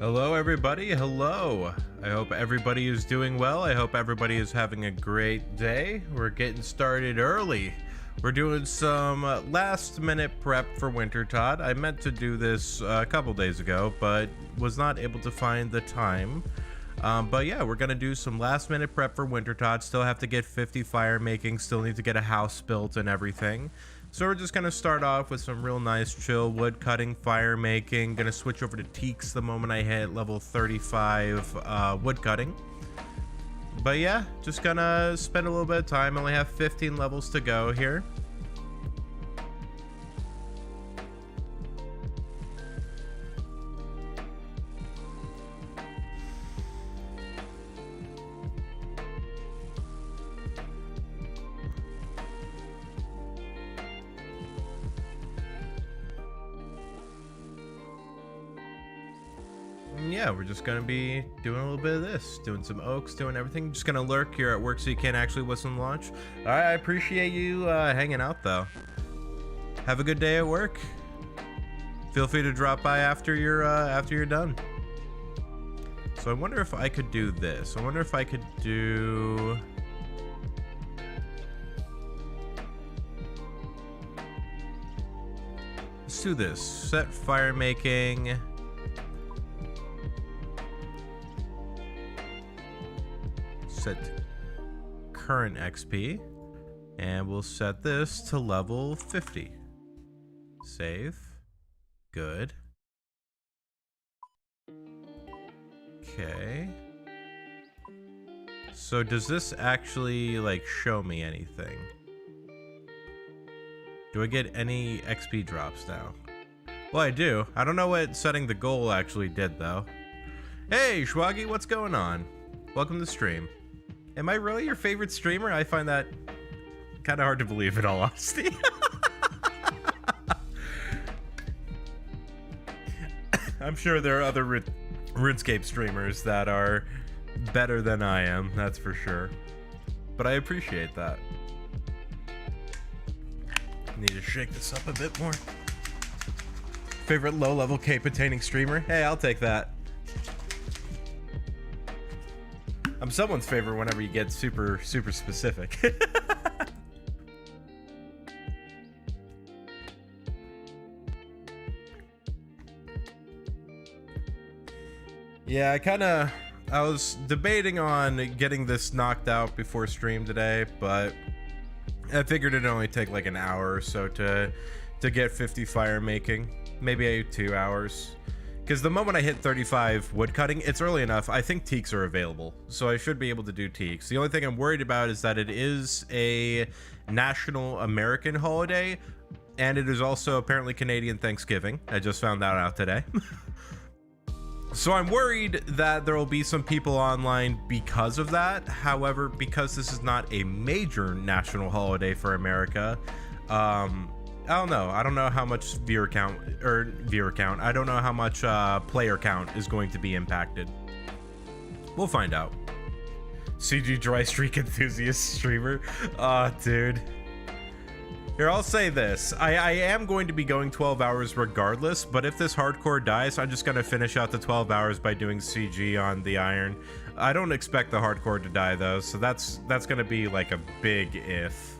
Hello everybody, hello. I hope everybody is doing well. I hope everybody is having a great day. We're getting started early. We're doing some last minute prep for Wintertodt. I meant to do this a couple days ago, but was not able to find the time. But yeah, we're gonna do some last minute prep for Wintertodt. Still have to get 50 fire making, still need to get a house built and everything. So we're just gonna start off with some real nice chill wood cutting, fire making. Gonna switch over to teaks the moment I hit level 35 wood cutting. But yeah, just gonna spend a little bit of time. Only have 15 levels to go here. Yeah, we're just gonna be doing a little bit of this, doing some oaks, doing everything. Just gonna lurk here at work so you can't actually whistle and launch. I appreciate you hanging out though. Have a good day at work. Feel free to drop by after you're done. So I wonder if I could do this. I wonder if I could do. Let's do this. Set fire making. Set current XP, and we'll set this to level 50. Save. Good. Okay. So does this actually like show me anything? Do I get any XP drops now? Well, I do. I don't know what setting the goal actually did though. Hey Schwaggy, what's going on? Welcome to the stream. Am I really your favorite streamer? I find that kind of hard to believe in all honesty. I'm sure there are other RuneScape streamers that are better than I am, that's for sure. But I appreciate that. Need to shake this up a bit more. Favorite low-level cape-attaining streamer? Hey, I'll take that. I'm someone's favorite whenever you get super specific. Yeah, I was debating on getting this knocked out before stream today, but I figured it'd only take like an hour or so to get 50 fire making, maybe 2 hours. Because the moment I hit 35 wood cutting, it's early enough. I think teaks are available, so I should be able to do teaks. The only thing I'm worried about is that it is a national American holiday, and it is also apparently Canadian Thanksgiving. I just found that out today. So I'm worried that there will be some people online because of that. However, because this is not a major national holiday for America, I don't know. I don't know how much viewer count. I don't know how much player count is going to be impacted. We'll find out. CG dry streak enthusiast streamer. Dude. Here, I'll say this. I am going to be going 12 hours regardless, but if this hardcore dies, I'm just going to finish out the 12 hours by doing CG on the iron. I don't expect the hardcore to die though, so that's going to be like a big if.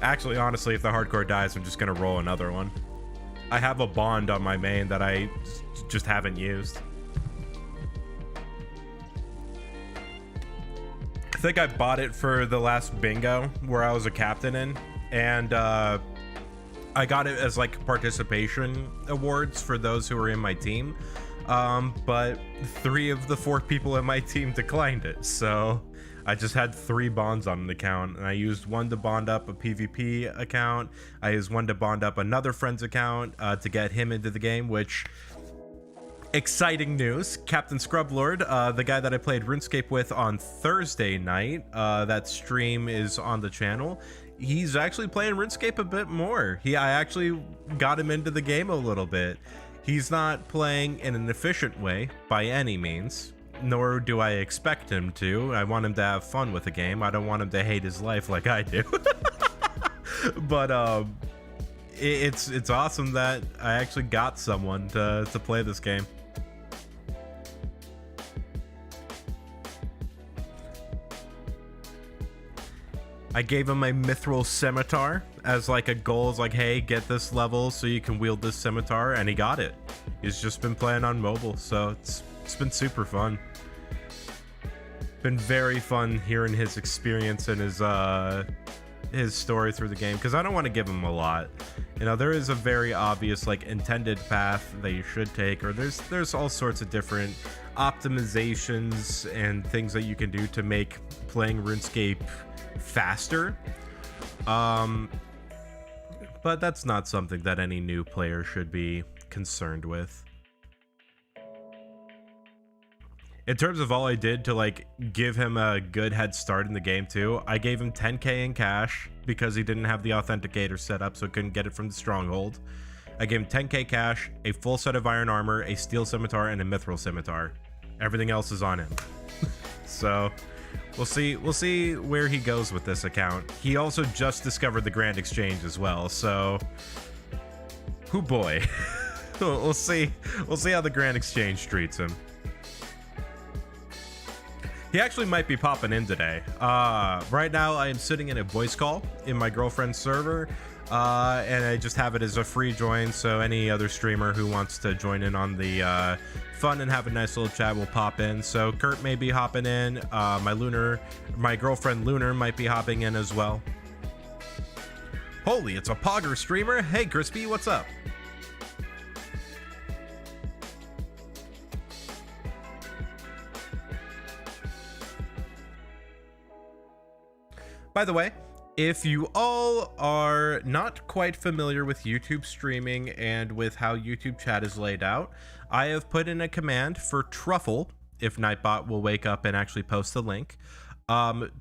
Actually, honestly, if the hardcore dies, I'm just gonna roll another one. I have a bond on my main that I just haven't used. I think I bought it for the last bingo where I was a captain in, and I got it as like participation awards for those who were in my team. But 3 of the 4 people in my team declined it, so I just had 3 bonds on an account, and I used 1 to bond up a PvP account. I used 1 to bond up another friend's account to get him into the game, which... Exciting news. Captain Scrublord, the guy that I played RuneScape with on Thursday night, that stream is on the channel. He's actually playing RuneScape a bit more. I actually got him into the game a little bit. He's not playing in an efficient way by any means, nor do I expect him to. I want him to have fun with the game. I don't want him to hate his life like I do. But it's awesome that I actually got someone to play this game. I gave him a mithril scimitar as like a goal. It's like, hey, get this level so you can wield this scimitar, and he got it. He's just been playing on mobile, so it's been super fun. Been very fun hearing his experience and his story through the game, because I don't want to give him a lot. You know, there is a very obvious like intended path that you should take, or there's all sorts of different optimizations and things that you can do to make playing RuneScape faster. But that's not something that any new player should be concerned with. In terms of all I did to like give him a good head start in the game too, I gave him 10k in cash because he didn't have the authenticator set up, so couldn't get it from the stronghold. I gave him 10k cash, a full set of iron armor, a steel scimitar, and a mithril scimitar. Everything else is on him. So we'll see where he goes with this account. He also just discovered the Grand Exchange as well, so hoo boy. we'll see how the Grand Exchange treats him. He actually might be popping in today. Right now I am sitting in a voice call in my girlfriend's server, and I just have it as a free join, so any other streamer who wants to join in on the fun and have a nice little chat will pop in. So Kurt may be hopping in, my girlfriend Lunar might be hopping in as well. Holy, it's a Pogger streamer. Hey Crispy, what's up? By the way, if you all are not quite familiar with YouTube streaming and with how YouTube chat is laid out, I have put in a command for Truffle, if Nightbot will wake up and actually post the link.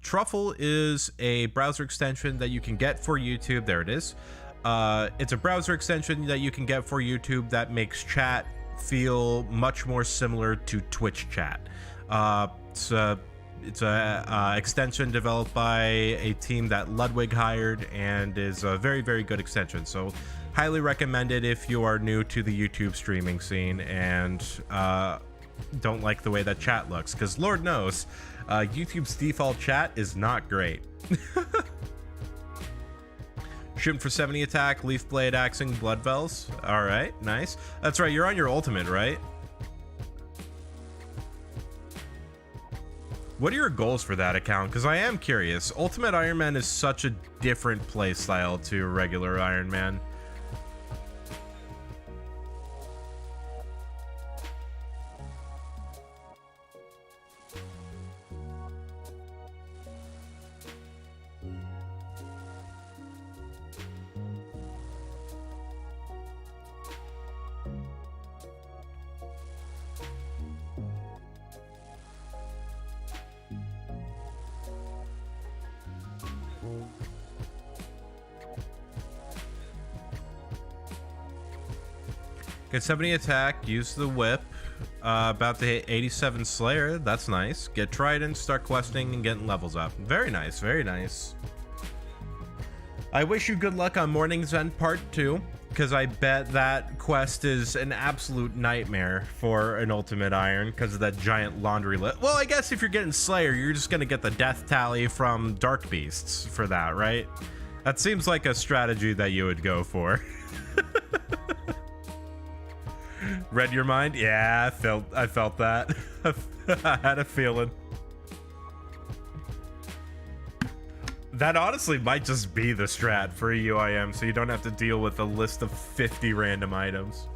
Truffle is a browser extension that you can get for YouTube. There it is. It's a browser extension that you can get for YouTube that makes chat feel much more similar to Twitch chat. It's a extension developed by a team that Ludwig hired, and is a very, very good extension. So highly recommend it if you are new to the YouTube streaming scene and don't like the way that chat looks, because Lord knows YouTube's default chat is not great. Shooting for 70 attack, leaf blade axing, blood veils. All right, nice. That's right, you're on your ultimate, right? What are your goals for that account? Because I am curious. Ultimate Iron Man is such a different play style to regular Iron Man. Get 70 attack, use the whip. About to hit 87 Slayer, that's nice. Get Trident, start questing and getting levels up. Very nice, very nice. I wish you good luck on Morning's End Part 2, because I bet that quest is an absolute nightmare for an Ultimate Iron because of that giant laundry list. Well, I guess if you're getting Slayer, you're just going to get the death tally from Dark Beasts for that, right? That seems like a strategy that you would go for. Read your mind? Yeah, I felt that. I had a feeling. That honestly might just be the strat for a UIM, so you don't have to deal with a list of 50 random items.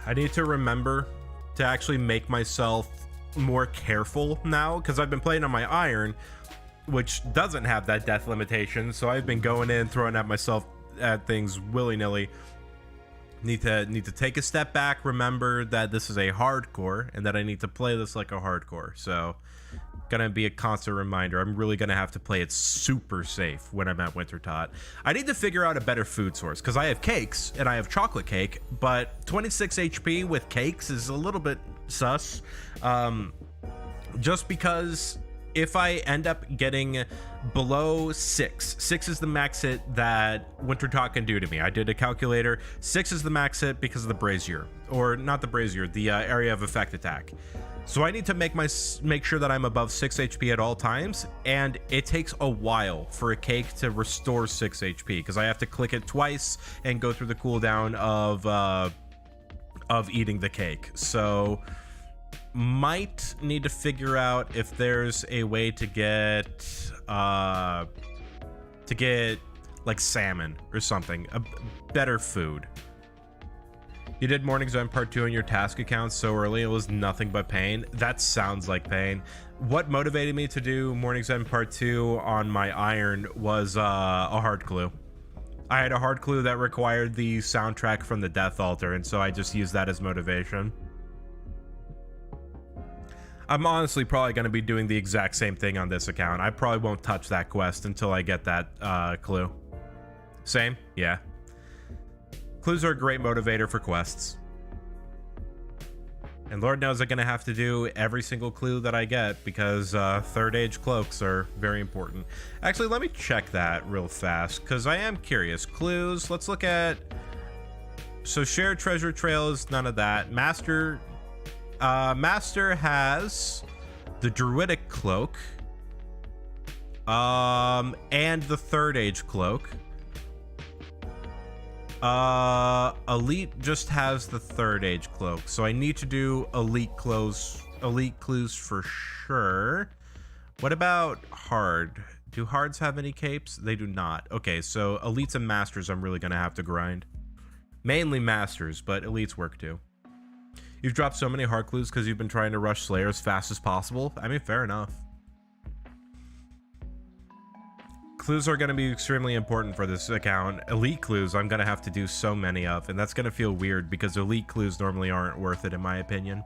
I need to remember to actually make myself more careful now, because I've been playing on my iron, which doesn't have that death limitation, so I've been going in throwing at myself at things willy-nilly. Need to take a step back, remember that this is a hardcore and that I need to play this like a hardcore. So gonna be a constant reminder. I'm really gonna have to play it super safe when I'm at Wintertot. I need to figure out a better food source, because I have cakes and I have chocolate cake, but 26 HP with cakes is a little bit sus. Just because if I end up getting below 6 is the max hit that Winter Talk can do to me. I did a calculator. 6 is the max hit because of the brazier, or not the brazier, the area of effect attack. So I need to make sure that I'm above 6 HP at all times, and it takes a while for a cake to restore 6 HP because I have to click it twice and go through the cooldown of eating the cake. So might need to figure out if there's a way to get like salmon or something, a better food. You did Morning Zone Part 2 on your task account so early it was nothing but pain. That sounds like pain. What motivated me to do Morning Zone Part 2 on my iron was a hard clue. I had a hard clue that required the soundtrack from the Death Altar, and so I just used that as motivation. I'm honestly probably going to be doing the exact same thing on this account. I probably won't touch that quest until I get that clue. Same? Yeah. Clues are a great motivator for quests. And Lord knows I'm going to have to do every single clue that I get because third age cloaks are very important. Actually, let me check that real fast because I am curious. Clues, let's look at... So shared treasure trails, none of that. Master has the druidic cloak and the third age cloak. Elite just has the third age cloak, so I need to do elite clues for sure. What about hard? Do hards have any capes? They do not. Okay, so elites and masters I'm really gonna have to grind. Mainly masters, but elites work too. You've dropped so many hard clues because you've been trying to rush Slayer as fast as possible. I mean, fair enough. Clues are going to be extremely important for this account. Elite clues I'm going to have to do so many of, and that's going to feel weird because elite clues normally aren't worth it in my opinion.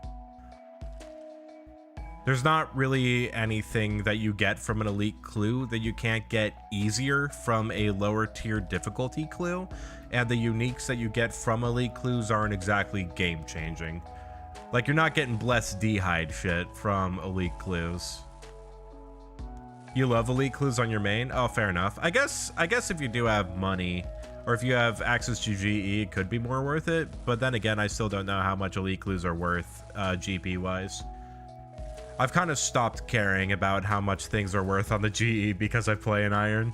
There's not really anything that you get from an elite clue that you can't get easier from a lower tier difficulty clue, and the uniques that you get from elite clues aren't exactly game changing. Like, you're not getting blessed D-hide shit from elite clues. You love elite clues on your main? Oh, fair enough. I guess if you do have money or if you have access to GE, it could be more worth it. But then again, I still don't know how much elite clues are worth GP wise. I've kind of stopped caring about how much things are worth on the GE because I play in iron.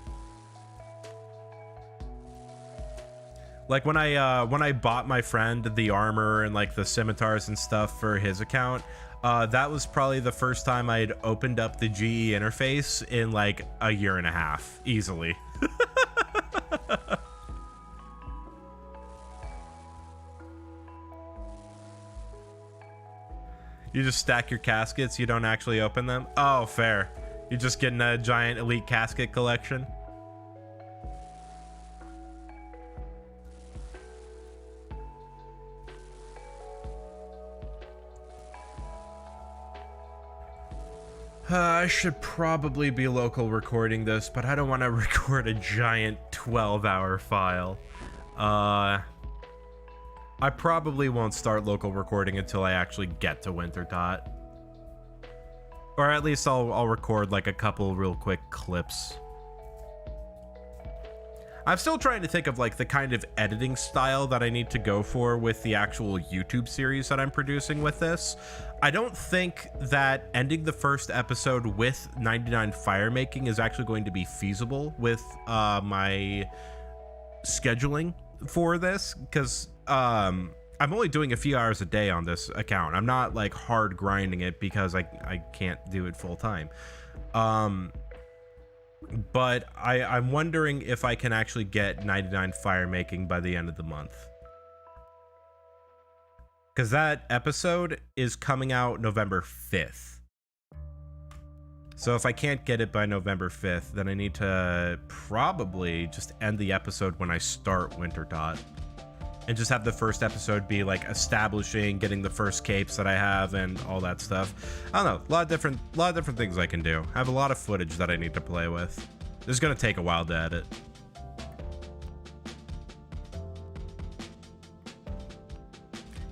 Like when I bought my friend the armor and like the scimitars and stuff for his account, that was probably the first time I'd opened up the GE interface in like a year and a half, easily. You just stack your caskets, you don't actually open them? Oh, fair. You're just getting a giant elite casket collection. I should probably be local recording this, but I don't want to record a giant 12-hour file. I probably won't start local recording until I actually get to Wintertot. Or at least I'll record like a couple real quick clips. I'm still trying to think of like the kind of editing style that I need to go for with the actual YouTube series that I'm producing with this. I don't think that ending the first episode with 99 fire making is actually going to be feasible with my scheduling for this, because I'm only doing a few hours a day on this account. I'm not like hard grinding it because I can't do it full time. But I'm wondering if I can actually get 99 fire making by the end of the month. Because that episode is coming out November 5th. So if I can't get it by November 5th, then I need to probably just end the episode when I start Wintertot. And just have the first episode be like establishing, getting the first capes that I have and all that stuff. I don't know, a lot of different things I can do. I have a lot of footage that I need to play with. This is gonna take a while to edit.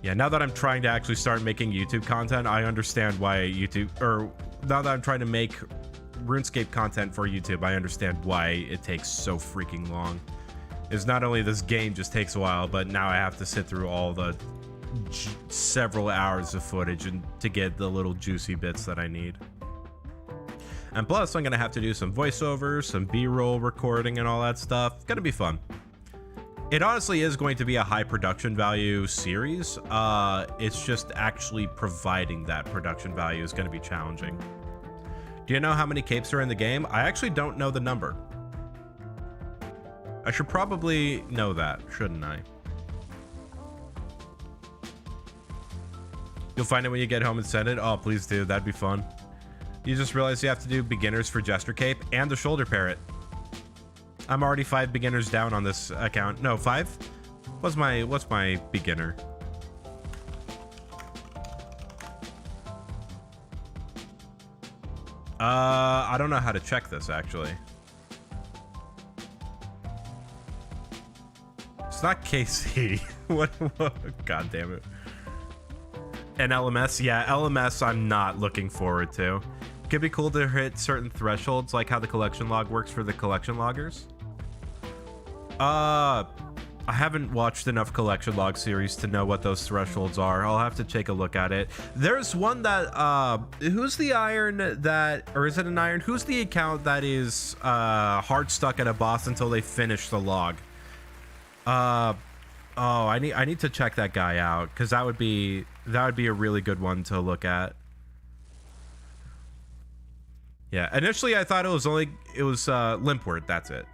Yeah, now that I'm trying to actually start making YouTube content, I understand why now that I'm trying to make RuneScape content for YouTube, I understand why it takes so freaking long. Is not only this game just takes a while, but now I have to sit through all the several hours of footage and to get the little juicy bits that I need. And plus, I'm gonna have to do some voiceovers, some B-roll recording, and all that stuff. It's gonna be fun. It honestly is going to be a high production value series. It's just actually providing that production value is going to be challenging. Do you know how many capes are in the game? I actually don't know the number. I should probably know that, shouldn't I? You'll find it when you get home and send it. Oh, please do. That'd be fun. You just realized you have to do beginners for Jester Cape and the shoulder parrot. I'm already 5 beginners down on this account. No, 5? What's my beginner? I don't know how to check this actually. It's not KC. what? God damn it. And LMS, yeah, LMS I'm not looking forward to. Could be cool to hit certain thresholds, like how the collection log works for the collection loggers. I haven't watched enough collection log series to know what those thresholds are. I'll have to take a look at it. There's one that, who's the iron that, or is it an iron? Who's the account that is hard stuck at a boss until they finish the log? Oh, I need to check that guy out, because that would be a really good one to look at. Yeah, initially I thought it was Limpward, that's it.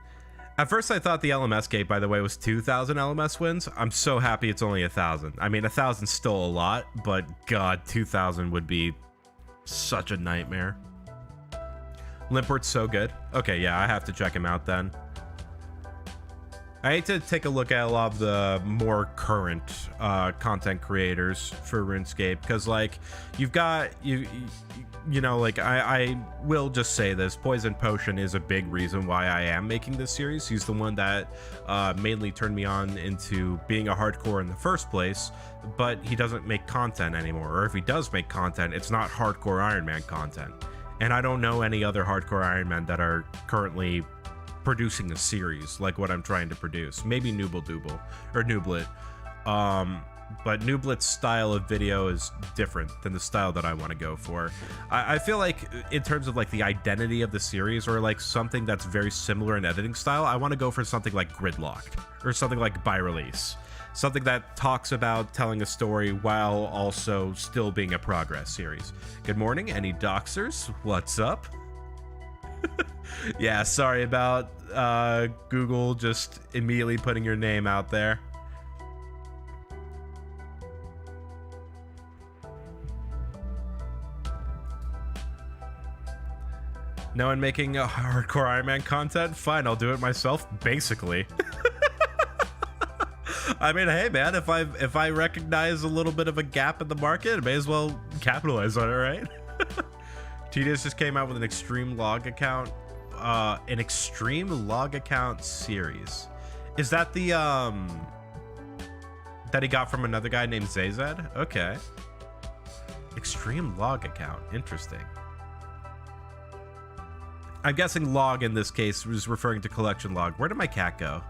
At first I thought the LMS gate, by the way, was 2,000 LMS wins. I'm so happy it's only 1,000. I mean, 1,000's still a lot, but God, 2,000 would be such a nightmare. Limpward's so good. Okay, yeah, I have to check him out then. I need to take a look at a lot of the more current content creators for RuneScape, because like you've got you know, like I will just say this, Poison Potion is a big reason why I am making this series. He's the one that mainly turned me on into being a hardcore in the first place, but he doesn't make content anymore, or if he does make content, it's not hardcore Iron Man content. And I don't know any other hardcore Iron Man that are currently producing a series like what I'm trying to produce. Maybe Nooble Dooble or Nooblet, but Nooblet's style of video is different than the style that I want to go for. I feel like in terms of like the identity of the series, or like something that's very similar in editing style, I want to go for something like Gridlocked or something like By Release, something that talks about telling a story while also still being a progress series. Good morning, any doxers? What's up? Yeah, sorry about Google just immediately putting your name out there. No one making a hardcore Iron Man content? Fine, I'll do it myself, basically. I mean, hey man, if I recognize a little bit of a gap in the market, I may as well capitalize on it, right? TDS just came out with an extreme log account, series. Is that the that he got from another guy named Zayzed? Okay. Extreme log account, interesting. I'm guessing log in this case was referring to collection log. Where did my cat go?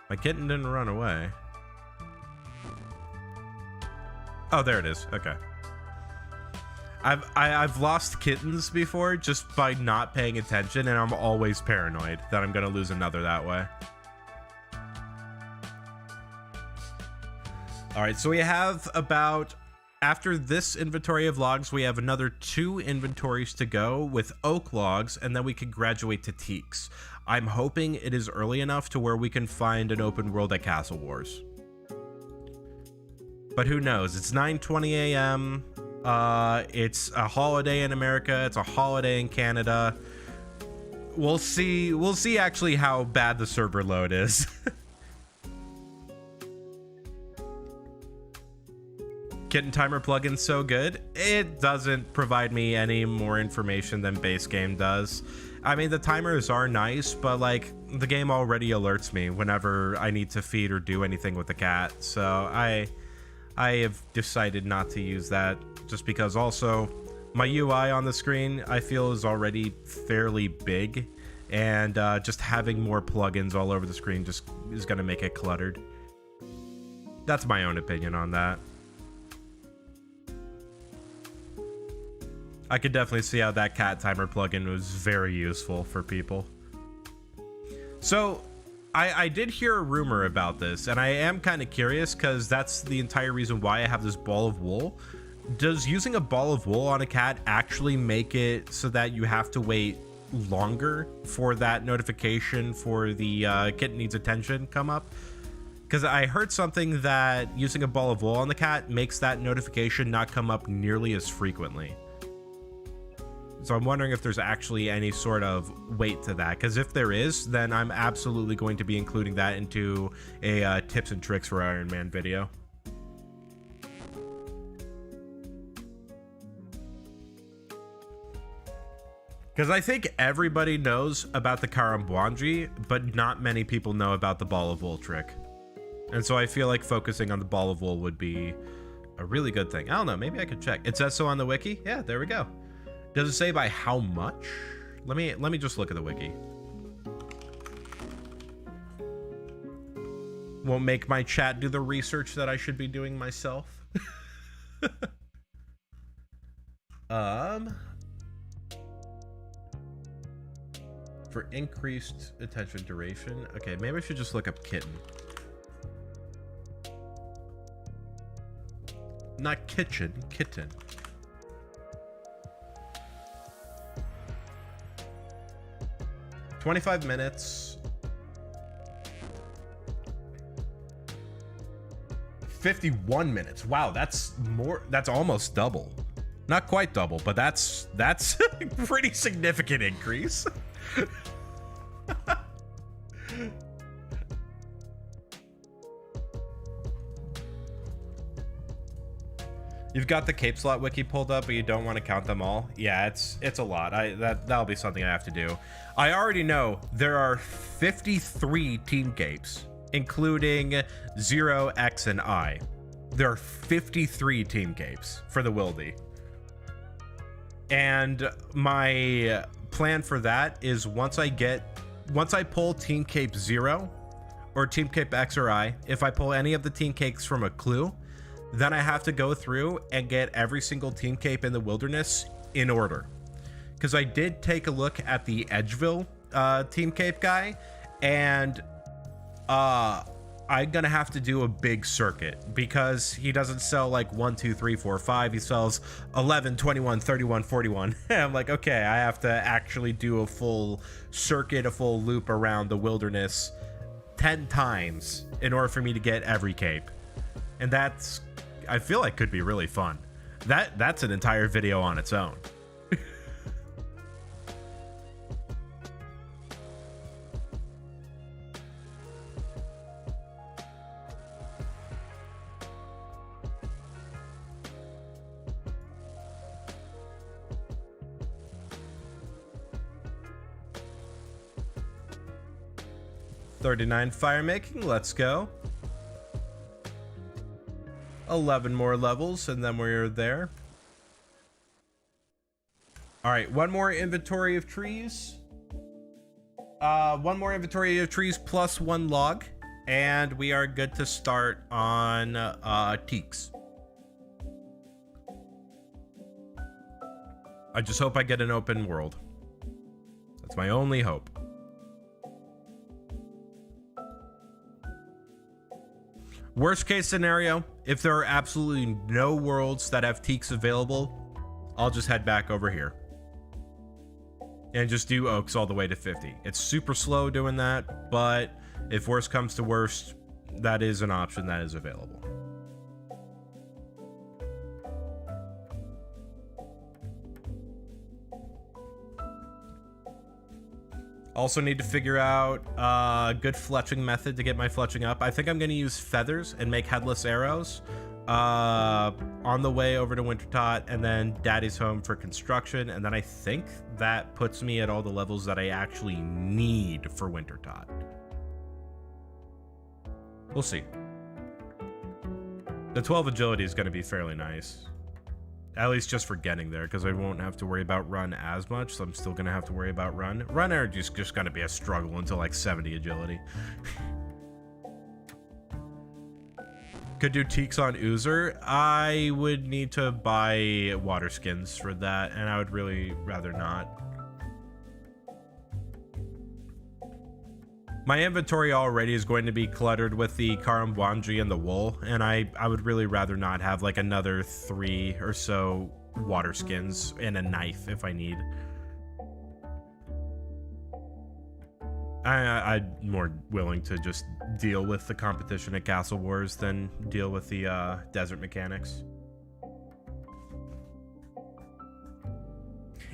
My kitten didn't run away. Oh, there it is. Okay. I've lost kittens before just by not paying attention, and I'm always paranoid that I'm gonna lose another that way. All right, so we have about, after this inventory of logs, we have another 2 inventories to go with oak logs, and then we can graduate to teaks. I'm hoping it is early enough to where we can find an open world at Castle Wars. But who knows? It's 9:20 a.m. It's a holiday in America. It's a holiday in Canada. We'll see. We'll see actually how bad the server load is. Kitten timer plugin's so good. It doesn't provide me any more information than base game does. I mean, the timers are nice, but like the game already alerts me whenever I need to feed or do anything with the cat. So I have decided not to use that, just because also My UI on the screen, I feel, is already fairly big, and just having more plugins all over the screen just is going to make it cluttered. That's my own opinion on that. I could definitely see how that cat timer plugin was very useful for people. So, I did hear a rumor about this, and I am kind of curious because that's the entire reason why I have this ball of wool. Does using a ball of wool on a cat actually make it so that you have to wait longer for that notification for the kitten needs attention come up? Because I heard something that using a ball of wool on the cat makes that notification not come up nearly as frequently. So I'm wondering if there's actually any sort of weight to that, because if there is, then I'm absolutely going to be including that into a tips and tricks for Iron Man video. Because I think everybody knows about the Karambwanji, but not many people know about the ball of wool trick. And so I feel like focusing on the ball of wool would be a really good thing. I don't know, maybe I could check. It says so on the wiki. Yeah, there we go. Does it say by how much? Let me just look at the wiki. Won't make my chat do the research that I should be doing myself. For increased attention duration. Okay, maybe I should just look up kitten. Not kitchen, kitten. "25 minutes, 51 minutes. Wow, that's more. That's almost double. Not quite double, but that's a pretty significant increase. You've got the Cape Slot wiki pulled up, but you don't want to count them all. Yeah, it's a lot. That'll be something I have to do. I already know there are 53 team capes, including 0, X, and I. There are 53 team capes for the Wildy. And my plan for that is once I pull Team Cape 0 or Team Cape X or I, if I pull any of the team capes from a clue, then I have to go through and get every single team cape in the wilderness in order. Because I did take a look at the Edgeville team cape guy, and I'm gonna have to do a big circuit because he doesn't sell like 1, 2, 3, 4, 5. He sells 11, 21, 31, 41. I'm like, okay, I have to actually do a full circuit, a full loop around the wilderness 10 times in order for me to get every cape. And that's, I feel like, could be really fun. That's an entire video on its own. $39 fire making, let's go. 11 more levels and then we're there. All right, one more inventory of trees. One more inventory of trees plus 1 log, and we are good to start on teaks. I just hope I get an open world. That's my only hope. Worst case scenario, if there are absolutely no worlds that have teaks available, I'll just head back over here and just do oaks all the way to 50. It's super slow doing that, but if worst comes to worst, that is an option that is available. Also need to figure out a good fletching method to get my fletching up. I think I'm going to use feathers and make headless arrows on the way over to Wintertot, and then Daddy's home for construction. And then I think that puts me at all the levels that I actually need for Wintertot. We'll see. The 12 agility is going to be fairly nice. At least just for getting there, because I won't have to worry about run as much, so I'm still going to have to worry about run. Run energy is just going to be a struggle until like 70 agility. Could do teaks on Oozer. I would need to buy water skins for that, and I would really rather not. My inventory already is going to be cluttered with the Karamwanji and the wool, and I would really rather not have like another 3 or so water skins and a knife if I need. I'm more willing to just deal with the competition at Castle Wars than deal with the desert mechanics.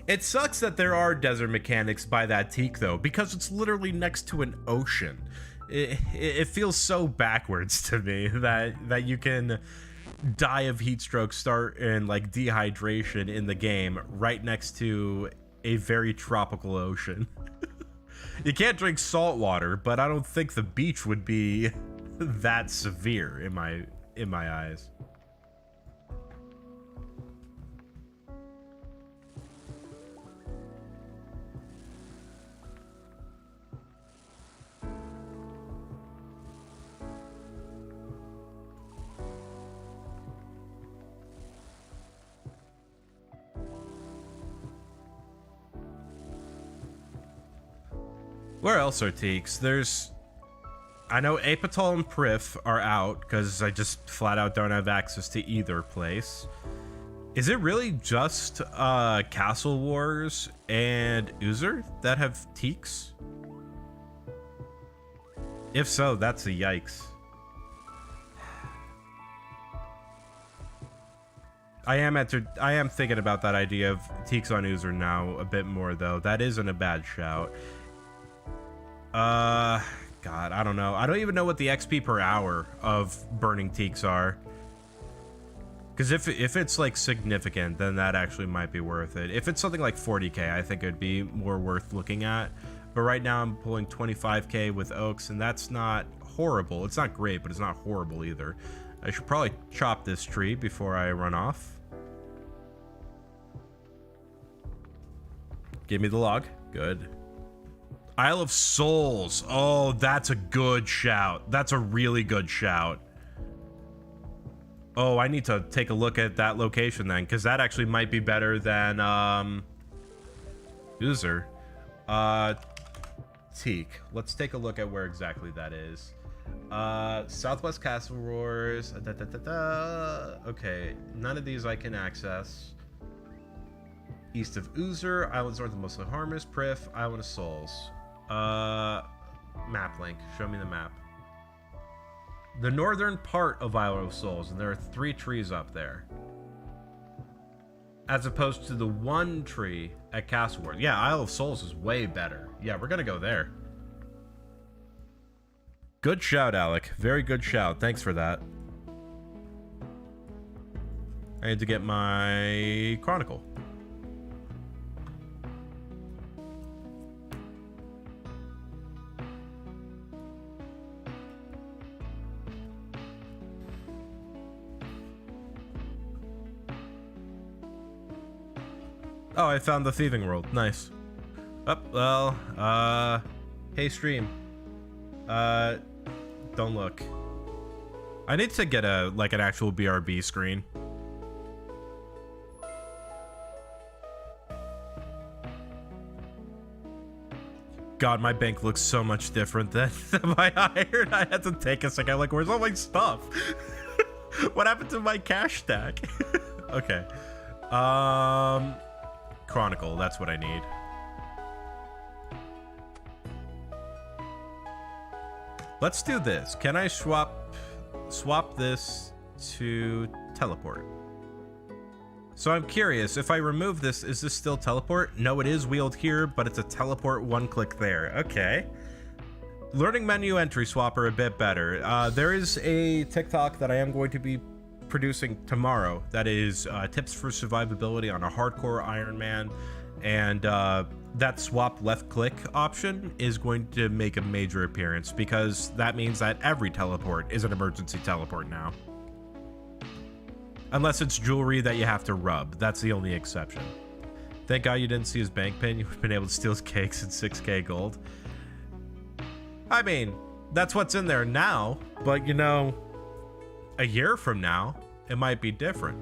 It sucks that there are desert mechanics by that teak, though, because it's literally next to an ocean. It feels so backwards to me that you can die of heat stroke, start in like dehydration in the game right next to a very tropical ocean. You can't drink salt water, but I don't think the beach would be that severe in my eyes. Where else are teaks? I know Apatol and Prif are out because I just flat out don't have access to either place. Is it really just Castle Wars and Oozer that have teaks? If so, that's a yikes. I am thinking about that idea of teaks on Oozer now a bit more, though. That isn't a bad shout. God, I don't know. I don't even know what the XP per hour of burning teaks are. Because if it's like significant, then that actually might be worth it. If it's something like 40k, I think it'd be more worth looking at. But right now I'm pulling 25k with oaks, and that's not horrible. It's not great, but it's not horrible either. I should probably chop this tree before I run off. Give me the log. Good. Isle of Souls. Oh, that's a good shout. That's a really good shout. Oh, I need to take a look at that location then, because that actually might be better than Oozer. Teak. Let's take a look at where exactly that is. Southwest Castle Roars. Okay, none of these I can access. East of Oozer, Islands north of Mostly Harmless, Prif, Island of Souls. Map link. Show me the map. The northern part of Isle of Souls, and there are 3 trees up there. As opposed to the 1 tree at Castle Wars. Yeah, Isle of Souls is way better. Yeah, we're gonna go there. Good shout, Alec. Very good shout. Thanks for that. I need to get my Chronicle. Oh, I found the thieving world. Nice. Oh, well, hey stream. Don't look. I need to get an actual BRB screen. God, my bank looks so much different than my iron. I had to take a second. Like, where's all my stuff? What happened to my cash stack? Okay. Chronicle, that's what I need. Let's do this. Can I swap this to teleport? So I'm curious, if I remove this, is this still teleport? No, it is wheeled here, but it's a teleport 1 click there. Okay. Learning menu entry swapper a bit better. There is a TikTok that I am going to be producing tomorrow that is tips for survivability on a hardcore Iron Man, and that swap left click option is going to make a major appearance, because that means that every teleport is an emergency teleport now. Unless it's jewelry that you have to rub. That's the only exception. Thank God you didn't see his bank pin. You would have been able to steal his cakes at 6K gold. I mean, that's what's in there now. But, you know, a year from now, it might be different.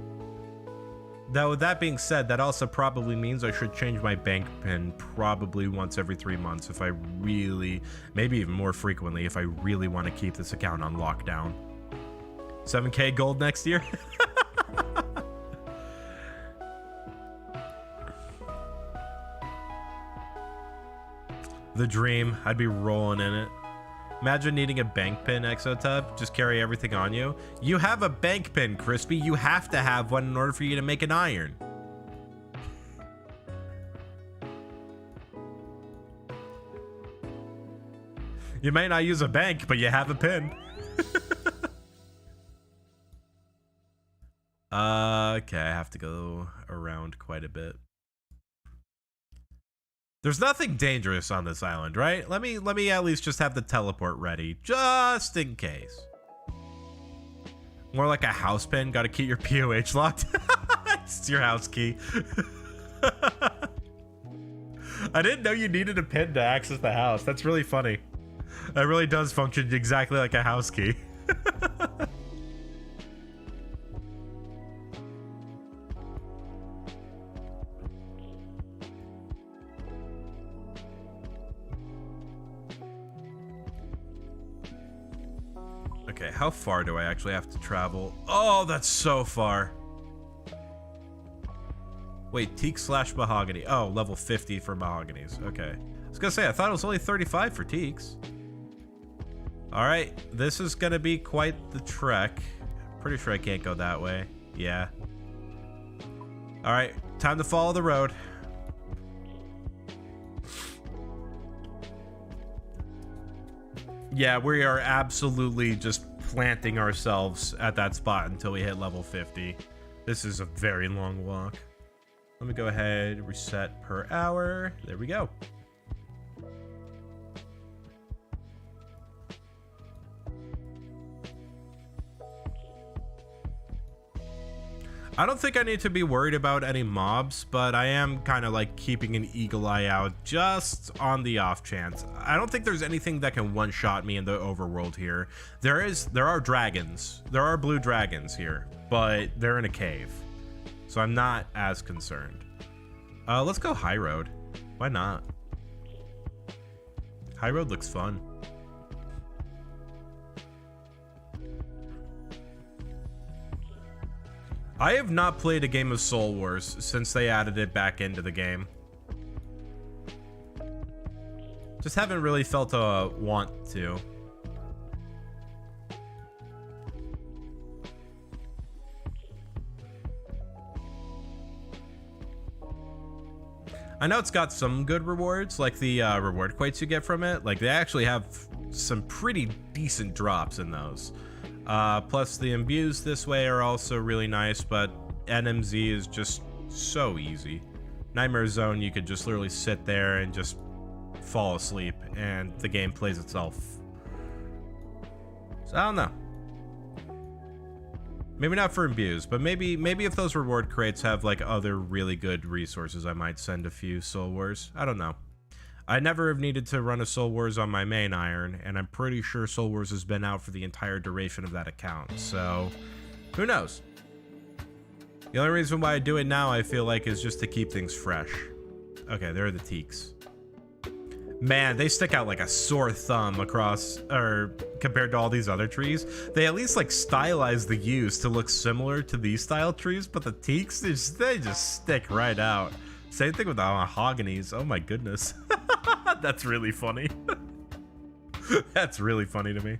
Though, with that being said, that also probably means I should change my bank pin probably once every 3 months if I really, maybe even more frequently, if I really want to keep this account on lockdown. 7K gold next year? The dream. I'd be rolling in it. Imagine needing a bank pin, Exotub. Just carry everything on you. You have a bank pin, Crispy. You have to have one in order for you to make an iron. You may not use a bank, but you have a pin. Okay, I have to go around quite a bit. There's nothing dangerous on this island, right? Let me at least just have the teleport ready, just in case. More like a house pin. Got to keep your POH locked. It's your house key. I didn't know you needed a pin to access the house. That's really funny. That really does function exactly like a house key. Okay, how far do I actually have to travel? Oh, that's so far. Wait, teak / mahogany. Oh, level 50 for mahoganies. Okay. I was gonna say, I thought it was only 35 for teaks. Alright, this is gonna be quite the trek. Pretty sure I can't go that way. Yeah. Alright, time to follow the road. Yeah, we are absolutely just planting ourselves at that spot until we hit level 50. This is a very long walk. Let me go ahead, reset per hour. There we go. I don't think I need to be worried about any mobs, but I am kind of like keeping an eagle eye out just on the off chance. I don't think there's anything that can one-shot me in the overworld here. There are dragons. There are blue dragons here, but they're in a cave. So I'm not as concerned. Let's go high road. Why not? High road looks fun. I have not played a game of Soul Wars since they added it back into the game. Just haven't really felt a want to. I know it's got some good rewards, like the reward quotes you get from it. Like, they actually have some pretty decent drops in those. Plus the imbues this way are also really nice, but NMZ is just so easy. Nightmare Zone, you could just literally sit there and just fall asleep and the game plays itself. So I don't know. Maybe not for imbues, but maybe if those reward crates have like other really good resources, I might send a few Soul Wars. I don't know. I never have needed to run a Soul Wars on my main iron, and I'm pretty sure Soul Wars has been out for the entire duration of that account, so who knows? The only reason why I do it now, I feel like, is just to keep things fresh. Okay, there are the teaks. Man, they stick out like a sore thumb across, or compared to all these other trees. They at least like stylize the yews to look similar to these style trees, but the teaks, they just stick right out. Same thing with the mahoganies. Oh my goodness. That's really funny. That's really funny to me.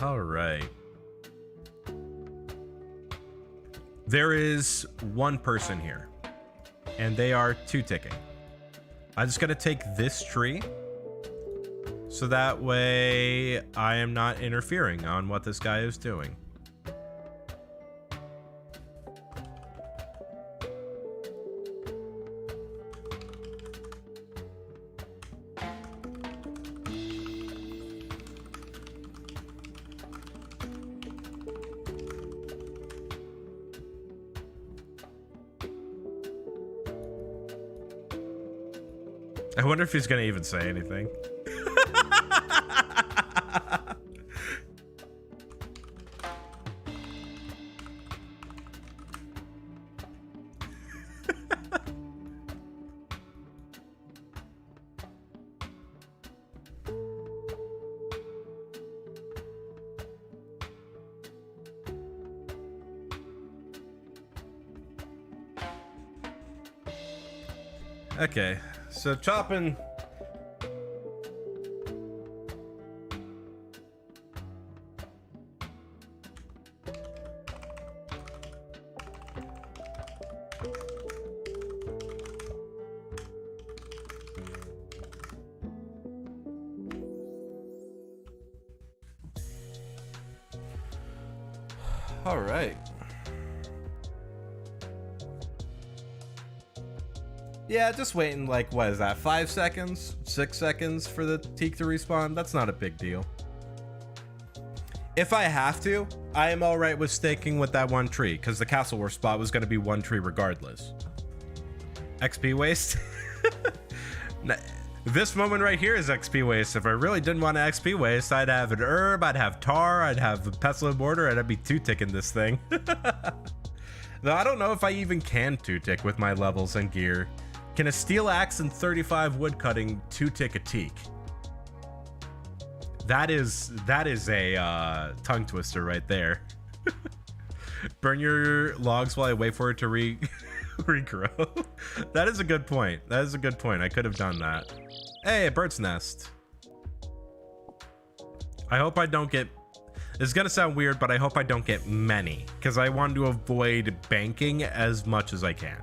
All right. There is one person here, and they are 2-ticking. I'm just gonna take this tree, so that way I am not interfering on what this guy is doing. I wonder if he's gonna even say anything. Okay, so chopping. All right. Yeah, just waiting like, what is that, 5 seconds? 6 seconds for the teak to respawn? That's not a big deal. If I have to, I am alright with staking with that one tree, because the Castle War spot was going to be one tree regardless. XP waste? This moment right here is XP waste. If I really didn't want to XP waste, I'd have an herb, I'd have tar, I'd have a pestle mortar, and I'd be 2-ticking this thing. Though I don't know if I even can 2-tick with my levels and gear. Can a steel axe and 35 wood cutting 2-tick a teak? That is a tongue twister right there. Burn your logs while I wait for it to regrow. That is a good point. That is a good point. I could have done that. Hey, a bird's nest. I hope I don't get... This is gonna sound weird, but I hope I don't get many, because I want to avoid banking as much as I can.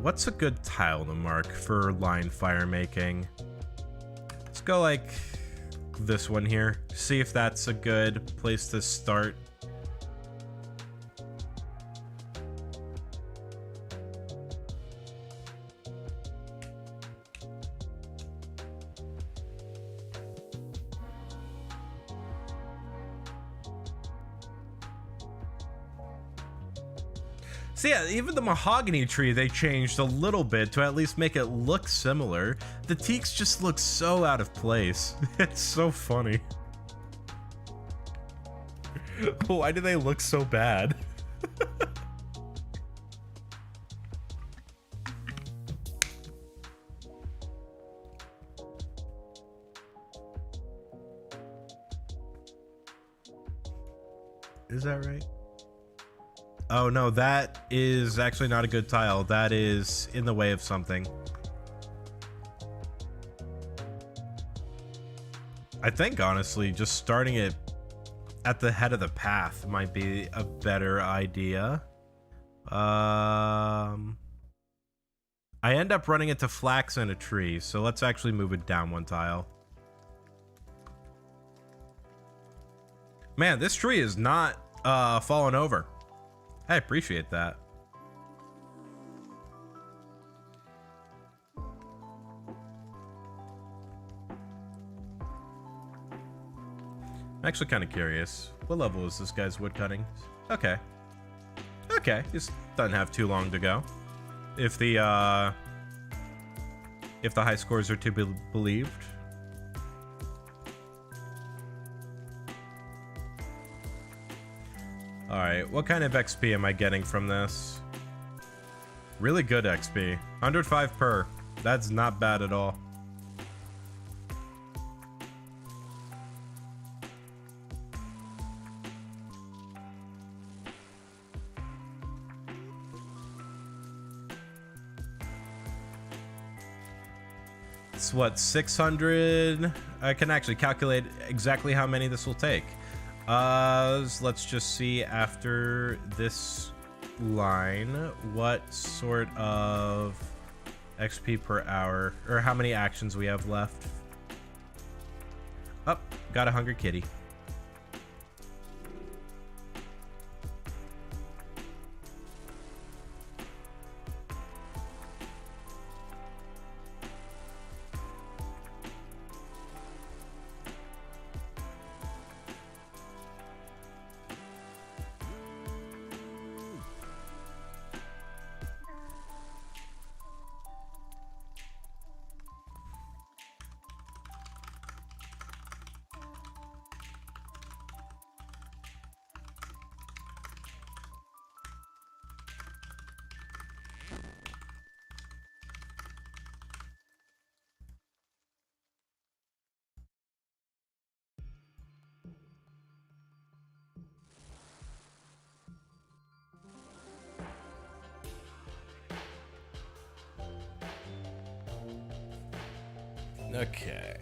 What's a good tile to mark for line fire making? Let's go like this one here. See if that's a good place to start. So yeah, even the mahogany tree they changed a little bit to at least make it look similar. The teaks just look so out of place. It's so funny. Why do they look so bad? Is that right? Oh no, that is actually not a good tile. That is in the way of something. I think honestly, just starting it at the head of the path might be a better idea. I end up running into flax and a tree, so let's actually move it down one tile. Man, this tree is not falling over. I appreciate that. I'm actually kind of curious. What level is this guy's woodcutting? Okay. Okay, just doesn't have too long to go. If the high scores are to be believed. Alright, what kind of XP am I getting from this? Really good XP. 105 per. That's not bad at all. It's what, 600? I can actually calculate exactly how many this will take. Let's just see after this line what sort of XP per hour, or how many actions we have left. Oh, got a hungry kitty. Okay.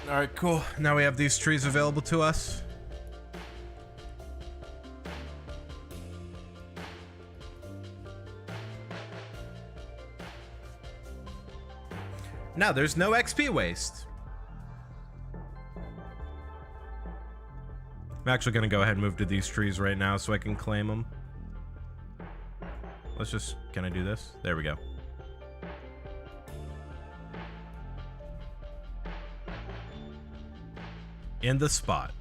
All right, cool. Now we have these trees available to us. Now there's no XP waste. I'm actually gonna go ahead and move to these trees right now so I can claim them. Let's just, can I do this? There we go. In the spot.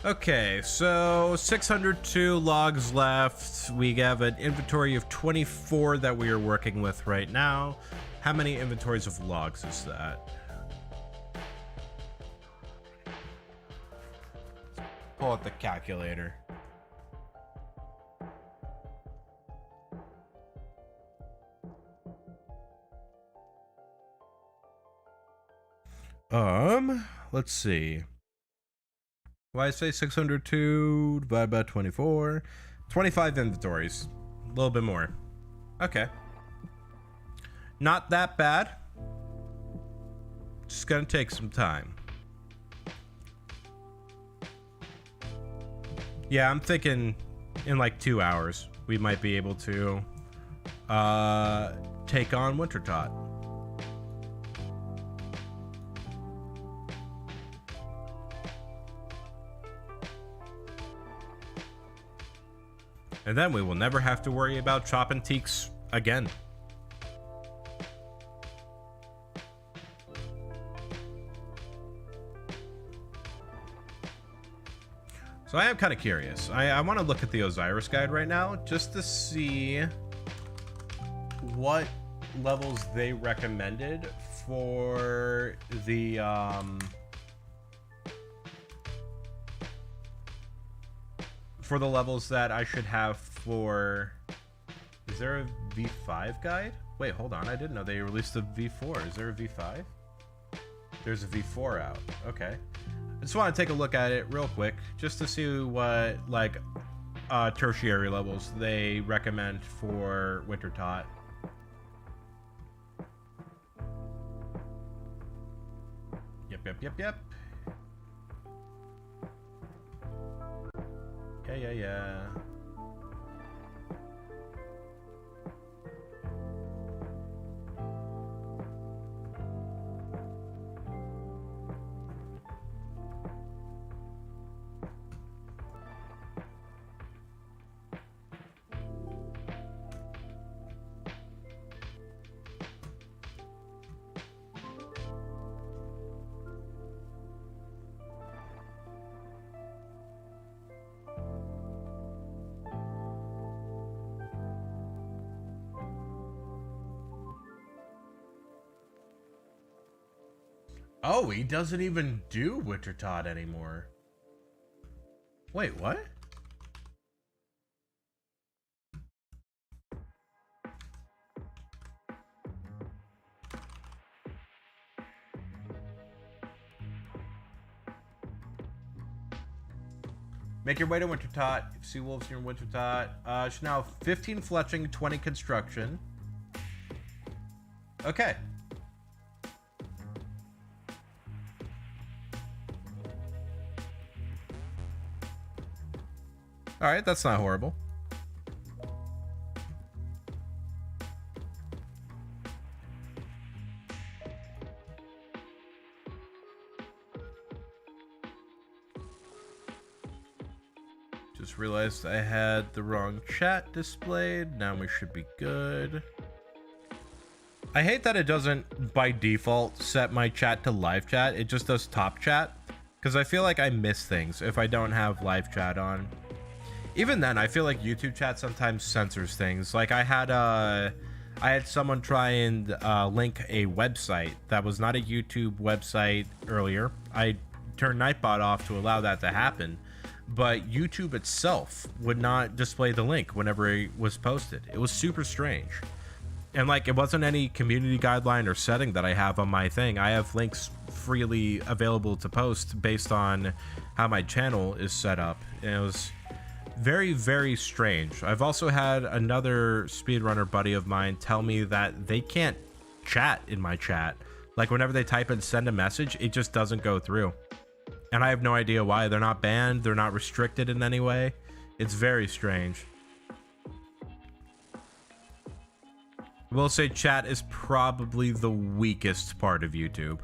Okay, so 602 logs left. We have an inventory of 24 that we are working with right now. How many inventories of logs is that? Pull out the calculator. Let's see. Why I say 602 divided by 24? 25 inventories. A little bit more. Okay. Not that bad. Just gonna take some time. Yeah, I'm thinking in like 2 hours we might be able to take on Wintertot. And then we will never have to worry about chopping teaks again. So I am kind of curious. I want to look at the Osiris guide right now just to see what levels they recommended for the levels that I should have for... Is there a V5 guide? Wait, hold on. I didn't know they released a V4. Is there a V5? There's a V4 out. Okay. I just want to take a look at it real quick just to see what, like, tertiary levels they recommend for Wintertot. Yep. Yeah. Oh, he doesn't even do Wintertot anymore. Wait, what? Make your way to Wintertot. If you see wolves near Wintertot. She's now 15 fletching, 20 construction. Okay. Alright, that's not horrible. Just realized I had the wrong chat displayed. Now we should be good. I hate that it doesn't by default set my chat to live chat. It just does top chat, because I feel like I miss things if I don't have live chat on. Even then, I feel like YouTube chat sometimes censors things. Like I had someone try and link a website that was not a YouTube website earlier. I turned Nightbot off to allow that to happen, but YouTube itself would not display the link whenever it was posted. It was super strange. And like, it wasn't any community guideline or setting that I have on my thing. I have links freely available to post based on how my channel is set up. And it was very, very strange. I've also had another speedrunner buddy of mine tell me that they can't chat in my chat. Like whenever they type and send a message, it just doesn't go through. And I have no idea why. They're not banned. They're not restricted in any way. It's very strange. I will say chat is probably the weakest part of YouTube.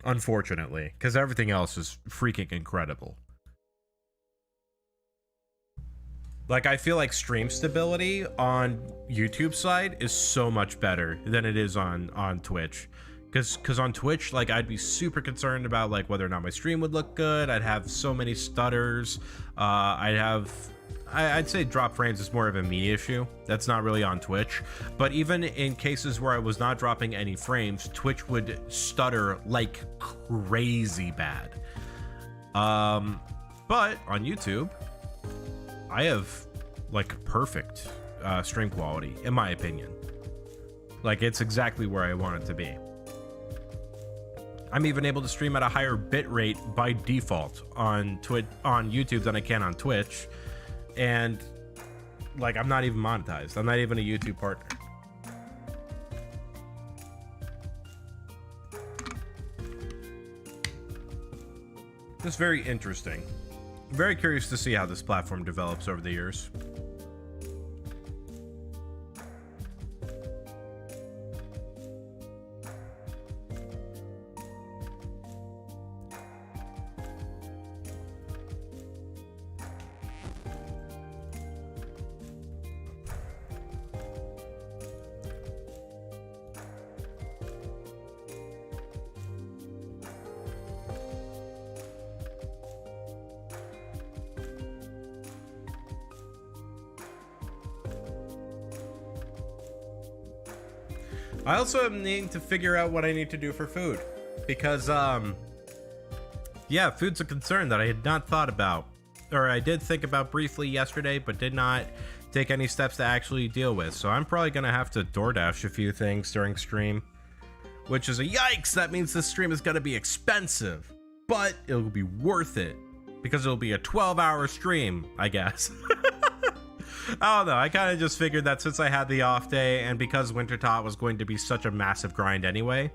Unfortunately, because everything else is freaking incredible. Like, I feel like stream stability on YouTube side is so much better than it is on Twitch. Because on Twitch, like, I'd be super concerned about, like, whether or not my stream would look good. I'd have so many stutters. I'd say drop frames is more of a me issue. That's not really on Twitch. But even in cases where I was not dropping any frames, Twitch would stutter like crazy bad. But on YouTube, I have like perfect stream quality, in my opinion. Like, it's exactly where I want it to be. I'm even able to stream at a higher bit rate by default on YouTube than I can on Twitch. And like, I'm not even monetized. I'm not even a YouTube partner. Just very interesting. Very curious to see how this platform develops over the years. I also am needing to figure out what I need to do for food, because yeah, food's a concern that I had not thought about, or I did think about briefly yesterday, but did not take any steps to actually deal with. So I'm probably gonna have to DoorDash a few things during stream, which is a yikes. That means this stream is gonna be expensive, but it'll be worth it because it'll be a 12-hour stream, I guess. I don't know. I kind of just figured that since I had the off day, and because Wintertot was going to be such a massive grind anyway,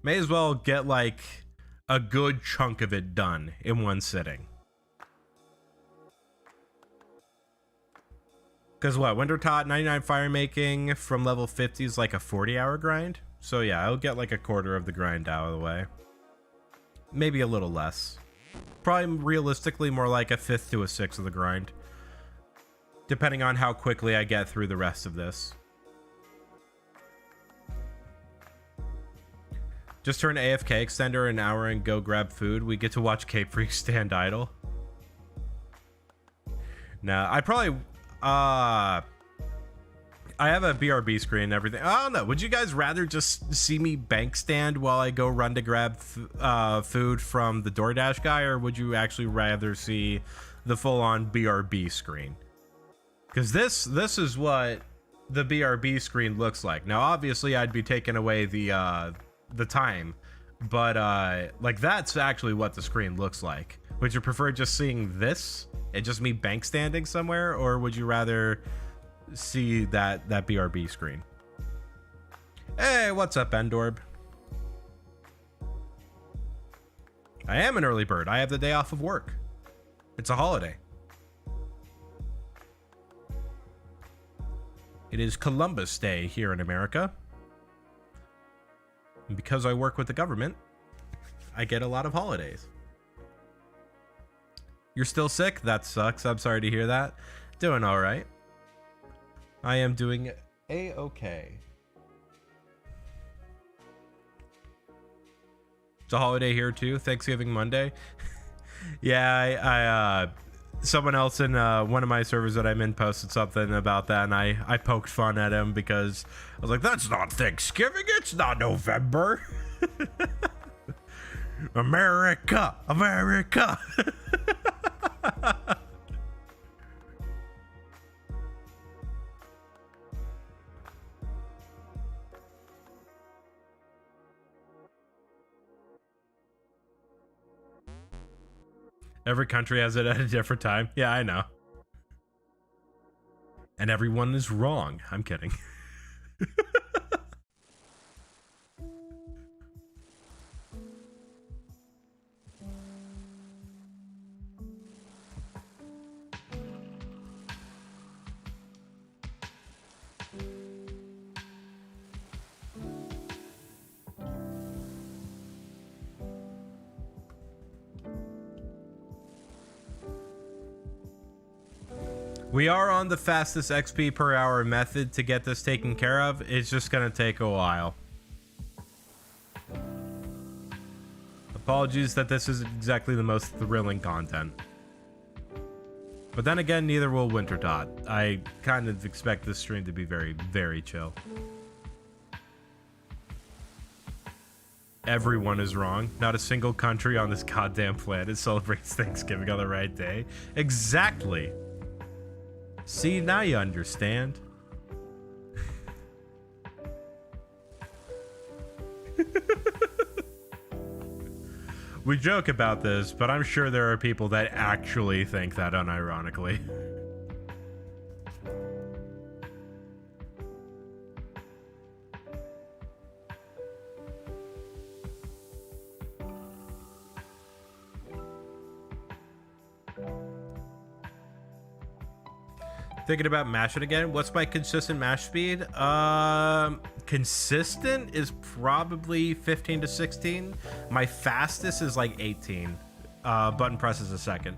may as well get like a good chunk of it done in one sitting. Because what, Wintertot 99 fire making from level 50 is like a 40-hour grind. So yeah, I'll get like a quarter of the grind out of the way. Maybe a little less. Probably realistically more like a fifth to a sixth of the grind, depending on how quickly I get through the rest of this. Just turn AFK extender an hour and go grab food. We get to watch Cape Freak stand idle. Nah, I probably I have a BRB screen and everything. I don't know. Would you guys rather just see me bank stand while I go run to grab food from the DoorDash guy, or would you actually rather see the full-on BRB screen? Because this is what the BRB screen looks like. Now, obviously, I'd be taking away the time, but like, that's actually what the screen looks like. Would you prefer just seeing this and just me bank standing somewhere, or would you rather see that BRB screen? Hey, what's up, Endorb? I am an early bird. I have the day off of work. It's a holiday. It is Columbus Day here in America. And because I work with the government, I get a lot of holidays. You're still sick? That sucks. I'm sorry to hear that. Doing all right. I am doing a-okay. It's a holiday here too. Thanksgiving Monday. Yeah, someone else in one of my servers that I'm in posted something about that, and I poked fun at him because I was like, that's not Thanksgiving, it's not November. America, America. Every country has it at a different time. Yeah, I know. And everyone is wrong. I'm kidding. We are on the fastest XP per hour method to get this taken care of. It's just gonna take a while. Apologies that this isn't exactly the most thrilling content. But then again, neither will Winter Dot. I kind of expect this stream to be very, very chill. Everyone is wrong. Not a single country on this goddamn planet celebrates Thanksgiving on the right day. Exactly. See, now you understand. We joke about this, but I'm sure there are people that actually think that unironically. Thinking about mashing again. What's my consistent mash speed? Consistent is probably 15 to 16. My fastest is like 18. Button presses a second.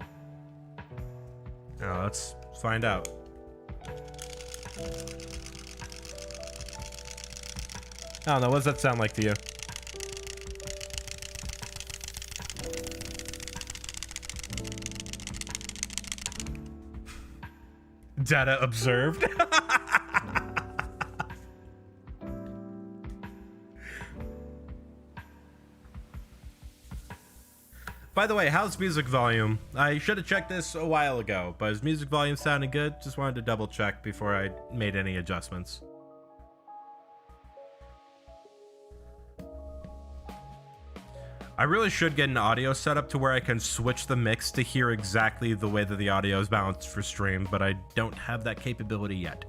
Let's find out. I don't know. What does that sound like to you? Data observed. By the way, how's music volume? I should have checked this a while ago, but is music volume sounding good? Just wanted to double check before I made any adjustments. I really should get an audio setup to where I can switch the mix to hear exactly the way that the audio is balanced for stream, but I don't have that capability yet.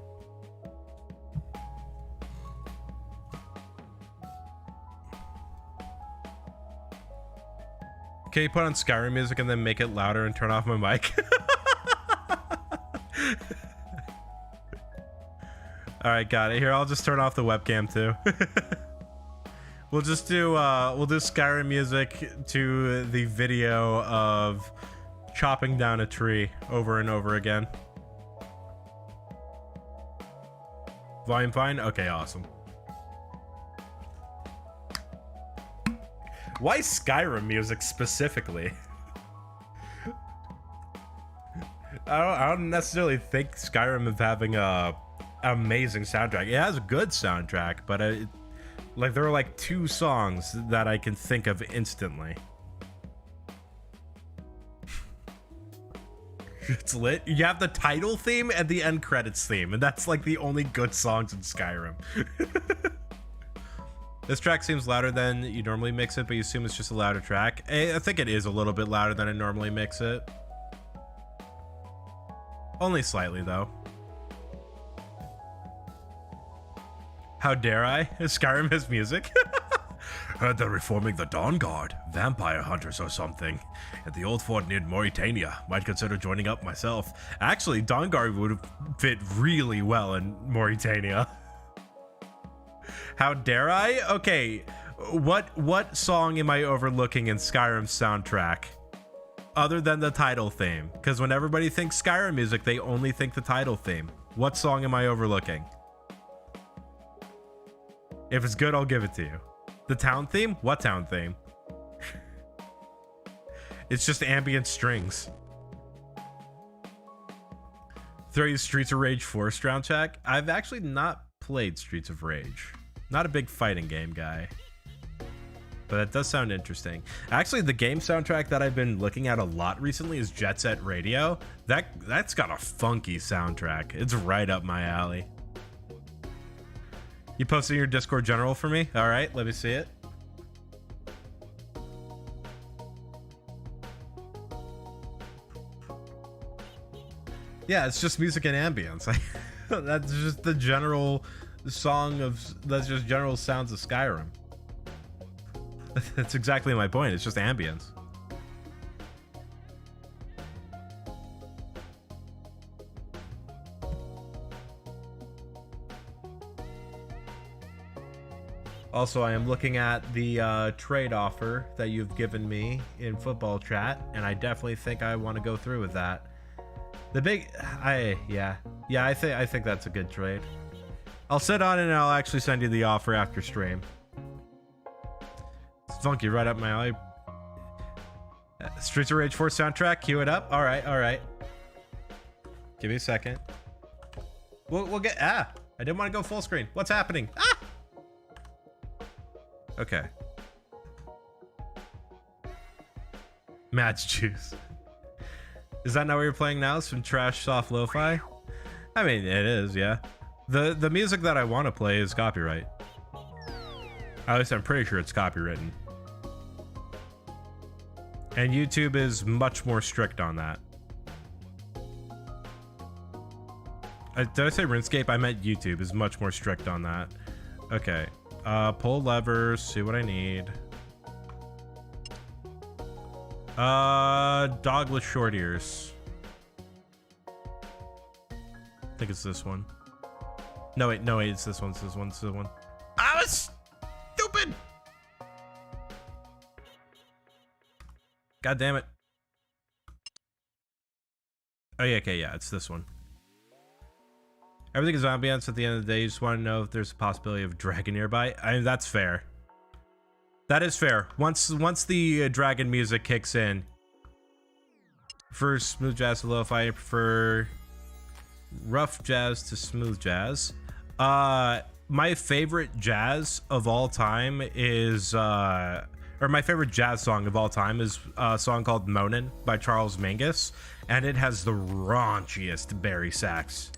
Can you put on Skyrim music and then make it louder and turn off my mic? Alright, got it. Here, I'll just turn off the webcam too. We'll just do Skyrim music to the video of chopping down a tree over and over again. Volume fine? Okay, awesome. Why Skyrim music specifically? I don't necessarily think Skyrim is having a amazing soundtrack. It has a good soundtrack, but like there are like 2 songs that I can think of instantly. It's lit. You have the title theme and the end credits theme, and that's like the only good songs in Skyrim. This track seems louder than you normally mix it, but you assume it's just a louder track. I think it is a little bit louder than I normally mix it. Only slightly, though. How dare I? Skyrim has music? Heard they're reforming the Dawn Guard, vampire hunters or something, at the old fort near Mauritania. Might consider joining up myself. Actually, Dawn Guard would fit really well in Mauritania. How dare I? Okay, what song am I overlooking in Skyrim's soundtrack? Other than the title theme. Because when everybody thinks Skyrim music, they only think the title theme. What song am I overlooking? If it's good, I'll give it to you. The town theme? What town theme? It's just ambient strings. Throw you Streets of Rage 4 soundtrack. I've actually not played Streets of Rage. Not a big fighting game guy. But that does sound interesting. Actually, the game soundtrack that I've been looking at a lot recently is Jet Set Radio. That's got a funky soundtrack. It's right up my alley. You posting your Discord general for me? All right, let me see it. Yeah, it's just music and ambience. That's just the general song of, that's just general sounds of Skyrim. That's exactly my point. It's just ambience. Also, I am looking at the trade offer that you've given me in football chat, and I definitely think I want to go through with that. The big, yeah, I think that's a good trade. I'll sit on it and I'll actually send you the offer after stream. It's funky, right up my alley. Streets of Rage 4 soundtrack, cue it up. All right. Give me a second. We'll get, I didn't want to go full screen. What's happening? Okay. Match juice. Is that not what you're playing now? Some trash soft lo-fi? I mean, it is, yeah. The music that I want to play is copyright. At least I'm pretty sure it's copywritten. And YouTube is much more strict on that. Did I say RuneScape? I meant YouTube is much more strict on that. Okay. Pull levers, see what I need. Dog with short ears. I think it's this one. No wait, it's this one, it's this one. I was stupid! God damn it. Oh yeah, okay, yeah, it's this one. Everything is ambience at the end of the day. You just want to know if there's a possibility of dragon nearby. I mean, that's fair. That is fair. Once the dragon music kicks in. For smooth jazz to lo-fi, I prefer rough jazz to smooth jazz. My favorite jazz of all time is, or my favorite jazz song of all time is a song called Moanin' by Charles Mingus, and it has the raunchiest bari sax.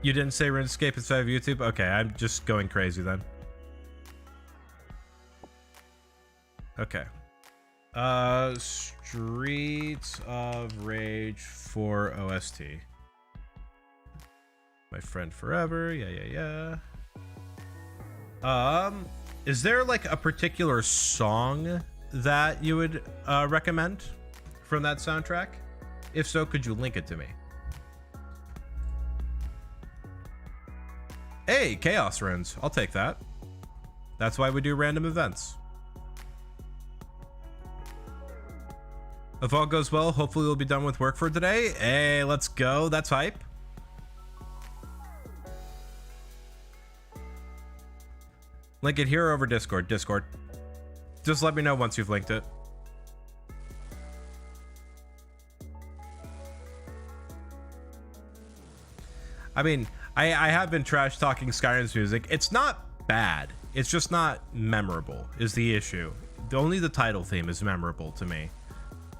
You didn't say RuneScape instead of YouTube? Okay, I'm just going crazy then. Okay. Streets of Rage 4 OST. My friend forever, yeah. Is there like a particular song that you would recommend from that soundtrack? If so, could you link it to me? Hey, Chaos Runes. I'll take that. That's why we do random events. If all goes well, hopefully we'll be done with work for today. Hey, let's go. That's hype. Link it here or over Discord. Discord. Just let me know once you've linked it. I mean, I have been trash talking Skyrim's music. It's not bad. It's just not memorable is the issue. Only the title theme is memorable to me.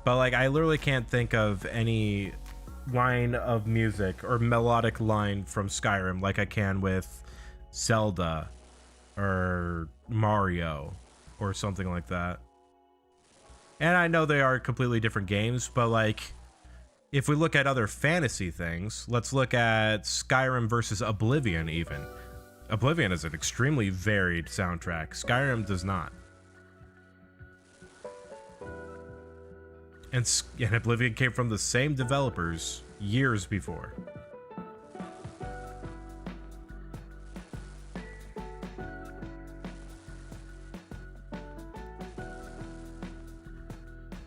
But like, I literally can't think of any line of music or melodic line from Skyrim like I can with Zelda or Mario or something like that. And I know they are completely different games, but like, if we look at other fantasy things, let's look at Skyrim versus Oblivion even. Oblivion is an extremely varied soundtrack. Skyrim does not. And Oblivion came from the same developers years before.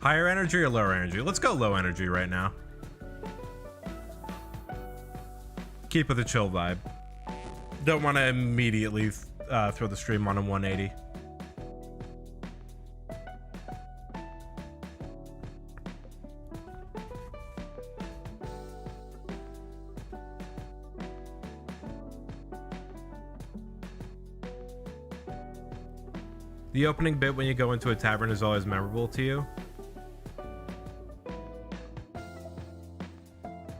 Higher energy or lower energy? Let's go low energy right now. Keep with a chill vibe. Don't want to immediately throw the stream on a 180. The opening bit when you go into a tavern is always memorable to you.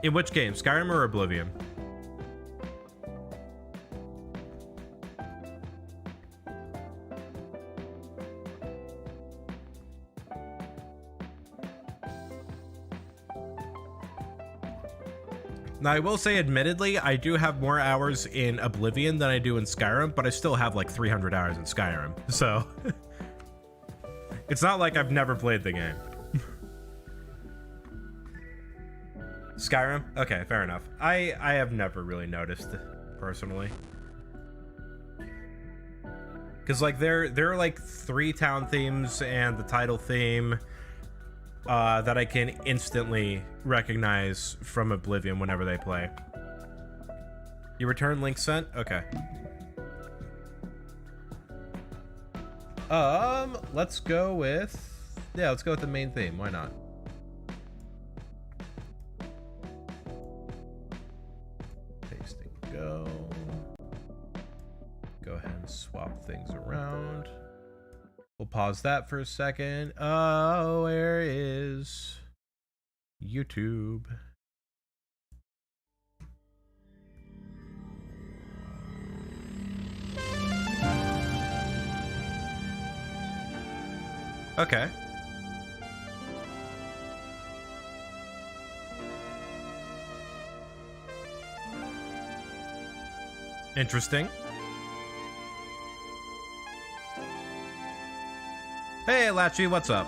In which game? Skyrim or Oblivion? Now, I will say, admittedly, I do have more hours in Oblivion than I do in Skyrim, but I still have like 300 hours in Skyrim. So, it's not like I've never played the game. Skyrim? Okay, fair enough. I have never really noticed, personally. Because, like, there are, like, 3 town themes and the title theme that I can instantly recognize from Oblivion whenever they play. You return link sent? Okay. Let's go with... Yeah, let's go with the main theme. Why not? Pasting go. Go ahead and swap things around. We'll pause that for a second. Oh, where is YouTube? Okay. Interesting. Hey, Latchy, what's up?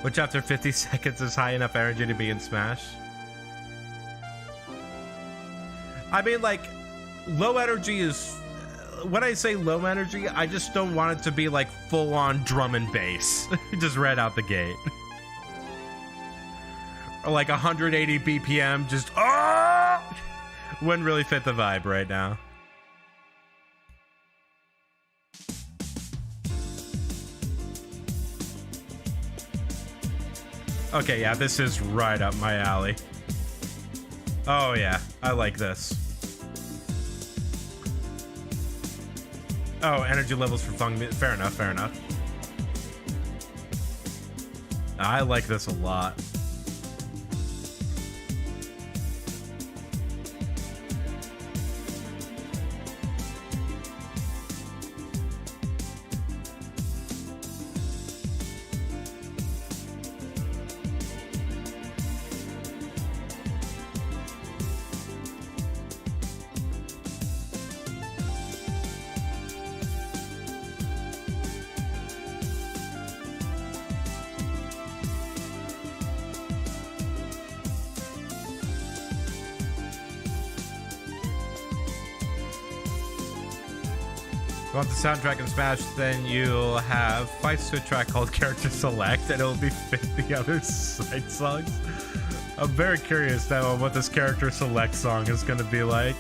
Which after 50 seconds is high enough energy to be in Smash? I mean, like, low energy is... When I say low energy, I just don't want it to be, like, full-on drum and bass. Just right out the gate. Or, like, 180 BPM, just... Oh! Wouldn't really fit the vibe right now. Okay, yeah, this is right up my alley. Oh, yeah, I like this. Oh, energy levels for fun. Fair enough, fair enough. I like this a lot. You want the soundtrack in Smash, then you'll have fights to a track called Character Select, and it'll be 50 other side songs. I'm very curious now on what this Character Select song is going to be like.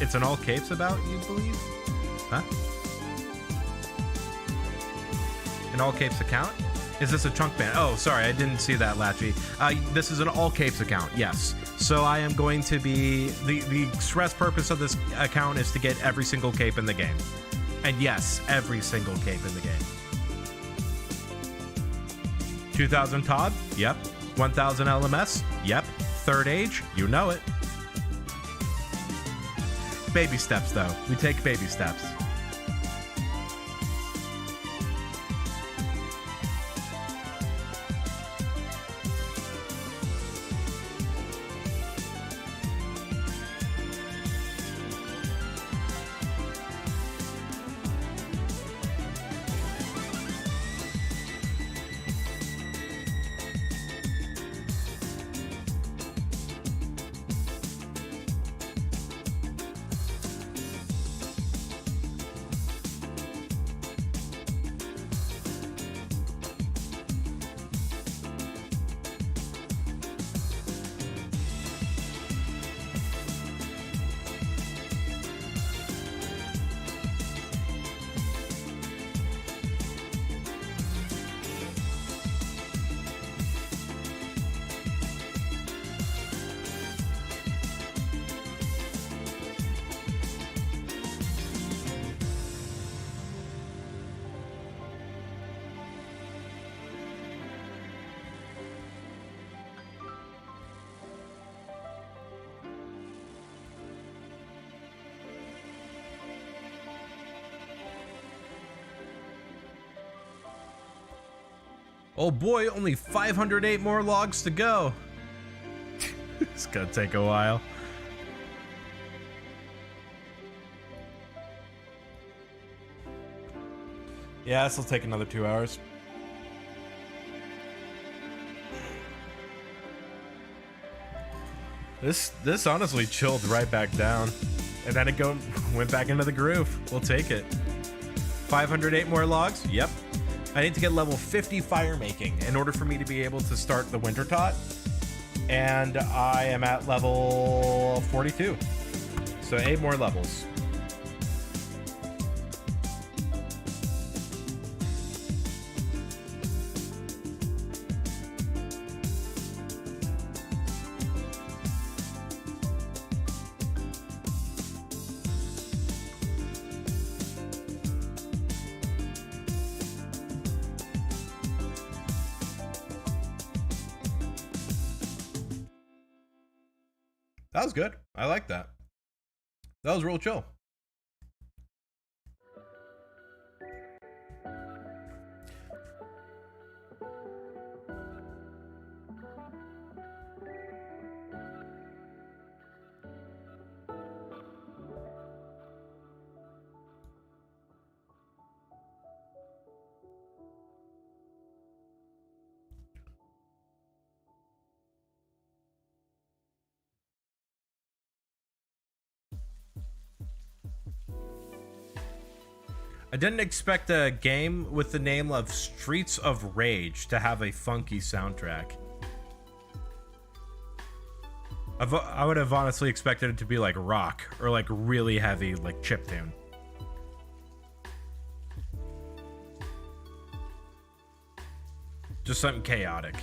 It's an all capes about, you believe? Huh? An all capes account? Is this a chunk band? Oh, sorry, I didn't see that, Latchy. This is an all capes account, yes. So I am going to be... The express purpose of this account is to get every single cape in the game. And yes, every single cape in the game. 2000 Todd? Yep. 1000 LMS? Yep. Third Age? You know it. Baby steps, though. We take baby steps. Oh boy, only 508 more logs to go. It's gonna take a while. Yeah, this will take another 2 hours. This honestly chilled right back down. And then it went back into the groove. We'll take it. 508 more logs? Yep. I need to get level 50 fire making in order for me to be able to start the winter tot. And I am at level 42. So 8 more levels. That was good. I like that. That was real chill. I didn't expect a game with the name of Streets of Rage to have a funky soundtrack. I would have honestly expected it to be like rock or like really heavy like chiptune. Just something chaotic.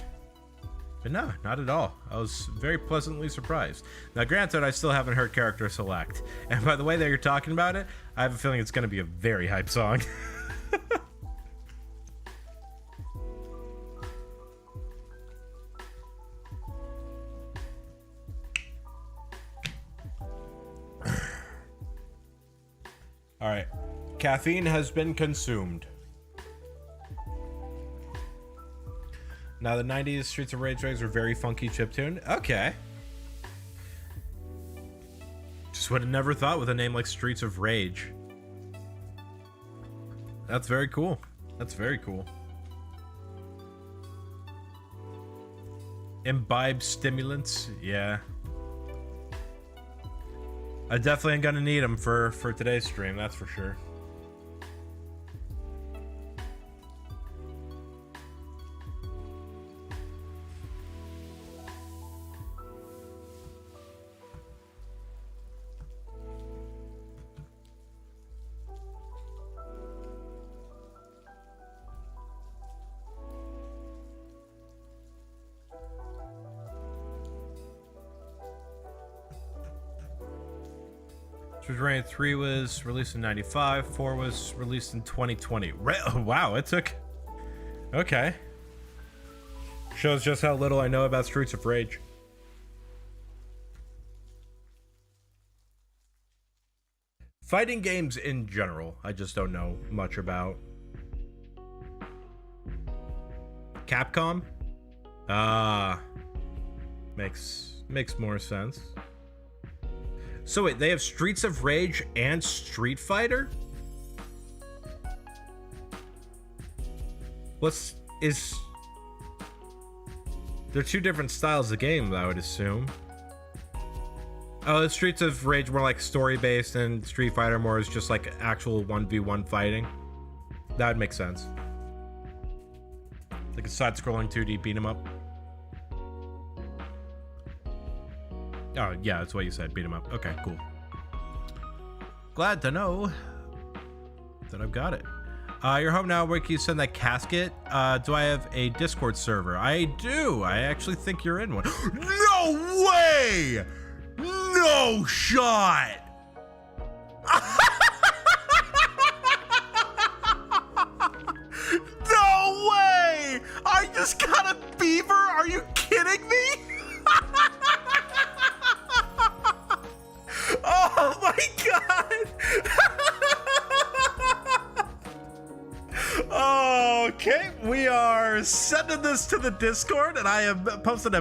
But no, not at all. I was very pleasantly surprised. Now, granted, I still haven't heard Character Select. And by the way that you're talking about it, I have a feeling it's going to be a very hype song. All right. Caffeine has been consumed. Now, the 90s Streets of Rage tracks were very funky chiptune. Okay. Just would have never thought with a name like Streets of Rage. That's very cool. That's very cool. Imbibe stimulants. Yeah. I definitely am gonna need them for today's stream, that's for sure. Rain 3 was released in 95, 4 was released in 2020. Wow, it took... Okay. Shows just how little I know about Streets of Rage. Fighting games in general, I just don't know much about. Capcom? Makes more sense. So wait, they have Streets of Rage and Street Fighter? They're two different styles of game, I would assume. Oh, the Streets of Rage more like story-based and Street Fighter more is just like actual 1v1 fighting. That would make sense. Like a side-scrolling 2D beat 'em up. Oh, yeah, that's what you said. Beat him up. Okay, cool. Glad to know that I've got it. You're home now. Where can you send that casket? Do I have a Discord server? I do. I actually think you're in one. No way! No shot! No way! I just got a beaver? Are you kidding me? Oh my god! Okay, we are are sending this to the Discord, and I am posting a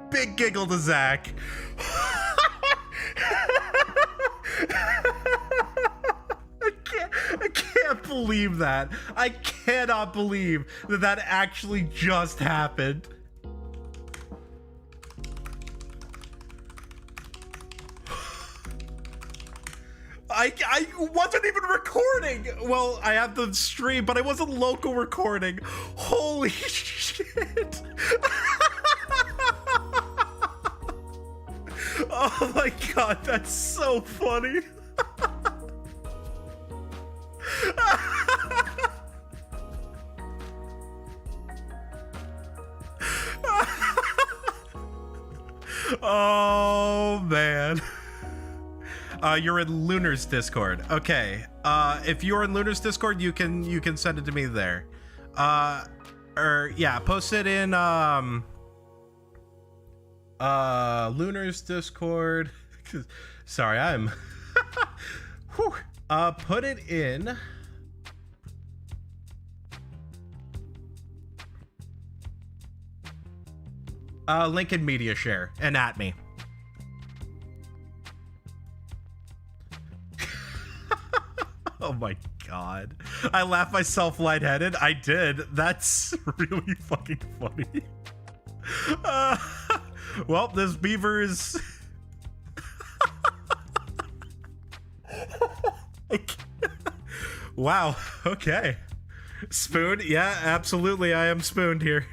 big giggle to Zach. I can't believe that. I cannot believe that that actually just happened. I wasn't even recording. Well, I have the stream, but I wasn't local recording. Holy shit. Oh my god, that's so funny. Oh man. You're in Lunar's Discord. Okay. If you're in Lunar's Discord, you can send it to me there. Or yeah, post it in Lunar's Discord. Sorry, I'm whew. Put it in link in media share and at me. Oh my god. I laughed myself lightheaded. I did. That's really fucking funny. Well, this beaver is... Wow. Okay. Spoon? Yeah, absolutely. I am spooned here.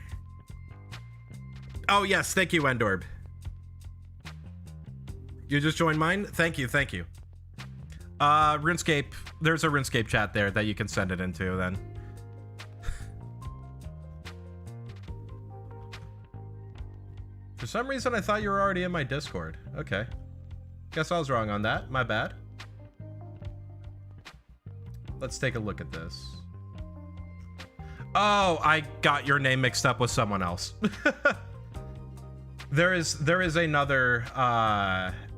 Oh, yes. Thank you, Endorb. You just joined mine? Thank you. Thank you. RuneScape. There's a RuneScape chat there that you can send it into then. For some reason, I thought you were already in my Discord. Okay. Guess I was wrong on that. My bad. Let's take a look at this. Oh, I got your name mixed up with someone else. There is another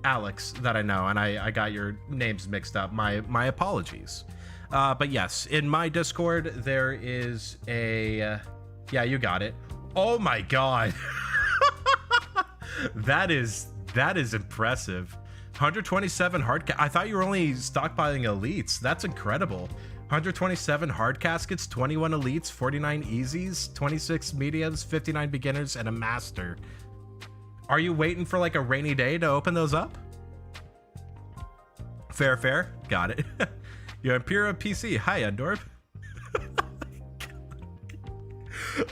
Alex that I know, and I got your names mixed up. My apologies. But yes, in my Discord there is a yeah, you got it. Oh my god. that is impressive. 127 hard I thought you were only stockpiling elites. That's incredible. 127 hard caskets, 21 elites, 49 easies, 26 mediums, 59 beginners, and a master. Are you waiting for like a rainy day to open those up? Fair. Got it. You're Imperial PC. Hi, Endorb.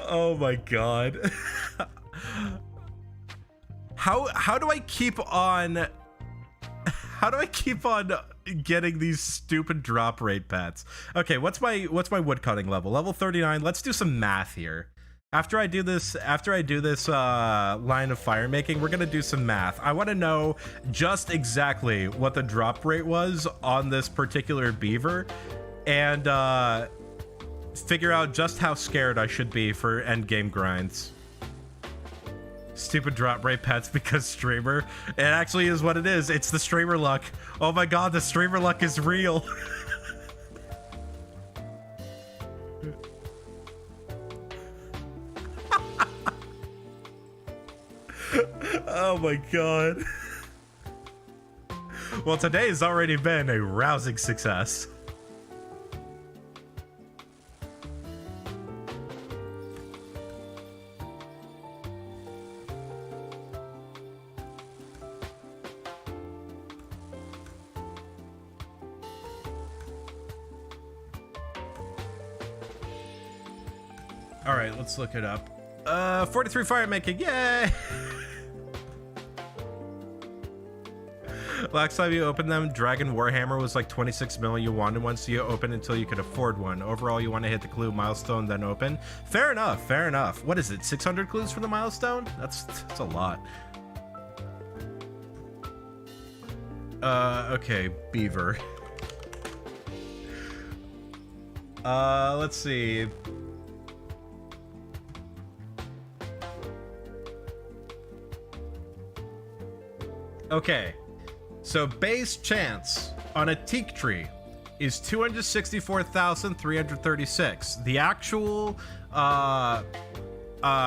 Oh my god. How do I keep on getting these stupid drop rate pets? Okay, what's my woodcutting level? Level 39. Let's do some math here. After I do this line of fire making, we're gonna do some math. I want to know just exactly what the drop rate was on this particular beaver, and figure out just how scared I should be for end game grinds. Stupid drop rate pets because streamer. It actually is what it is. It's the streamer luck. Oh my god, the streamer luck is real. Oh my god. Well, today has already been a rousing success. All right, let's look it up. 43 fire making, yay! Last time you opened them, Dragon Warhammer was like 26 mil. You wanted one, so you opened until you could afford one. Overall, you want to hit the clue milestone, then open. Fair enough, fair enough. What is it, 600 clues for the milestone? That's a lot. Okay, beaver. Let's see. Okay, so base chance on a teak tree is 264,336. The actual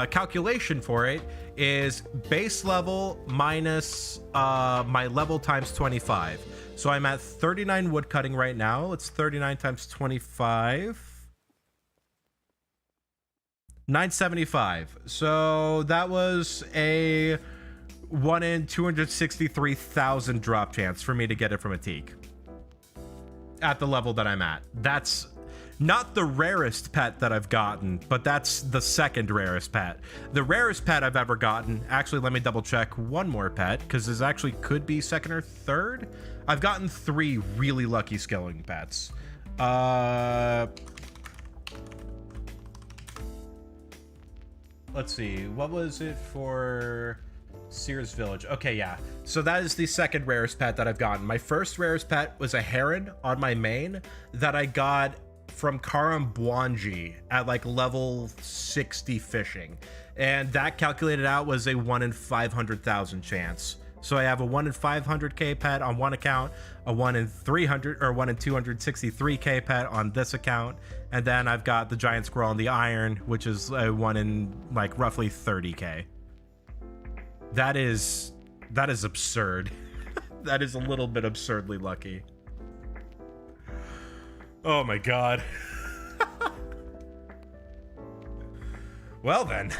calculation for it is base level minus my level times 25. So I'm at 39 woodcutting right now. It's 39 times 25. 975. So that was a 1 in 263,000 drop chance for me to get it from a teak at the level that I'm at. That's not the rarest pet that I've gotten, but that's the second rarest pet. The rarest pet I've ever gotten, actually, let me double check one more pet, because this actually could be second or third. I've gotten 3 really lucky skilling pets. Let's see, what was it for Sears Village? Okay, yeah. So that is the second rarest pet that I've gotten. My first rarest pet was a heron on my main that I got from Karambwanji at like level 60 fishing. And that calculated out was a 1 in 500,000 chance. So I have a 1 in 500k pet on one account, a 1 in 300 or 1 in 263k pet on this account, and then I've got the giant squirrel and the iron, which is a 1 in like roughly 30k. That is absurd. That is a little bit absurdly lucky. Oh my god. Well then,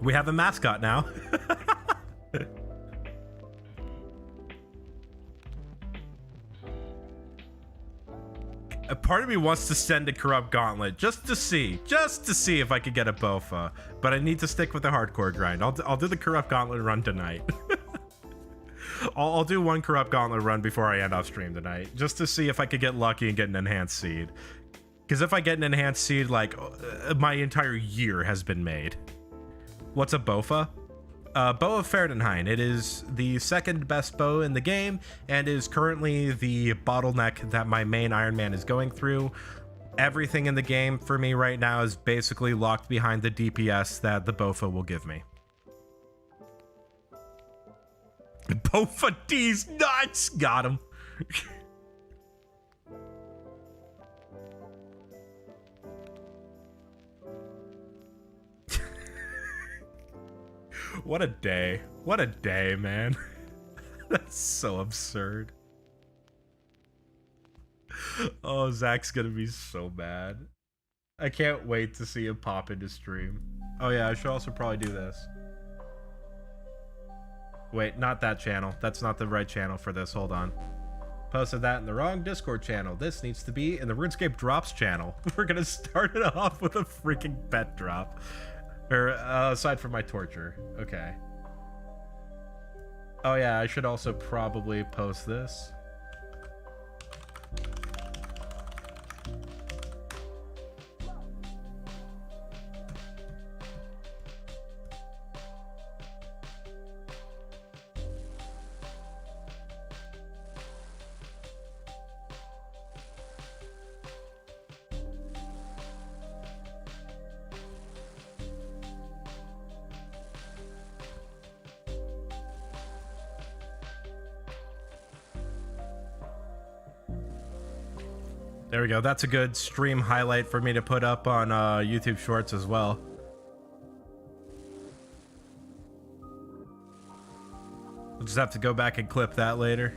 we have a mascot now. A part of me wants to send a corrupt gauntlet just to see if I could get a Bofa, but I need to stick with the hardcore grind. I'll do the corrupt gauntlet run tonight. I'll do one corrupt gauntlet run before I end off stream tonight, just to see if I could get lucky and get an enhanced seed. Because if I get an enhanced seed, like, my entire year has been made. What's a Bofa? Bow of Ferdinand. It is the second best bow in the game and is currently the bottleneck that my main Iron Man is going through. Everything in the game for me right now is basically locked behind the DPS that the Bofa will give me. Bofa D's nuts! Got him. What a day. What a day, man. That's so absurd. Oh, Zach's gonna be so mad. I can't wait to see him pop into stream. Oh yeah, I should also probably do this. Wait, not that channel. That's not the right channel for this. Hold on. Posted that in the wrong Discord channel. This needs to be in the RuneScape Drops channel. We're gonna start it off with a freaking pet drop. Or, aside from my torture. Okay. Oh yeah, I should also probably post this. There we go. That's a good stream highlight for me to put up on YouTube Shorts as well. We'll just have to go back and clip that later.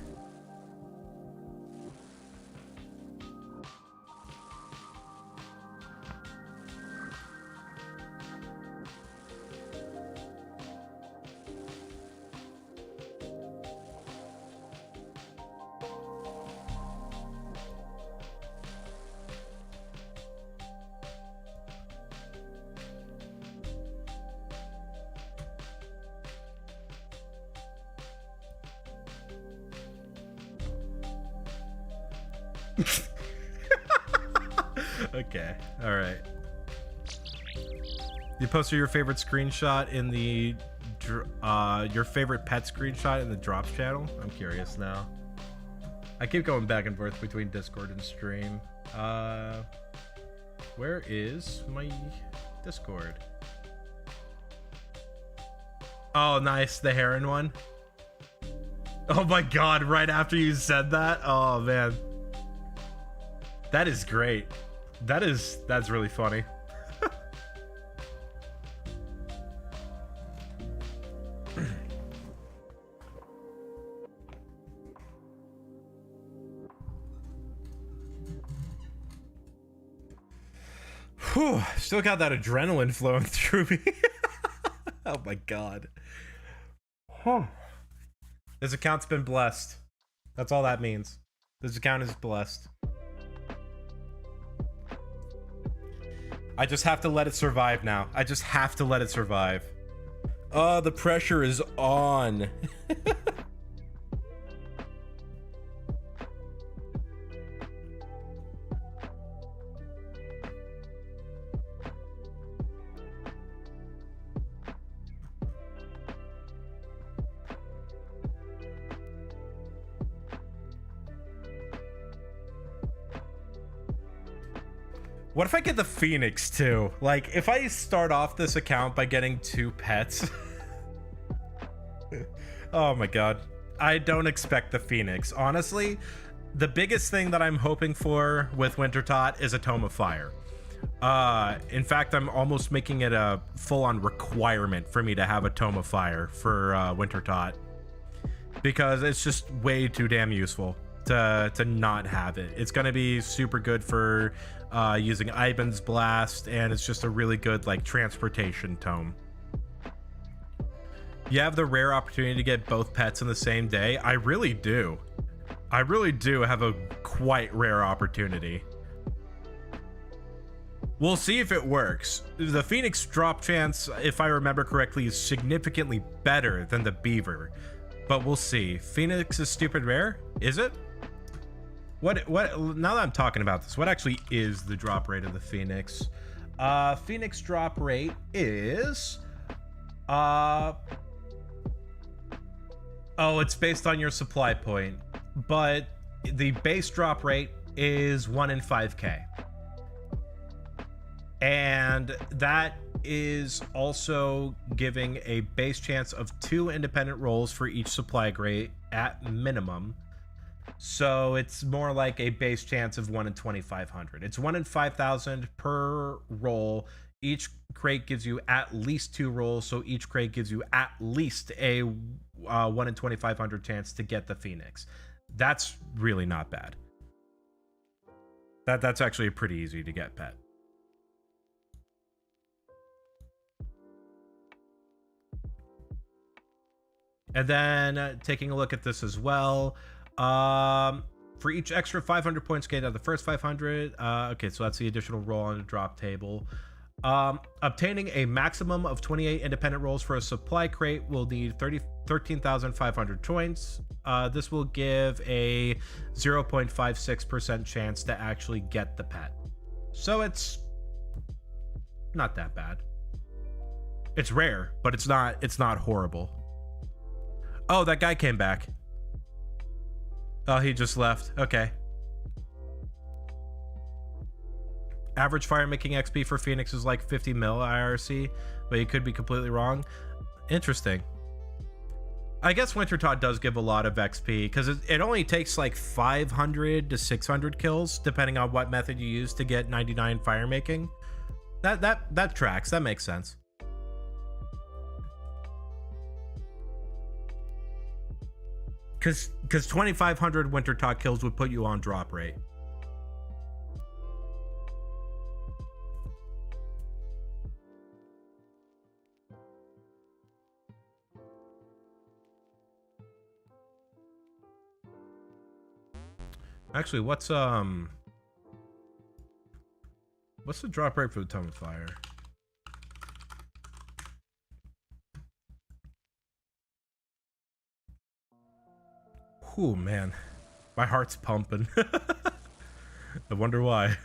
Okay, all right. You posted your favorite screenshot in the your favorite pet screenshot in the drops channel? I'm curious now. I keep going back and forth between Discord and stream. Where is my Discord? Oh, nice, the heron one. Oh my god, right after you said that? Oh man. That is great. That's really funny. Whew, still got that adrenaline flowing through me. Oh my god. Huh. This account's been blessed. That's all that means. This account is blessed. I just have to let it survive now. I just have to let it survive. Oh, the pressure is on. What if I get the Phoenix too? Like, if I start off this account by getting 2 pets. Oh my god. I don't expect the Phoenix. Honestly, the biggest thing that I'm hoping for with Winter Tot is a Tome of Fire. In fact, I'm almost making it a full-on requirement for me to have a Tome of Fire for Winter Tot. Because it's just way too damn useful to not have it. It's going to be super good for using Ivan's Blast, and it's just a really good like transportation tome. You have the rare opportunity to get both pets in the same day. I really do. I really do have a quite rare opportunity. We'll see if it works. The Phoenix drop chance, if I remember correctly, is significantly better than the Beaver, but we'll see. Phoenix is stupid rare? Is it? What now that I'm talking about this, what actually is the drop rate of the Phoenix? Phoenix drop rate is oh, it's based on your supply point, but the base drop rate is 1 in 5k, and that is also giving a base chance of 2 independent rolls for each supply crate at minimum. So it's more like a base chance of 1 in 2,500. It's 1 in 5,000 per roll. Each crate gives you at least 2 rolls, so each crate gives you at least a 1 in 2,500 chance to get the Phoenix. That's really not bad. That's actually a pretty easy to get pet. And then taking a look at this as well. For each extra 500 points gained out of the first 500, okay, so that's the additional roll on the drop table. Obtaining a maximum of 28 independent rolls for a supply crate will need 13,500 points. This will give a 0.56% chance to actually get the pet. So it's not that bad. It's rare, but it's not horrible. Oh, that guy came back. Oh, he just left. Okay. Average fire making XP for Phoenix is like 50 mil IRC, but you could be completely wrong. Interesting. I guess Winter Tot does give a lot of XP because it only takes like 500 to 600 kills depending on what method you use to get 99 fire making. That tracks. That makes sense. Because 2,500 Winter Tot kills would put you on drop rate. Actually, what's the drop rate for the Tome of Fire? Ooh, man, my heart's pumping. I wonder why.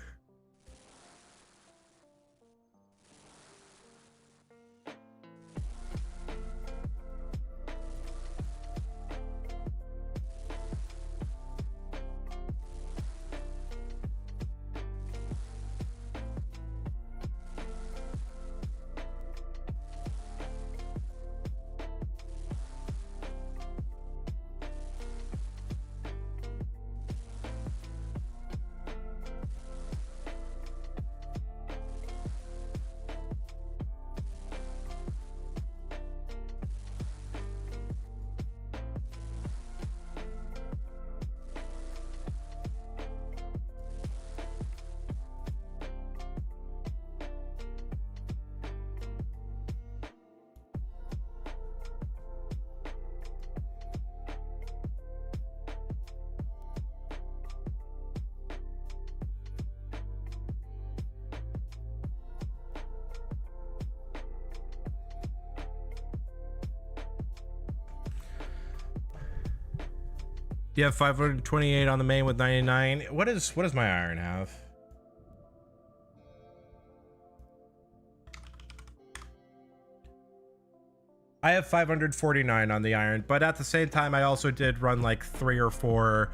You have 528 on the main with 99. What does my iron have? I have 549 on the iron, but at the same time, I also did run like 3 or 4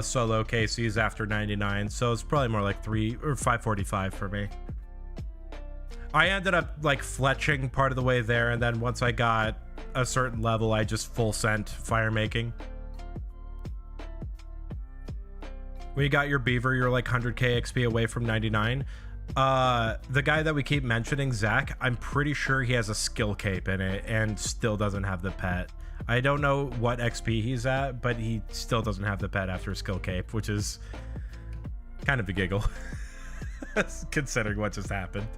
solo KCs after 99, so it's probably more like 3 or 545 for me. I ended up like fletching part of the way there, and then once I got a certain level, I just full sent fire making. When you got your beaver, you're like 100k XP away from 99. The guy that we keep mentioning, Zach, I'm pretty sure he has a Skillcape in it and still doesn't have the pet. I don't know what XP he's at, but he still doesn't have the pet after Skillcape, which is kind of a giggle considering what just happened.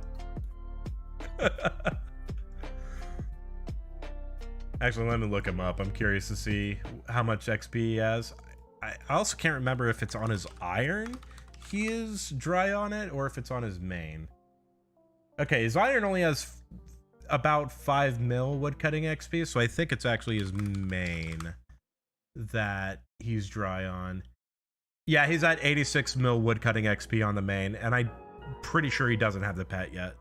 Actually, let me look him up. I'm curious to see how much XP he has. I also can't remember if it's on his iron he is dry on it or if it's on his main. Okay, his iron only has about 5 mil woodcutting XP, so I think it's actually his main that he's dry on. Yeah, he's at 86 mil woodcutting XP on the main, and I'm pretty sure he doesn't have the pet yet.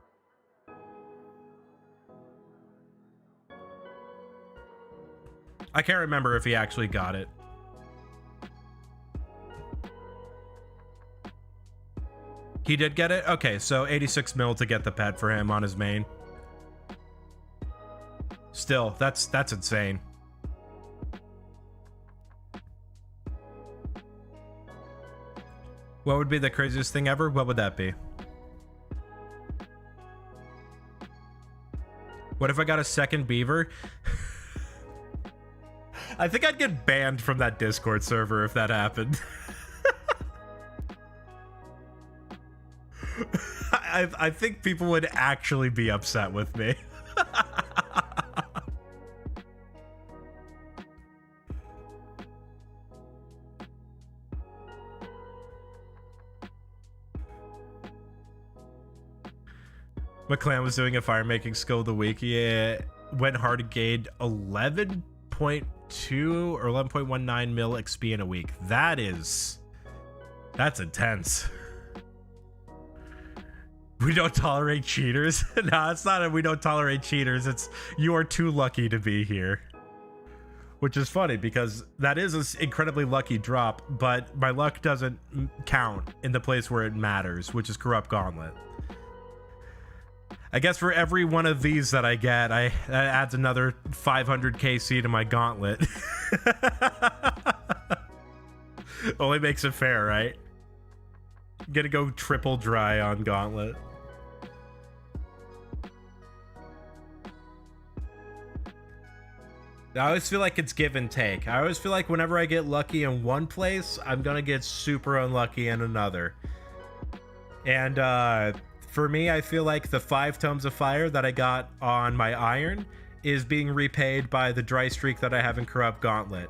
I can't remember if he actually got it. He did get it? Okay, so 86 mil to get the pet for him on his main. Still, that's insane. What would be the craziest thing ever? What would that be? What if I got a second beaver? I think I'd get banned from that Discord server if that happened. I think people would actually be upset with me. McClan was doing a fire making skill of the week. He went hard and gained 11.2 or 11.19 mil XP in a week. That's intense. We don't tolerate cheaters. No, it's not we don't tolerate cheaters. It's you are too lucky to be here. Which is funny because that is an incredibly lucky drop, but my luck doesn't count in the place where it matters, which is Corrupt Gauntlet. I guess for every one of these that I get, that adds another 500 KC to my gauntlet. Only makes it fair, right? I'm gonna go triple dry on Gauntlet. I always feel like it's give and take. I always feel like whenever I get lucky in one place, I'm gonna get super unlucky in another. And for me, I feel like the 5 tomes of fire that I got on my iron is being repaid by the dry streak that I have in Corrupt Gauntlet.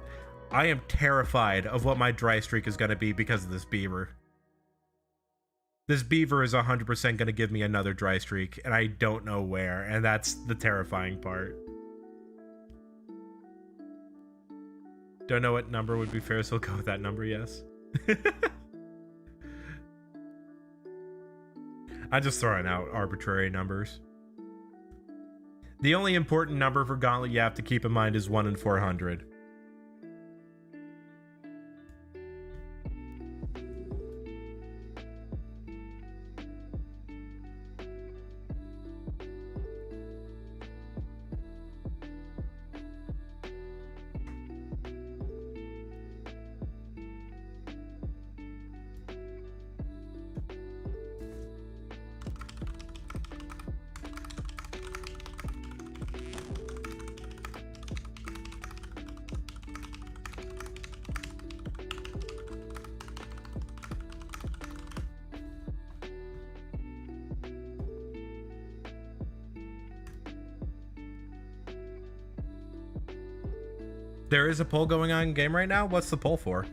I am terrified of what my dry streak is gonna be because of this beaver. This beaver is 100% going to give me another dry streak, and I don't know where, and that's the terrifying part. Don't know what number would be fair, so I'll go with that number, yes. I'm just throwing out arbitrary numbers. The only important number for Gauntlet you have to keep in mind is 1 in 400. There is a poll going on in game right now? What's the poll for?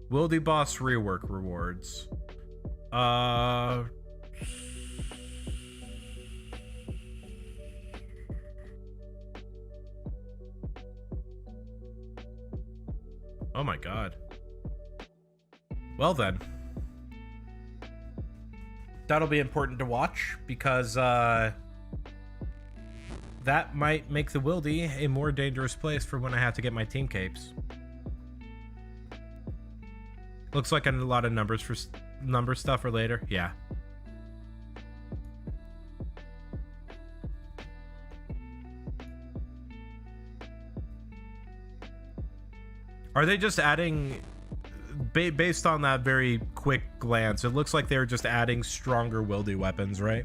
Will the boss rework rewards? Oh my god. Well then. That'll be important to watch, because that might make the Wildy a more dangerous place for when I have to get my team capes. Looks like a lot of number stuff for later. Yeah. Are they just adding, based on that very quick glance, it looks like they're just adding stronger Wildy weapons, right?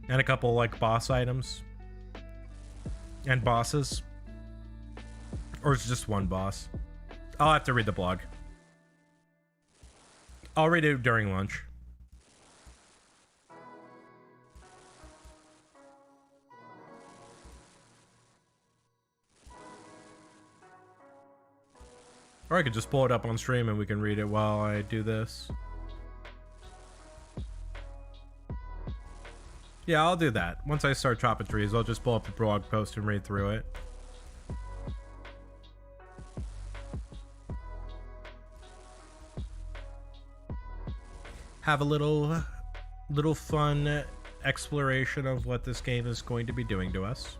And a couple, like, boss items. And bosses. Or it's just one boss. I'll have to read the blog. I'll read it during lunch. Or I could just pull it up on stream and we can read it while I do this. Yeah, I'll do that. Once I start chopping trees, I'll just pull up the blog post and read through it. Have a little fun exploration of what this game is going to be doing to us.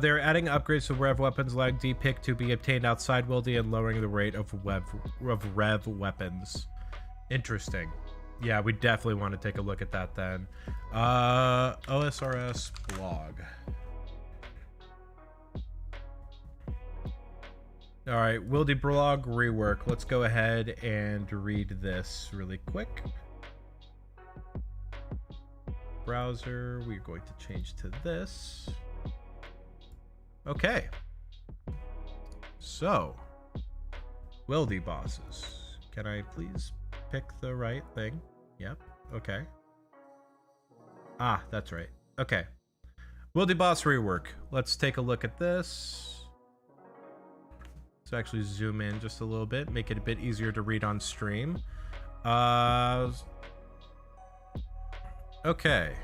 They're adding upgrades to rev weapons like D-Pick to be obtained outside Wildy and lowering the rate of rev weapons. Interesting. Yeah, we definitely want to take a look at that then. OSRS blog. All right, Wildy blog rework. Let's go ahead and read this really quick. Browser, we're going to change to this. Okay. So, Wildy bosses. Can I please pick the right thing? Yep. Okay. Ah, that's right. Okay. Wildy boss rework. Let's take a look at this. Let's actually zoom in just a little bit, make it a bit easier to read on stream. Okay.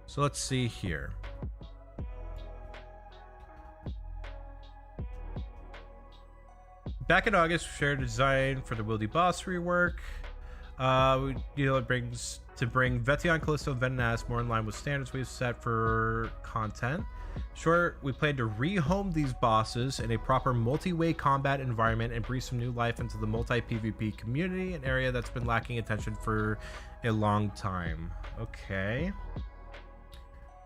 So let's see here. Back in August, we shared a design for the Wildy boss rework. It brings to bring Vetion, Callisto, and Venenas more in line with standards we've set for content. Sure, we plan to rehome these bosses in a proper multi-way combat environment and breathe some new life into the multi-PvP community, an area that's been lacking attention for a long time. Okay.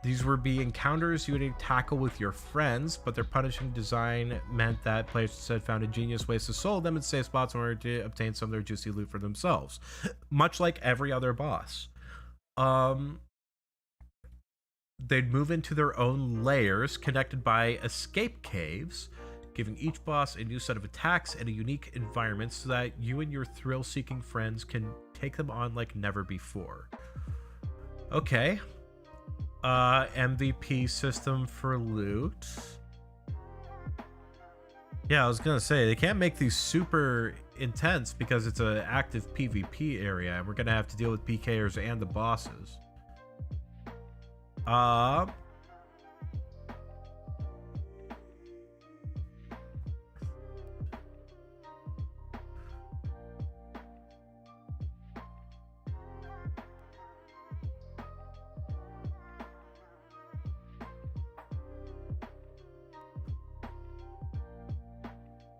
These would be encounters you would tackle with your friends, but their punishing design meant that players instead found ingenious ways to solo them in safe spots in order to obtain some of their juicy loot for themselves. Much like every other boss. They'd move into their own layers, connected by escape caves, giving each boss a new set of attacks and a unique environment so that you and your thrill-seeking friends can take them on like never before. Okay. MVP system for loot. Yeah, I was gonna say, they can't make these super intense because it's an active PvP area and we're gonna have to deal with PKers and the bosses.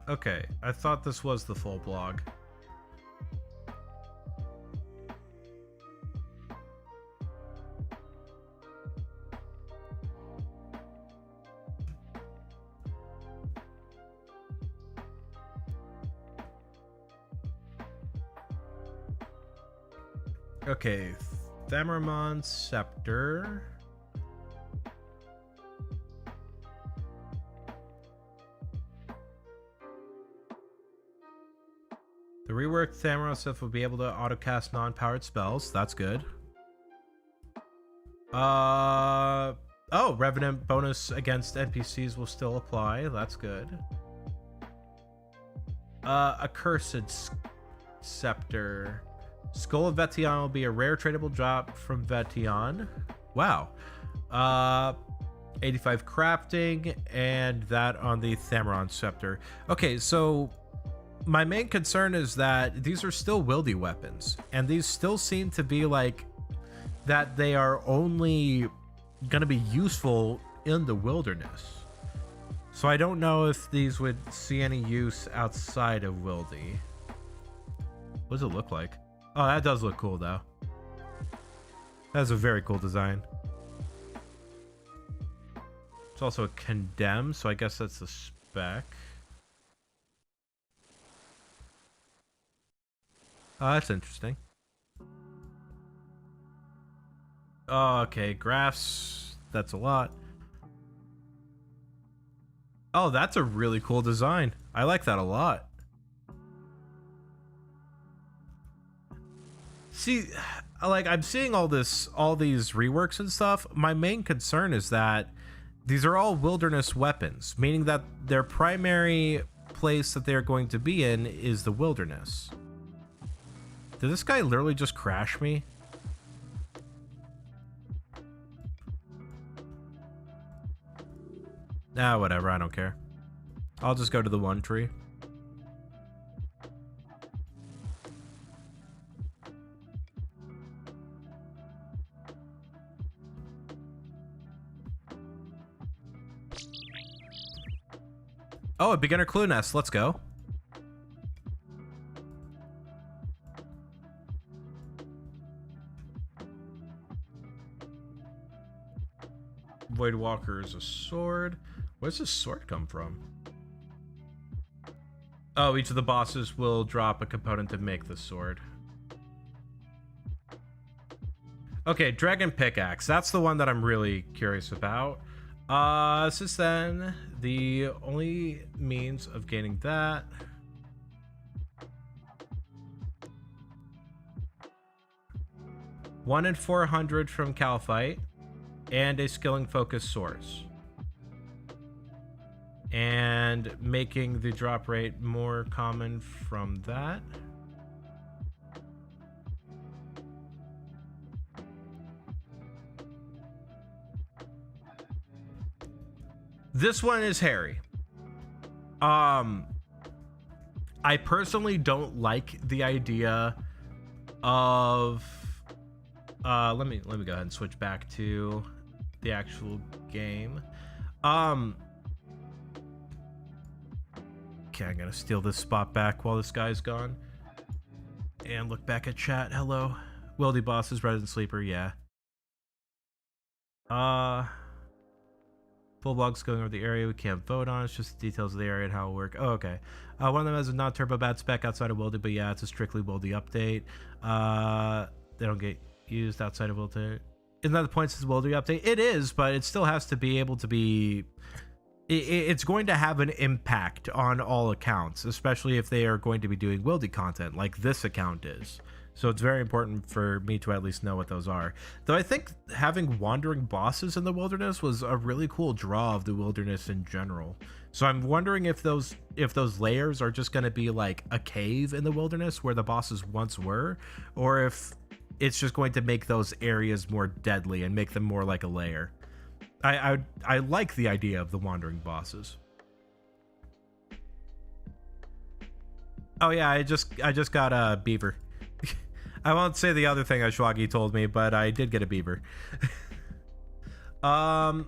Okay, I thought this was the full blog. Okay, Thamramon Scepter. The reworked Thamramon stuff will be able to autocast non-powered spells. That's good. Oh, Revenant bonus against NPCs will still apply. That's good. Accursed Scepter. Skull of Vetion will be a rare tradable drop from Vetion. Wow. 85 crafting, and that on the Thamron Scepter. Okay, so my main concern is that these are still wieldy weapons, and these still seem to be like that they are only going to be useful in the wilderness. So I don't know if these would see any use outside of wieldy. What does it look like? Oh, that does look cool though. That's a very cool design. It's also a condemn, so I guess that's the spec. Oh, that's interesting. Oh, okay, graphs. That's a lot. Oh, that's a really cool design. I like that a lot. See, like, I'm seeing all these reworks and stuff. My main concern is that these are all wilderness weapons, meaning that their primary place that they're going to be in is the wilderness. Did this guy literally just crash me? Nah, whatever, I don't care. I'll just go to the one tree. Oh, a beginner clue nest. Let's go. Voidwalker is a sword. Where's this sword come from? Oh, each of the bosses will drop a component to make the sword. Okay, Dragon Pickaxe. That's the one that I'm really curious about. Since then, the only means of gaining that... One in 400 from Calphite, and a skilling focus source. And making the drop rate more common from that. This one is hairy. I personally don't like the idea of let me go ahead and switch back to the actual game. Okay, I'm gonna steal this spot back while this guy's gone. And look back at chat. Hello. Wildy bosses, Resident Sleeper, yeah. Full blogs going over the area we can't vote on. It's just the details of the area and how it work. Oh, okay. One of them has a non-turbo bad spec outside of Wildy, but yeah, it's a strictly Wildy update. They don't get used outside of Wildy. Isn't that the point? It's a Wildy update. It is, but it still has to be able to be... It's going to have an impact on all accounts, especially if they are going to be doing Wildy content like this account is. So it's very important for me to at least know what those are. Though I think having wandering bosses in the wilderness was a really cool draw of the wilderness in general. So I'm wondering if those layers are just going to be like a cave in the wilderness where the bosses once were, or if it's just going to make those areas more deadly and make them more like a layer. I like the idea of the wandering bosses. Oh yeah, I just got a beaver. I won't say the other thing Ashwagi told me, but I did get a beaver. So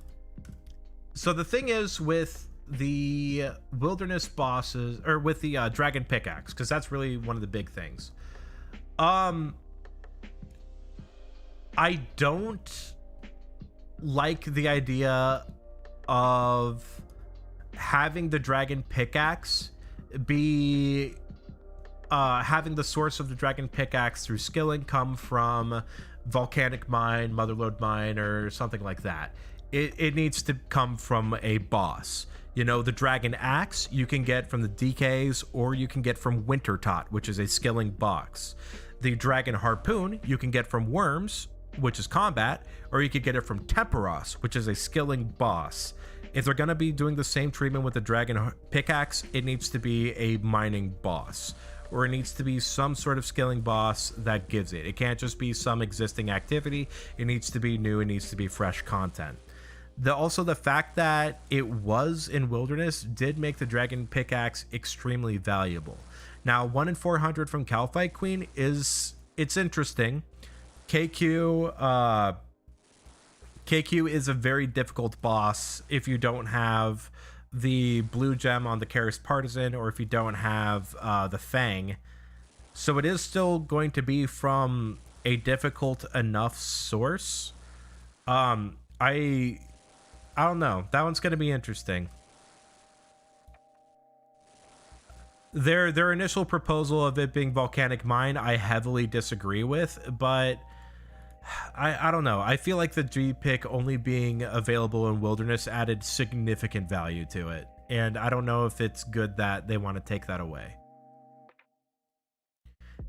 the thing is with the wilderness bosses, or with the dragon pickaxe, because that's really one of the big things. I don't like the idea of having the dragon pickaxe be having the source of the dragon pickaxe through skilling come from volcanic mine, motherlode mine, or something like that. It needs to come from a boss. You know, the dragon axe you can get from the DKs, or you can get from Wintertot, which is a skilling box. The dragon harpoon you can get from worms, which is combat, or you could get it from Temperos, which is a skilling boss. If they're going to be doing the same treatment with the dragon pickaxe, it needs to be a mining boss, or it needs to be some sort of skilling boss that gives it. It can't just be some existing activity. It needs to be new. It needs to be fresh content. Also, the fact that it was in Wilderness did make the dragon pickaxe extremely valuable. Now, 1 in 400 from Calfight Queen it's interesting. KQ is a very difficult boss if you don't have the blue gem on the Karis Partisan, or if you don't have the Fang. So it is still going to be from a difficult enough source. I don't know. That one's going to be interesting. Their initial proposal of it being volcanic mine, I heavily disagree with, but I don't know. I feel like the G pick only being available in Wilderness added significant value to it, and I don't know if it's good that they want to take that away.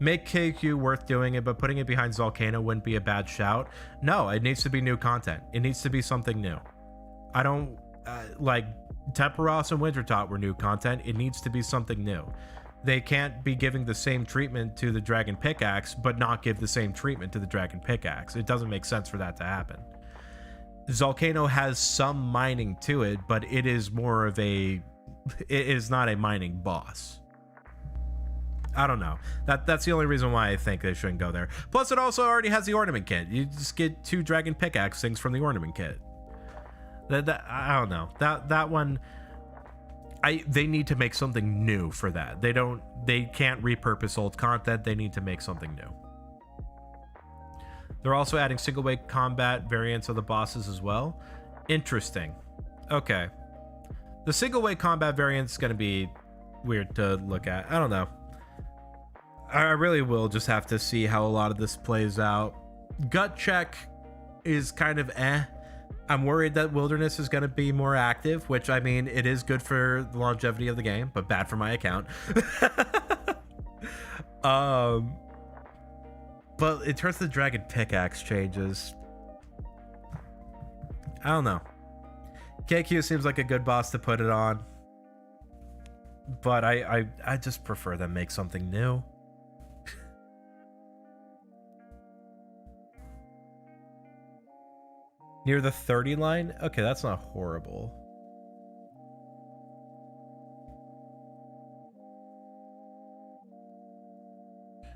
Make KQ worth doing it, but putting it behind Volcano wouldn't be a bad shout. No, it needs to be new content. It needs to be something new. I don't like Temperos and Wintertot were new content. It needs to be something new. They can't be giving the same treatment to the dragon pickaxe but not give the same treatment to the dragon pickaxe. It doesn't make sense for that to happen. Volcano has some mining to it, but it is more of it is not a mining boss. I don't know. That's the only reason why I think they shouldn't go there. Plus, it also already has the ornament kit. You just get 2 dragon pickaxe things from the ornament kit. I don't know. That one, they need to make something new for that. They can't repurpose old content. They need to make something new. They're also adding single way combat variants of the bosses as well. Interesting. Okay. The single way combat variant is going to be weird to look at. I don't know. I really will just have to see how a lot of this plays out. Gut check is kind of eh. I'm worried that Wilderness is going to be more active, which, I mean, it is good for the longevity of the game, but bad for my account. But in terms of the dragon pickaxe changes, I don't know. KQ seems like a good boss to put it on, but I just prefer them make something new. Near the 30 line? Okay, that's not horrible.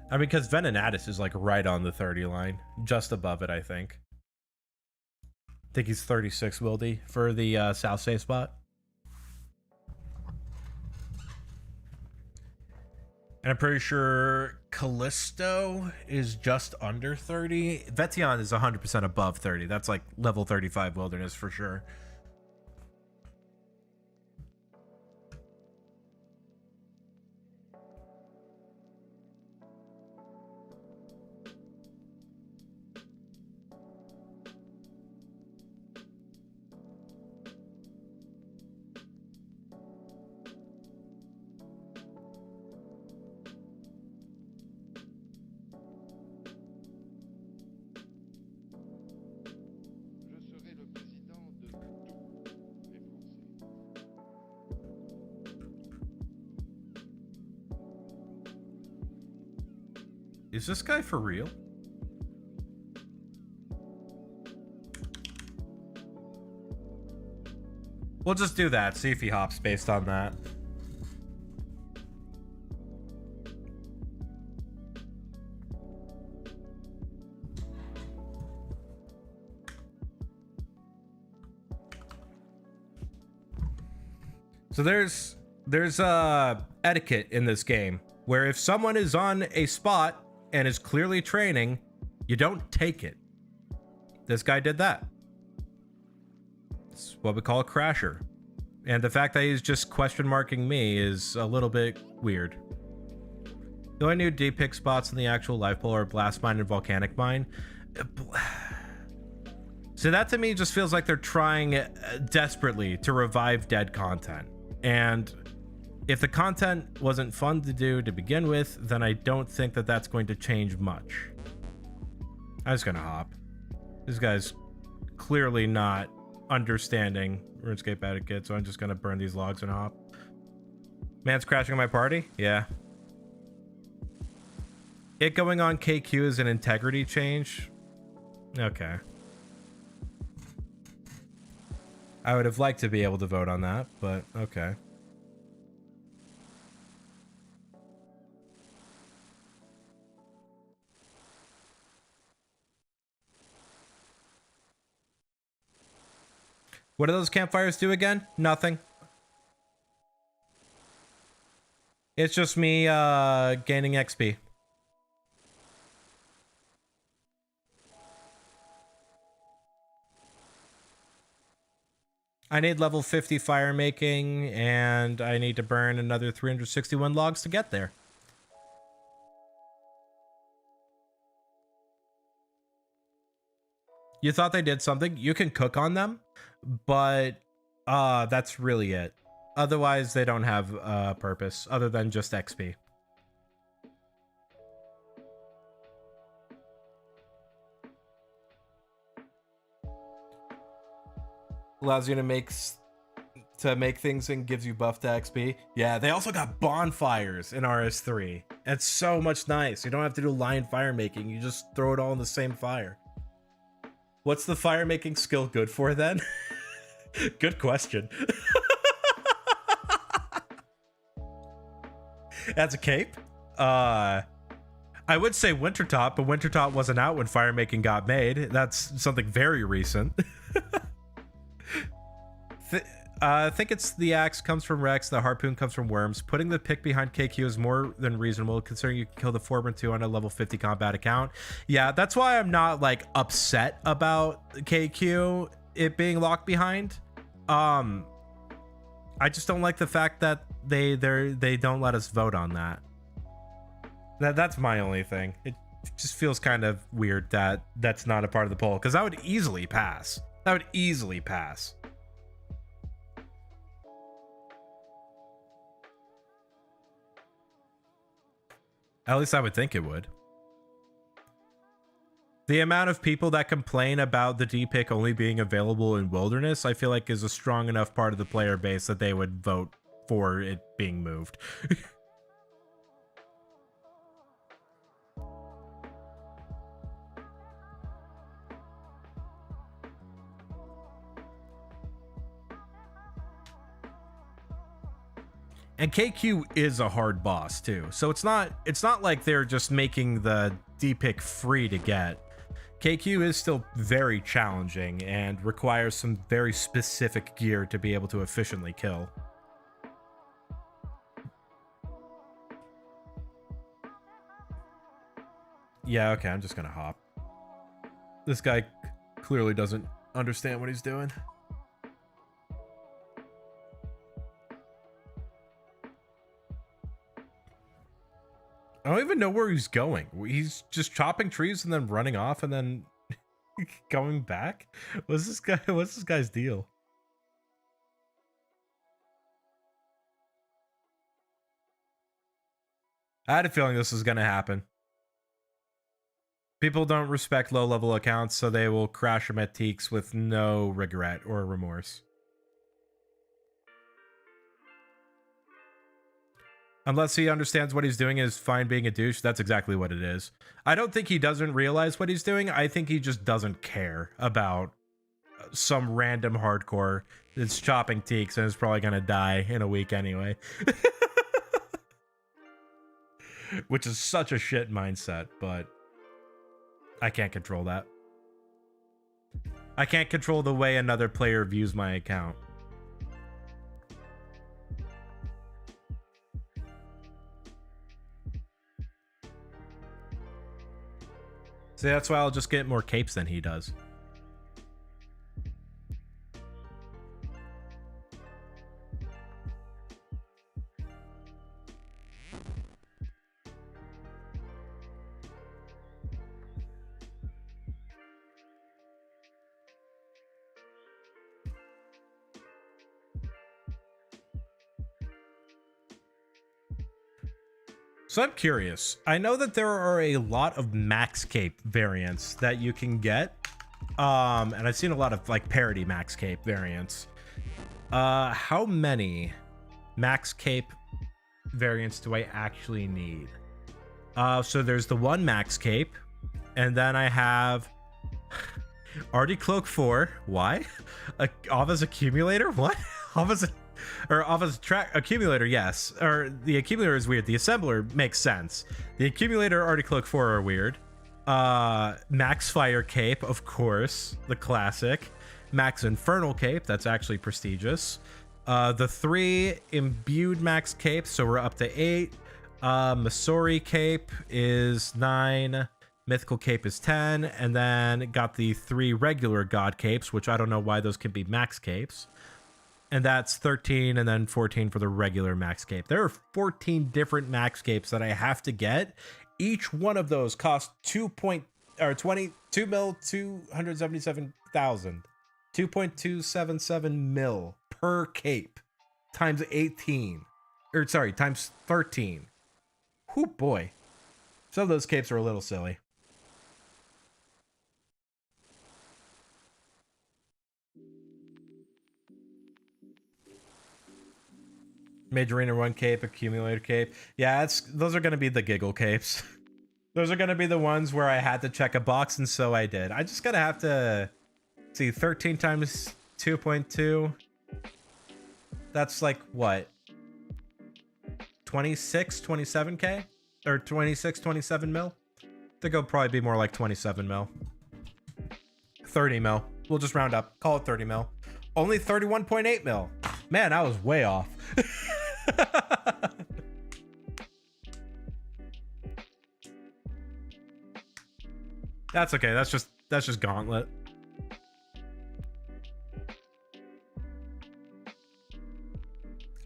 I mean, because Venenatus is like right on the 30 line. Just above it, I think. I think he's 36 wildy for the South Say spot. And I'm pretty sure Callisto is just under 30. Vetion is 100% above 30. That's like level 35 Wilderness for sure. Is this guy for real? We'll just do that. See if he hops based on that. So there's etiquette in this game where if someone is on a spot and is clearly training, you don't take it. This guy did that. It's what we call a crasher. And the fact that he's just question marking me is a little bit weird. The only new D-pick spots in the actual life pool are Blast Mine and Volcanic Mine. So that to me just feels like they're trying desperately to revive dead content. And if the content wasn't fun to do to begin with, then I don't think that that's going to change much. I'm just gonna hop. This guy's clearly not understanding RuneScape etiquette, so I'm just gonna burn these logs and hop. Man's crashing my party? Yeah. It going on KQ is an integrity change? Okay. I would have liked to be able to vote on that, but okay. What do those campfires do again? Nothing. It's just me gaining XP. I need level 50 fire making, and I need to burn another 361 logs to get there. You thought they did something? You can cook on them, but that's really it. Otherwise, they don't have a purpose other than just XP. Allows you to make things and gives you buff to XP. Yeah, they also got bonfires in RS3. It's so much nice. You don't have to do line fire making. You just throw it all in the same fire. What's the fire making skill good for then? Good question. That's a cape. I would say Wintertop, but Wintertop wasn't out when fire making got made. That's something very recent. I think it's the axe comes from Rex, the harpoon comes from worms. Putting the pick behind KQ is more than reasonable, considering you can kill the 4/2 on a level 50 combat account. Yeah, that's why I'm not like upset about KQ it being locked behind. I just don't like the fact that they don't let us vote on that. That's my only thing. It just feels kind of weird that that's not a part of the poll, because that would easily pass. That would easily pass. At least I would think it would. The amount of people that complain about the D-pick only being available in Wilderness, I feel like is a strong enough part of the player base that they would vote for it being moved. And KQ is a hard boss too, so it's not like they're just making the D-pick free to get. KQ is still very challenging and requires some very specific gear to be able to efficiently kill. Yeah, okay, I'm just gonna hop. This guy clearly doesn't understand what he's doing. I don't even know where he's going. He's just chopping trees and then running off and then going back. What's this guy's deal? I had a feeling this was going to happen. People don't respect low-level accounts, so they will crash them at Teaks with no regret or remorse. Unless he understands what he's doing is fine being a douche, that's exactly what it is. I don't think he doesn't realize what he's doing. I think he just doesn't care about some random hardcore that's chopping Teaks and is probably going to die in a week anyway. Which is such a shit mindset, but I can't control that. I can't control the way another player views my account. See, that's why I'll just get more capes than he does. So I'm curious. I know that there are a lot of max cape variants that you can get. And I've seen a lot of like parody Max Cape variants. How many Max Cape variants do I actually need? So there's the one Max Cape, and then I have Artie Cloak 4. Why? Ava's Accumulator? What? Ava's track accumulator, yes. Or the accumulator is weird. The assembler makes sense. The accumulator, Artie Cloak 4 are weird. Max Fire Cape, of course, the classic. Max Infernal Cape, that's actually prestigious. The 3 imbued Max Capes, so we're up to 8. Masori Cape is 9. Mythical Cape is 10. And then got the 3 regular God Capes, which I don't know why those can be Max Capes. And that's 13, and then 14 for the regular Max Cape. There are 14 different Max Capes that I have to get. Each one of those costs 2.277 mil per cape times 18, or sorry, times 13. Whoo boy, some of those capes are a little silly. Major Arena 1 cape, accumulator cape. Yeah, those are going to be the giggle capes. Those are going to be the ones where I had to check a box, and so I did. I just got to have to see 13 times 2.2. That's like what? 26, 27k? Or 26, 27 mil? I think it'll probably be more like 27 mil. 30 mil. We'll just round up. Call it 30 mil. Only 31.8 mil. Man, I was way off. That's okay. That's just Gauntlet.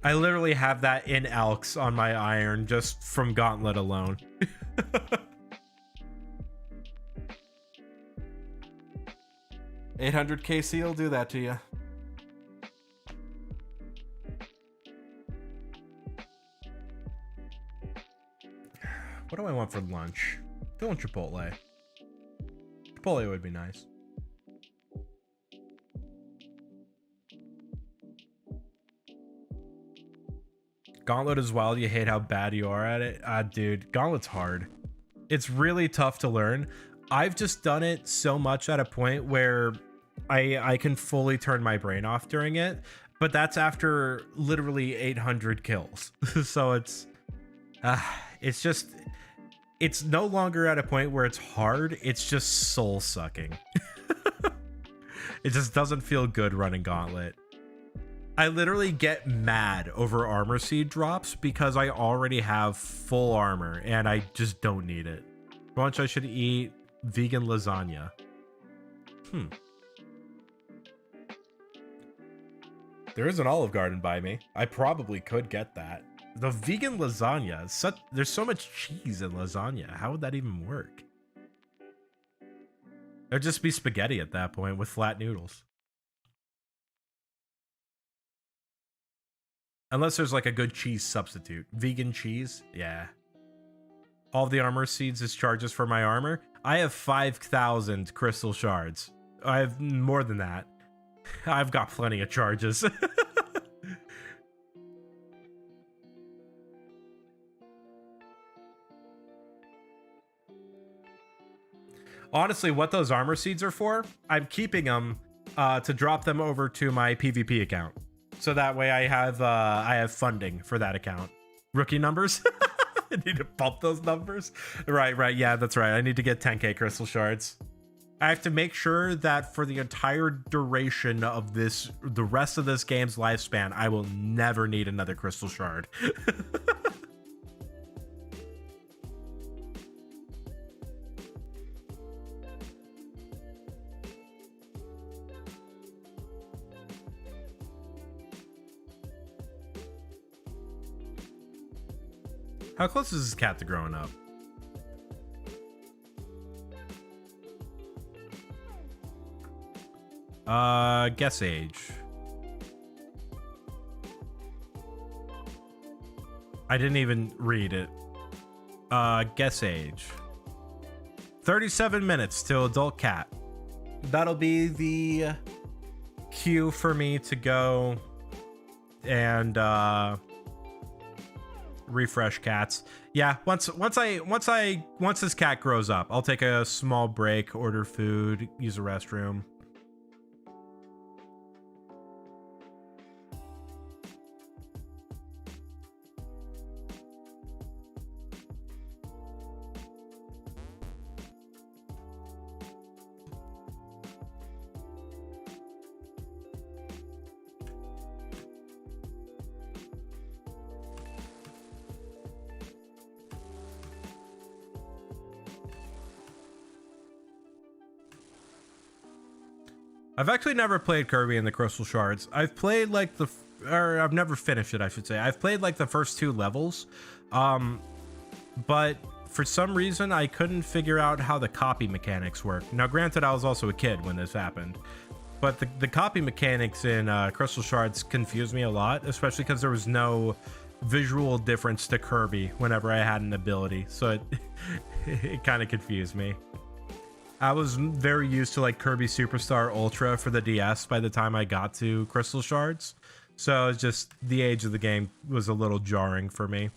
I literally have that in Elks on my iron just from Gauntlet alone. 800 KC will do that to you. What do I want for lunch? Feeling Chipotle. Chipotle would be nice. Gauntlet is wild. You hate how bad you are at it. Dude, Gauntlet's hard. It's really tough to learn. I've just done it so much at a point where I can fully turn my brain off during it. But that's after literally 800 kills. So it's just... It's no longer at a point where it's hard. It's just soul sucking. It just doesn't feel good running Gauntlet. I literally get mad over armor seed drops because I already have full armor and I just don't need it. For lunch, I should eat vegan lasagna. There is an Olive Garden by me. I probably could get that. The vegan lasagna, there's so much cheese in lasagna. How would that even work? There'd just be spaghetti at that point with flat noodles. Unless there's like a good cheese substitute. Vegan cheese? Yeah. All the armor seeds is charges for my armor. I have 5,000 crystal shards. I have more than that. I've got plenty of charges. Honestly, what those armor seeds are for, I'm keeping them to drop them over to my PvP account. So that way I have funding for that account. Rookie numbers? I need to pump those numbers. Right. Yeah, that's right. I need to get 10k crystal shards. I have to make sure that for the entire duration of the rest of this game's lifespan, I will never need another crystal shard. How close is this cat to growing up? Guess age. I didn't even read it. Guess age. 37 minutes till adult cat. that'll be the cue for me to go and refresh cats. Yeah, once this cat grows up, I'll take a small break, order food, use a restroom. I've actually never played Kirby and the Crystal Shards. I've played like I've never finished it, I should say. I've played like the first 2 levels, but for some reason I couldn't figure out how the copy mechanics work. Now, granted, I was also a kid when this happened, but the copy mechanics in Crystal Shards confused me a lot, especially because there was no visual difference to Kirby whenever I had an ability, so it kind of confused me. I was very used to like Kirby Superstar Ultra for the DS by the time I got to Crystal Shards. So it's just the age of the game was a little jarring for me.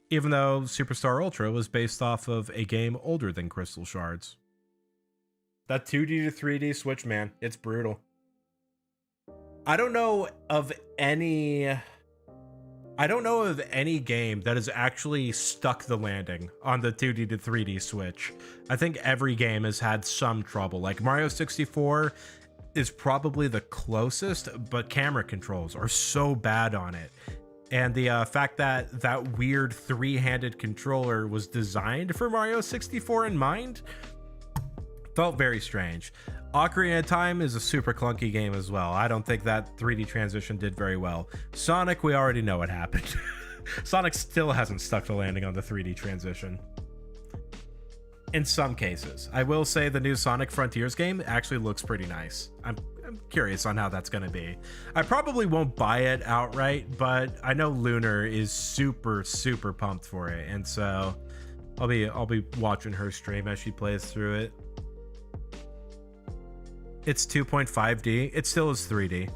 Even though Superstar Ultra was based off of a game older than Crystal Shards. That 2D to 3D switch, man, it's brutal. I don't know of any game that has actually stuck the landing on the 2D to 3D switch. I think every game has had some trouble. Like Mario 64 is probably the closest, but camera controls are so bad on it. And the fact that that weird 3-handed controller was designed for Mario 64 in mind felt very strange. Ocarina of Time is a super clunky game as well. I don't think that 3D transition did very well. Sonic, we already know what happened. Sonic still hasn't stuck the landing on the 3D transition. In some cases. I will say the new Sonic Frontiers game actually looks pretty nice. I'm curious on how that's going to be. I probably won't buy it outright, but I know Lunar is super pumped for it, and so I'll be watching her stream as she plays through it. It's 2.5D. It still is 3D.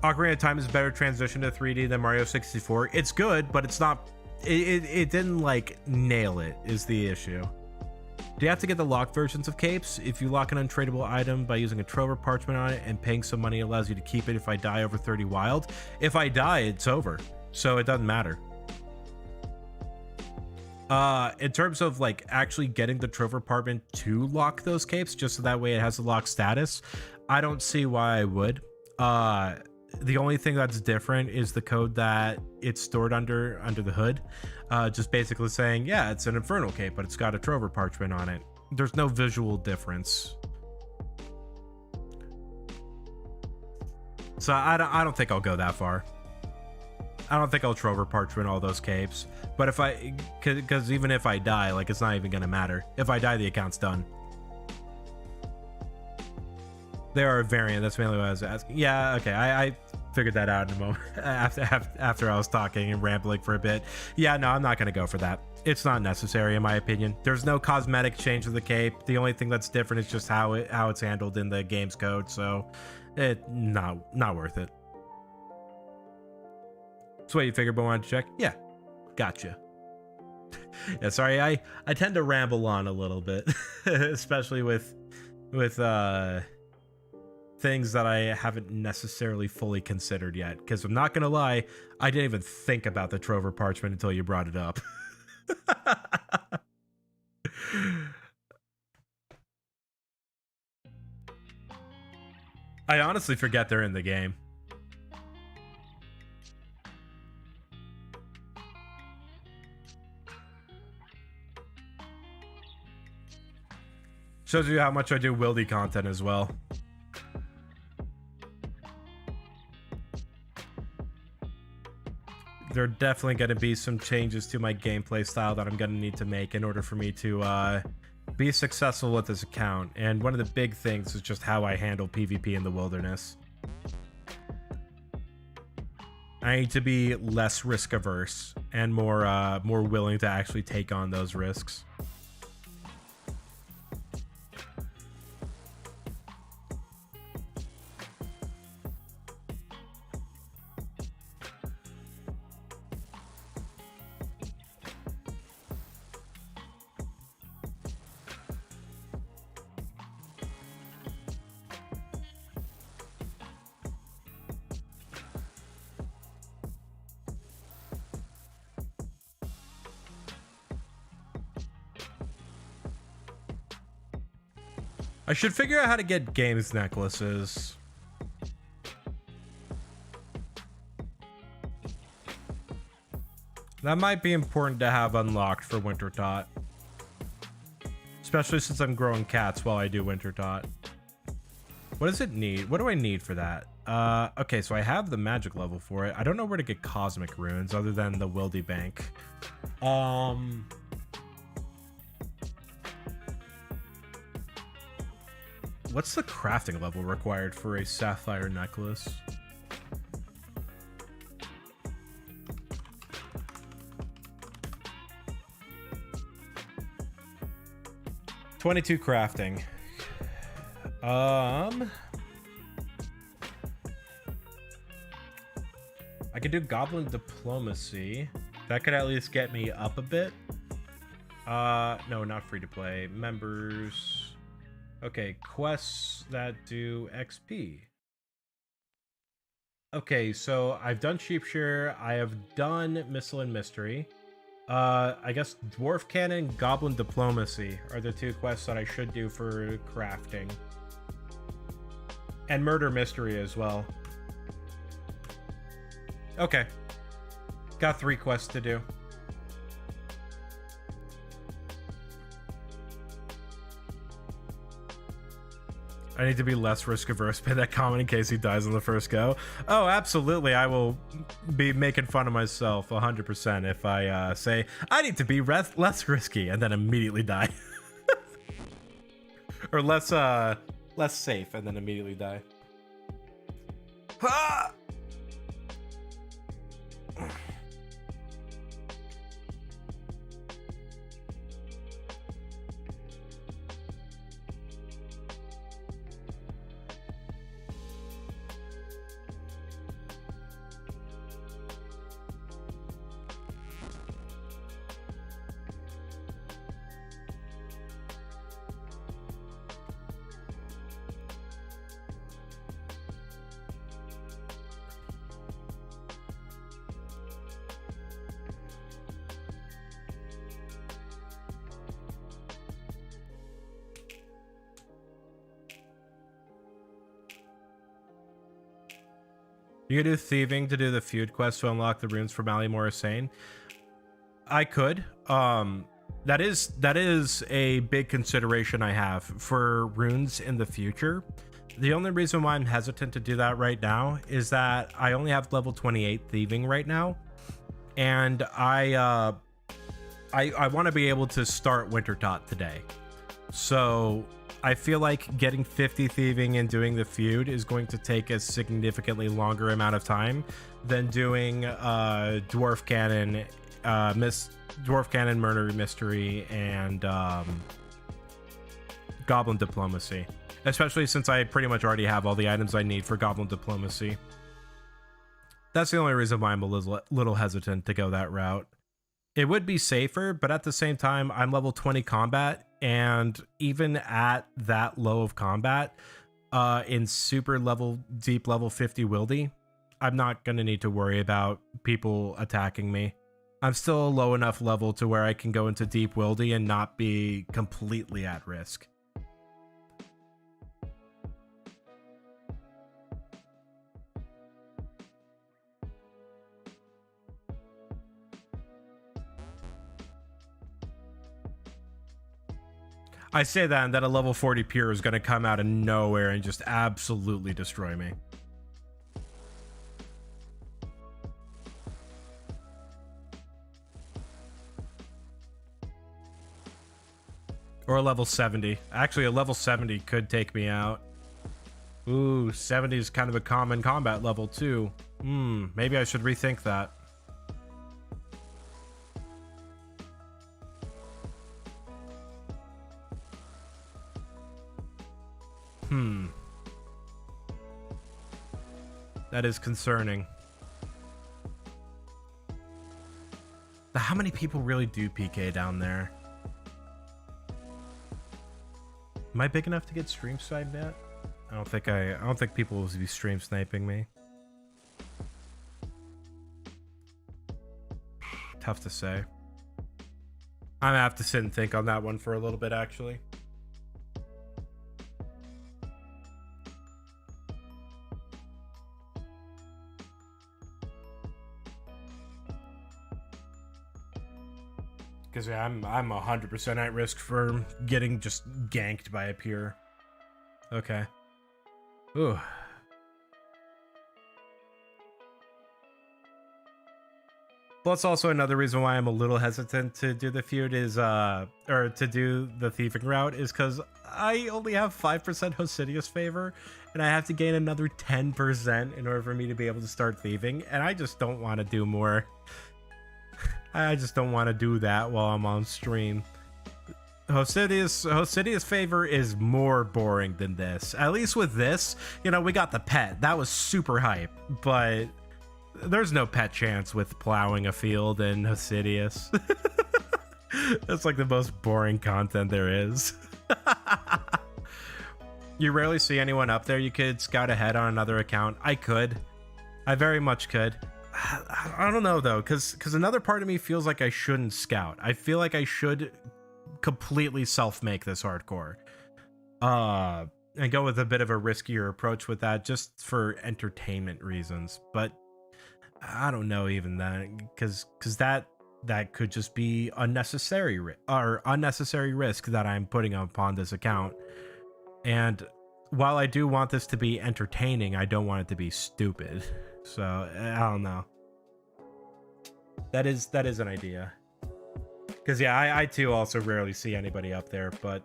Ocarina of Time is a better transition to 3D than Mario 64. It's good, but it's not... It didn't, like, nail it, is the issue. Do you have to get the locked versions of capes? If you lock an untradeable item by using a Trover parchment on it and paying some money allows you to keep it if I die over 30 wild. If I die, it's over. So it doesn't matter. In terms of like actually getting the Trover apartment to lock those capes just so that way it has a lock status, I don't see why I would. The only thing that's different is the code that it's stored under the hood, just basically saying, yeah, it's an Infernal cape, but it's got a Trover parchment on it. There's no visual difference. So I don't think I'll go that far. I don't think I'll Trover parchment all those capes, but because even if I die, like, it's not even gonna matter. If I die, the account's done. They are a variant. That's mainly what I was asking. Yeah, okay, I figured that out in a moment after I was talking and rambling for a bit. Yeah, no, I'm not gonna go for that. It's not necessary in my opinion. There's no cosmetic change to the cape. The only thing that's different is just how it's handled in the game's code. So, not worth it. That's what you figured, but wanted to check. Yeah, gotcha. Yeah, sorry, I tend to ramble on a little bit, especially with things that I haven't necessarily fully considered yet. Because I'm not gonna lie, I didn't even think about the Trover parchment until you brought it up. I honestly forget they're in the game. Shows you how much I do Wildy content as well. There are definitely going to be some changes to my gameplay style that I'm going to need to make in order for me to be successful with this account. And one of the big things is just how I handle PvP in the wilderness. I need to be less risk averse and more willing to actually take on those risks. I should figure out how to get games necklaces. That might be important to have unlocked for Winter Tot. Especially since I'm growing cats while I do Winter Tot. What does it need? What do I need for that? Okay, so I have the magic level for it. I don't know where to get cosmic runes other than the Wildy Bank. What's the crafting level required for a sapphire necklace? $22 crafting. I could do goblin diplomacy. That could at least get me up a bit. No, not free to play. Members. Okay, quests that do XP. Okay, so I've done Sheepshear. I have done Missile and Mystery. I guess Dwarf Cannon, Goblin Diplomacy are the two quests that I should do for crafting. And Murder Mystery as well. Okay. Got 3 quests to do. I need to be less risk averse. Pay that comment in case he dies on the first go. Oh, absolutely. I will be making fun of myself 100% if I say I need to be less risky and then immediately die. Or less safe and then immediately die. Ah! You could do thieving to do the feud quest to unlock the runes for Malleemore Sane. I could. That is a big consideration I have for runes in the future. The only reason why I'm hesitant to do that right now is that I only have level 28 thieving right now, and I want to be able to start Winter Tot today. So I feel like getting 50 thieving and doing the feud is going to take a significantly longer amount of time than doing Dwarf Cannon, Dwarf Cannon, Murder Mystery, and Goblin Diplomacy. Especially since I pretty much already have all the items I need for Goblin Diplomacy. That's the only reason why I'm a little hesitant to go that route. It would be safer, but at the same time, I'm level 20 combat, and even at that low of combat, in super level, deep level 50 wildy, I'm not going to need to worry about people attacking me. I'm still a low enough level to where I can go into deep wildy and not be completely at risk. I say that, and that a level 40 pure is going to come out of nowhere and just absolutely destroy me. Or a level 70. Actually, a level 70 could take me out. Ooh, 70 is kind of a common combat level too. Maybe I should rethink that. That is concerning. But how many people really do PK down there? Am I big enough to get stream sniped yet? I don't think people will be stream sniping me. Tough to say. I'm gonna have to sit and think on that one for a little bit, actually. Because yeah, I'm 100% at risk for getting just ganked by a pure. Okay. Ooh. Plus, also another reason why I'm a little hesitant to do the feud is, or to do the thieving route is because I only have 5% Hosidius favor, and I have to gain another 10% in order for me to be able to start thieving, and I just don't want to do more. I just don't want to do that while I'm on stream. Hosidius favor is more boring than this. At least with this, you know, we got the pet. That was super hype, but there's no pet chance with plowing a field in Hosidius. That's like the most boring content there is. You rarely see anyone up there. You could scout ahead on another account. I could. I very much could. I don't know though, because another part of me feels like I shouldn't scout. I feel like I should completely self-make this hardcore. And go with a bit of a riskier approach with that, just for entertainment reasons. But I don't know even that, because that could just be unnecessary risk that I'm putting upon this account. And while I do want this to be entertaining, I don't want it to be stupid. So I don't know. That is an idea. Because yeah, I too also rarely see anybody up there, but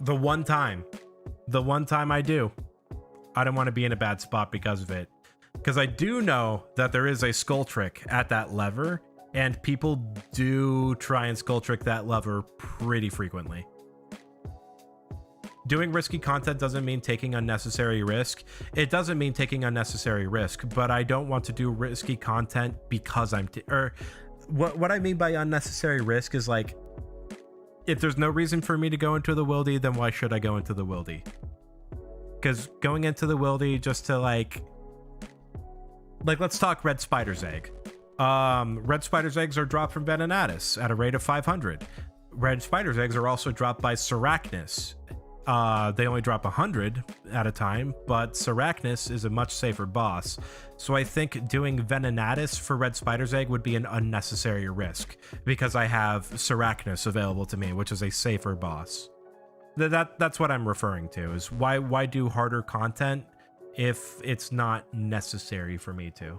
the one time I do, I don't want to be in a bad spot because of it. Because I do know that there is a skull trick at that lever, and people do try and skull trick that lever pretty frequently. Doing risky content doesn't mean taking unnecessary risk. It doesn't mean taking unnecessary risk, but I don't want to do risky content because what I mean by unnecessary risk is like, if there's no reason for me to go into the wildy, then why should I go into the wildy? Because going into the wildy just to like let's talk red spider's egg. Red spider's eggs are dropped from Venanatus at a rate of 500. Red spider's eggs are also dropped by Sarachnis. They only drop 100 at a time, but Sarachnis is a much safer boss. So I think doing Venanatus for red spider's egg would be an unnecessary risk, because I have Sarachnis available to me, which is a safer boss. That's what I'm referring to, is why do harder content if it's not necessary for me to.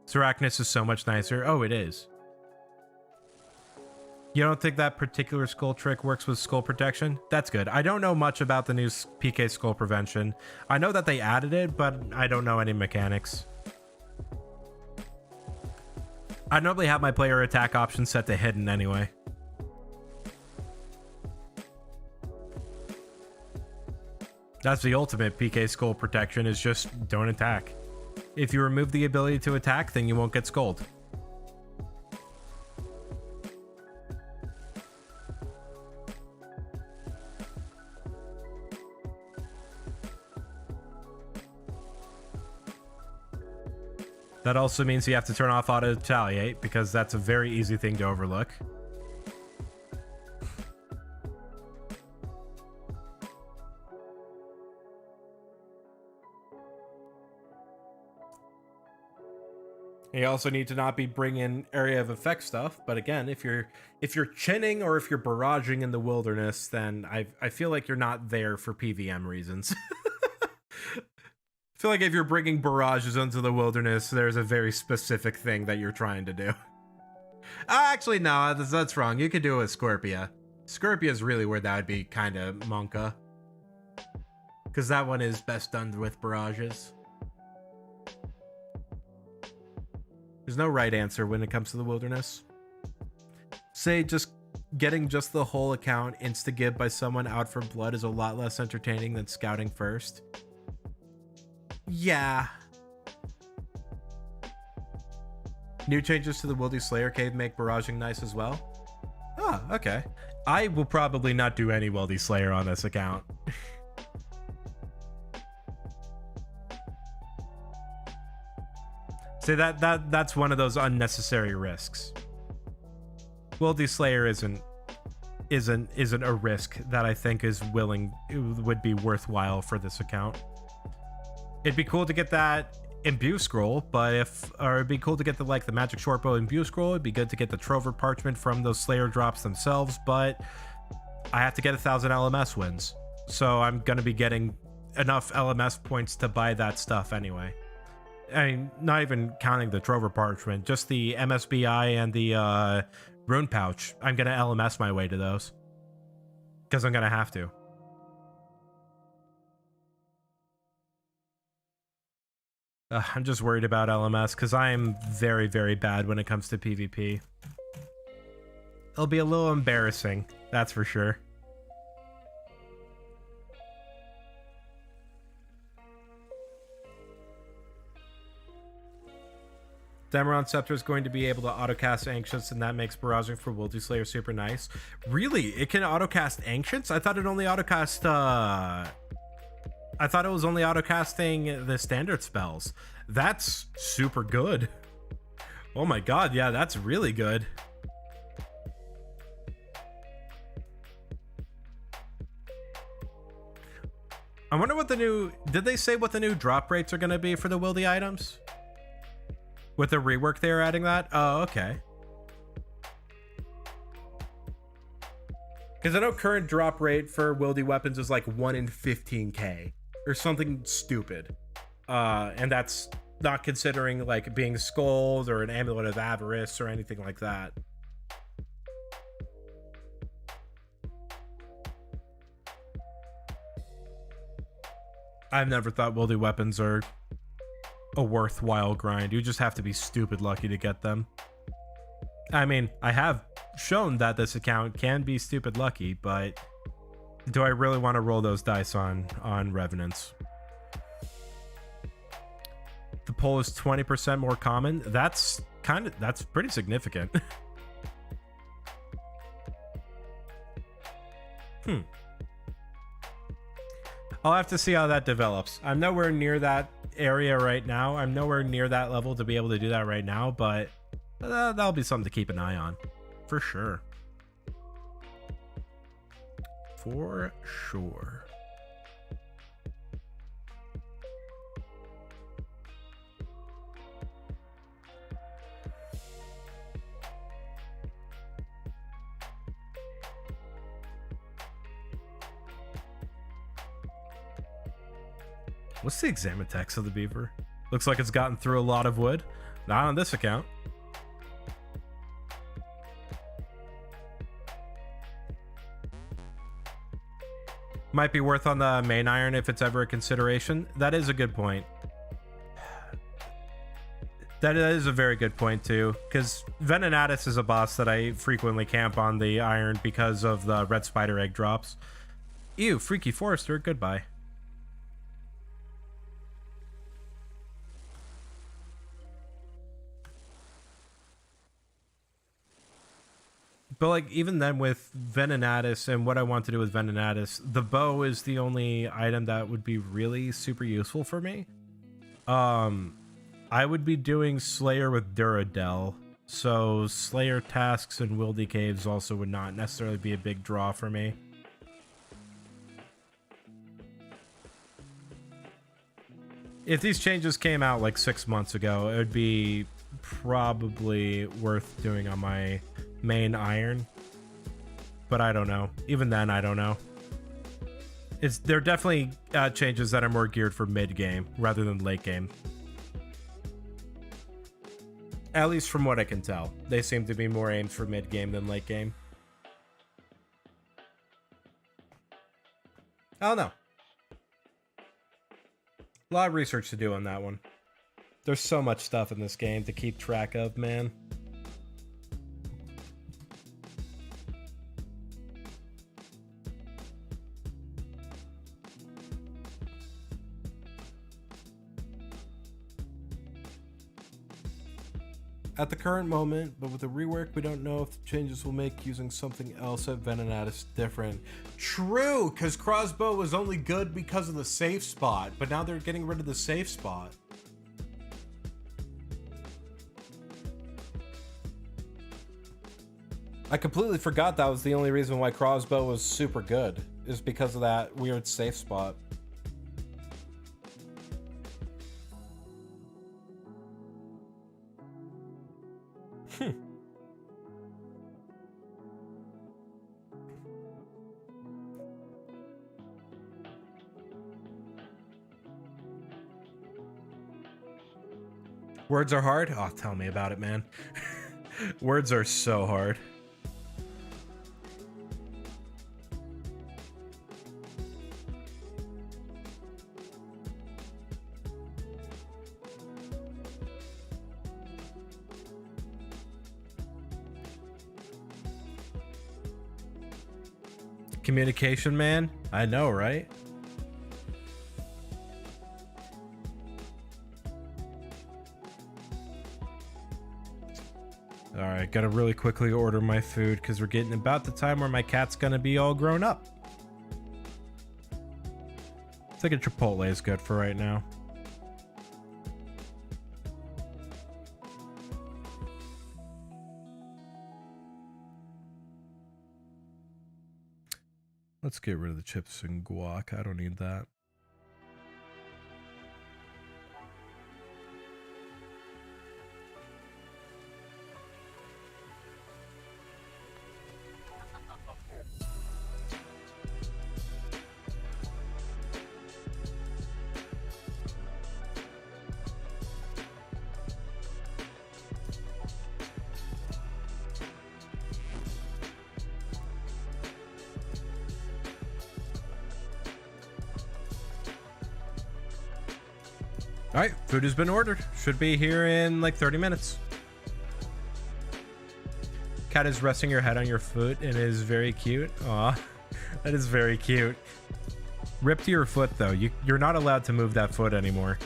Sarachnis is so much nicer. Oh, it is. You don't think that particular skull trick works with skull protection? That's good. I don't know much about the new PK skull prevention. I know that they added it, but I don't know any mechanics. I normally have my player attack option set to hidden anyway. That's the ultimate PK skull protection, is just don't attack. If you remove the ability to attack, then you won't get skulled. That also means you have to turn off auto retaliate, because that's a very easy thing to overlook. You also need to not be bringing area of effect stuff, but again, if you're chinning or if you're barraging in the wilderness, then I feel like you're not there for PVM reasons. I feel like if you're bringing barrages into the wilderness, there's a very specific thing that you're trying to do. Actually, no, that's wrong. You could do it with Scorpia. Scorpia is really where that would be kind of monka, because that one is best done with barrages. There's no right answer when it comes to the wilderness. Say just getting just the whole account insta-gib by someone out for blood is a lot less entertaining than scouting first. Yeah. New changes to the Wildy Slayer Cave make barraging nice as well. Oh, okay. I will probably not do any Wildy Slayer on this account. See, that's one of those unnecessary risks. Wildy Slayer isn't a risk that I think would be worthwhile for this account. It'd be cool to get that imbue scroll, but it'd be cool to get the magic shortbow imbue scroll. It'd be good to get the trover parchment from those slayer drops themselves, but I have to get 1,000 LMS wins, so I'm gonna be getting enough LMS points to buy that stuff anyway. I mean, not even counting the trover parchment, just the MSBI and the rune pouch. I'm gonna LMS my way to those because I'm gonna have to. I'm just worried about LMS because I am very, very bad when it comes to PvP. It'll be a little embarrassing, that's for sure. Demaron Scepter is going to be able to autocast Ancients, and that makes barraging for Wildy Slayer super nice. Really? It can autocast Ancients? I thought it only autocast, I thought it was only autocasting the standard spells. That's super good. Oh my god, yeah, that's really good. I wonder what the new... Did they say what the new drop rates are going to be for the Wildy items? With the rework they're adding that? Oh, okay. Because I know current drop rate for Wildy weapons is like 1 in 15k. Or something stupid. And that's not considering like being skulls or an amulet of avarice or anything like that. I've never thought Wildy weapons are a worthwhile grind. You just have to be stupid lucky to get them. I mean, I have shown that this account can be stupid lucky, but do I really want to roll those dice on Revenants? The poll is 20% more common. That's pretty significant. I'll have to see how that develops. I'm nowhere near that area right now. I'm nowhere near that level to be able to do that right now, but that'll be something to keep an eye on. For sure. For sure. What's the examine text of the beaver? Looks like it's gotten through a lot of wood. Not on this account. Might be worth on the main iron if it's ever a consideration. That is a good point. That is a very good point too, because Venenatus is a boss that I frequently camp on the iron because of the red spider egg drops. Ew, Freaky Forester, goodbye. But like even then with Venenatus and what I want to do with Venenatus, the bow is the only item that would be really super useful for me. I would be doing Slayer with Duradel, so Slayer tasks and Wildy Caves also would not necessarily be a big draw for me. If these changes came out like 6 months ago, it would be probably worth doing on my main iron, but I don't know. Even then, I don't know. There are definitely changes that are more geared for mid game rather than late game. At least from what I can tell, they seem to be more aimed for mid game than late game. I don't know. A lot of research to do on that one. There's so much stuff in this game to keep track of, man. At the current moment, but with the rework, we don't know if the changes will make using something else at Venenatus different. True, because Crossbow was only good because of the safe spot, but now they're getting rid of the safe spot. I completely forgot that was the only reason why Crossbow was super good, is because of that weird safe spot. Words are hard? Oh, tell me about it, man. Words are so hard. Communication, man. I know, right? All right, gotta really quickly order my food because we're getting about the time where my cat's gonna be all grown up. I think a Chipotle is good for right now. Let's get rid of the chips and guac. I don't need that. All right, food has been ordered. Should be here in like 30 minutes. Cat is resting your head on your foot and is very cute. Aw, that is very cute. Rip to your foot though. You're not allowed to move that foot anymore.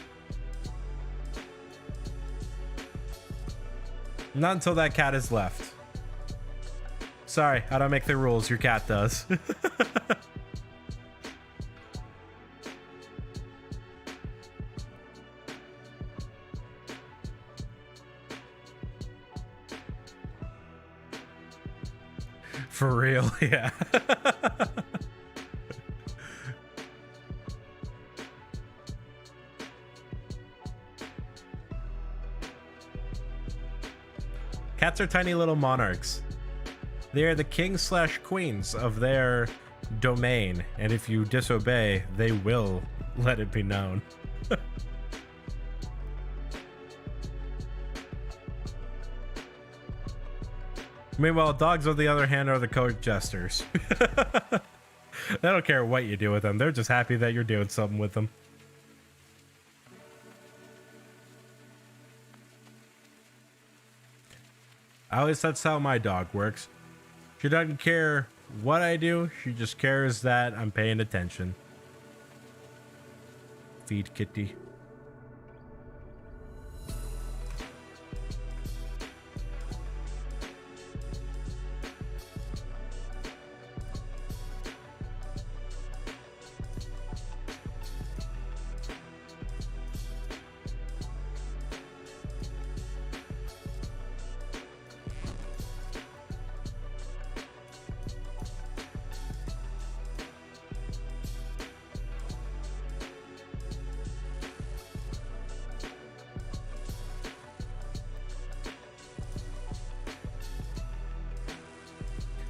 Not until that cat is left. Sorry, I don't make the rules. Your cat does. For real, yeah. Cats are tiny little monarchs. They are the kings/queens of their domain, and if you disobey, they will let it be known. Meanwhile, dogs, on the other hand, are the court jesters. They don't care what you do with them. They're just happy that you're doing something with them. At least that's how my dog works. She doesn't care what I do. She just cares that I'm paying attention. Feed kitty.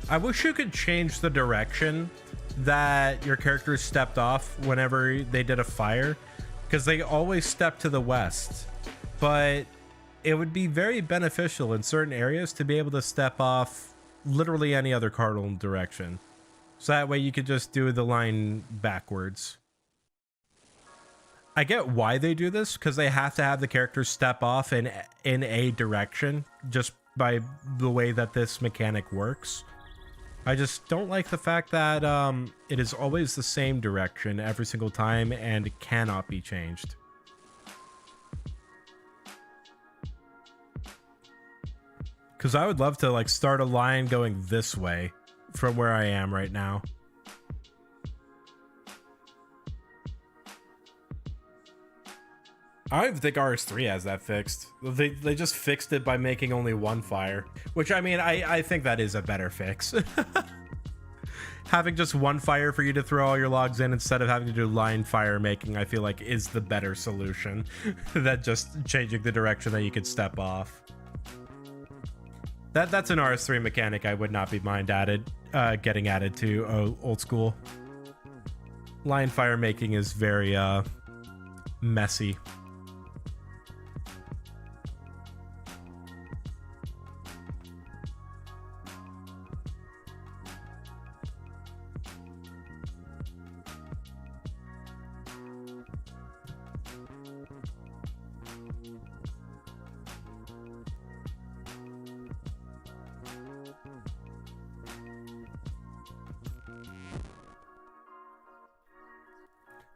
I wish you could change the direction that your characters stepped off whenever they did a fire, because they always step to the west. But it would be very beneficial in certain areas to be able to step off literally any other cardinal direction. So that way you could just do the line backwards. I get why they do this, because they have to have the characters step off in a direction just by the way that this mechanic works. I just don't like the fact that it is always the same direction every single time and it cannot be changed. Because I would love to like start a line going this way from where I am right now. I don't even think RS3 has that fixed. They just fixed it by making only one fire, which I mean, I think that is a better fix. Having just one fire for you to throw all your logs in instead of having to do line fire making, I feel like is the better solution than just changing the direction that you could step off. That's an RS3 mechanic I would not be mind getting added to old school. Line fire making is very messy.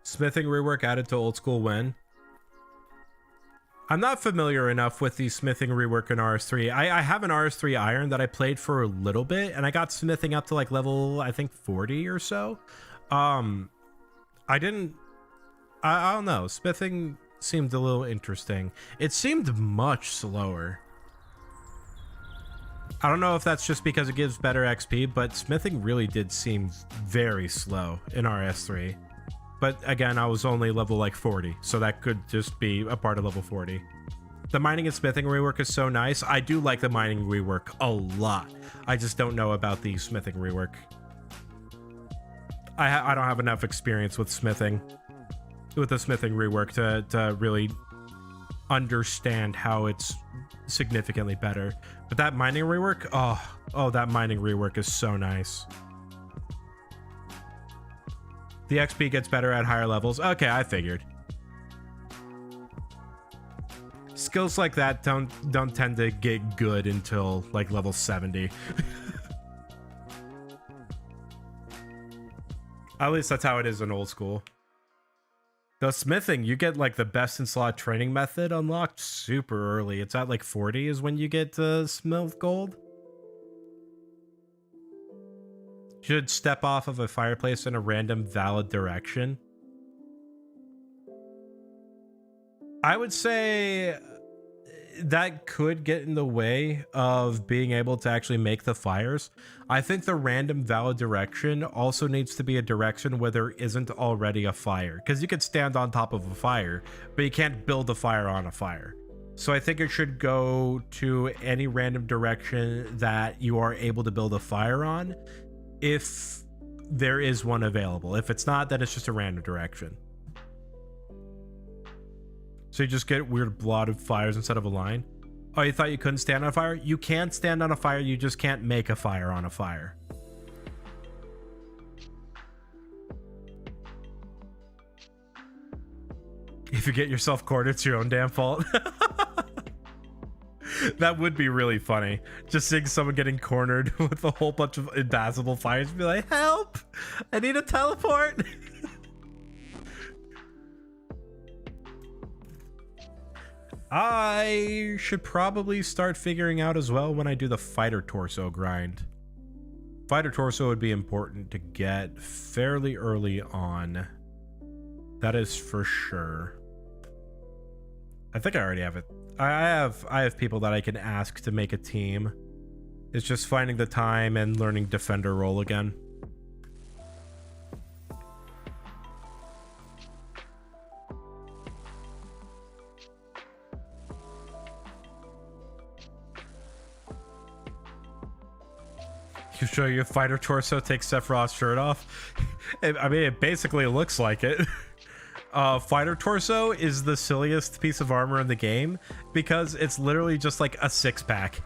Smithing rework added to old school when? I'm not familiar enough with the smithing rework in RS3. I have an RS3 iron that I played for a little bit, and I got smithing up to like level, I think 40 or so. I don't know. Smithing seemed a little interesting. It seemed much slower. I don't know if that's just because it gives better XP, but smithing really did seem very slow in RS3. But again, I was only level like 40, so that could just be a part of level 40. The mining and smithing rework is so nice. I do like the mining rework a lot. I just don't know about the smithing rework. I don't have enough experience with smithing, with the smithing rework to really understand how it's significantly better. But that mining rework, oh, that mining rework is so nice. The XP gets better at higher levels. Okay, I figured. Skills like that don't tend to get good until like level 70. At least that's how it is in old school. The smithing, you get like the best in slot training method unlocked super early. It's at like 40 is when you get smith gold. Should step off of a fireplace in a random valid direction. I would say that could get in the way of being able to actually make the fires. I think the random valid direction also needs to be a direction where there isn't already a fire, because you could stand on top of a fire, but you can't build a fire on a fire. So I think it should go to any random direction that you are able to build a fire on, if there is one available. If it's not, then it's just a random direction. So you just get weird blotted fires instead of a line. Oh, you thought you couldn't stand on a fire? You can stand on a fire, you just can't make a fire on a fire. If you get yourself cornered, it's your own damn fault. That would be really funny. Just seeing someone getting cornered with a whole bunch of impassable fires and be like, help! I need a teleport! I should probably start figuring out as well when I do the fighter torso grind. Fighter torso would be important to get fairly early on. That is for sure. I think I already have it. I have people that I can ask to make a team. It's just finding the time and learning defender role again. You show your fighter torso, take Sephiroth's shirt off. I mean, it basically looks like it. Fighter torso is the silliest piece of armor in the game because it's literally just like a six-pack.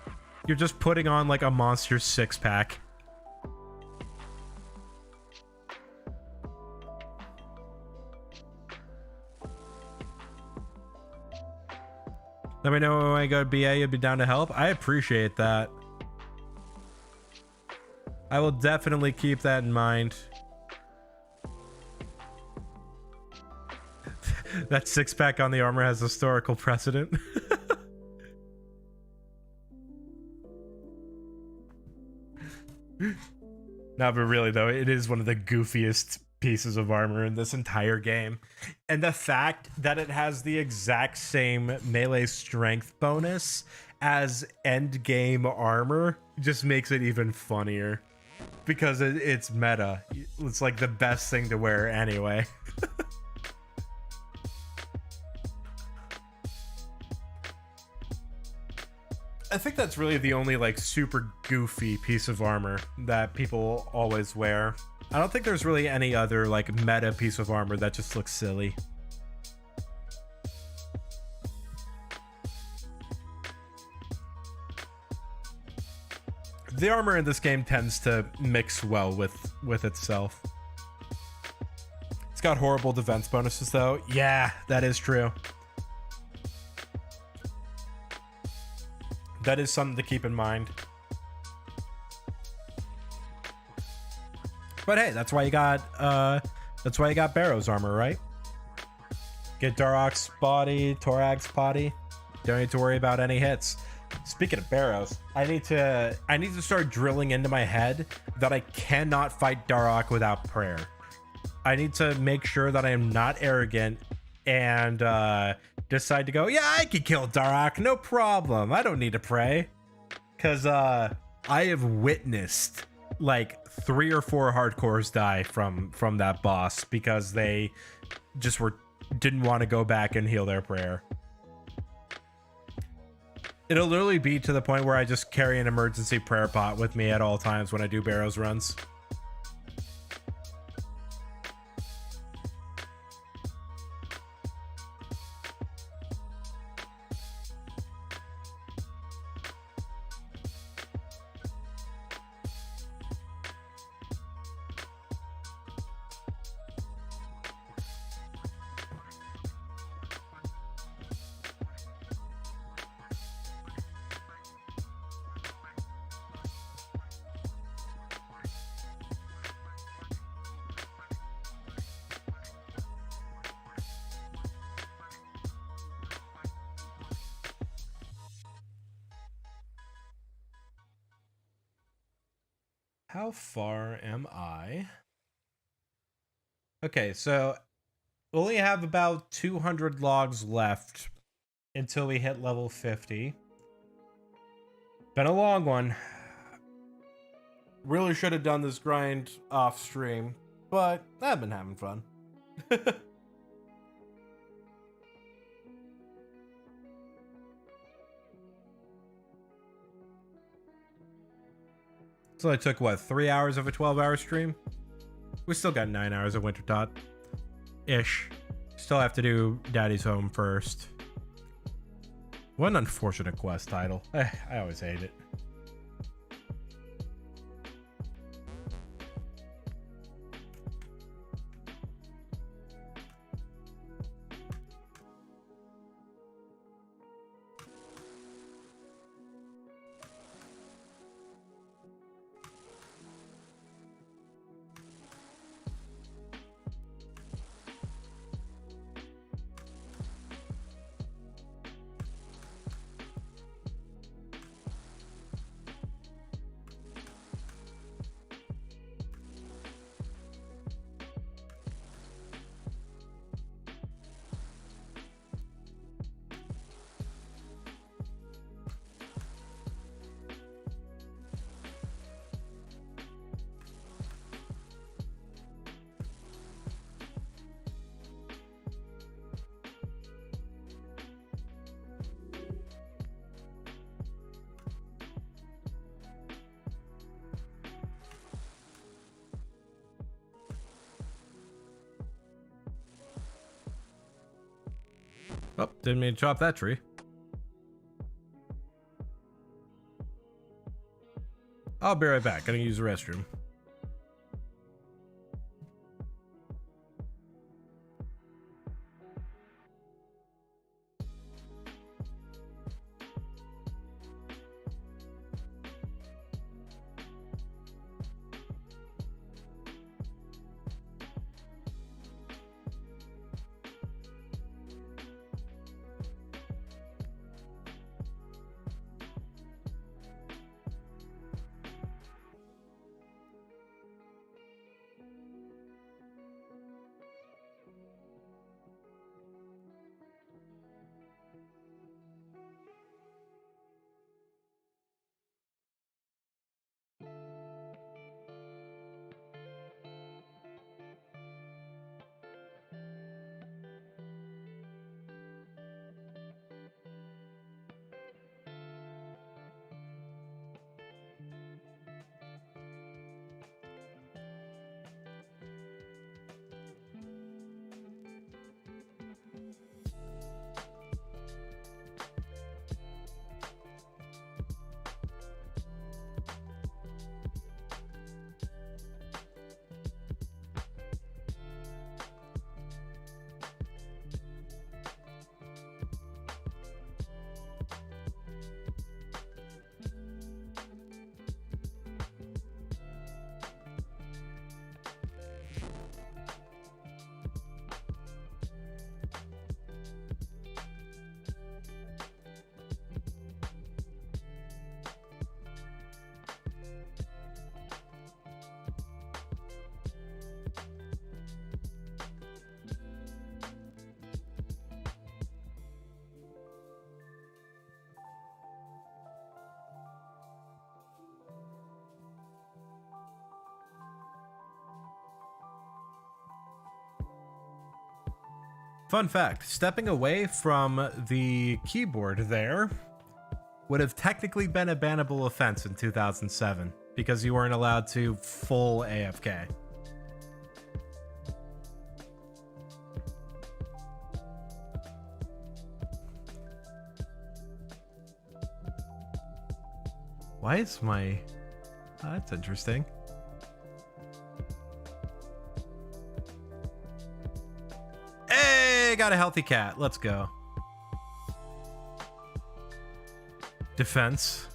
You're just putting on like a monster six-pack. Let me know when I go to BA, you'll be down to help. I appreciate that. I will definitely keep that in mind. That six-pack on the armor has historical precedent. No, but really though, it is one of the goofiest pieces of armor in this entire game. And the fact that it has the exact same melee strength bonus as end game armor just makes it even funnier. Because it's meta. It's like the best thing to wear anyway. I think that's really the only like super goofy piece of armor that people always wear. I don't think there's really any other like meta piece of armor that just looks silly. The armor in this game tends to mix well with itself. It's got horrible defense bonuses though. Yeah, that is true. That is something to keep in mind. But hey, that's why you got Barrow's armor, right? Get Darok's body, Torag's potty. Don't need to worry about any hits. Speaking of barrows, I need to start drilling into my head that I cannot fight Darok without prayer. I need to make sure that I am not arrogant and decide to go, yeah, I can kill Darok, no problem. I don't need to pray. Because I have witnessed like 3 or 4 hardcores die from that boss because they just didn't want to go back and heal their prayer. It'll literally be to the point where I just carry an emergency prayer pot with me at all times when I do Barrows runs. How far am I? Okay, so we only have about 200 logs left until we hit level 50. Been a long one. Really should have done this grind off stream, but I've been having fun. So I took, what, 3 hours of a 12-hour stream? We still got 9 hours of Wintertot. Ish. Still have to do Daddy's Home first. What an unfortunate quest title. I always hate it. Oh, didn't mean to chop that tree. I'll be right back. Gonna use the restroom. Fun fact, stepping away from the keyboard there would have technically been a bannable offense in 2007 because you weren't allowed to full AFK. Why is my... Oh, that's interesting. Hey, got a healthy cat. Let's go. Defense.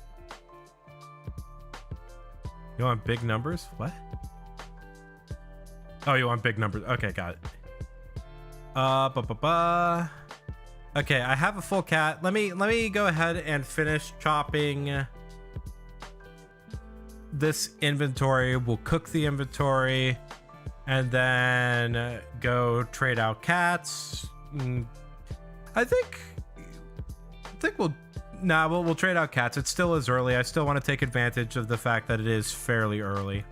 You want big numbers? What? Oh, you want big numbers. Okay, got it. Okay, I have a full cat. Let me go ahead and finish chopping this inventory. We'll cook the inventory and then go trade out cats. I think we'll trade out cats. It still is early. I still want to take advantage of the fact that it is fairly early.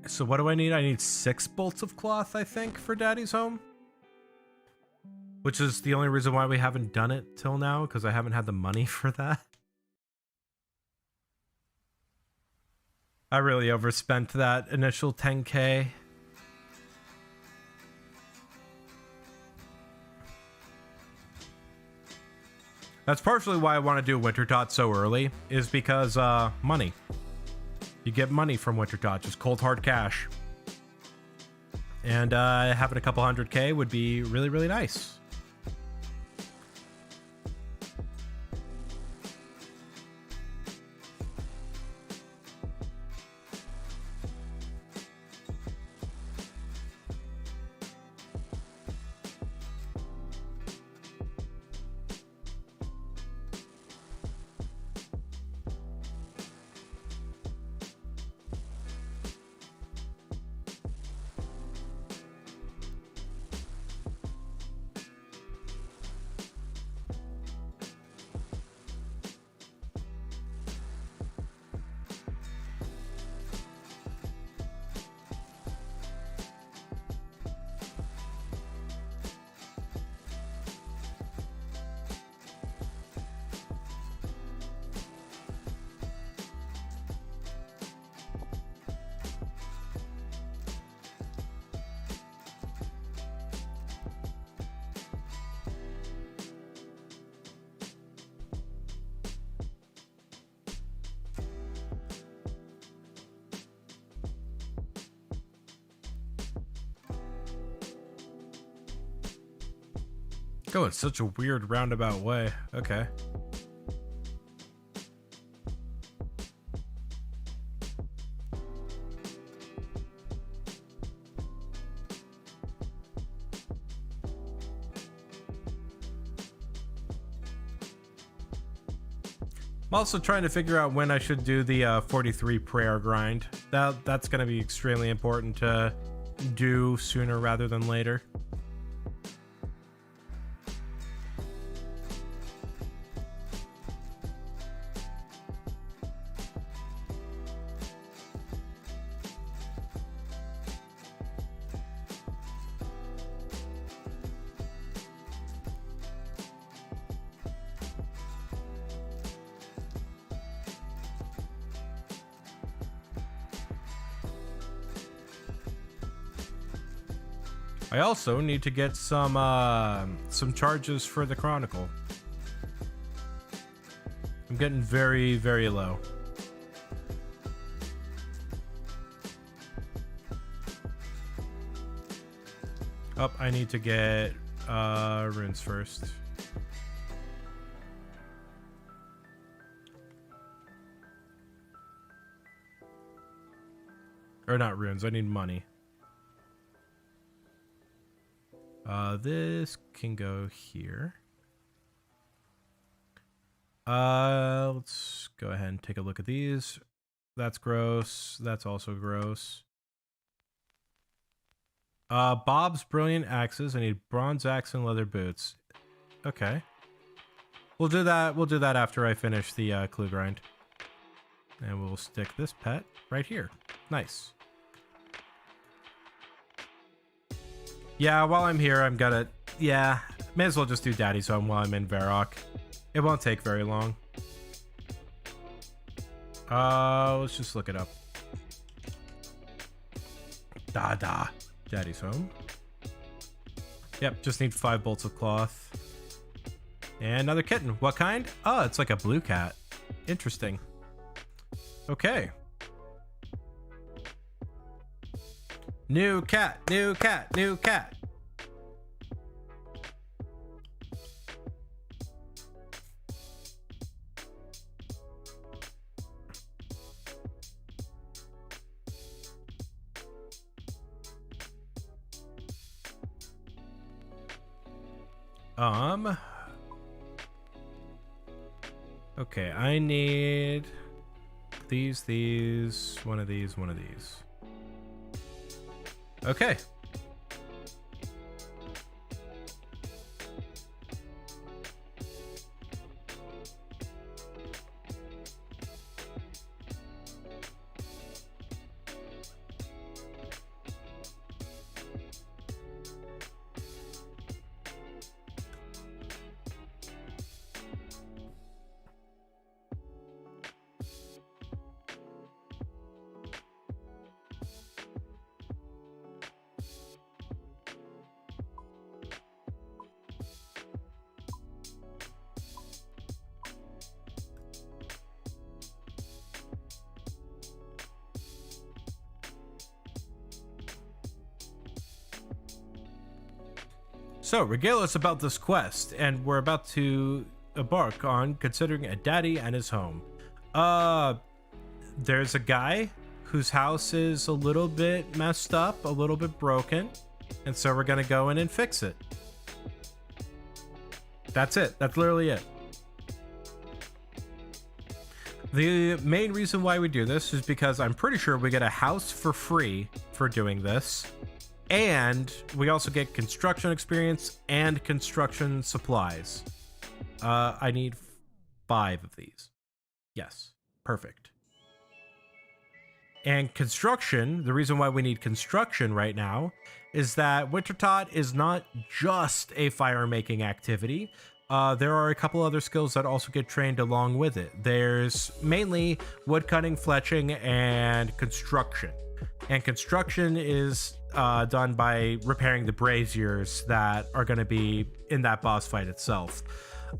So what do I need? I need 6 bolts of cloth, I think, for Daddy's home. Which is the only reason why we haven't done it till now, because I haven't had the money for that. I really overspent that initial 10K. That's partially why I want to do Winter Tot so early, is because money. You get money from Winter Tot, just cold hard cash. And having a couple 100K would be really, really nice. Go in such a weird roundabout way. Okay. I'm also trying to figure out when I should do the 43 prayer grind. That's going to be extremely important to do sooner rather than later. I also need to get some charges for the Chronicle. I'm getting very, very low. Oh, I need to get runes first. Or not runes, I need money. This can go here. Let's go ahead and take a look at these. That's gross. That's also gross. Bob's brilliant axes. I need bronze axe and leather boots. Okay. We'll do that. We'll do that after I finish the clue grind. And we'll stick this pet right here. Nice. Yeah, while I'm here, I'm gonna... Yeah, may as well just do Daddy's Home while I'm in Varrock. It won't take very long. Let's just look it up. Daddy's Home. Yep, just need 5 bolts of cloth. And another kitten. What kind? Oh, it's like a blue cat. Interesting. Okay. New cat, new cat, new cat. Okay, I need these, one of these. Okay. So, regale us about this quest, and we're about to embark on considering a daddy and his home. There's a guy whose house is a little bit messed up, a little bit broken, and so we're gonna go in and fix it. That's it. That's literally it. The main reason why we do this is because I'm pretty sure we get a house for free for doing this. And we also get construction experience and construction supplies. I need 5 of these. Yes, perfect. And construction, the reason why we need construction right now is that Wintertot is not just a fire-making activity. There are a couple other skills that also get trained along with it. There's mainly woodcutting, fletching, and construction. And construction is done by repairing the braziers that are going to be in that boss fight itself.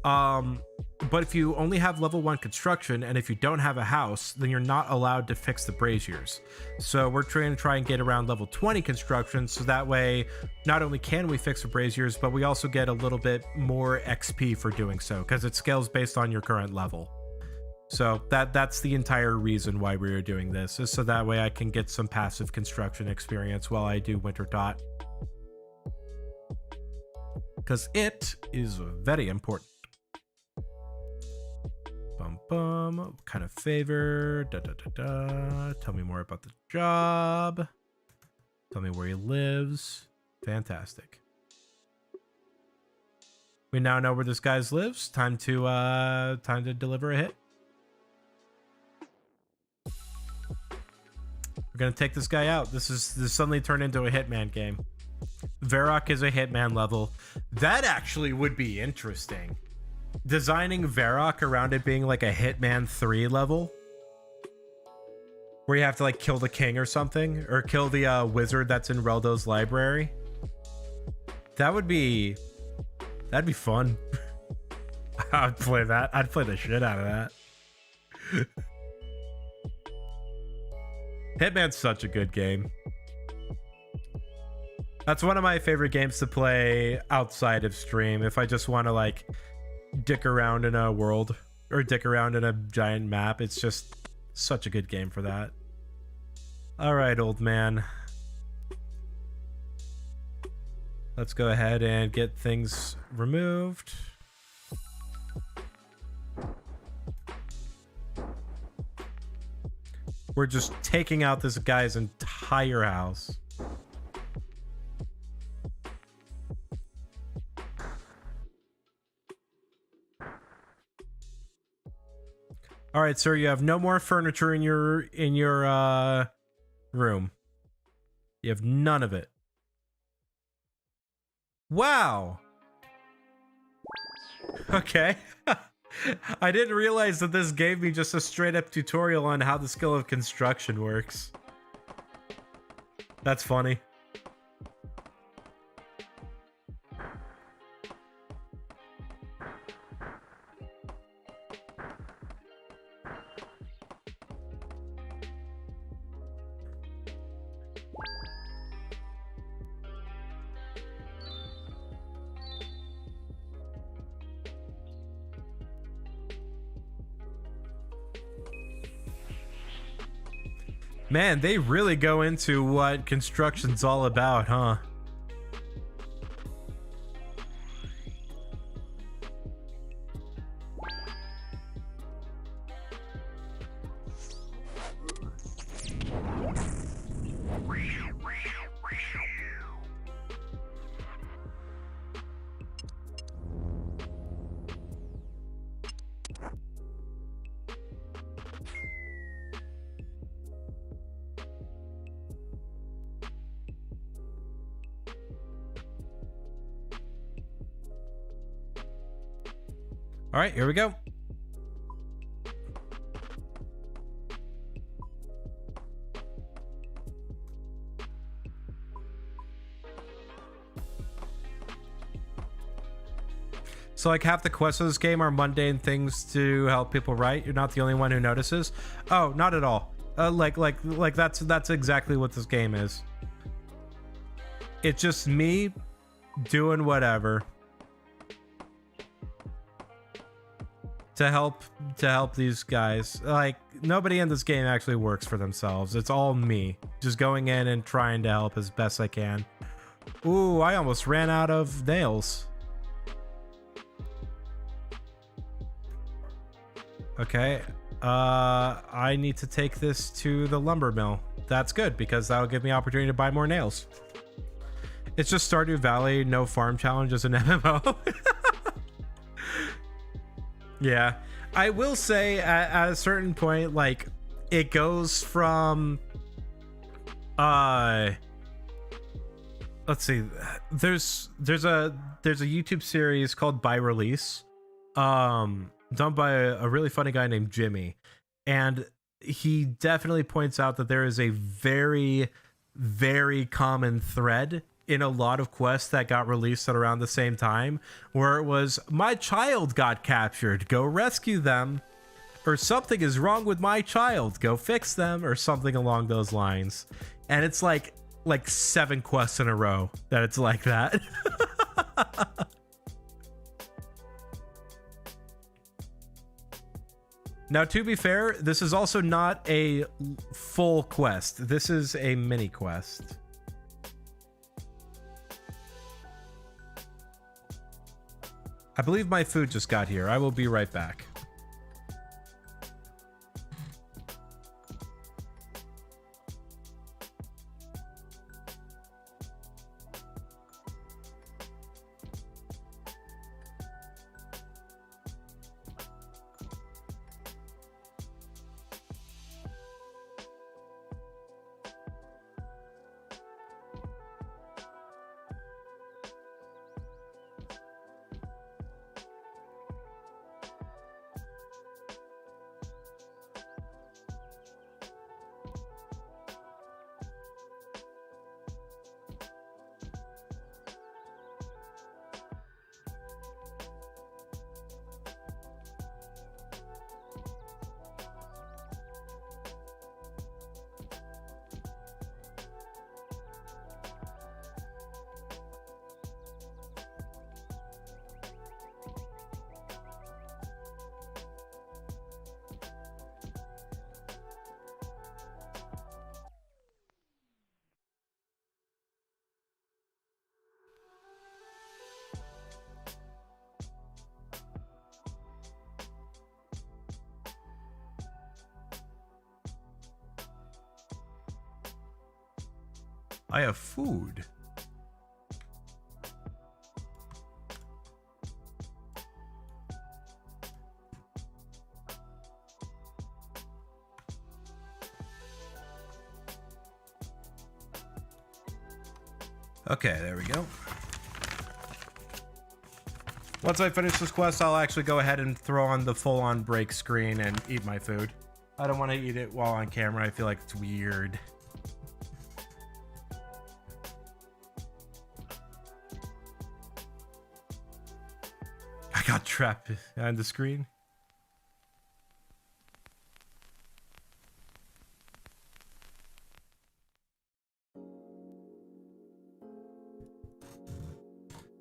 But if you only have level 1 construction, and if you don't have a house, then you're not allowed to fix the braziers. So we're trying to try and get around level 20 construction, so that way not only can we fix the braziers, but we also get a little bit more XP for doing so, because it scales based on your current level. So that's the entire reason why we are doing this, is so that way I can get some passive construction experience while I do Wintertot. Because it is very important. What kind of favor? Tell me more about the job. Tell me where he lives. Fantastic. We now know where this guy lives. Time to deliver a hit. We're gonna take this guy out. This suddenly turned into a Hitman game. Varrock is a Hitman level. That actually would be interesting. Designing Varrock around it being like a Hitman 3 level, where you have to like kill the king or something, or kill the wizard that's in Reldo's library. That'd be fun. I'd play that. I'd play the shit out of that. Hitman's such a good game. That's one of my favorite games to play outside of stream. If I just want to like dick around in a world or dick around in a giant map, it's just such a good game for that. All right, old man. Let's go ahead and get things removed. We're just taking out this guy's entire house. All right, sir, you have no more furniture in your room. You have none of it. Wow. Okay. I didn't realize that this gave me just a straight up tutorial on how the skill of construction works. That's funny. Man, they really go into what construction's all about, huh? All right, here we go. So like half the quests of this game are mundane things to help people write. You're not the only one who notices. Oh, not at all. Like that's exactly what this game is. It's just me doing whatever to help these guys. Like nobody in this game actually works for themselves. It's all me just going in and trying to help as best I can. Ooh, I almost ran out of nails. Okay, I need to take this to the lumber mill. That's good because that'll give me opportunity to buy more nails. It's just Stardew Valley, no farm challenges in MMO. Yeah, I will say at a certain point, like it goes from, let's see, there's a YouTube series called By Release, done by a really funny guy named Jimmy, and he definitely points out that there is a very, very common thread in a lot of quests that got released at around the same time, where it was, my child got captured, go rescue them, or something is wrong with my child, go fix them, or something along those lines. And it's like 7 quests in a row that it's like that. Now, to be fair, this is also not a full quest. This is a mini quest. I believe my food just got here. I will be right back. I have food. Okay, there we go. Once I finish this quest, I'll actually go ahead and throw on the full-on break screen and eat my food. I don't want to eat it while on camera. I feel like it's weird. I got trapped behind the screen.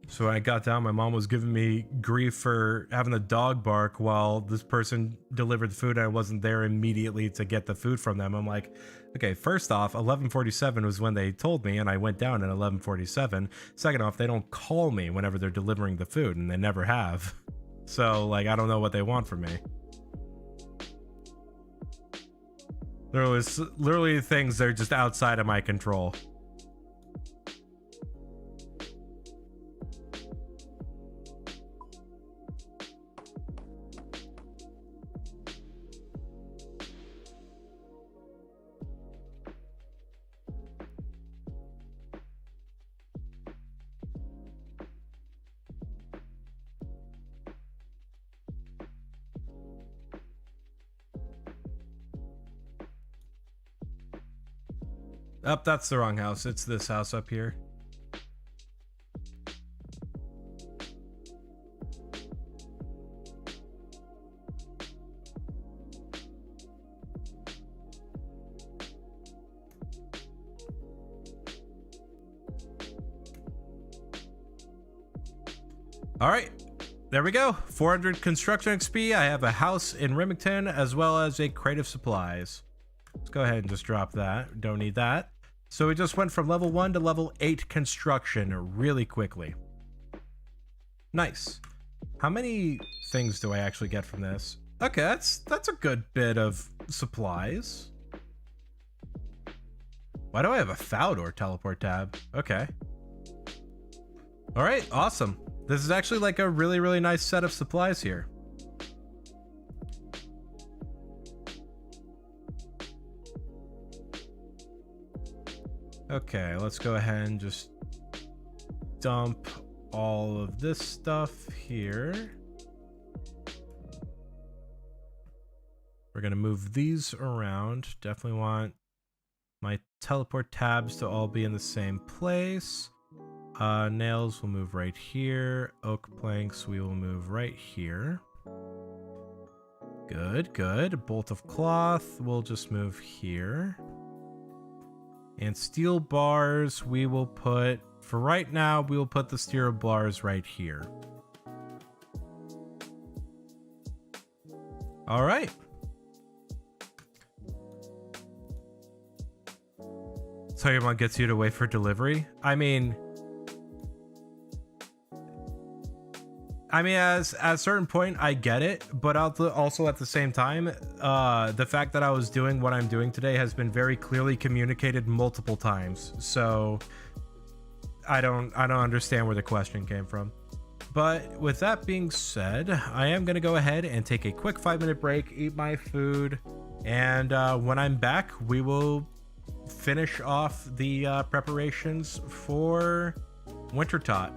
So when I got down, my mom was giving me grief for having the dog bark while this person delivered the food and I wasn't there immediately to get the food from them. I'm like, okay, first off, 11:47 was when they told me and I went down at 11:47. Second off, they don't call me whenever they're delivering the food and they never have. So like, I don't know what they want from me. There was literally things that are just outside of my control. Oh, that's the wrong house. It's this house up here. All right, there we go. 400 construction XP. I have a house in Remington as well as a crate of supplies. Let's go ahead and just drop that. Don't need that. So we just went from level 1 to level 8 construction really quickly. Nice. How many things do I actually get from this? Okay, that's a good bit of supplies. Why do I have a Faldor teleport tab? Okay. All right, awesome. This is actually like a really, really nice set of supplies here. Okay, let's go ahead and just dump all of this stuff here. We're gonna move these around. Definitely want my teleport tabs to all be in the same place. Nails will move right here. Oak planks we will move right here. Good, good. A bolt of cloth we'll just move here. And steel bars we will put, for right now, we will put the steel bars right here. All right. So your mom gets you to wait for delivery? I mean, as at a certain point, I get it, but also at the same time, the fact that I was doing what I'm doing today has been very clearly communicated multiple times. So I don't understand where the question came from. But with that being said, I am gonna go ahead and take a quick 5-minute break, eat my food, and when I'm back, we will finish off the preparations for Winter Tot.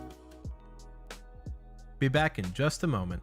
Be back in just a moment.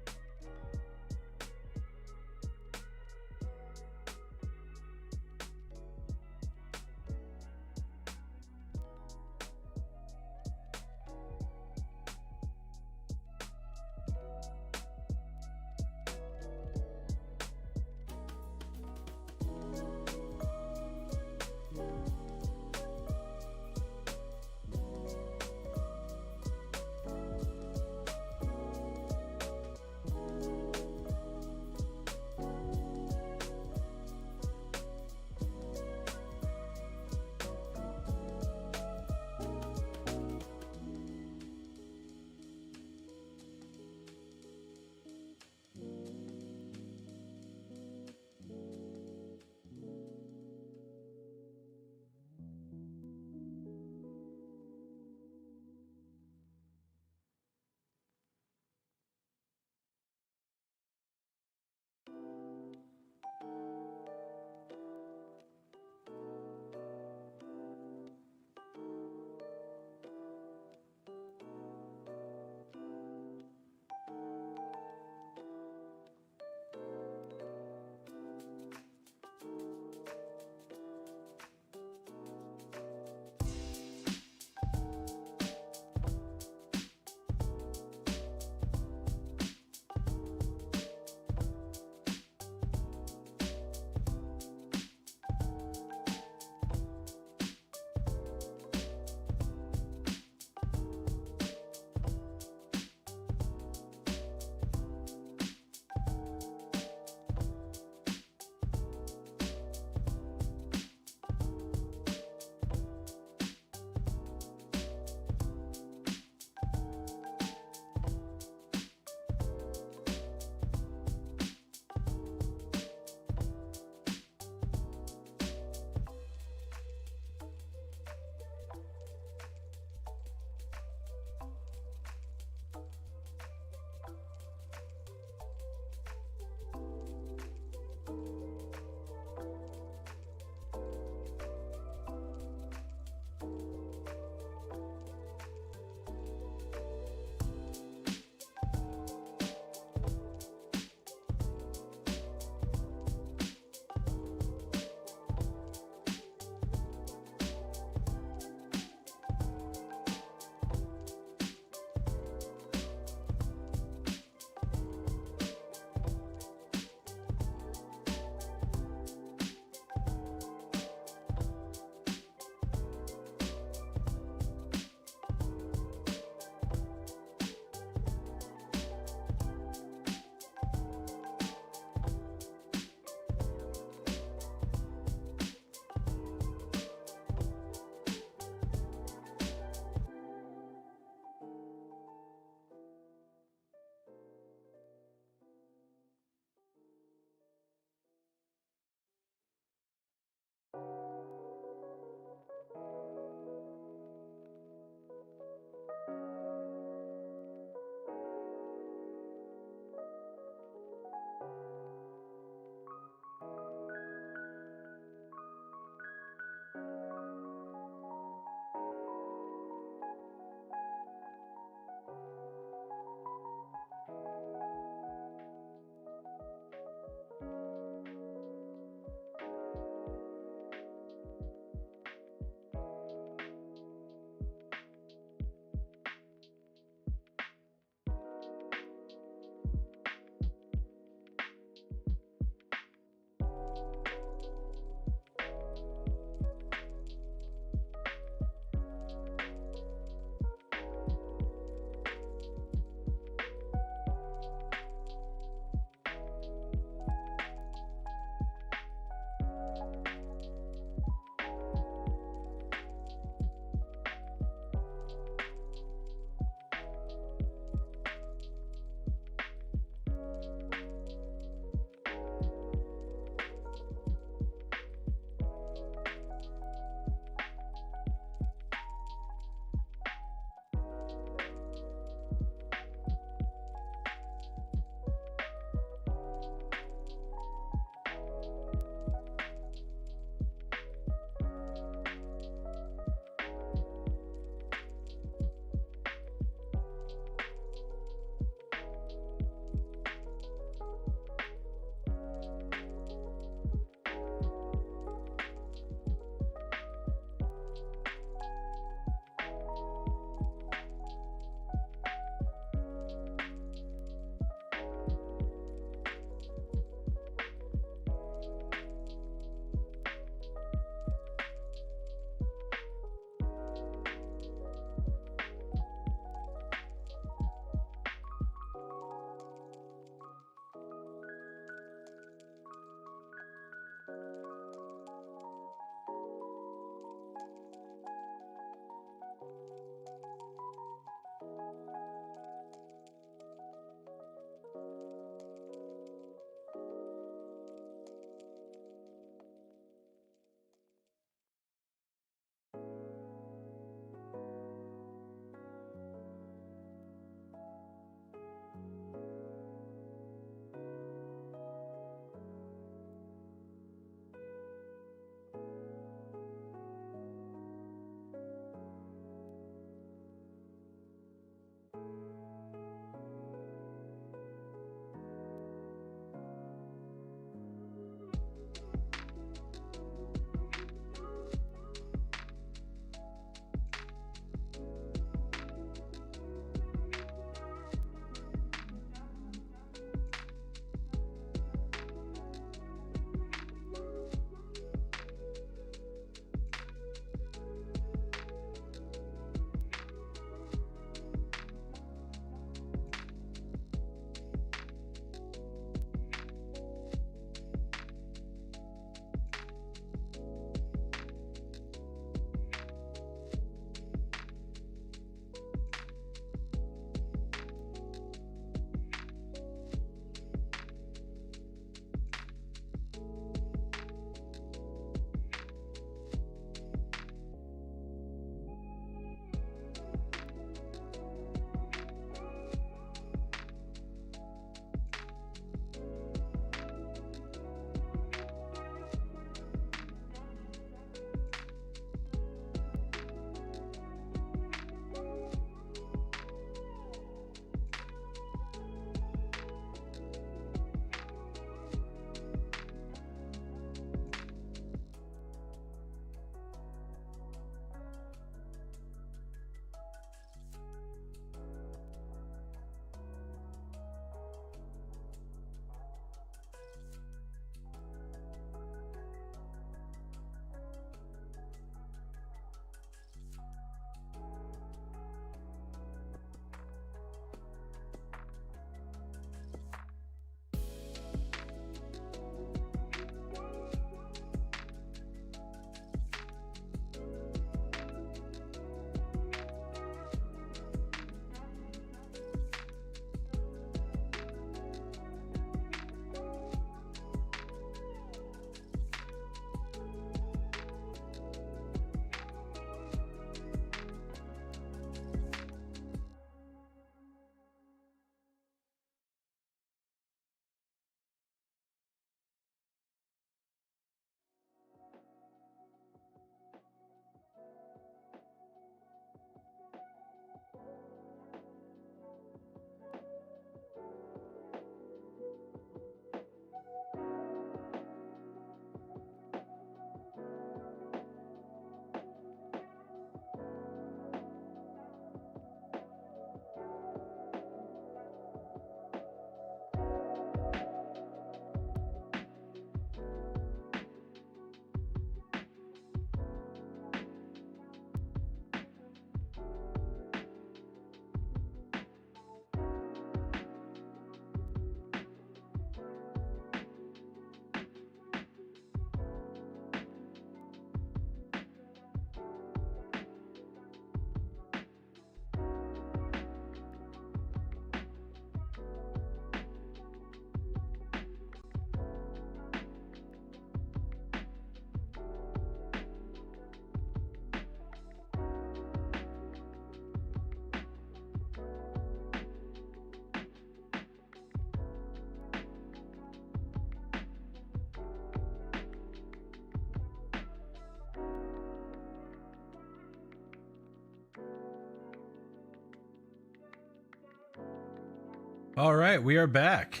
All right, we are back.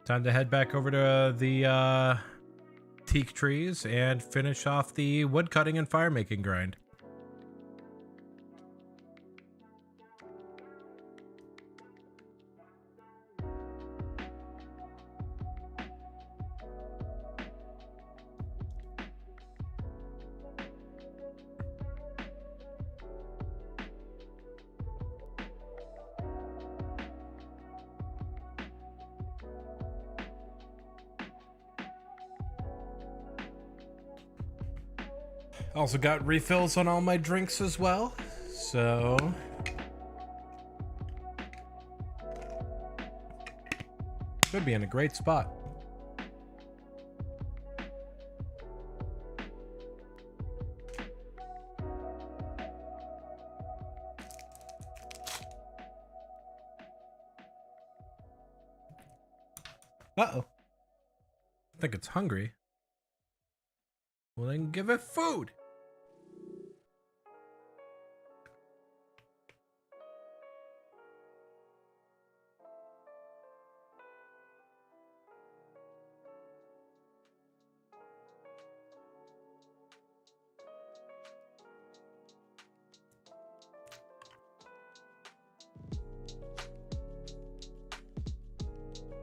Time to head back over to the teak trees and finish off the wood cutting and fire making grind. Also got refills on all my drinks as well, so should be in a great spot. Uh-oh. I think it's hungry. Well, then give it food.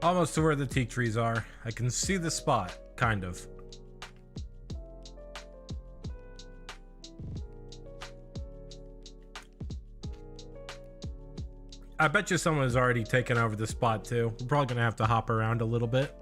Almost to where the teak trees are. I can see the spot, kind of. I bet you someone has already taken over the spot too. We're probably gonna have to hop around a little bit.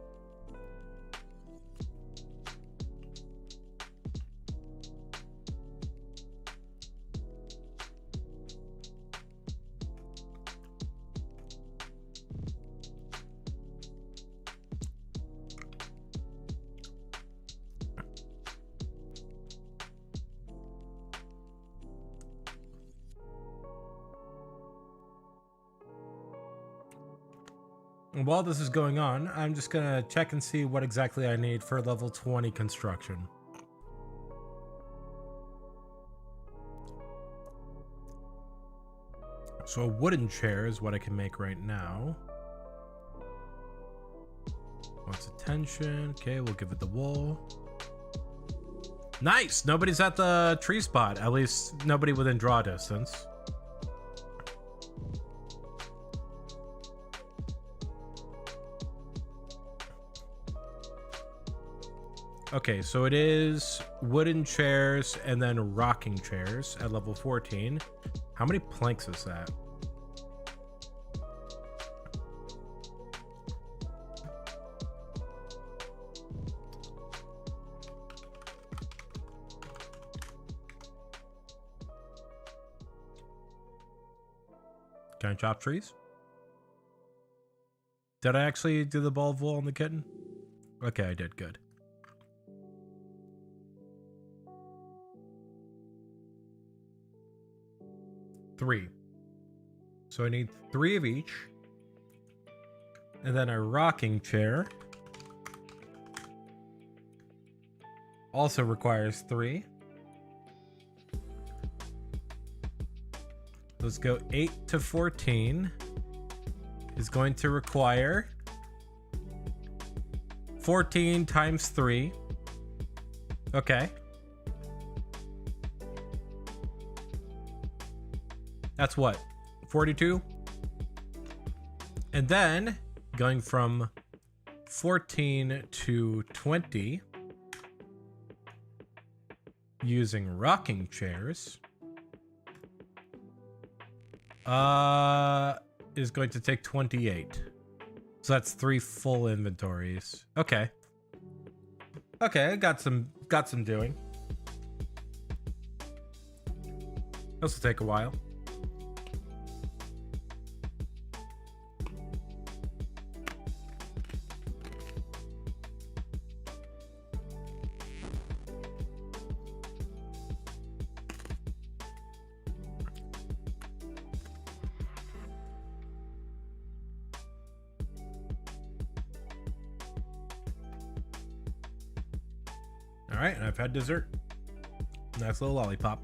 And while this is going on, I'm just gonna check and see what exactly I need for level 20 construction. So a wooden chair is what I can make right now. Wants attention. Okay, we'll give it the wool. Nice! Nobody's at the tree spot. At least nobody within draw distance. Okay, so it is wooden chairs and then rocking chairs at level 14. How many planks is that? Can I chop trees? Did I actually do the ball of wool on the kitten? Okay, I did. Good. Three. So I need 3 of each. And then a rocking chair. Also requires 3. Let's go 8 to 14. Is going to require 14 times 3. Okay. That's what? 42? And then going from 14 to 20 using rocking chairs is going to take 28. So that's 3 full inventories. Okay. Okay, got some doing. This will take a while. All right, and I've had dessert. Nice little lollipop.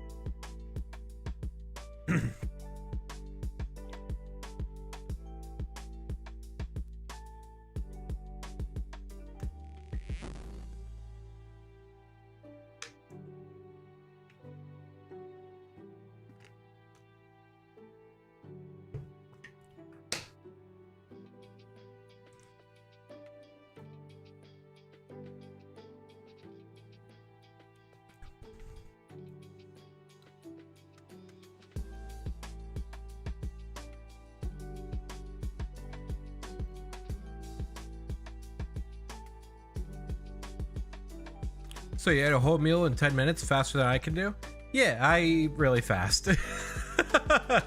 So you ate a whole meal in 10 minutes faster than I can do? Yeah, I eat really fast. I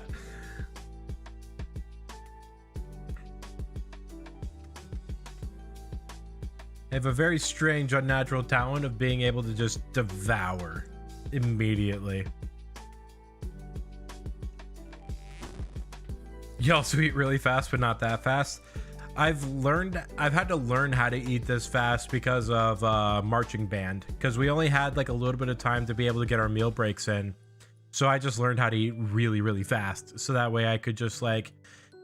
have a very strange, unnatural talent of being able to just devour immediately. You also eat really fast, but not that fast. I've had to learn how to eat this fast because of marching band, because we only had like a little bit of time to be able to get our meal breaks in. So I just learned how to eat really, really fast. So that way I could just like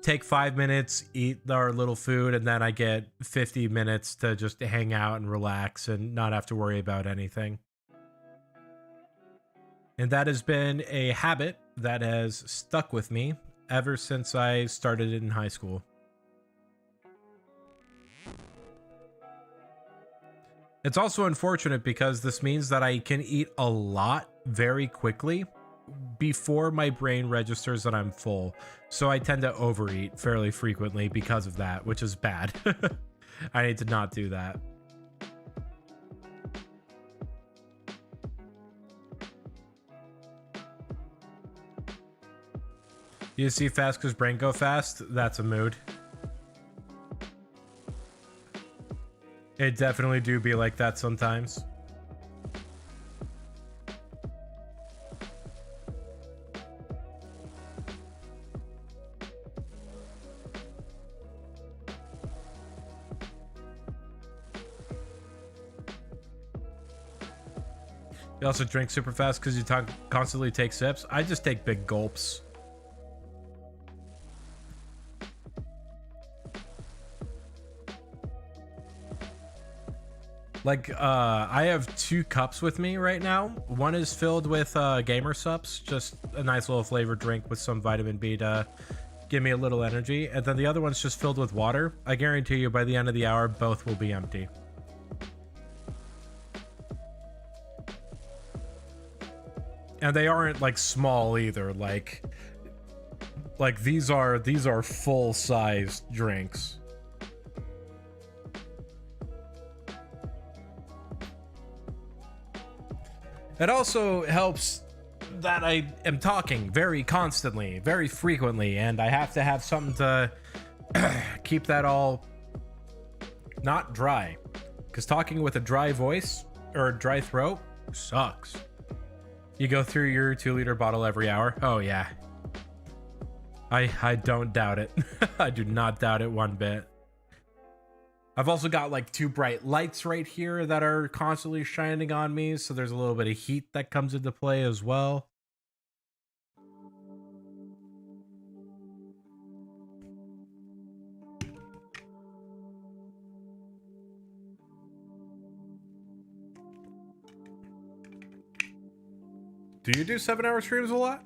take 5 minutes, eat our little food, and then I get 50 minutes to just hang out and relax and not have to worry about anything. And that has been a habit that has stuck with me ever since I started in high school. It's also unfortunate because this means that I can eat a lot very quickly before my brain registers that I'm full. So I tend to overeat fairly frequently because of that, which is bad. I need to not do that. You see fast because brain go fast? That's a mood. It definitely do be like that sometimes. You also drink super fast because you constantly take sips. I just take big gulps. Like, I have 2 cups with me right now. One is filled with gamer sups, just a nice little flavored drink with some vitamin B to give me a little energy. And then the other one's just filled with water. I guarantee you by the end of the hour, both will be empty. And they aren't like small either. Like these are full-sized drinks. It also helps that I am talking very constantly, very frequently, and I have to have something to keep that all not dry. Because talking with a dry voice or a dry throat sucks. You go through your 2-liter bottle every hour. Oh yeah. I don't doubt it. I do not doubt it one bit. I've also got like 2 bright lights right here that are constantly shining on me, so there's a little bit of heat that comes into play as well. Do you do 7-hour streams a lot?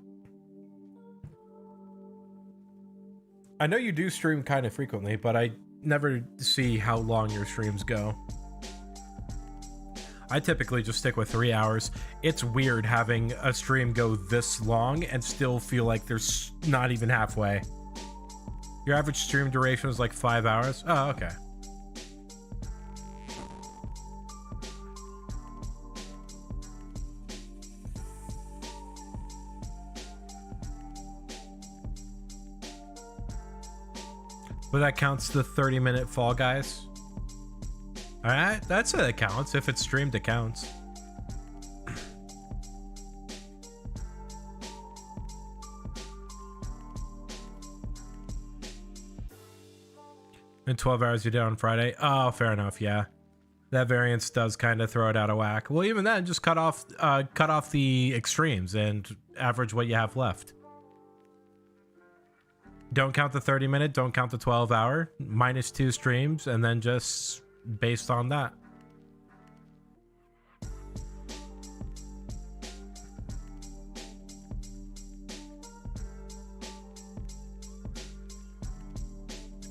I know you do stream kind of frequently, but I never see how long your streams go. I typically just stick with 3 hours. It's weird having a stream go this long and still feel like there's not even halfway. Your average stream duration is like 5 hours? Oh, okay. But that counts the 30-minute Fall Guys. All right, that's it. It counts. If it's streamed, it counts. And 12 hours you did on Friday. Oh, fair enough. Yeah, that variance does kind of throw it out of whack. Well, even then, just cut off the extremes and average what you have left. Don't count the 30-minute, don't count the 12-hour, minus 2 streams, and then just based on that.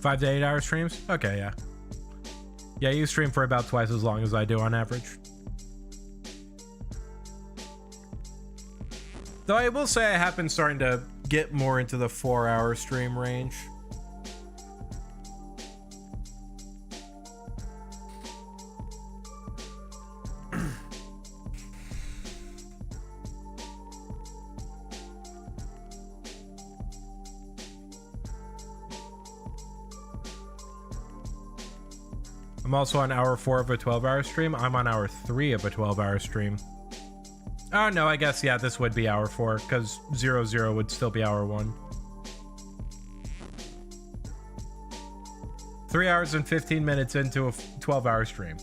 Five to 8 hour streams? Okay, yeah. Yeah, you stream for about twice as long as I do on average. Though I will say I have been starting to get more into the 4-hour stream range. I'm also on hour 4 of a 12-hour stream. I'm on hour 3 of a 12-hour stream. Oh, no, I guess, yeah, this would be hour 4, because 00 would still be hour 1. 3 hours and 15 minutes into a 12-hour stream.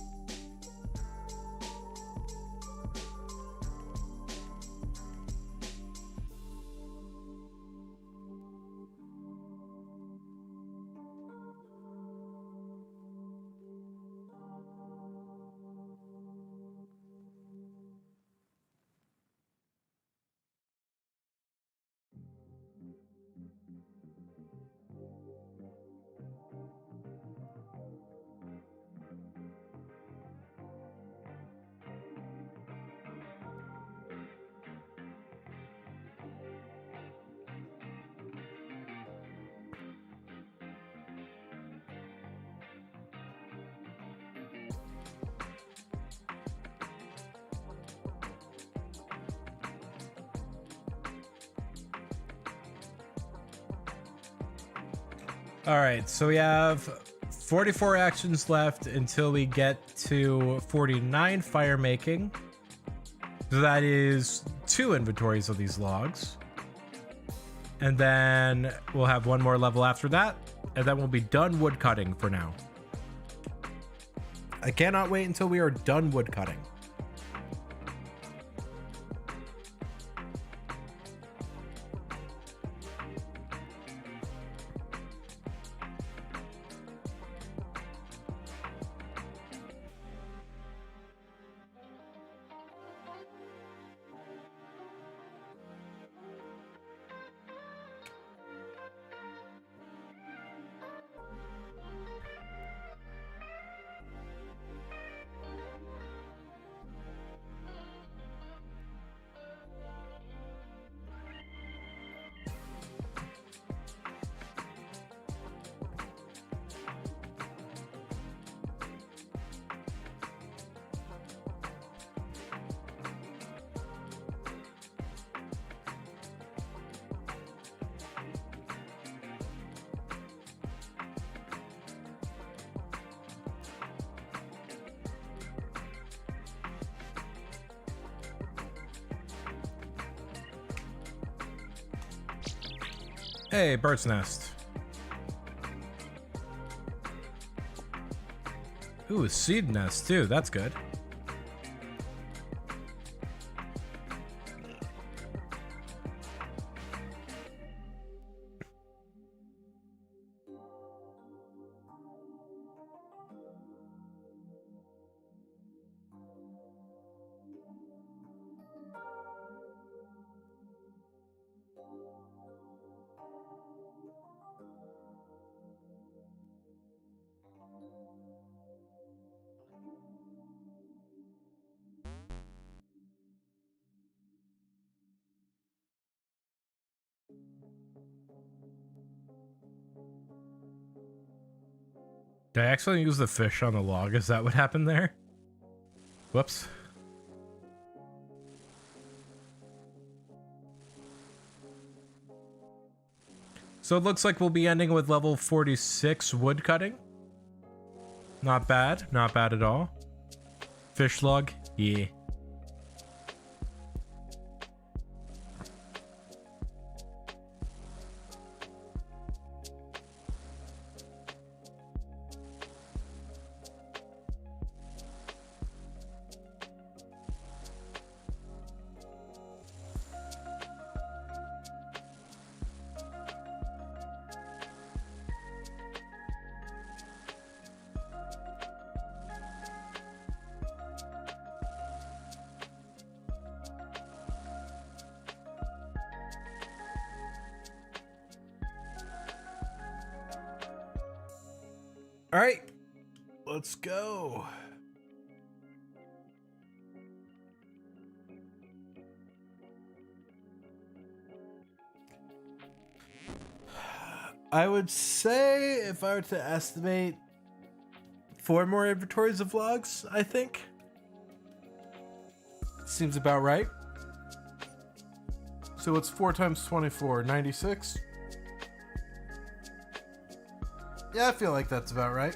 All right, so we have 44 actions left until we get to 49 fire making. So that is 2 inventories of these logs. And then we'll have 1 more level after that, and then we'll be done wood cutting for now. I cannot wait until we are done wood cutting. Hey, bird's nest. Ooh, a seed nest too. That's good. Did I actually use the fish on the log? Is that what happened there? Whoops. So it looks like we'll be ending with level 46 wood cutting. Not bad. Not bad at all. Fish log? Yeah. All right, let's go. I would say if I were to estimate 4 more inventories of logs, I think. Seems about right. So what's 4 times 24? 96? Yeah, I feel like that's about right.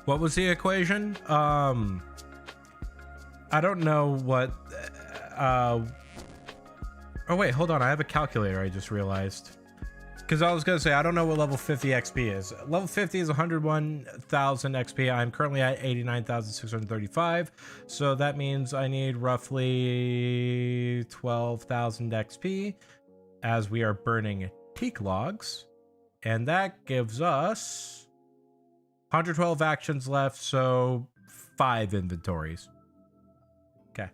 What was the equation? I don't know what. Oh wait, hold on. I have a calculator. I just realized. Because I was gonna say I don't know what level 50 XP is. Level 50 is 101,000 XP. I'm currently at 89,635. So that means I need roughly 12,000 XP, as we are burning teak logs, and that gives us 112 actions left. So 5 inventories. Okay.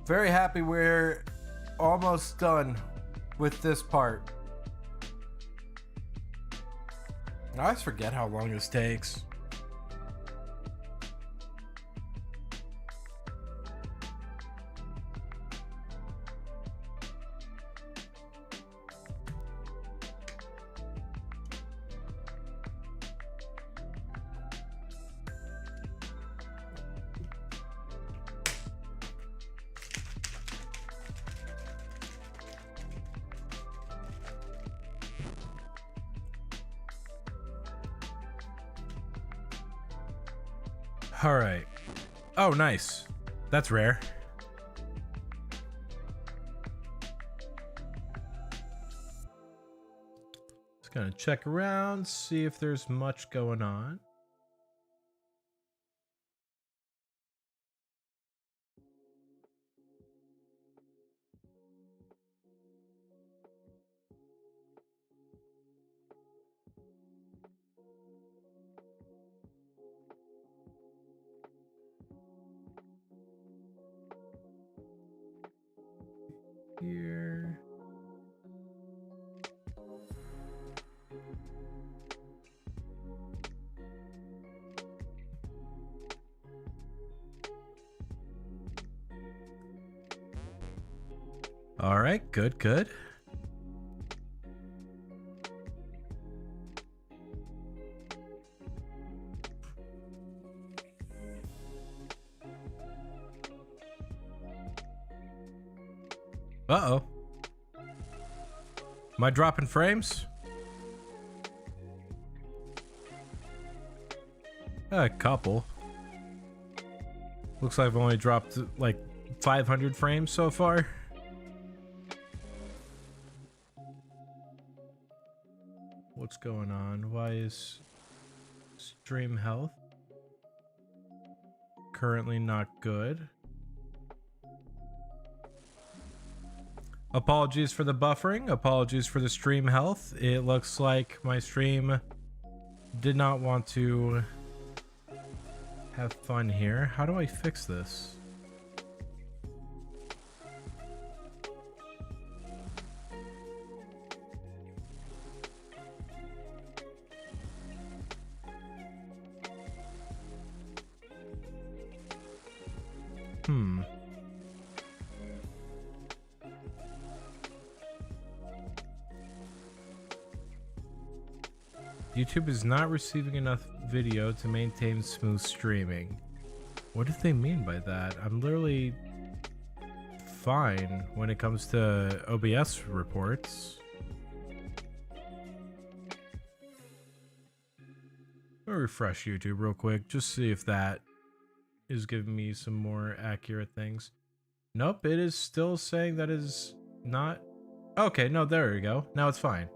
Very happy we're almost done with this part. I always forget how long this takes. All right. Oh, nice. That's rare. Just gonna check around, see if there's much going on. Here. All right, good, good. Uh-oh. Am I dropping frames? A couple. Looks like I've only dropped like 500 frames so far. What's going on? Why is stream health currently not good? Apologies for the buffering. Apologies for the stream health. It looks like my stream did not want to have fun here. How do I fix this? YouTube is not receiving enough video to maintain smooth streaming. What do they mean by that? I'm literally fine when it comes to OBS reports. I'll refresh YouTube real quick, just see if that is giving me some more accurate things. Nope, it is still saying that is not... Okay, no, there we go. Now it's fine.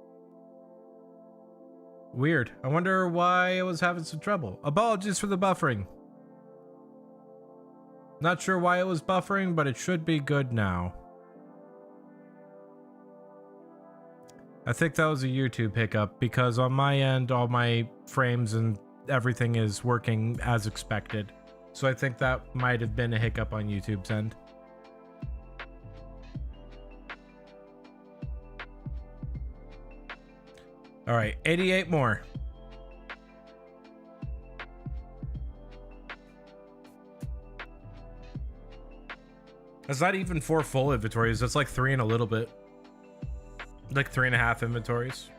Weird. I wonder why it was having some trouble. Apologies for the buffering. Not sure why it was buffering, but it should be good now. I think that was a YouTube hiccup because on my end, all my frames and everything is working as expected. So I think that might have been a hiccup on YouTube's end. All right, 88 more. That's not even 4 full inventories. That's like 3 and a little bit. Like 3.5 inventories.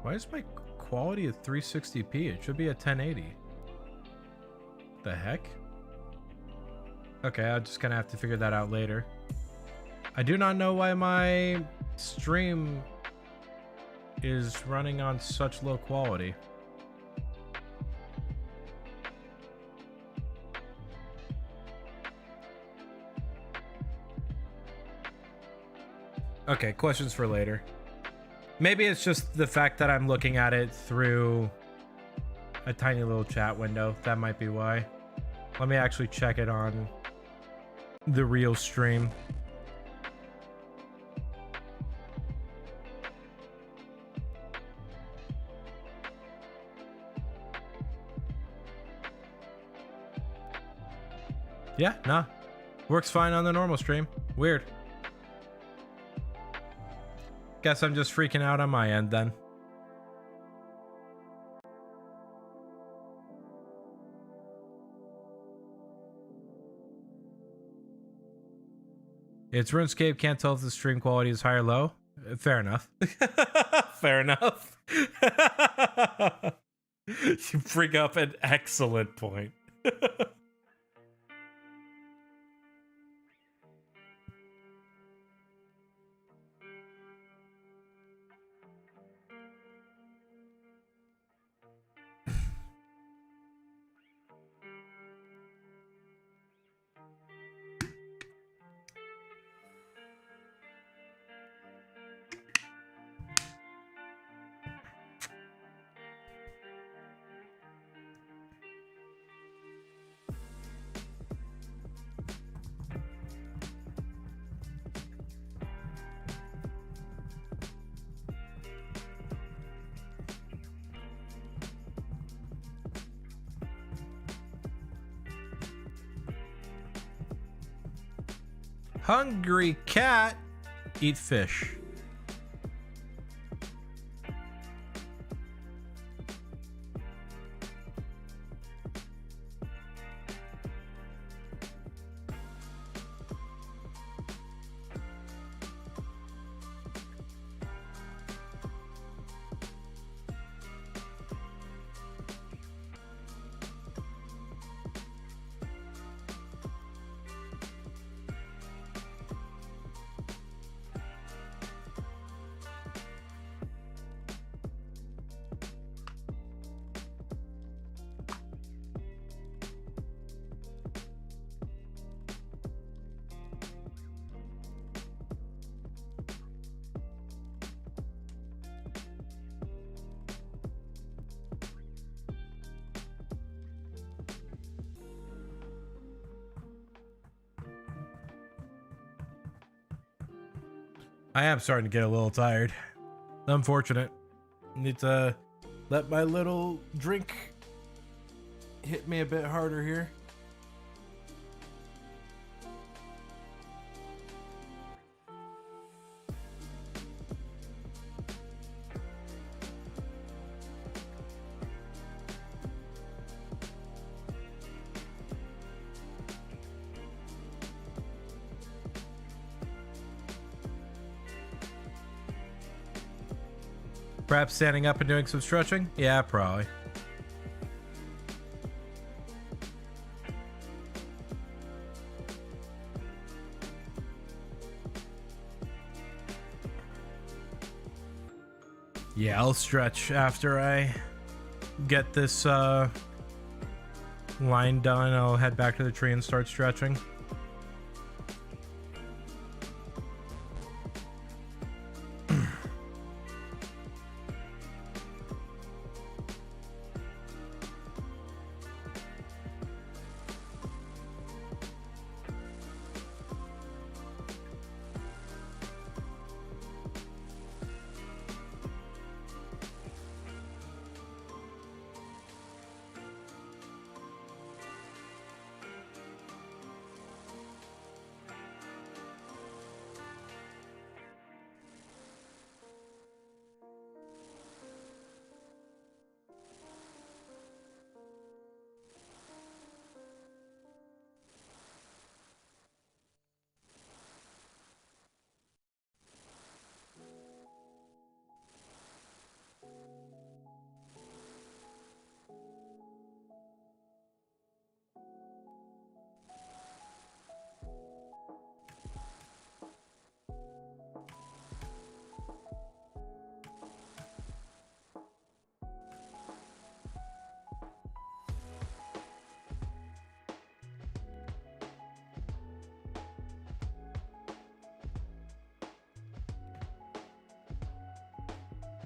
Why is my quality at 360p? It should be at 1080. The heck? Okay, I'm just gonna have to figure that out later. I do not know why my stream is running on such low quality. Okay, questions for later. Maybe it's just the fact that I'm looking at it through a tiny little chat window. That might be why. Let me actually check it on the real stream. Yeah, nah. Works fine on the normal stream. Weird. Guess I'm just freaking out on my end then. It's RuneScape, can't tell if the stream quality is high or low. Fair enough. Fair enough. You bring up an excellent point. Hungry cat, eat fish. I am starting to get a little tired. Unfortunate. Need to let my little drink hit me a bit harder here. Perhaps standing up and doing some stretching? Yeah, probably. Yeah, I'll stretch after I get this line done. I'll head back to the tree and start stretching.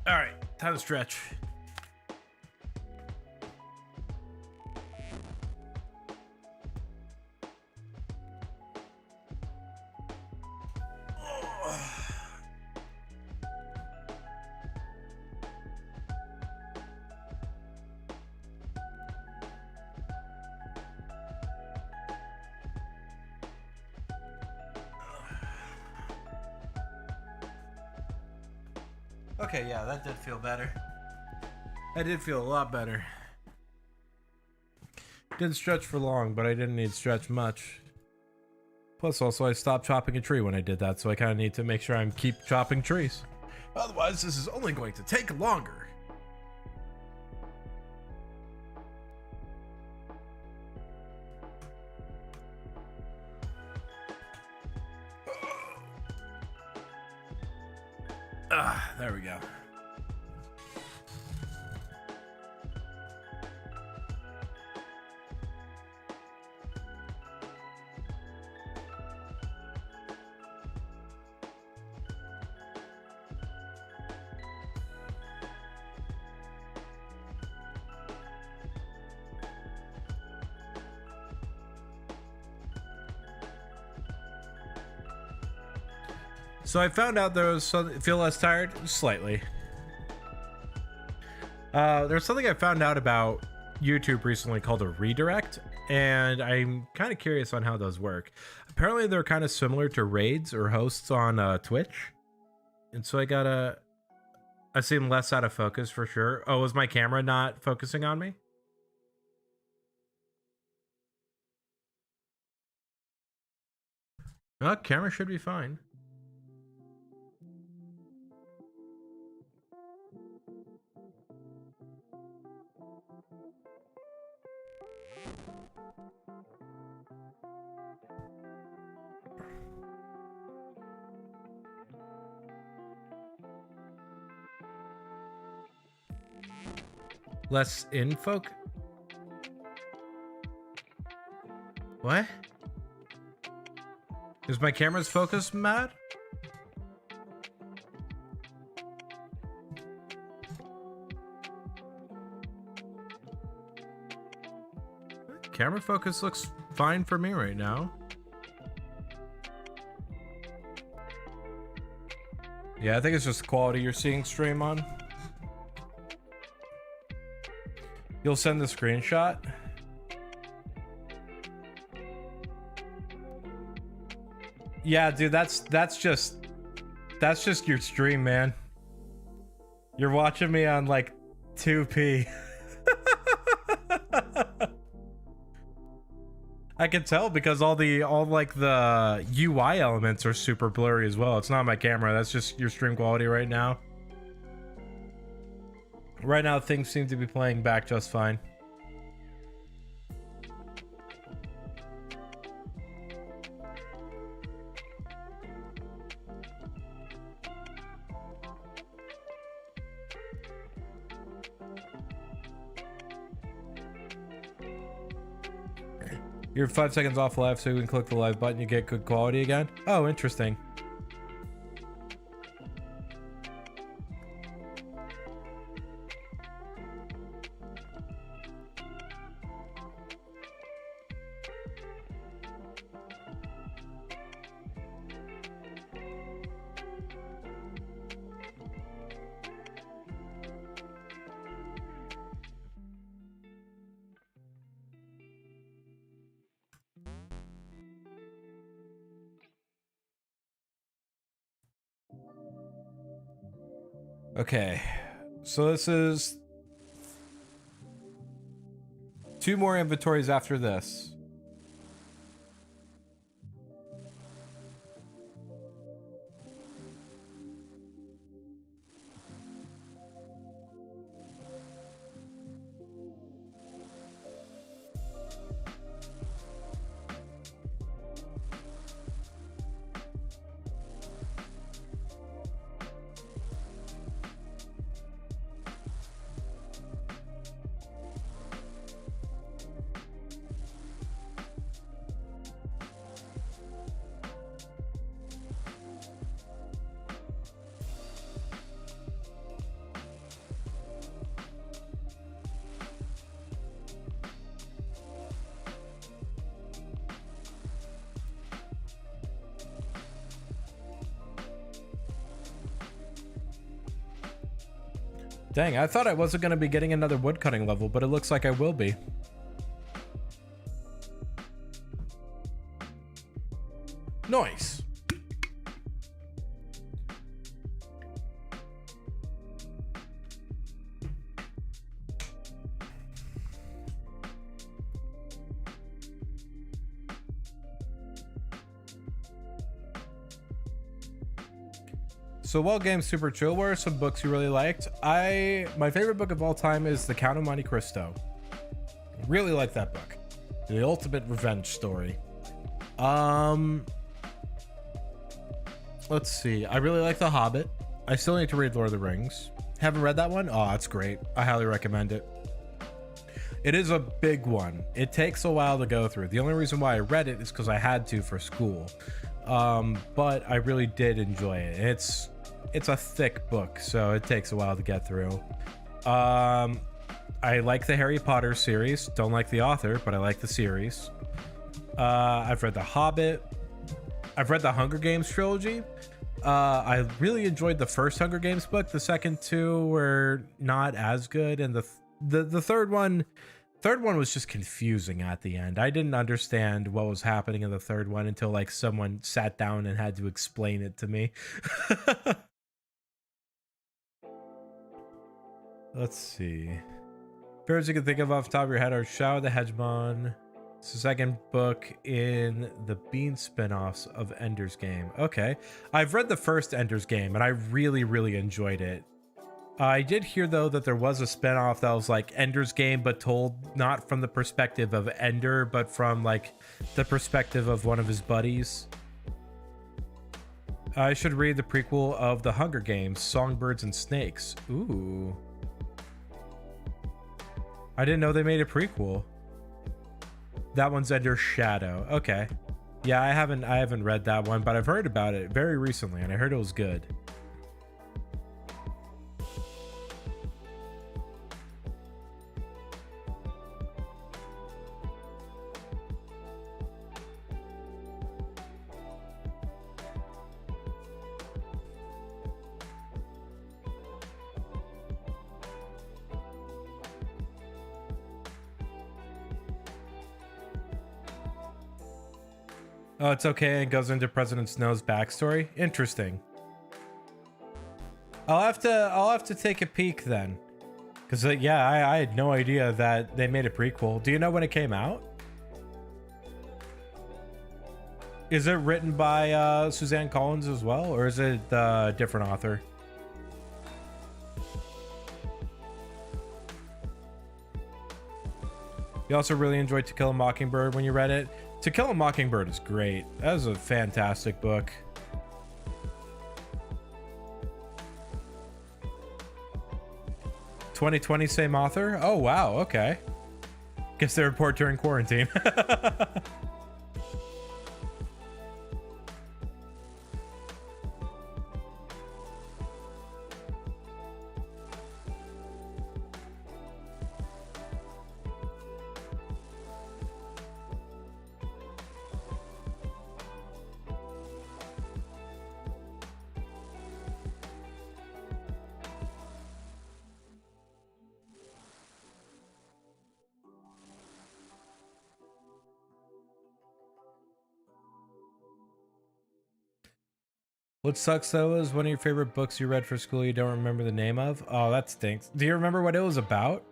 All right, time to stretch. Okay, yeah, that did feel better. I did feel a lot better. Didn't stretch for long, but I didn't need to stretch much. Plus, also, I stopped chopping a tree when I did that, so I kind of need to make sure I keep chopping trees. Otherwise, this is only going to take longer. There we go. So I found out there was something, feel less tired? Slightly. There's something I found out about YouTube recently called a redirect, and I'm kind of curious on how those work. Apparently they're kind of similar to raids or hosts on Twitch. And so I seem less out of focus for sure. Oh, was my camera not focusing on me? Oh, camera should be fine. Less in focus? What? Is my camera's focus mad? Camera focus looks fine for me right now. Yeah, I think it's just quality you're seeing stream on. You'll send the screenshot. Yeah, dude, that's just your stream, man. You're watching me on like 2p. I can tell because all like the UI elements are super blurry as well. It's not my camera. That's just your stream quality right now. Right now, things seem to be playing back just fine. You're 5 seconds off live, so you can click the live button. You get good quality again. Oh, interesting. Okay, so this is 2 more inventories after this. Dang, I thought I wasn't going to be getting another woodcutting level, but it looks like I will be. Nice. So while games super chill, what are some books you really liked? My favorite book of all time is The Count of Monte Cristo. Really like that book. The ultimate revenge story. Let's see. I really like The Hobbit. I still need to read Lord of the Rings. Haven't read that one? Oh, it's great. I highly recommend it. It is a big one. It takes a while to go through. The only reason why I read it is because I had to for school. But I really did enjoy it. It's a thick book, so it takes a while to get through. I like the Harry Potter series. Don't like the author, but I like the series. I've read The Hobbit. I've read the Hunger Games trilogy. I really enjoyed the first Hunger Games book. The second 2 were not as good, and the third one was just confusing at the end. I didn't understand what was happening in the third one until like someone sat down and had to explain it to me. Let's see. Favorites you can think of off the top of your head are Shadow the Hedgehog. It's the second book in the Bean spin-offs of Ender's Game. Okay. I've read the first Ender's Game and I really, really enjoyed it. I did hear though that there was a spin-off that was like Ender's Game, but told not from the perspective of Ender, but from like the perspective of one of his buddies. I should read the prequel of The Hunger Games, Songbirds and Snakes. Ooh. I didn't know they made a prequel. That one's Ender's Shadow. Okay. Yeah, I haven't read that one, but I've heard about it very recently and I heard it was good. Oh, it's okay. It goes into President Snow's backstory. Interesting. I'll have to take a peek then, because yeah, I had no idea that they made a prequel. Do you know when it came out? Is it written by Suzanne Collins as well, or is it a different author? You also really enjoyed To Kill a Mockingbird when you read it. To Kill a Mockingbird is great. That is a fantastic book. "2020, same author? Oh, wow, okay. Guess they report during quarantine." What sucks though is one of your favorite books you read for school you don't remember the name of. Oh, that stinks. Do you remember what it was about?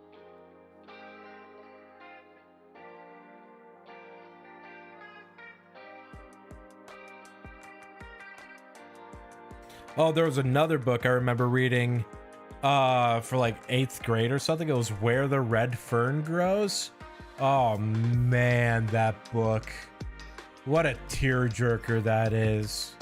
Oh, there was another book I remember reading for like 8th grade or something. It was Where the Red Fern Grows. Oh man, that book. What a tearjerker that is.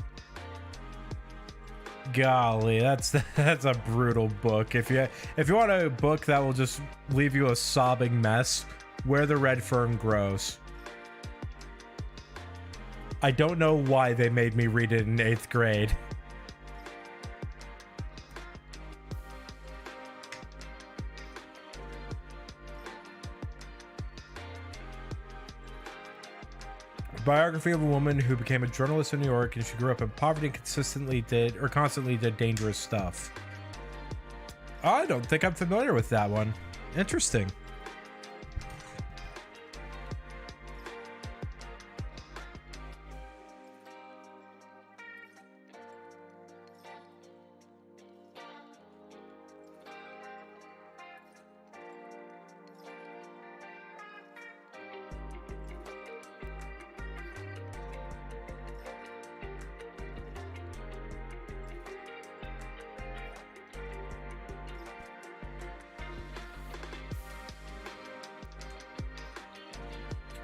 Golly, that's a brutal book. If you want a book that will just leave you a sobbing mess, Where the Red Fern Grows. I don't know why they made me read it in 8th grade. Biography of a woman who became a journalist in New York, and she grew up in poverty and constantly did dangerous stuff. I don't think I'm familiar with that one. Interesting.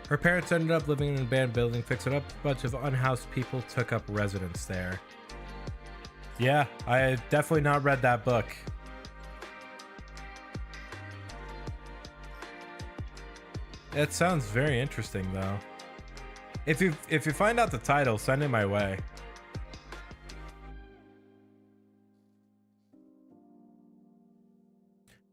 Her parents ended up living in an abandoned building, fixed it up. A bunch of unhoused people took up residence there. Yeah, I definitely not read that book. It sounds very interesting though. If you find out the title, send it my way.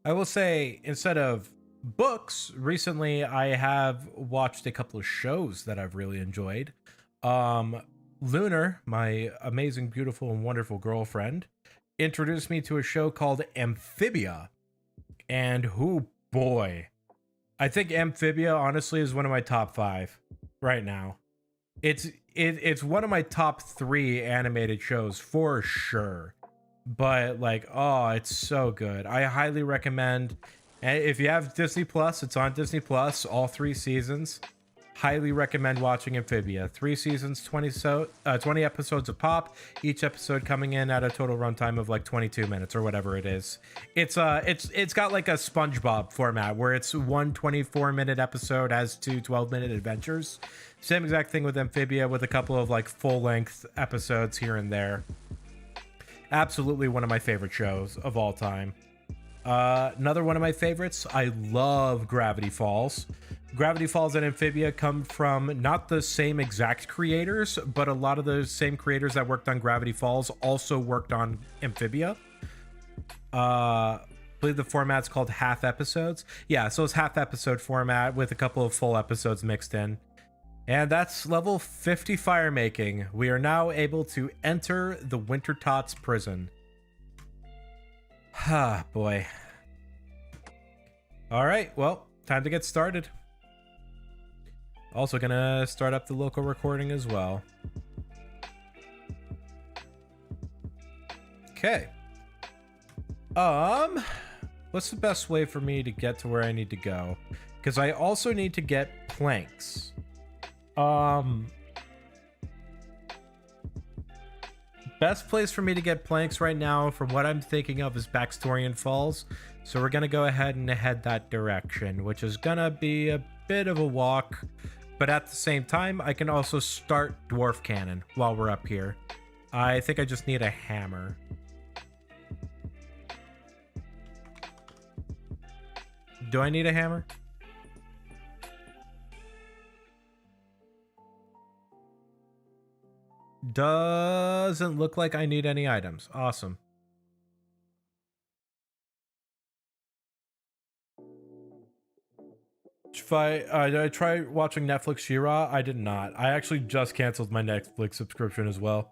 I will say, instead of books, recently I have watched a couple of shows that I've really enjoyed. Lunar, my amazing, beautiful, and wonderful girlfriend, introduced me to a show called Amphibia. And oh boy, I think Amphibia honestly is one of my top 5 right now. It's one of my top 3 animated shows for sure. But like, oh, it's so good. I highly recommend. And if you have Disney Plus, it's on Disney Plus, all 3 seasons. Highly recommend watching Amphibia. 3 seasons, 20 episodes of pop. Each episode coming in at a total runtime of like 22 minutes or whatever it is. It's got like a SpongeBob format where it's one 24-minute episode has 2 12-minute adventures. Same exact thing with Amphibia, with a couple of like full-length episodes here and there. Absolutely one of my favorite shows of all time. Another one of my favorites, I love Gravity Falls. Gravity Falls and Amphibia come from not the same exact creators, but a lot of the same creators that worked on Gravity Falls also worked on Amphibia. I believe the format's called half episodes. Yeah, so it's half episode format with a couple of full episodes mixed in. And that's level 50 fire making. We are now able to enter the Winter Tots prison. Ah, boy. All right, well, time to get started. Also gonna start up the local recording as well. Okay. What's the best way for me to get to where I need to go? Because I also need to get planks. Best place for me to get planks right now, from what I'm thinking of, is Baxtorian Falls. So we're gonna go ahead and head that direction, which is gonna be a bit of a walk. But at the same time, I can also start Dwarf Cannon while we're up here. I think I just need a hammer. Do I need a hammer? Doesn't look like I need any items. Awesome. If did I try watching Netflix She-Ra? I did not. I actually just canceled my Netflix subscription as well.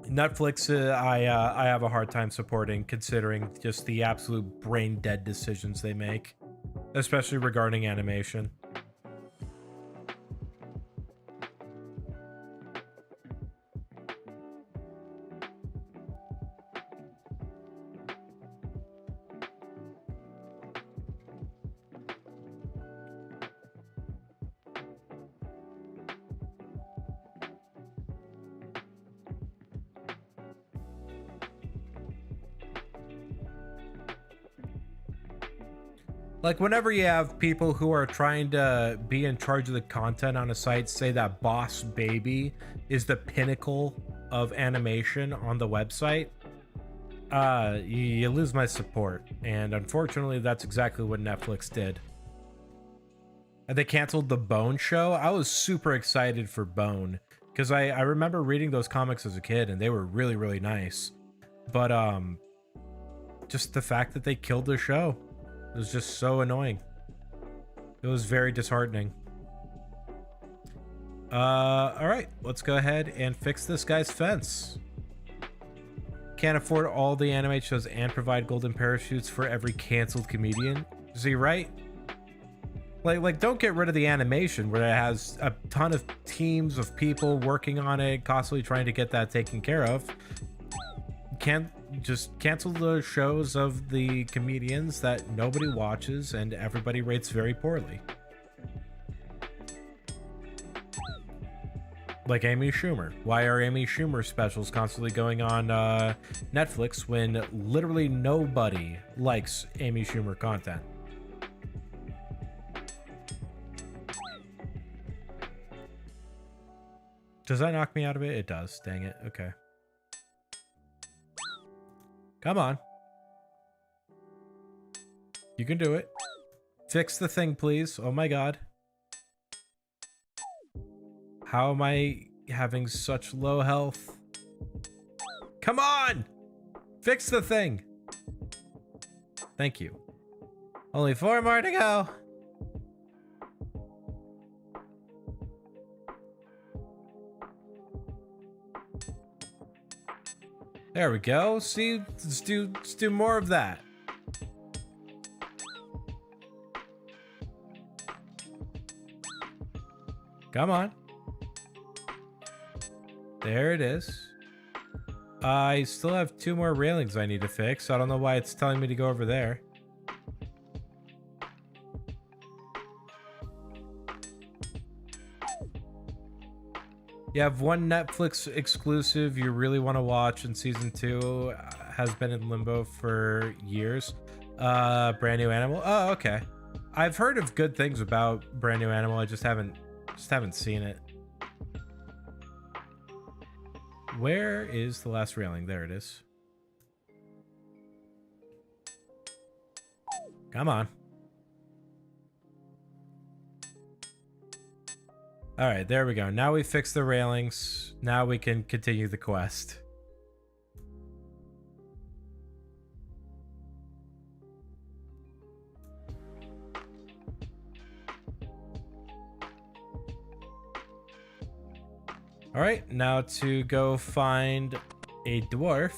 Netflix, I have a hard time supporting, considering just the absolute brain dead decisions they make, especially regarding animation. Like, whenever you have people who are trying to be in charge of the content on a site say that Boss Baby is the pinnacle of animation on the website, you lose my support. And unfortunately, that's exactly what Netflix did. And they canceled the Bone show. I was super excited for Bone, because I remember reading those comics as a kid, and they were really, really nice. But just the fact that they killed the show, it was just so annoying. It was very disheartening. All right, let's go ahead and fix this guy's fence. Can't afford all the anime shows and provide golden parachutes for every canceled comedian. Is he right? Like, don't get rid of the animation where it has a ton of teams of people working on it, constantly trying to get that taken care of. Can't just cancel the shows of the comedians that nobody watches and everybody rates very poorly. Like Amy Schumer. Why are Amy Schumer specials constantly going on Netflix when literally nobody likes Amy Schumer content? Does that knock me out of it? It does. Dang it. Okay. Come on. You can do it. Fix the thing, please. Oh my god. How am I having such low health? Come on! Fix the thing! Thank you. Only 4 more to go. There we go. See, let's do more of that. Come on. There it is. I still have 2 more railings I need to fix. I don't know why it's telling me to go over there. You have one Netflix exclusive you really want to watch, and season 2 has been in limbo for years. Brand New Animal. Oh, okay. I've heard of good things about Brand New Animal. I just haven't seen it. Where is the last railing? There it is. Come on. All right, there we go. Now we fixed the railings. Now we can continue the quest. All right, now to go find a dwarf.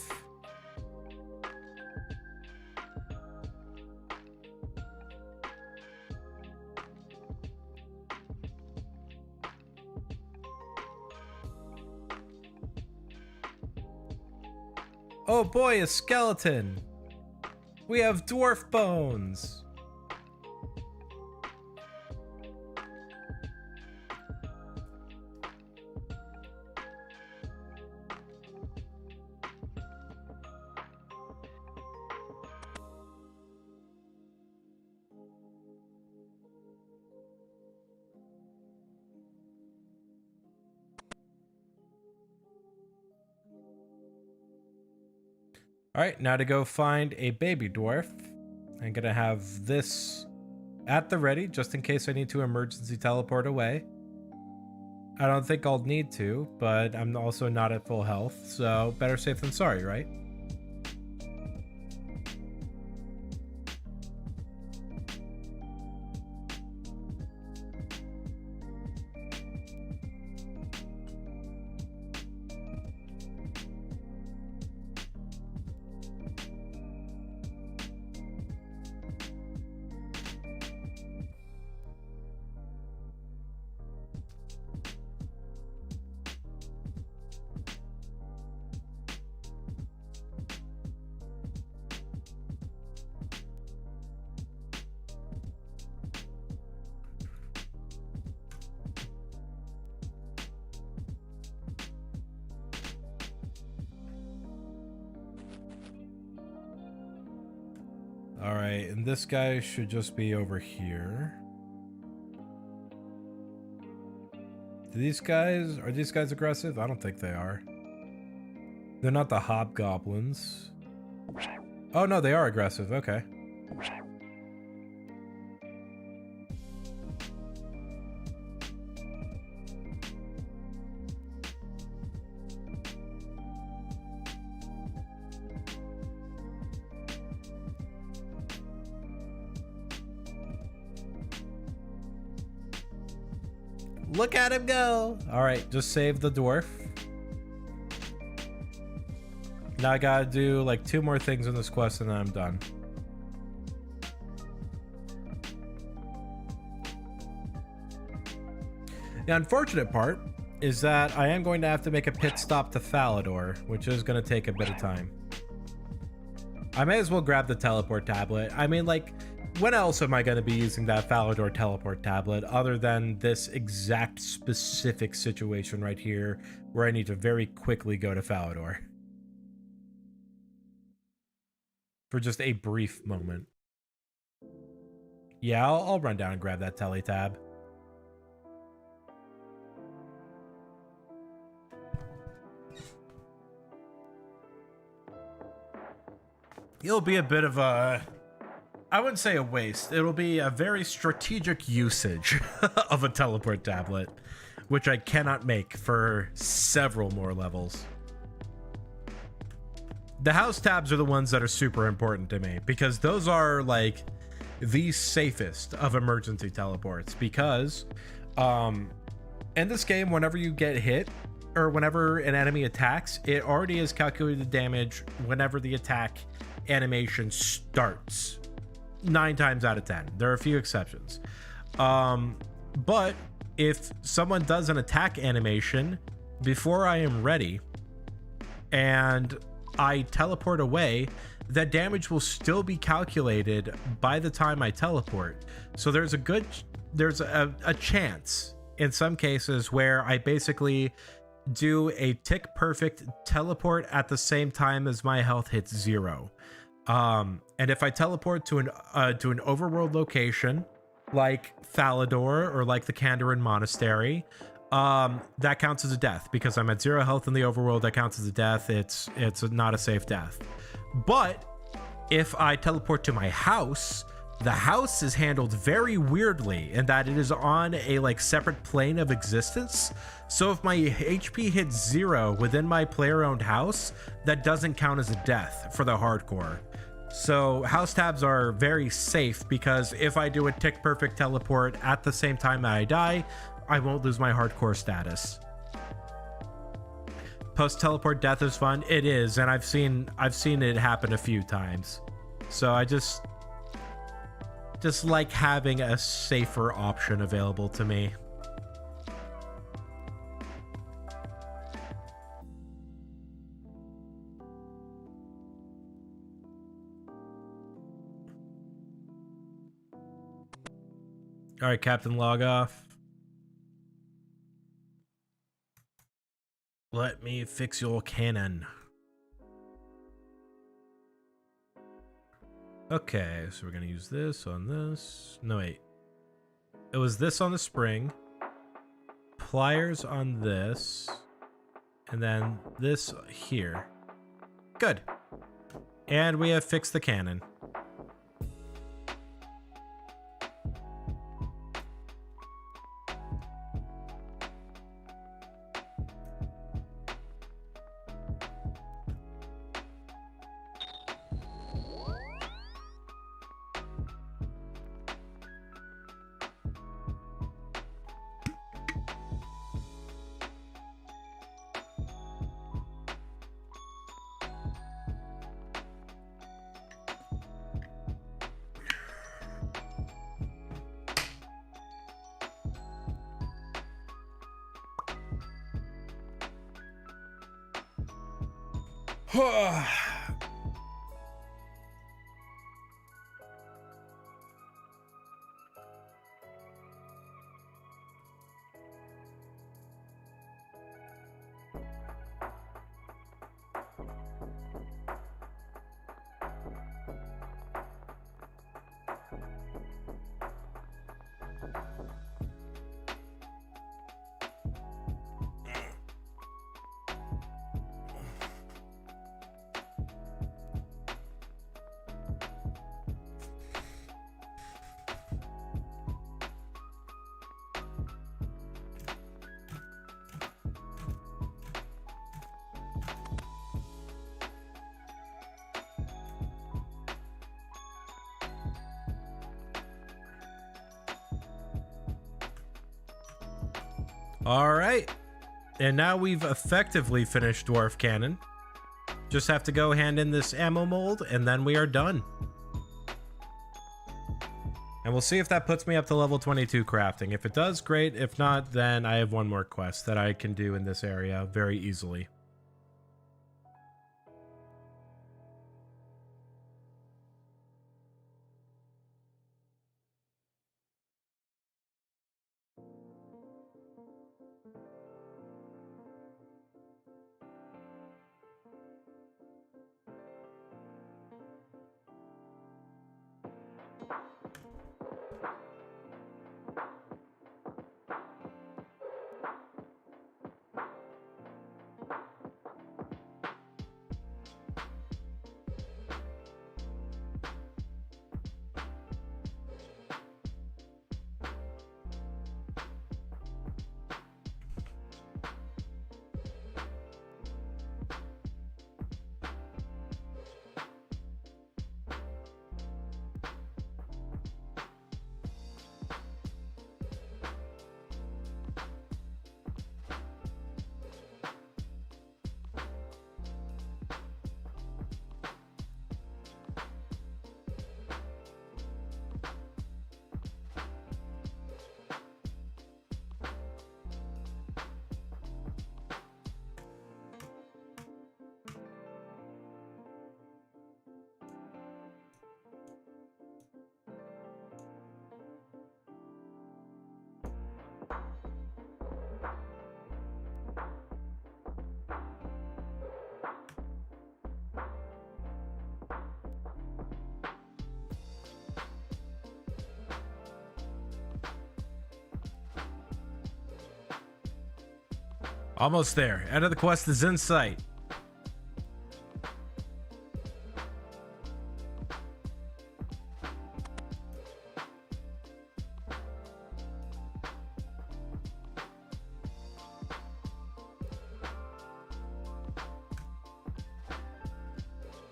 Oh boy, a skeleton. We have dwarf bones. All right, now to go find a baby dwarf. I'm gonna have this at the ready just in case I need to emergency teleport away. I don't think I'll need to, but I'm also not at full health, so better safe than sorry, right? All right, and this guy should just be over here. Are these guys aggressive? I don't think they are. They're not the hobgoblins. Oh no, they are aggressive. Okay. Look at him go. All right, just save the dwarf. Now I gotta do like 2 more things in this quest and then I'm done. The unfortunate part is that I am going to have to make a pit stop to Falador, which is going to take a bit of time. I may as well grab the teleport tablet. I mean, like, when else am I going to be using that Falador teleport tablet other than this exact specific situation right here where I need to very quickly go to Falador? For just a brief moment. Yeah, I'll run down and grab that tele tab. It'll be a bit of a, I wouldn't say a waste. It'll be a very strategic usage of a teleport tablet, which I cannot make for several more levels. The house tabs are the ones that are super important to me because those are like the safest of emergency teleports because in this game, whenever you get hit or whenever an enemy attacks, it already has calculated damage whenever the attack animation starts 9 times out of 10. There are a few exceptions, but if someone does an attack animation before I am ready and I teleport away, that damage will still be calculated by the time I teleport. So there's a chance in some cases where I basically do a tick perfect teleport at the same time as my health hits 0. And if I teleport to an overworld location like Falador or like the Kandarin Monastery, that counts as a death because I'm at 0 health in the overworld. That counts as a death. It's not a safe death. But if I teleport to my house, the house is handled very weirdly in that it is on a like separate plane of existence. So if my HP hits 0 within my player-owned house, that doesn't count as a death for the hardcore. So house tabs are very safe because if I do a tick perfect teleport at the same time that I die, I won't lose my hardcore status. Post teleport death is fun. It is, and I've seen it happen a few times. So I just like having a safer option available to me. All right, Captain, log off. Let me fix your cannon. Okay, so we're gonna use this on this. No, wait. It was this on the spring. Pliers on this. And then this here. Good. And we have fixed the cannon. All right. And now we've effectively finished Dwarf Cannon. Just have to go hand in this ammo mold, and then we are done. And we'll see if that puts me up to level 22 crafting. If it does, great. If not, then I have one more quest that I can do in this area very easily. Almost there. End of the quest is in sight.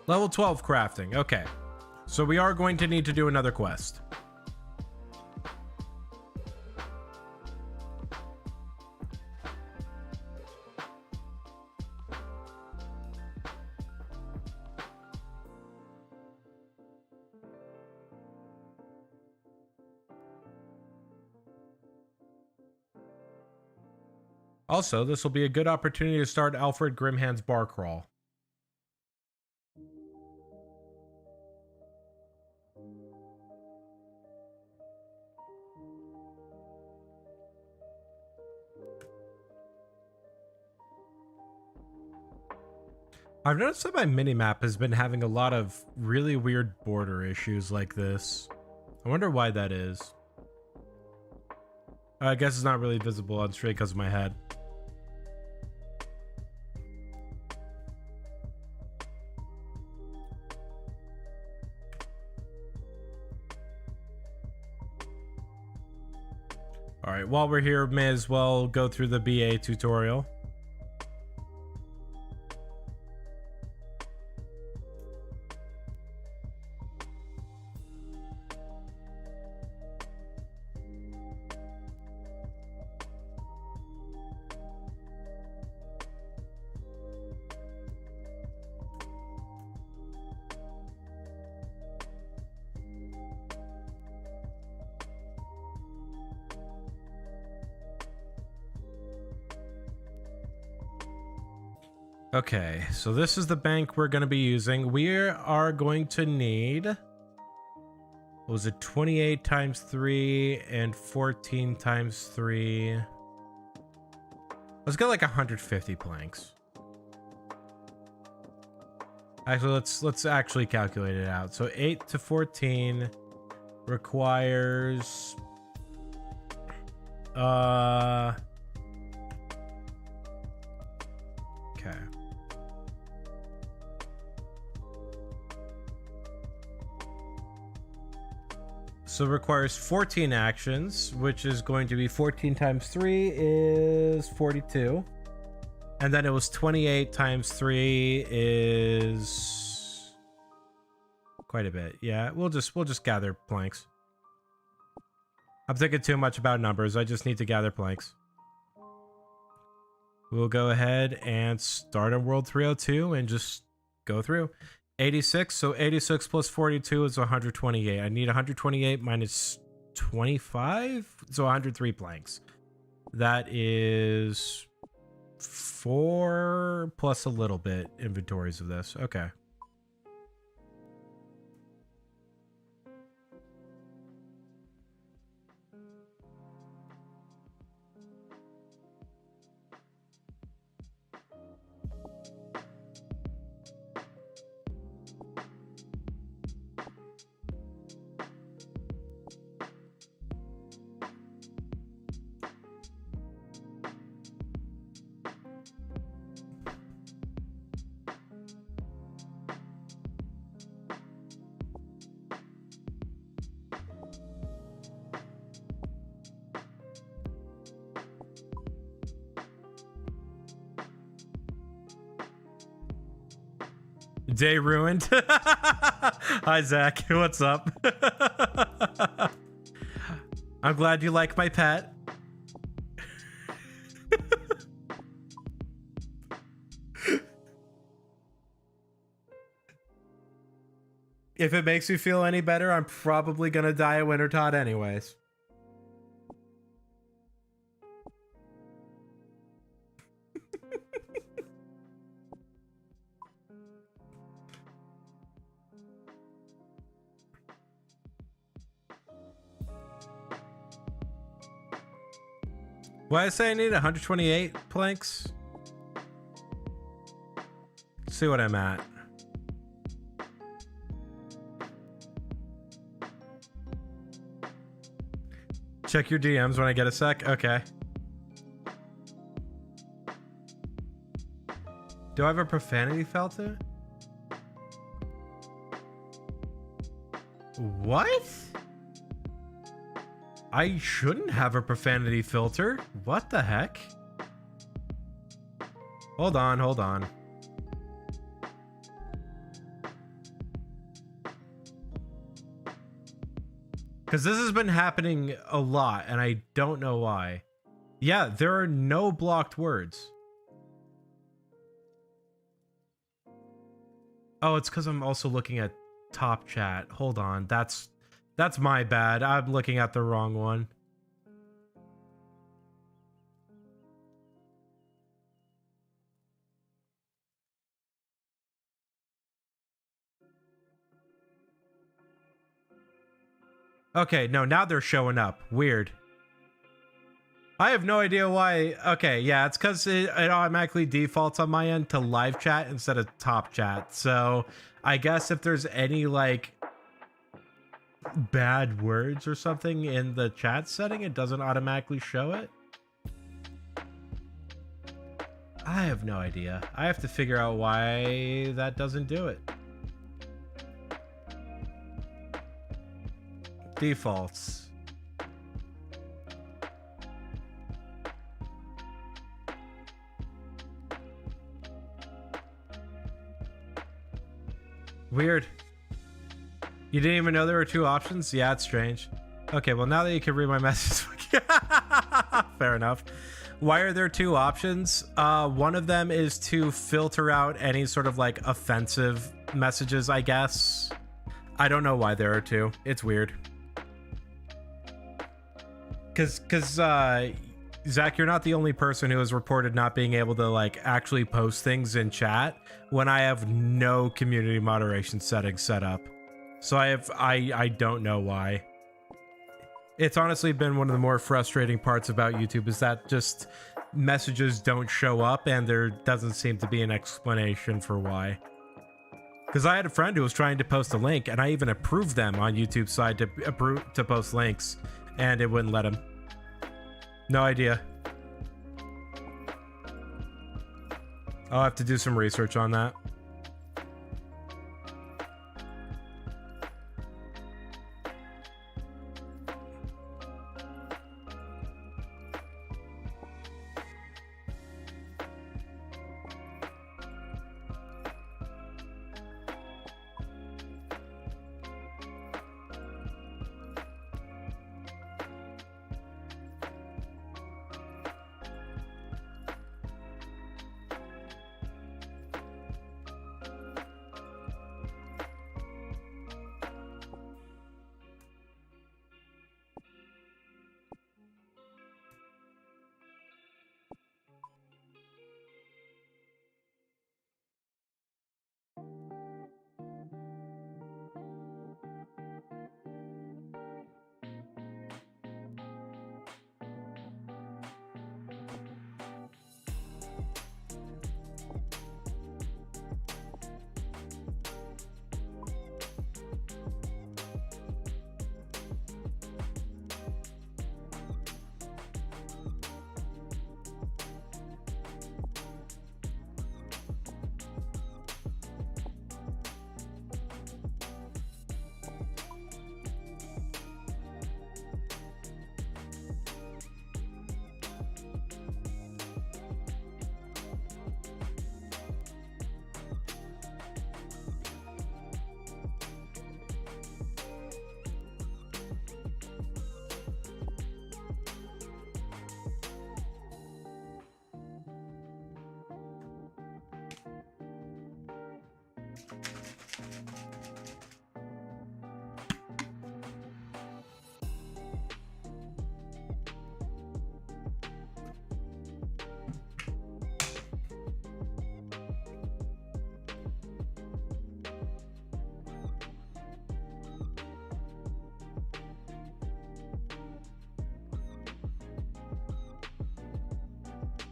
Level 12 crafting. Okay. So we are going to need to do another quest. Also, this will be a good opportunity to start Alfred Grimhand's bar crawl. I've noticed that my minimap has been having a lot of really weird border issues like this. I wonder why that is. I guess it's not really visible on stream because of my head. All right, while we're here, may as well go through the BA tutorial. Okay, so this is the bank we're going to be using. We are going to need, what was it, 28 times 3 and 14 times 3. Let's get like 150 planks. Actually, let's actually calculate it out. So 8 to 14 requires okay. So it requires 14 actions, which is going to be 14 times 3 is 42. And then it was 28 times 3 is quite a bit. Yeah, we'll just gather planks. I'm thinking too much about numbers. I just need to gather planks. We'll go ahead and start on World 302 and just go through. 86, so 86 plus 42 is 128. I need 128 minus 25, so 103 planks. That is 4 plus a little bit inventories of this. Okay. Day ruined. Hi, Zach. What's up? I'm glad you like my pet. If it makes you feel any better, I'm probably gonna die a winter tot anyways. Why did I say I need 128 planks? Let's see what I'm at. Check your DMs when I get a sec. Okay. Do I have a profanity filter? What? I shouldn't have a profanity filter. What the heck? Hold on, hold on. Because this has been happening a lot, and I don't know why. Yeah, there are no blocked words. Oh, it's because I'm also looking at top chat. Hold on, that's my bad. I'm looking at the wrong one. Okay, no, now they're showing up. Weird. I have no idea why. Okay, yeah, it's because it automatically defaults on my end to live chat instead of top chat. So I guess if there's any like bad words or something in the chat setting, it doesn't automatically show it. I have no idea. I have to figure out why that doesn't do it. Defaults. Weird. You didn't even know there were two options? Yeah, it's strange. Okay, well, now that you can read my message. Fair enough. Why are there two options? One of them is to filter out any sort of like offensive messages, I guess. I don't know why there are two. It's weird. Cause Zach, you're not the only person who has reported not being able to like actually post things in chat when I have no community moderation settings set up. So I don't know why. It's honestly been one of the more frustrating parts about YouTube is that just messages don't show up and there doesn't seem to be an explanation for why. Because I had a friend who was trying to post a link and I even approved them on YouTube's side to post links and it wouldn't let him. No idea. I'll have to do some research on that.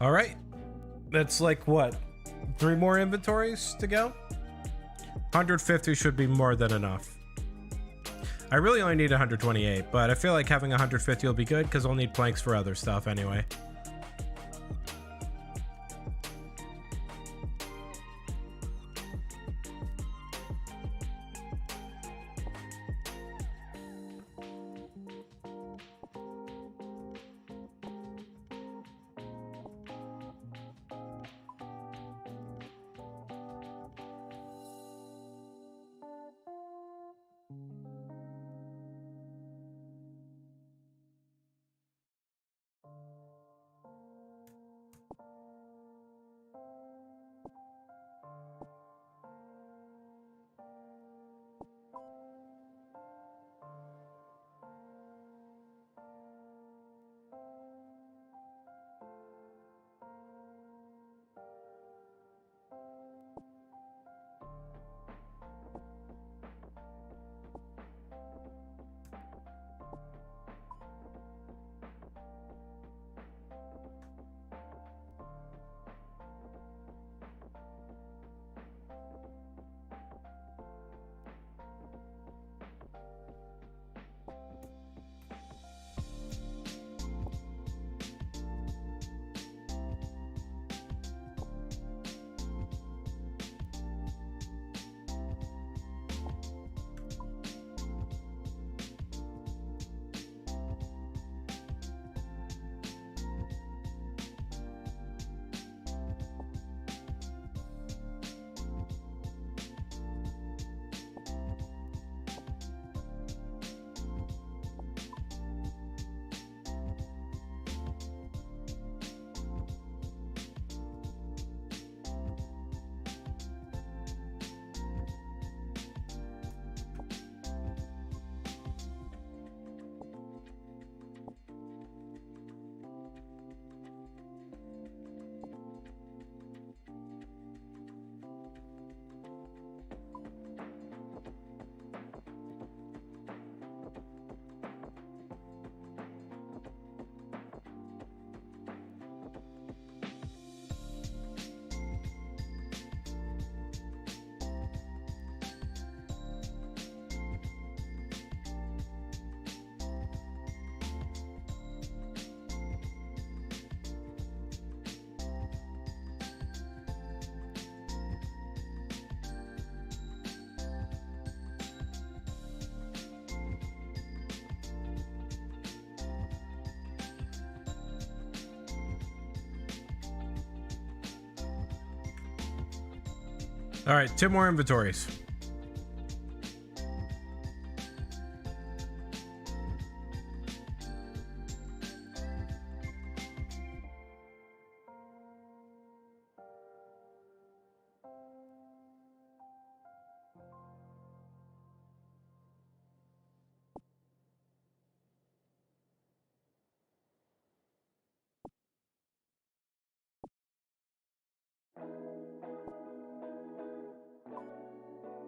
All right. That's like what? 3 more inventories to go? 150 should be more than enough. I really only need 128, but I feel like having 150 will be good because I'll need planks for other stuff anyway. All right, 2 more inventories.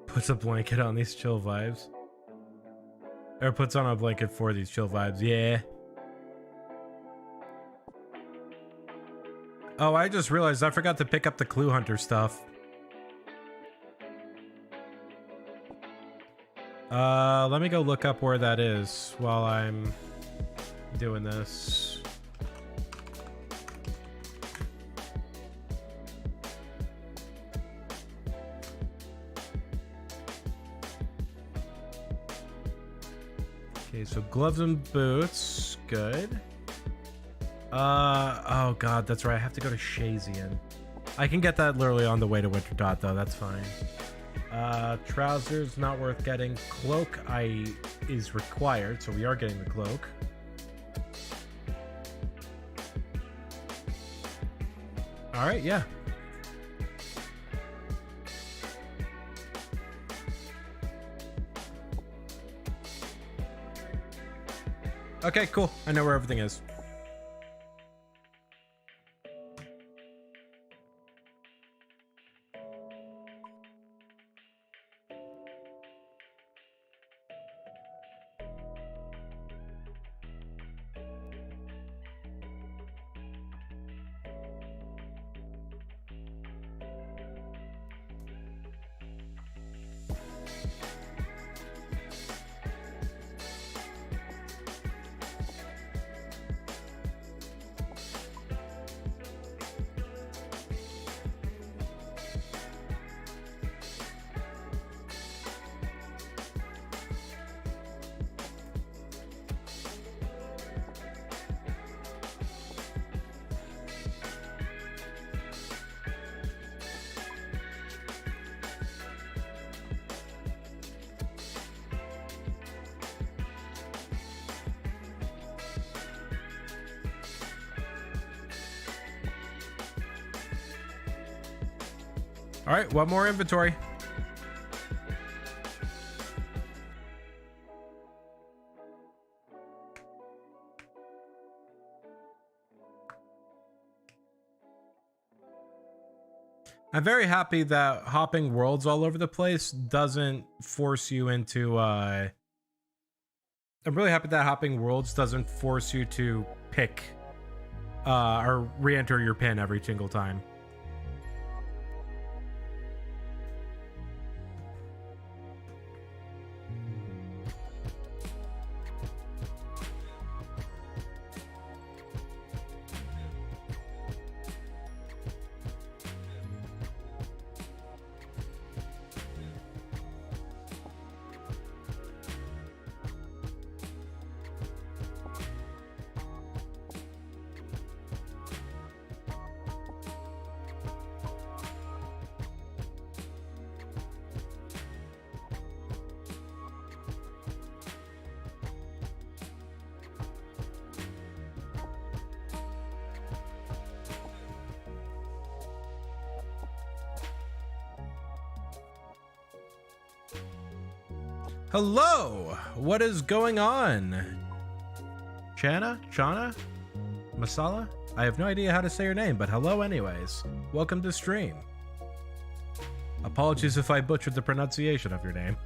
Puts a blanket on these chill vibes. Or puts on a blanket for these chill vibes. Yeah. Oh, I just realized I forgot to pick up the Clue Hunter stuff. Let me go look up where that is while I'm doing this. Okay, so gloves and boots, good. Oh god, that's right. I have to go to Shazian. I can get that literally on the way to Winter Dot, though. That's fine. Trousers, not worth getting. Cloak is required, so we are getting the cloak. All right, yeah. Okay, cool. I know where everything is. All right, one more inventory. I'm very happy that hopping worlds all over the place doesn't force you into I'm really happy that hopping worlds doesn't force you to pick or re-enter your pin every single time. Hello, what is going on? Chana? Masala? I have no idea how to say your name, but hello anyways. Welcome to stream. Apologies if I butchered the pronunciation of your name.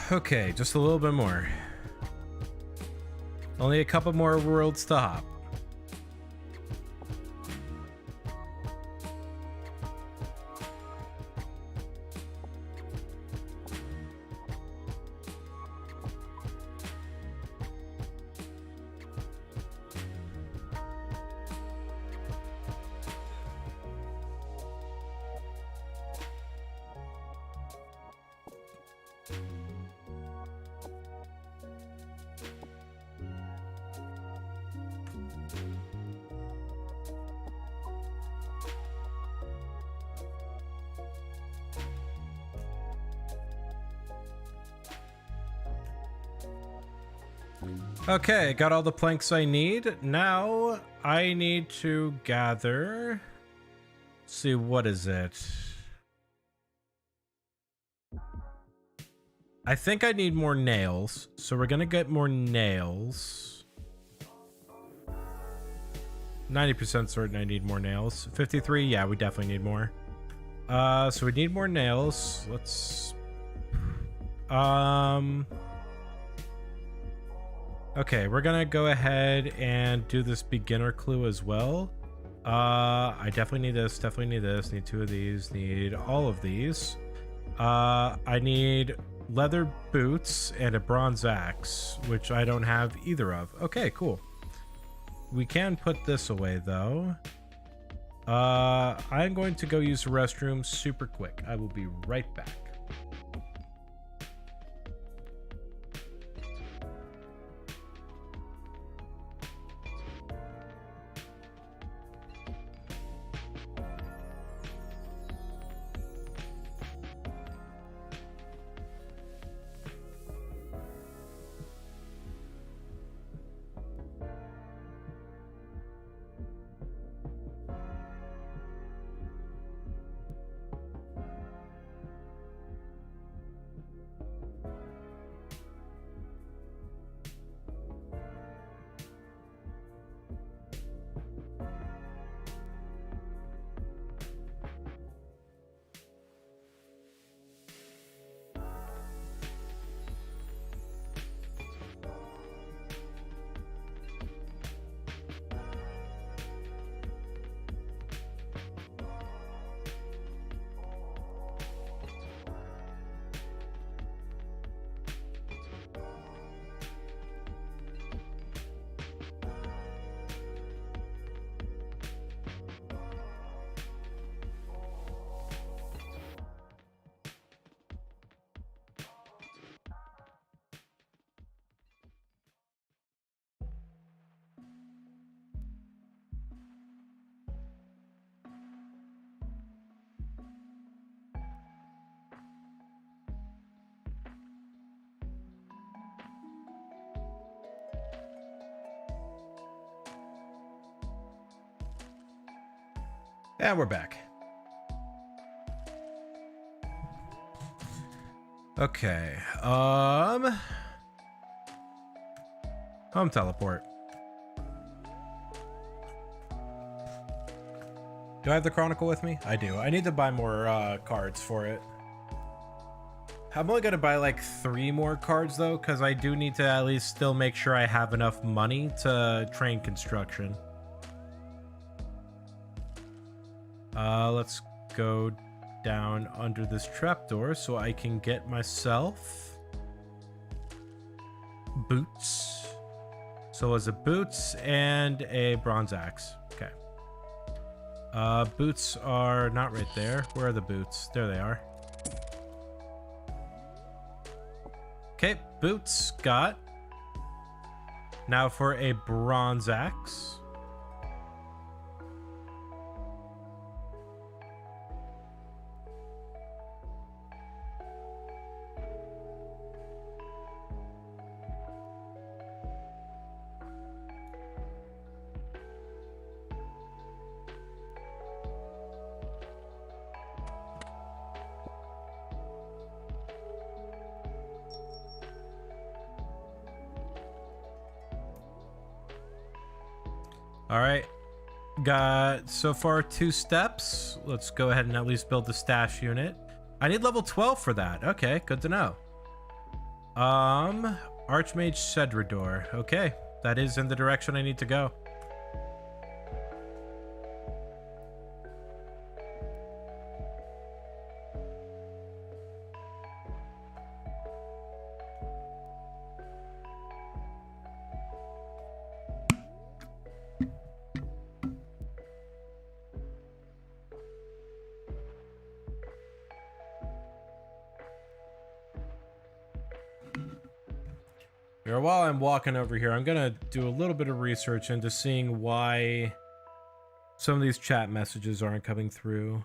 Okay, just a little bit more. Only a couple more worlds to hop. Okay, got all the planks I need. Now I need to gather. Let's see, what is it? I think I need more nails, so we're gonna get more nails. 90% certain I need more nails. 53, yeah, we definitely need more. So we need more nails. Let's... Okay, we're gonna go ahead and do this beginner clue as well. I definitely need this, need 2 of these, need all of these. I need leather boots and a bronze axe, which I don't have either of. Okay, cool. We can put this away though. I'm going to go use the restroom super quick. I will be right back. And we're back. Okay. Home teleport. Do I have the Chronicle with me? I do. I need to buy more cards for it. I'm only gonna buy like 3 more cards though, because I do need to at least still make sure I have enough money to train construction. Let's go down under this trapdoor so I can get myself boots. So as a boots and a bronze axe. Okay. Boots are not right there. Where are the boots? There they are. Okay, boots got. Now for a bronze axe. All right, got so far 2 steps. Let's go ahead and at least build the stash unit. I need level 12 for that. Okay, good to know. Archmage Cedrador. Okay, that is in the direction I need to go. While I'm walking over here, I'm gonna do a little bit of research into seeing why some of these chat messages aren't coming through.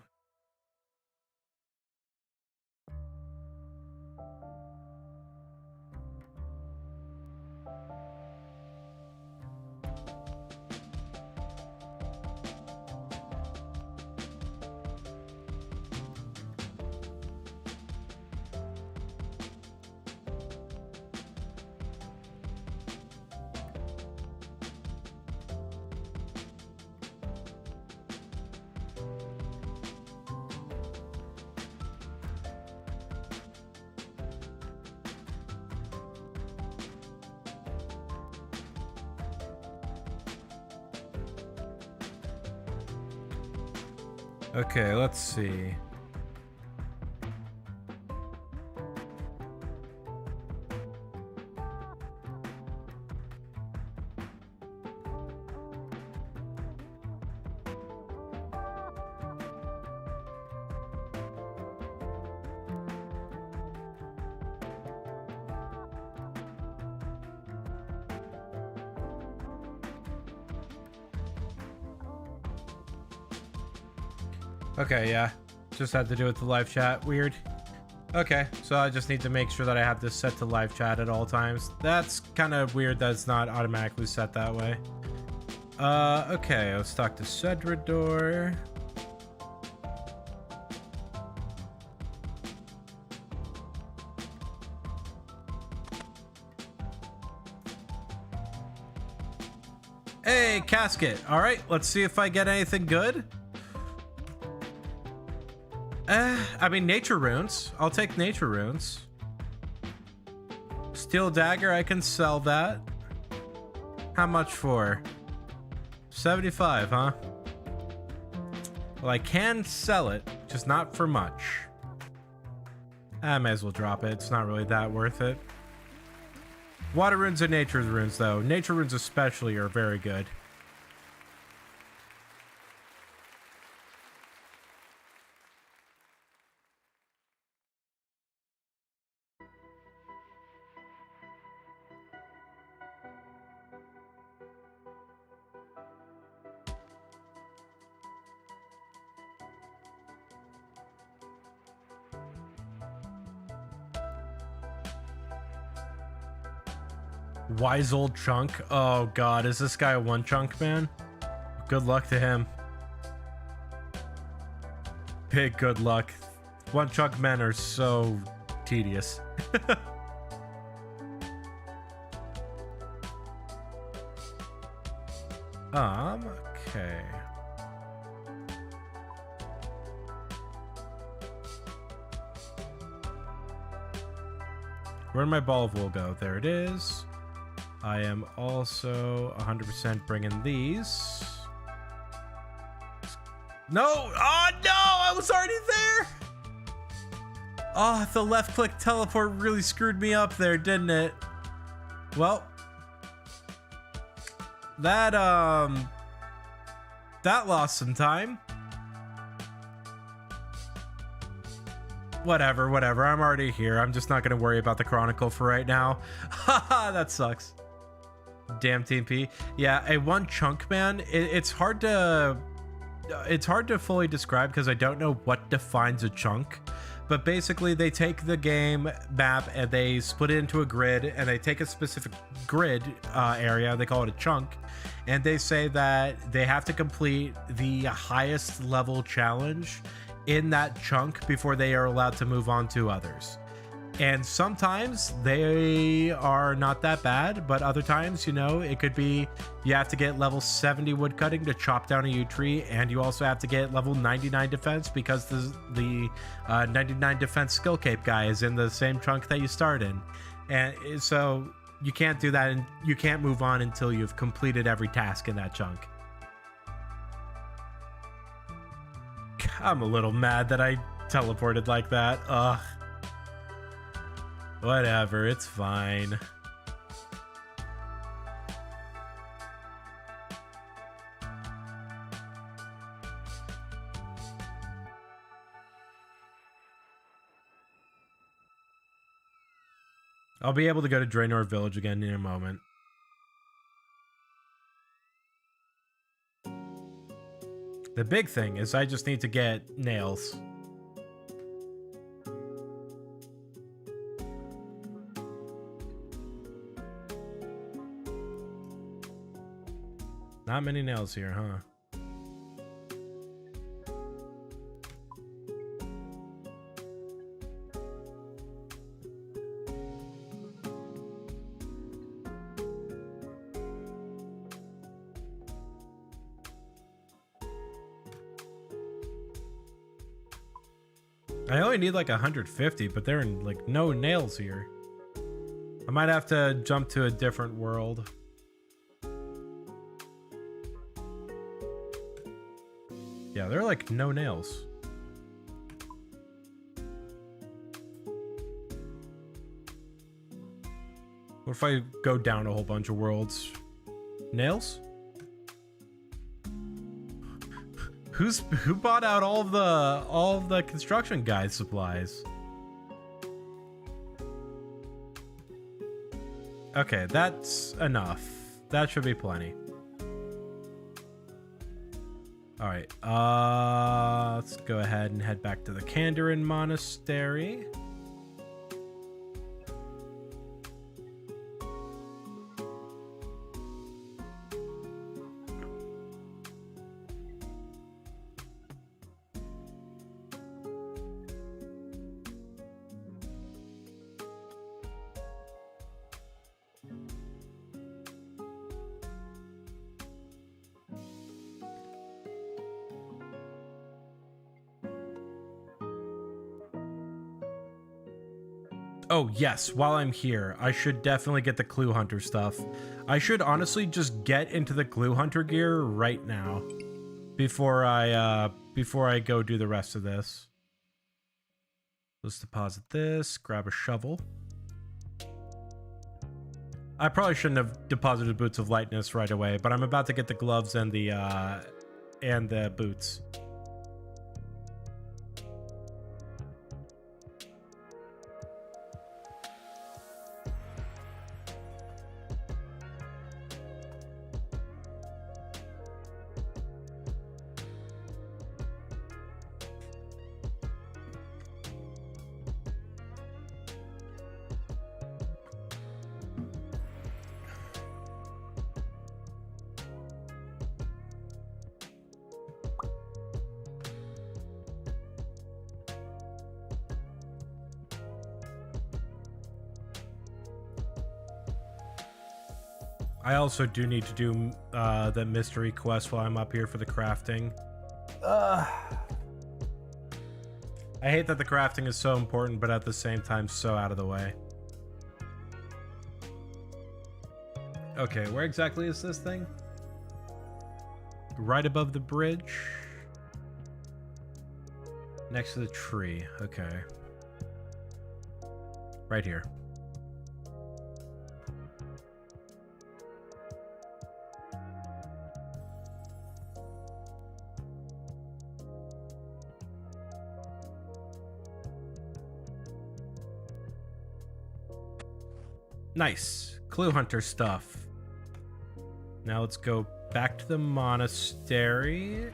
Okay, let's see. Okay, yeah. Just had to do with the live chat. Weird. Okay, so I just need to make sure that I have this set to live chat at all times. That's kind of weird that it's not automatically set that way. Okay, let's talk to Cedrador. Hey, Casket. All right, let's see if I get anything good. I mean, nature runes. I'll take nature runes. Steel dagger, I can sell that. How much for? 75, huh? Well, I can sell it, just not for much. I may as well drop it. It's not really that worth it. Water runes and nature runes, though. Nature runes especially are very good. Wise old chunk. Oh god, is this guy a one chunk man? Good luck to him. Big good luck. One chunk men are so tedious. Okay. Where'd my ball of wool go? There it is. I am also 100% bringing these. No! Oh no! I was already there! Oh, the left click teleport really screwed me up there, didn't it? Well, that lost some time. Whatever. I'm already here. I'm just not gonna worry about the Chronicle for right now. Haha, that sucks. Damn Team P. Yeah, a one chunk man. It's hard to fully describe because I don't know what defines a chunk. But basically, they take the game map and they split it into a grid, and they take a specific grid area. They call it a chunk, and they say that they have to complete the highest level challenge in that chunk before they are allowed to move on to others. And sometimes they are not that bad, but other times, you know, it could be you have to get level 70 woodcutting to chop down a yew tree, and you also have to get level 99 defense because the 99 defense Skillcape guy is in the same chunk that you start in. And so you can't do that, and you can't move on until you've completed every task in that chunk. I'm a little mad that I teleported like that. Ugh. Whatever, it's fine. I'll be able to go to Draenor Village again in a moment. The big thing is I just need to get nails. Not many nails here, huh? I only need like 150, but there are like no nails here. I might have to jump to a different world. Yeah, there are like no nails. What if I go down a whole bunch of worlds? Nails? Who bought out all of the construction guide supplies? Okay, that's enough. That should be plenty. All right, let's go ahead and head back to the Kandarin Monastery. Oh, yes, while I'm here, I should definitely get the Clue Hunter stuff. I should honestly just get into the Clue Hunter gear right now before I go do the rest of this. Let's deposit this, grab a shovel. I probably shouldn't have deposited Boots of Lightness right away, but I'm about to get the gloves and the boots. I also do need to do the mystery quest while I'm up here for the crafting. I hate that the crafting is so important, but at the same time, so out of the way. Okay, where exactly is this thing? Right above the bridge. Next to the tree. Okay. Right here. Nice. Clue Hunter stuff. Now let's go back to the monastery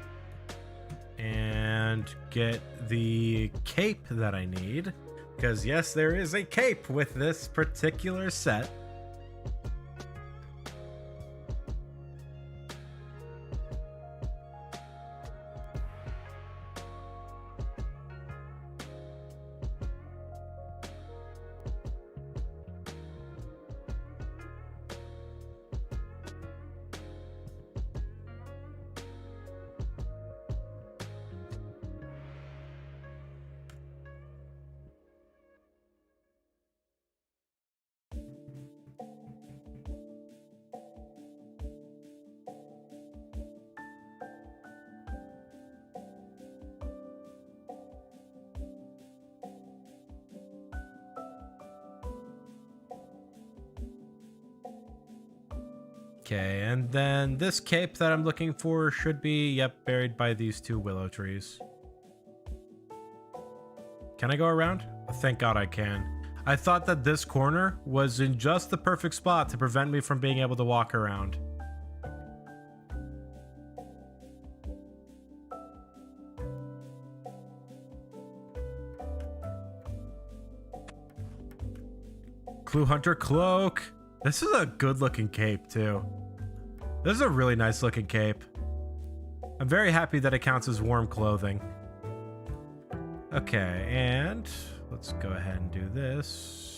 and get the cape that I need. Because yes, there is a cape with this particular set. Okay, and then this cape that I'm looking for should be, yep, buried by these two willow trees. Can I go around? Thank God I can. I thought that this corner was in just the perfect spot to prevent me from being able to walk around. Clue Hunter cloak. This is a good looking cape too. This is a really nice looking cape. I'm very happy that it counts as warm clothing. Okay, and let's go ahead and do this.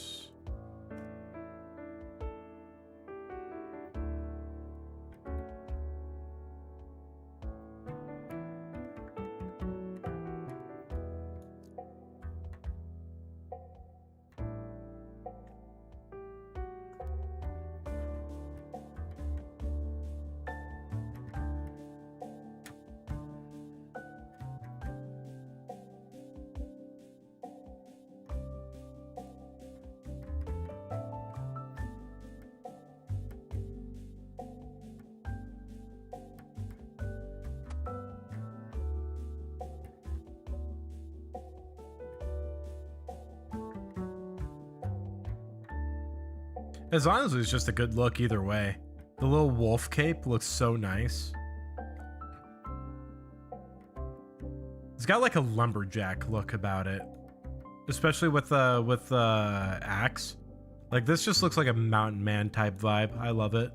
As honestly, it's just a good look either way. The little wolf cape looks so nice. It's got like a lumberjack look about it, especially with the axe. Like this just looks like a mountain man type vibe. I love it.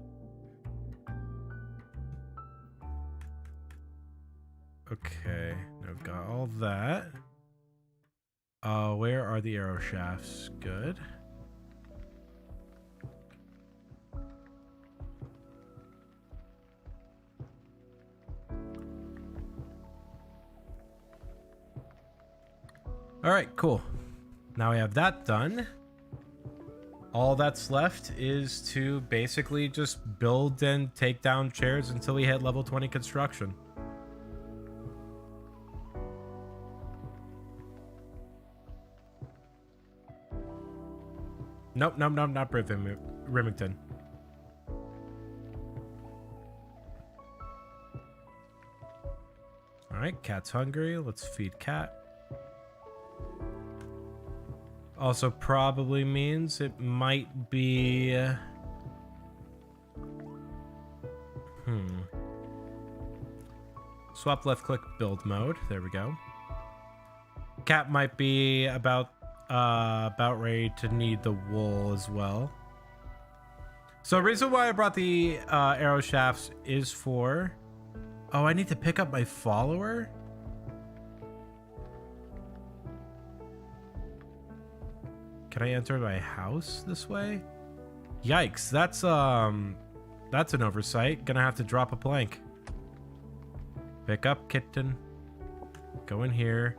Okay, I've got all that. Where are the arrow shafts? Good. All right, cool. Now we have that done. All that's left is to basically just build and take down chairs until we hit level 20 construction. Nope, not Remington. All right, cat's hungry. Let's feed cat. Also probably means it might be... Swap left click build mode. There we go. Cat might be about ready to need the wool as well. So the reason why I brought the arrow shafts is for... Oh, I need to pick up my follower? Can I enter my house this way? Yikes, that's an oversight. Gonna have to drop a plank. Pick up kitten. Go in here.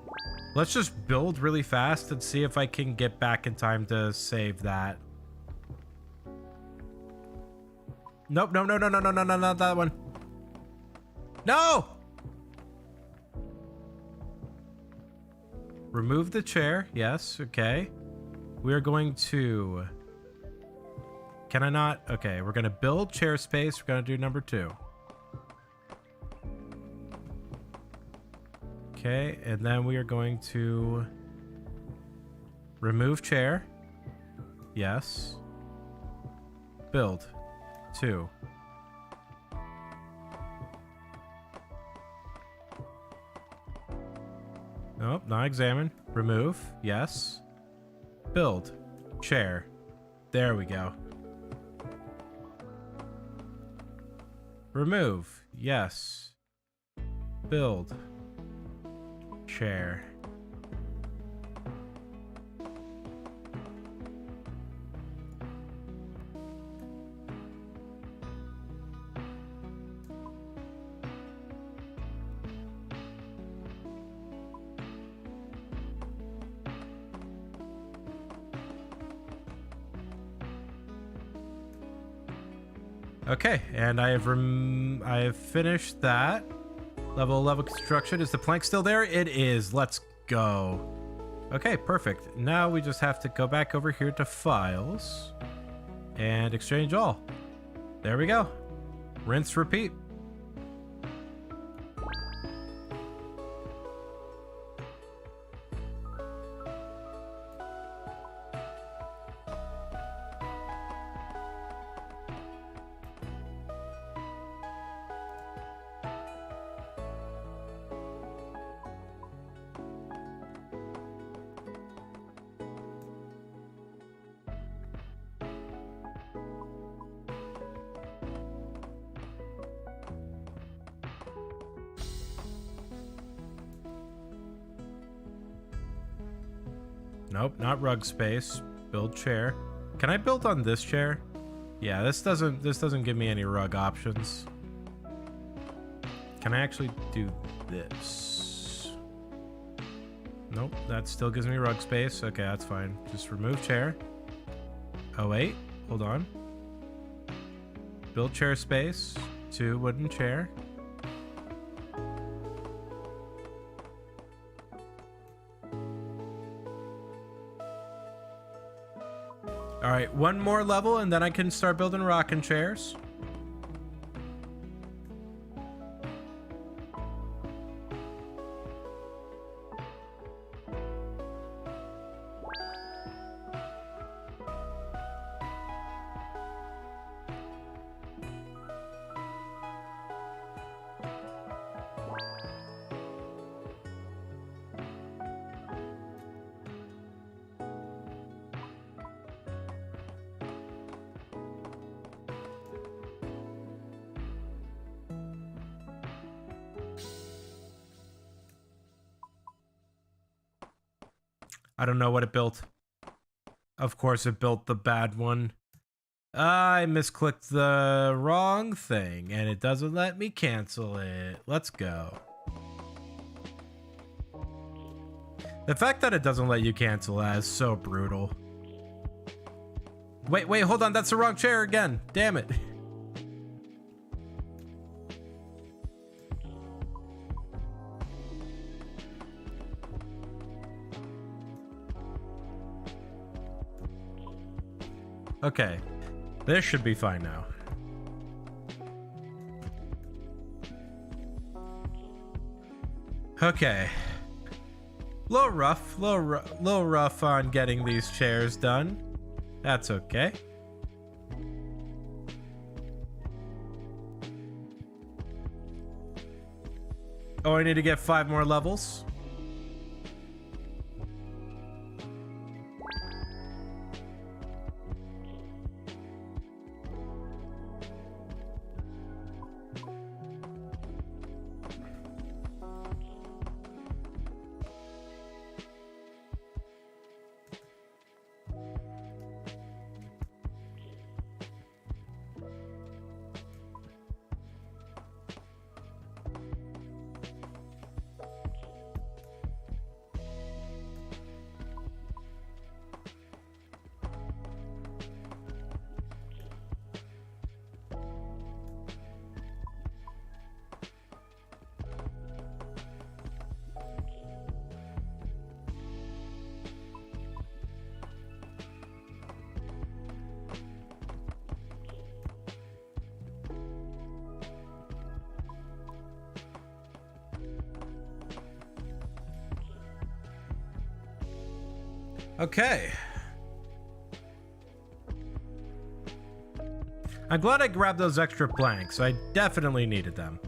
Let's just build really fast and see if I can get back in time to save that. Nope, no, not that one. No! Remove the chair. Yes, okay. We're going to... Can I not? Okay, we're going to build chair space. We're going to do number 2. Okay, and then we are going to remove chair. Yes. Build. 2. Nope, not examine. Remove. Yes. Build. Chair. There we go. Remove. Yes. Build. Chair. Okay, and I have finished that. Level 11 construction. Is the plank still there? It is. Let's go. Okay, perfect. Now we just have to go back over here to files and exchange all. There we go. Rinse, repeat. Nope, not rug space. Build chair. Can I build on this chair? Yeah, this doesn't give me any rug options. Can I actually do this? Nope, that still gives me rug space. Okay, that's fine. Just remove chair. Oh wait, hold on. Build chair space. 2 wooden chair. All right, 1 more level and then I can start building rocking chairs. I don't know what it built. Of course it built the bad one. I misclicked the wrong thing, and it doesn't let me cancel it. Let's go. The fact that it doesn't let you cancel that is so brutal. Wait, hold on. That's the wrong chair again. Damn it. Okay. This should be fine now. Okay. Little rough on getting these chairs done. That's okay. Oh, I need to get 5 more levels. Okay. I'm glad I grabbed those extra planks. I definitely needed them.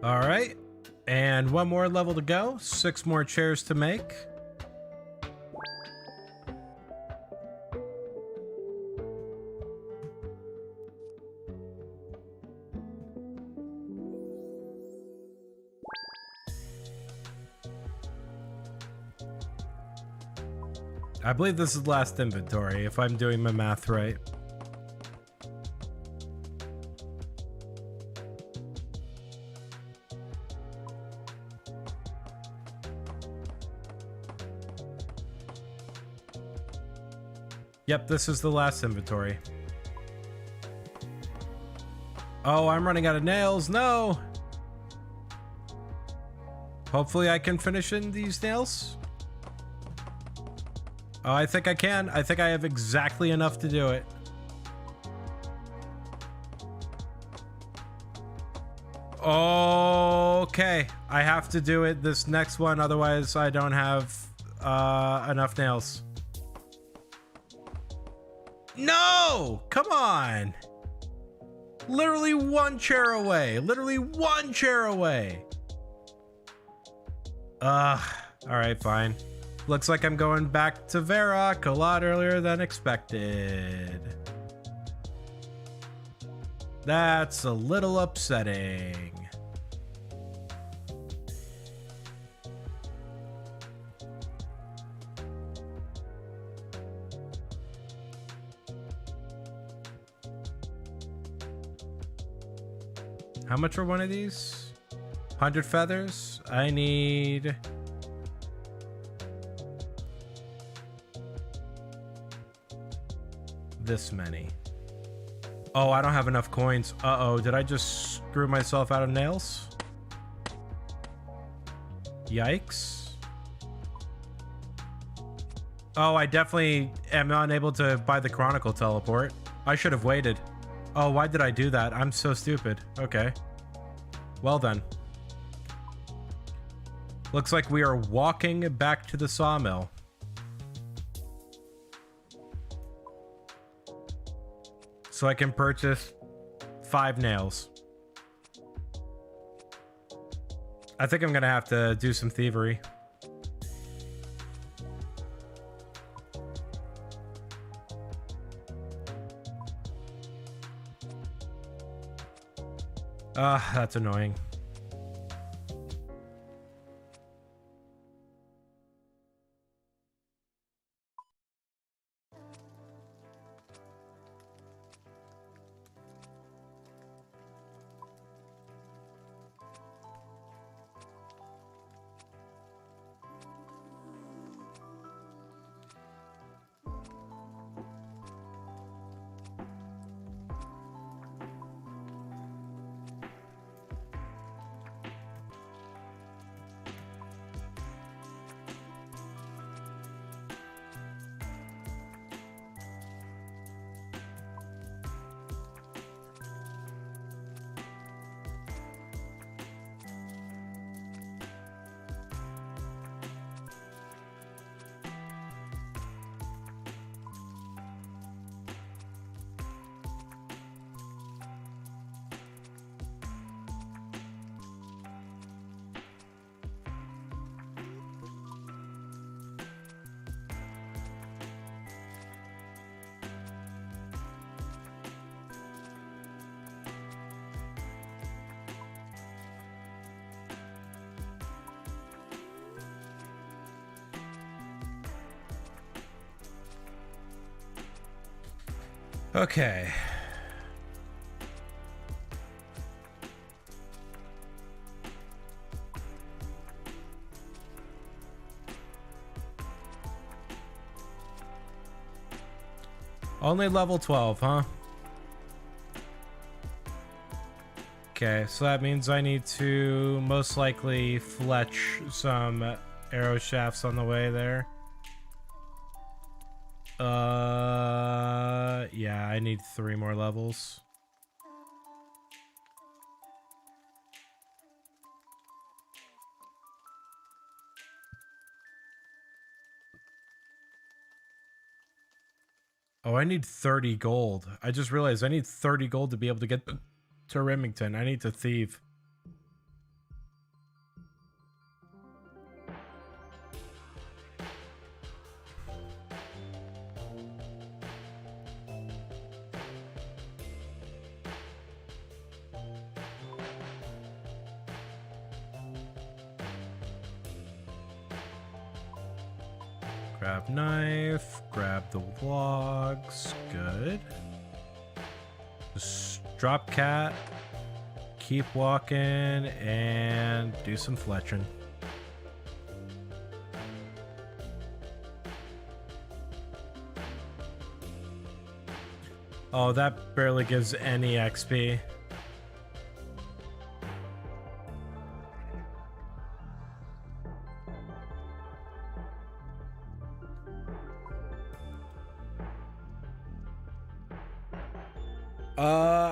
All right. And 1 more level to go. 6 more chairs to make. I believe this is the last inventory, if I'm doing my math right. Yep, this is the last inventory. Oh, I'm running out of nails. No! Hopefully I can finish in these nails. Oh, I think I can. I think I have exactly enough to do it. Okay. I have to do it this next one, otherwise I don't have enough nails. No! Come on! Literally one chair away. Literally one chair away. Alright, fine. Looks like I'm going back to Varrock a lot earlier than expected. That's a little upsetting. How much are one of these? 100 feathers? I need... this many. Oh, I don't have enough coins. Uh-oh, did I just screw myself out of nails? Yikes. Oh, I definitely am unable to buy the Chronicle teleport. I should have waited. Oh, why did I do that? I'm so stupid. Okay. Well then. Looks like we are walking back to the sawmill. So I can purchase 5 nails. I think I'm gonna have to do some thievery. That's annoying. Okay. Only level 12, huh? Okay, so that means I need to most likely fletch some arrow shafts on the way there. Yeah, I need 3 more levels. Oh, I need 30 gold. I just realized I need 30 gold to be able to get to Remington. I need to thieve. Grab knife, grab the logs, good. Just drop cat, keep walking, and do some fletching. Oh, that barely gives any XP.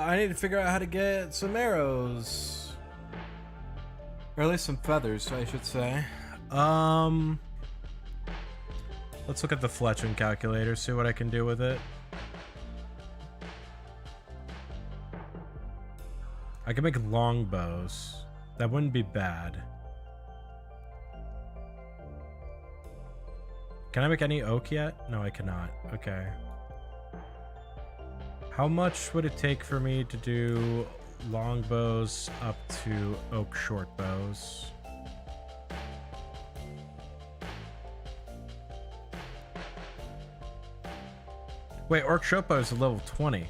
I need to figure out how to get some arrows. Or at least some feathers, I should say. Let's look at the fletching calculator, see what I can do with it. I can make long bows. That wouldn't be bad. Can I make any oak yet? No, I cannot. Okay. How much would it take for me to do long bows up to oak short bows? Wait, oak short bows is level 20.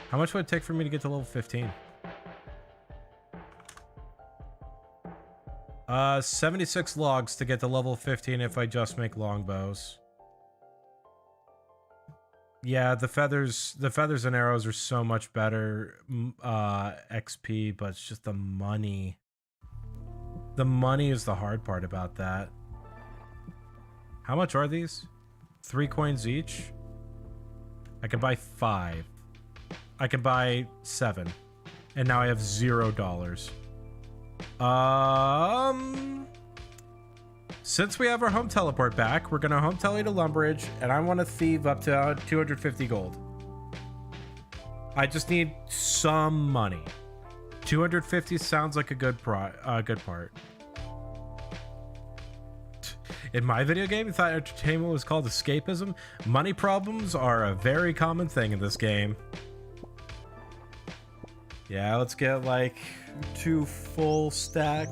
How much would it take for me to get to level 15? 76 logs to get to level 15 if I just make longbows. Yeah, the feathers and arrows are so much better XP, but it's just the money. The money is the hard part about that. How much are these? 3 coins each? I can buy 5. I can buy 7. And now I have $0. Since we have our home teleport back, we're gonna home tele to Lumbridge, and I want to thieve up to 250 gold. I just need some money. 250 sounds like a good part. In my video game, you thought entertainment was called escapism? Money problems are a very common thing in this game. Yeah, let's get like 2 full stacks.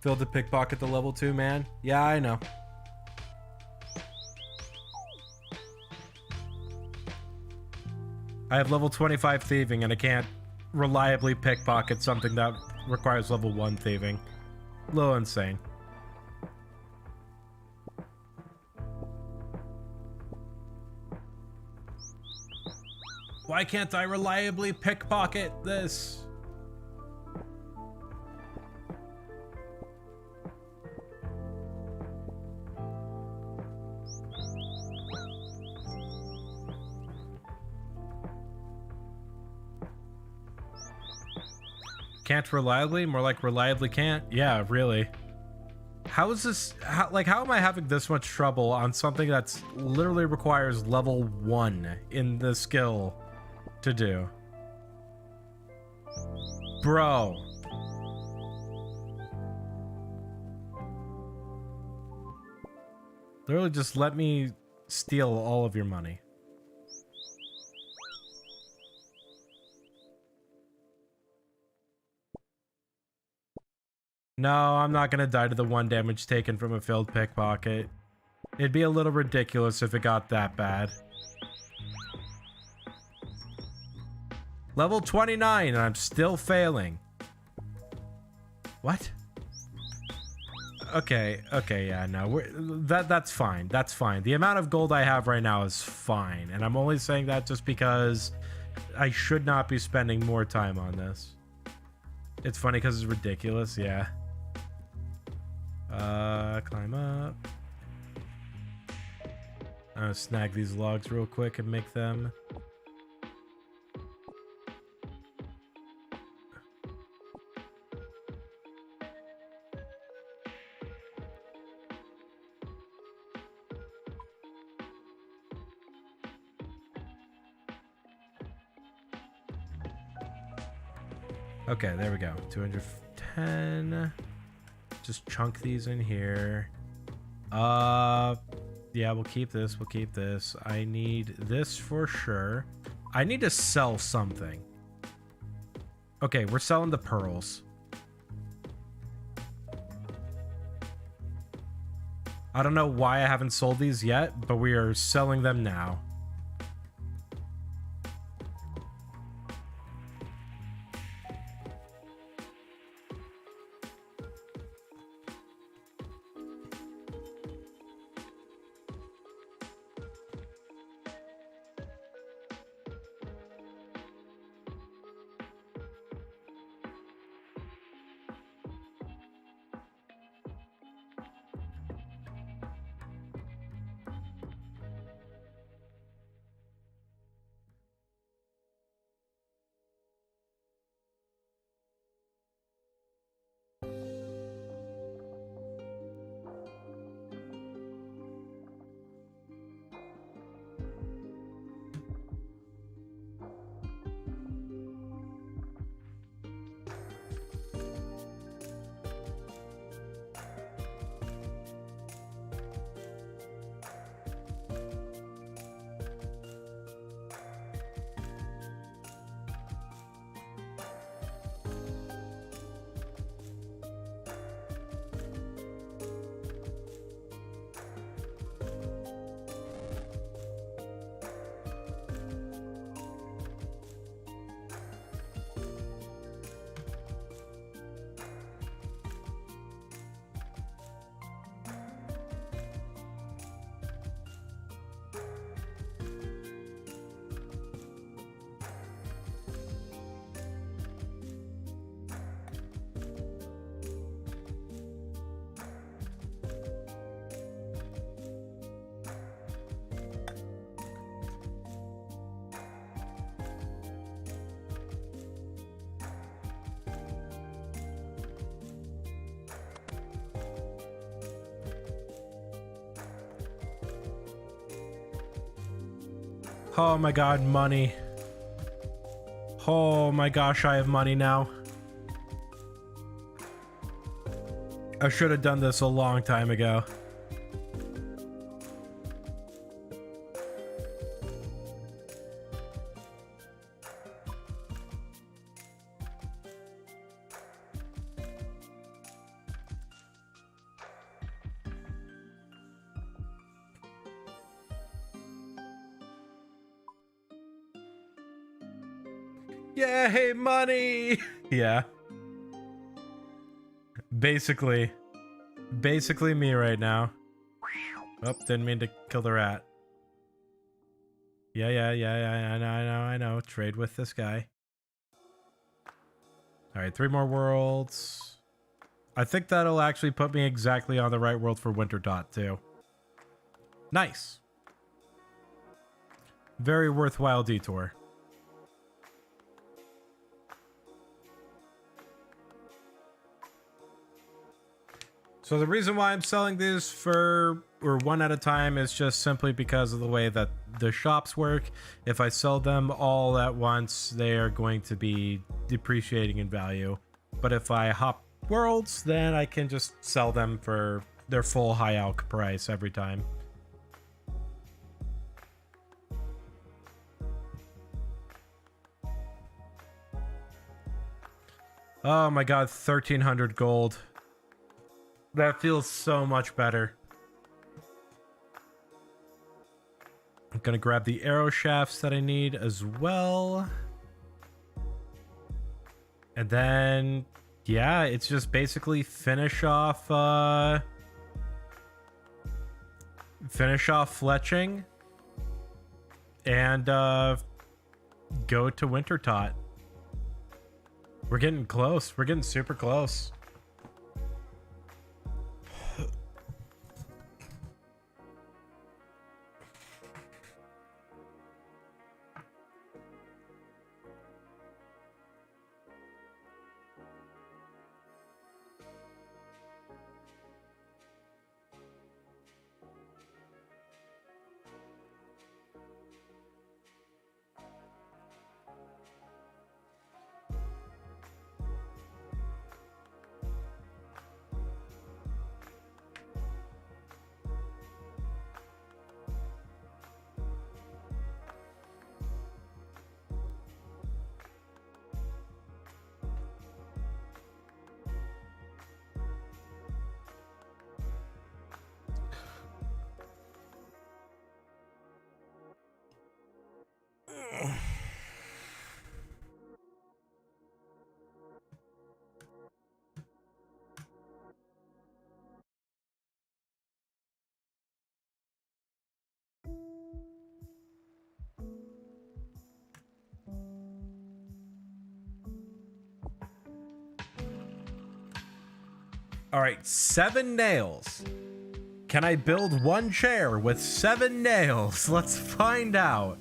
Failed to pickpocket the level 2 man. Yeah, I know. I have level 25 thieving and I can't reliably pickpocket something that requires level 1 thieving. A little insane. Why can't I reliably pickpocket this? Can't reliably? More like reliably can't? Yeah, really. How is this? How am I having this much trouble on something that's literally requires level 1 in the skill to do? Bro. Literally just let me steal all of your money. No, I'm not gonna die to the 1 damage taken from a failed pickpocket. It'd be a little ridiculous if it got that bad. Level 29 and I'm still failing. What? Okay, yeah, no, that's fine. That's fine. The amount of gold I have right now is fine, and I'm only saying that just because I should not be spending more time on this. It's funny because it's ridiculous, yeah. Climb up. I'm gonna snag these logs real quick and make them. Okay, there we go. 210. Just chunk these in here. Yeah, we'll keep this. We'll keep this. I need this for sure. I need to sell something. Okay, we're selling the pearls. I don't know why I haven't sold these yet, but we are selling them now. Oh my god, money. Oh my gosh, I have money now. I should have done this a long time ago. Yeah, hey, money. Yeah. Basically me right now. Oh, didn't mean to kill the rat. Yeah, I know. Trade with this guy. All right, 3 more worlds. I think that'll actually put me exactly on the right world for Winter Dot too. Nice. Very worthwhile detour. So the reason why I'm selling these for, or one at a time, is just simply because of the way that the shops work. If I sell them all at once, they are going to be depreciating in value. But if I hop worlds, then I can just sell them for their full high alch price every time. Oh my god, 1300 gold. That feels so much better. I'm gonna grab the arrow shafts that I need as well. And then, yeah, it's just basically finish off fletching and go to Winter Tot. We're getting close. We're getting super close. All right, 7 nails. Can I build one chair with 7 nails? Let's find out.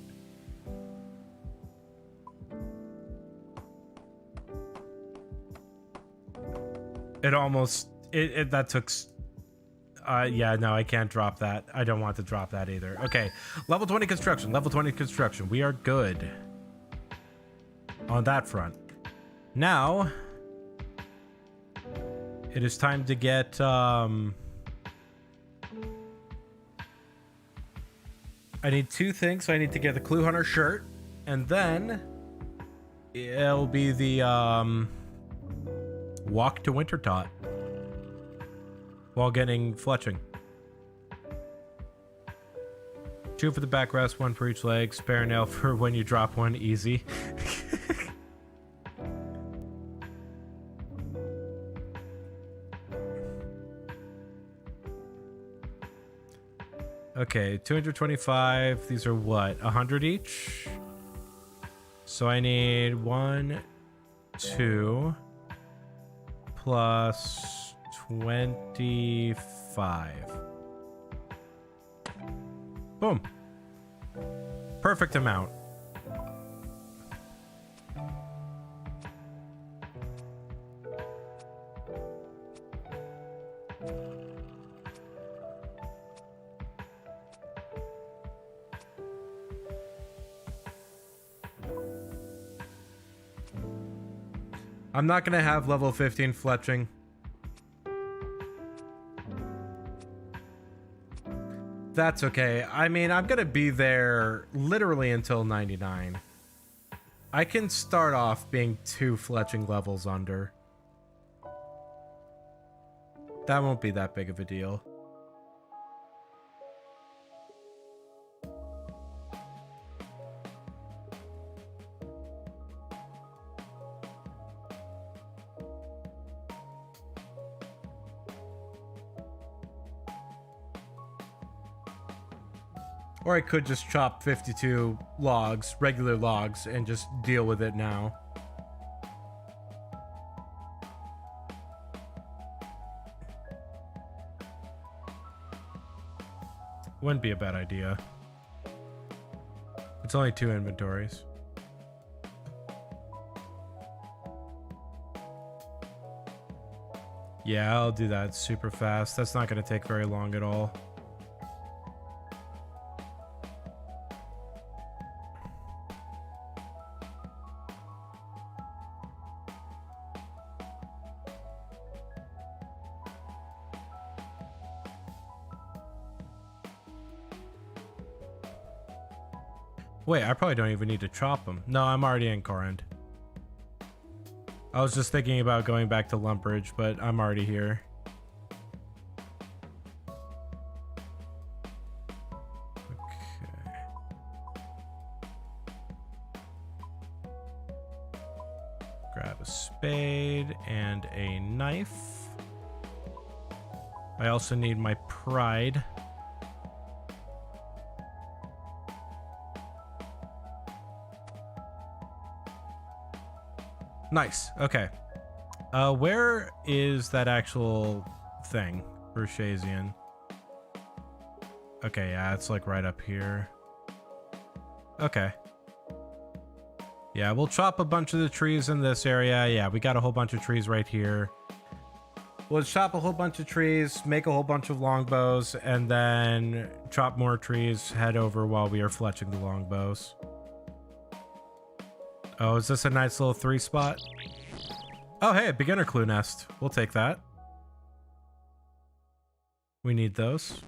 It almost, that took, yeah, no, I can't drop that. I don't want to drop that either. Okay, level 20 construction, level 20 construction. We are good on that front. Now, it is time to get, I need 2 things. So I need to get the Clue Hunter shirt, and then it'll be the, walk to Wintertot while getting fletching. 2 for the backrest, 1 for each leg. Spare nail for when you drop one. Easy. Okay, 225. These are what? 100 each? So I need 1, 2 plus 25. Boom. Perfect amount. I'm not gonna have level 15 fletching. That's okay. I mean, I'm gonna be there literally until 99. I can start off being 2 fletching levels under. That won't be that big of a deal. Or I could just chop 52 logs, regular logs, and just deal with it now. Wouldn't be a bad idea. It's only 2 inventories. Yeah, I'll do that super fast. That's not going to take very long at all. Wait, I probably don't even need to chop them. No, I'm already in Corend. I was just thinking about going back to Lumbridge, but I'm already here. Okay. Grab a spade and a knife. I also need my pride. Nice. Okay. Where is that actual thing for Shazian? Okay, yeah, it's like right up here. Okay. Yeah, we'll chop a bunch of the trees in this area. Yeah, we got a whole bunch of trees right here. We'll chop a whole bunch of trees, make a whole bunch of longbows, and then chop more trees, head over while we are fletching the longbows. Oh, is this a nice little 3 spot? Oh, hey, a beginner clue nest. We'll take that. We need those.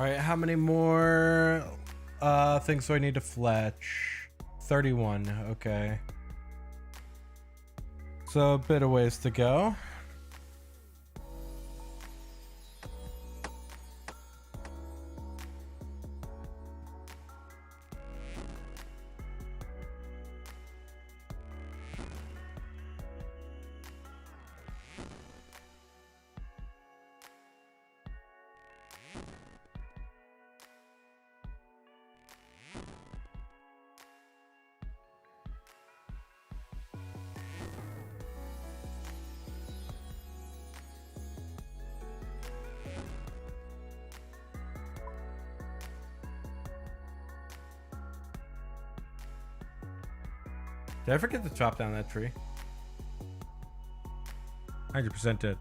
right, how many more things do I need to fletch? 31, okay. So a bit of ways to go. Did I forget to chop down that tree? 100% did.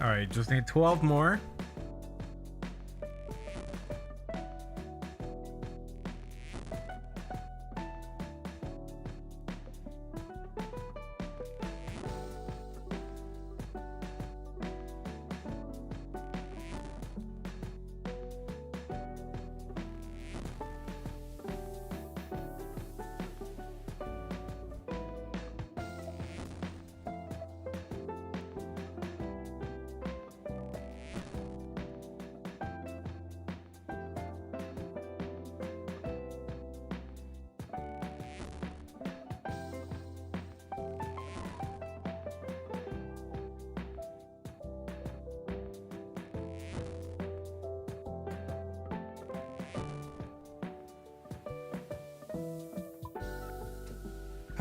All right, just need 12 more.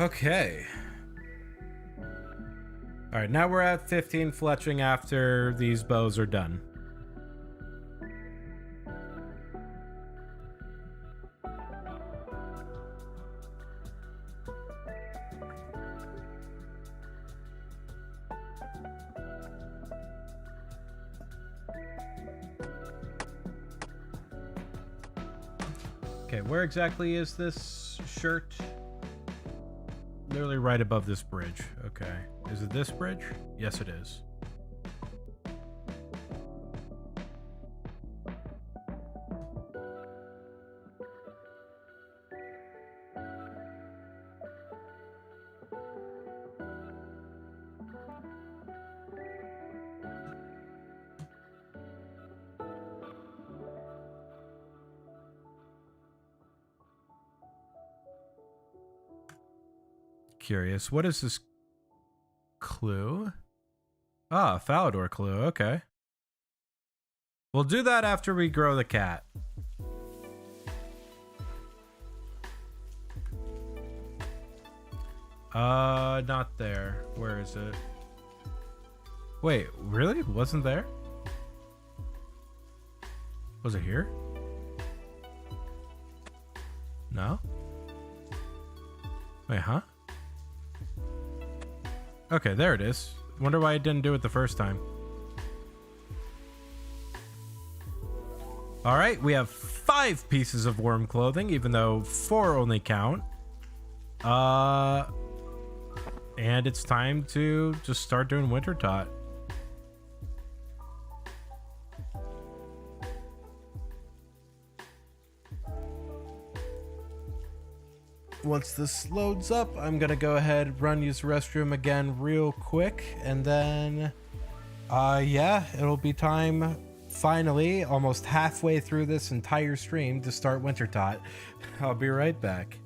Okay. All right, now we're at 15 fletching after these bows are done. Okay, where exactly is this shirt? Literally right above this bridge. Okay. Is it this bridge? Yes, it is. Curious. What is this clue? Ah, Falador clue. Okay. We'll do that after we grow the cat. Not there. Where is it? Wait, really? It wasn't there? Was it here? No? Wait, huh? Okay, there it is. Wonder why I didn't do it the first time. All right, we have 5 pieces of worm clothing, even though 4 only count. and it's time to just start doing winter tot. Once this loads up, I'm gonna go ahead, use the restroom again real quick, and then yeah, it'll be time finally, almost halfway through this entire stream, to start winter tot. I'll be right back.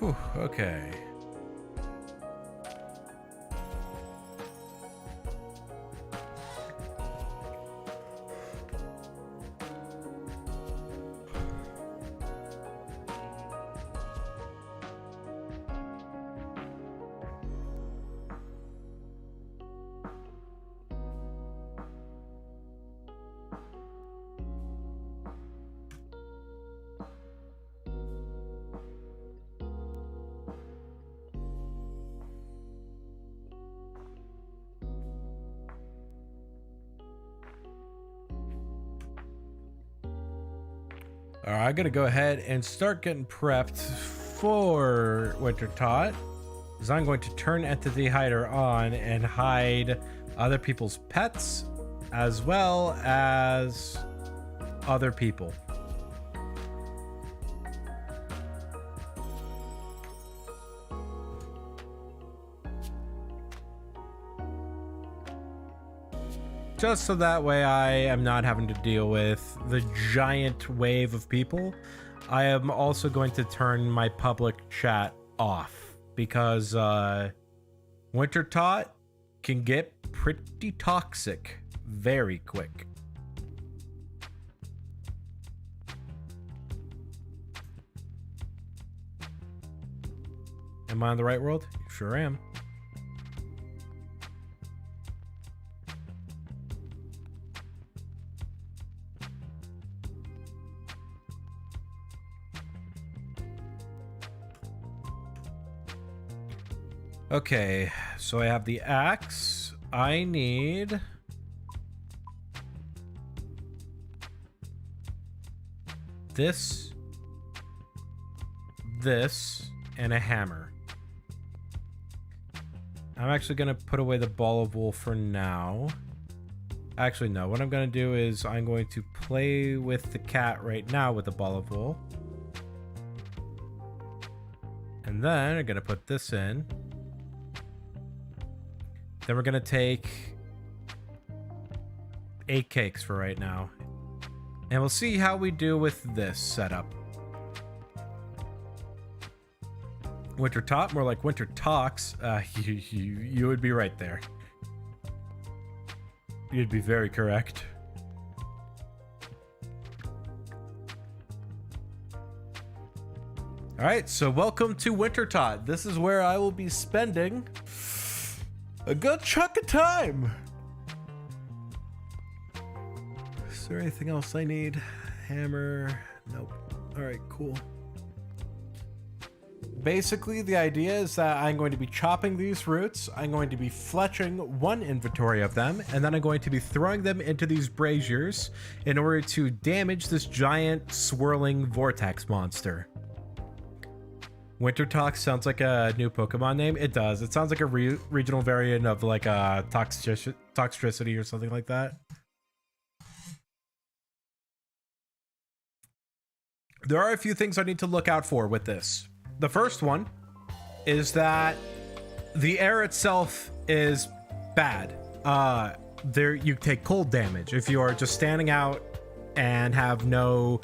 Whew, okay. All right, I gotta go ahead and start getting prepped for winter tot, because I'm going to turn entity hider on and hide other people's pets as well as other people. Just so that way I am not having to deal with the giant wave of people. I am also going to turn my public chat off because winter tot can get pretty toxic very quick. Am I on the right world? Sure am. Okay, so I have the axe. I need this, and a hammer. I'm actually going to put away the ball of wool for now. Actually, no. What I'm going to do is I'm going to play with the cat right now with the ball of wool. And then I'm going to put this in. Then we're going to take 8 cakes for right now. And we'll see how we do with this setup. Winter Top, more like Winter Talks. You would be right there. You'd be very correct. All right, so welcome to Winter Tot. This is where I will be spending a good chunk of time. Is there anything else I need? Hammer? Nope. All right, cool. Basically, the idea is that I'm going to be chopping these roots. I'm going to be fletching one inventory of them, and then I'm going to be throwing them into these braziers in order to damage this giant swirling vortex monster. Winter Tox sounds like a new Pokemon name. It does. It sounds like a regional variant of like a Toxtricity or something like that. There are a few things I need to look out for with this. The first one is that the air itself is bad. There you take cold damage if you are just standing out and have no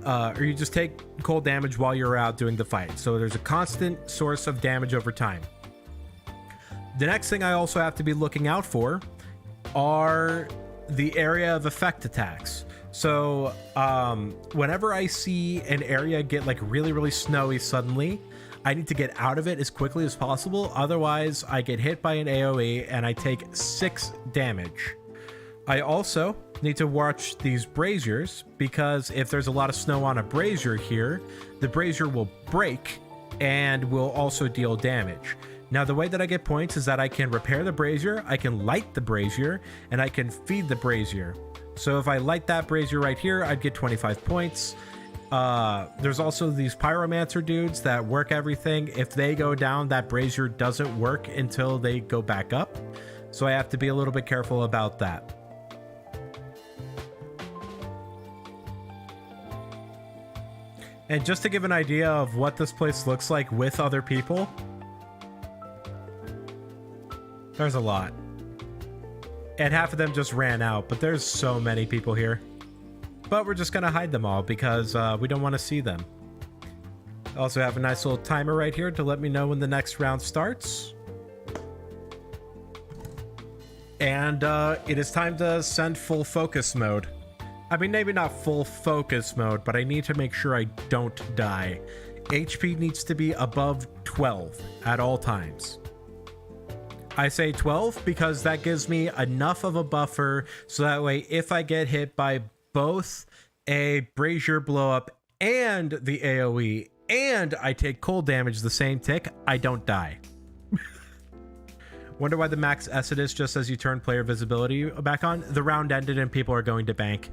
or you just take cold damage while you're out doing the fight. So there's a constant source of damage over time. The next thing I also have to be looking out for are the area of effect attacks. So whenever I see an area get like really snowy suddenly, I need to get out of it as quickly as possible. Otherwise, I get hit by an AoE and I take 6 damage. I also need to watch these braziers, because if there's a lot of snow on a brazier here, the brazier will break and will also deal damage. Now, the way that I get points is that I can repair the brazier, I can light the brazier, and I can feed the brazier. So if I light that brazier right here, I'd get 25 points. There's also these pyromancer dudes that work everything. If they go down, that brazier doesn't work until they go back up. So I have to be a little bit careful about that. And just to give an idea of what this place looks like with other people, there's a lot. And half of them just ran out, but there's so many people here. But we're just gonna hide them all because we don't want to see them. I also have a nice little timer right here to let me know when the next round starts. And it is time to send full focus mode. I mean, maybe not full focus mode, but I need to make sure I don't die. HP needs to be above 12 at all times. I say 12 because that gives me enough of a buffer so that way if I get hit by both a brazier blow up and the AoE and I take cold damage the same tick, I don't die. Wonder why the max Esset is just as you turn player visibility back on. The round ended and people are going to bank.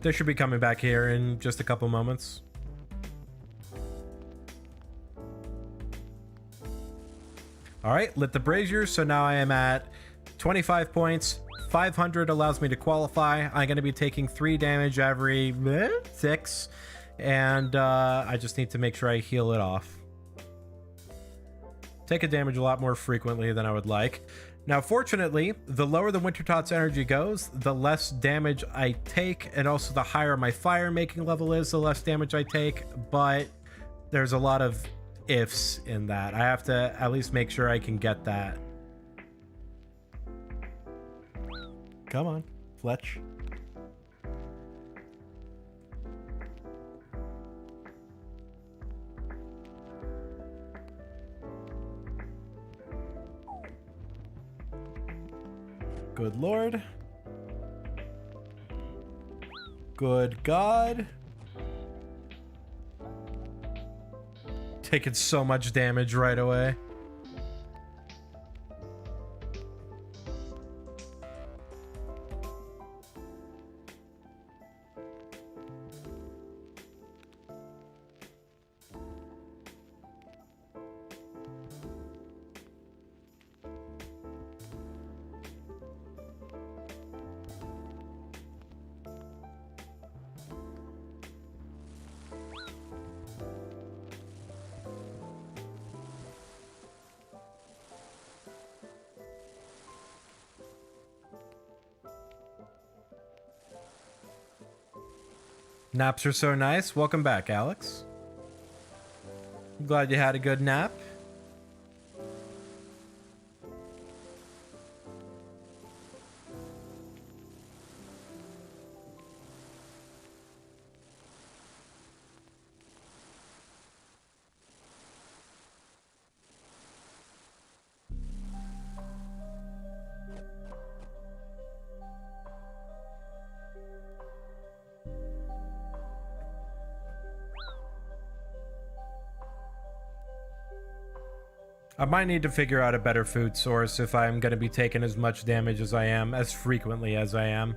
They should be coming back here in just a couple moments. All right, lit the brazier, so now I am at 25 points. 500 allows me to qualify. I'm going to be taking 3 damage every 6, and I just need to make sure I heal it off. Take a damage a lot more frequently than I would like. Now, fortunately, the lower the Winter Tot's energy goes, the less damage I take, and also the higher my fire making level is, the less damage I take, but there's a lot of ifs in that. I have to at least make sure I can get that. Come on, Fletch. Good Lord. Good God. Taking so much damage right away. Naps are so nice. Welcome back, Alex. Glad you had a good nap. I might need to figure out a better food source if I'm going to be taking as much damage as I am, as frequently as I am.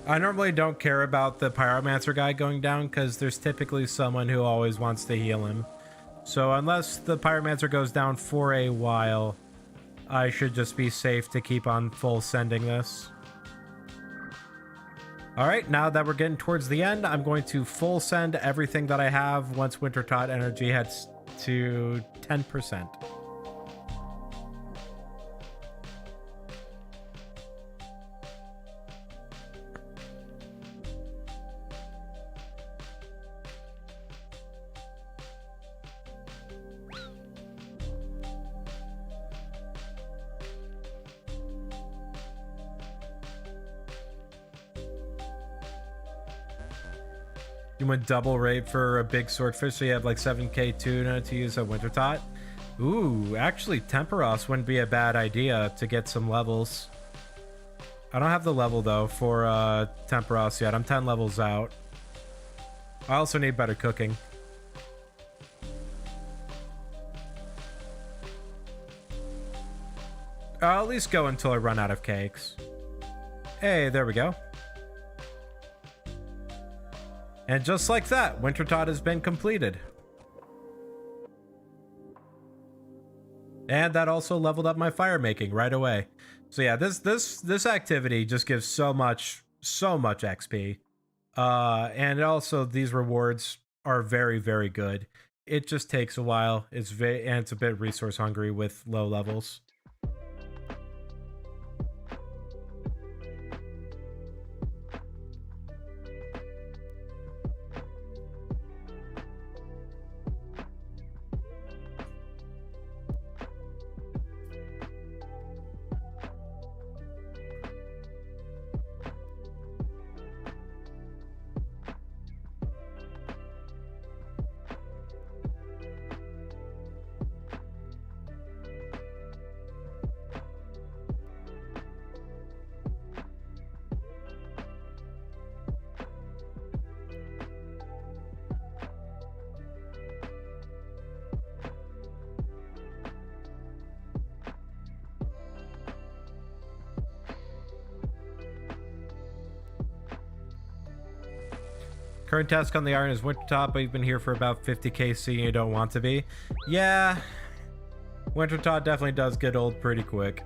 I normally don't care about the pyromancer guy going down because there's typically someone who always wants to heal him. So unless the pyromancer goes down for a while, I should just be safe to keep on full sending this. Alright, now that we're getting towards the end, I'm going to full send everything that I have once Wintertot energy heads to 10%. You went double rate for a big swordfish, so you have like 7k tuna to use a Wintertot. Ooh, actually Temperos wouldn't be a bad idea to get some levels. I don't have the level though for Temperos yet. I'm 10 levels out. I also need better cooking. I'll at least go until I run out of cakes. Hey, there we go. And just like that, Wintertot has been completed. And that also leveled up my fire making right away. So yeah, this activity just gives so much XP. And also these rewards are very, very good. It just takes a while. And it's a bit resource hungry with low levels. Current task on the iron is Wintertot, but you've been here for about 50k, so you don't want to be. Yeah, Wintertot definitely does get old pretty quick.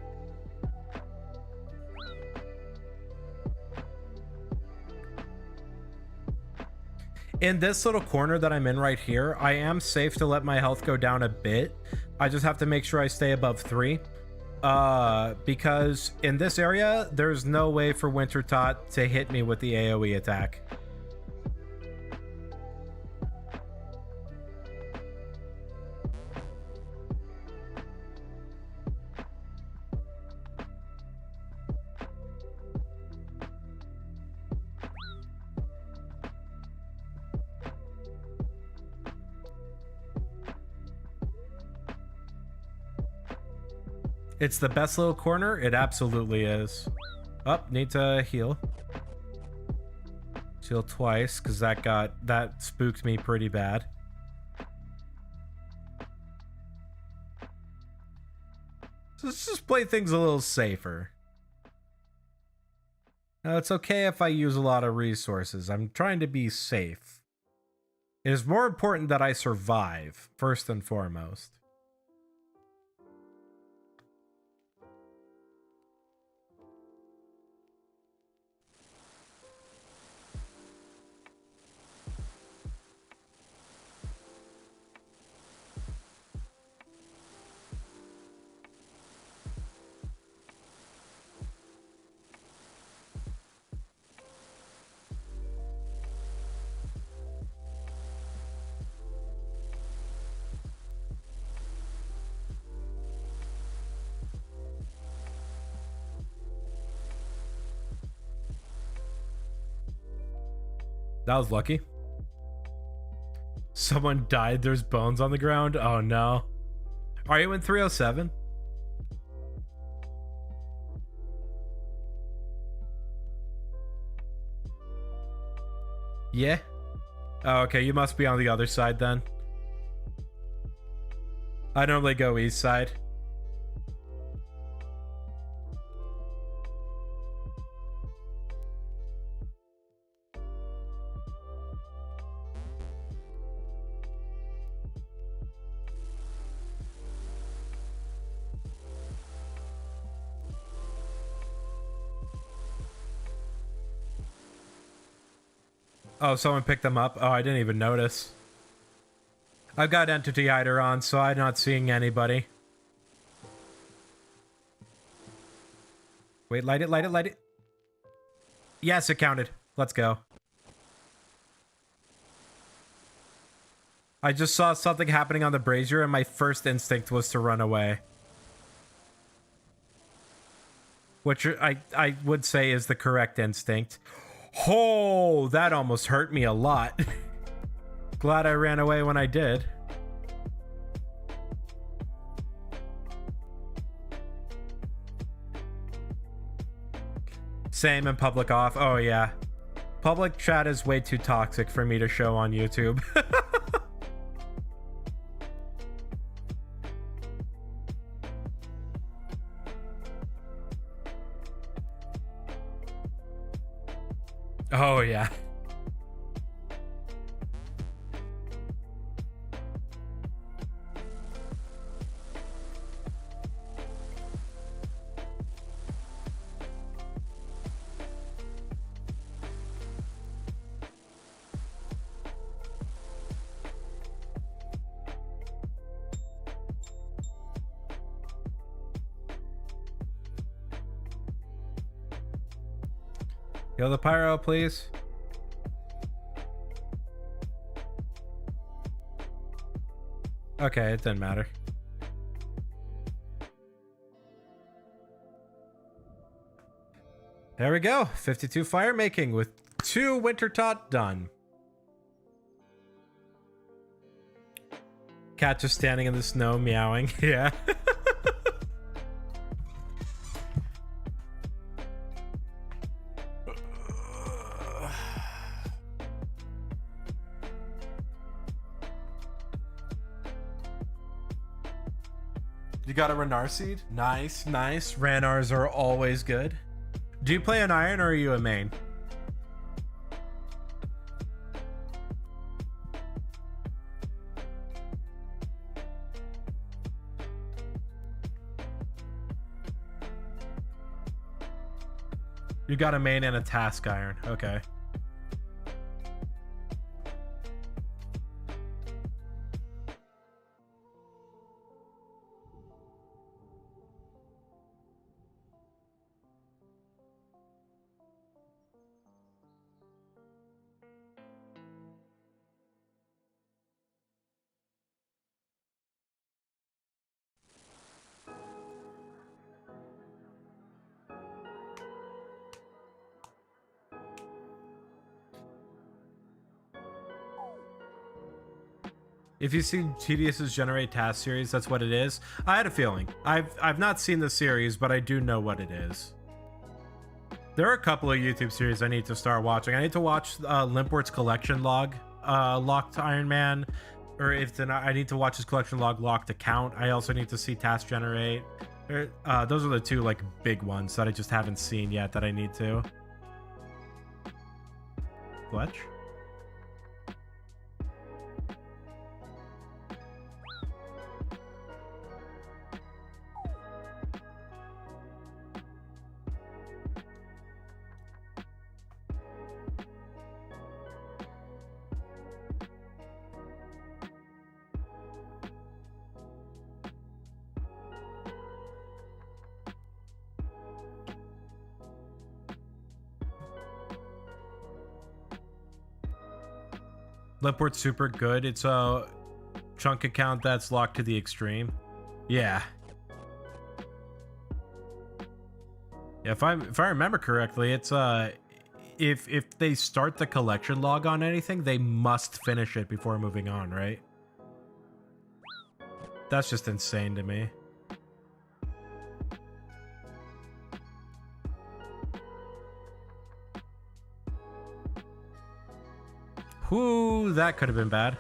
In this little corner that I'm in right here, I am safe to let my health go down a bit. I just have to make sure I stay above 3. Because in this area, there's no way for Wintertot to hit me with the AoE attack. It's the best little corner. It absolutely is. Oh, need to heal. Heal twice because that spooked me pretty bad. Let's just play things a little safer. Now, it's okay if I use a lot of resources. I'm trying to be safe. It is more important that I survive, first and foremost. That was lucky. Someone died. There's bones on the ground. Oh no. Are you in 307? Yeah. Oh, okay. You must be on the other side then. I normally go east side. Oh, someone picked them up? Oh, I didn't even notice. I've got Entity Hider on, so I'm not seeing anybody. Wait, light it, light it, light it. Yes, it counted. Let's go. I just saw something happening on the brazier, and my first instinct was to run away. Which I would say is the correct instinct. Oh, that almost hurt me a lot. Glad I ran away when I did. Same in public off. Oh yeah. Public chat is way too toxic for me to show on YouTube. Oh yeah. Kill the pyro, please. Okay, it didn't matter. There we go. 52 fire making with 2 winter tot done. Cat just standing in the snow meowing. Yeah. You got a Ranar seed? Nice, nice. Ranars are always good. Do you play an iron or are you a main? You got a main and a task iron. Okay. If you've seen TDS's Generate Task series, that's what it is. I had a feeling. I've not seen the series, but I do know what it is. There are a couple of YouTube series I need to start watching. I need to watch Limpwort's collection log, Locked Iron Man, or if not, I need to watch his collection log, Locked Account. I also need to see Task Generate. Those are the two like big ones that I just haven't seen yet that I need to. Fletch? Lipport's super good. It's a chunk account that's locked to the extreme. Yeah. If I remember correctly, it's if they start the collection log on anything, they must finish it before moving on, right? That's just insane to me. Whoo, that could have been bad.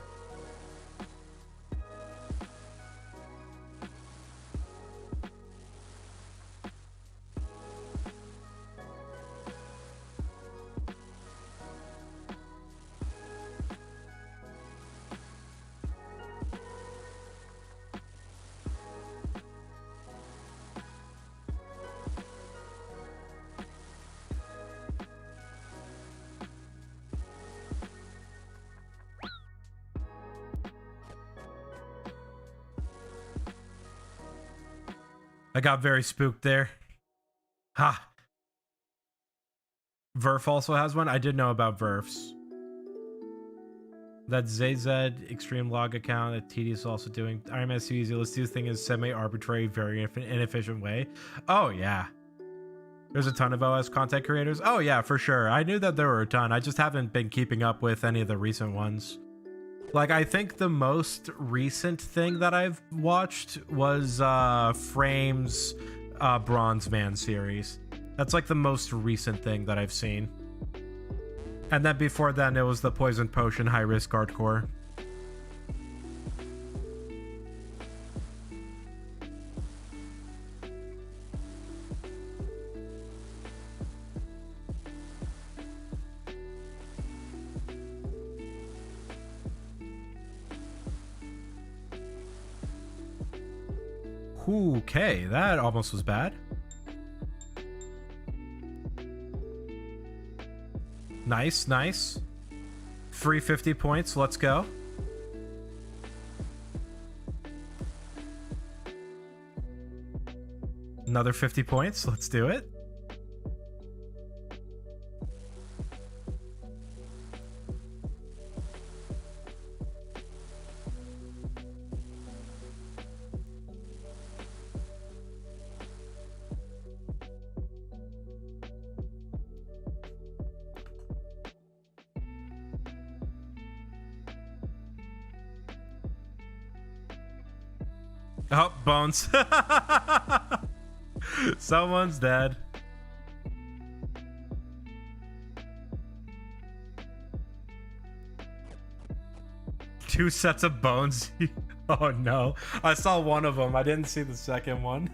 I got very spooked there. Ha! Verf also has one. I did know about Verfs. That ZZ Extreme Log account that TD is also doing. Iron Man is too easy. Let's do the thing in a semi-arbitrary, very inefficient way. Oh, yeah. There's a ton of OS content creators. Oh, yeah, for sure. I knew that there were a ton. I just haven't been keeping up with any of the recent ones. Like, I think the most recent thing that I've watched was Frame's Bronze Man series. That's like the most recent thing that I've seen. And then before then, it was the Poison Potion High Risk Hardcore. Okay, that almost was bad. Nice, nice. Free 50 points, let's go. Another 50 points, let's do it. Oh, bones. Someone's dead. Two sets of bones. Oh no. I saw one of them. I didn't see the second one.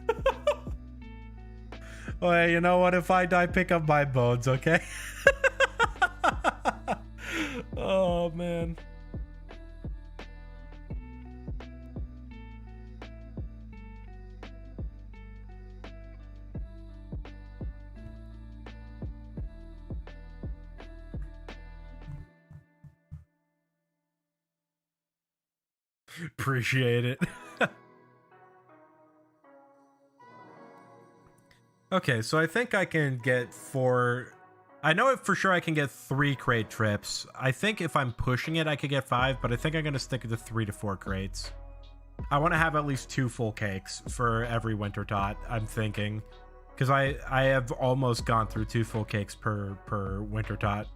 Oh, hey, you know what? If I die, pick up my bones, okay? Oh, man. Appreciate it. Okay, so I think I can get 4. I know for sure I can get 3 crate trips. I think if I'm pushing it, I could get 5, but I think I'm going to stick to 3 to 4 crates. I want to have at least 2 full cakes for every winter tot, I'm thinking. Because I have almost gone through 2 full cakes per winter tot.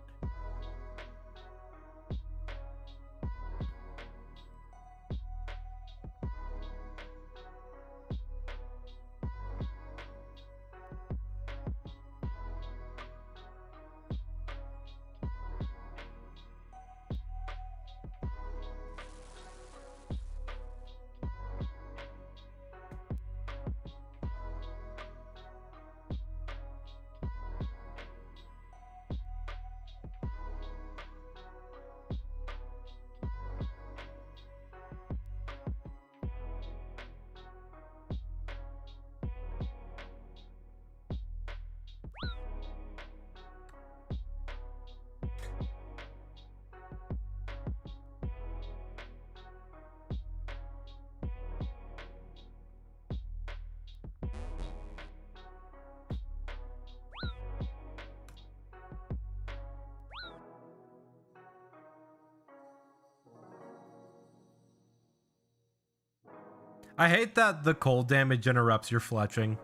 I hate that the cold damage interrupts your fletching.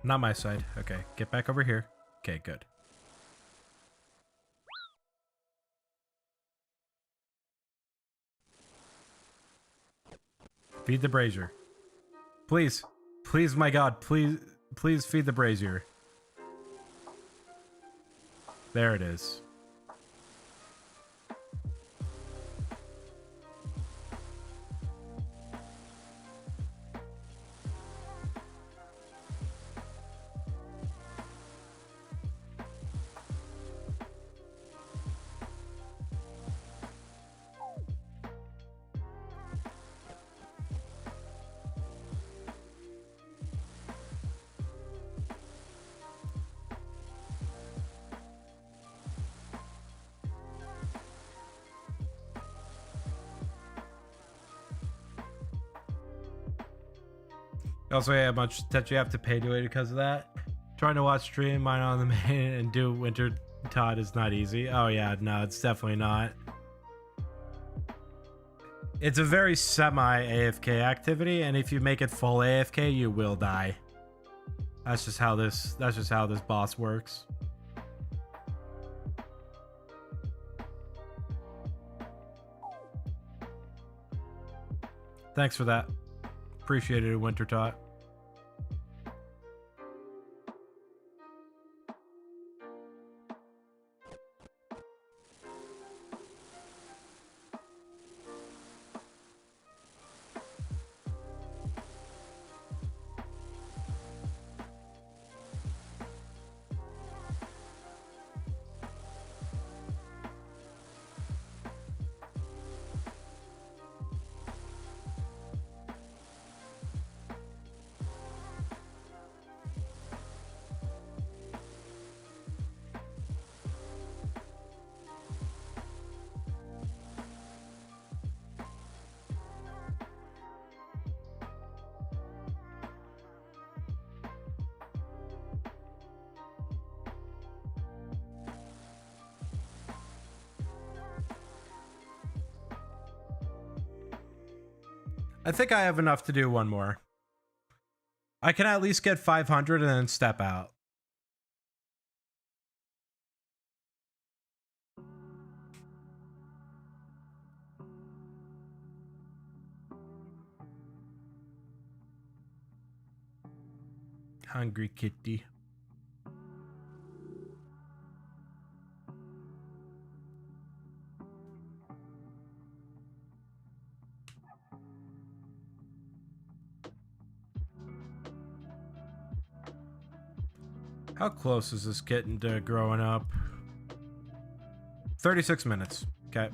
Not my side. Okay, get back over here. Okay, good. Feed the brazier. Please. Please, my god. Please feed the brazier. There it is. Also, yeah, much that you have to pay to it because of that. Trying to watch stream mine on the main and do Winter Todd is not easy. Oh yeah, no, it's definitely not. It's a very semi AFK activity, and if you make it full AFK, you will die. That's just how this boss works. Thanks for that. Appreciate it, Winter Tot. I think I have enough to do one more. I can at least get 500 and then step out. Hungry kitty. How close is this getting to growing up? 36 minutes. Okay.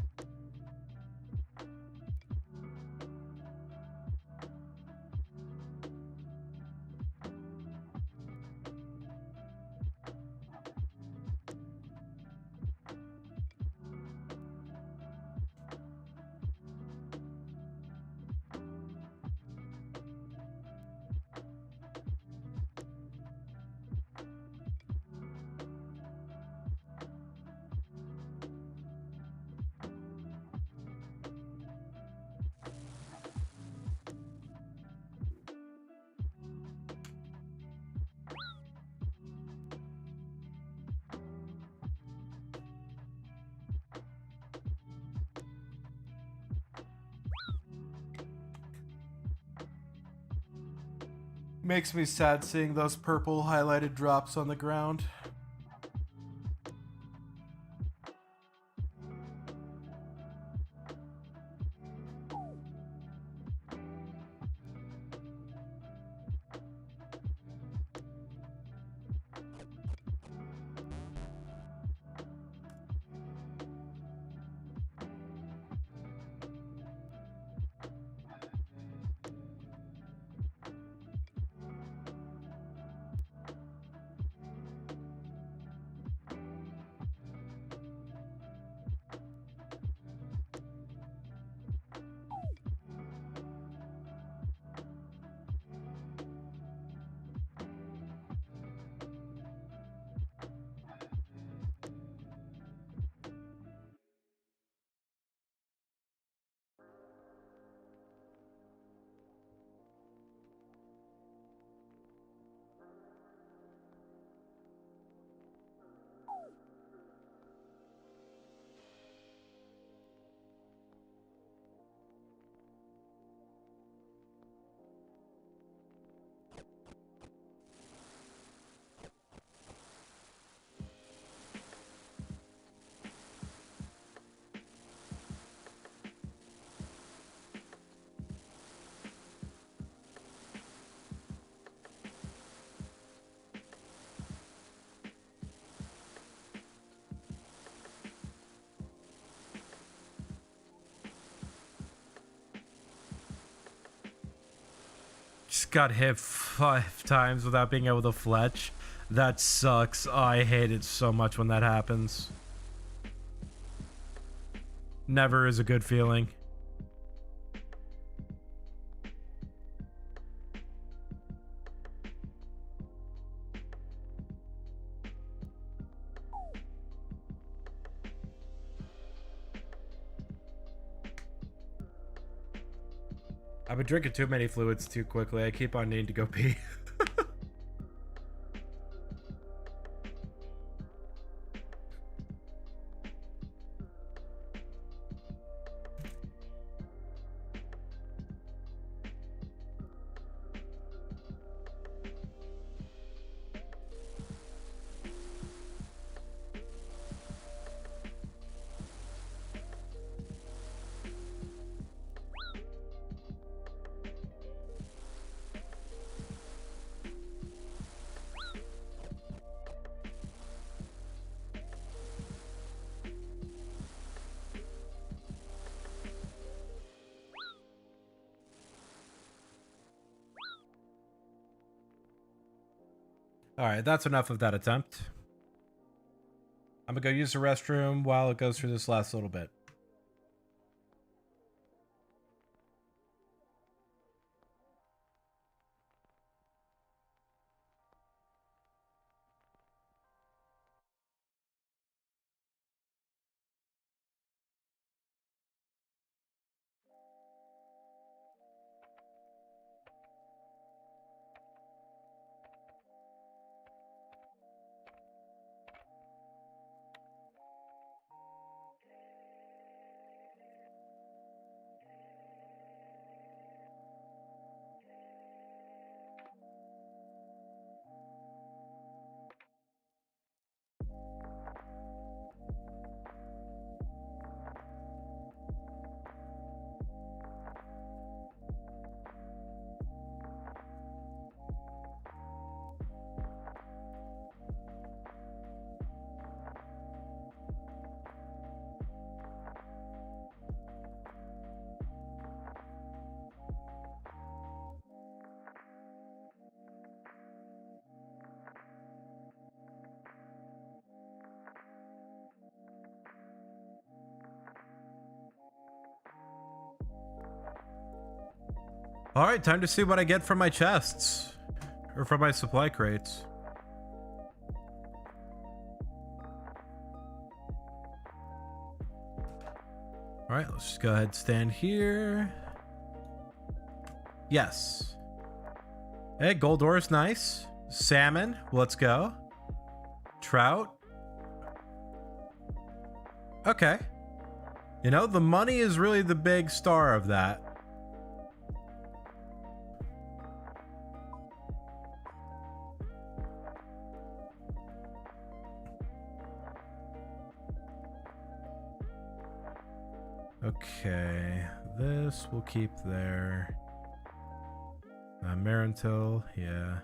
Makes me sad seeing those purple highlighted drops on the ground. Just got hit 5 times without being able to fletch. That sucks. I hate it so much when that happens. Never is a good feeling. I've been drinking too many fluids too quickly. I keep on needing to go pee. Alright, that's enough of that attempt. I'm gonna go use the restroom while it goes through this last little bit. All right, time to see what I get from my chests or from my supply crates. All right, let's just go ahead and stand here. Yes. Hey, gold ore is nice. Salmon, let's go. Trout. Okay. You know, the money is really the big star of that. Okay, this we'll keep there. Marentil, yeah.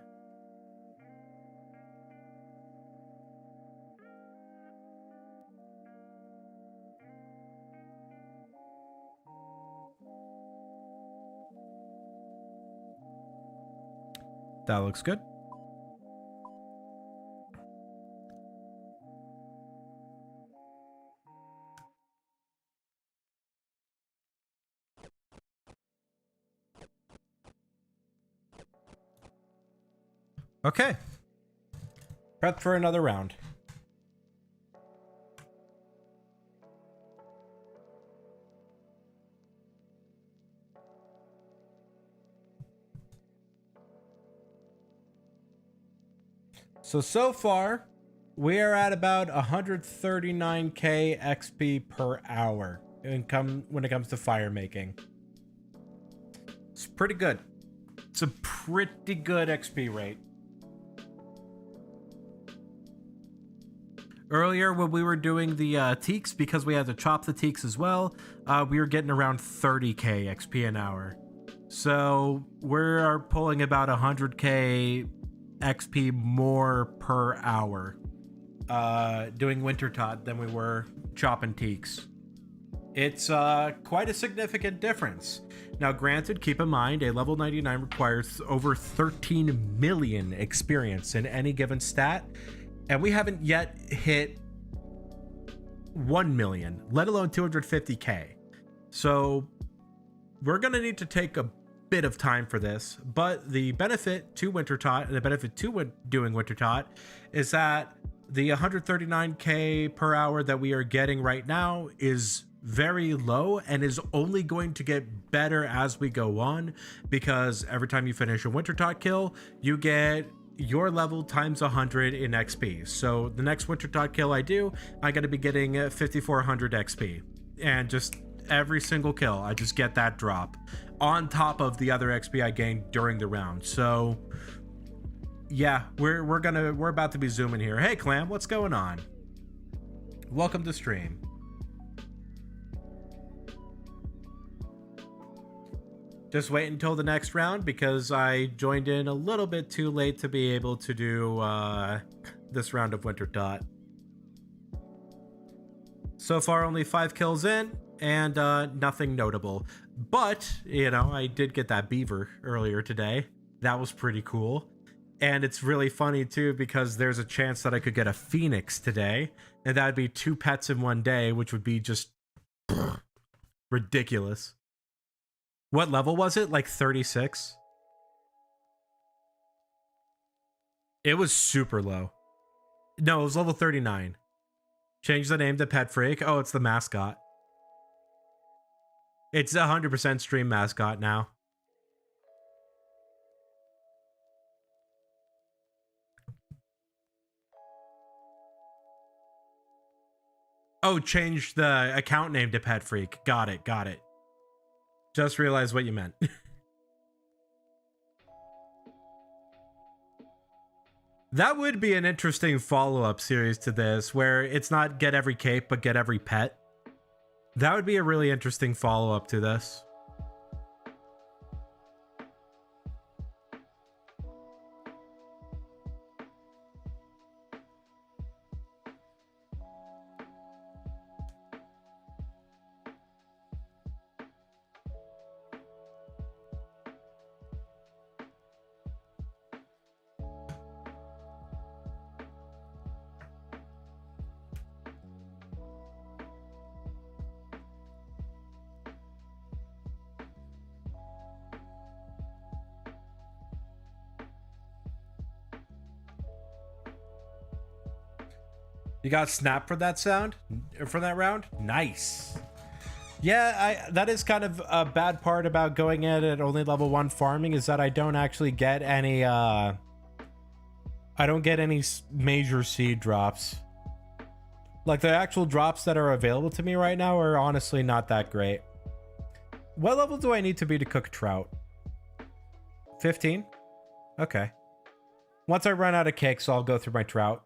That looks good. Okay. Prep for another round. So far, we are at about 139k XP per hour when it comes to fire making. It's pretty good. It's a pretty good XP rate. Earlier, when we were doing the teaks, because we had to chop the teaks as well, we were getting around 30k XP an hour. So we're pulling about 100k XP more per hour doing winter tot than we were chopping teaks. It's quite a significant difference. Now, granted, keep in mind, a level 99 requires over 13 million experience in any given stat, and we haven't yet hit 1 million, let alone 250k. So we're going to need to take a bit of time for this, but the benefit to Wintertot, and the benefit to doing Wintertot, is that the 139k per hour that we are getting right now is very low and is only going to get better as we go on, because every time you finish a Wintertot kill, you get your level times 100 in XP. So the next Wintertot kill I do, I gotta be getting 5400 XP, and just every single kill I just get that drop on top of the other XP I gained during the round. So yeah, we're about to be zooming here. Hey Clam, what's going on? Welcome to stream. Just wait until the next round, because I joined in a little bit too late to be able to do this round of Wintertot. So far, only 5 kills in, and nothing notable. But, you know, I did get that beaver earlier today. That was pretty cool. And it's really funny, too, because there's a chance that I could get a phoenix today, and that would be 2 pets in one day, which would be just ridiculous. What level was it? Like 36? It was super low. No, it was level 39. Change the name to Pet Freak. Oh, it's the mascot. It's 100% stream mascot now. Oh, change the account name to Pet Freak. Got it, got it. Just realized what you meant. That would be an interesting follow-up series to this, where it's not get every cape, but get every pet. That would be a really interesting follow-up to this. You got snap for that sound? For that round? Nice. Yeah, that is kind of a bad part about going in at only level 1 farming, is that I don't actually get any, I don't get any major seed drops. Like, the actual drops that are available to me right now are honestly not that great. What level do I need to be to cook trout? 15? Okay. Once I run out of cakes, I'll go through my trout.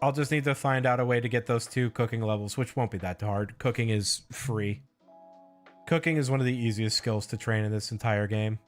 I'll just need to find out a way to get those 2 cooking levels, which won't be that hard. Cooking is free. Cooking is one of the easiest skills to train in this entire game.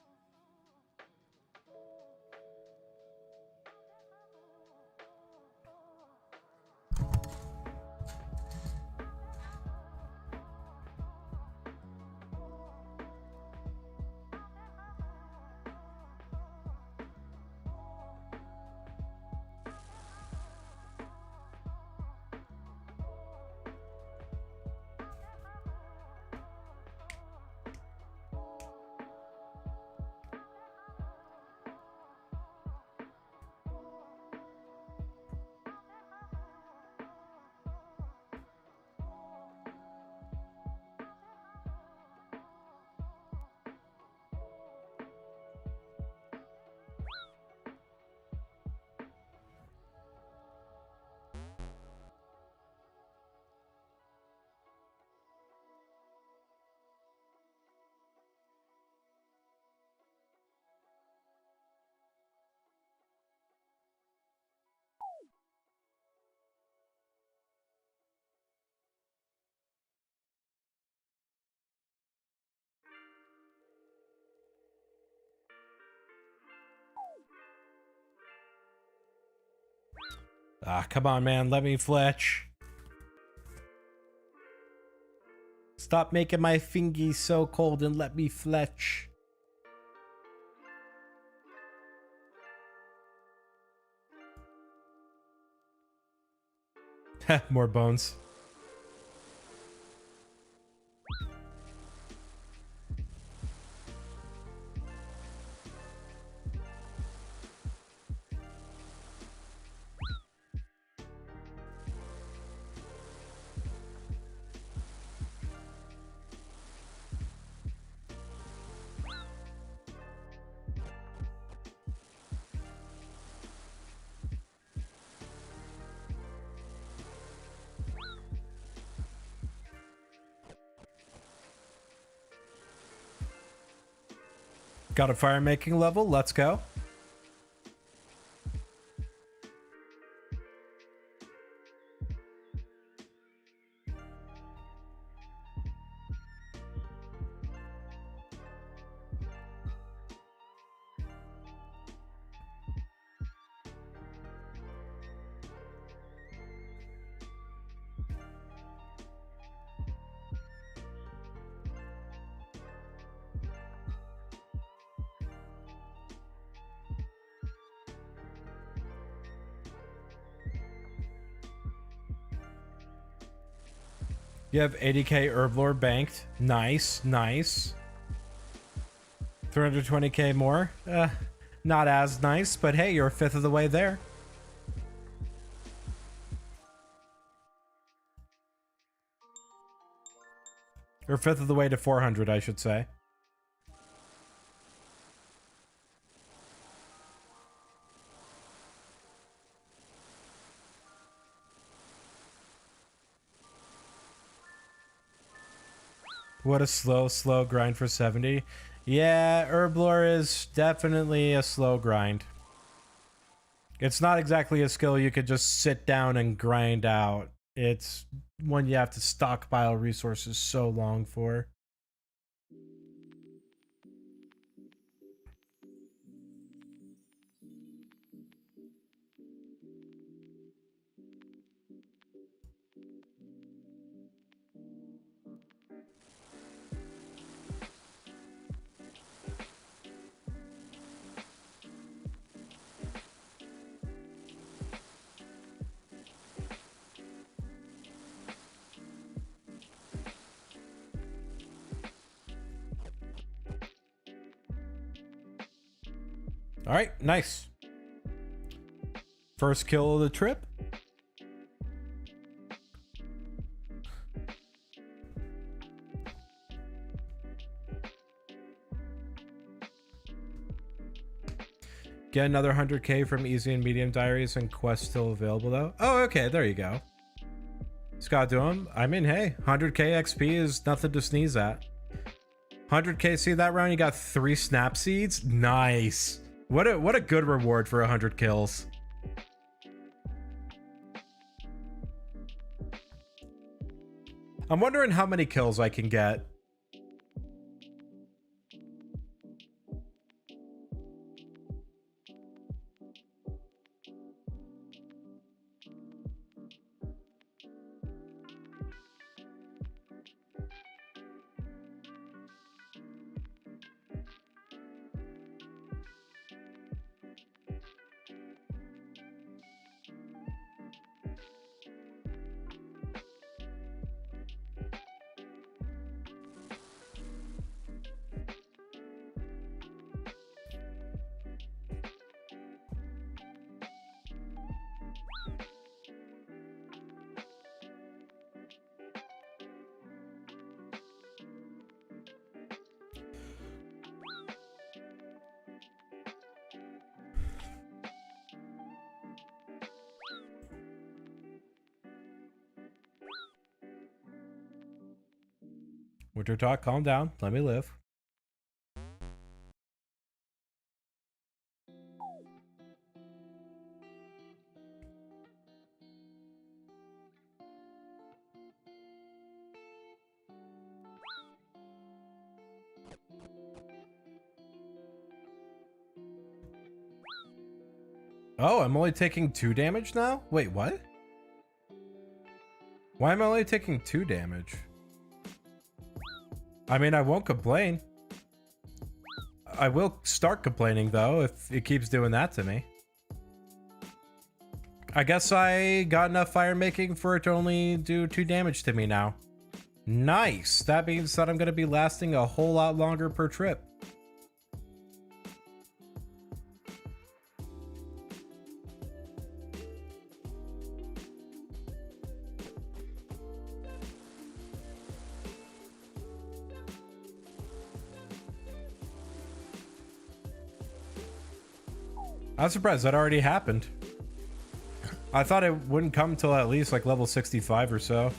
Ah, come on, man. Let me fletch. Stop making my fingies so cold and let me fletch. More bones. Got a fire making level. Let's go. You have 80k herb lore banked. Nice, nice. 320k more. Not as nice, but hey, you're a fifth of the way there. Or a fifth of the way to 400, I should say. What a slow grind for 70. Yeah, Herblore is definitely a slow grind. It's not exactly a skill you could just sit down and grind out. It's one you have to stockpile resources so long for. All right, nice. First kill of the trip. Get another 100k from Easy and Medium Diaries and Quest still available though. Oh, okay, there you go. Scott Doom, I mean, hey, 100k XP is nothing to sneeze at. 100k, see that round? You got 3 snap seeds? Nice. What a good reward for 100 kills. I'm wondering how many kills I can get. Winter Talk, calm down. Let me live. Oh, I'm only taking 2 damage now? Wait, what? Why am I only taking 2 damage? I mean, I won't complain. I will start complaining, though, if it keeps doing that to me. I guess I got enough fire making for it to only do 2 damage to me now. Nice! That means that I'm going to be lasting a whole lot longer per trip. I'm surprised that already happened. I thought it wouldn't come till at least like level 65 or so.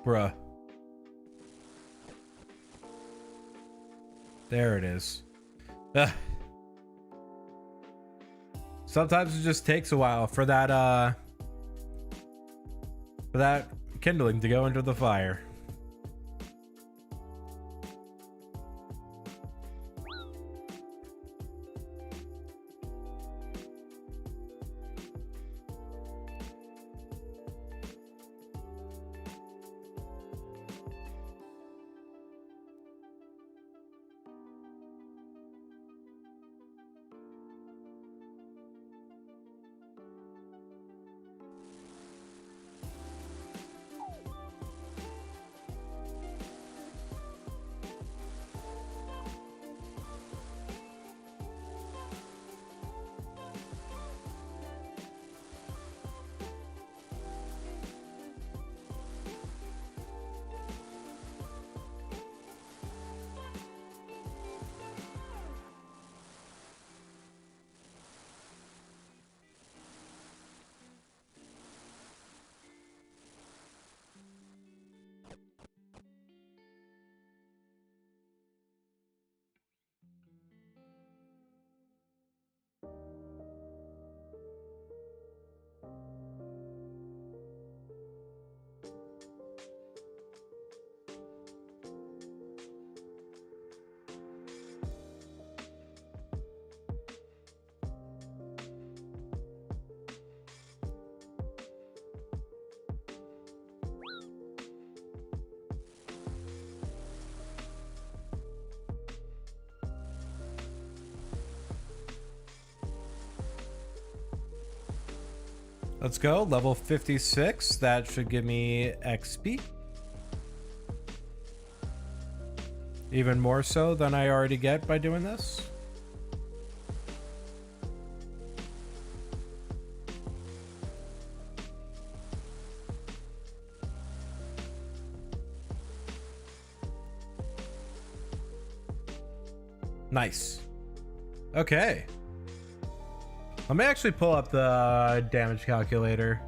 Bruh. There it is. Ugh. Sometimes it just takes a while for that kindling to go into the fire. Let's go, level 56. That should give me XP. Even more so than I already get by doing this. Nice. Okay. Let me actually pull up the damage calculator.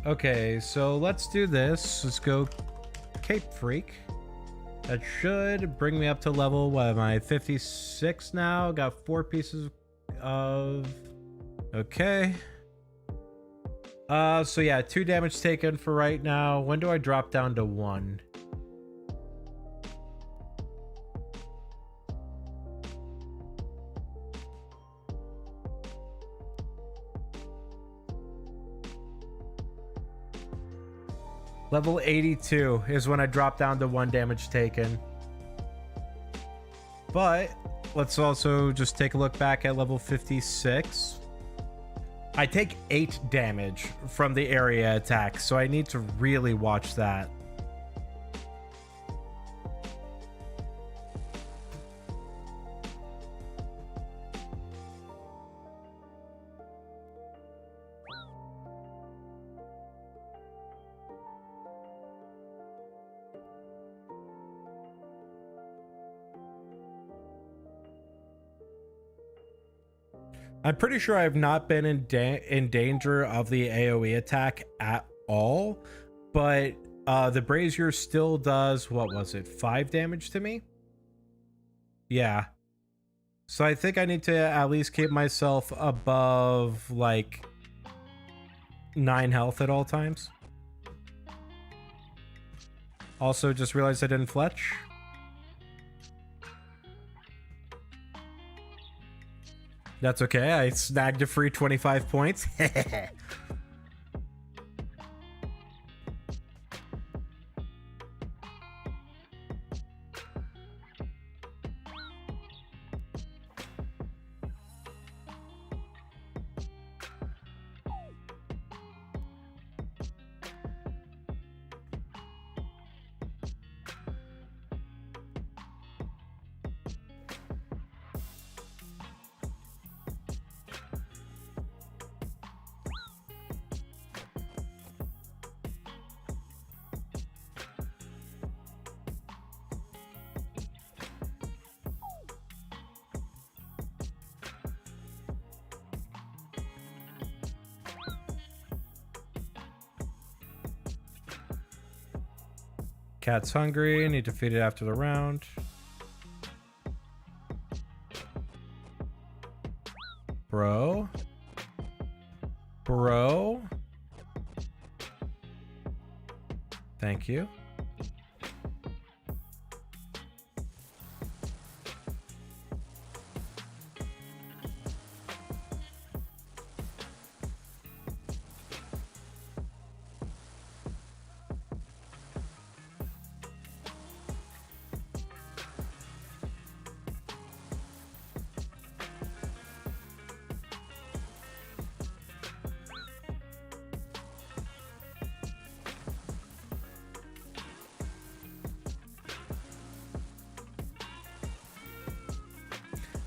Okay, so let's do this. Let's go Cape Freak. That should bring me up to level, what am I, 56 now? Got 4 pieces of... Okay. So yeah, 2 damage taken for right now. When do I drop down to 1? Level 82 is when I drop down to 1 damage taken. But let's also just take a look back at level 56. I take 8 damage from the area attack, so I need to really watch that. I'm pretty sure I've not been in danger of the AoE attack at all, but the brazier still does, what was it, 5 damage to me? Yeah. So I think I need to at least keep myself above, like, 9 health at all times. Also, just realized I didn't fletch. That's okay, I snagged a free 25 points. Cat's hungry, need to feed it after the round. Bro. Bro. Thank you.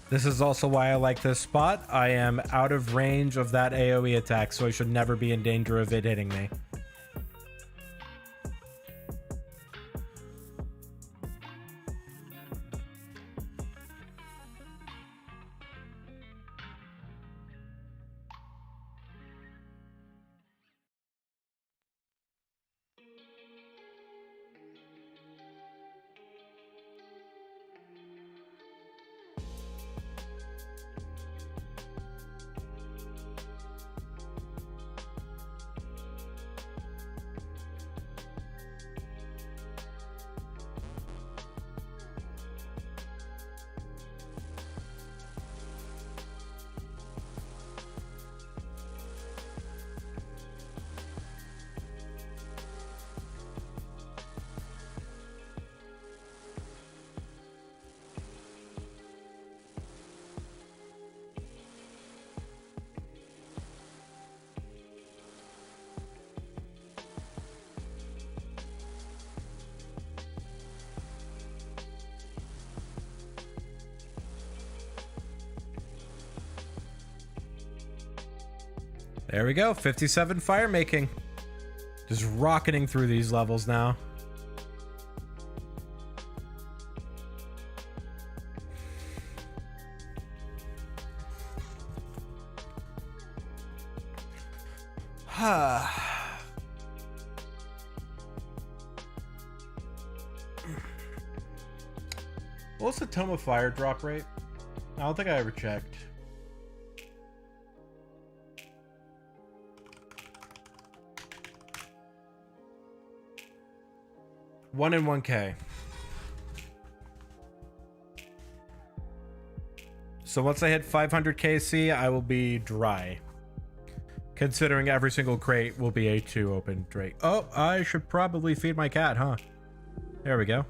This is also why I like this spot. I am out of range of that AoE attack, so I should never be in danger of it hitting me. There we go, 57 fire making. Just rocketing through these levels now. What's the Tome of Fire drop rate? I don't think I ever checked. One in 1K. So once I hit 500 KC, I will be dry. Considering every single crate will be a 2 open crate. Oh, I should probably feed my cat, huh? There we go.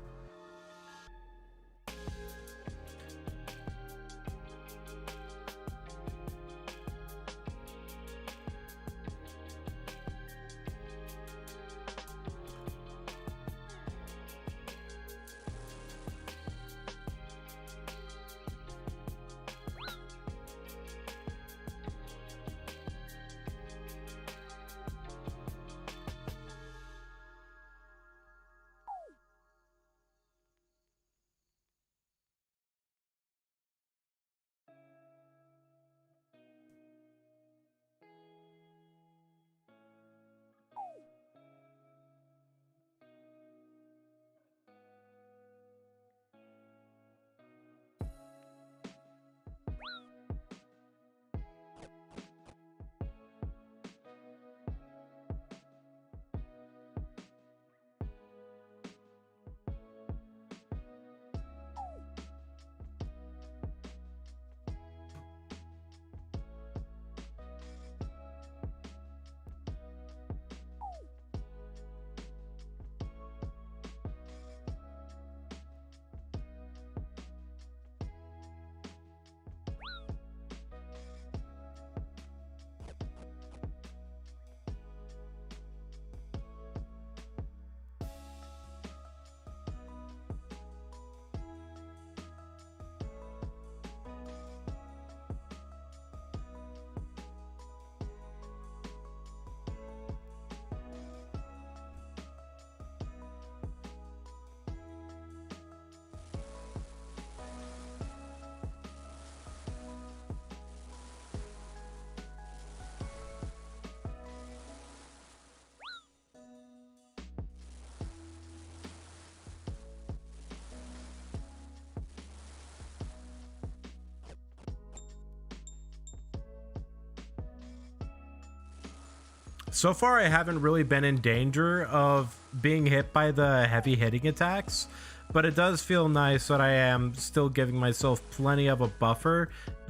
So far, I haven't really been in danger of being hit by the heavy hitting attacks, but it does feel nice that I am still giving myself plenty of a buffer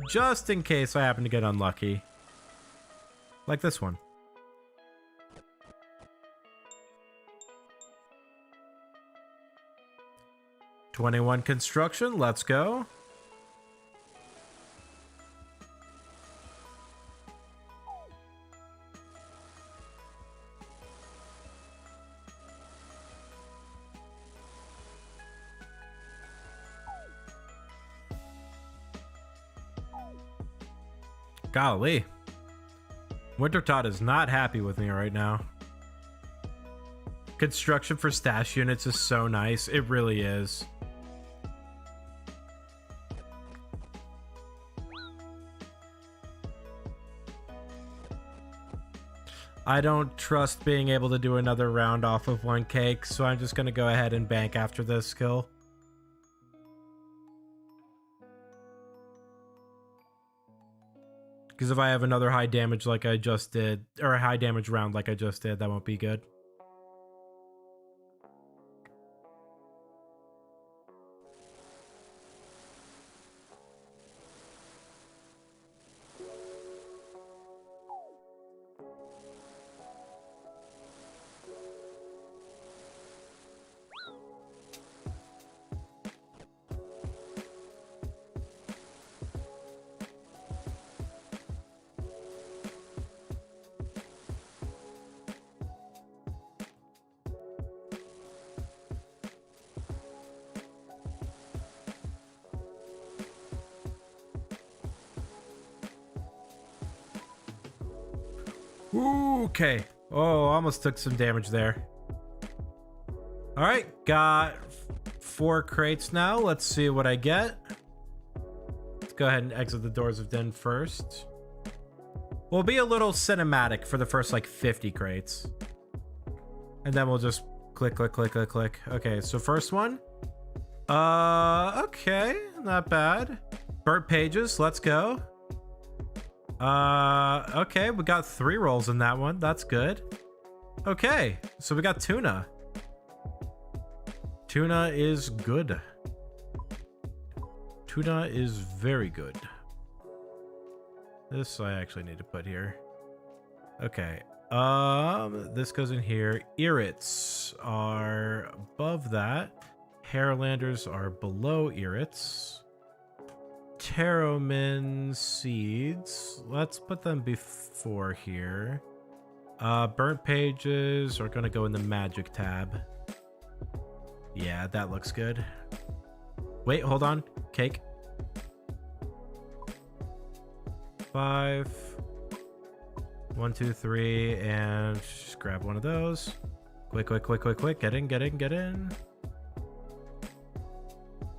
just in case I happen to get unlucky. Like this one. "21 construction, let's go." Golly. Wintertot is not happy with me right now. Construction for stash units is so nice. It really is. I don't trust being able to do another round off of one cake, so I'm just going to go ahead and bank after this skill. Because if I have another high damage like I just did, or a high damage round like I just did, that won't be good. Ooh, okay. Oh, almost took some damage there. All right, got 4 crates now. Let's see what I get. Let's go ahead and exit the doors of Den first. We'll be a little cinematic for the first like 50 crates. And then we'll just click, click, click, click, click. Okay, so first one. Okay, not bad. Burnt pages, let's go. Okay, we got 3 rolls in that one. That's good. Okay, so we got tuna. Tuna is good. Tuna is very good. This I actually need to put here. Okay. This goes in here. Irrits are above that. Hairlanders are below Irrits. Taromin seeds. Let's put them before here. Burnt pages are gonna go in the magic tab. Yeah, that looks good. Wait, hold on. Cake. 5. 1, 2, 3, and just grab one of those. Quick, quick, quick, quick, quick. Get in, get in, get in.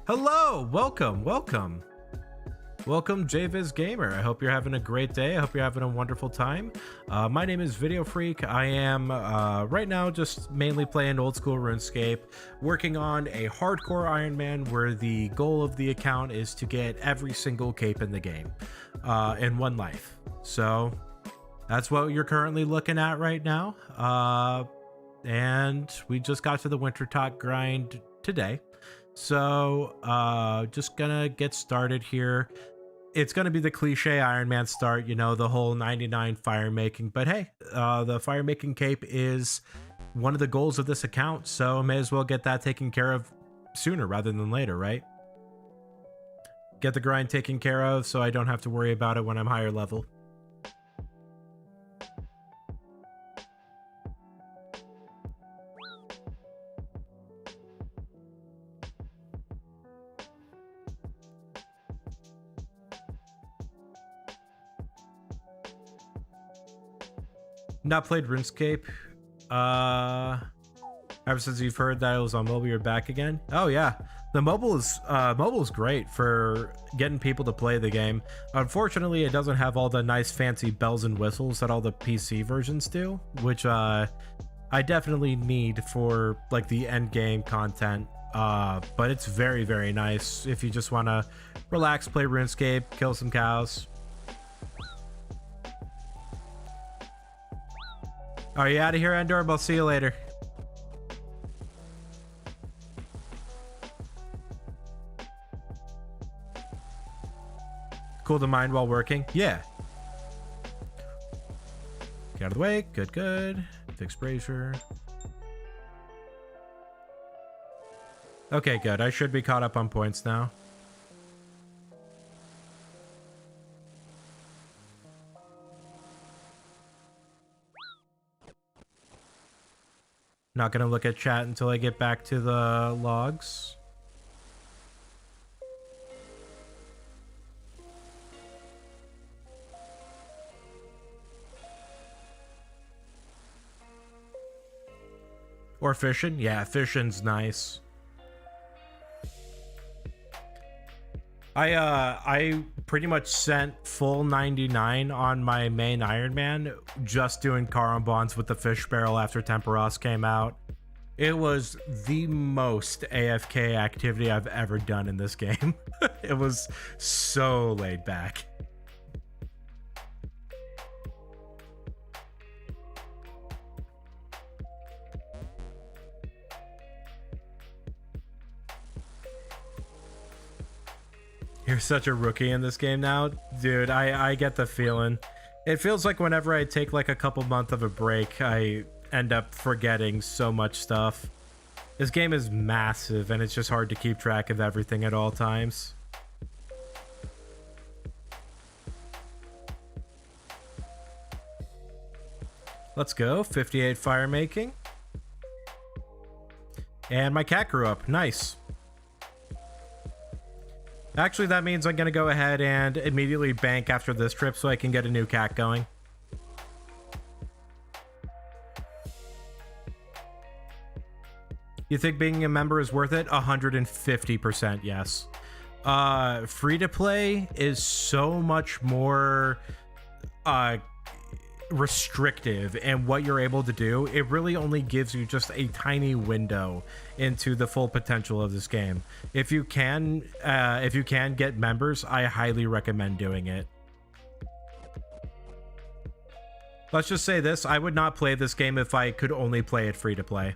Hello, welcome, welcome. Welcome, JViz Gamer. I hope you're having a great day. I hope you're having a wonderful time. My name is Videofreak. I am right now just mainly playing old school RuneScape, working on a hardcore Iron Man where the goal of the account is to get every single cape in the game in one life. So that's what you're currently looking at right now. And we just got to the Wintertot grind today. So just gonna get started here. It's gonna be the cliche Iron Man start, you know, the whole 99 fire making, but hey, the fire making cape is one of the goals of this account, so may as well get that taken care of sooner rather than later, right? Get the grind taken care of so I don't have to worry about it when I'm higher level. Not played RuneScape ever since you've heard that it was on mobile. You're back again. Oh yeah, the mobile is great for getting people to play the game. Unfortunately, it doesn't have all the nice fancy bells and whistles that all the PC versions do, which I definitely need for like the end game content. But it's very, very nice if you just want to relax, play RuneScape, kill some cows. Are you out of here, Endor? I'll see you later. Cool to mind while working? Yeah. Get out of the way. Good, good. Fix brazier. Okay, good. I should be caught up on points now. Not gonna look at chat until I get back to the logs. Or fishing? Yeah, fishing's nice. I pretty much sent full 99 on my main Iron Man just doing car on bonds with the fish barrel after Temperos came out. It was the most AFK activity I've ever done in this game. It was so laid back. You're such a rookie in this game now. Dude, I get the feeling. It feels like whenever I take like a couple months of a break, I end up forgetting so much stuff. This game is massive and it's just hard to keep track of everything at all times. Let's go. 58 fire making. And my cat grew up. Nice. Actually, that means I'm going to go ahead and immediately bank after this trip so I can get a new cat going. You think being a member is worth it? 150% yes. Free to play is so much more restrictive in what you're able to do. It really only gives you just a tiny window into the full potential of this game. If you can get members, I highly recommend doing it. Let's just say this, I would not play this game if I could only play it free to play.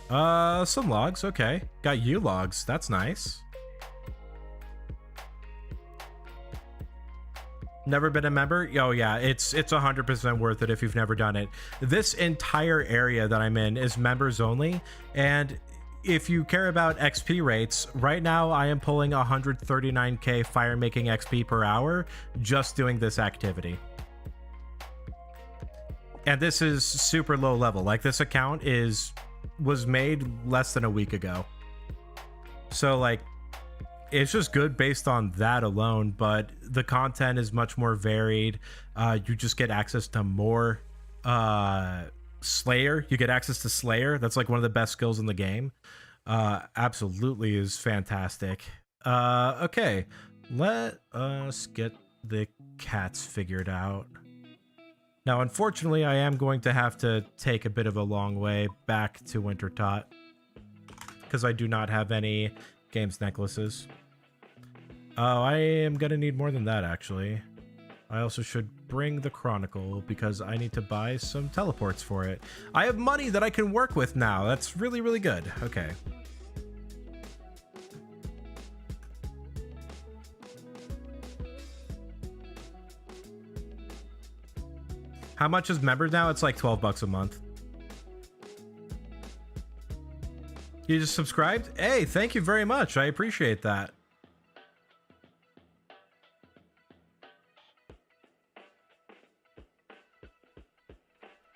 Some logs, okay. Got you logs, that's nice. Never been a member? Oh yeah, it's 100% worth it if you've never done it. This entire area that I'm in is members only, and if you care about XP rates, right now I am pulling 139k fire making XP per hour just doing this activity. And this is super low level. Like, this account was made less than a week ago. So like, it's just good based on that alone, but the content is much more varied. You just get access to more Slayer. You get access to Slayer. That's like one of the best skills in the game. Absolutely is fantastic. Okay, let us get the cats figured out. Now, unfortunately, I am going to have to take a bit of a long way back to Wintertot because I do not have any games necklaces. Oh, I am gonna need more than that, actually. I also should bring the Chronicle because I need to buy some teleports for it. I have money that I can work with now. That's really, really good. Okay. How much is members now? It's like 12 bucks a month. You just subscribed? Hey, thank you very much. I appreciate that.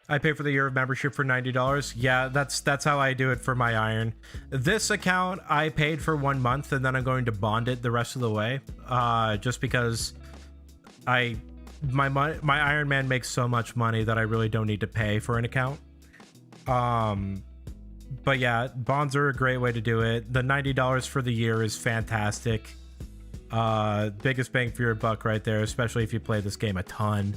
I pay for the year of membership for $90. Yeah, that's how I do it for my Iron. This account I paid for 1 month and then I'm going to bond it the rest of the way. Just because my Iron Man makes so much money that I really don't need to pay for an account. But yeah, bonds are a great way to do it. The $90 for the year is fantastic. Biggest bang for your buck right there, especially if you play this game a ton.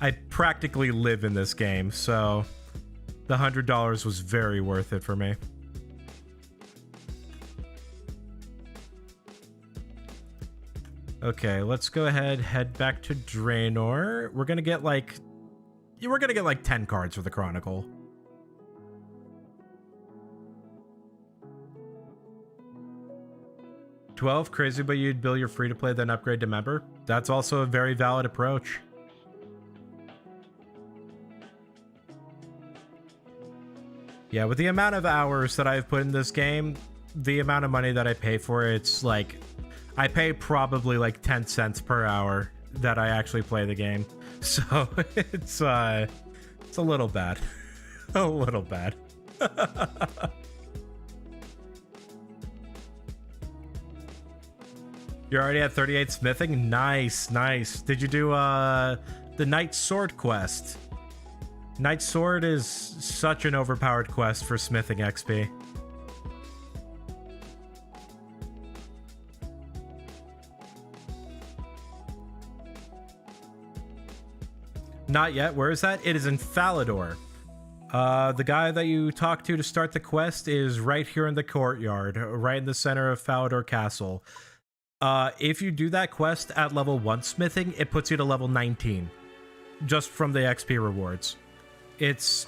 I practically live in this game, so the $100 was very worth it for me. Okay, let's go ahead, head back to Draenor. We're gonna get like 10 cards for the Chronicle. $12, crazy, but you'd bill your free-to-play, then upgrade to member. That's also a very valid approach. Yeah, with the amount of hours that I've put in this game, the amount of money that I pay for it, it's like, I pay probably like 10 cents per hour that I actually play the game. So it's a little bad. A little bad. You're already at 38 smithing? Nice, nice. Did you do the Knight Sword quest? Knight Sword is such an overpowered quest for smithing XP. Not yet. Where is that? It is in Falador. The guy that you talk to start the quest is right here in the courtyard, right in the center of Falador Castle. If you do that quest at level 1 smithing, it puts you to level 19. Just from the XP rewards. It's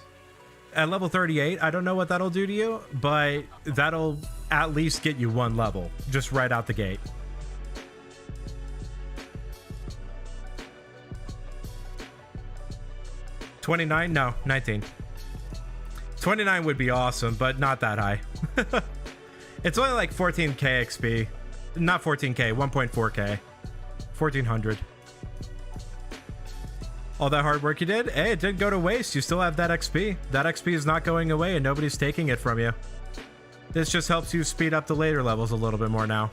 at level 38. I don't know what that'll do to you, but that'll at least get you 1 level. Just right out the gate. $29? No, 19. 29 would be awesome, but not that high. It's only like 14k XP. Not 14k, 1.4k. 1400. All that hard work you did, hey, it didn't go to waste. You still have that XP. That XP is not going away and nobody's taking it from you. This just helps you speed up the later levels a little bit more now.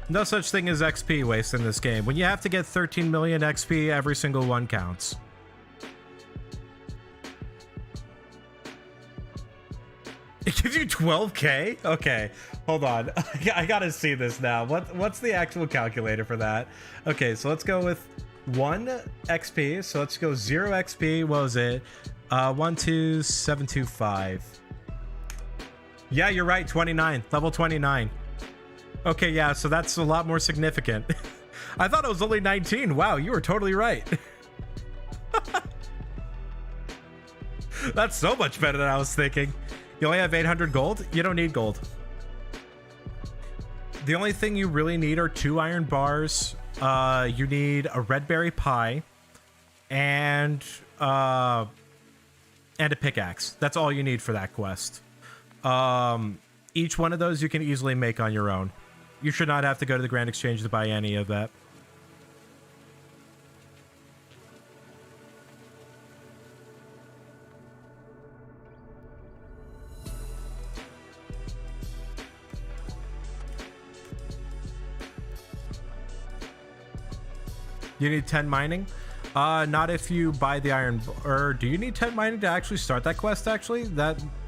No such thing as XP waste in this game. When you have to get 13 million XP, every single one counts. It gives you 12k? Okay, hold on. I gotta see this now. What's the actual calculator for that? Okay, so let's go with 1 XP. So let's go 0 XP. What was it? 12725. Yeah, you're right. 29. Level 29. Okay, yeah, so that's a lot more significant. I thought it was only 19. Wow, you were totally right. That's so much better than I was thinking. You only have 800 gold? You don't need gold. The only thing you really need are 2 iron bars. You need a red berry pie and a pickaxe. That's all you need for that quest. Each one of those you can easily make on your own. You should not have to go to the Grand Exchange to buy any of that. You need 10 mining? Not if you buy the iron. Or do you need 10 mining to actually start that quest, actually?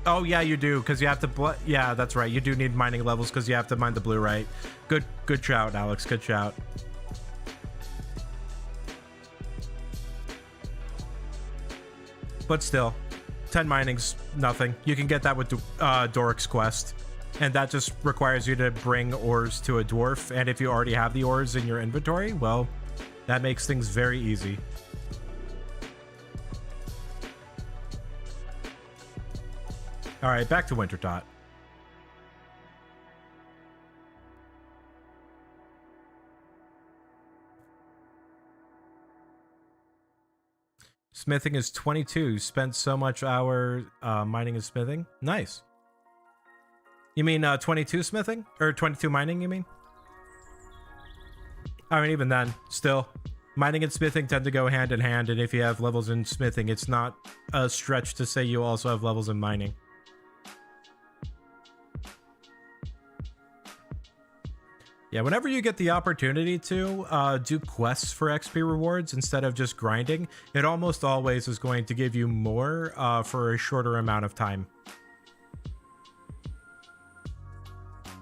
Oh, yeah, you do, because you have to... Yeah, that's right. You do need mining levels because you have to mine the blue, right? Good shout, Alex. Good shout. But still, 10 mining's nothing. You can get that with Doric's quest. And that just requires you to bring ores to a dwarf. And if you already have the ores in your inventory, well, that makes things very easy. All right, back to Wintertot. Smithing is 22. Spent so much hour mining and smithing. Nice. You mean 22 smithing? Or 22 mining, you mean? I mean, even then, still. Mining and smithing tend to go hand in hand, and if you have levels in smithing, it's not a stretch to say you also have levels in mining. Yeah, whenever you get the opportunity to do quests for XP rewards instead of just grinding, it almost always is going to give you more for a shorter amount of time.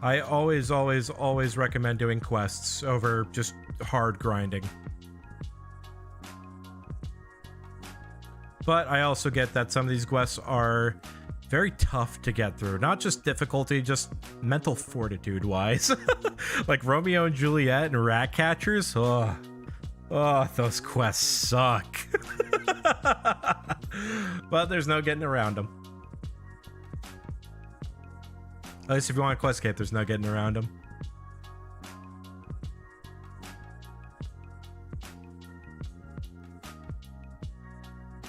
I always recommend doing quests over just hard grinding. But I also get that some of these quests are very tough to get through. Not just difficulty, just mental fortitude wise. Like Romeo and Juliet and Rat Catchers. Oh, those quests suck. But there's no getting around them. At least if you want a Questcape, there's no getting around them.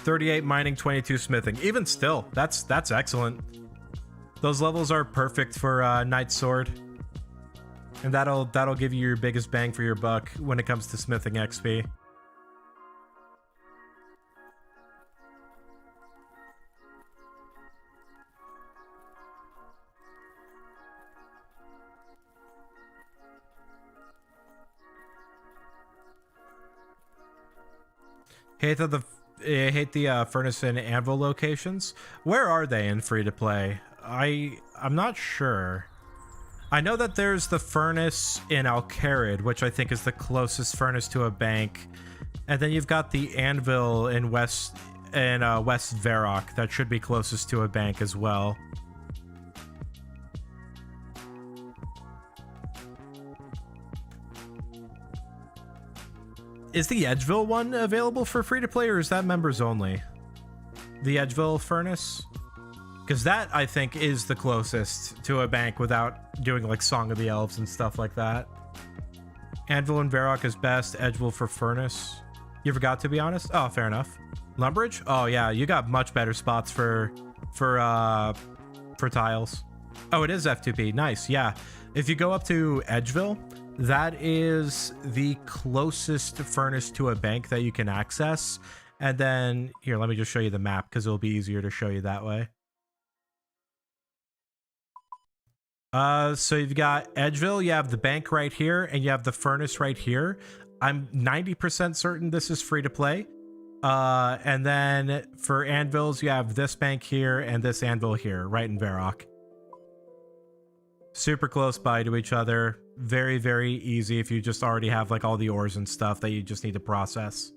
$38 mining, 22 smithing. Even still, that's excellent. Those levels are perfect for Knight Sword. And that'll give you your biggest bang for your buck when it comes to smithing XP. I hate the furnace and anvil locations. Where are they in free to play? I'm not sure. I know that there's the furnace in Alcarid, which I think is the closest furnace to a bank, and then you've got the anvil in West Varrock that should be closest to a bank as well. Is the Edgeville one available for free to play, or is that members only? The Edgeville furnace? Because that, I think, is the closest to a bank without doing like Song of the Elves and stuff like that. Anvil and Varrock is best, Edgeville for furnace. You forgot, to be honest? Oh, fair enough. Lumbridge? Oh yeah, you got much better spots for tiles. Oh, it is F2P. Nice, yeah. If you go up to Edgeville, that is the closest furnace to a bank that you can access. And then, here, let me just show you the map because it'll be easier to show you that way. So you've got Edgeville, you have the bank right here, and you have the furnace right here. I'm 90% certain this is free to play. And then for anvils, you have this bank here and this anvil here, right in Varrock. Super close by to each other. Very, very easy if you just already have like all the ores and stuff that you just need to process.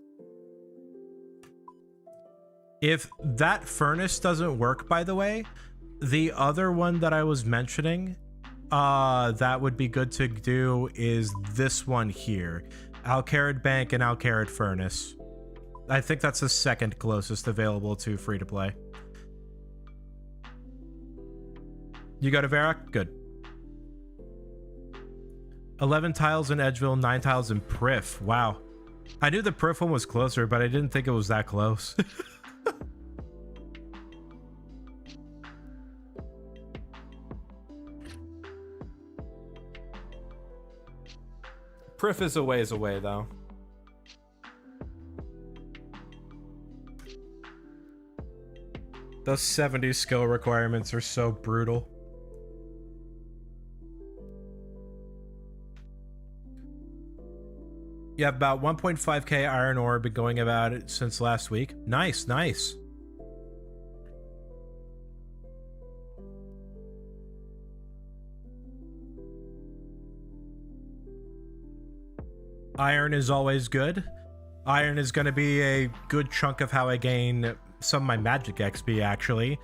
If that furnace doesn't work, by the way, the other one that I was mentioning that would be good to do is this one here. Alcarid Bank and Alcarid Furnace. I think that's the second closest available to free to play. You go to Varrock? Good. 11 tiles in Edgeville, 9 tiles in Prif. Wow. I knew the Prif one was closer, but I didn't think it was that close. Prif is a ways away, though. Those 70 skill requirements are so brutal. You have about 1.5k iron ore, been going about it since last week. Nice, nice. Iron is always good. Iron is going to be a good chunk of how I gain some of my magic XP, actually.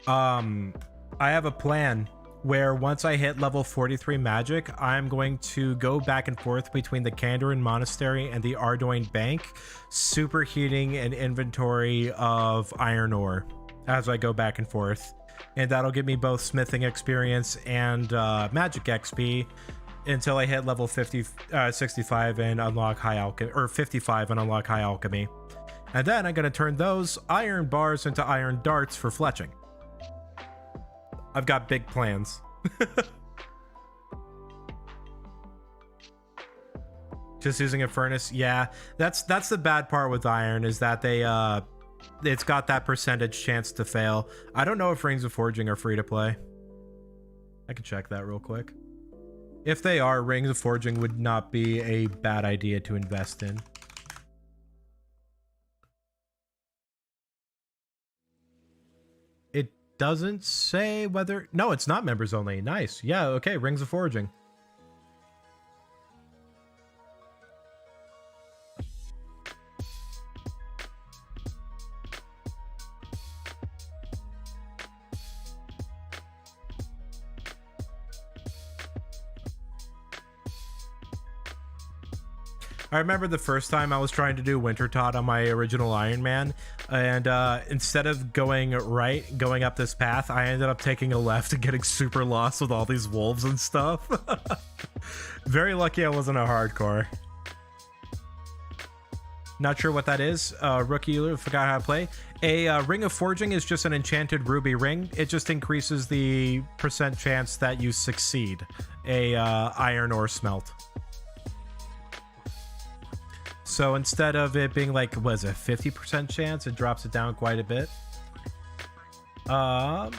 I have a plan where once I hit level 43 magic, I'm going to go back and forth between the Kandarin Monastery and the Ardoin Bank, superheating an inventory of iron ore as I go back and forth. And that'll give me both smithing experience and magic XP until I hit level 65 and unlock high alchemy, or 55 and unlock high alchemy. And then I'm going to turn those iron bars into iron darts for fletching. I've got big plans. Just using a furnace, yeah. That's the bad part with iron, is that they it's got that percentage chance to fail. I don't know if Rings of Forging are free to play. I can check that real quick. If they are, Rings of Forging would not be a bad idea to invest in. It doesn't say whether... No, it's not members only. Nice. Yeah, okay, Rings of Forging. I remember the first time I was trying to do Winter Tot on my original Iron Man, and instead of going up this path, I ended up taking a left and getting super lost with all these wolves and stuff. Very lucky I wasn't a hardcore. Not sure what that is. Rookie forgot how to play. A Ring of Forging is just an enchanted ruby ring. It just increases the % chance that you succeed a iron ore smelt. So instead of it being like, what is it, 50% chance, it drops it down quite a bit. Oh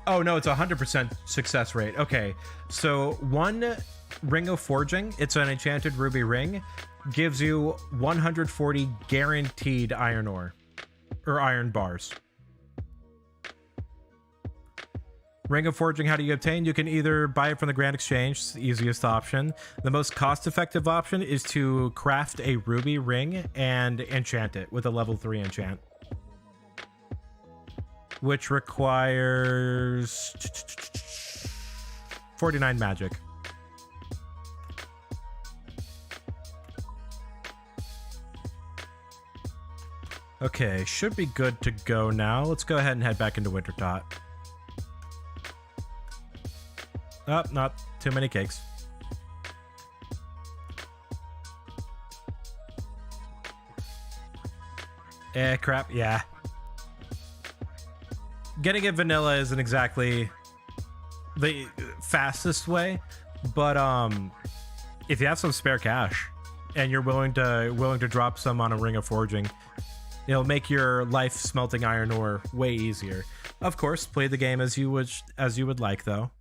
no, it's 100% success rate. Okay, so one Ring of Forging, it's an enchanted ruby ring, gives you 140 guaranteed iron ore or iron bars. Ring of Forging, how do you obtain? You can either buy it from the Grand Exchange, it's the easiest option. The most cost-effective option is to craft a ruby ring and enchant it with a level 3 enchant, which requires 49 magic. Okay, should be good to go now. Let's go ahead and head back into Winter Tot. Oh, not too many cakes. Crap, yeah. Getting it vanilla isn't exactly the fastest way, but if you have some spare cash and you're willing to drop some on a Ring of Forging, it'll make your life smelting iron ore way easier. Of course, play the game as you would like, though.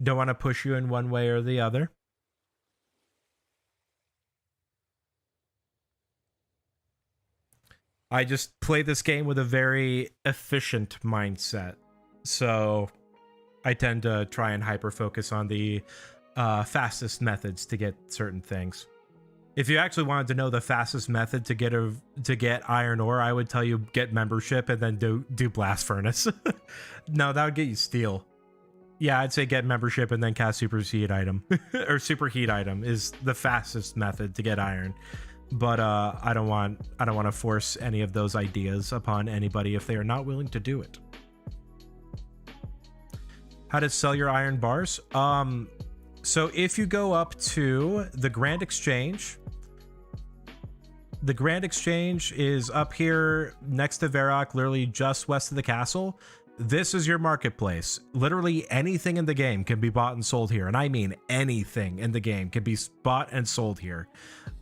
Don't want to push you in one way or the other. I just play this game with a very efficient mindset, so I tend to try and hyper focus on the fastest methods to get certain things. If you actually wanted to know the fastest method to get iron ore, I would tell you get membership and then do blast furnace. No, that would get you steel. Yeah, I'd say get membership and then cast superheat item. Or superheat item is the fastest method to get iron. But I don't want to force any of those ideas upon anybody if they are not willing to do it. How to sell your iron bars? So if you go up to the Grand Exchange, the Grand Exchange is up here next to Varrock, literally just west of the castle. This is your marketplace. Literally anything in the game can be bought and sold here. And I mean anything in the game can be bought and sold here.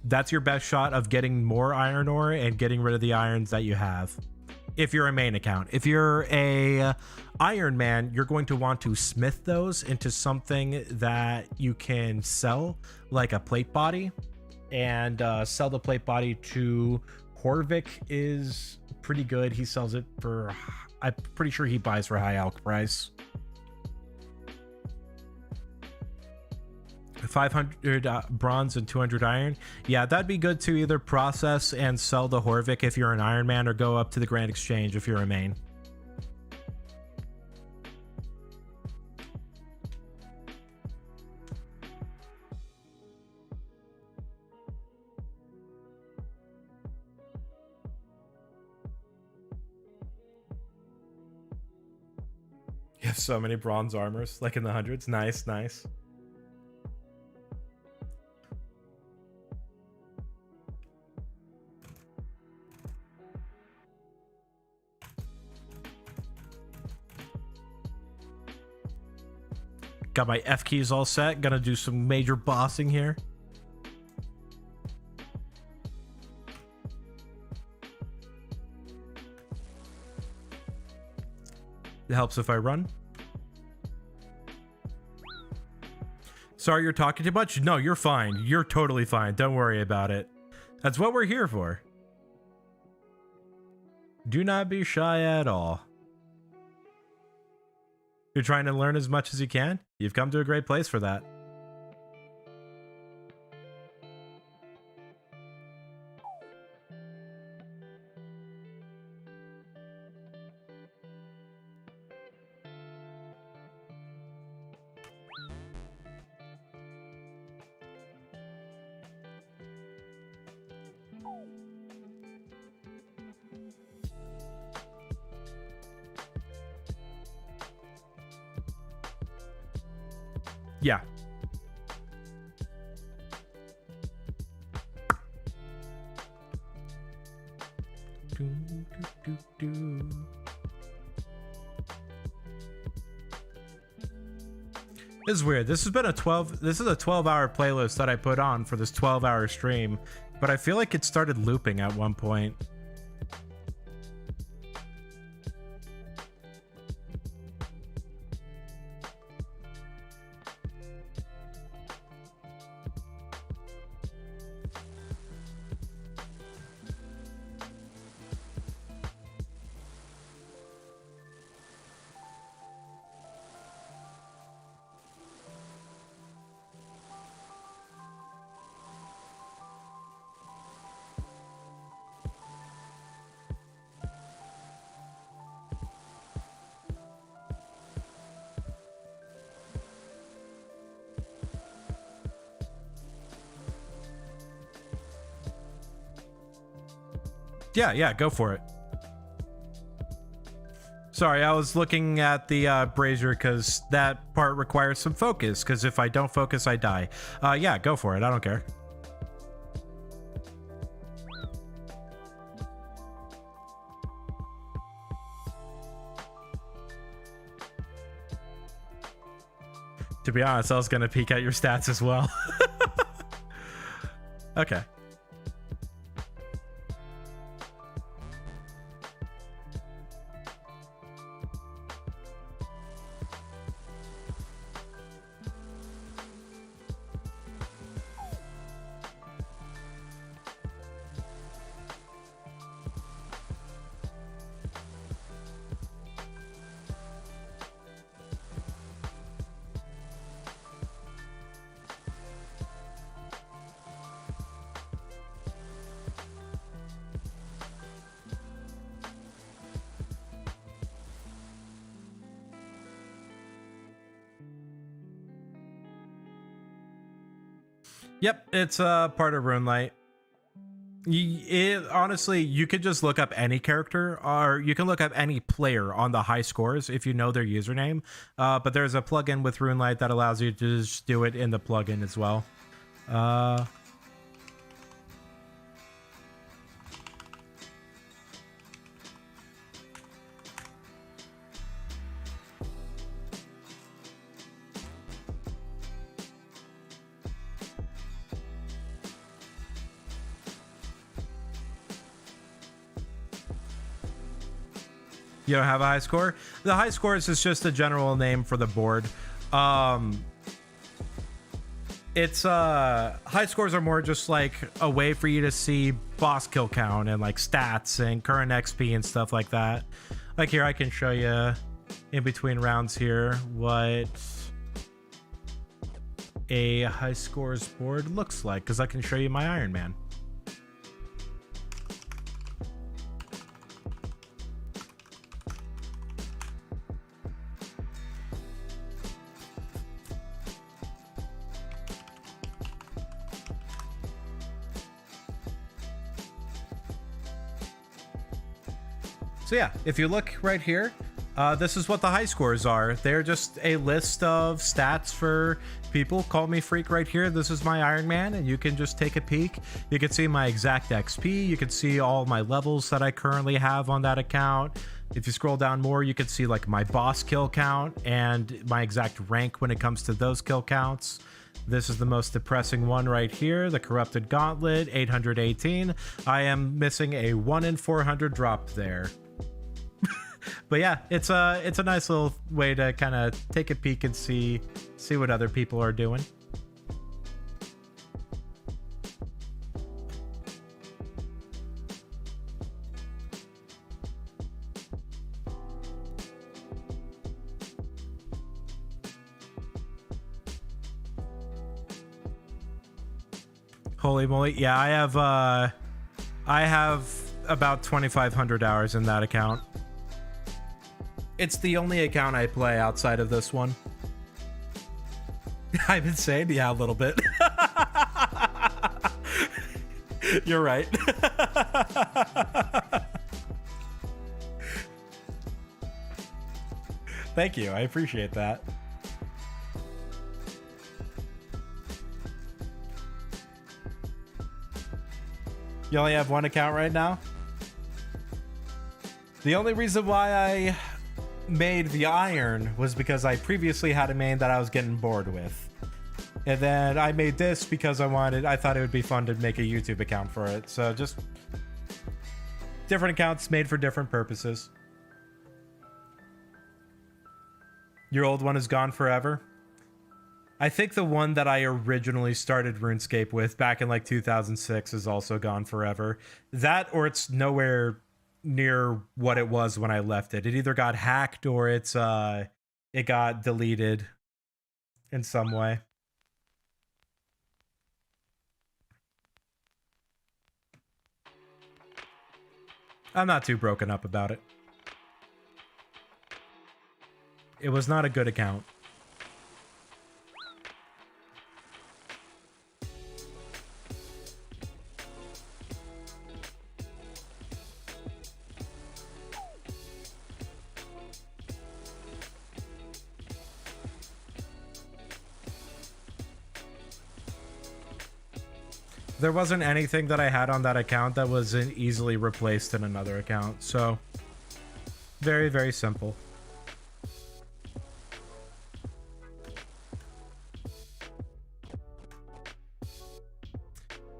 That's your best shot of getting more iron ore and getting rid of the irons that you have. If you're a main account. If you're a Iron Man, you're going to want to smith those into something that you can sell, like a plate body. And sell the plate body to Horvik is pretty good. He sells it for, I'm pretty sure he buys for high alch price. 500 bronze and 200 iron. Yeah, that'd be good to either process and sell the Horvik if you're an Iron Man, or go up to the Grand Exchange if you're a main. You have so many bronze armors, like in the hundreds. Nice, nice. Got my F keys all set. Gonna do some major bossing here. It helps if I run. Sorry, you're talking too much? No, you're fine. You're totally fine. Don't worry about it. That's what we're here for. Do not be shy at all. You're trying to learn as much as you can? You've come to a great place for that. Yeah. This is weird. This is a 12-hour playlist that I put on for this 12-hour stream, but I feel like it started looping at one point. Yeah, go for it. Sorry, I was looking at the brazier because that part requires some focus, because if I don't focus, I die. Yeah, go for it. I don't care. To be honest, I was going to peek at your stats as well. Okay. Yep, it's part of Runelight. Honestly, you could just look up any character, or you can look up any player on the high scores if you know their username. But there's a plugin with Runelight that allows you to just do it in the plugin as well. You don't have a high score? The high scores is just a general name for the board. It's high scores are more just like a way for you to see boss kill count and like stats and current XP and stuff like that. Like here, I can show you in between rounds here what a high scores board looks like, because I can show you my Iron Man. So yeah, if you look right here, this is what the high scores are. They're just a list of stats for people. Call me freak right here. This is my Iron Man, and you can just take a peek. You can see my exact XP. You can see all my levels that I currently have on that account. If you scroll down more, you can see like my boss kill count and my exact rank when it comes to those kill counts. This is the most depressing one right here, the Corrupted Gauntlet, 818. I am missing a 1 in 400 drop there. But yeah, it's a nice little way to kind of take a peek and see what other people are doing. Holy moly. Yeah, I have about 2,500 hours in that account. It's the only account I play outside of this one. I'm insane? Yeah, a little bit. You're right. Thank you. I appreciate that. You only have one account right now? The only reason why I made the Iron was because I previously had a main that I was getting bored with. And then I made this because I thought it would be fun to make a YouTube account for it. So just different accounts made for different purposes. Your old one is gone forever? I think the one that I originally started RuneScape with back in like 2006 is also gone forever. That or it's nowhere near what it was when I left it. It either got hacked or it got deleted in some way. I'm not too broken up about it. It was not a good account. There wasn't anything that I had on that account that wasn't easily replaced in another account, so very, very simple.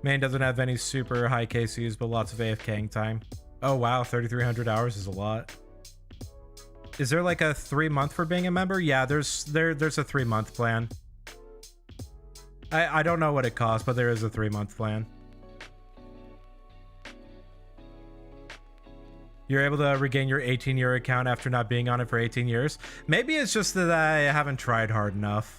Main doesn't have any super high KCs, but lots of AFKing time. Oh wow, 3,300 hours is a lot. Is there like a 3-month for being a member? Yeah, there's a 3-month plan. I don't know what it costs, but there is a 3-month plan. You're able to regain your 18-year account after not being on it for 18 years. Maybe it's just that I haven't tried hard enough.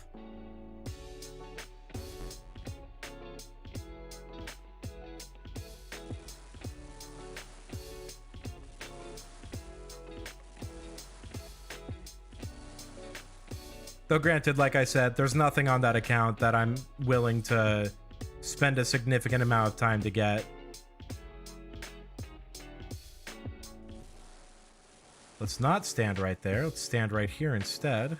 Though granted, like I said, there's nothing on that account that I'm willing to spend a significant amount of time to get. Let's not stand right there. Let's stand right here instead.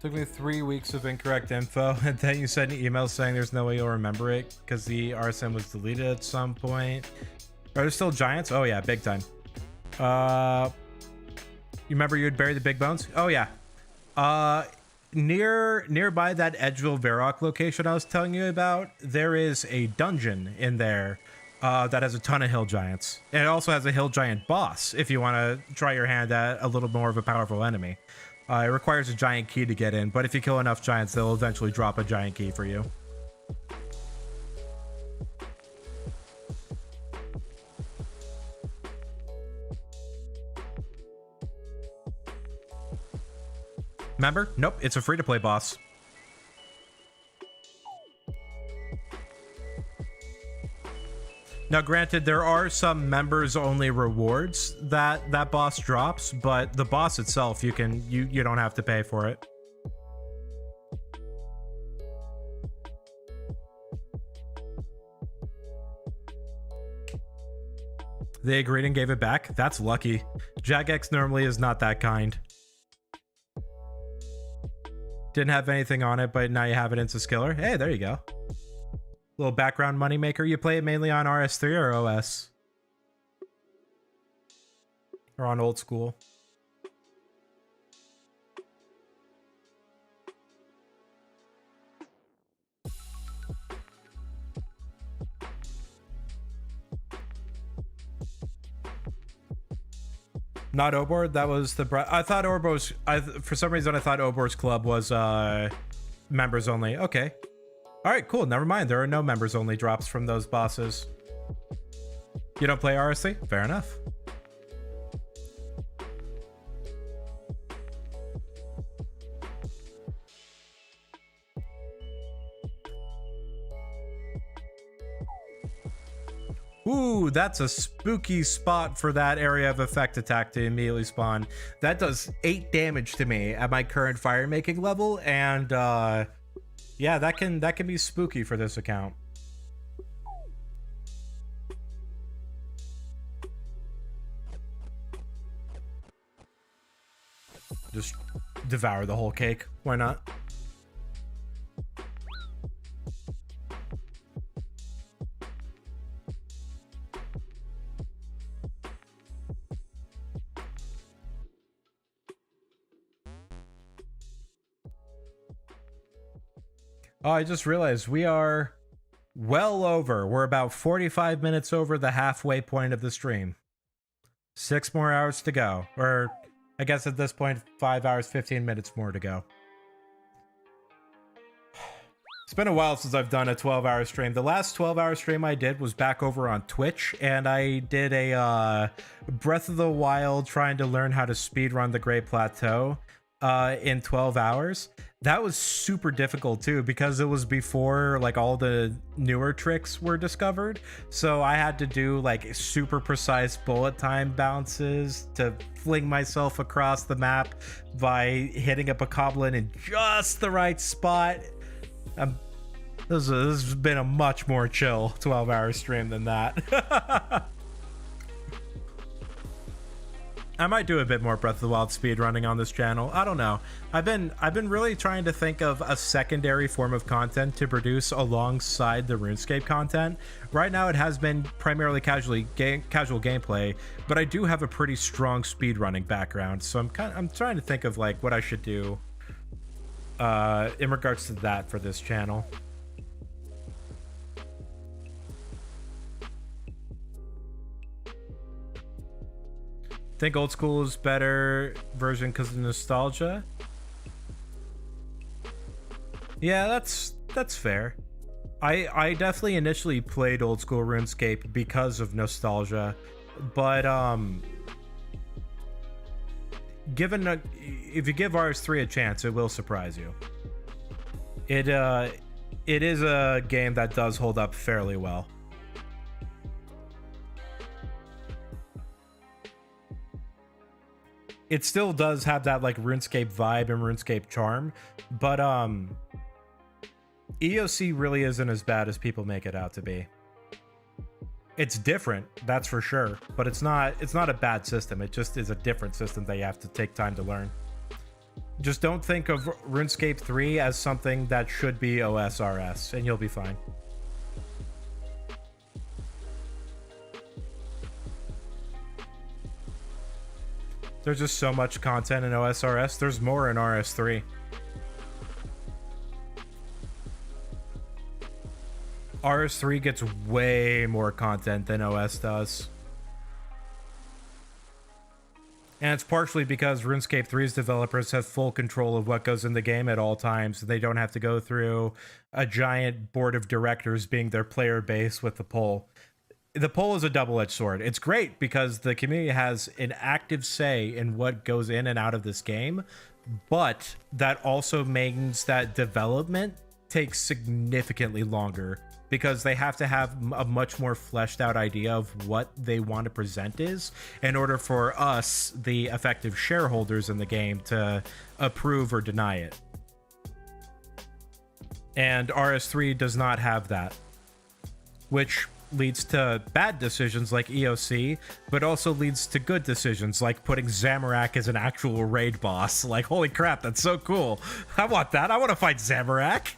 Took me 3 weeks of incorrect info, and then you sent an email saying there's no way you'll remember it because the RSM was deleted at some point. Are there still giants? Oh yeah, big time. You remember you'd bury the big bones? Oh yeah. Nearby that Edgeville Varrock location I was telling you about, there is a dungeon in there that has a ton of hill giants. And it also has a hill giant boss if you want to try your hand at a little more of a powerful enemy. It requires a giant key to get in, but if you kill enough giants, they'll eventually drop a giant key for you. Remember? Nope, it's a free-to-play boss. Now, granted, there are some members-only rewards that boss drops, but the boss itself, you don't have to pay for it. They agreed and gave it back? That's lucky. Jagex normally is not that kind. Didn't have anything on it, but now you have it into Skiller. Hey, there you go. Little background moneymaker. You play it mainly on RS3 or OS? Or on old school? Not Obor? That was the... I thought Orbo's... for some reason, I thought Obor's club was members only. Okay. All right, cool. Never mind. There are no members only drops from those bosses. You don't play RSC? Fair enough. Ooh, that's a spooky spot for that area of effect attack to immediately spawn. That does 8 damage to me at my current fire making level, and yeah, that can be spooky for this account. Just devour the whole cake. Why not? Oh, I just realized we are well over. We're about 45 minutes over the halfway point of the stream. 6 more hours to go. Or I guess at this point, 5 hours, 15 minutes more to go. It's been a while since I've done a 12-hour stream. The last 12-hour stream I did was back over on Twitch, and I did a Breath of the Wild trying to learn how to speedrun the Great Plateau in 12 hours. That was super difficult too, because it was before like all the newer tricks were discovered. So I had to do like super precise bullet time bounces to fling myself across the map by hitting up a goblin in just the right spot. This has been a much more chill 12-hour stream than that. I might do a bit more Breath of the Wild speedrunning on this channel. I don't know. I've been really trying to think of a secondary form of content to produce alongside the RuneScape content. Right now it has been primarily casual gameplay, but I do have a pretty strong speedrunning background, so I'm trying to think of like what I should do in regards to that for this channel. Think old school is better version because of nostalgia. Yeah, that's fair. I definitely initially played old school RuneScape because of nostalgia, but if you give RS3 a chance, it will surprise you. It is a game that does hold up fairly well. It still does have that like RuneScape vibe and RuneScape charm, but EOC really isn't as bad as people make it out to be. It's different, that's for sure, but it's not a bad system. It just is a different system that you have to take time to learn. Just don't think of RuneScape 3 as something that should be OSRS, and you'll be fine. There's just so much content in OSRS. There's more in RS3. RS3 gets way more content than OS does. And it's partially because RuneScape 3's developers have full control of what goes in the game at all times. They don't have to go through a giant board of directors being their player base with the poll. The poll is a double-edged sword. It's great because the community has an active say in what goes in and out of this game, but that also means that development takes significantly longer because they have to have a much more fleshed out idea of what they want to present is in order for us, the effective shareholders in the game, to approve or deny it. And RS3 does not have that, which leads to bad decisions like EOC, but also leads to good decisions like putting Zamorak as an actual raid boss. Like, holy crap, that's so cool. I want that. I want to fight Zamorak.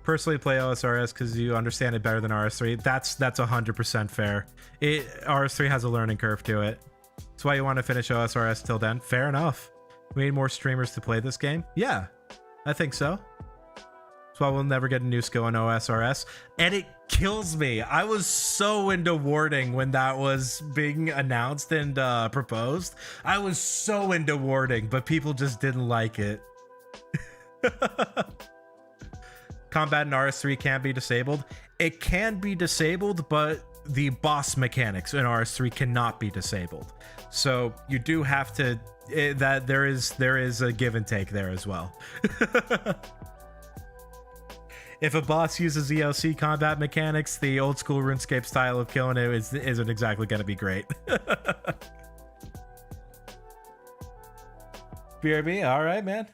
Personally play OSRS because you understand it better than RS3. That's 100% fair. RS3 has a learning curve to it. That's why you want to finish OSRS till then. Fair enough. We need more streamers to play this game? Yeah, I think so. That's why we'll never get a new skill in OSRS. And it kills me. I was so into warding when that was being announced and proposed. I was so into warding, but people just didn't like it. Combat in RS3 can't be disabled. It can be disabled, but the boss mechanics in RS3 cannot be disabled. So you do have to that there is a give and take there as well. If a boss uses ELC combat mechanics, the old school RuneScape style of killing it isn't exactly going to be great. BRB, all right, man.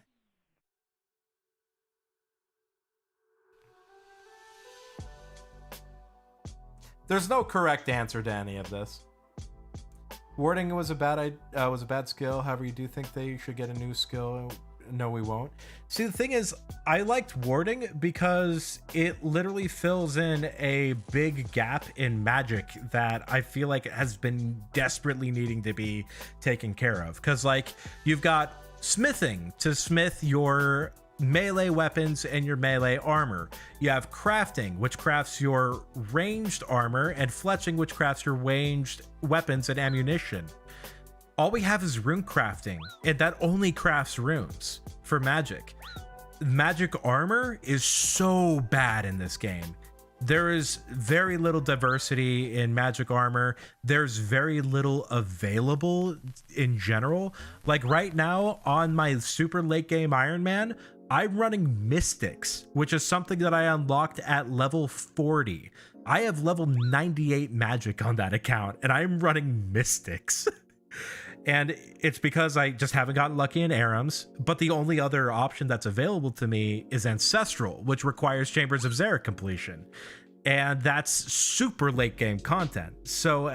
There's no correct answer to any of this. Warding was a bad skill. However, you do think they should get a new skill. No, we won't. See, the thing is, I liked warding because it literally fills in a big gap in magic that I feel like has been desperately needing to be taken care of. Because, like, you've got smithing to smith your melee weapons and your melee armor. You have crafting, which crafts your ranged armor, and fletching, which crafts your ranged weapons and ammunition. All we have is rune crafting, and that only crafts runes for magic. Magic armor is so bad in this game. There is very little diversity in magic armor. There's very little available in general. Like right now on my super late game Iron Man, I'm running Mystics, which is something that I unlocked at level 40. I have level 98 magic on that account, and I'm running Mystics. And it's because I just haven't gotten lucky in Arams, but the only other option that's available to me is Ancestral, which requires Chambers of Xeric completion. And that's super late game content. So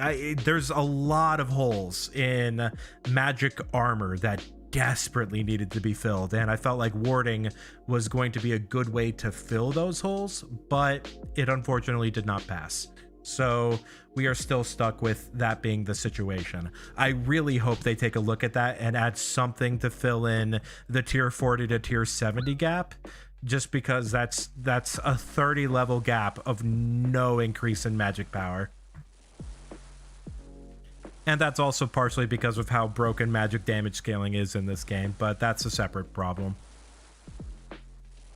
there's a lot of holes in magic armor that desperately needed to be filled, and I felt like warding was going to be a good way to fill those holes, but it unfortunately did not pass. So we are still stuck with that being the situation. I really hope they take a look at that and add something to fill in the tier 40 to tier 70 gap, just because that's a 30 level gap of no increase in magic power. And that's also partially because of how broken magic damage scaling is in this game, but that's a separate problem.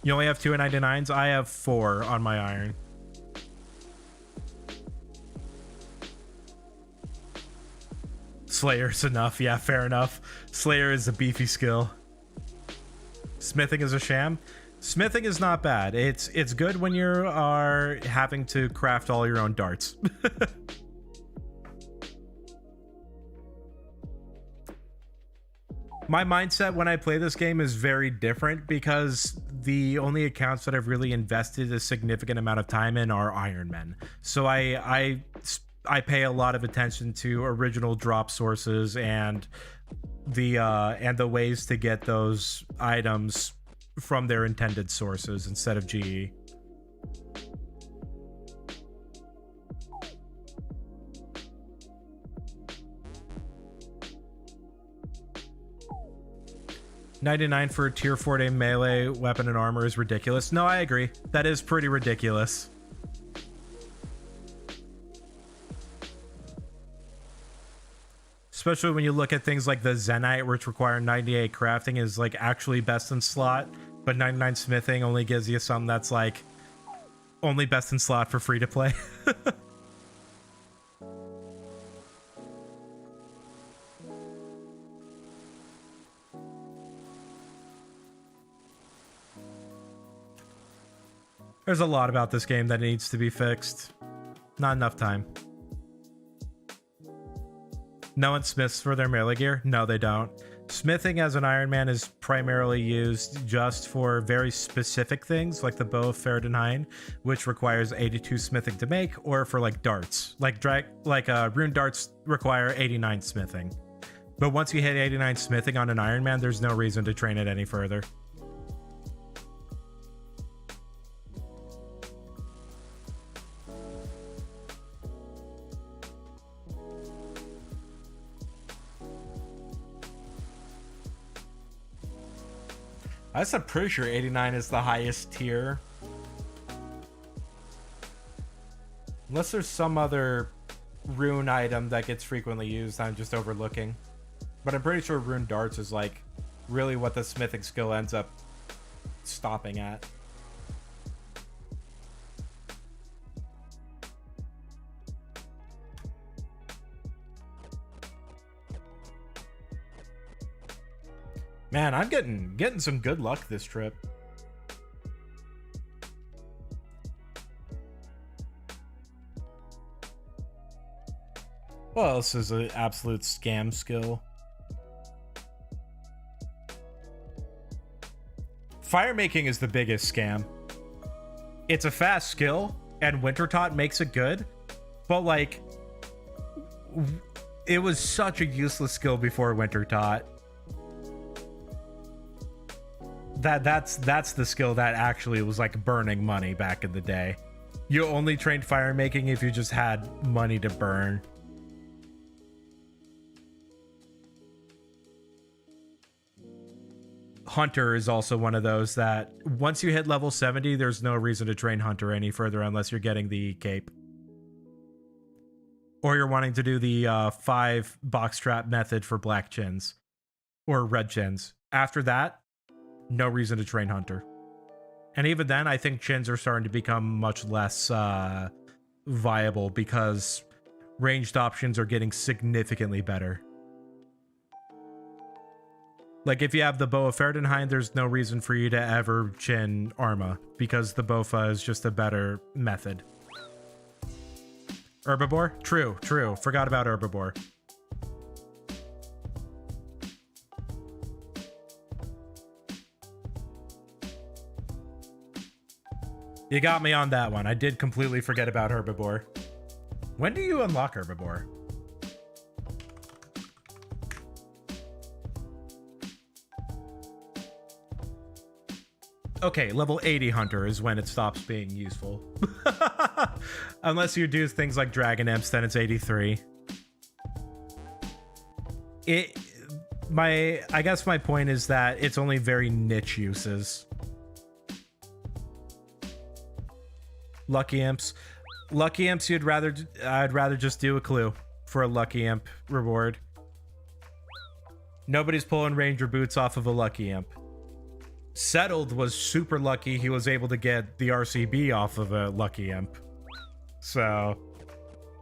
You only have 2 99s? I have 4 on my iron. Slayer's enough. Yeah, fair enough. Slayer is a beefy skill. Smithing is a sham. Smithing is not bad. It's good when you are having to craft all your own darts. My mindset when I play this game is very different because the only accounts that I've really invested a significant amount of time in are Iron Men. So I pay a lot of attention to original drop sources and the ways to get those items from their intended sources instead of GE. $99 for a tier 40 melee weapon and armor is ridiculous. No, I agree. That is pretty ridiculous. Especially when you look at things like the Zenite, which require 98 crafting, is like actually best in slot, but 99 smithing only gives you something that's like only best in slot for free to play. There's a lot about this game that needs to be fixed. Not enough time. No one smiths for their melee gear? No, they don't. Smithing as an Iron Man is primarily used just for very specific things, like the Bow of Ferdinand, which requires 82 smithing to make, or for like darts. Like rune darts require 89 smithing. But once you hit 89 smithing on an Iron Man, there's no reason to train it any further. I'm pretty sure 89 is the highest tier. Unless there's some other rune item that gets frequently used, I'm just overlooking. But I'm pretty sure rune darts is like really what the smithing skill ends up stopping at. Man, I'm getting some good luck this trip. What else is an absolute scam skill? Fire making is the biggest scam. It's a fast skill, and Wintertot makes it good, but like, it was such a useless skill before Wintertot. That's the skill that actually was like burning money back in the day. You only trained fire making if you just had money to burn. Hunter is also one of those that once you hit level 70, there's no reason to train Hunter any further unless you're getting the cape. Or you're wanting to do the 5 box trap method for black chins. Or red chins. After that, no reason to train Hunter. And even then, I think chins are starting to become much less viable because ranged options are getting significantly better. Like, if you have the Boa Ferdinand, there's no reason for you to ever chin Arma, because the Bofa is just a better method. Herbivore? True, true. Forgot about Herbivore. You got me on that one. I did completely forget about Herbivore. When do you unlock Herbivore? Okay, level 80 Hunter is when it stops being useful. Unless you do things like Dragon Imps, then it's 83. I guess my point is that it's only very niche uses. Lucky Imps. Lucky Imps, I'd rather just do a clue for a Lucky Imp reward. Nobody's pulling Ranger boots off of a Lucky Imp. Settled was super lucky he was able to get the RCB off of a Lucky Imp. So,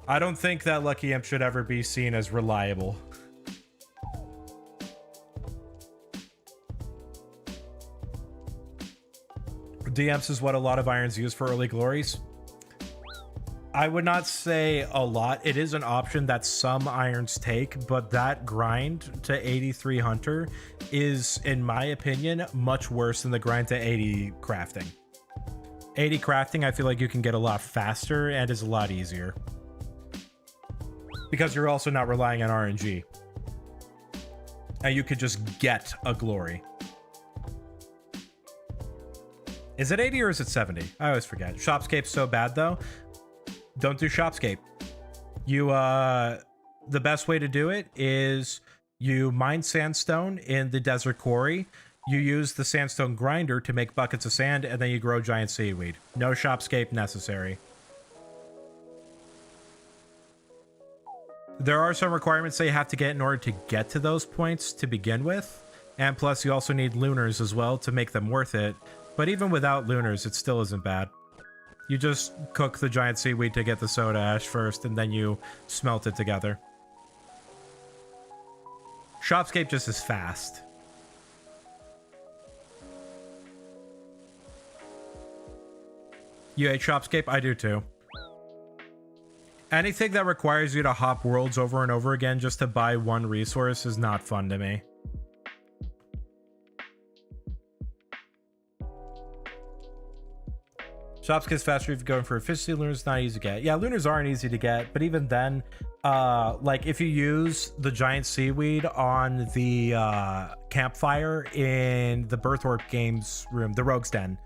I don't think that Lucky Imp should ever be seen as reliable. DMs is what a lot of irons use for early glories. I would not say a lot. It is an option that some irons take, but that grind to 83 Hunter is, in my opinion, much worse than the grind to 80 crafting. 80 crafting, I feel like you can get a lot faster and is a lot easier. Because you're also not relying on RNG. And you could just get a glory. Is it 80 or is it 70? I always forget. Shopscape's so bad though. Don't do Shopscape. You, the best way to do it is you mine sandstone in the desert quarry. You use the sandstone grinder to make buckets of sand, and then you grow giant seaweed. No Shopscape necessary. There are some requirements that you have to get in order to get to those points to begin with. And plus, you also need lunars as well to make them worth it. But even without lunars, it still isn't bad. You just cook the giant seaweed to get the soda ash first, and then you smelt it together. Shopscape just is fast. You hate Shopscape? I do too. Anything that requires you to hop worlds over and over again just to buy one resource is not fun to me. Shopscape's faster if you're going for efficiency. Lunars not easy to get. Yeah, lunars aren't easy to get, but even then, like if you use the giant seaweed on the campfire in the Birthorp Games room, the Rogue's Den,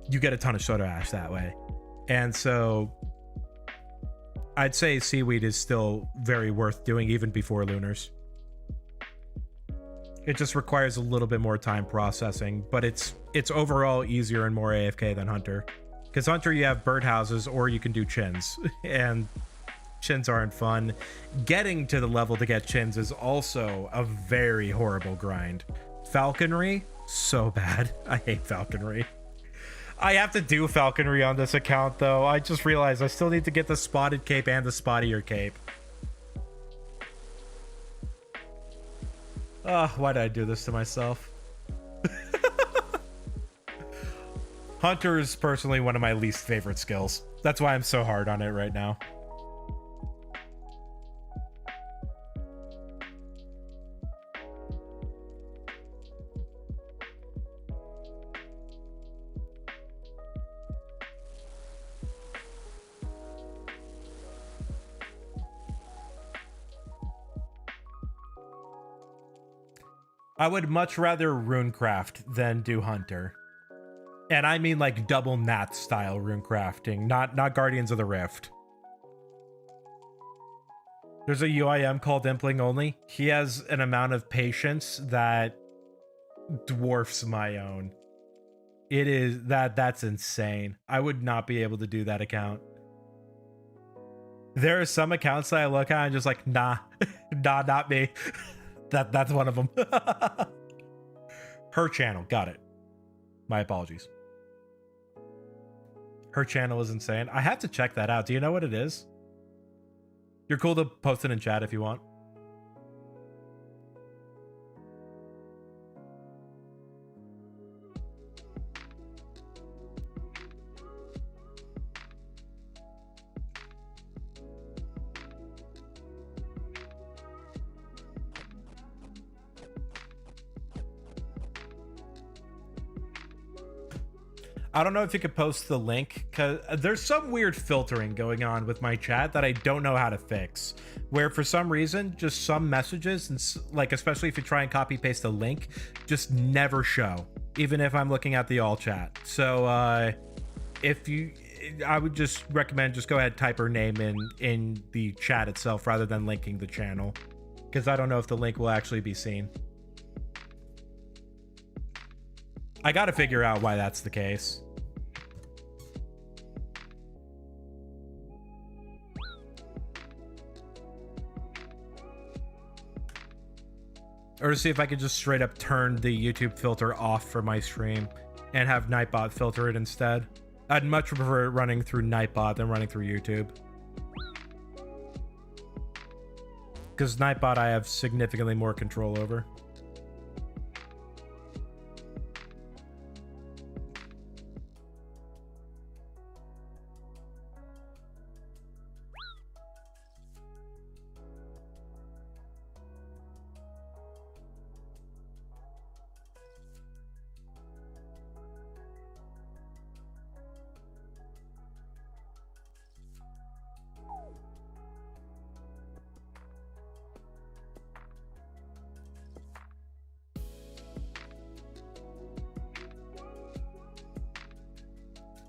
you get a ton of soda ash that way. And so I'd say seaweed is still very worth doing even before lunars. It just requires a little bit more time processing, but it's overall easier and more AFK than Hunter. Because Hunter, you have birdhouses, or you can do chins, and chins aren't fun. Getting to the level to get chins is also a very horrible grind. Falconry, so bad. I hate falconry. I have to do falconry on this account, though. I just realized I still need to get the spotted cape and the spottier cape. Why did I do this to myself? Hunter is personally one of my least favorite skills. That's why I'm so hard on it right now. I would much rather runecraft than do Hunter. And I mean like double Nat style runecrafting, not Guardians of the Rift. There's a UIM called Impling Only. He has an amount of patience that dwarfs my own. It is that's insane. I would not be able to do that account. There are some accounts that I look at and just like, nah, not me. That's one of them. Her channel, got it. My apologies. Her channel is insane. I have to check that out. Do you know what it is? You're cool to post it in chat if you want. I don't know if you could post the link, because there's some weird filtering going on with my chat that I don't know how to fix, where for some reason just some messages, and like especially if you try and copy paste a link, just never show, even if I'm looking at the all chat. So I would just recommend just go ahead, type her name in the chat itself rather than linking the channel, because I don't know if the link will actually be seen. I gotta figure out why that's the case. Or to see if I could just straight up turn the YouTube filter off for my stream and have Nightbot filter it instead. I'd much prefer it running through Nightbot than running through YouTube. Because Nightbot I have significantly more control over.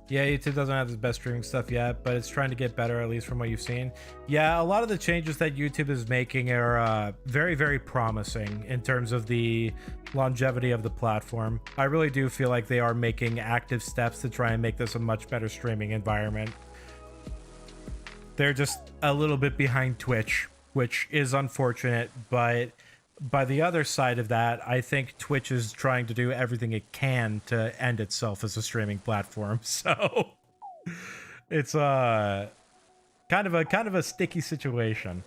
Yeah, YouTube doesn't have the best streaming stuff yet, but it's trying to get better, at least from what you've seen. Yeah, a lot of the changes that YouTube is making are very, very promising in terms of the longevity of the platform. I really do feel like they are making active steps to try and make this a much better streaming environment. They're just a little bit behind Twitch, which is unfortunate, but by the other side of that, I think Twitch is trying to do everything it can to end itself as a streaming platform. So it's kind of a sticky situation.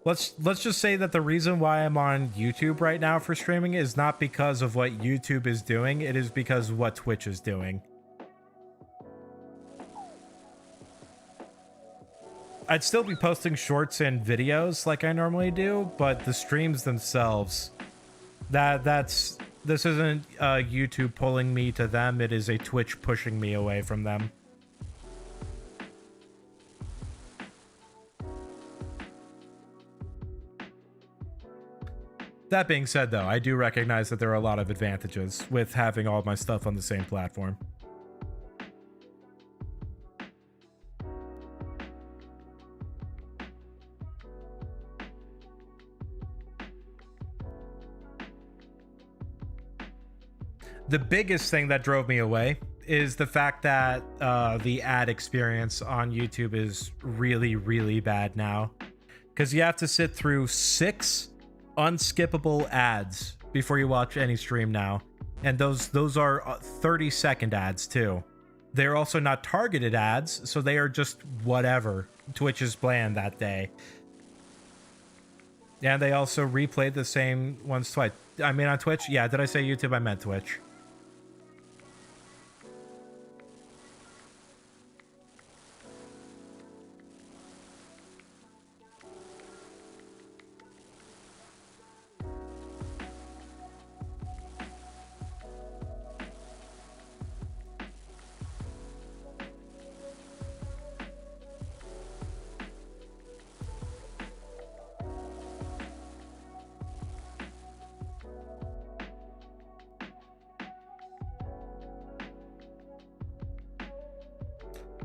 Let's just say that the reason why I'm on YouTube right now for streaming is not because of what YouTube is doing, it is because of what Twitch is doing. I'd still be posting shorts and videos like I normally do, but the streams themselves, this isn't YouTube pulling me to them, it is a Twitch pushing me away from them. That being said, though, I do recognize that there are a lot of advantages with having all my stuff on the same platform. The biggest thing that drove me away is the fact that the ad experience on YouTube is really, really bad now. Because you have to sit through 6 unskippable ads before you watch any stream now. And those are 30-second ads too. They're also not targeted ads, so they are just whatever Twitch is playing that day. And they also replayed the same ones twice. I mean, on Twitch? Yeah, did I say YouTube? I meant Twitch.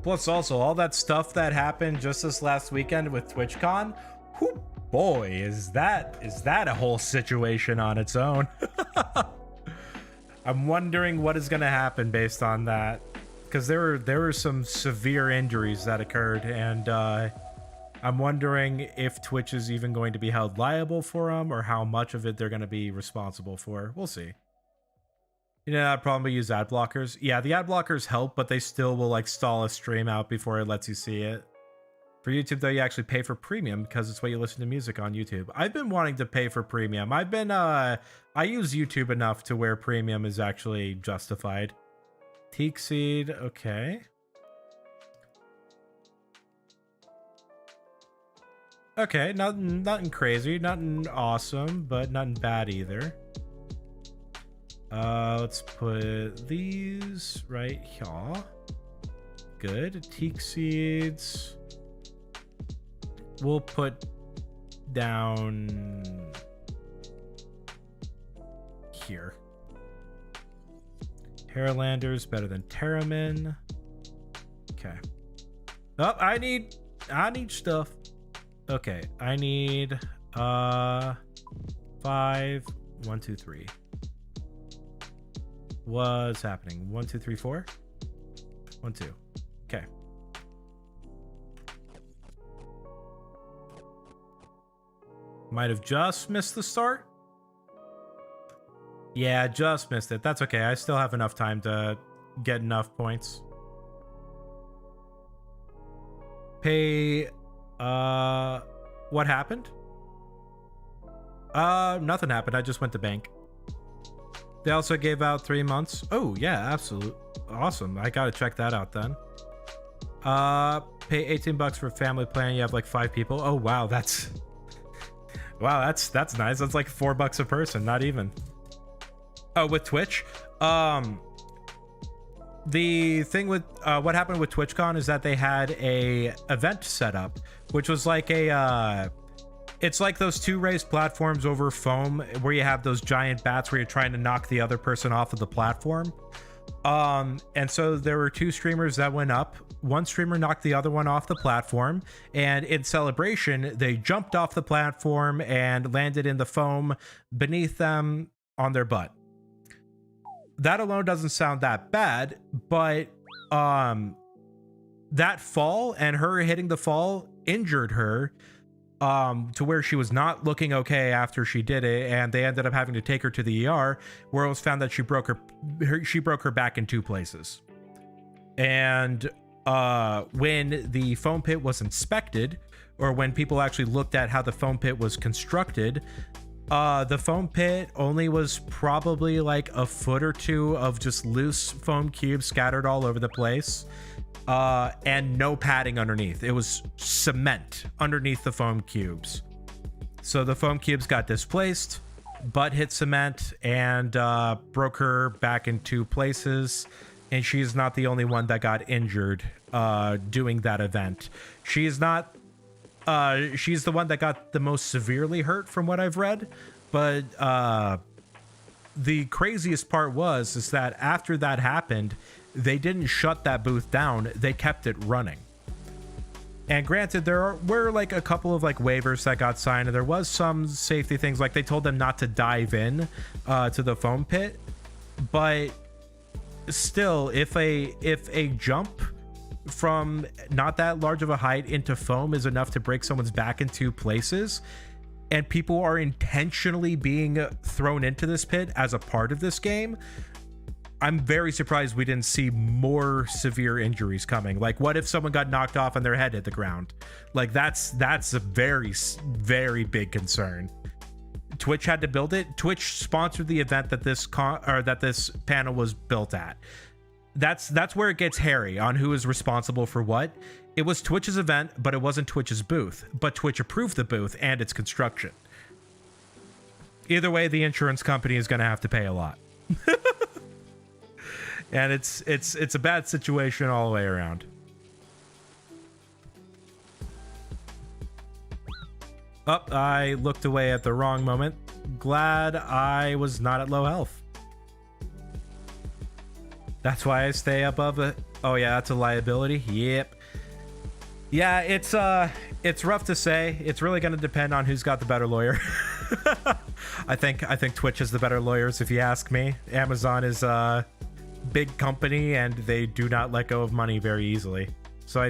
Plus, also, all that stuff that happened just this last weekend with TwitchCon, whoo, boy, is that a whole situation on its own. I'm wondering what is going to happen based on that, because there were some severe injuries that occurred, and I'm wondering if Twitch is even going to be held liable for them, or how much of it they're going to be responsible for. We'll see. You know that problem we use ad blockers? Yeah, the ad blockers help, but they still will like stall a stream out before it lets you see it. For YouTube though, you actually pay for premium because it's what you listen to music on YouTube. I've been wanting to pay for premium. I use YouTube enough to where premium is actually justified. Teak seed, okay. Okay, nothing crazy, nothing awesome, but nothing bad either. Let's put these right here. Good. Teak seeds. We'll put down here. Hairlanders better than Terramin. Okay. Oh, I need stuff. Okay, I need 5 1 2 3. What's happening? 1 2 3 4 1 2. Okay. Might have just missed the start. Yeah, just missed it. That's okay. I still have enough time to get enough points. Pay what happened? Nothing happened. I just went to bank. They also gave out 3 months. Oh, yeah, absolute. Awesome. I gotta check that out then. Pay 18 bucks for family plan. You have like 5 people. Oh, wow, that's nice. That's like $4 a person, not even. Oh, with Twitch? The thing with what happened with TwitchCon is that they had a event set up, which was like a it's like those 2 raised platforms over foam where you have those giant bats where you're trying to knock the other person off of the platform. And so there were 2 streamers that went up. One streamer knocked the other one off the platform, and in celebration, they jumped off the platform and landed in the foam beneath them on their butt. That alone doesn't sound that bad, but that fall and her hitting the fall injured her to where she was not looking okay after she did it, and they ended up having to take her to the ER, where it was found that she broke her back in 2 places. And when the foam pit was inspected, or when people actually looked at how the foam pit was constructed, the foam pit only was probably like a foot or 2 of just loose foam cubes scattered all over the place, and no padding underneath. It was cement underneath the foam cubes. So the foam cubes got displaced, butt hit cement, and broke her back in 2 places. And she's not the only one that got injured doing that event. She's the one that got the most severely hurt from what I've read. But the craziest part is that after that happened, they didn't shut that booth down. They kept it running. And granted, there were like a couple of like waivers that got signed, and there was some safety things, like they told them not to dive in to the foam pit. But still, if a jump from not that large of a height into foam is enough to break someone's back in 2 places, and people are intentionally being thrown into this pit as a part of this game, I'm very surprised we didn't see more severe injuries coming. Like, what if someone got knocked off and their head hit the ground? Like, that's a very, very big concern. Twitch had to build it. Twitch sponsored the event that this panel was built at. That's where it gets hairy on who is responsible for what. It was Twitch's event, but it wasn't Twitch's booth. But Twitch approved the booth and its construction. Either way, the insurance company is going to have to pay a lot. And it's a bad situation all the way around. Oh, I looked away at the wrong moment. Glad I was not at low health. That's why I stay above it. Oh yeah, that's a liability. Yep. Yeah, it's rough to say. It's really going to depend on who's got the better lawyer. I think Twitch is the better lawyers, if you ask me. Amazon is a big company and they do not let go of money very easily. So I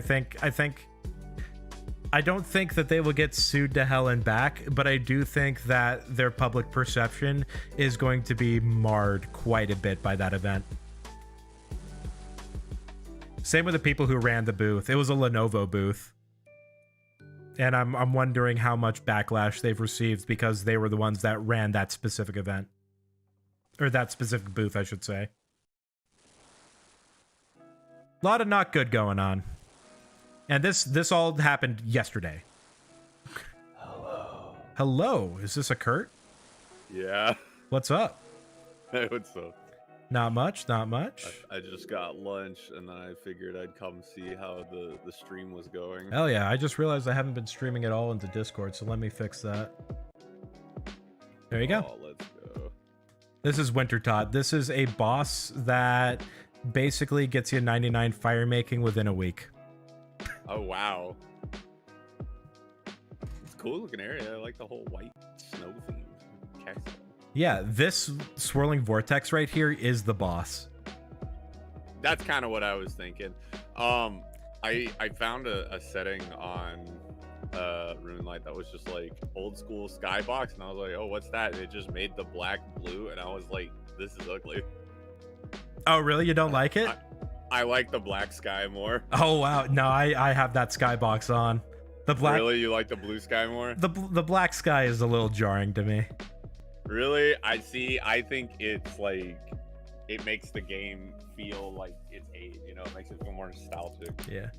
don't think that they will get sued to hell and back, but I do think that their public perception is going to be marred quite a bit by that event. Same with the people who ran the booth. It was a Lenovo booth. And I'm wondering how much backlash they've received because they were the ones that ran that specific event. Or that specific booth, I should say. A lot of not good going on. And this all happened yesterday. Hello. Hello. Is this a Kurt? Yeah. What's up? Hey, what's up? Not much, not much. I just got lunch and then I figured I'd come see how the stream was going. Hell yeah, I just realized I haven't been streaming at all into Discord, so let me fix that. There you go. Oh, let's go. This is Winter Todd. This is a boss that basically gets you 99 fire making within a week. Oh, wow. It's a cool looking area. I like the whole white snow theme. Castle. Yeah, this swirling vortex right here is the boss. That's kind of what I was thinking. I found a setting on RuneLight that was just like old school skybox, and I was like, oh, what's that? And it just made the black blue, and I was like, this is ugly. Oh, really? You don't like it? I like the black sky more. Oh, wow. No, I have that skybox on. The black. Really? You like the blue sky more? The black sky is a little jarring to me. Really? I think it's like it makes the game feel like it's age, you know, it makes it feel more nostalgic. Yeah.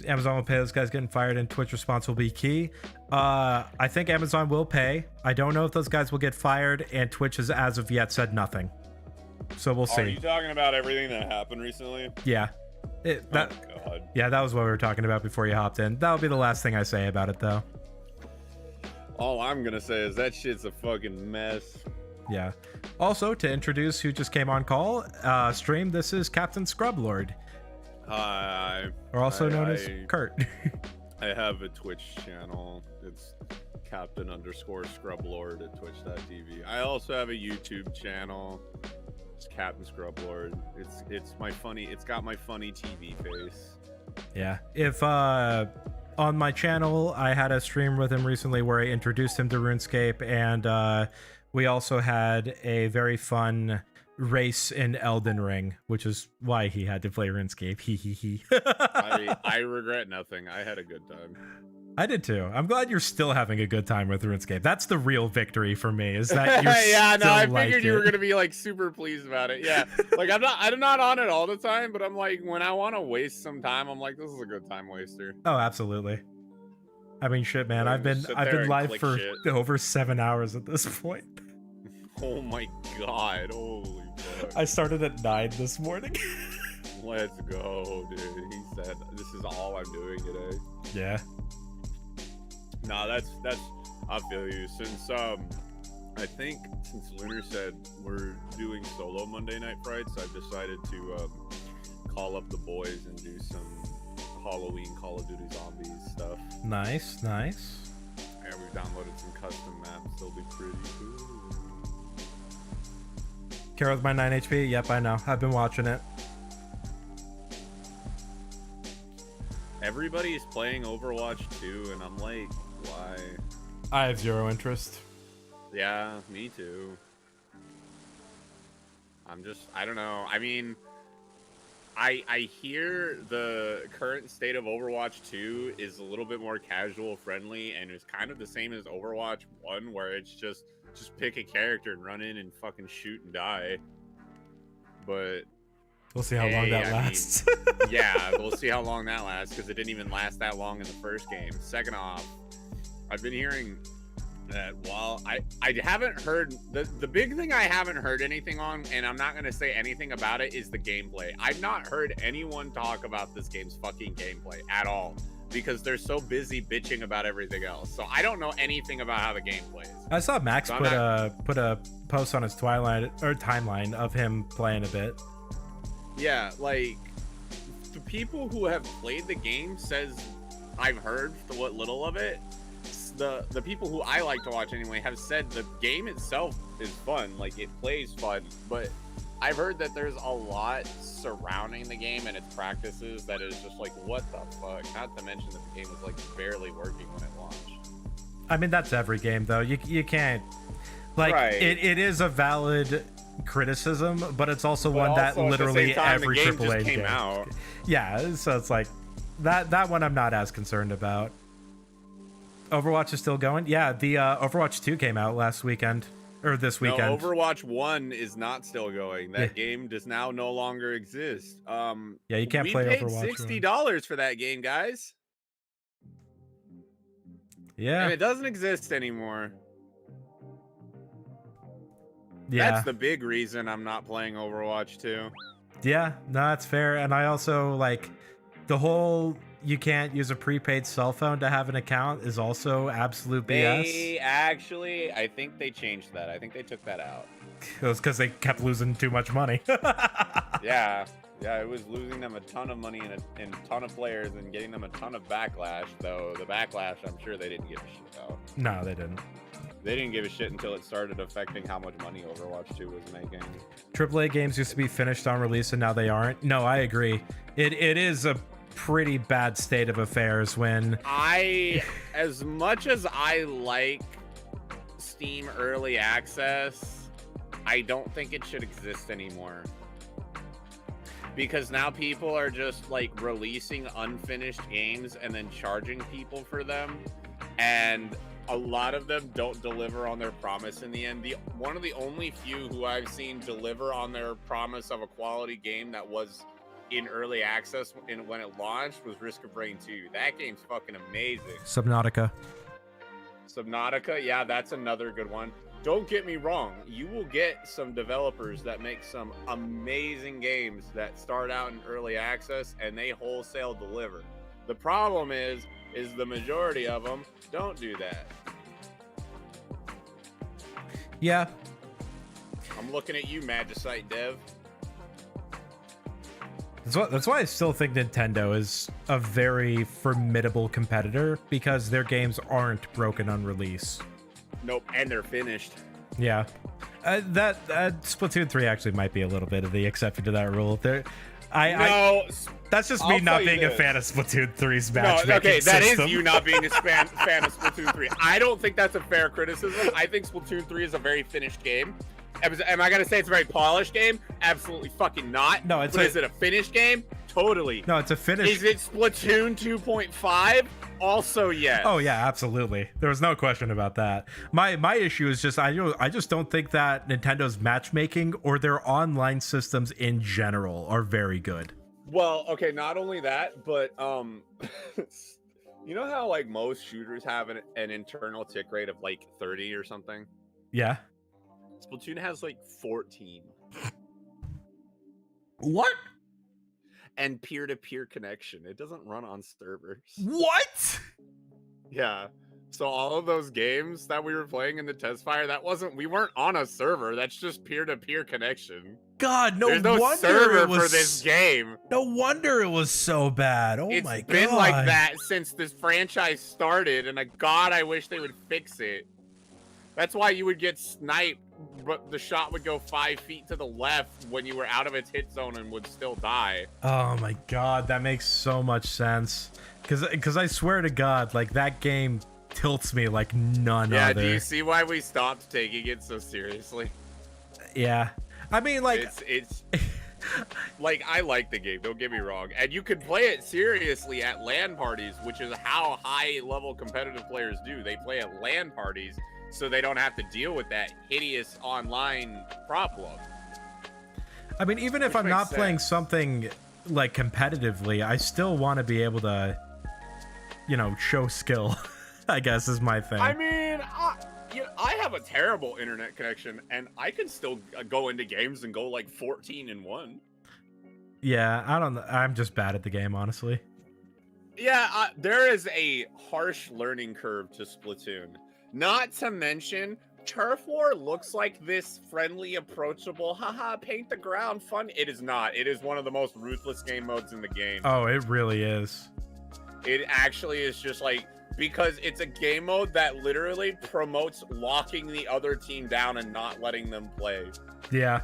Amazon will pay. This guy's getting fired and Twitch response will be key. I think Amazon will pay. I don't know if those guys will get fired, and Twitch has as of yet said nothing. So we'll see. Are you talking about everything that happened recently? Yeah. Oh, God. Yeah, that was what we were talking about before you hopped in. That'll be the last thing I say about it, though. All I'm gonna say is that shit's a fucking mess. Yeah. Also, to introduce who just came on call, stream, this is Captain Scrublord. Hi. Or also known as Kurt. I have a Twitch channel. It's Captain_Scrublord at twitch.tv. I also have a YouTube channel. It's Captain Scrublord. It's got my funny TV face. Yeah. If on my channel, I had a stream with him recently where I introduced him to RuneScape, and we also had a very fun race in Elden Ring, which is why he had to play RuneScape. He. I regret nothing. I had a good time. I did too. I'm glad you're still having a good time with RuneScape. That's the real victory for me, is that you're yeah, no, I figured you were it. gonna be like super pleased about it. Yeah, like I'm not on it all the time, but I'm like, when I want to waste some time, I'm like, this is a good time waster. Oh, absolutely. I mean, shit, man. I've been live for over 7 hours at this point. Oh my god! Holy fuck! I started at 9 this morning. Let's go, dude. He said, "This is all I'm doing today." Yeah. No, that's I feel you. Since I think since Lunar said we're doing solo Monday Night Frights, I've decided to call up the boys and do some Halloween Call of Duty Zombies stuff. Nice, nice. And we've downloaded some custom maps. They'll be pretty cool. Care with my 9 HP? Yep, I know. I've been watching it. Everybody's playing Overwatch 2, and I'm like, why? I have zero interest. Yeah, me too. I don't know. I mean, I hear the current state of Overwatch 2 is a little bit more casual friendly and is kind of the same as Overwatch 1, where it's just pick a character and run in and fucking shoot and die. But we'll see how long that lasts. Yeah, we'll see how long that lasts, because it didn't even last that long in the first game. Second off, I've been hearing that while I haven't heard the big thing I haven't heard anything on, and I'm not going to say anything about it, is the gameplay. I've not heard anyone talk about this game's fucking gameplay at all, because they're so busy bitching about everything else. So I don't know anything about how the game plays. I saw Max put a post on his timeline of him playing a bit. Yeah, like, the people who have played the game says, I've heard what little of it, the people who I like to watch anyway have said the game itself is fun, like it plays fun, but I've heard that there's a lot surrounding the game and its practices that is just like, what the fuck? Not to mention that the game was like barely working when it launched. I mean, that's every game though. You can't, like, right. It is a valid criticism, but it's also one that literally every AAA game came out. Yeah, so it's like that one I'm not as concerned about. Overwatch is still going. Yeah, the Overwatch 2 came out last weekend, or this weekend. No, Overwatch 1 is not still going. That game does now no longer exist. Yeah, you can't play Overwatch. We paid $60 for that game, guys. Yeah, and it doesn't exist anymore. Yeah, that's the big reason I'm not playing Overwatch 2. Yeah, no, that's fair. And I also like the whole you can't use a prepaid cell phone to have an account is also absolute BS. They actually, I think they changed that. I think they took that out. It was because they kept losing too much money. Yeah, it was losing them a ton of money and a ton of players and getting them a ton of backlash, though the backlash, I'm sure they didn't give a shit about. No, they didn't. They didn't give a shit until it started affecting how much money Overwatch 2 was making. AAA games used to be finished on release and now they aren't. No, I agree. It is a pretty bad state of affairs when as much as I like Steam early access, I don't think it should exist anymore, because now people are just like releasing unfinished games and then charging people for them, and a lot of them don't deliver on their promise in the end. One of the only few who I've seen deliver on their promise of a quality game that was in early access when it launched was Risk of Rain 2. That game's fucking amazing. Subnautica, yeah, that's another good one. Don't get me wrong, you will get some developers that make some amazing games that start out in early access and they wholesale deliver. The problem is the majority of them don't do that. Yeah. I'm looking at you, Magicite Dev. That's why I still think Nintendo is a very formidable competitor, because their games aren't broken on release. Nope, and they're finished. Yeah. That Splatoon 3 actually might be a little bit of the exception to that rule. That's just me not being a fan of Splatoon 3's matchmaking okay, that system. is you not being a fan of Splatoon 3. I don't think that's a fair criticism. I think Splatoon 3 is a very finished game. Am I gonna say it's a very polished game? Absolutely fucking not. No, is it a finished game? Totally. No, it's a finished. Is it Splatoon 2.5? Also, yes. Oh yeah, absolutely. There was no question about that. My issue is just I just don't think that Nintendo's matchmaking or their online systems in general are very good. Well, okay, not only that, but you know how like most shooters have an internal tick rate of like 30 or something? Yeah. Splatoon has like 14. What? And peer-to-peer connection. It doesn't run on servers. What? Yeah. So all of those games that we were playing in the test fire, we weren't on a server. That's just peer-to-peer connection. God, There's no wonder server it was, for this game. No wonder it was so bad. Oh my god. It's been like that since this franchise started, and God, I wish they would fix it. That's why you would get sniped, but the shot would go 5 feet to the left when you were out of its hit zone and would still die. Oh my god, that makes so much sense. Because I swear to God, like that game tilts me like none other. Yeah, do you see why we stopped taking it so seriously? Yeah. I mean, like, it's like, I like the game, don't get me wrong, and you can play it seriously at LAN parties, which is how high level competitive players do. They play at LAN parties so they don't have to deal with that hideous online problem. I mean, even if I'm not playing something like competitively, I still want to be able to, you know, show skill. I guess is my thing. I mean, I have a terrible internet connection, and I can still go into games and go like 14-1. Yeah, I don't know. I'm just bad at the game, honestly. Yeah, there is a harsh learning curve to Splatoon. Not to mention, Turf War looks like this friendly, approachable, haha, paint the ground fun. It is not. It is one of the most ruthless game modes in the game. Oh, it really is. It actually is just like, because it's a game mode that literally promotes locking the other team down and not letting them play. Yeah.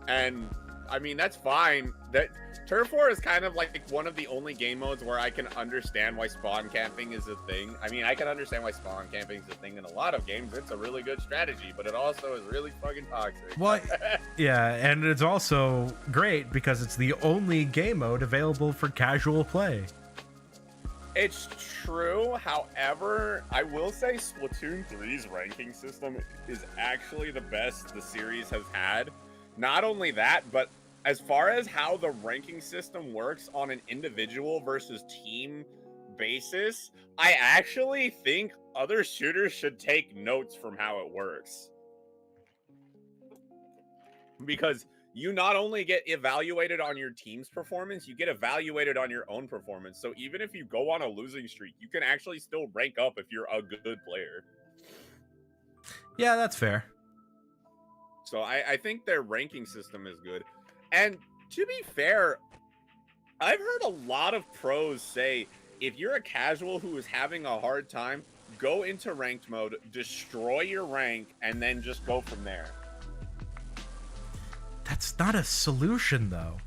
And I mean, that's fine. That Turf War is kind of like one of the only game modes where I can understand why spawn camping is a thing. I mean, I can understand why spawn camping is a thing in a lot of games. It's a really good strategy, but it also is really fucking toxic. Well, yeah, and it's also great because it's the only game mode available for casual play. It's true. However, I will say Splatoon 3's ranking system is actually the best the series has had. Not only that, but as far as how the ranking system works on an individual versus team basis, I actually think other shooters should take notes from how it works. Because you not only get evaluated on your team's performance, you get evaluated on your own performance. So even if you go on a losing streak, you can actually still rank up if you're a good player. Yeah, that's fair. So I think their ranking system is good. And to be fair, I've heard a lot of pros say, if you're a casual who is having a hard time, go into ranked mode, destroy your rank, and then just go from there. That's not a solution, though.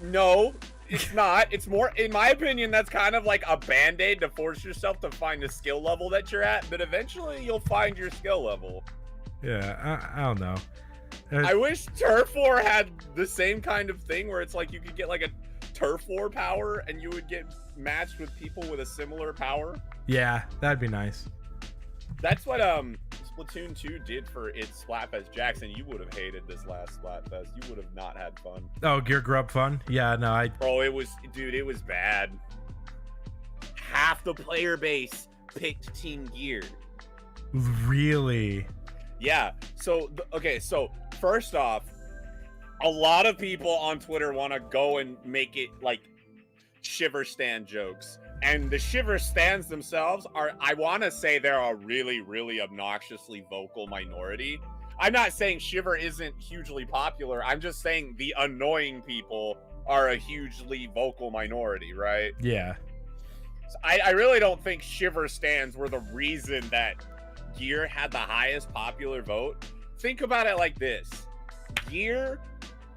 No, it's not. It's more, in my opinion, that's kind of like a band-aid to force yourself to find the skill level that you're at, but eventually you'll find your skill level. Yeah, I don't know. I wish Turf War had the same kind of thing where it's like you could get like a Turf War power and you would get matched with people with a similar power. Yeah, that'd be nice. That's what Splatoon 2 did for its Splatfest. Jackson, you would have hated this last Splatfest. You would have not had fun. Oh, Gear Grub fun? Yeah, no, Bro, it was bad. Half the player base picked Team Gear. Really? Yeah. So, okay, so first off, a lot of people on Twitter want to go and make it like Shiver Stand jokes. And the Shiver Stands themselves are, I want to say they're a really, really obnoxiously vocal minority. I'm not saying Shiver isn't hugely popular. I'm just saying the annoying people are a hugely vocal minority, right? Yeah. So I really don't think Shiver Stands were the reason that Gear had the highest popular vote. Think about it like this. Gear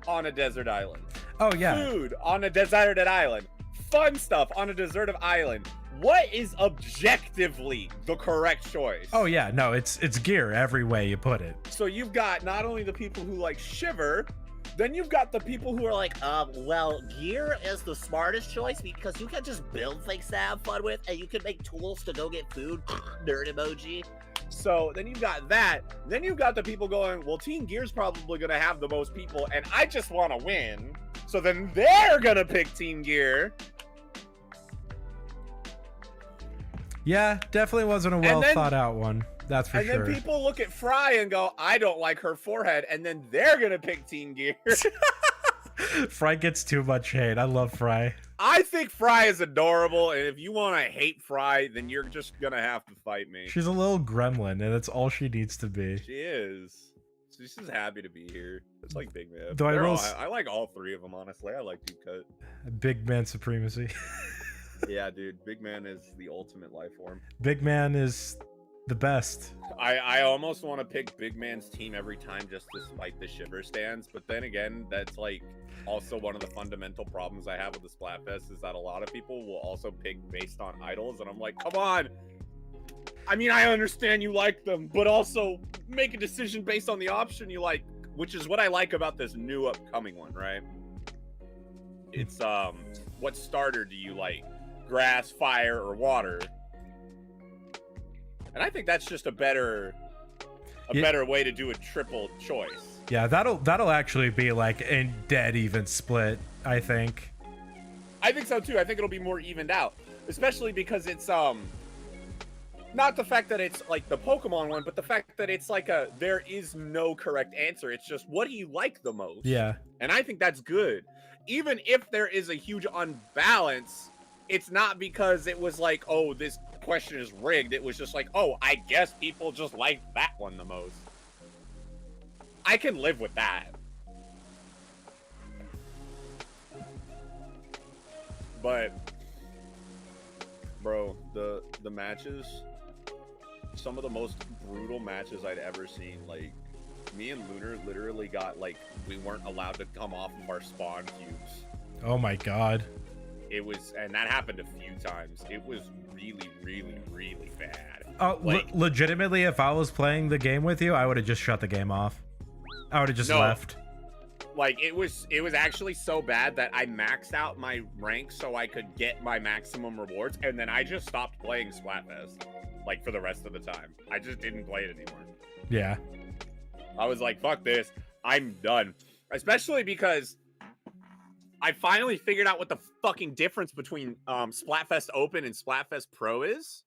on a desert island. Oh, yeah. Food on a deserted island. Fun stuff on a deserted island. What is objectively the correct choice? Oh, yeah. No, it's Gear every way you put it. So you've got not only the people who like Shiver, then you've got the people who are like, well, Gear is the smartest choice because you can just build things to have fun with, and you can make tools to go get food. Nerd emoji. So then you've got that. Then you've got the people going, well, Team Gear's probably going to have the most people, and I just want to win. So then they're going to pick Team Gear. Yeah, definitely wasn't a well thought out one. That's for sure. And then people look at Fry and go, I don't like her forehead. And then they're going to pick Team Gear. Fry gets too much hate. I love Fry. I think Fry is adorable. And if you want to hate Fry, then you're just going to have to fight me. She's a little gremlin, and that's all she needs to be. She is. She's just happy to be here. It's like Big Man. Though I like all three of them, honestly. I like Deep Cut. Big Man supremacy. Yeah, dude. Big Man is the ultimate life form. Big Man is the best. I almost want to pick Big Man's team every time just to spite the Shiver Stands, but then again, that's like also one of the fundamental problems I have with the Splatfest is that a lot of people will also pick based on idols, and I'm like, come on! I mean, I understand you like them, but also make a decision based on the option you like, which is what I like about this new upcoming one, right? It's what starter do you like? Grass, fire, or water? And I think that's just a better way to do a triple choice. Yeah, that'll actually be like a dead even split, I think. I think so too. I think it'll be more evened out, especially because it's not the fact that it's like the Pokemon one, but the fact that it's like there is no correct answer. It's just, what do you like the most? Yeah. And I think that's good. Even if there is a huge unbalance, it's not because it was like, oh, this question is rigged. It was just like, oh, I guess people just like that one the most. I can live with that. But bro, the matches, some of the most brutal matches I'd ever seen. Like, me and Lunar literally got, like, we weren't allowed to come off of our spawn cubes. Oh my god. It was, and that happened a few times. It was really, really, really bad. Like, legitimately, if I was playing the game with you, I would have just shut the game off. I would have just left. Like, it was actually so bad that I maxed out my rank so I could get my maximum rewards, and then I just stopped playing Splatfest, like, for the rest of the time. I just didn't play it anymore. Yeah. I was like, fuck this. I'm done. Especially because I finally figured out what the fucking difference between Splatfest Open and Splatfest Pro is.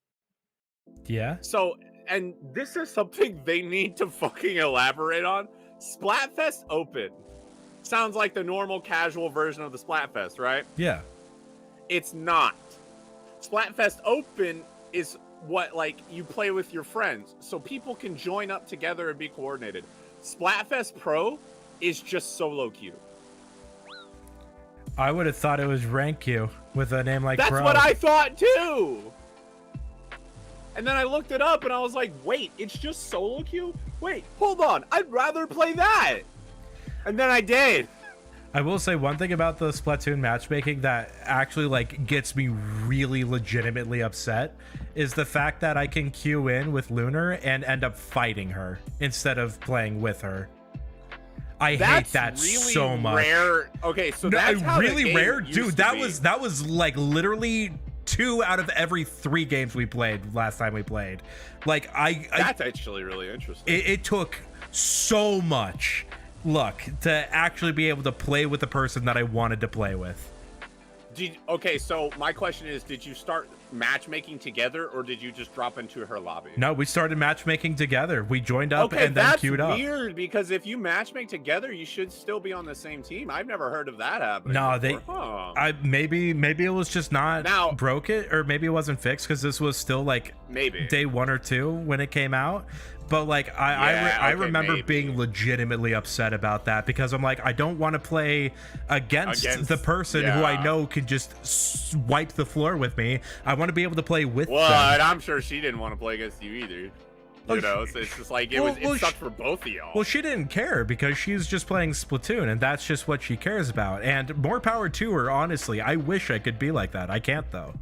Yeah. So, and this is something they need to fucking elaborate on. Splatfest Open sounds like the normal casual version of the Splatfest, right? Yeah. It's not. Splatfest Open is what, like, you play with your friends, so people can join up together and be coordinated. Splatfest Pro is just solo queue. I would have thought it was rank queue with a name like That's Pro. what I thought too. And then I looked it up and I was like, wait, it's just solo queue? Wait, hold on. I'd rather play that. And then I did. I will say one thing about the Splatoon matchmaking that actually, like, gets me really legitimately upset is the fact that I can queue in with Lunar and end up fighting her instead of playing with her. I hate that really so much. Rare. Okay, so that's how really the game rare, used dude. to That be. was like literally 2 out of every 3 games we played last time we played. Like, that's actually really interesting. it took so much luck to actually be able to play with the person that I wanted to play with. Okay, so my question is, did you start matchmaking together or did you just drop into her lobby? No, we started matchmaking together. We joined up and then queued up. Okay, that's weird because if you matchmake together, you should still be on the same team. I've never heard of that happening. No, before. maybe it was just not broke it, or maybe it wasn't fixed because this was still like maybe day 1 or 2 when it came out. But like I remember being legitimately upset about that because I'm like, I don't want to play against the person who I know can just wipe the floor with me. I want to be able to play with them. And I'm sure she didn't want to play against you either. You know, so it's just like it sucked for both of y'all. Well, she didn't care because she's just playing Splatoon, and that's just what she cares about. And more power to her, honestly. I wish I could be like that. I can't though.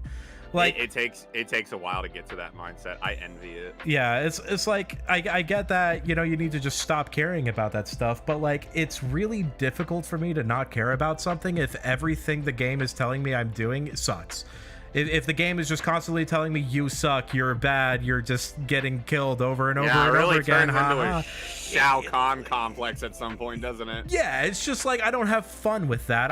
Like, it takes a while to get to that mindset. I envy it. Yeah, it's like I get that, you know, you need to just stop caring about that stuff, but like it's really difficult for me to not care about something if everything the game is telling me I'm doing sucks. If the game is just constantly telling me you suck, you're bad, you're just getting killed over and over and over again. Turns into a Shao Kahn complex at some point, doesn't it? Yeah, it's just like I don't have fun with that.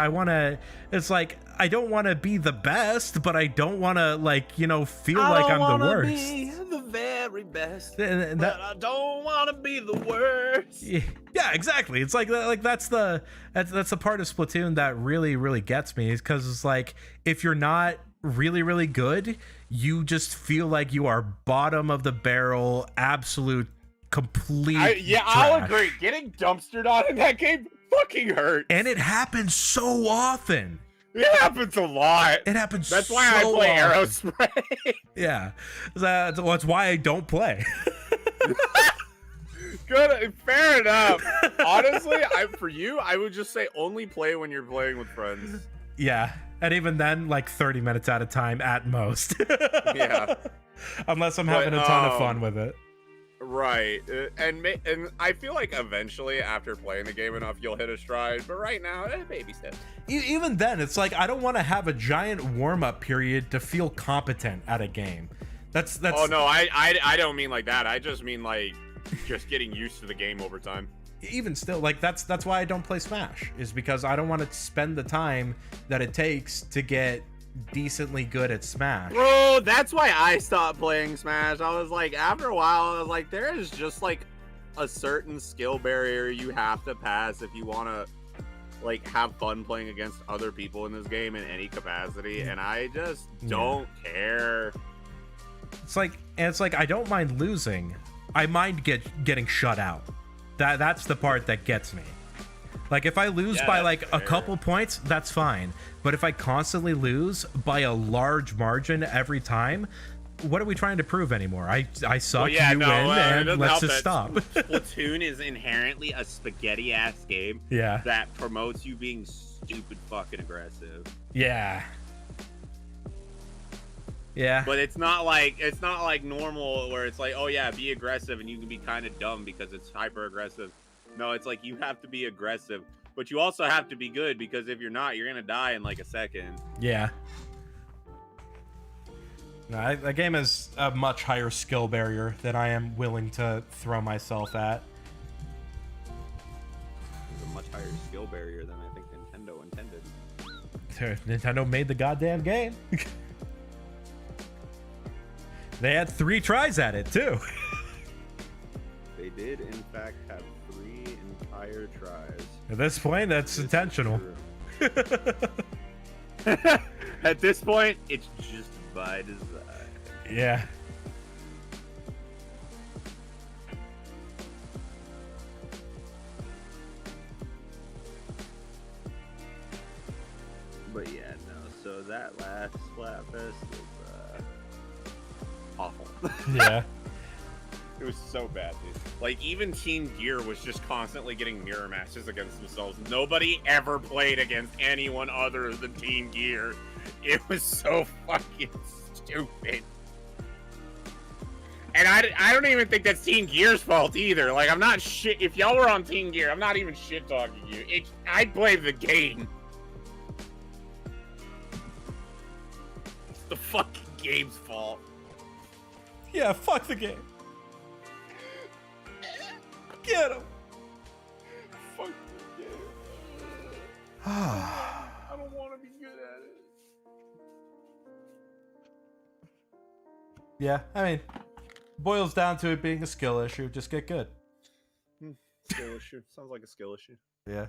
It's like I don't want to be the best, but I don't want to, like, you know, feel like I'm the worst. Be the very best, but I don't want to be the worst. Yeah, exactly. It's like that's the part of Splatoon that really gets me, is because it's like if you're not really good, you just feel like you are bottom of the barrel, absolute complete trash. I'll agree. Getting dumpstered on in that game fucking hurts, and it happens so often. It happens a lot. It happens. That's why I play Aerospray. Yeah, that's why I don't play. Good, fair enough. Honestly, for you, I would just say only play when you're playing with friends. Yeah. And even then, like 30 minutes at a time at most. Yeah. Unless I'm having a ton of fun with it. Right, and I feel like eventually, after playing the game enough, you'll hit a stride. But right now, baby steps. Even then, it's like I don't want to have a giant warm-up period to feel competent at a game. That's. Oh no, I don't mean like that. I just mean like just getting used to the game over time. Even still, like that's why I don't play Smash, is because I don't want to spend the time that it takes to get decently good at Smash. Bro, that's why I stopped playing Smash. I was like, after a while, I was like, there is just like a certain skill barrier you have to pass if you want to like have fun playing against other people in this game in any capacity, and I just don't care. It's like I don't mind losing. I mind getting shut out. That's the part that gets me. Like, if I lose by like a couple points, that's fine. But if I constantly lose by a large margin every time, what are we trying to prove anymore? I suck, you win, and let's just stop. Splatoon is inherently a spaghetti-ass game that promotes you being stupid fucking aggressive. Yeah. Yeah. But it's not like normal where it's like, oh yeah, be aggressive and you can be kind of dumb because it's hyper aggressive. No, it's like you have to be aggressive, but you also have to be good, because if you're not, you're gonna die in like a second. Yeah. No, that game is a much higher skill barrier than I am willing to throw myself at. It's a much higher skill barrier than I think Nintendo intended. Nintendo made the goddamn game. They had 3 tries at it too. They did, in fact, have 3 entire tries. At this point, that's intentional. At this point, it's just by design. Yeah. But yeah, no. So that last Splatfest was awful. Yeah. It was so bad, dude. Like, even Team Gear was just constantly getting mirror matches against themselves. Nobody ever played against anyone other than Team Gear. It was so fucking stupid. And I don't even think that's Team Gear's fault either. Like, I'm not shit. If y'all were on Team Gear, I'm not even shit talking you. I play the game. It's the fucking game's fault. Yeah, fuck the game. Get him. Fuck the game. I don't want to be good at it. Yeah, I mean, boils down to it being a skill issue. Just get good. Skill issue. Sounds like a skill issue. Yeah.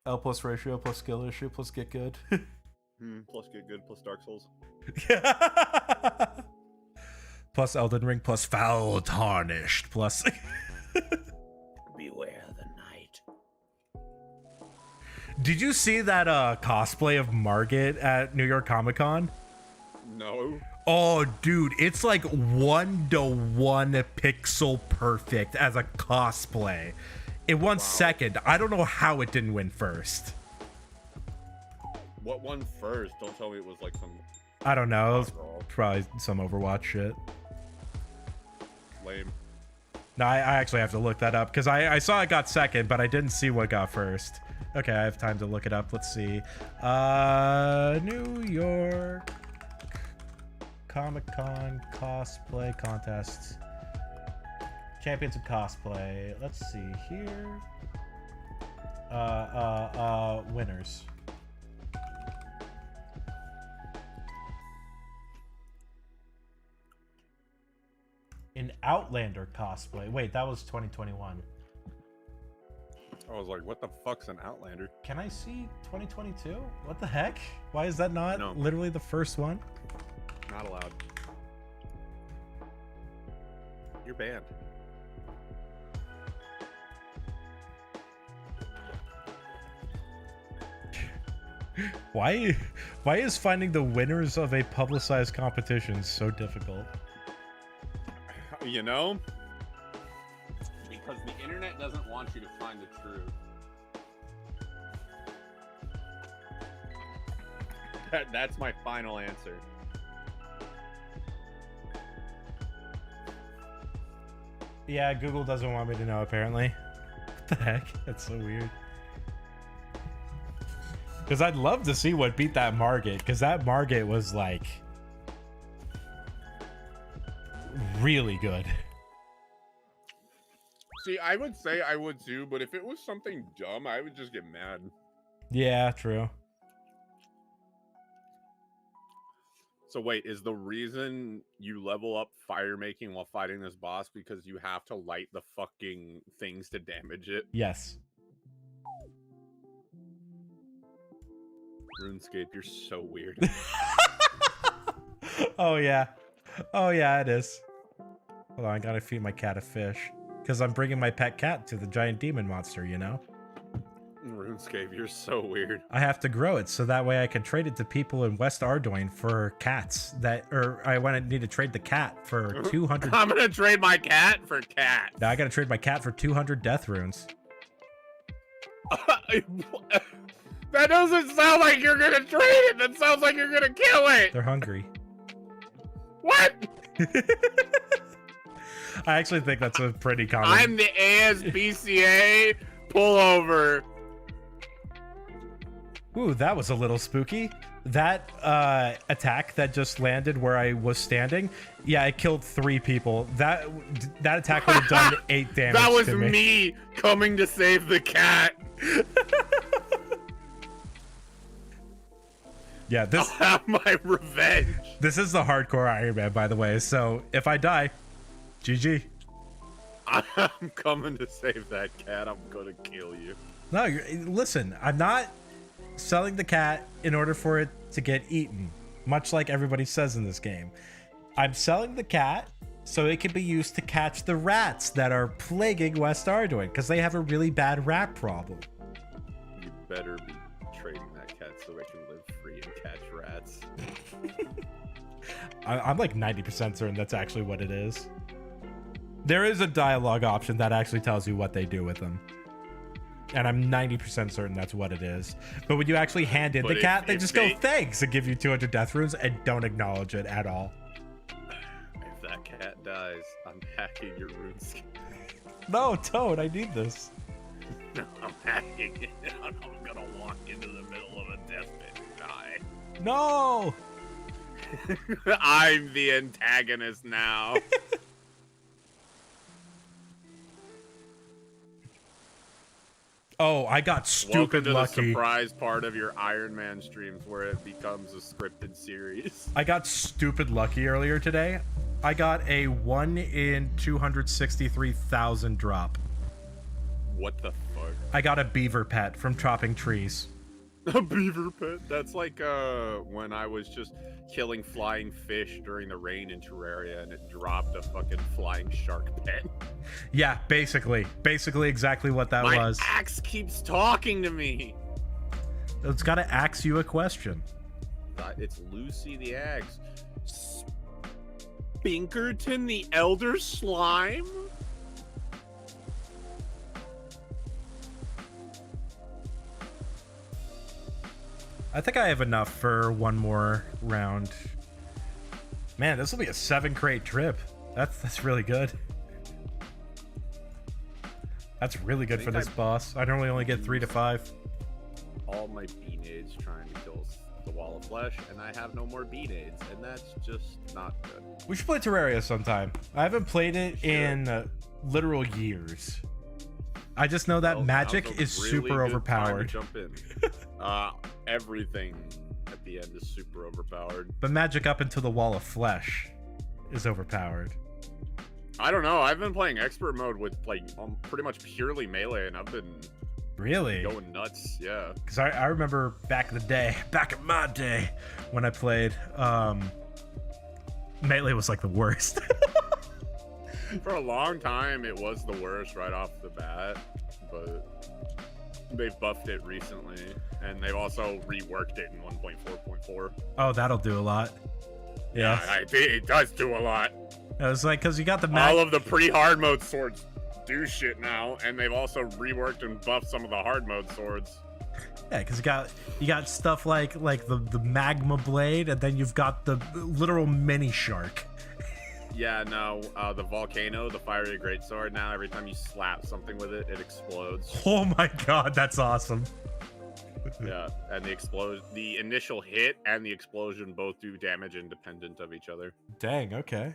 L plus ratio plus skill issue plus get good. Plus get good plus Dark Souls. Plus Elden Ring plus foul tarnished plus. Beware the night. Did you see that cosplay of Margit at New York Comic Con? No. Oh, dude, it's like 1-to-1 pixel perfect as a cosplay. It won second. I don't know how it didn't win first. What won first? Don't tell me it was like some... I don't know. It was probably some Overwatch shit. Lame. No, I actually have to look that up because I saw it got second, but I didn't see what got first. Okay, I have time to look it up. Let's see. New York Comic-Con cosplay contests. Champions of cosplay. Let's see here. Winners. An Outlander cosplay. Wait, that was 2021. I was like, what the fuck's an Outlander? Can I see 2022? What the heck? Why is that not literally the first one? Not allowed. You're banned. Why is finding the winners of a publicized competition so difficult? You know? Because the internet doesn't want you to find the truth. That's my final answer. Yeah, Google doesn't want me to know, apparently. What the heck? That's so weird. Because I'd love to see what beat that Margit, because that Margit was, like, really good. See, I would say I would too, but if it was something dumb, I would just get mad. Yeah, true. So wait, is the reason you level up fire making while fighting this boss because you have to light the fucking things to damage it? Yes. RuneScape, you're so weird. Oh, yeah. Oh, yeah, it is. Hold on, I gotta feed my cat a fish. Because I'm bringing my pet cat to the giant demon monster, you know? RuneScape, you're so weird. I have to grow it so that way I can trade it to people in West Ardoin for cats that, or I want to need to trade the cat for 200. I'm gonna trade my cat for cat. Now I gotta trade my cat for 200 death runes. That doesn't sound like you're gonna trade it. That sounds like you're gonna kill it. They're hungry. What? I actually think that's a pretty common. I'm the ASPCA pullover. Ooh, that was a little spooky. That attack that just landed where I was standing, yeah, it killed 3 people. That attack would have done 8 damage. That was to me coming to save the cat. Yeah, I'll have my revenge. this is the hardcore Iron Man, by the way. So if I die, GG. I'm coming to save that cat. I'm gonna kill you. No, listen, I'm not selling the cat in order for it to get eaten, much like everybody says in this game. I'm selling the cat so it can be used to catch the rats that are plaguing West Ardoin, because they have a really bad rat problem. You better be trading that cat so I can live free and catch rats. I'm like 90% certain that's actually what it is. There is a dialogue option that actually tells you what they do with them. And I'm 90% certain that's what it is. But when you actually hand in the cat, they just go thanks and give you 200 death runes and don't acknowledge it at all. If that cat dies, I'm hacking your RuneScape. No, Toad, I need this. No, I'm hacking it. I'm gonna walk into the middle of a death pit and die. No! I'm the antagonist now. Oh, I got stupid Welcome to lucky. the surprise part of your Iron Man streams where it becomes a scripted series. I got stupid lucky earlier today. I got a 1 in 263,000 drop. What the fuck? I got a beaver pet from chopping trees. A beaver pet? That's like when I was just killing flying fish during the rain in Terraria and it dropped a fucking flying shark pet. Yeah, basically exactly what that was. My axe keeps talking to me. It's got to ask you a question. It's Lucy the axe. Pinkerton the Elder Slime? I think I have enough for one more round. Man, this will be a 7-crate trip. That's really good. That's really good for this boss. I normally only get 3 to 5. All my B-nades trying to kill the wall of flesh, and I have no more B-nades, and that's just not good. We should play Terraria sometime. I haven't played it in literal years. I just know that magic is really super good overpowered. Time to jump in. Everything at the end is super overpowered. But magic up into the wall of flesh is overpowered. I don't know. I've been playing expert mode with like pretty much purely melee, and I've been really going nuts. Yeah. Because I remember back in my day, when I played, melee was like the worst. For a long time, it was the worst right off the bat, but they've buffed it recently, and they've also reworked it in 1.4.4. Oh, that'll do a lot. Yeah, it does do a lot. It was like, because you got the all of the pre-hard mode swords do shit now, and they've also reworked and buffed some of the hard mode swords. Yeah, because you got stuff like the magma blade, and then you've got the literal mini shark. Yeah, no, the volcano, the fiery greatsword. Now every time you slap something with it, it explodes. Oh my god, that's awesome. Yeah, and the initial hit and the explosion both do damage independent of each other. Dang. Okay.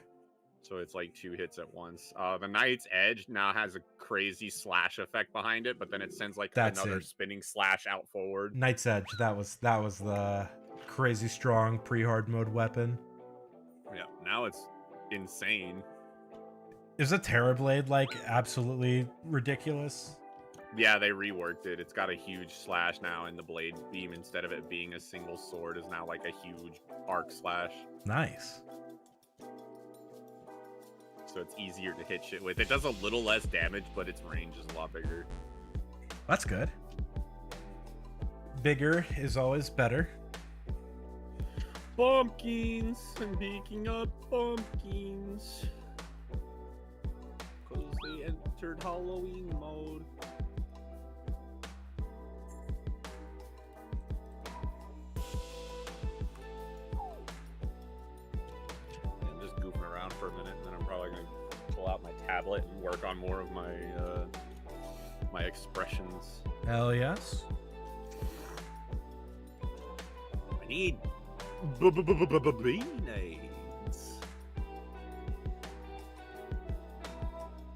So it's like 2 hits at once. The Knight's Edge now has a crazy slash effect behind it, but then it sends like another spinning slash out forward. Knight's Edge. That was the crazy strong pre-hard mode weapon. Yeah, now it's insane. Is a Terrorblade like absolutely ridiculous? Yeah, they reworked it. It's got a huge slash now, and the blade beam, instead of it being a single sword, is now like a huge arc slash. Nice. So it's easier to hit shit with. It does a little less damage, but its range is a lot bigger. That's good. Bigger is always better. Pumpkins! I'm picking up pumpkins. Because they entered Halloween mode. I'm just goofing around for a minute, and then I'm probably going to pull out my tablet and work on more of my my expressions. Hell yes. I need bean-aids.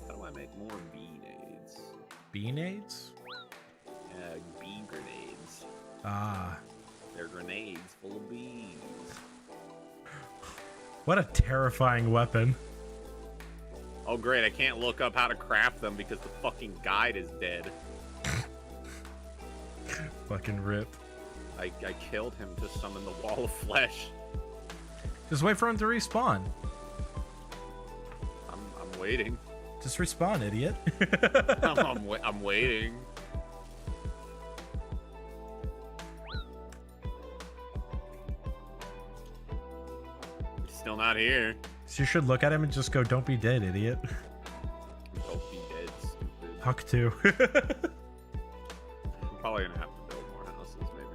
How do I make more bean-aids? Bean-aids? Yeah, bee grenades. Ah. They're grenades full of bees. What a terrifying weapon. Oh great, I can't look up how to craft them because the fucking guide is dead. Fucking rip. I killed him to summon the wall of flesh. Just wait for him to respawn. I'm waiting. Just respawn, idiot. I'm waiting. He's still not here. So you should look at him and just go, "Don't be dead, idiot." Don't be dead, stupid. Huck too. I'm probably gonna have to build more houses, maybe.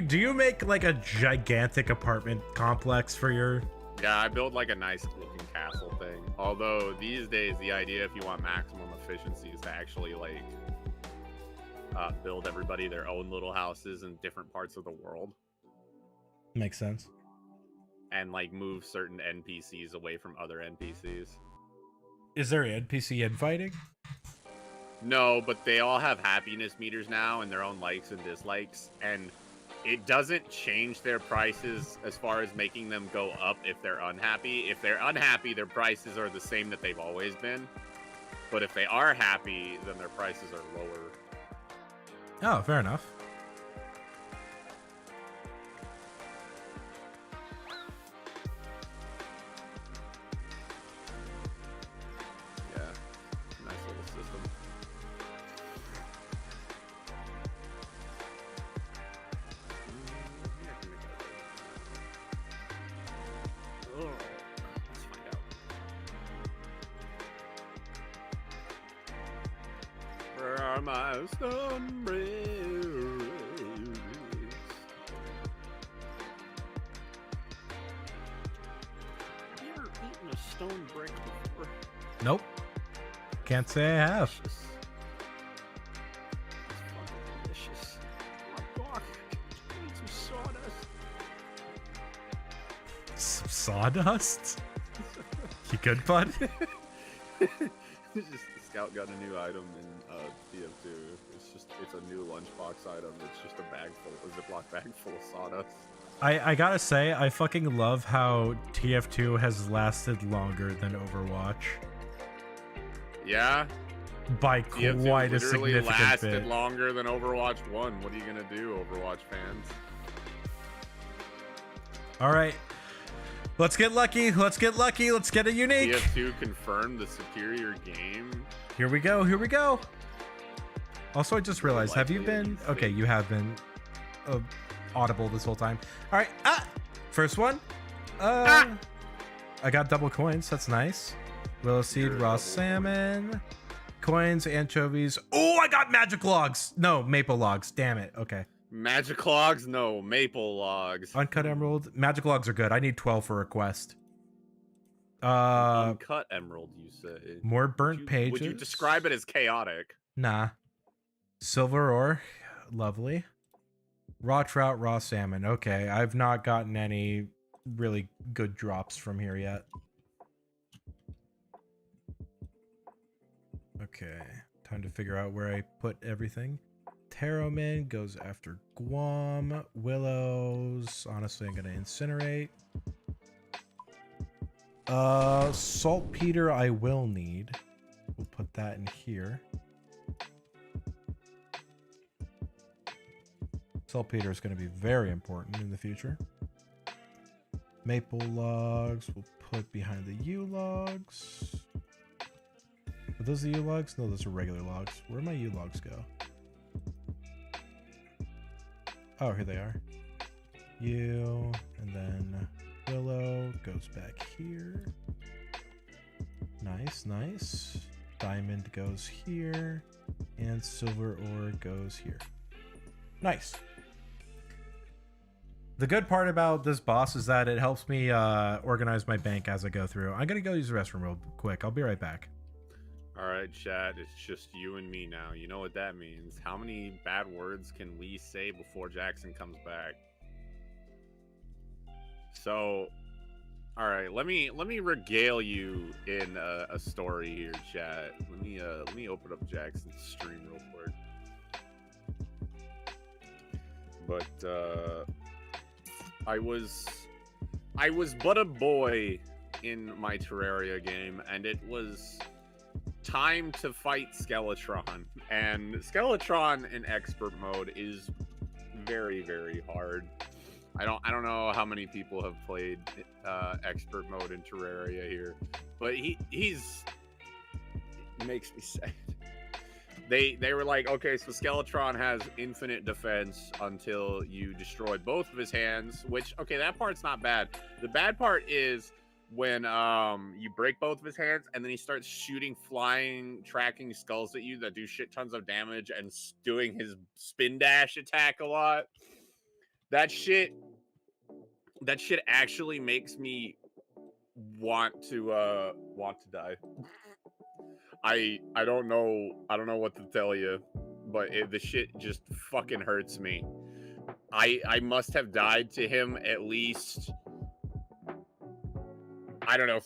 Do you make like a gigantic apartment complex for your? Yeah, I build like a nice looking castle thing. Although these days the idea, if you want maximum efficiency, is to actually like build everybody their own little houses in different parts of the world. Makes sense. And like move certain NPCs away from other NPCs. Is there NPC infighting? No, but they all have happiness meters now and their own likes and dislikes, and it doesn't change their prices as far as making them go up if they're unhappy. If they're unhappy, their prices are the same that they've always been. But if they are happy, then their prices are lower. Oh, fair enough. Yeah, nice little system. Oh, let's find out. Where are my stone bricks? You ever eaten a stone brick before? Nope. Can't say I have. Delicious. It's fucking delicious. Oh my god. I need some sawdust. Some sawdust? You good, bud? It's just Scout got a new item in TF2. It's a new lunchbox item. It's just a Ziploc bag full of sawdust. I gotta say, I fucking love how TF2 has lasted longer than Overwatch. Yeah, By TF2 quite a literally significant lasted bit. longer than Overwatch 1. What are you gonna do, Overwatch fans? Alright. Let's get lucky. Let's get lucky. Let's get a unique. TF2 confirmed the superior game. Here we go. Here we go. Also, I just realized, have you been... Okay, you have been audible this whole time. All right. First one. I got double coins. That's nice. Willow seed, You're raw double salmon. Coins, anchovies. Oh, I got magic logs. No, maple logs. Damn it. Okay. Magic logs? No, maple logs. Uncut emerald. Magic logs are good. I need 12 for a quest. Uncut emerald, you say? More burnt pages. Would you describe it as chaotic? Nah. Silver ore. Lovely. Raw trout, raw salmon. Okay, I've not gotten any really good drops from here yet. Okay, time to figure out where I put everything. Tarrowman goes after Guam. Willows, honestly, I'm gonna incinerate. Saltpeter I will need. We'll put that in here. Saltpeter is going to be very important in the future. Maple logs we'll put behind the U logs. Are those the U logs? No, those are regular logs. Where do my U logs go? Oh, here they are. U, and then willow goes back here. Nice, nice. Diamond goes here, and silver ore goes here. Nice. The good part about this boss is that it helps me organize my bank as I go through. I'm gonna go use the restroom real quick. I'll be right back. All right, chat. It's just you and me now. You know what that means. How many bad words can we say before Jackson comes back? So, all right. Let me regale you in a story here, chat. Let me open up Jackson's stream real quick. But I was but a boy in my Terraria game, and it was time to fight Skeletron. And Skeletron in expert mode is very, very hard. I don't know how many people have played expert mode in Terraria here, but he's makes me sad. They were like, okay, so Skeletron has infinite defense until you destroy both of his hands, which, okay, that part's not bad. The bad part is when you break both of his hands and then he starts shooting flying tracking skulls at you that do shit tons of damage and doing his spin dash attack a lot. That shit actually makes me want to die. I don't know what to tell you, but the shit just fucking hurts me. I must have died to him at least, I don't know,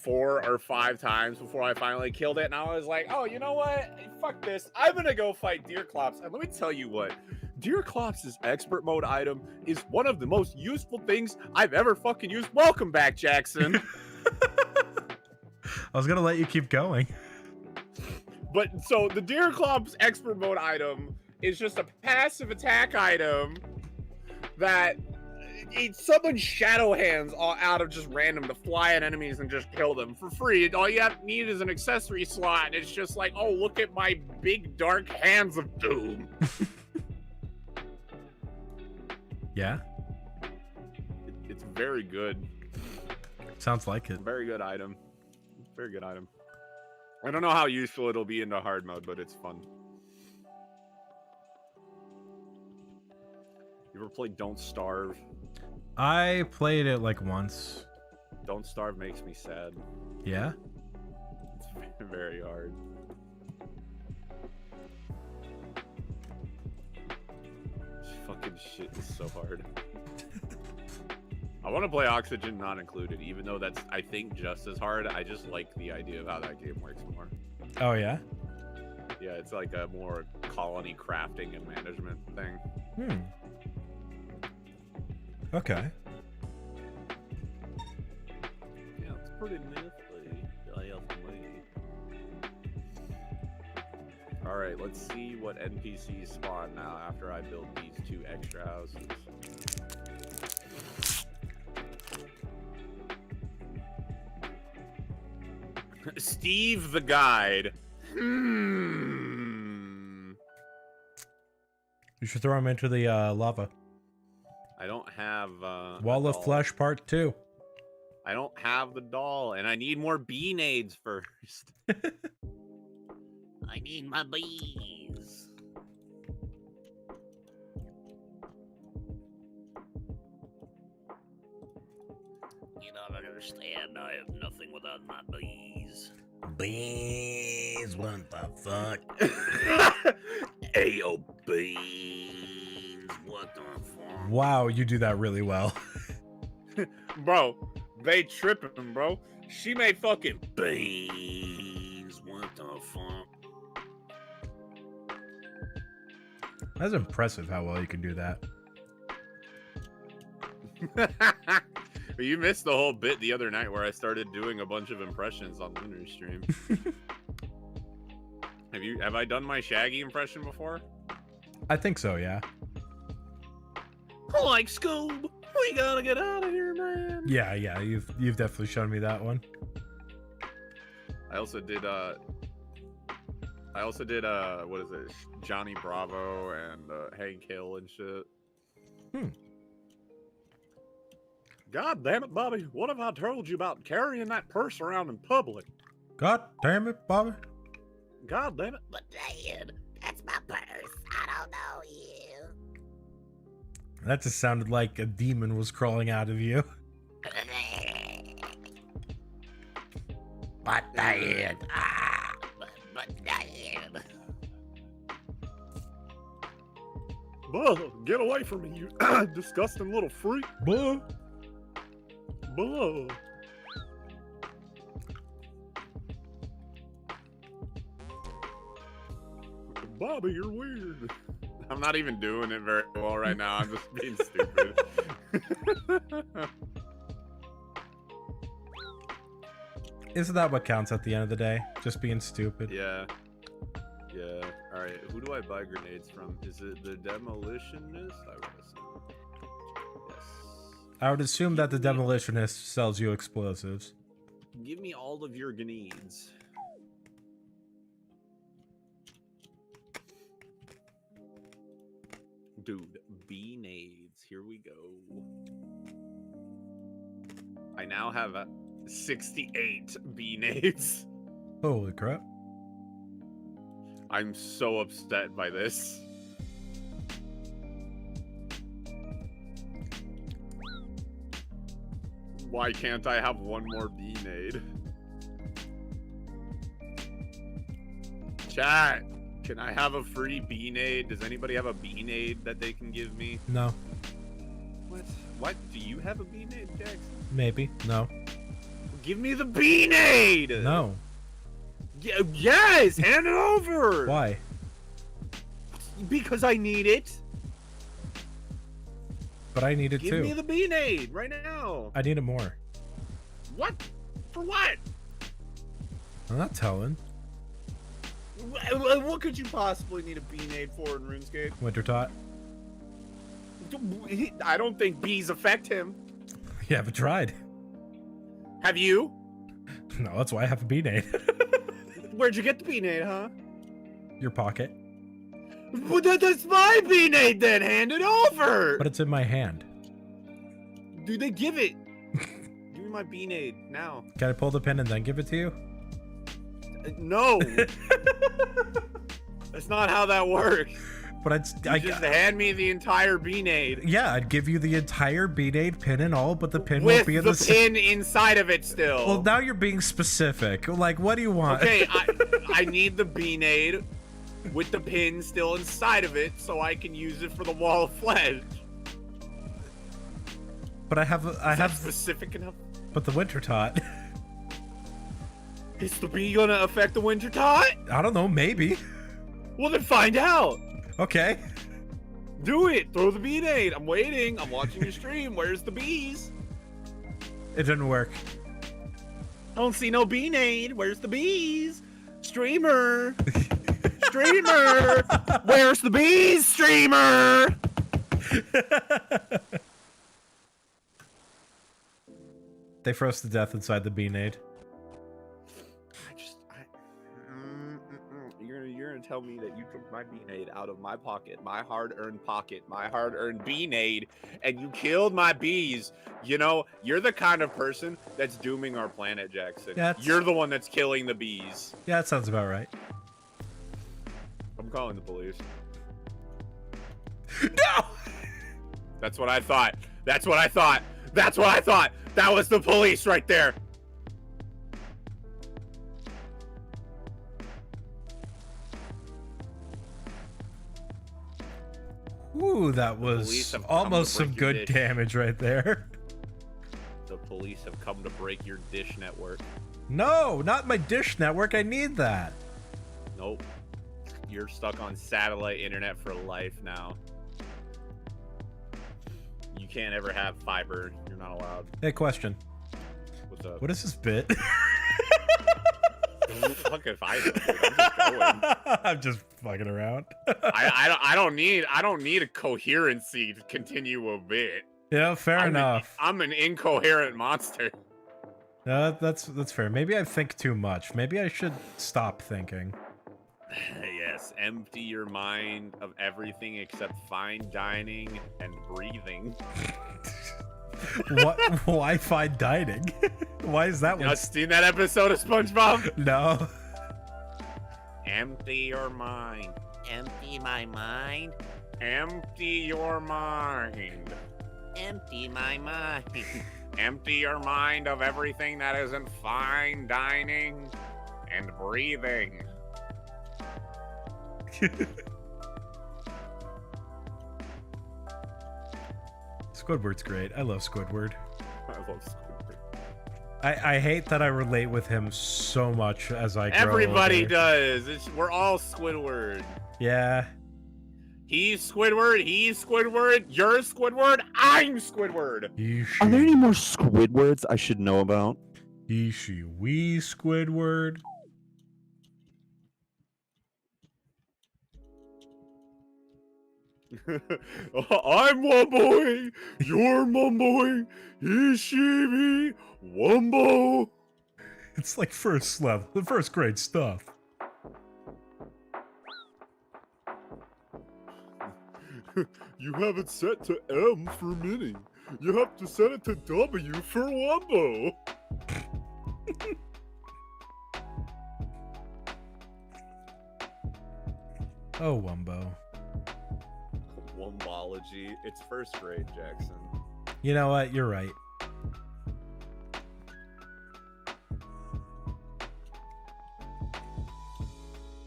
4 or 5 times before I finally killed it, and I was like, oh, you know what? Fuck this. I'm gonna go fight Deerclops. And let me tell you what, Deerclops' expert mode item is one of the most useful things I've ever fucking used. Welcome back, Jackson. I was gonna let you keep going. But so the Deerclops expert mode item is just a passive attack item that it summons shadow hands all out of just random to fly at enemies and just kill them for free. All you need is an accessory slot, and it's just like, oh, look at my big dark hands of doom. Yeah. It's very good. Sounds like it. Very good item. Very good item. I don't know how useful it'll be into hard mode, but it's fun. You ever played Don't Starve? I played it like once. Don't Starve makes me sad. Yeah? It's very hard. This fucking shit is so hard. I want to play Oxygen Not Included, even though that's, I think, just as hard. I just like the idea of how that game works more. Oh, yeah? Yeah, it's like a more colony crafting and management thing. Okay. Yeah, it's pretty nifty. Alright, let's see what NPCs spawn now after I build these 2 extra houses. Steve the Guide. You should throw him into the lava. I don't have Wall of Flesh Part 2. I don't have the doll, and I need more bee nades first. I need my bees. You don't understand. I have nothing without my bees. Bees, what the fuck? Ayo, bees. What the fuck? Wow, you do that really well. Bro, they tripping, bro. She made fucking Bees. What the fuck? That's impressive how well you can do that. You missed the whole bit the other night where I started doing a bunch of impressions on Lunar stream. Have I done my Shaggy impression before? I think so, yeah. Like Scoob, we gotta get out of here, man. Yeah, you've definitely shown me that one. I also did what is it? Johnny Bravo and Hank Hill and shit. God damn it, Bobby. What have I told you about carrying that purse around in public? God damn it, Bobby. God damn it. But Dad, that's my purse. I don't know you. That just sounded like a demon was crawling out of you. But Dad. But Dad. Buh, get away from me, you disgusting little freak. Buh. Buh. Bobby, you're weird. I'm not even doing it very well right now. I'm just being stupid. Isn't that what counts at the end of the day? Just being stupid. Yeah. Yeah. All right. Who do I buy grenades from? Is it the demolitionist? I would assume. Yes. I would assume that the demolitionist sells you explosives. Give me all of your grenades. Dude, B-nades. Here we go. I now have 68 B-nades. Holy crap. I'm so upset by this. Why can't I have one more B-nade? Chat, can I have a free B-nade? Does anybody have a B-nade that they can give me? No. What? What? Do you have a B-nade, Jackson? Maybe. No. Give me the B-nade! No. Yes! Hand it over! Why? Because I need it. But I need it Give too. me the B-nade right now. I need it more. What? For what? I'm not telling. What could you possibly need a B-nade for in RuneScape? Winter tot. I don't think bees affect him. You haven't tried. Have you? No, that's why I have a B-nade. Where'd you get the B-nade, huh? Your pocket. Well, that's my B-nade then. Hand it over. But it's in my hand. Do they give it? Give me my B-nade now. Can I pull the pin and then give it to you? No. That's not how that works. But You just hand me the entire B-nade. yeah, I'd give you the entire B-nade pin and all, but the pin With won't be in the the pin inside of it still. Well, now you're being specific. Like, what do you want? Okay, I need the B-nade with the pin still inside of it so I can use it for the wall of flesh. But I have Is that have specific enough? but the winter tot. Is the bee gonna affect the winter tot? I don't know, maybe. Well, then find out. Okay. Do it. Throw the B-nade. I'm waiting. I'm watching your stream. Where's the bees? It didn't work. I don't see no B-nade. Where's the bees? Streamer. Streamer. Where's the bees? Streamer. They froze to death inside the B-nade. You're gonna tell me that you took my B-nade out of my pocket, my hard-earned B-nade, and you killed my bees. You know, you're the kind of person that's dooming our planet, Jackson. Yeah, it's- You're the one that's killing the bees. Yeah, that sounds about right. calling the police. No! That's what I thought. That's what I thought. That's what I thought. That was the police right there. Ooh, that police was have come almost to some break your good dish. damage right there. The police have come to break your dish network. No, not my dish network. I need that. Nope. You're stuck on satellite internet for life now. You can't ever have fiber. You're not allowed. Hey, question. What's up? What is this bit? Fuck if I know, dude. I'm just going. I'm just fucking around. I don't need a coherency to continue a bit. Yeah, fair enough. I'm an incoherent monster. That's fair. Maybe I think too much. Maybe I should stop thinking. Yes, empty your mind of everything except fine dining and breathing. What? Why fine dining? Why is that You one? not seen that episode of SpongeBob? No. Empty your mind. Empty my mind. Empty your mind. Empty my mind. Empty your mind of everything that isn't fine dining and breathing. Squidward's great. I love Squidward. I love Squidward. I hate that I relate with him so much as I grow Everybody older. does. We're all Squidward. Yeah. He's Squidward. He's Squidward. You're Squidward. I'm Squidward. Are there any more Squidwards I should know about? He, she, we, Squidward. I'm one boy. You're one boy. He, she, me. Wumbo. It's like first level, the first grade stuff. You have it set to M for mini. You have to set it to W for Wumbo. Oh, Wumbo. Wumbology. It's first grade, Jackson. You know what? You're right.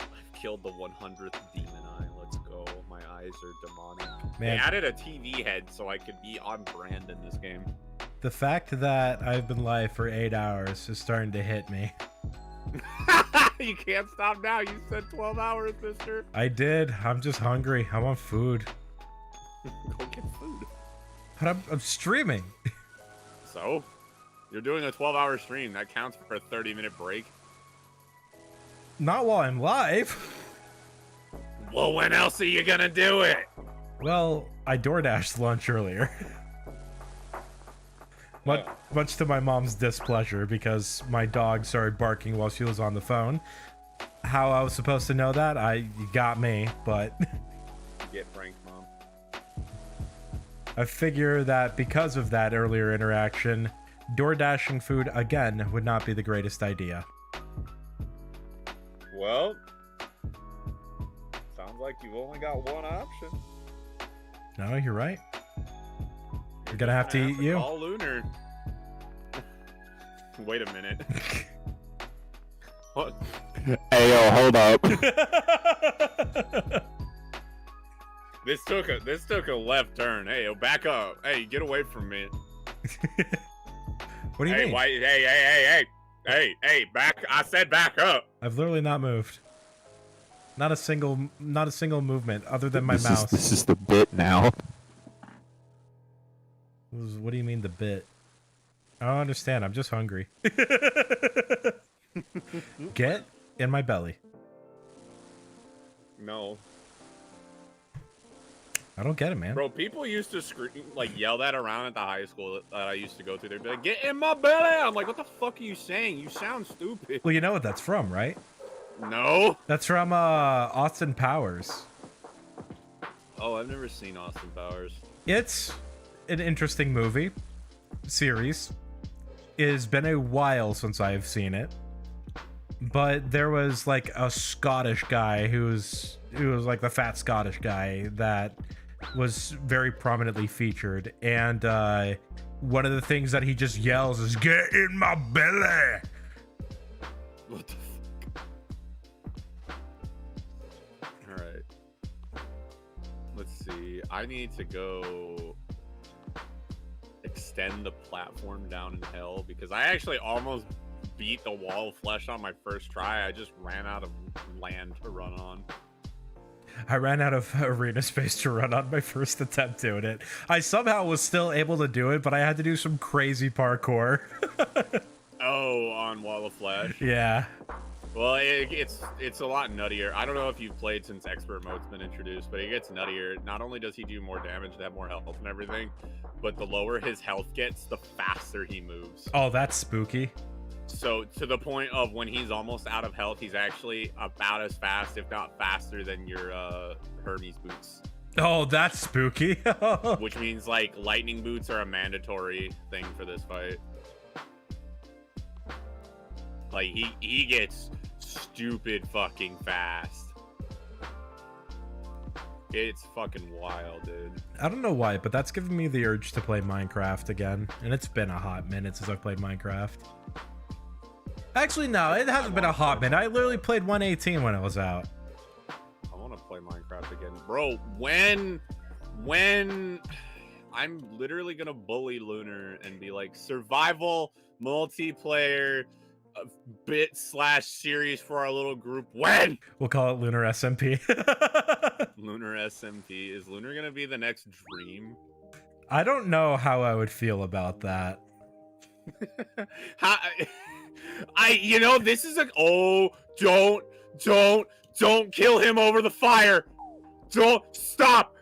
I've killed the 100th demon eye. Let's go. My eyes are demonic. They Man, added a TV head so I could be on brand in this game. the fact that I've been live for 8 hours is starting to hit me. You can't stop now. You said 12 hours, mister. I did. I'm just hungry. I want food. Go get food. But I'm streaming. So, you're doing a 12-hour stream. That counts for a 30-minute break. Not while I'm live. Well, when else are you gonna do it? Well, I DoorDashed lunch earlier. Much to my mom's displeasure because my dog started barking while she was on the phone. How I was supposed to know that? You got me, but Get pranked, Mom. I figure that because of that earlier interaction, DoorDashing food again would not be the greatest idea. Well, sounds like you've only got one option. No, you're right. You're gonna have to eat you. Call Lunar. Wait a minute. What? Hey, yo, hold up. This took a left turn. Hey, yo, back up. Hey, get away from me. What do you Hey, mean? why? Hey, back. I said back up. I've literally not moved. Not a single movement other than my mouse. This is the bit now. What do you mean the bit? I don't understand. I'm just hungry. Get in my belly. No. I don't get it, man. Bro, people used to scream, like, yell that around at the high school that I used to go to. They'd be like, get in my belly! I'm like, what the fuck are you saying? You sound stupid. Well, you know what that's from, right? No. That's from Austin Powers. Oh, I've never seen Austin Powers. It's an interesting movie series. It has been a while since I've seen it, but there was like a Scottish guy who was like the fat Scottish guy that was very prominently featured, and one of the things that he just yells is "Get in my belly." What the fuck? Alright. Let's see. I need to go extend the platform down in hell because I actually almost beat the wall of flesh on my first try. I just ran out of land to run on. I ran out of arena space to run on my first attempt doing it. I somehow was still able to do it, but I had to do some crazy parkour. Oh, on Wall of Flesh. Yeah. Well, it's a lot nuttier. I don't know if you've played since expert mode's been introduced, but it gets nuttier. Not only does he do more damage and have more health and everything, but the lower his health gets, the faster he moves. Oh, that's spooky. So to the point of when he's almost out of health, he's actually about as fast, if not faster, than your Hermes boots. Oh, that's spooky. Which means like lightning boots are a mandatory thing for this fight. Like he gets stupid fucking fast. It's fucking wild, dude. I don't know why, but that's giving me the urge to play Minecraft again. And it's been a hot minute since I've played Minecraft. Actually, no, it hasn't been a hot minute. I literally played 1.18 when it was out. I want to play Minecraft again. Bro, when I'm literally going to bully Lunar and be like, survival, multiplayer, bit/series for our little group. When? We'll call it Lunar SMP. Lunar SMP. Is Lunar going to be the next Dream? I don't know how I would feel about that. You know, this is a, oh, don't kill him over the fire. Don't, stop,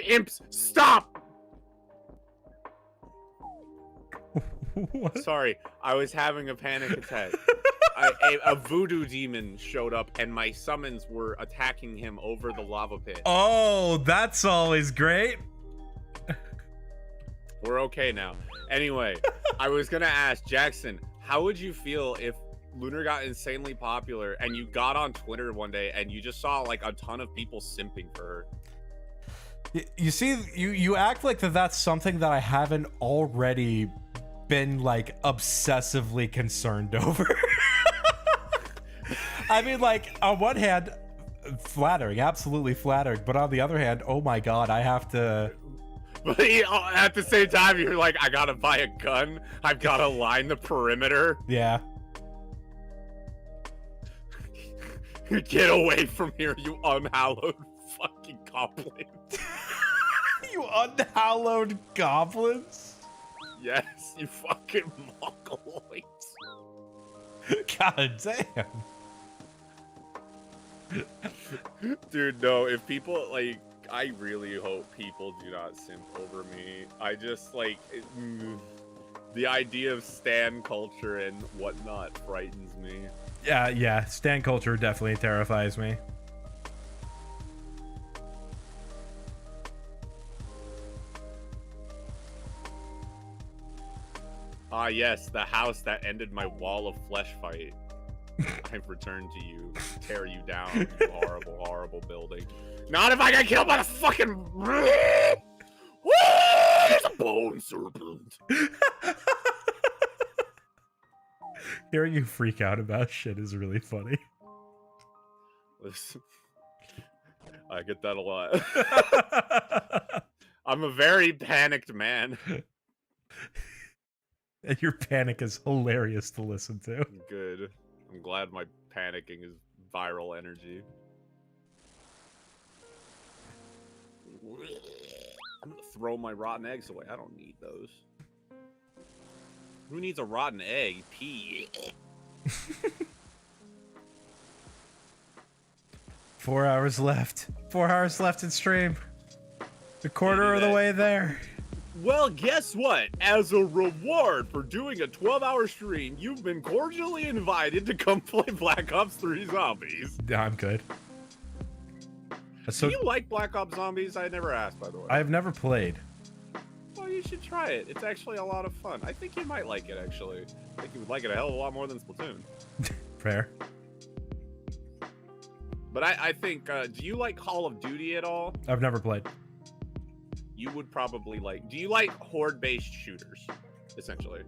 imps, stop. What? Sorry, I was having a panic attack. A voodoo demon showed up and my summons were attacking him over the lava pit. Oh, that's always great. We're okay now. Anyway, I was gonna ask Jackson, how would you feel if Lunar got insanely popular and you got on Twitter one day and you just saw like a ton of people simping for her? You see, you act like that's something that I haven't already been like obsessively concerned over. I mean, like, on one hand, flattering, absolutely flattering, but on the other hand, oh my god, I have to... But at the same time, you're like, I gotta buy a gun. I've gotta line the perimeter. Yeah. Get away from here, you unhallowed fucking goblin. You unhallowed goblins? Yes, you fucking mongoloids. God damn. Dude, no, if people, like, I really hope people do not simp over me. I just, like, the idea of stan culture and whatnot frightens me. Yeah, stan culture definitely terrifies me. Ah, yes, the house that ended my wall of flesh fight. I've returned to you, tear you down, you horrible, horrible building. Not if I get killed by the fucking... Woo! There's a bone serpent. Hearing you freak out about shit is really funny. Listen, I get that a lot. I'm a very panicked man. And your panic is hilarious to listen to. Good. I'm glad my panicking is viral energy. I'm gonna throw my rotten eggs away. I don't need those. Who needs a rotten egg? Pee. 4 hours left. 4 hours left in stream. A quarter of the way there. Well, guess what? As a reward for doing a 12-hour stream, you've been cordially invited to come play Black Ops 3 Zombies. Yeah, I'm good. So, Do you like Black Ops Zombies? I never asked, by the way. I've never played. Well, you should try it. It's actually a lot of fun. I think you might like it, actually. I think you would like it a hell of a lot more than Splatoon. fair. But I think, do you like Call of Duty at all? I've never played. You would probably like. Do you like horde-based shooters, essentially,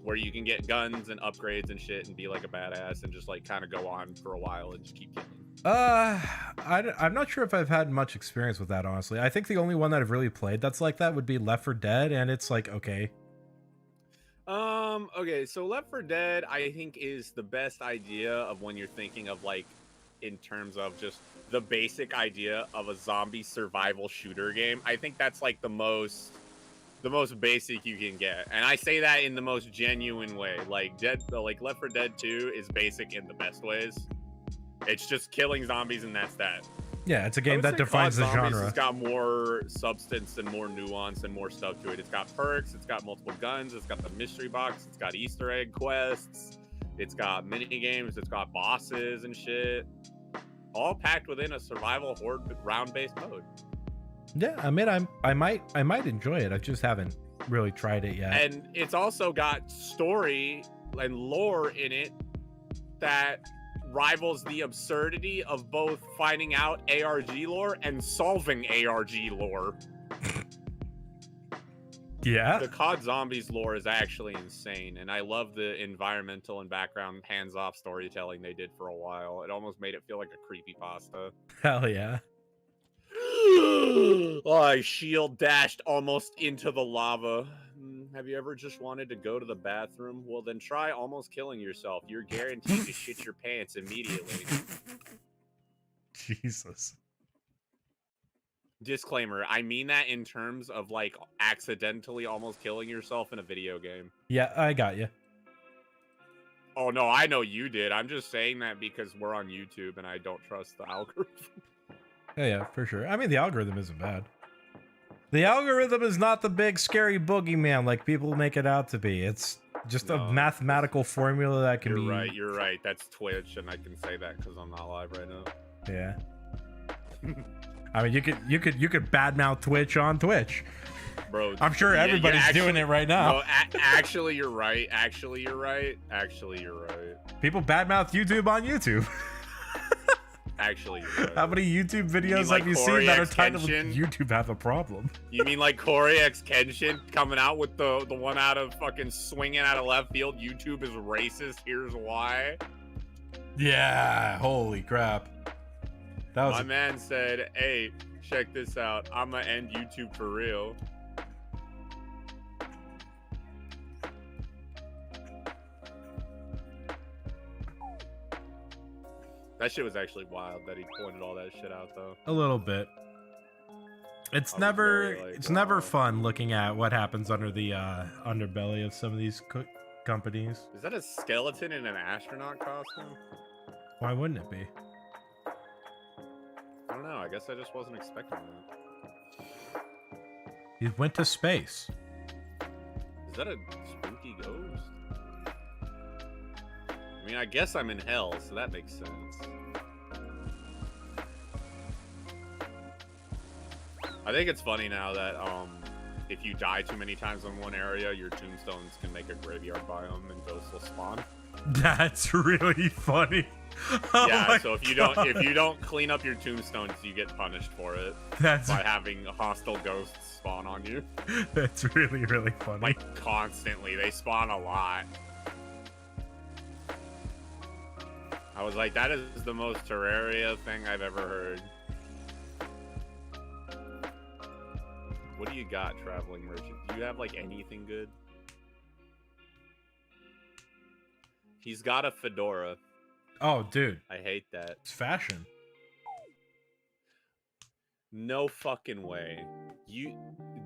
where you can get guns and upgrades and shit and be like a badass and just like kind of go on for a while and just keep killing? I'm not sure if I've had much experience with that, honestly. I think the only one that I've really played that's like that would be Left 4 Dead, and it's like, okay. Okay, so Left 4 Dead, I think, is the best idea of when you're thinking of like, in terms of just the basic idea of a zombie survival shooter game. I think that's like the most basic you can get, and I say that in the most genuine way. Like Left 4 Dead 2 is basic in the best ways. It's just killing zombies, and that's that. Yeah, it's a game that defines the genre. It's got more substance and more nuance and more stuff to it. It's got perks, it's got multiple guns, it's got the mystery box, it's got Easter egg quests, it's got mini games, it's got bosses and shit, all packed within a survival horde round-based mode. Yeah, I mean, I might enjoy it. I just haven't really tried it yet. And it's also got story and lore in it that rivals the absurdity of both finding out ARG lore and solving ARG lore. Yeah. The COD Zombies lore is actually insane, and I love the environmental and background hands-off storytelling they did for a while. It almost made it feel like a creepypasta. Hell yeah. I shield dashed almost into the lava. Have you ever just wanted to go to the bathroom? Well, then try almost killing yourself. You're guaranteed to shit your pants immediately. Jesus. Disclaimer, I mean that in terms of like accidentally almost killing yourself in a video game. Yeah, I got you. Oh no, I know you did. I'm just saying that because we're on YouTube and I don't trust the algorithm. Yeah, for sure. I mean, the algorithm isn't bad. The algorithm is not the big scary boogeyman like people make it out to be. It's just a mathematical formula that can be. You're right. That's Twitch, and I can say that because I'm not live right now. Yeah. I mean, you could badmouth Twitch on Twitch. Bro, I'm sure everybody's doing it right now. No, actually, you're right. Actually, you're right. People badmouth YouTube on YouTube. Actually, you're right. How many YouTube videos have you seen that are titled "YouTube have a problem"? You mean like Corey X Kenshin coming out with the one out of fucking swinging out of left field? YouTube is racist. Here's why. Yeah. Holy crap. That was my man said, "Hey, check this out. I'ma end YouTube for real." That shit was actually wild that he pointed all that shit out, though. a little bit. It's never fun looking at what happens under the underbelly of some of these companies. Is that a skeleton in an astronaut costume? Why wouldn't it be? I don't know. I guess I just wasn't expecting that. He went to space. Is that a spooky ghost? I mean, I guess I'm in hell, so that makes sense. I think it's funny now that if you die too many times in one area, your tombstones can make a graveyard biome and ghosts will spawn. That's really funny. Oh yeah, so if you don't clean up your tombstones, you get punished for it. That's by having hostile ghosts spawn on you. That's really, really funny. Like constantly, they spawn a lot. I was like, that is the most Terraria thing I've ever heard. What do you got, Traveling Merchant? Do you have like anything good? He's got a fedora. Oh, dude. I hate that. It's fashion. No fucking way.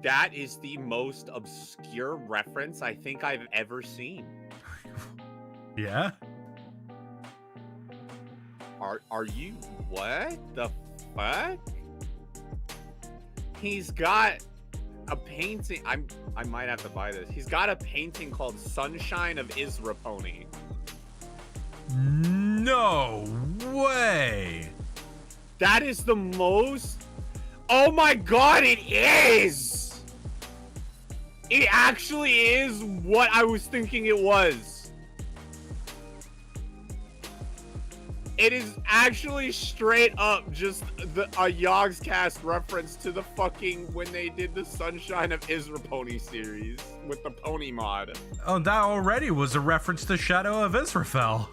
That is the most obscure reference I think I've ever seen. Yeah? Are you what the fuck? He's got a painting. I might have to buy this. He's got a painting called Sunshine of Israponi. No way. That is the most. Oh my god, it is. It actually is what I was thinking it was. It is actually straight up just a Yogscast reference to the fucking when they did the Sunshine of Isra Pony series with the pony mod. Oh, that already was a reference to Shadow of Israfel.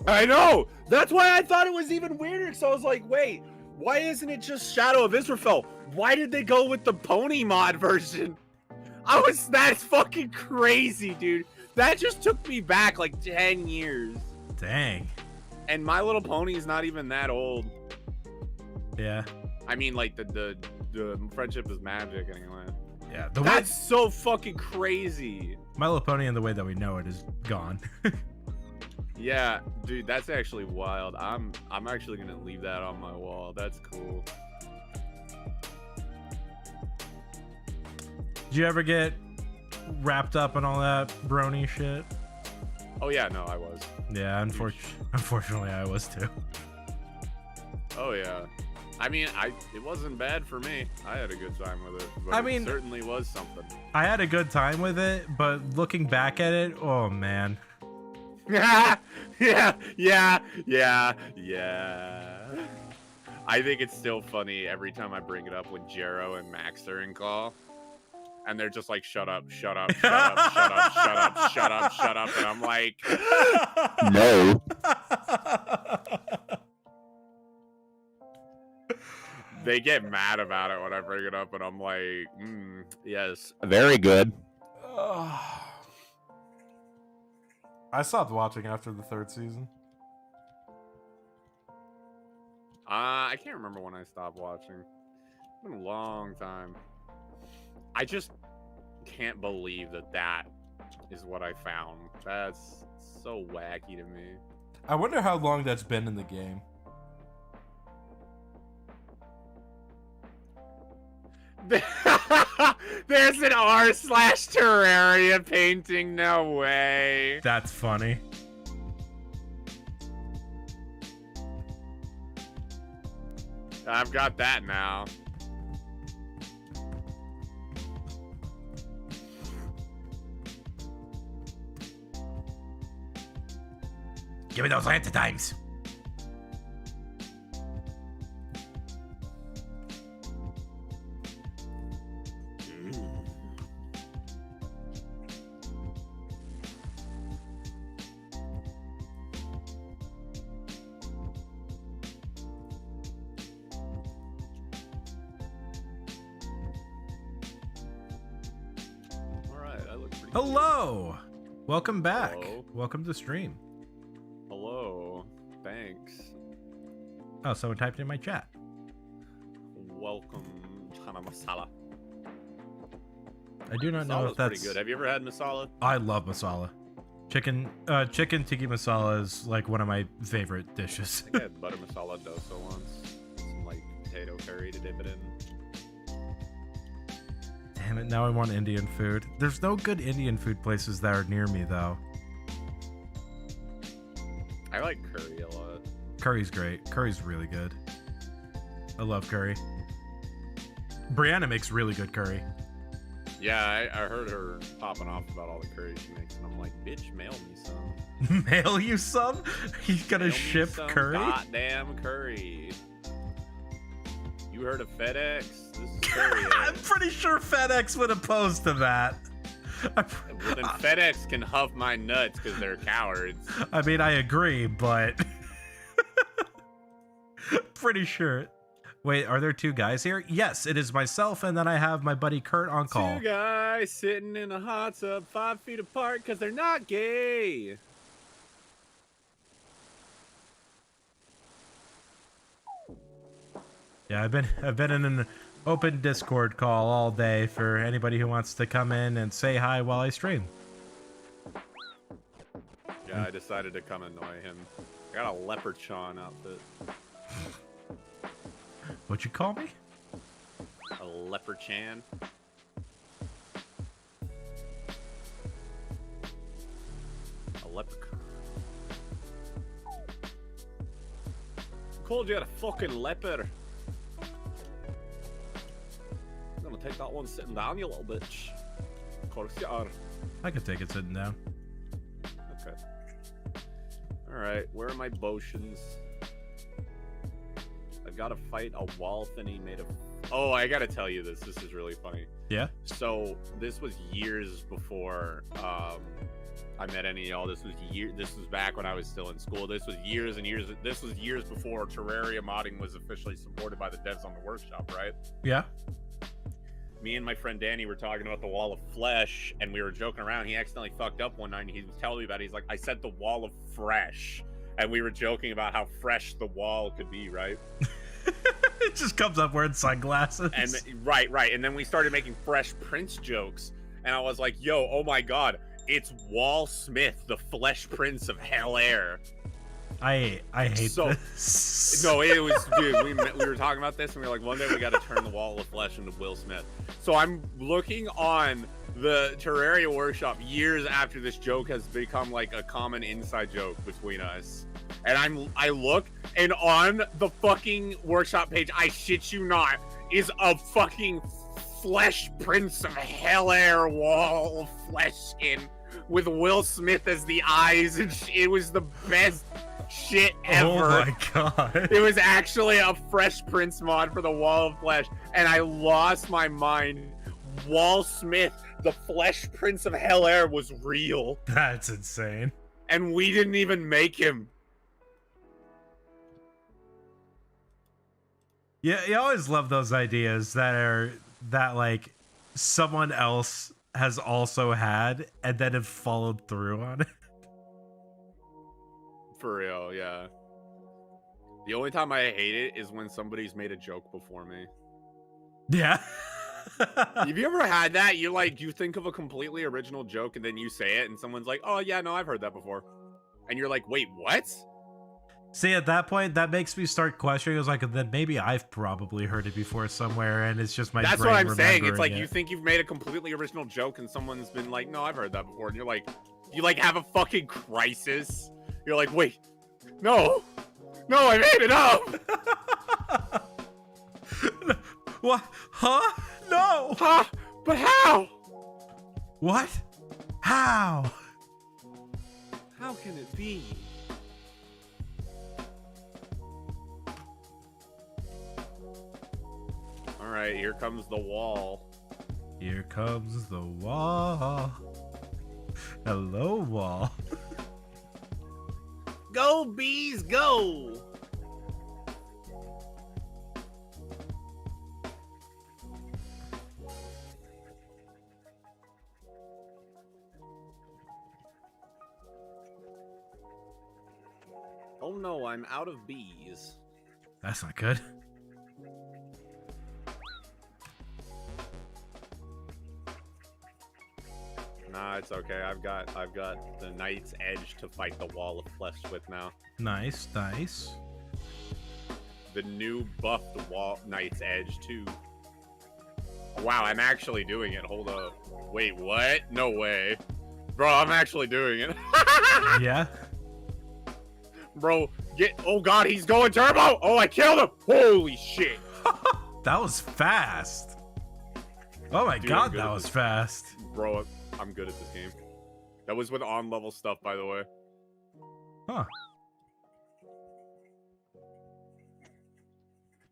I know. That's why I thought it was even weirder. So I was like, wait, why isn't it just Shadow of Israfel? Why did they go with the pony mod version? That's fucking crazy, dude. That just took me back like 10 years. Dang. And My Little Pony is not even that old. Yeah. I mean, like the Friendship is Magic anyway. Yeah. That's so fucking crazy. My Little Pony and the way that we know it is gone. Yeah, dude, that's actually wild. I'm actually gonna leave that on my wall. That's cool. Did you ever get wrapped up in all that brony shit? Oh yeah, no, I was. Yeah, unfortunately I was too. Oh yeah. I mean, it wasn't bad for me. I had a good time with it. But I mean, it certainly was something. I had a good time with it, but looking back at it, oh man. Yeah. I think it's still funny every time I bring it up when Jero and Max are in call. And they're just like, shut up, shut up, shut up, shut up, shut up, shut up, shut up. And I'm like, No. they get mad about it when I bring it up. And I'm like, yes. Very good. I stopped watching after the 3rd season. I can't remember when I stopped watching. It's been a long time. I just can't believe that is what I found. That's so wacky to me. I wonder how long that's been in the game. There's an r/Terraria painting. No way. That's funny. I've got that now. Give me those Lanta times. Hello. Welcome back. Hello. Welcome to stream. Hello. Thanks. Oh, someone typed in my chat. Welcome, Chana Masala. I do not know Masala's if that's pretty good. Have you ever had masala? I love masala. Chicken tikka masala is like one of my favorite dishes. I had butter masala dosa once. Some like potato curry to dip it in. Damn it, now I want Indian food. There's no good Indian food places that are near me though. I like curry a lot. Curry's great. Curry's really good. I love curry. Brianna makes really good curry. Yeah, I heard her popping off about all the curry she makes, and I'm like, bitch, mail me some. Mail you some? He's gonna Mail me ship some curry? Goddamn curry. You heard of FedEx? This is curry. I'm pretty sure FedEx would oppose to that. Well, then FedEx can huff my nuts because they're cowards. I mean, I agree, but pretty sure. Wait, are there two guys here? Yes, it is myself, and then I have my buddy Kurt on call. Two guys sitting in a hot tub 5 feet apart because they're not gay. Yeah, I've been in an open Discord call all day for anybody who wants to come in and say hi while I stream. Yeah, I decided to come annoy him. I got a leprechaun outfit. What'd you call me? A leprechaun. A leprechaun. Called you a fucking leper. I'm gonna take that one sitting down, you little bitch. Of course you are. I could take it sitting down. Okay. Alright, where are my potions? got to fight a wall thingy made of. Oh, I gotta tell you this. This is really funny. Yeah. So this was years before I met any of y'all. This was back when I was still in school. This was years and years. This was years before Terraria modding was officially supported by the devs on the workshop, right? Yeah. Me and my friend Danny were talking about the wall of flesh, and we were joking around. He accidentally fucked up one night, and he was telling me about it. He's like, I said the wall of fresh. And we were joking about how fresh the wall could be, right? It just comes up wearing sunglasses. And right. And then we started making Fresh Prince jokes. And I was like, yo, oh my god, it's Wall Smith, the Flesh Prince of Hell Air. I hate this. No, it was, dude, we were talking about this, and we were like, one day we got to turn the Wall of Flesh into Will Smith. So I'm looking on the Terraria workshop years after this joke has become like a common inside joke between us. And I look, and on the fucking workshop page, I shit you not, is a fucking Flesh Prince of Hell Air wall of flesh skin with Will Smith as the eyes, and it was the best shit ever. Oh my god. It was actually a Fresh Prince mod for the Wall of Flesh, and I lost my mind. Wall Smith, the Flesh Prince of Hell Air, was real. That's insane. And we didn't even make him. Yeah, you always love those ideas that like someone else has also had and then have followed through on it. For real, yeah. The only time I hate it is when somebody's made a joke before me. Yeah. Have you ever had that? You think of a completely original joke and then you say it and someone's like, oh yeah, no, I've heard that before. And you're like, wait, what? See, at that point, that makes me start questioning. I was like, then maybe I've probably heard it before somewhere, and it's just my That's brain what I'm saying. It's remembering like it. you think you've made a completely original joke and someone's been like, no, I've heard that before. And you're like, you like have a fucking crisis. You're like, wait, no, I made it up. What? Huh? No. Huh? But how? What? How? How can it be? All right, here comes the wall. Here comes the wall. Hello, wall. Go, bees, go! Oh no, I'm out of bees. That's not good. Nah, it's okay. I've got the Knight's Edge to fight the Wall of Flesh with now. Nice, nice. The new buffed Knight's Edge too. Wow, I'm actually doing it. Hold up. Wait, what? No way. Bro, I'm actually doing it. Yeah. Bro, oh god, he's going turbo! Oh, I killed him! Holy shit! That was fast. Oh my Dude, god, that was fast. Bro, I'm good at this game. That was with on-level stuff, by the way. Huh.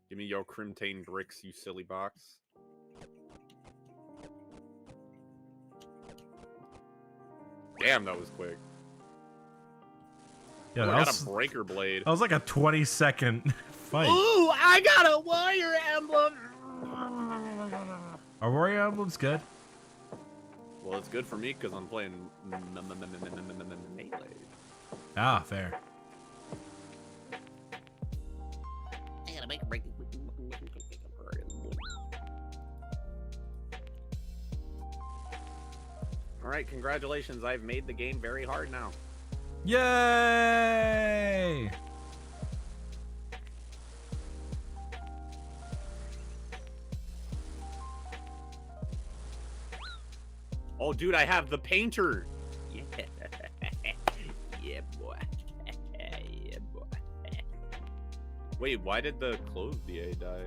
Give me your Crimtane bricks, you silly box. Damn, that was quick. Yeah, I that got was, a breaker blade. that was like a 20-second fight. Ooh, I got a warrior emblem. Our warrior emblem's good. Well, it's good for me because I'm playing melee. Ah, fair. I gotta make a break. All right, congratulations. I've made the game very hard now. Yay! Oh, dude, I have the painter. Yeah. Yeah, boy. Yeah, boy. Wait, why did the clothes BA die?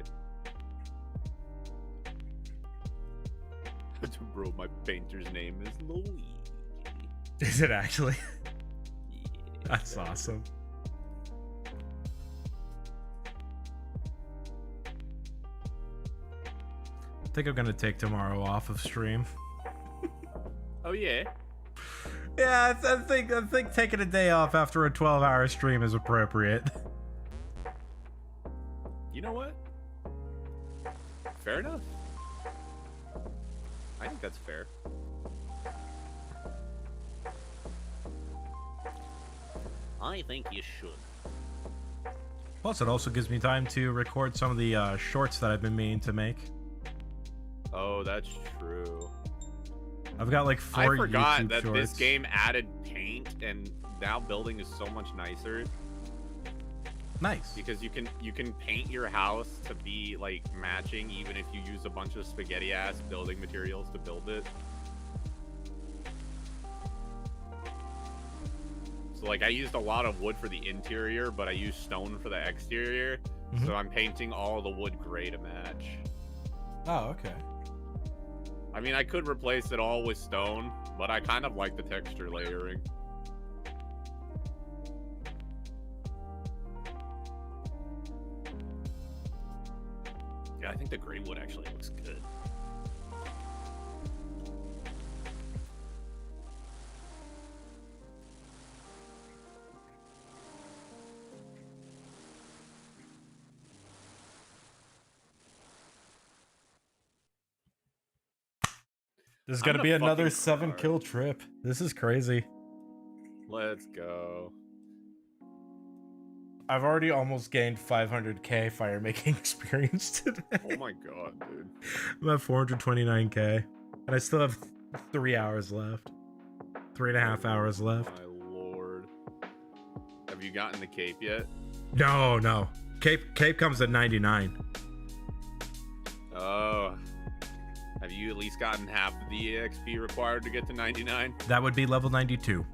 Bro, my painter's name is Luigi. Is it actually? Yeah, That's awesome. I think I'm gonna take tomorrow off of stream. Oh yeah. Yeah, I think taking a day off after a 12-hour stream is appropriate. You know what? Fair enough. I think that's fair. I think you should. Plus, it also gives me time to record some of the shorts that I've been meaning to make. Oh, that's true. I've got like 4 I forgot YouTube that shorts. this game added paint, and now building is so much nicer Nice. because you can paint your house to be like matching, even if you use a bunch of spaghetti ass building materials to build it. So like I used a lot of wood for the interior, but I used stone for the exterior. Mhm. So I'm painting all the wood gray to match. Oh, okay. I mean, I could replace it all with stone, but I kind of like the texture layering. Yeah, I think the gray wood actually looks good. This is I'm gonna in be a another fucking 7-kill trip. This is crazy. Let's go. I've already almost gained 500k fire making experience today. Oh my god, dude. I'm at 429k, and I still have 3 hours left. 3.5 hours left. My lord. Have you gotten the cape yet? No. Cape comes at 99. Oh. Have you at least gotten half of the EXP required to get to 99? That would be level 92.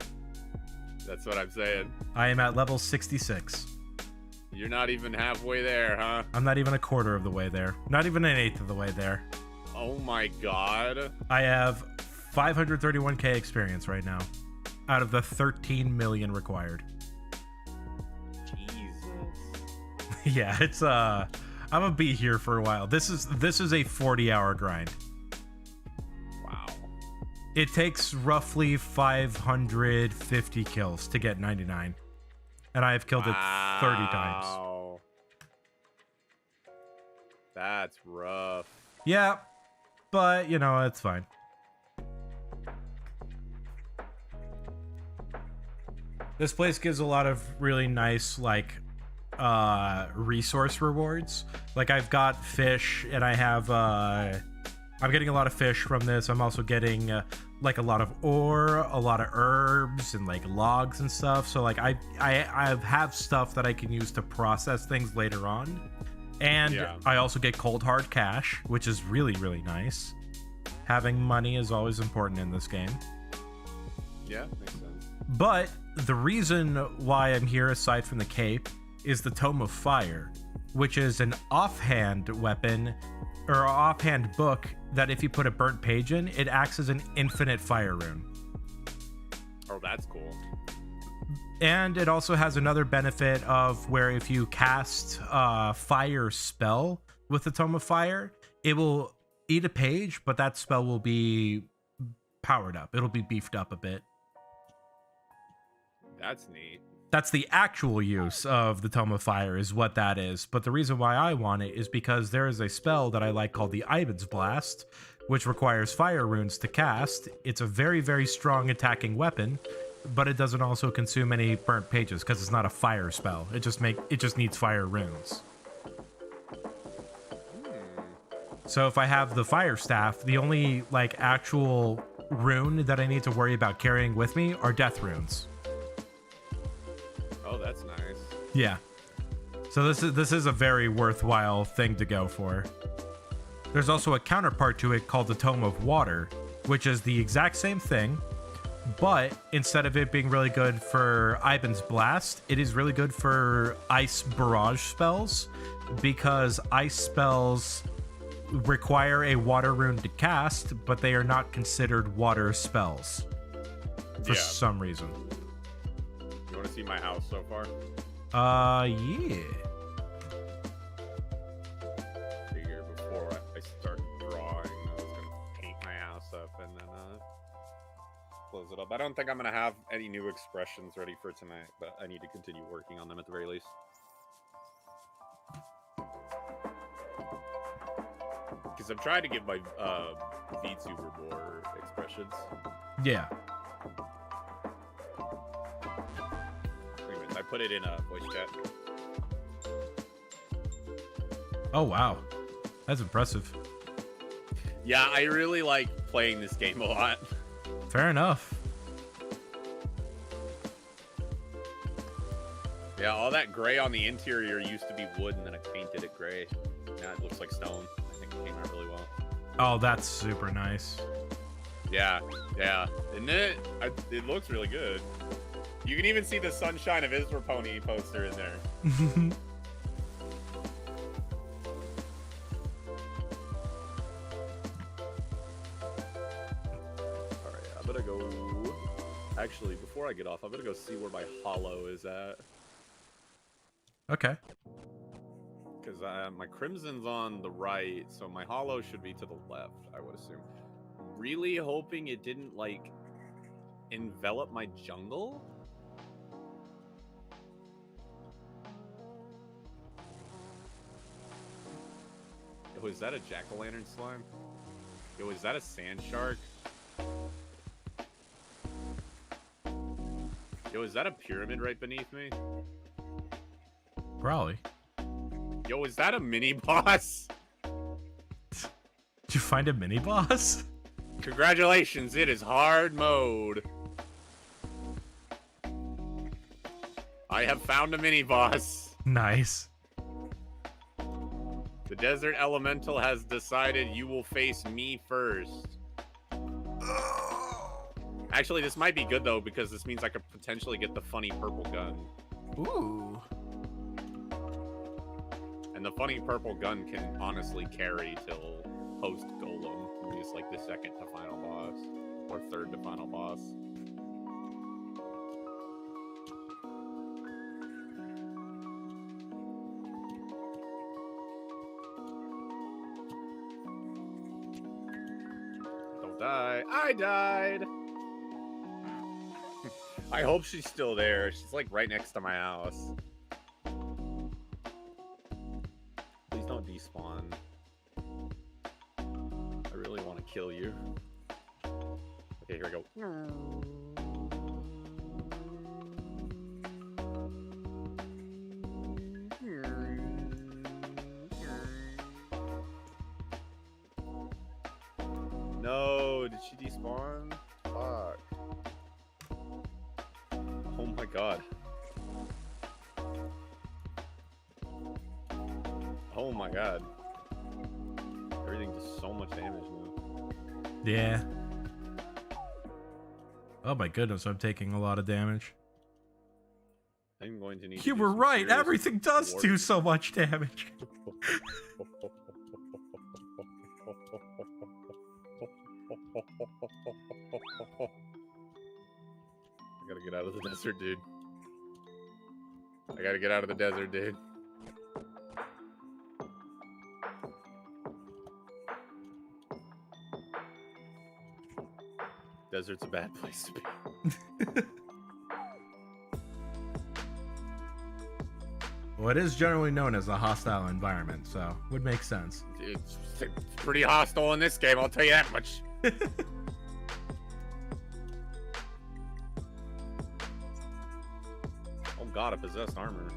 That's what I'm saying. I am at level 66. You're not even halfway there, huh? I'm not even a quarter of the way there. Not even an eighth of the way there. Oh my god. I have 531k experience right now, out of the 13 million required. Jesus. Yeah, it's I'm gonna be here for a while. This is a 40-hour grind. Wow. It takes roughly 550 kills to get 99, and I have killed it 30 times. Wow. That's rough. Yeah, but you know, it's fine. This place gives a lot of really nice resource rewards. Like I've got fish, and I have I'm getting a lot of fish from this. I'm also getting like a lot of ore, a lot of herbs, and like logs and stuff. So like I have stuff that I can use to process things later on. And Yeah. I also get cold hard cash, which is really, really nice. Having money is always important in this game. Yeah, makes sense. But the reason why I'm here, aside from the cape, is the Tome of Fire, which is an offhand weapon or offhand book that if you put a burnt page in, it acts as an infinite fire rune. Oh, that's cool. And it also has another benefit of where if you cast a fire spell with the Tome of Fire, it will eat a page, but that spell will be powered up. It'll be beefed up a bit. That's neat. That's the actual use of the Tome of Fire, is what that is. But the reason why I want it is because there is a spell that I like called the Ivan's Blast, which requires fire runes to cast. It's a very, very strong attacking weapon, but it doesn't also consume any burnt pages because it's not a fire spell. It just needs fire runes. So if I have the fire staff, the only like actual rune that I need to worry about carrying with me are death runes. Oh, that's nice. Yeah. So this is a very worthwhile thing to go for. There's also a counterpart to it called the Tome of Water, which is the exact same thing, but instead of it being really good for Ivan's Blast, it is really good for ice barrage spells, because ice spells require a water rune to cast, but they are not considered water spells for Yeah. some reason. You want to see my house so far? Yeah. Figure before I start drawing. close it up. I don't think I'm gonna have any new expressions ready for tonight, but I need to continue working on them at the very least. Because I'm trying to give my VTuber more expressions. Yeah. Anyways, I put it in a voice chat. Oh wow, that's impressive. Yeah, I really like playing this game a lot. Fair enough. Yeah, all that gray on the interior used to be wood, and then I painted it gray. Now it looks like stone. I think it came out really well. Oh, that's super nice. Yeah, yeah. Isn't it? It looks really good. You can even see the Sunshine of Isra Pony poster in there. Alright, I'm gonna go... Actually, before I get off, I'm gonna go see where my hollow is at. Okay. Because my Crimson's on the right, so my hollow should be to the left, I would assume. Really hoping it didn't, like, envelop my jungle? Yo, is that a jack-o'-lantern slime? Yo, is that a sand shark? Yo, is that a pyramid right beneath me? Probably. Yo, is that a mini-boss? Did you find a mini boss? Congratulations, it is hard mode. I have found a mini-boss. Nice. The desert elemental has decided you will face me first. Actually, this might be good, though, because this means I could potentially get the funny purple gun. Ooh. And the funny purple gun can honestly carry till post-golem. It's like the second to final boss. Or third to final boss. Don't die. I died! I hope she's still there. She's like right next to my house. Please don't despawn. I really want to kill you. Okay, here we go. No, did she despawn? Fuck. Oh my god. Oh my god. Everything does so much damage now. Yeah. Oh my goodness, I'm taking a lot of damage. I'm going to need to You do were some right. serious Everything does warp. do so much damage. I gotta get out of the desert, dude. I gotta get out of the desert, dude. Desert's a bad place to be. Well, it is generally known as a hostile environment, so would make sense. It's pretty hostile in this game, I'll tell you that much. Oh god, a possessed armor.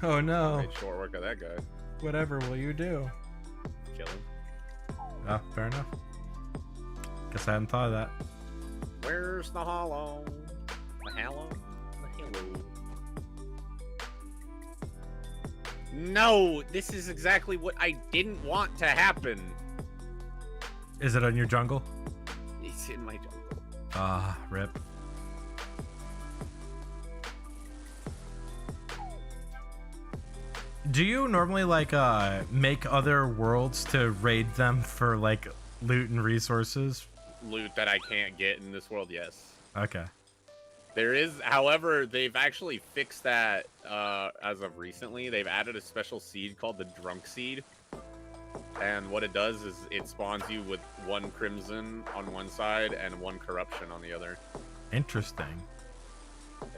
Oh no. Made short work of that guy. Whatever will you do? Kill him. Oh, fair enough. Guess I hadn't thought of that. Where's the hollow? The hollow? The hollow. No, this is exactly what I didn't want to happen. Is it on your jungle? It's in my jungle. Ah, rip. Do you normally like make other worlds to raid them for like loot and resources? Loot that I can't get in this world, yes. Okay. There is, however, they've actually fixed that as of recently. They've added a special seed called the Drunk Seed. And what it does is it spawns you with 1 crimson on one side and 1 corruption on the other. Interesting.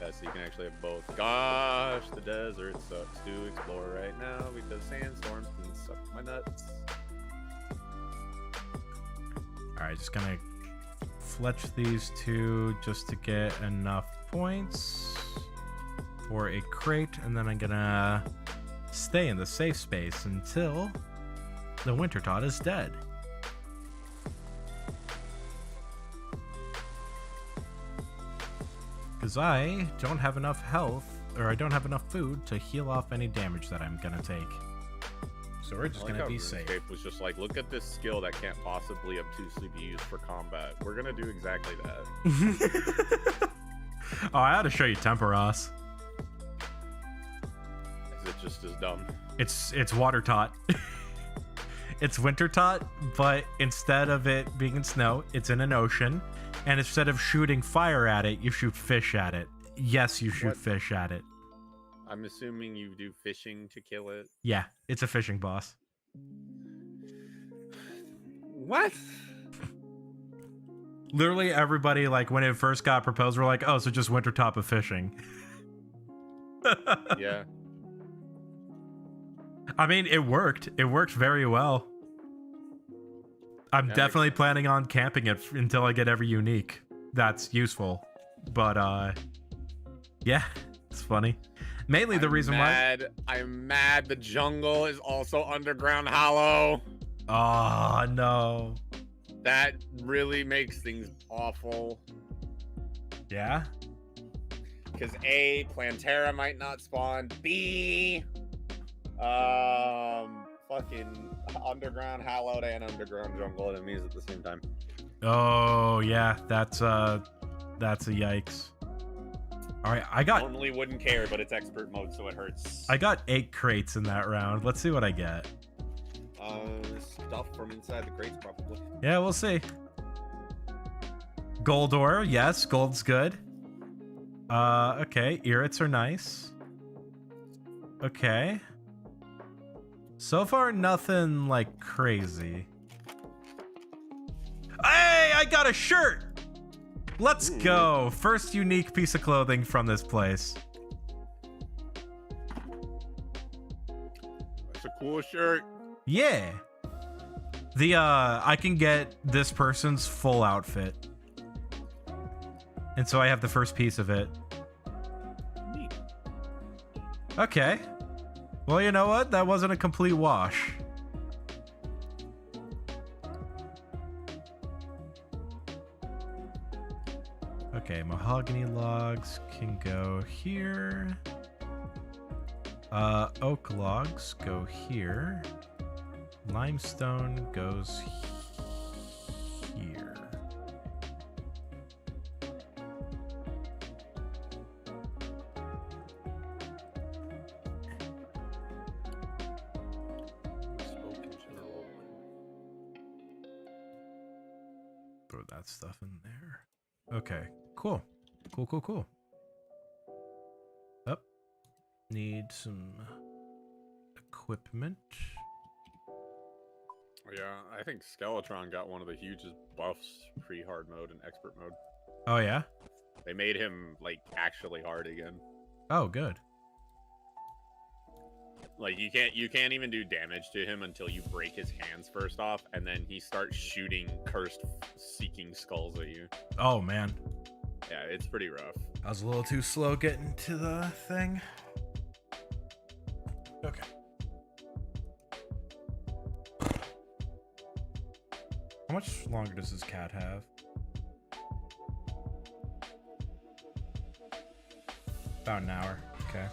Yeah, so you can actually have both. Gosh, the desert sucks to explore right now because sandstorms can suck my nuts. Alright, just gonna fletch these 2 just to get enough points for a crate, and then I'm gonna stay in the safe space until the winter tot is dead. Because I don't have enough health, or I don't have enough food to heal off any damage that I'm gonna take. So we're just gonna be safe. RuneScape was just like, look at this skill that can't possibly obtusely be used for combat. We're gonna do exactly that. Oh, I ought to show you Temporos. Is it just as dumb? It's water tot. It's winter tot, but instead of it being in snow, it's in an ocean. And instead of shooting fire at it, you shoot fish at it. Yes, you shoot fish at it. I'm assuming you do fishing to kill it. Yeah, it's a fishing boss. What? Literally everybody, like, when it first got proposed, were like, oh, so just winter top of fishing. Yeah. I mean, it worked. It worked very well. I'm definitely planning on camping it until I get every unique that's useful. But, yeah, it's funny. Mainly the reason why... I'm mad the jungle is also underground hollow. Oh, no. That really makes things awful. Yeah? Because A, Plantera might not spawn. B, fucking underground hallowed and underground jungle enemies at the same time. Oh, yeah, that's a yikes. All right, I got... Normally wouldn't care, but it's expert mode, so it hurts. I got 8 crates in that round. Let's see what I get. Stuff from inside the crates, probably. Yeah, we'll see. Gold ore, yes, gold's good. Okay, irits are nice. Okay. So far, nothing, like, crazy. Hey, I got a shirt! Let's go. First unique piece of clothing from this place. That's a cool shirt. Yeah. I can get this person's full outfit. And so I have the first piece of it. Neat. Okay. Well, you know what? That wasn't a complete wash. Okay, mahogany logs can go here. Oak logs go here. Limestone goes here. Throw that stuff in there. Okay, cool. Cool. Up. Need some equipment. Yeah, I think Skeletron got one of the hugest buffs pre-hard mode and expert mode. Oh, yeah? They made him, like, actually hard again. Oh, good. Like, you can't even do damage to him until you break his hands first off, and then he starts shooting cursed seeking skulls at you. Oh, man. Yeah, it's pretty rough. I was a little too slow getting to the thing. Okay. How much longer does this cat have? About an hour. Okay.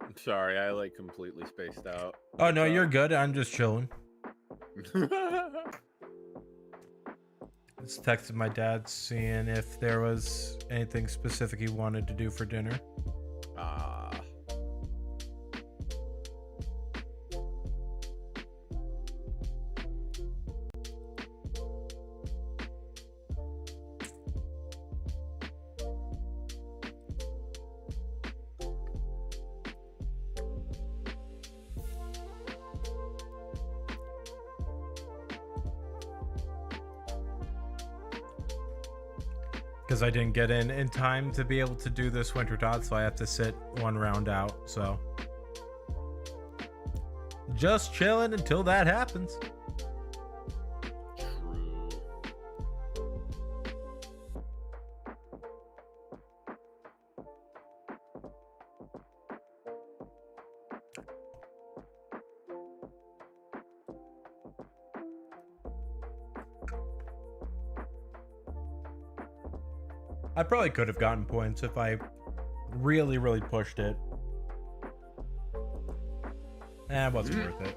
I'm sorry, I like completely spaced out. Oh no, you're good. I'm just chilling. Just texted my dad seeing if there was anything specific he wanted to do for dinner. Ah. Because I didn't get in time to be able to do this winter dot, so I have to sit one round out. So just chilling until that happens. True. I probably could have gotten points if I really, really pushed it. It wasn't worth it.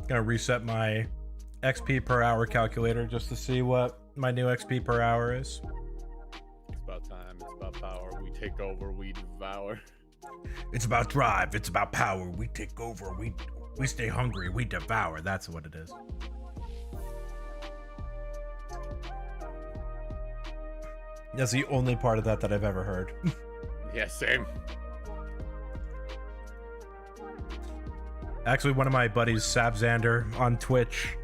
Gonna reset my XP per hour calculator just to see what my new XP per hour is. It's about time. It's about power. We take over. We devour. It's about drive. It's about power. We take over. We stay hungry. We devour. That's what it is. That's the only part of that I've ever heard. Yeah, same. Actually, one of my buddies, Sabzander, on Twitch,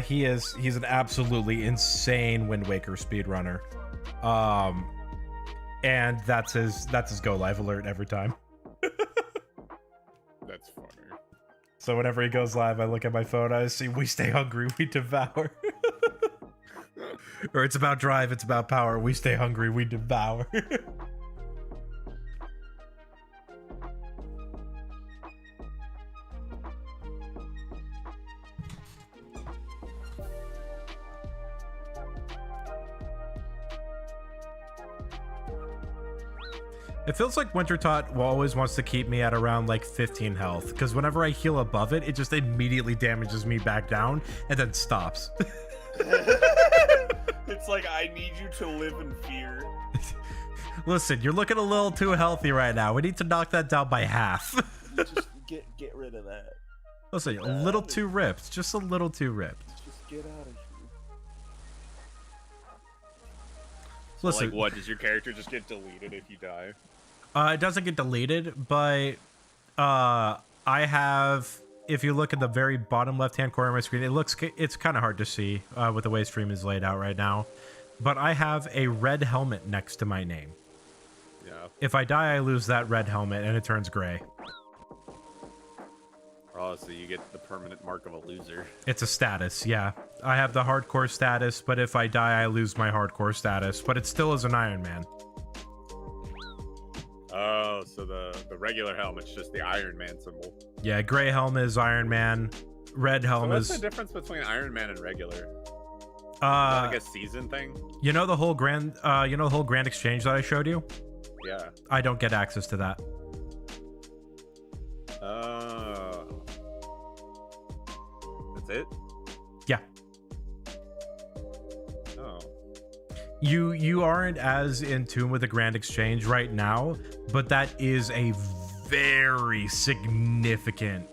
he's an absolutely insane Wind Waker speedrunner. And that's his go live alert every time. That's funny. So whenever he goes live, I look at my phone, I see we stay hungry, we devour. Or it's about drive, it's about power, we stay hungry, we devour. It feels like Winter Tot always wants to keep me at around like 15 health, because whenever I heal above it, it just immediately damages me back down and then stops. It's like, I need you to live in fear. Listen, you're looking a little too healthy right now. We need to knock that down by half. Just get rid of that. Listen, a little too ripped. Just a little too ripped. Just get out of here. So Listen, like, what, does your character just get deleted if you die? it doesn't get deleted, but I have, if you look at the very bottom left-hand corner of my screen, it's kind of hard to see with the way stream is laid out right now, but I have a red helmet next to my name. Yeah. If I die, I lose that red helmet and it turns gray. Oh, so you get the permanent mark of a loser. It's a status, yeah. I have the hardcore status, but if I die, I lose my hardcore status, but it still is an Iron Man. Oh, so the regular helmet's just the Iron Man symbol. Yeah, gray helmet is Iron Man, red So helmet what's is... the difference between Iron Man and regular? Is that like a season thing? you know the whole grand exchange that I showed you? Yeah. I don't get access to that. That's it? Yeah. Oh. You aren't as in tune with the Grand Exchange right now, but that is a very significant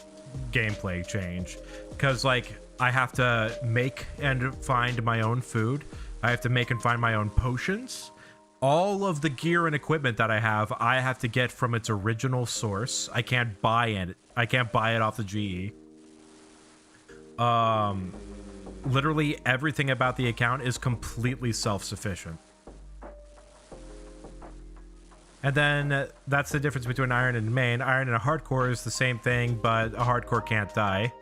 gameplay change. Because, like, I have to make and find my own food. I have to make and find my own potions. All of the gear and equipment that I have to get from its original source. I can't buy it. I can't buy it off the GE. Literally everything about the account is completely self-sufficient. And then that's the difference between Iron and Main. Iron and a Hardcore is the same thing, but a Hardcore can't die.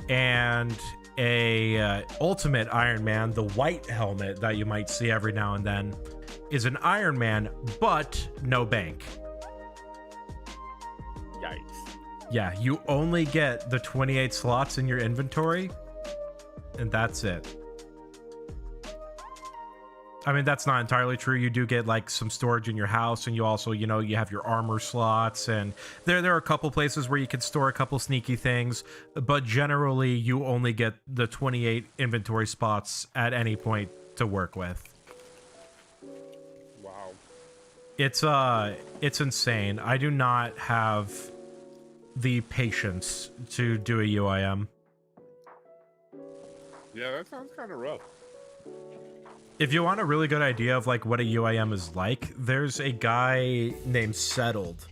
And a Ultimate Iron Man, the white helmet that you might see every now and then, is an Iron Man, but no bank. Yikes. Yeah, you only get the 28 slots in your inventory, and that's it. I mean, that's not entirely true. You do get like some storage in your house, and you also, you know, you have your armor slots, and there are a couple places where you can store a couple sneaky things, but generally you only get the 28 inventory spots at any point to work with. Wow. It's insane. I do not have the patience to do a UIM. Yeah, that sounds kind of rough. If you want a really good idea of like what a UIM is like, there's a guy named Settled,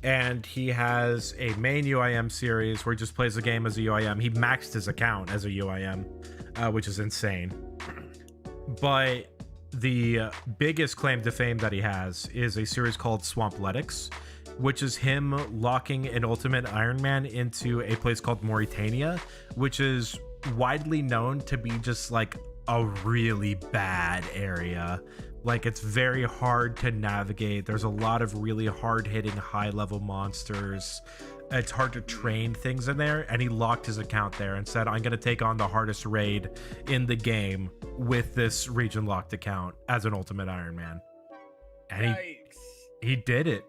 and he has a main UIM series where he just plays the game as a UIM. He maxed his account as a UIM, which is insane. But the biggest claim to fame that he has is a series called Swampletics, which is him locking an Ultimate Iron Man into a place called Mauritania, which is widely known to be just like a really bad area. Like, it's very hard to navigate. There's a lot of really hard-hitting high-level monsters. It's hard to train things in there, and he locked his account there and said, I'm going to take on the hardest raid in the game with this region-locked account as an Ultimate Iron Man. And he did it.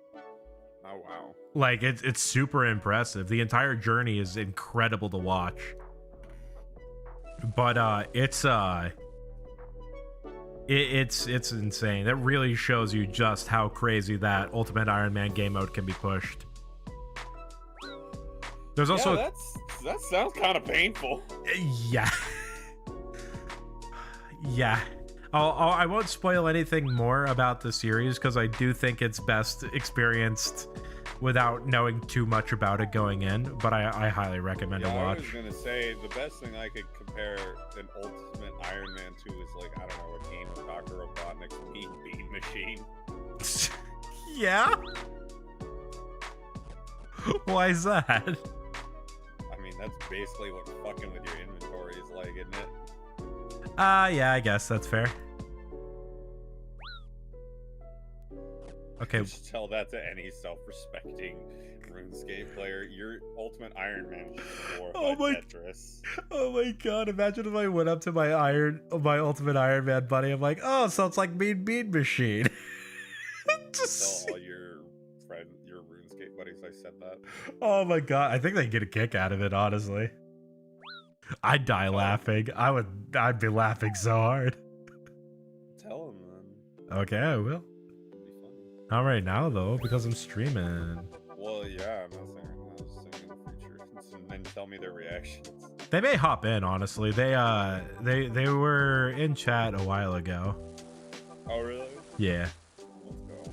Oh, wow. Like, it's super impressive. The entire journey is incredible to watch. But it's insane. That really shows you just how crazy that Ultimate Iron Man game mode can be pushed. There's also that sounds kind of painful. yeah. Yeah. I won't spoil anything more about the series because I do think it's best experienced without knowing too much about it going in, but I highly recommend a watch. I was gonna say the best thing I could compare an Ultimate Iron Man to is like, I don't know, a game of Dr. Robotnik's Mean Bean Machine. Yeah? Why is that? I mean, that's basically what fucking with your inventory is like, isn't it? Yeah, I guess that's fair. Okay. Just tell that to any self-respecting RuneScape player. Your Ultimate Iron Man is glorified Tetris. Oh my god, imagine if I went up to my Ultimate Iron Man buddy. I'm like, oh, so it's like Mean Bean Machine. Just Tell all your RuneScape buddies I said that. oh my god, I think they get a kick out of it, honestly. I'd die laughing. I'd be laughing so hard. Tell them then. Okay, I will. It'd be funny. Not right now though, because I'm streaming. Well, yeah, I'm not saying right now, I was saying in the future. And then tell me their reactions. They may hop in, honestly. They were in chat a while ago. Oh, really? Yeah. Let's go.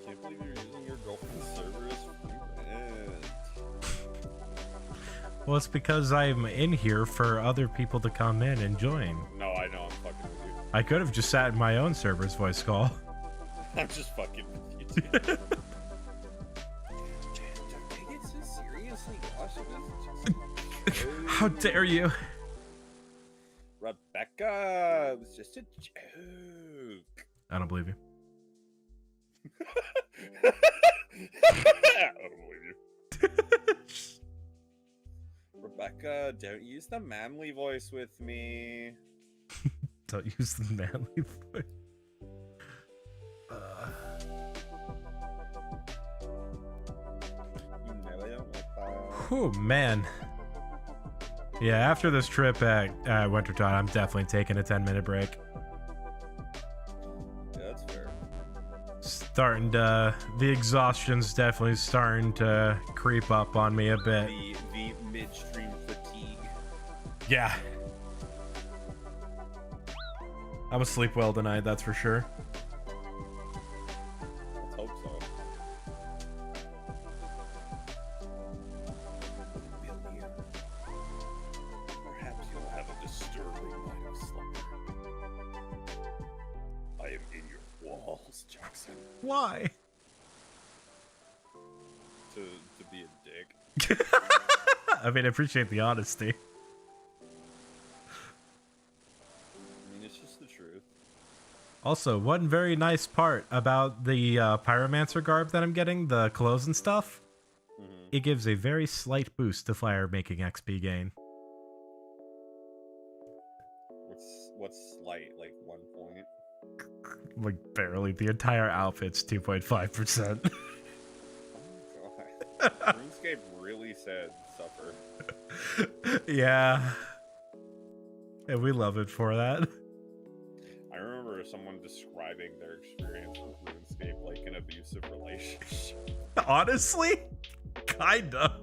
Can't believe you're using your girlfriend's server as freelance. Well, it's because I'm in here for other people to come in and join. No, I know, I'm fucking with you. I could have just sat in my own server's voice call. I'm just fucking with you, dude. Don't take it so seriously, gosh. It is just... How dare you? Rebecca, it was just a joke. I don't believe you. I don't believe you. Becca, don't use the manly voice with me. Don't use the manly voice. You know I don't like that. Whew, man. Yeah, after this trip at Wintertime, I'm definitely taking a 10-minute break. Yeah, that's fair. Starting to, the exhaustion's definitely starting to creep up on me a bit. The midstream fatigue. Yeah. I'm gonna sleep well tonight, that's for sure. Let's hope so. William, perhaps you'll have a disturbing night of slumber. I am in your walls, Jackson. Why? To be a dick. I mean, I appreciate the honesty. I mean, it's just the truth. Also, one very nice part about the Pyromancer garb that I'm getting, the clothes and stuff, it gives a very slight boost to fire making XP gain. What's slight? Like 1 point? Like, barely. The entire outfit's 2.5%. Oh my god. RuneScape really said suffer. Yeah. And we love it for that. I remember someone describing their experience with RuneScape like an abusive relationship. Honestly? Kinda.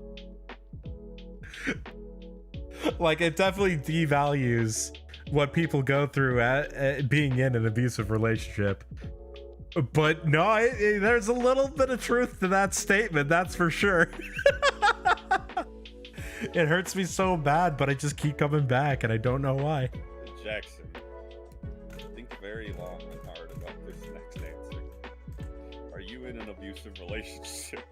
Like, it definitely devalues what people go through at being in an abusive relationship. But no, there's a little bit of truth to that statement, that's for sure. It hurts me so bad, but I just keep coming back, and I don't know why. Jackson, think very long and hard about this next answer. Are you in an abusive relationship?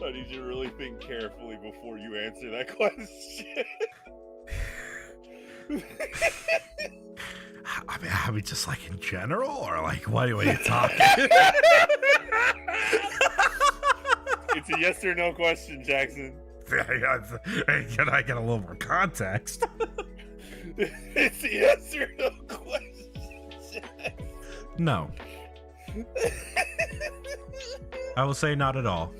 I need you to really think carefully before you answer that question. I mean, just like in general, or like, what are you talking? It's a yes or no question, Jackson. Can I get a little more context? It's a yes or no question, Jackson. No. I will say not at all.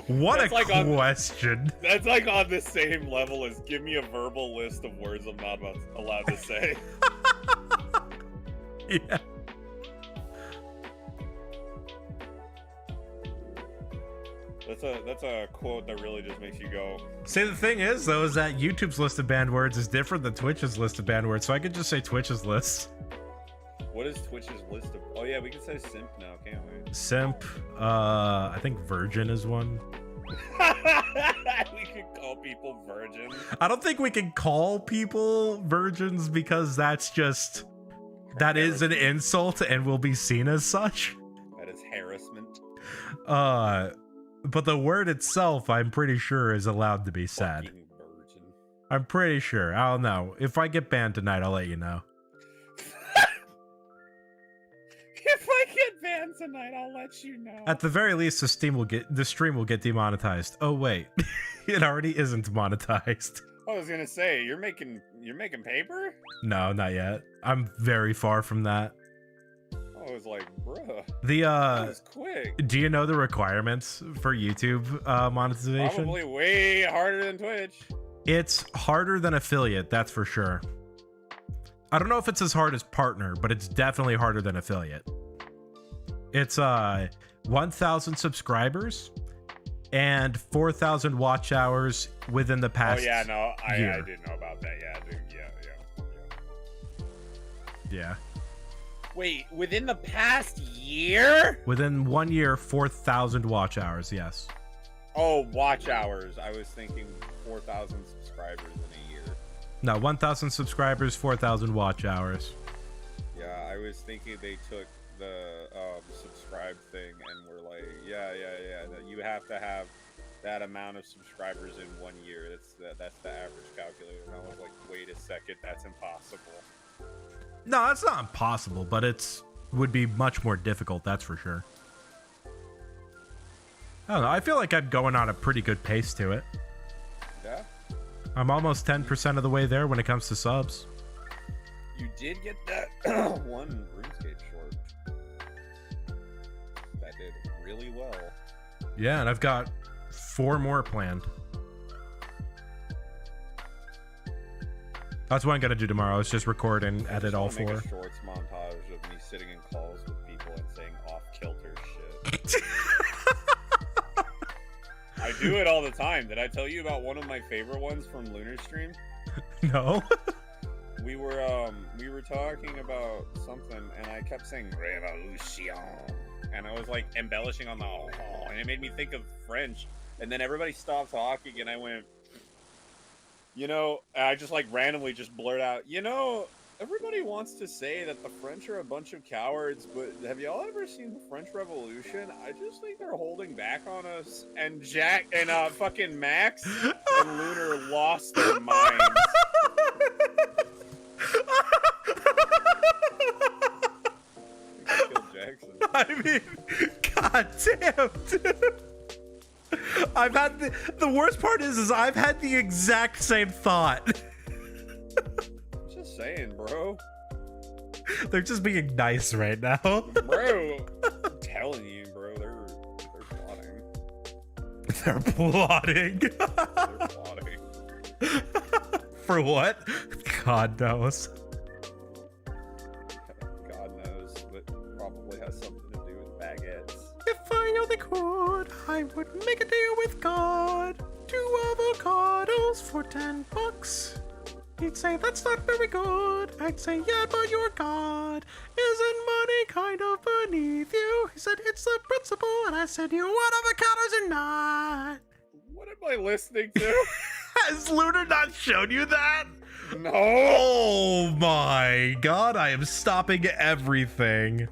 What That's a like question. That's like on the same level as give me a verbal list of words I'm not allowed to say. Yeah. That's a quote that really just makes you go. See, the thing is, though, is that YouTube's list of banned words is different than Twitch's list of banned words, so I could just say Twitch's list. What is Twitch's list of? Oh yeah, we can say simp now, can't we? Simp, I think virgin is one. We could call people virgins. I don't think we can call people virgins because that's just... That is an insult and will be seen as such. That is harassment. But the word itself, I'm pretty sure, is allowed to be said. Fucking virgin. I'm pretty sure. I don't know. If I get banned tonight, I'll let you know. If I get banned tonight, I'll let you know. At the very least, the stream will get demonetized. Oh wait, it already isn't monetized. I was gonna say you're making paper. No, not yet. I'm very far from that. I was like, bruh, The that was quick. do you know the requirements for YouTube monetization? Probably way harder than Twitch. It's harder than affiliate, that's for sure. I don't know if it's as hard as partner, but it's definitely harder than affiliate. It's 1,000 subscribers and 4,000 watch hours within the past. Oh yeah, no, I year. didn't know about that. Yeah, dude, Yeah. Wait, within the past year? Within 1 year, 4,000 watch hours, yes. Oh, watch hours. I was thinking 4,000 subscribers in a year. No, 1,000 subscribers, 4,000 watch hours. Yeah, I was thinking they took the subscribe thing and were like, yeah, that you have to have that amount of subscribers in 1 year. That's the average calculator. And I was like, wait a second, that's impossible. No, that's not impossible, but would be much more difficult, that's for sure. I don't know. I feel like I'm going on a pretty good pace to it. Yeah. I'm almost 10% of the way there when it comes to subs. You did get that one RuneScape short. That did really well. Yeah, and I've got 4 more planned. That's what I'm gonna do tomorrow. Is just record and edit all 4. Make a shorts montage of me sitting in calls with people and saying off-kilter shit. I do it all the time. Did I tell you about one of my favorite ones from Lunar Stream? No. We were talking about something, and I kept saying revolution, and I was like embellishing on the and it made me think of French. And then everybody stopped talking, and I went, I just like randomly just blurt out, everybody wants to say that the French are a bunch of cowards, but have y'all ever seen the French Revolution? I just think they're holding back on us. And Jack and fucking Max and Lunar lost their minds. Jackson. I mean, god damn, dude. I've had the worst part is I've had the exact same thought. Just saying, bro. They're just being nice right now. Bro, I'm telling you, bro, they're plotting. They're plotting. They're plotting. For what? God knows. God knows, but probably has something to do with baguettes. If I only could, I would make a deal with God. 2 avocados for $10. He'd say, that's not very good. I'd say, yeah, but you're God. Isn't money kind of beneath you? He said, it's the principle. And I said, you want avocados or not? What am I listening to? Has Lunar not shown you that? No. Oh my god, I am stopping everything.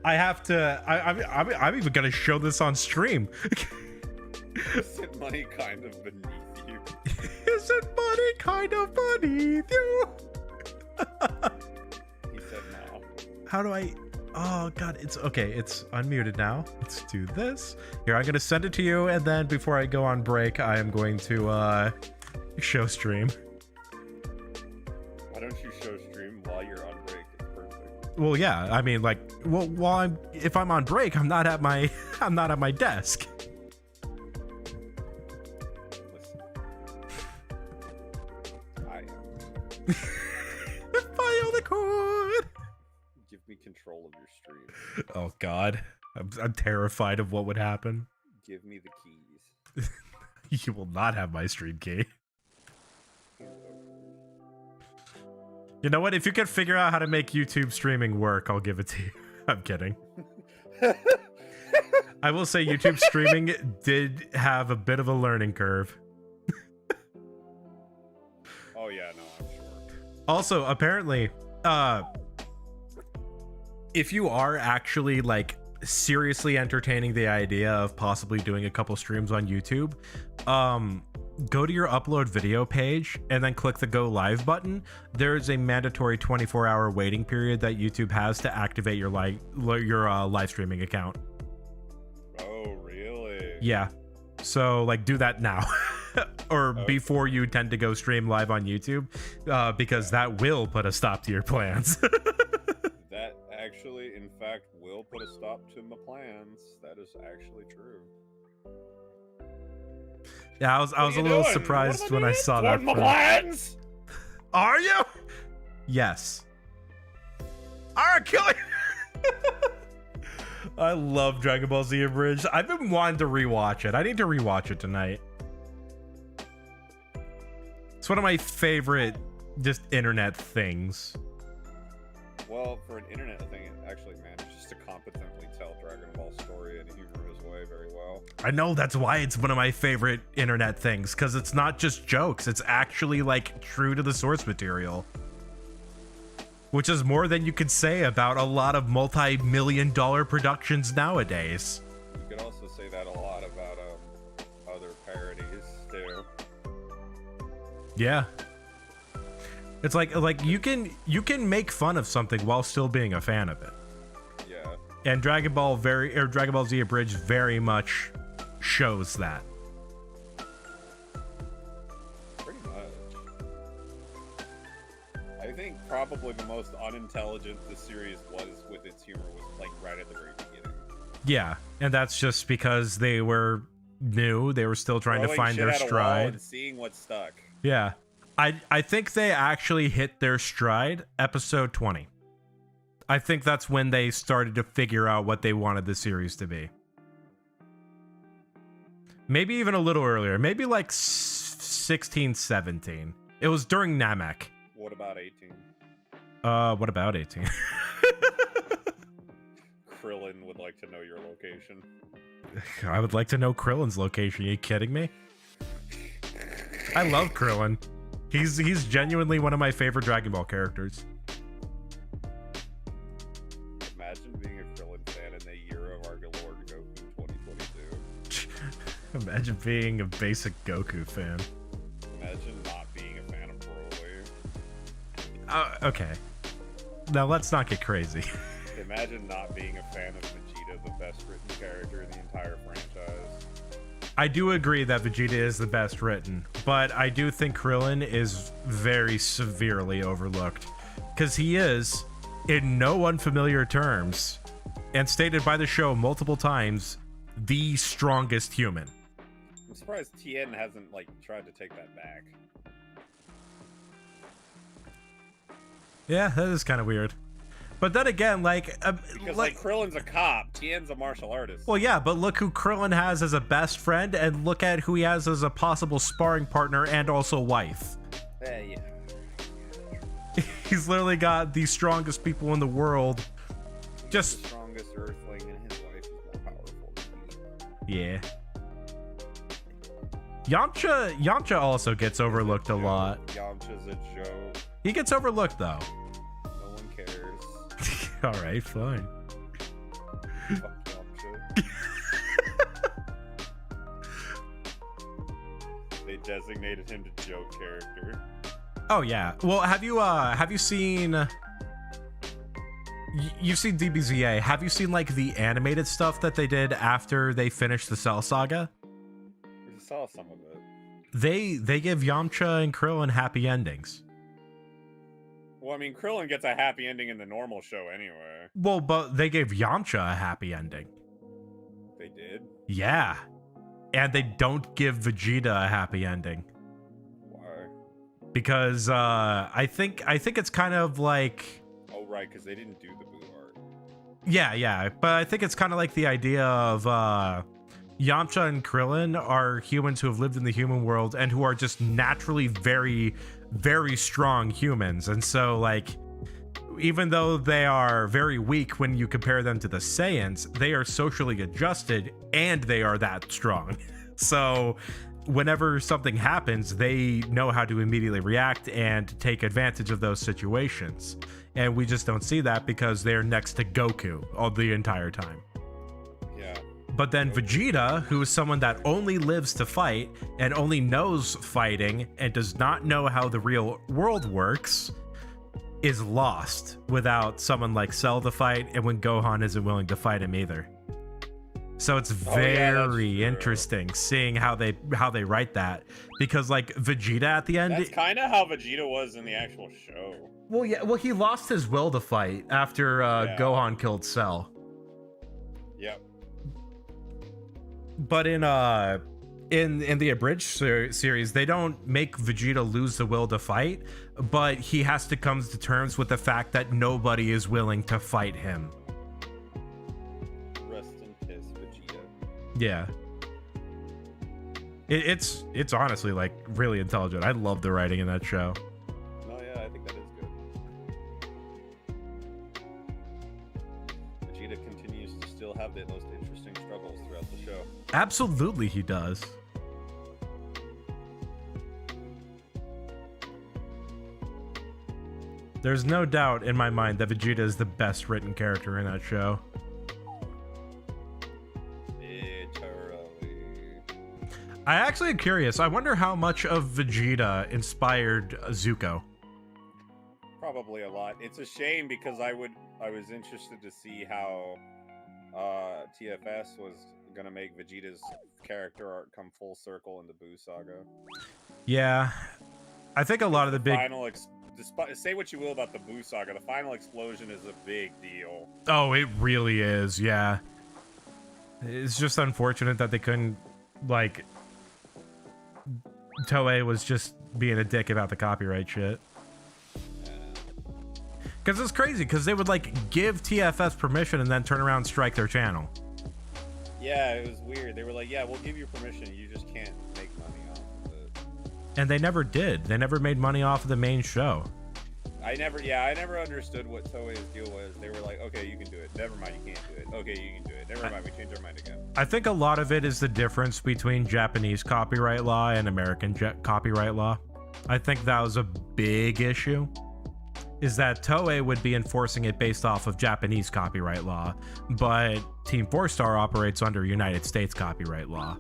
I have to, I'm even gonna show this on stream. Isn't money kind of beneath you? Isn't money kind of beneath you? He said no. How do I, oh god, it's okay, it's unmuted now. Let's do this. Here, I'm gonna send it to you, and then before I go on break, I am going to show stream. Why don't you show stream while you're on break? It's perfect. Well, yeah, I mean, like, well, if I'm on break, I'm not at my desk. Listen. I am. If I only could. Give me control of your stream. Oh god, I'm terrified of what would happen. Give me the keys. You will not have my stream key. You know what? If you can figure out how to make YouTube streaming work, I'll give it to you. I'm kidding. I will say YouTube streaming did have a bit of a learning curve. Oh yeah, no, I'm sure. Also, apparently, if you are actually like seriously entertaining the idea of possibly doing a couple streams on YouTube, go to your upload video page and then click the go live button. There's a mandatory 24-hour waiting period that YouTube has to activate your live streaming account. Oh, really? Yeah. So like do that now or before you tend to go stream live on YouTube, because that will put a stop to your plans. That actually, in fact, will put a stop to my plans. That is actually true. Yeah, I was a little surprised when I saw that. My plans? Are you? Yes. Alright, kill it. I love Dragon Ball Z Abridged. I've been wanting to rewatch it. I need to rewatch it tonight. It's one of my favorite just internet things. Well, for an internet thing, it actually manages to competently tell Dragon Ball story in a humorous way very well. I know, that's why it's one of my favorite internet things, because it's not just jokes. It's actually like true to the source material. Which is more than you could say about a lot of multi-million-dollar productions nowadays. You could also say that a lot about Yeah. It's like you can make fun of something while still being a fan of it. Yeah. And Dragon Ball Z Abridged very much shows that. Pretty much. I think probably the most unintelligent the series was with its humor was like right at the very beginning. Yeah, and that's just because they were new. They were still trying to find their stride. And seeing what stuck. Yeah. I think they actually hit their stride episode 20. I think that's when they started to figure out what they wanted the series to be. Maybe even a little earlier. Maybe like 16, 17. It was during Namek. What about 18? What about 18? Krillin would like to know your location. I would like to know Krillin's location. Are you kidding me? I love Krillin. He's genuinely one of my favorite Dragon Ball characters. Imagine being a Krillin fan in the year of our Lord Goku 2022. Imagine being a basic Goku fan. Imagine not being a fan of Broly. Okay. Now let's not get crazy. Imagine not being a fan of Vegeta, the best written character in the entire franchise. I do agree that Vegeta is the best written, but I do think Krillin is very severely overlooked. Because he is, in no unfamiliar terms, and stated by the show multiple times, the strongest human. I'm surprised Tien hasn't like tried to take that back. Yeah, that is kind of weird. But then again, Because like Krillin's a cop, Tien's a martial artist. well, yeah, but look who Krillin has as a best friend, and look at who he has as a possible sparring partner and also wife. Yeah. He's literally got the strongest people in the world. Just the strongest Earthling, and his wife is more powerful than he. yeah. Yamcha also gets overlooked a lot. Yamcha's a joke. He gets overlooked though. No one cares. All right, fine. Fuck Yamcha. They designated him to joke character. Oh yeah. Well, have you seen? You've seen DBZA. Have you seen like the animated stuff that they did after they finished the Cell Saga? We saw some of it. They give Yamcha and Krillin happy endings. Well, I mean, Krillin gets a happy ending in the normal show anyway. Well, but they gave Yamcha a happy ending. They did? Yeah. And they don't give Vegeta a happy ending. Why? Because I think it's kind of like Oh, right, because they didn't do the Boo art. yeah, but I think it's kind of like the idea of Yamcha and Krillin are humans who have lived in the human world and who are just naturally very, very strong humans. And so, like, even though they are very weak when you compare them to the Saiyans, they are socially adjusted and they are that strong. So whenever something happens, they know how to immediately react and take advantage of those situations. And we just don't see that because they're next to Goku all the entire time. Yeah. But then Vegeta, who is someone that only lives to fight and only knows fighting and does not know how the real world works, is lost without someone like Cell to fight, and when Gohan isn't willing to fight him either. So it's very interesting seeing how they write that, because like Vegeta at the end, That's kind of how Vegeta was in the actual show. well, yeah, well, he lost his will to fight after Gohan killed Cell. Yep. But in the abridged series, they don't make Vegeta lose the will to fight, but he has to come to terms with the fact that nobody is willing to fight him. Rest in peace, Vegeta. Yeah. It's honestly like really intelligent. I love the writing in that show. No, yeah, I think that is good. Vegeta continues to still have the most interesting struggles throughout the show. Absolutely, he does. There's no doubt in my mind that Vegeta is the best written character in that show. Literally. I actually am curious. I wonder how much of Vegeta inspired Zuko. Probably a lot. It's a shame because I was interested to see how TFS was gonna make Vegeta's character arc come full circle in the Buu saga. Yeah, I think a lot of the big. Say what you will about the Buu saga, the final explosion is a big deal. Oh, it really is. Yeah, it's just unfortunate that they couldn't, like, Toei was just being a dick about the copyright shit. Because it's crazy, because they would, like, give TFS permission and then turn around and strike their channel. Yeah, it was weird. They were like, yeah, we'll give you permission, you just can't make money off of it. And they never did. They never made money off of the main show. I never understood what Toei's deal was. They were like, okay, you can do it. Never mind, you can't do it. Okay, you can do it. Never mind, we changed our mind again. I think a lot of it is the difference between Japanese copyright law and American copyright law. I think that was a big issue. Is that Toei would be enforcing it based off of Japanese copyright law, but Team 4-Star operates under United States copyright law.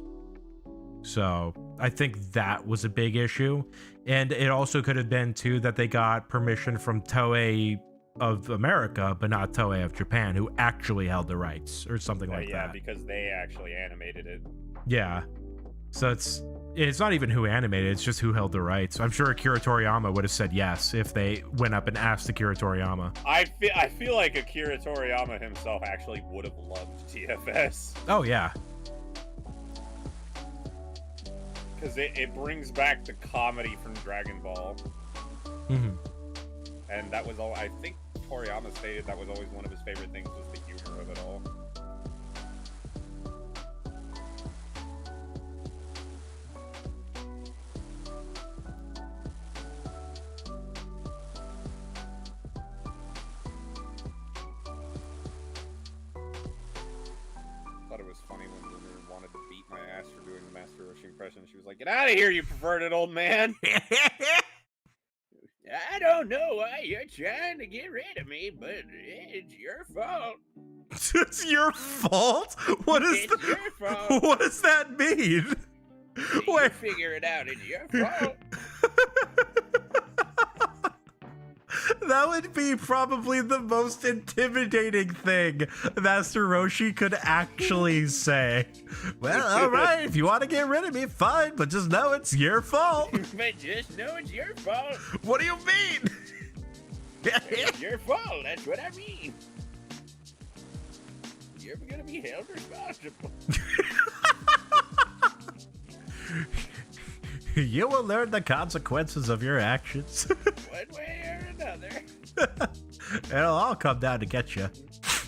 So I think that was a big issue. And it also could have been, too, that they got permission from Toei of America, but not Toei of Japan, who actually held the rights or something like that. Yeah, because they actually animated it. Yeah. So it's not even who animated, it's just who held the rights. I'm sure Akira Toriyama would have said yes if they went up and asked Akira Toriyama. I feel like Akira Toriyama himself actually would have loved TFS. Oh, yeah. Because it brings back the comedy from Dragon Ball. Mm-hmm. And that was all, I think Toriyama stated that was always one of his favorite things, was the humor of it all. Impression. She was like, "Get out of here, you perverted old man." I don't know why you're trying to get rid of me, but it's your fault. It's your fault? What is it's your fault. What does that mean? You figure it out. It's your fault. That would be probably the most intimidating thing Master Roshi could actually say. Well, all right, if you want to get rid of me, fine, but just know it's your fault. But just know it's your fault. What do you mean? It's your fault, that's what I mean. You're gonna be held responsible. You will learn the consequences of your actions. One way or another. It'll all come down to get you.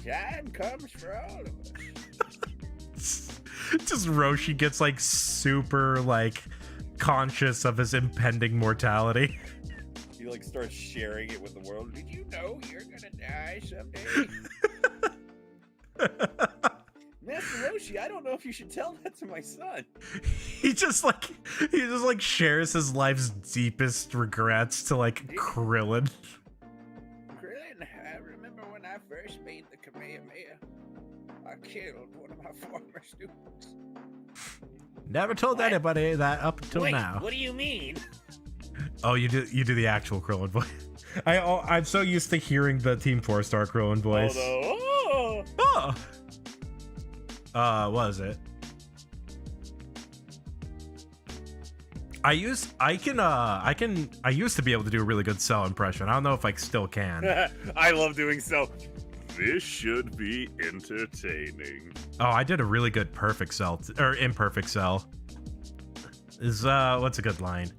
Time comes for all of us. Just Roshi gets like super like conscious of his impending mortality. He like starts sharing it with the world. Did you know you're gonna die someday? Master Roshi, I don't know if you should tell that to my son. He just like shares his life's deepest regrets to like Krillin. Krillin, I remember when I first made the Kamehameha. I killed one of my former students. Never told anybody that up until now. What do you mean? Oh, you do the actual Krillin voice. I'm so used to hearing the Team 4-Star Krillin voice. What is it? I used to be able to do a really good Cell impression. I don't know if I still can. I love doing so. This should be entertaining. Oh, I did a really good perfect Cell or imperfect Cell. What's a good line?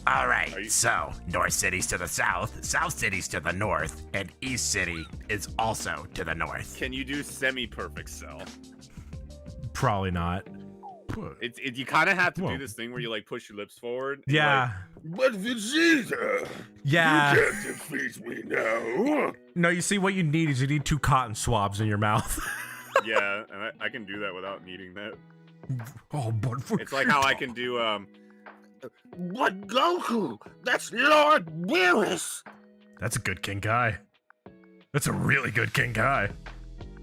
All right, so North City's to the south, South City's to the north, and East City is also to the north. Can you do semi-perfect Cell? Probably not. You kind of have to do this thing where you like push your lips forward. Yeah. Like, but Vegeta, yeah. you can't defeat me now. No, you see, what you need is you need 2 cotton swabs in your mouth. Yeah, and I can do that without needing that. Oh, but it's like how I can do But Goku, that's Lord Beerus. That's a good King Kai. That's a really good King Kai.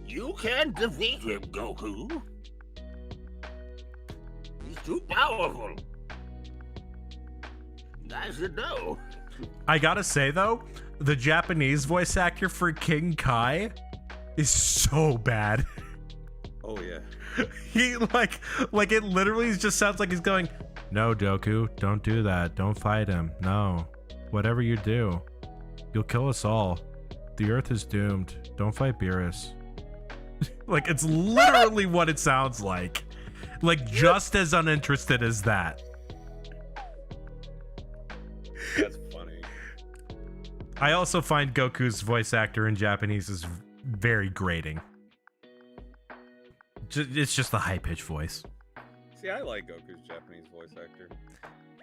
You can't defeat him, Goku. He's too powerful. Guys should know. I gotta say though, the Japanese voice actor for King Kai is so bad. Oh yeah. He like it literally just sounds like he's going, "No, Doku, don't do that. Don't fight him. No. Whatever you do, you'll kill us all. The earth is doomed. Don't fight Beerus." Like, it's literally what it sounds like. Like, just as uninterested as that. That's funny. I also find Goku's voice actor in Japanese is very grating. It's just the high-pitched voice. See, I like Goku's Japanese voice actor.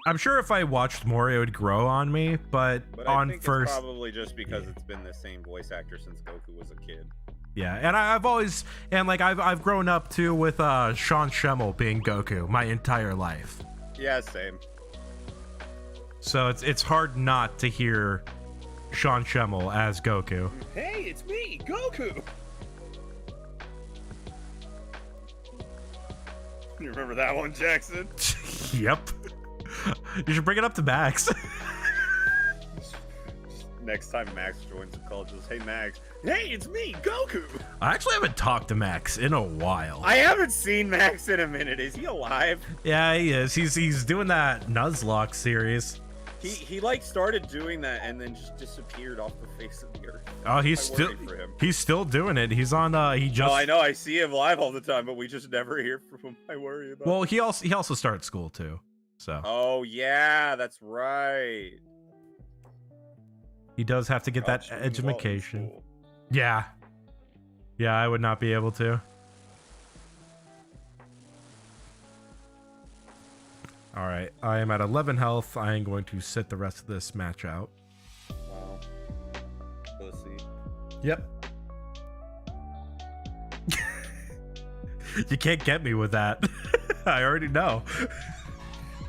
I'm sure if I watched more, it would grow on me, but I on think first... it's probably just because it's been the same voice actor since Goku was a kid. Yeah, and I've always... And, like, I've grown up, too, with Sean Schemmel being Goku my entire life. Yeah, same. So it's hard not to hear Sean Schemmel as Goku. Hey, it's me, Goku! You remember that one, Jackson? Yep. You should bring it up to Max. Next time Max joins the call, just, hey Max. Hey, it's me, Goku! I actually haven't talked to Max in a while. I haven't seen Max in a minute. Is he alive? Yeah, he is. He's doing that Nuzlocke series. He like started doing that and then just disappeared off the face of the earth. Oh, he's still doing it. He's on he just Oh, I know, I see him live all the time, but we just never hear from him. I worry about Well, he also started school too. So Oh yeah, that's right. he does have to get that Gosh, we love education. school. Yeah. Yeah, I would not be able to. All right, I am at 11 health. I am going to sit the rest of this match out. Wow. Pussy. Yep. You can't get me with that. I already know.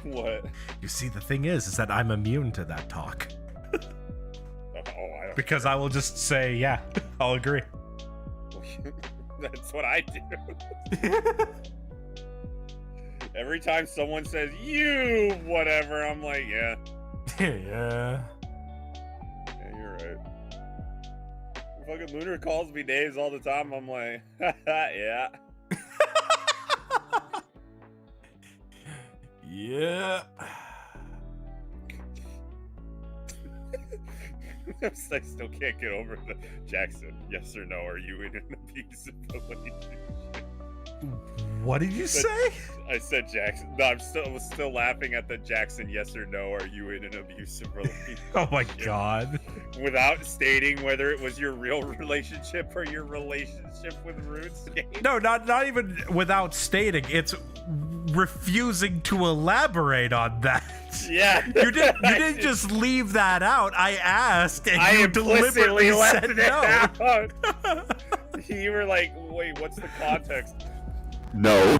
What? You see, the thing is that I'm immune to that talk. Oh, I don't Because I will just say, yeah, I'll agree. That's what I do. Every time someone says, you, whatever, I'm like, yeah. Yeah. Yeah, you're right. Fucking Lunar calls me names all the time. I'm like, yeah. Yeah. I still can't get over the Jackson. Yes or no? Are you in an abusive relationship? What did you say? I said Jackson. No, I was still laughing at the Jackson. Yes or no? Are you in an abusive relationship? Oh my god. Without stating whether it was your real relationship or your relationship with RuneScape. No, not even without stating. It's refusing to elaborate on that. Yeah, You didn't just leave that out. I asked, and I you implicitly deliberately left said it no. out. You were like, wait, what's the context? No.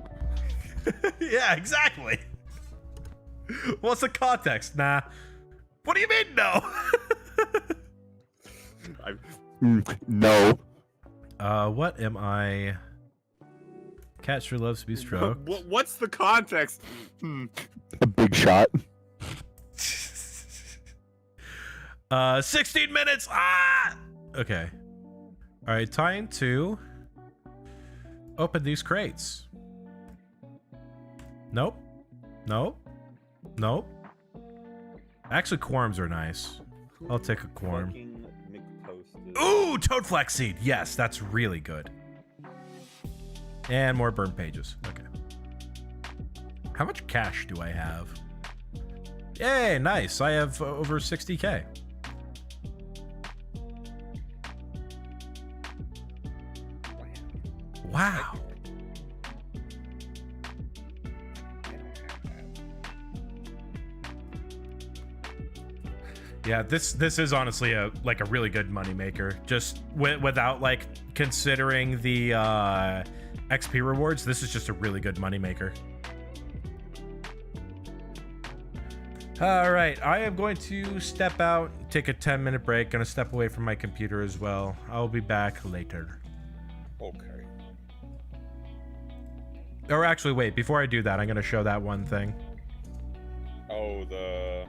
Yeah, exactly. What's the context? Nah. What do you mean, no? No. What am I? Cat sure loves to be stroked. What's the context? A big shot. 16 minutes. Ah. Okay. All right. Time to open these crates. Nope. Nope. Nope. Actually, quorums are nice. I'll take a quorum. Fucking McToasted. Ooh, Toad Flax Seed. Yes, that's really good. And more burn pages. Okay. How much cash do I have? Yay, nice. I have over 60k. Wow. Yeah, this is honestly a really good moneymaker. Just without like considering the XP rewards, this is just a really good moneymaker. All right, I am going to step out, take a 10-minute break. Gonna step away from my computer as well. I'll be back later. Okay. Or actually, wait, before I do that, I'm going to show that one thing. Oh, The,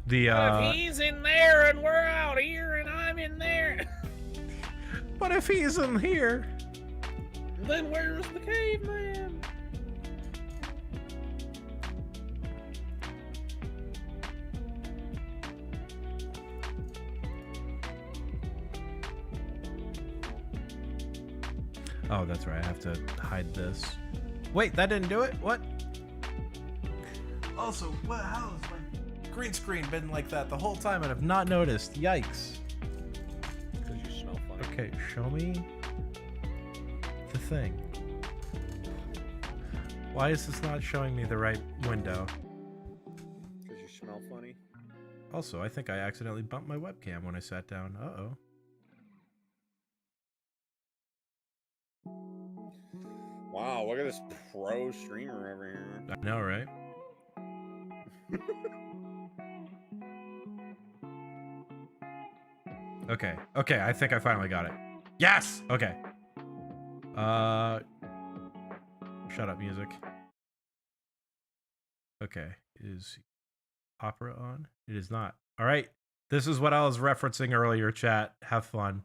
But if he's in there and we're out here and I'm in there, But if he's in here... then where's the caveman? Oh, that's right. I have to hide this. Wait, that didn't do it? What? Also, how has my green screen been like that the whole time and I've not noticed? Yikes. because you smell funny. Okay, show me the thing. Why is this not showing me the right window? Because you smell funny. Also, I think I accidentally bumped my webcam when I sat down. Uh-oh. Wow, look at this pro streamer over here. I know, right? Okay. Okay, I think I finally got it. Yes! Okay. Shut up, music. Okay. Is opera on? It is not. All right. This is what I was referencing earlier, chat. Have fun.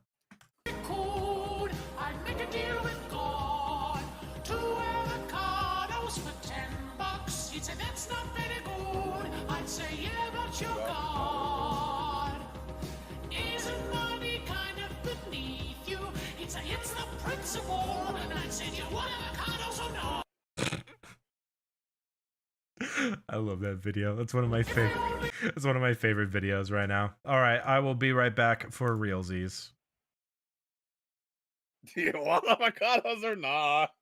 Could I make a deal with God? 2 avocados for $10. He'd say that's not very good. I'd say yeah, but you're God. Isn't money kind of beneath you? He'd say it's the principle. And I'd say do you want avocados or not? I love that video. That's one of my favorite. It's one of my favorite videos right now. All right, I will be right back for realsies. Do you want avocados or not?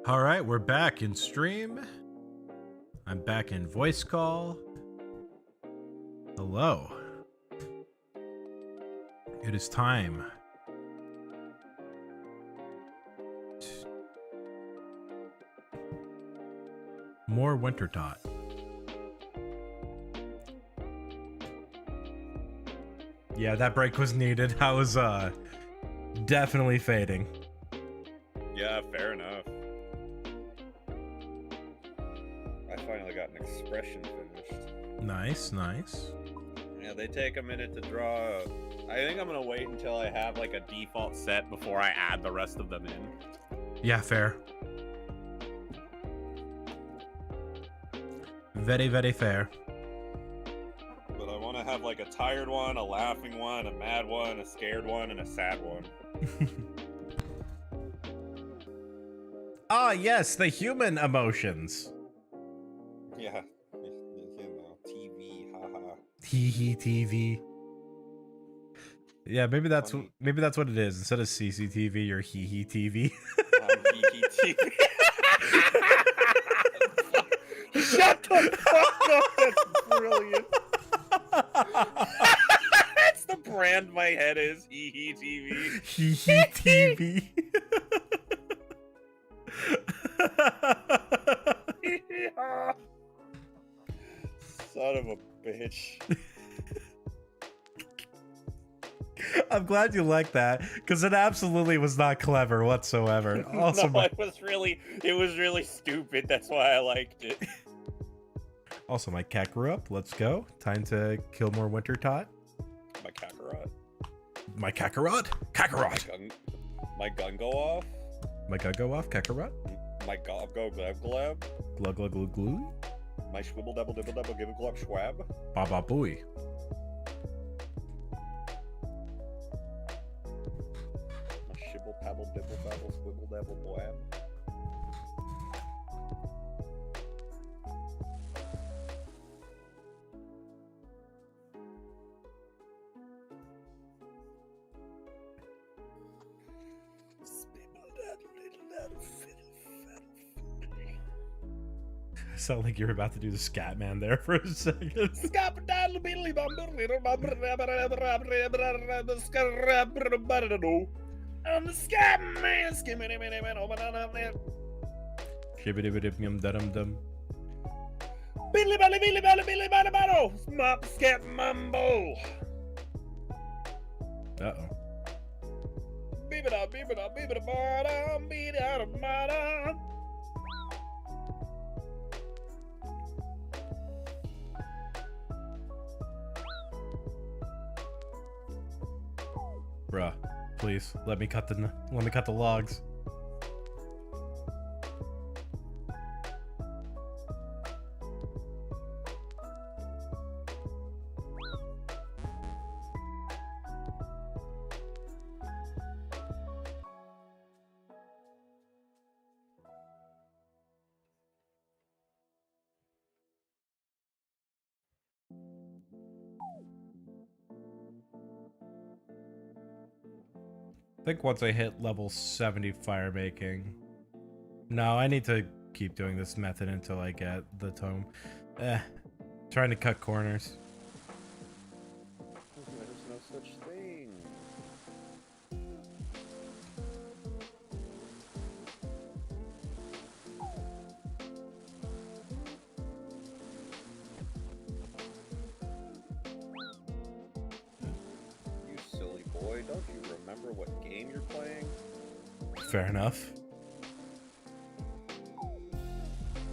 All right, we're back in stream. I'm back in voice call. Hello. It is time. More Winter Tot. Yeah, that break was needed. I was definitely fading. Yeah, fair enough. I finally got an expression finished. Nice, nice. Yeah, they take a minute to draw. I think I'm gonna wait until I have like a default set before I add the rest of them in. Yeah, fair. Very, very fair. But I want to have like a tired one, a laughing one, a mad one, a scared one, and a sad one. Ah, yes, the human emotions. Yeah, you know, TV, haha. Hee hee TV. Yeah, maybe that's Funny. maybe that's what it is. Instead of CCTV, you're hee hee TV. TV. Shut the fuck up! That's brilliant. That's the brand my head is. Hee hee TV. Hee hee TV. Son of a bitch. I'm glad you like that, because it absolutely was not clever whatsoever. Also, No, it was really stupid. That's why I liked it. also my cat grew up. Let's go. Time to kill more Winter Tot. My Kakarot. My Kakarot? Kakarot! My gun go off. My gun go off? Kakarot? My gob go glab glab. Glug glug glug glue? My schwibble dabble dibble dabble give a glub schwab. Baba booey. My shibble pabble dibble babble squibble dabble blab. Sound like you're about to do the scat man there for a second. I'm the scat man. Shibbidi-bidi-bum dum-dum. Billy bally billy bally billy bally battle. Mop scat mumbo. Uh-oh. Beep it up, beep it up, beep it up, beat it out of my. Bruh, please let me cut the logs. I think once I hit level 70 fire making. No, I need to keep doing this method until I get the tome. Trying to cut corners. There's no such thing. You silly boy, don't you remember what game you're playing? Fair enough.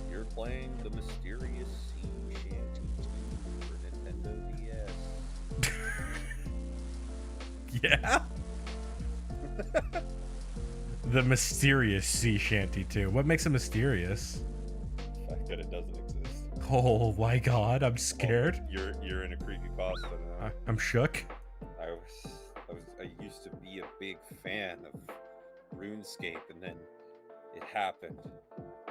You're playing the mysterious sea shanty 2 for Nintendo DS. Yeah? The mysterious sea shanty too. What makes it mysterious? The fact that it doesn't exist. Oh my god, I'm scared. You're in a creepypasta now. I'm shook. I used to be a big fan of RuneScape, and then it happened.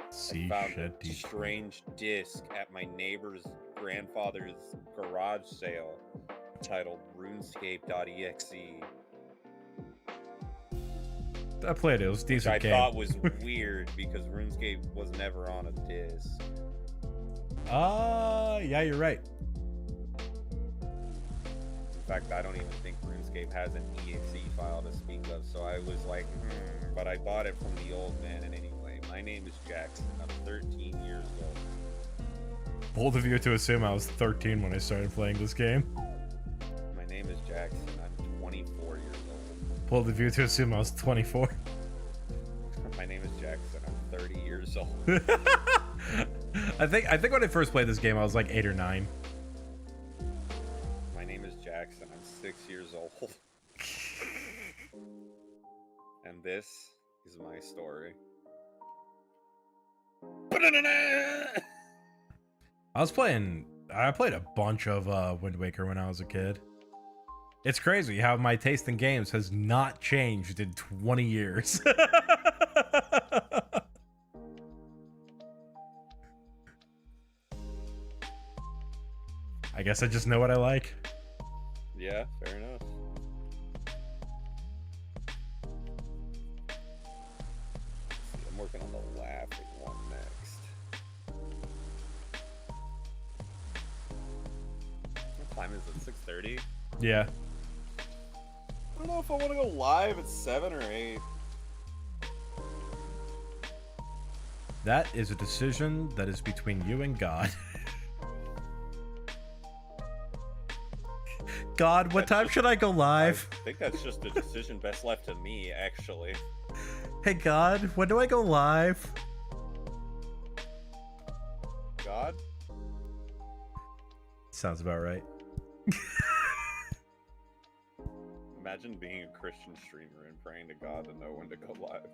Sea I found a shanty. strange disc at my neighbor's grandfather's garage sale titled RuneScape.exe. I played it. It was a which decent I game. thought was weird because RuneScape was never on a disc. Yeah, you're right. In fact, I don't even think RuneScape has an exe file to speak of, so I was like, but I bought it from the old man. And anyway, my name is Jackson. I'm 13 years old. Bold of you to assume I was 13 when I started playing this game. My name is Jackson. I'm 24 years old. Bold of you to assume I was 24. My name is Jackson. I'm 30 years old. I think when I first played this game, I was like 8 or 9. My name is Jackson. I'm 6 years old. And this is my story. I played a bunch of Wind Waker when I was a kid. It's crazy how my taste in games has not changed in 20 years. I guess I just know what I like. Yeah, fair enough. Let's see, I'm working on the laughing one next. What time is it? 6:30? Yeah. I don't know if I want to go live at 7 or 8. That is a decision that is between you and God. God, what time should I go live? I think that's just a decision best left to me, actually. Hey God, when do I go live? God? Sounds about right. Imagine being a Christian streamer and praying to God to know when to go live.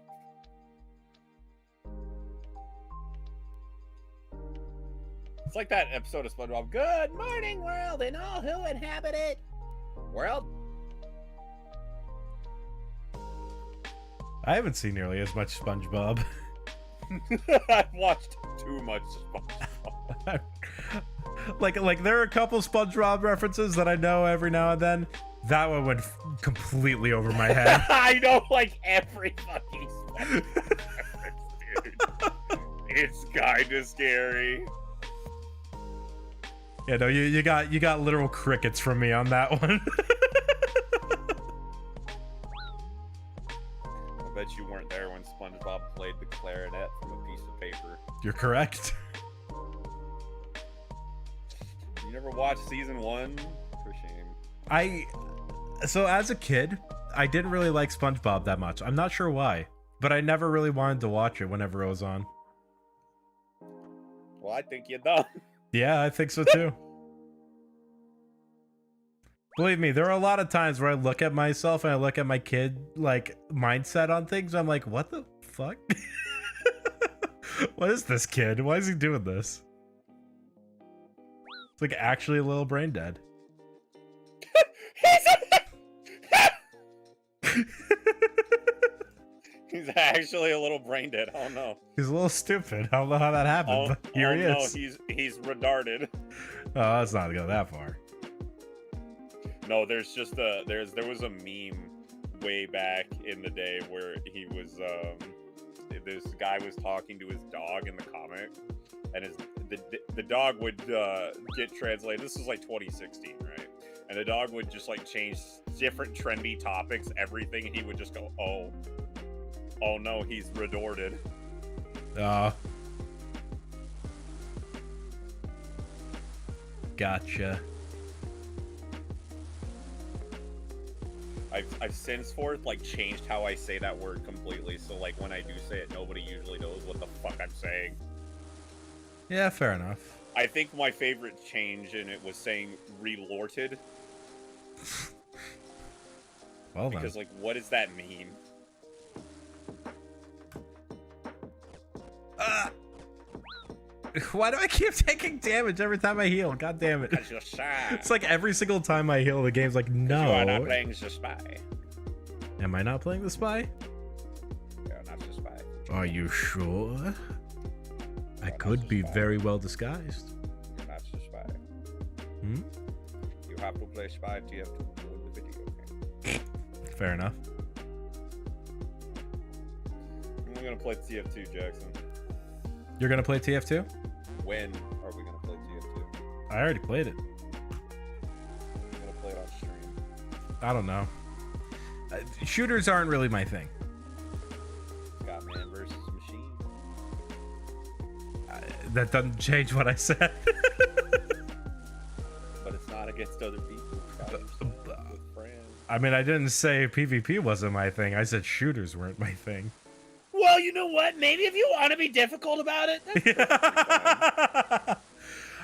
It's like that episode of SpongeBob. Good morning, world, and all who inhabit it. World? I haven't seen nearly as much SpongeBob. I've watched too much SpongeBob. like there are a couple SpongeBob references that I know every now and then. That one went completely over my head. I know, like, every fucking SpongeBob reference, dude. It's kinda scary. Yeah, no, you got literal crickets from me on that one. I bet you weren't there when SpongeBob played the clarinet from a piece of paper. You're correct. You never watched season 1? For shame. So as a kid, I didn't really like SpongeBob that much. I'm not sure why, but I never really wanted to watch it whenever it was on. Well, I think you're dumb. Yeah, I think so too. Believe me, there are a lot of times where I look at myself and I look at my kid like mindset on things. I'm like, what the fuck? What is this kid? Why is he doing this? It's like actually a little brain dead. He's actually a little brain dead. Oh no. He's a little stupid. I don't know how that happened, but here he is. No, he's retarded. Oh, that's not go that far. No, there's just there was a meme way back in the day where he was this guy was talking to his dog in the comic, and the dog would get translated. This is like 2016, right? And the dog would just like change different trendy topics, everything, and he would just go, oh no, he's retorted. Gotcha. I've since forth like changed how I say that word completely, so like when I do say it, nobody usually knows what the fuck I'm saying. Yeah, fair enough. I think my favorite change in it was saying relorted. Well then. Because like, what does that mean? Why do I keep taking damage every time I heal? God damn it. Because you're shy. It's like every single time I heal, the game's like, no. You are not playing the spy. Am I not playing the spy? You're not the spy. Are you sure? I could be very well disguised. You're not the spy. Hmm? You have to play spy to have to win the video game. Fair enough. I'm gonna play TF2, Jackson. You're gonna play TF2? When are we gonna play TF2? I already played it. I'm gonna play it on stream. I don't know. Shooters aren't really my thing. Got man versus machine. That doesn't change what I said. But it's not against other people. It's with friends. I mean, I didn't say PvP wasn't my thing. I said shooters weren't my thing. Well, you know what? Maybe if you want to be difficult about it,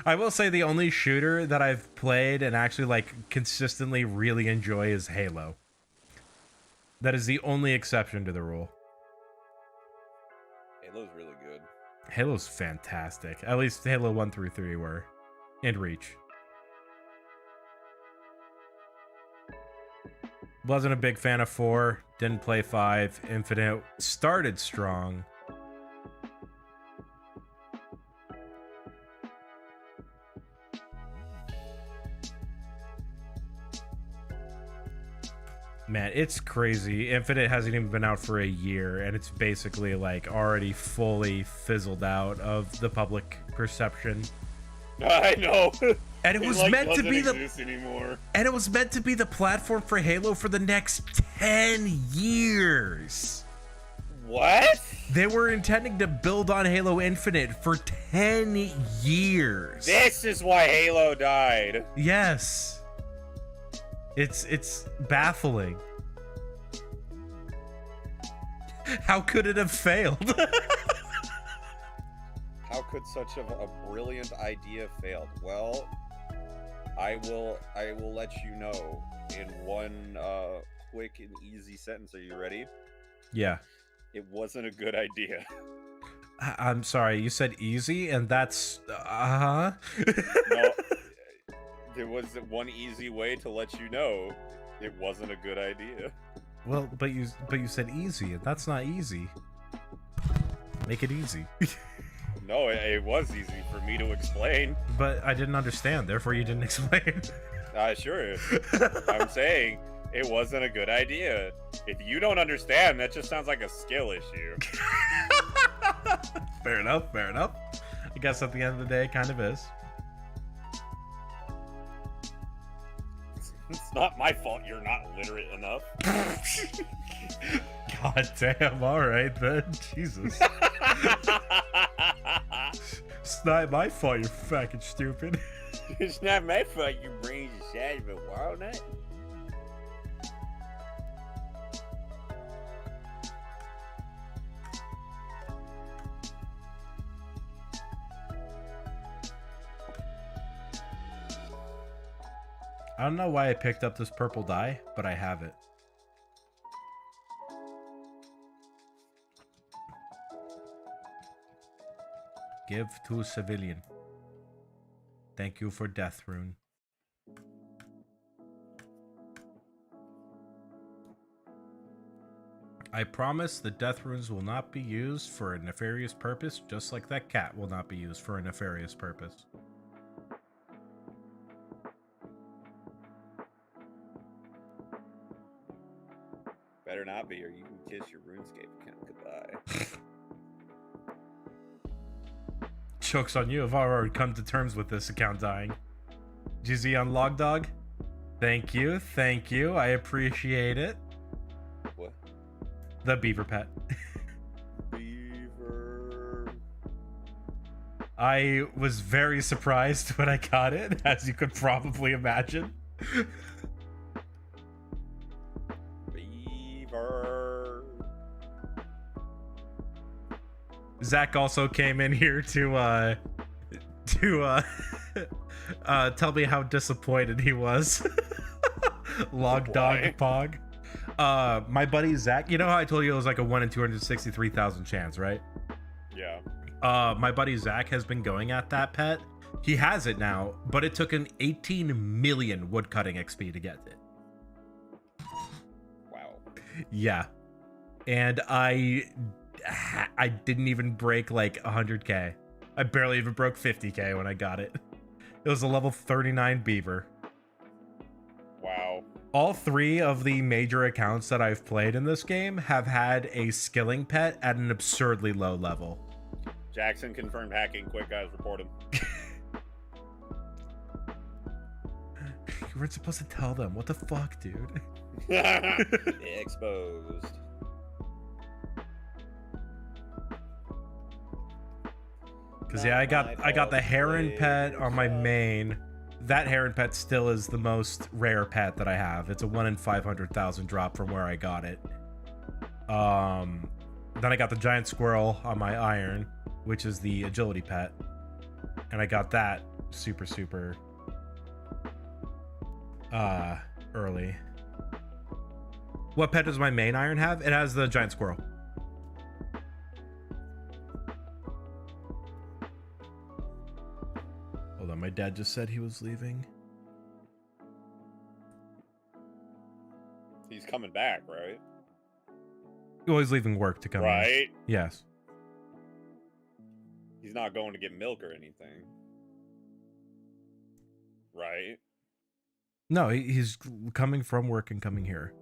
I will say the only shooter that I've played and actually like consistently really enjoy is Halo. That is the only exception to the rule. Halo's really good. Halo's fantastic. At least Halo 1 through 3 were. And Reach. Wasn't a big fan of 4. Didn't play 5. Infinite started strong. Man, it's crazy. Infinite hasn't even been out for a year, and it's basically like already fully fizzled out of the public perception. I know. And it was meant to be anymore. And it was meant to be the platform for Halo for the next 10 years. What? They were intending to build on Halo Infinite for 10 years. This is why Halo died. Yes. It's baffling. How could it have failed? How could such a brilliant idea failed? Well, I will let you know in one quick and easy sentence. Are you ready? Yeah. It wasn't a good idea. I'm sorry, you said easy, and that's No, there was one easy way to let you know it wasn't a good idea. Well, but you said easy, and that's not easy. Make it easy. No, it was easy for me to explain. But I didn't understand, therefore you didn't explain. Sure. I'm saying it wasn't a good idea. If you don't understand, that just sounds like a skill issue. Fair enough, fair enough. I guess at the end of the day, it kind of is. It's not my fault you're not literate enough. God damn, alright then. Jesus. It's not my fault you're fucking stupid. It's not my fault your brain's the size of a walnut. I don't know why I picked up this purple dye, but I have it. Give to civilian. Thank you for death rune. I promise the death runes will not be used for a nefarious purpose, just like that cat will not be used for a nefarious purpose. Better not be, or you can kiss your RuneScape account goodbye. Joke's on you, I've already come to terms with this account dying. GZ on Logdog? Thank you, I appreciate it. What? The beaver pet. Beaver. I was very surprised when I got it, as you could probably imagine. Beaver. Zach also came in here to tell me how disappointed he was. Log dog pog. My buddy Zach, you know how I told you it was like a 1 in 263,000 chance, right? Yeah. My buddy Zach has been going at that pet. He has it now, but it took an 18 million woodcutting XP to get it. Wow. Yeah. And I didn't even break like 100k. I barely even broke 50k when I got it. It was a level 39 beaver. Wow. All 3 of the major accounts that I've played in this game have had a skilling pet at an absurdly low level. Jackson confirmed hacking. Quick, guys, report him. You weren't supposed to tell them. What the fuck, dude? Exposed. Because yeah, I got the heron pet on my main. That heron pet still is the most rare pet that I have. It's a 1 in 500,000 drop from where I got it. Then I got the giant squirrel on my iron, which is the agility pet, and I got that super early. What pet does my main iron have? It has the giant squirrel. Hold on, my dad just said he was leaving. He's coming back, right? Well, he's leaving work to come in. Right? Yes. He's not going to get milk or anything. Right? No, he's coming from work and coming here.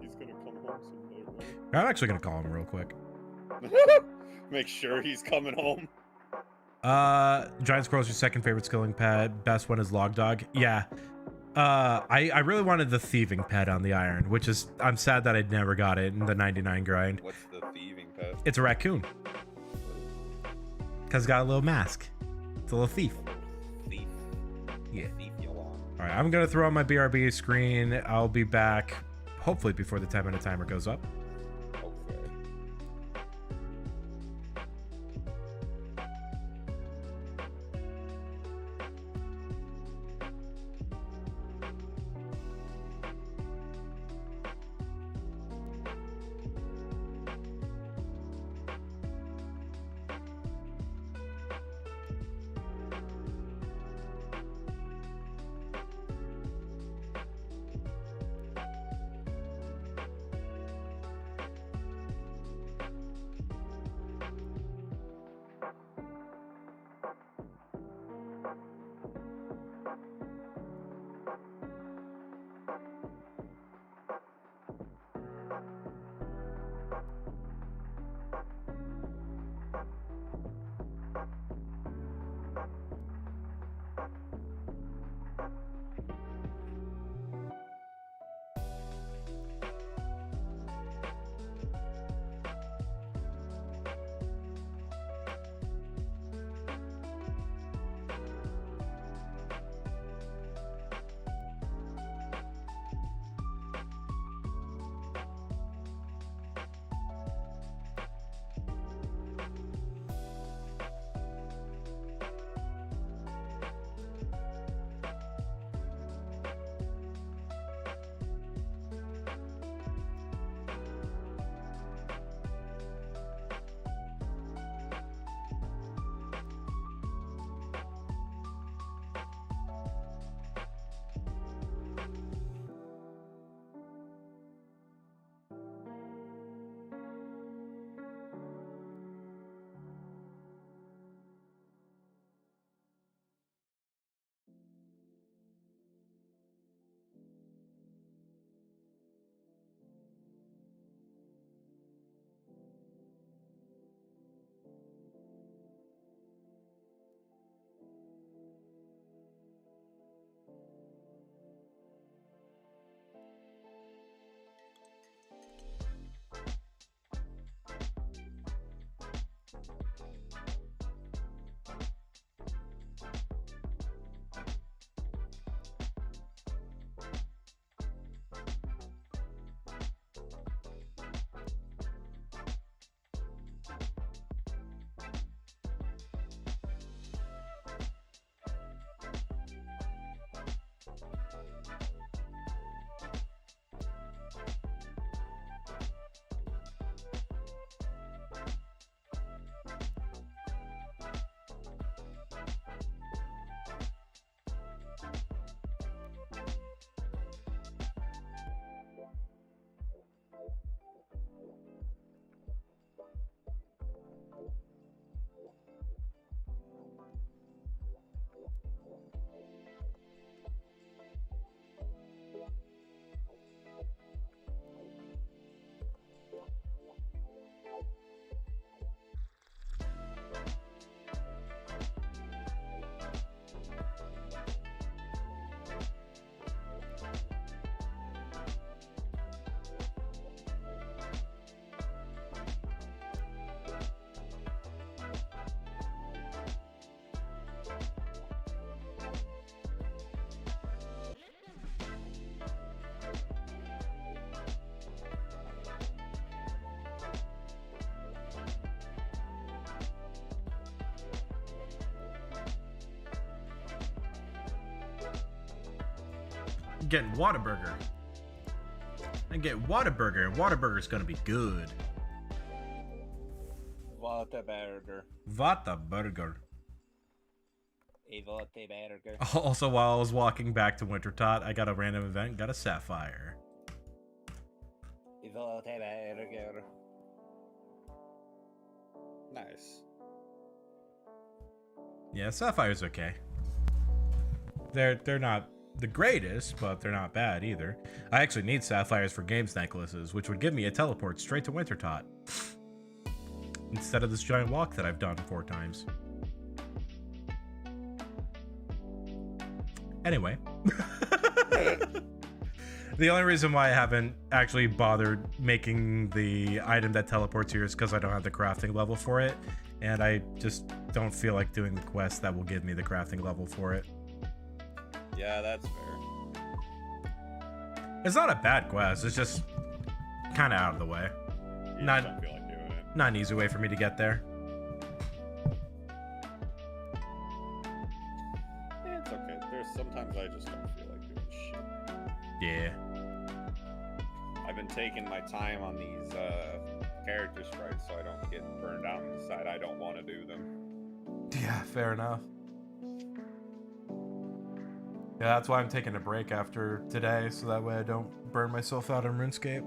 He's gonna come home someday, right? I'm actually gonna call him real quick. Make sure he's coming home. Giant squirrel's your second favorite skilling pet. Best one is log dog. Yeah. I really wanted the thieving pet on the iron, which is, I'm sad that I never got it in the 99 grind. What's the thieving pet? It's a raccoon. Cause it's got a little mask. It's a little thief. Thief. Yeah. Thief you long. All right, I'm gonna throw on my BRB screen. I'll be back hopefully before the 10-minute timer goes up. Okay. getting Whataburger. And get Whataburger. Whataburger's gonna be good. Whataburger. Whataburger. A Whataburger. Also, while I was walking back to Wintertot, I got a random event, got a Sapphire. A Whataburger. Nice. Yeah, Sapphire's okay. They're not the greatest, but they're not bad either. I actually need Sapphires for games necklaces, which would give me a teleport straight to Wintertot. Instead of this giant walk that I've done 4 times. Anyway. The only reason why I haven't actually bothered making the item that teleports here is because I don't have the crafting level for it. And I just don't feel like doing the quest that will give me the crafting level for it. Yeah, that's fair. It's not a bad quest, it's just kind of out of the way. You Not- just don't feel like doing it. Not an easy way for me to get there. It's okay. There's sometimes I just don't feel like doing shit. Yeah. I've been taking my time on these character sprites so I don't get burned out and decide I don't want to do them. Yeah, fair enough. Yeah, that's why I'm taking a break after today, so that way I don't burn myself out on RuneScape.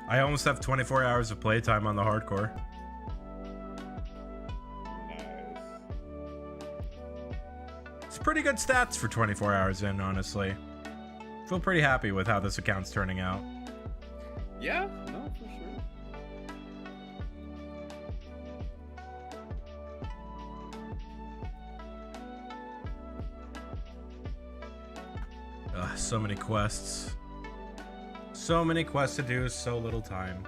I almost have 24 hours of playtime on the hardcore. Nice. It's pretty good stats for 24 hours in, honestly. Feel pretty happy with how this account's turning out. Yeah, no, for sure. Ugh, so many quests. So many quests to do, so little time.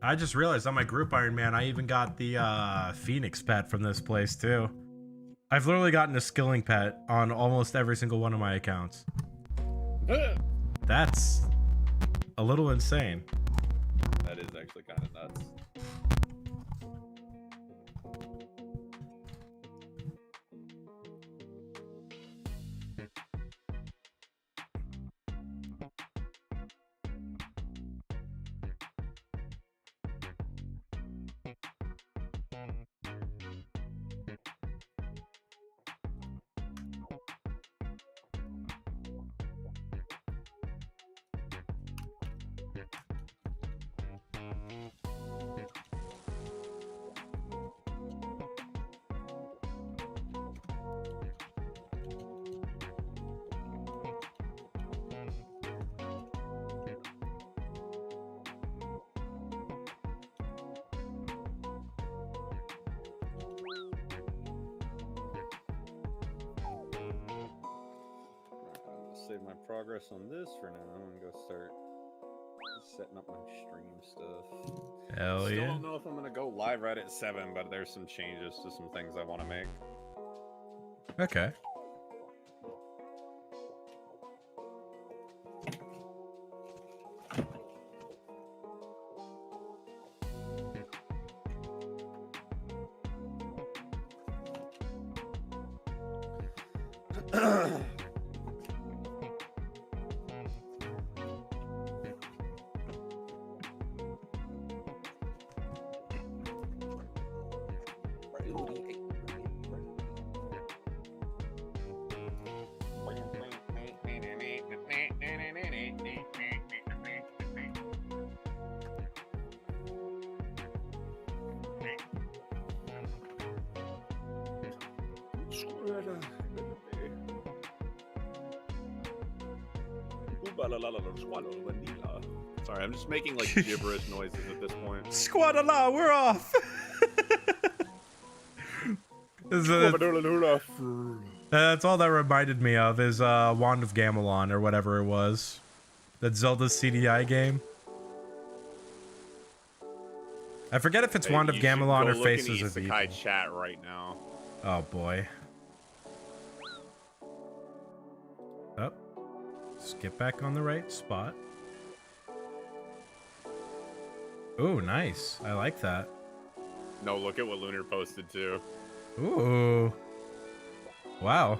I just realized on my group Iron Man, I even got the Phoenix pet from this place too. I've literally gotten a skilling pet on almost every single one of my accounts. That's a little insane. That is actually kind of nuts. Save my progress on this for now and go start setting up my stream stuff. Hell Still yeah. don't know if I'm gonna go live right at 7, but there's some changes to some things I want to make. Okay. Sorry, I'm just making like gibberish noises at this point. Squadala, we're off. This is That's all that reminded me of is Wand of Gamelon or whatever it was. That Zelda CDI game. I forget if it's Wand of You should Gamelon go or look in Faces the of Evil. Isekai chat right now. Oh boy. Up. Skip back on the right spot. Ooh, nice. I like that. No, look at what Lunar posted too. Ooh. Wow.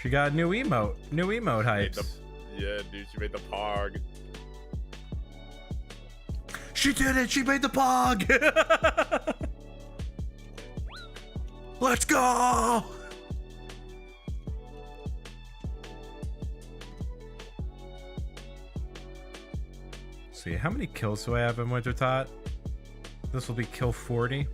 She got a new emote. New emote Made hypes. Yeah, dude, she made the pog. She did it! She made the pog! Let's go! See, how many kills do I have in Winter Tot? This will be kill 40.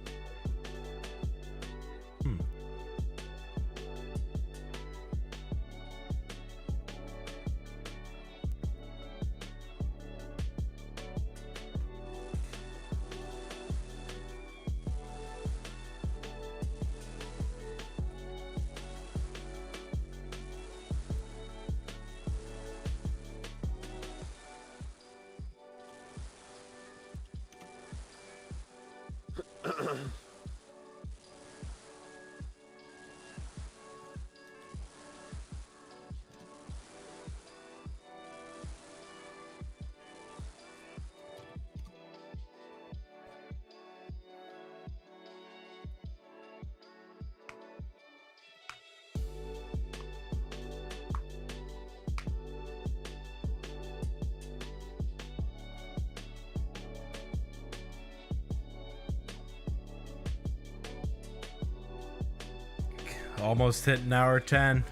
Almost hit an hour 10.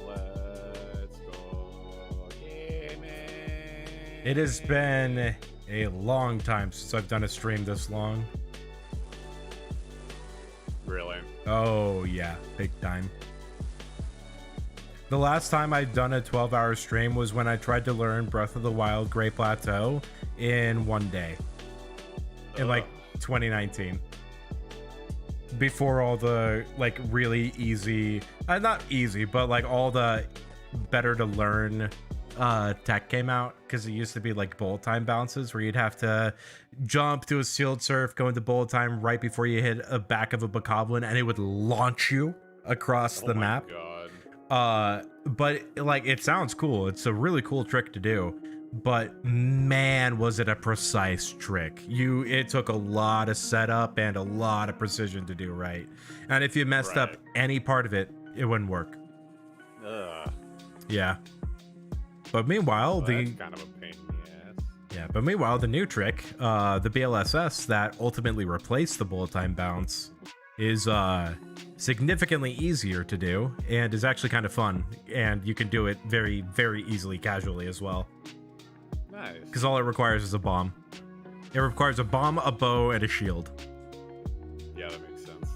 Let's go gaming. It has been a long time since I've done a stream this long. Really? Oh yeah, big time. The last time I'd done a 12-hour stream was when I tried to learn Breath of the Wild Great Plateau in one day. In like 2019. Before all the like really easy, not easy, but like all the better to learn tech came out, because it used to be like bullet time bounces where you'd have to jump, do a sealed surf, go into bullet time right before you hit a back of a bokoblin, and it would launch you across the map. God. But like it sounds cool. It's a really cool trick to do. But man, was it a precise trick. It took a lot of setup and a lot of precision to do right. And if you messed up any part of it, it wouldn't work. Ugh. Yeah. But meanwhile, Well, that's kind of a pain in the ass. Yeah, but meanwhile, the new trick, the BLSS that ultimately replaced the bullet time bounce, is significantly easier to do and is actually kind of fun. And you can do it very, very easily, casually as well. Nice. Because all it requires is a bomb. It requires a bomb, a bow, and a shield. Yeah, that makes sense.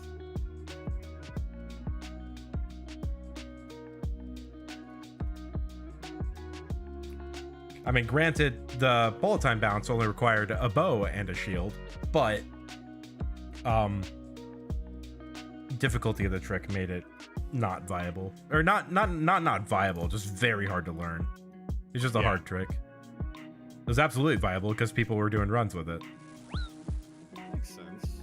I mean, granted, the bullet time bounce only required a bow and a shield, but difficulty of the trick made it not viable. Or not viable, just very hard to learn. It's just a hard trick. It was absolutely viable because people were doing runs with it. Makes sense.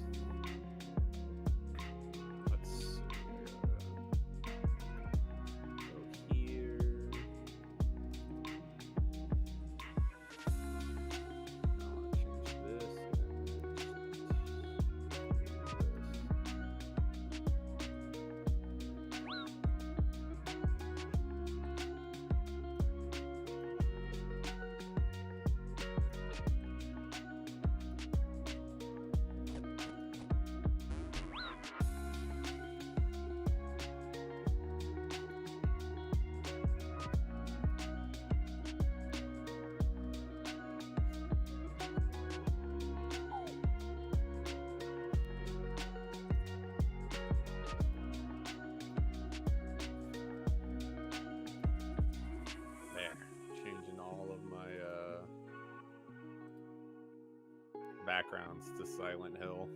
Let's go here. I'll change this. Changing all of my backgrounds to Silent Hill.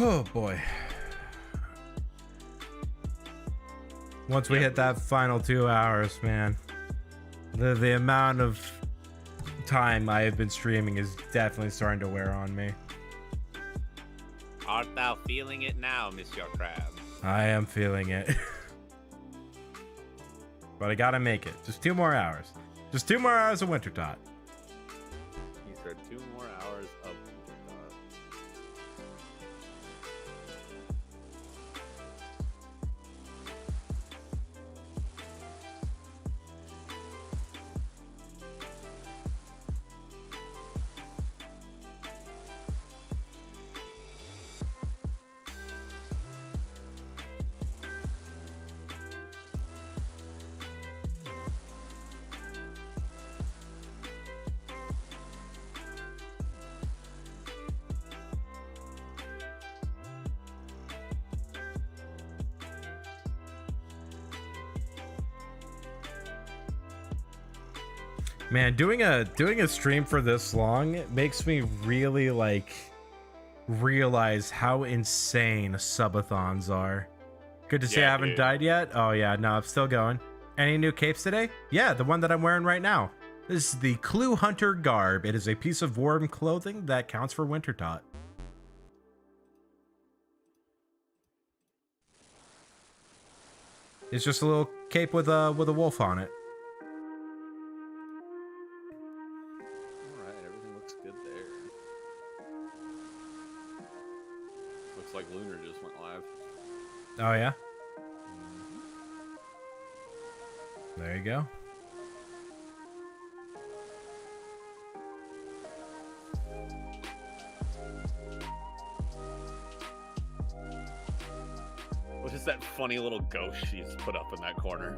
Oh boy. Once we hit that final 2 hours, man, the amount of time I have been streaming is definitely starting to wear on me. Art thou feeling it now, Monsieur Crab? I am feeling it. But I gotta make it. Just 2 more hours. Just 2 more hours of Winter Tot. He said 2 more hours of Man, doing a stream for this long, it makes me really like realize how insane subathons are. Good to see I haven't died yet. Oh yeah, no, I'm still going. Any new capes today? Yeah, the one that I'm wearing right now. This is the Clue Hunter garb. It is a piece of warm clothing that counts for Winter Tot. It's just a little cape with a wolf on it. Like Lunar just went live. Oh yeah? There you go. What is that funny little ghost she's put up in that corner?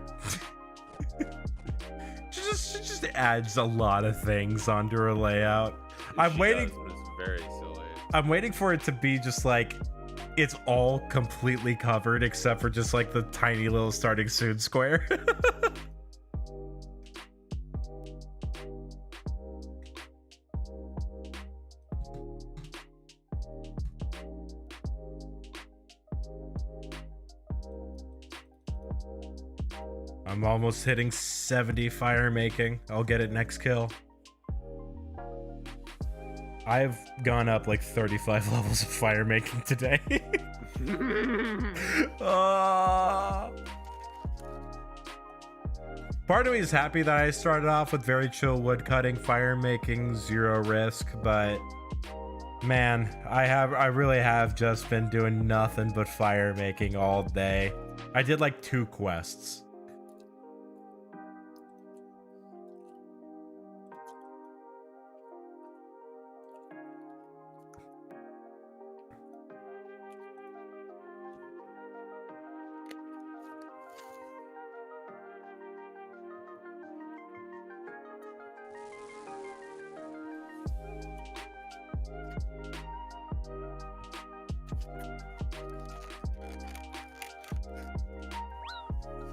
She just adds a lot of things onto her layout. I'm waiting. Does, but it's very silly. I'm waiting for it to be just like it's all completely covered except for just like the tiny little starting soon square. I'm almost hitting 70 fire making. I'll get it next kill. I've gone up like 35 levels of fire making today. Part of me is happy that I started off with very chill wood cutting, fire making, 0 risk, but man, I really have just been doing nothing but fire making all day. I did like 2 quests.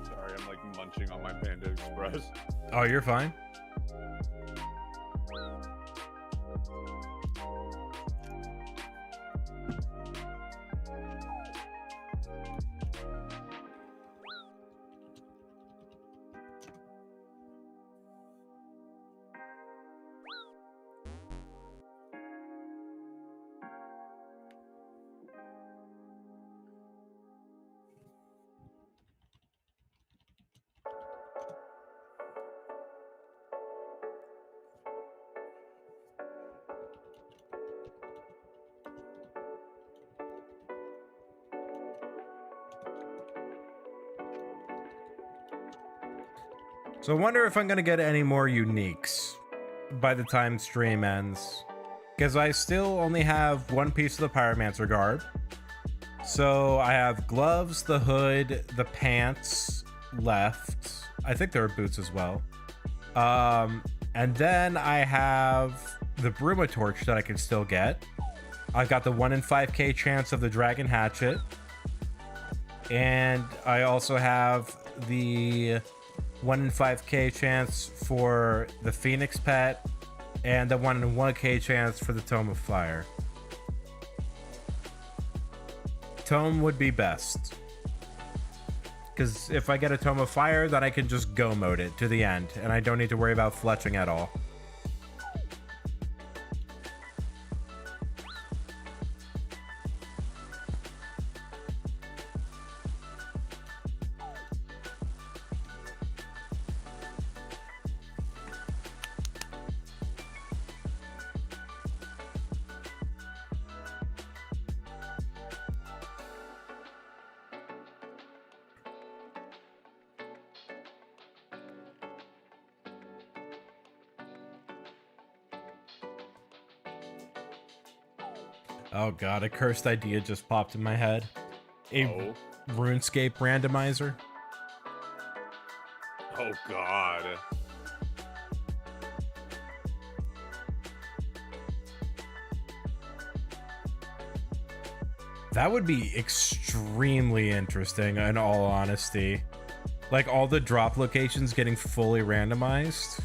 Sorry, I'm like munching on my Panda Express. Oh, you're fine. So I wonder if I'm going to get any more uniques by the time stream ends. Because I still only have 1 piece of the Pyromancer garb. So I have gloves, the hood, the pants left. I think there are boots as well. And then I have the Bruma torch that I can still get. I've got the 1 in 5k chance of the dragon hatchet. And I also have the 1 in 5k chance for the phoenix pet and the 1 in 1k chance for the tome of fire. Tome would be best, because if I get a tome of fire, then I can just go mode it to the end and I don't need to worry about fletching at all. Oh god, a cursed idea just popped in my head. A RuneScape randomizer. Oh god. That would be extremely interesting, in all honesty. Like, all the drop locations getting fully randomized.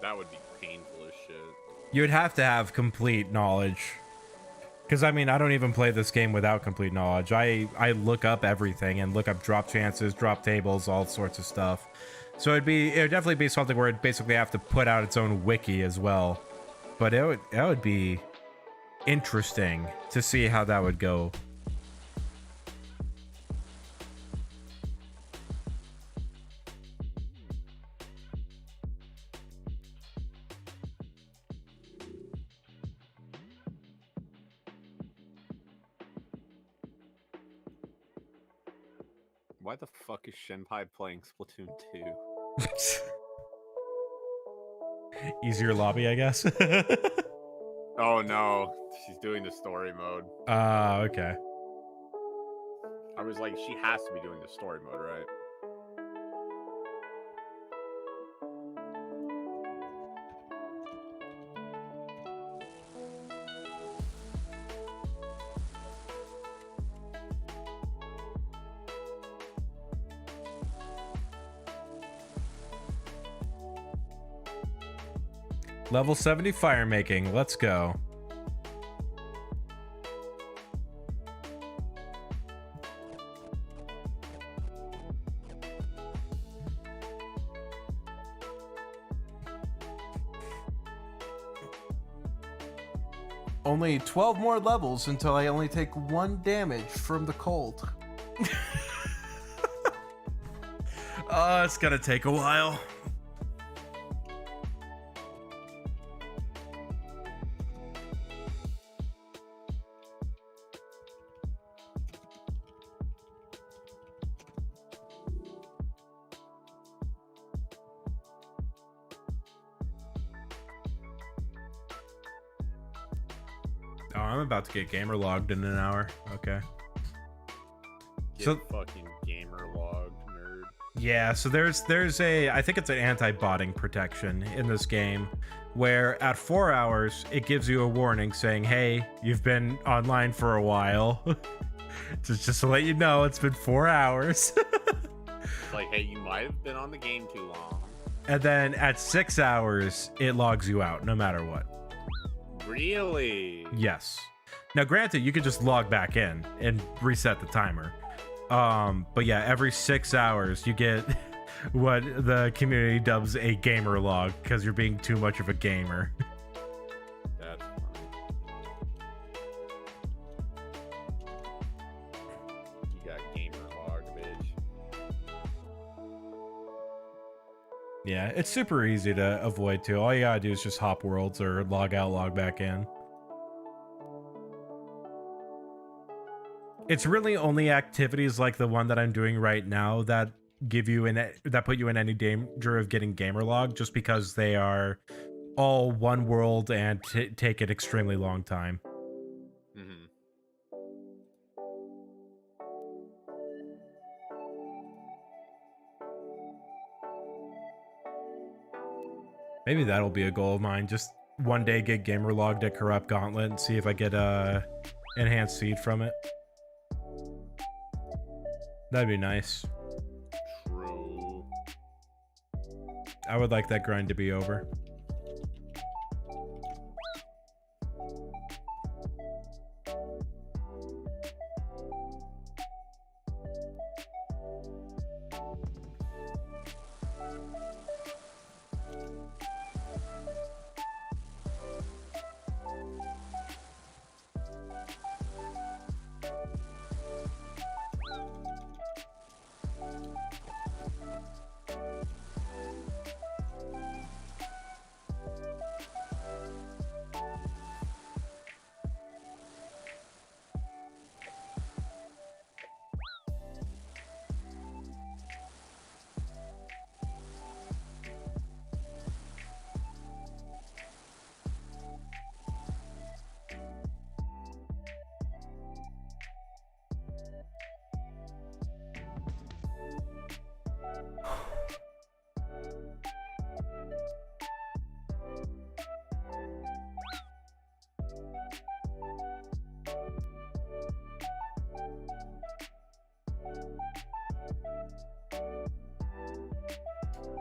That would be painful as shit. You would have to have complete knowledge. Because, I mean, I don't even play this game without complete knowledge. I look up everything and look up drop chances, drop tables, all sorts of stuff. So it would definitely be something where it basically have to put out its own wiki as well. But it would be interesting to see how that would go. Why the fuck is Shenpai playing Splatoon 2? Easier lobby, I guess. Oh no, she's doing the story mode. Okay. I was like, she has to be doing the story mode, right? Level 70 fire making. Let's go. Only 12 more levels until I only take 1 damage from the cold. Oh, it's gonna take a while. Oh, I'm about to get gamer logged in an hour. Okay. Get fucking gamer log, nerd. Yeah, so there's a, I think it's an anti-botting protection in this game where at 4 hours it gives you a warning saying, hey, you've been online for a while. just to let you know, it's been 4 hours. It's like, hey, you might have been on the game too long. And then at 6 hours it logs you out no matter what. Really? Yes. Now granted, you could just log back in and reset the timer. But yeah, every 6 hours you get what the community dubs a gamer log because you're being too much of a gamer. That's funny. You got gamer log, bitch. Yeah, it's super easy to avoid too. All you gotta do is just hop worlds or log out, log back in. It's really only activities like the one that I'm doing right now that give you that put you in any danger of getting gamer log, just because they are all one world and take an extremely long time. Mm-hmm. Maybe that'll be a goal of mine. Just one day get Gamerlogged at Corrupt Gauntlet and see if I get enhanced seed from it. That'd be nice. True. I would like that grind to be over.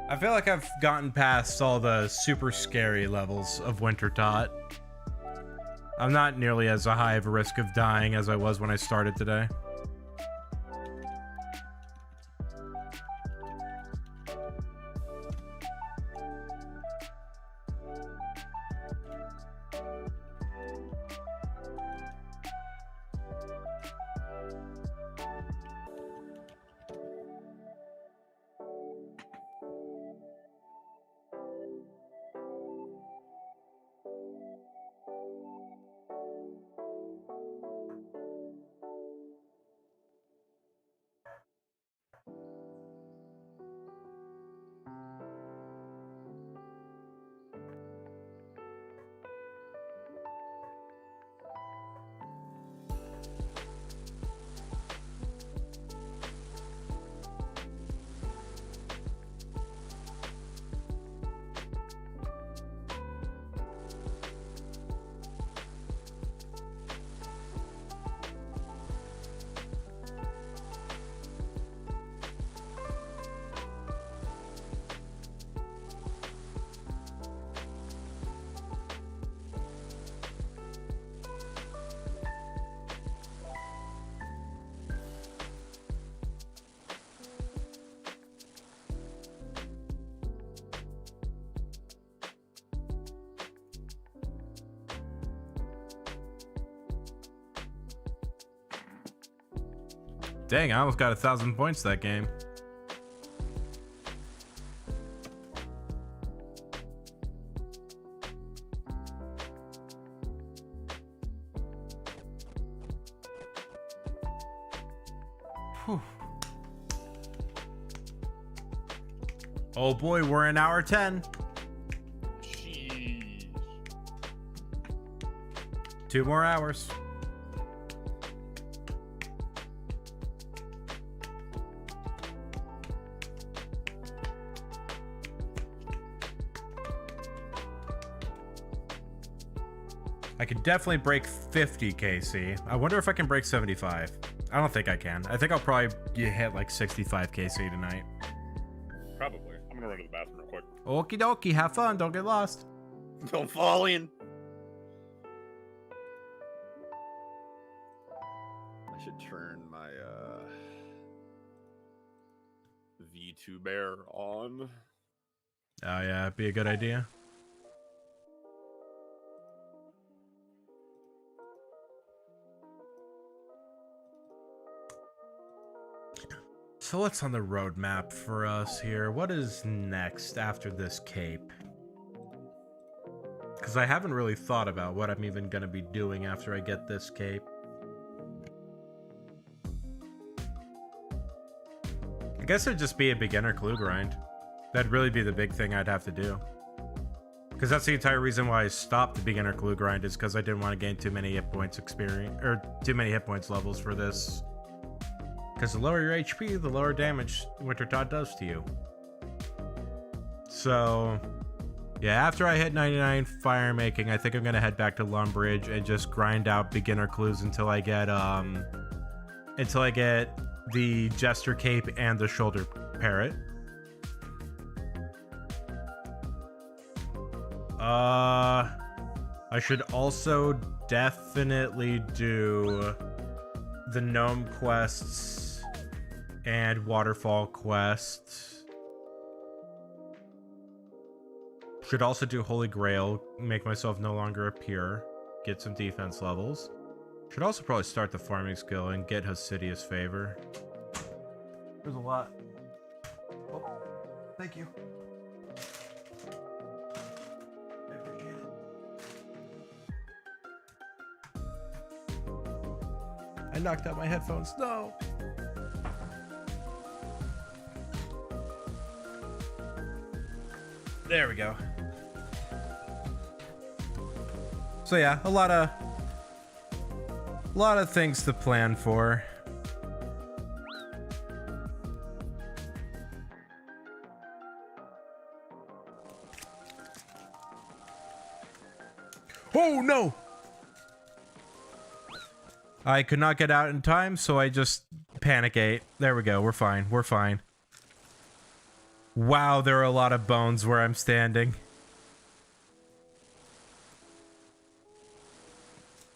I feel like I've gotten past all the super scary levels of Winter Tot. I'm not nearly as high of a risk of dying as I was when I started today. Dang, I almost got 1,000 points that game. Whew. Oh boy, we're in hour 10. Jeez. 2 more hours. I could definitely break 50 KC. I wonder if I can break 75. I don't think I can. I think I'll probably hit like 65 KC tonight. Probably. I'm gonna run to the bathroom real quick. Okie dokie, have fun, don't get lost. Don't fall in. I should turn my V2 bear on. Oh yeah, it'd be a good idea. So what's on the roadmap for us here? What is next after this cape? Because I haven't really thought about what I'm even going to be doing after I get this cape. I guess it'd just be a beginner clue grind. That'd really be the big thing I'd have to do. Because Because that's the entire reason why I stopped the beginner clue grind, is because I didn't want to gain too many hit points experience, or too many hit points levels for this. Because the lower your HP, the lower damage Winter Todd does to you. So, yeah, after I hit 99 fire making, I think I'm gonna head back to Lumbridge and just grind out beginner clues until I get the Jester Cape and the Shoulder Parrot. I should also definitely do the Gnome quests and Waterfall quests. Should also do Holy Grail, make myself no longer appear, get some defense levels. Should also probably start the farming skill and get Hosidius favor. There's a lot. Oh, thank you. I appreciate it. I knocked out my headphones. No. There we go. So yeah, a lot of things to plan for. Oh no! I could not get out in time, so I just panic ate. There we go. We're fine. We're fine. Wow, there are a lot of bones where I'm standing.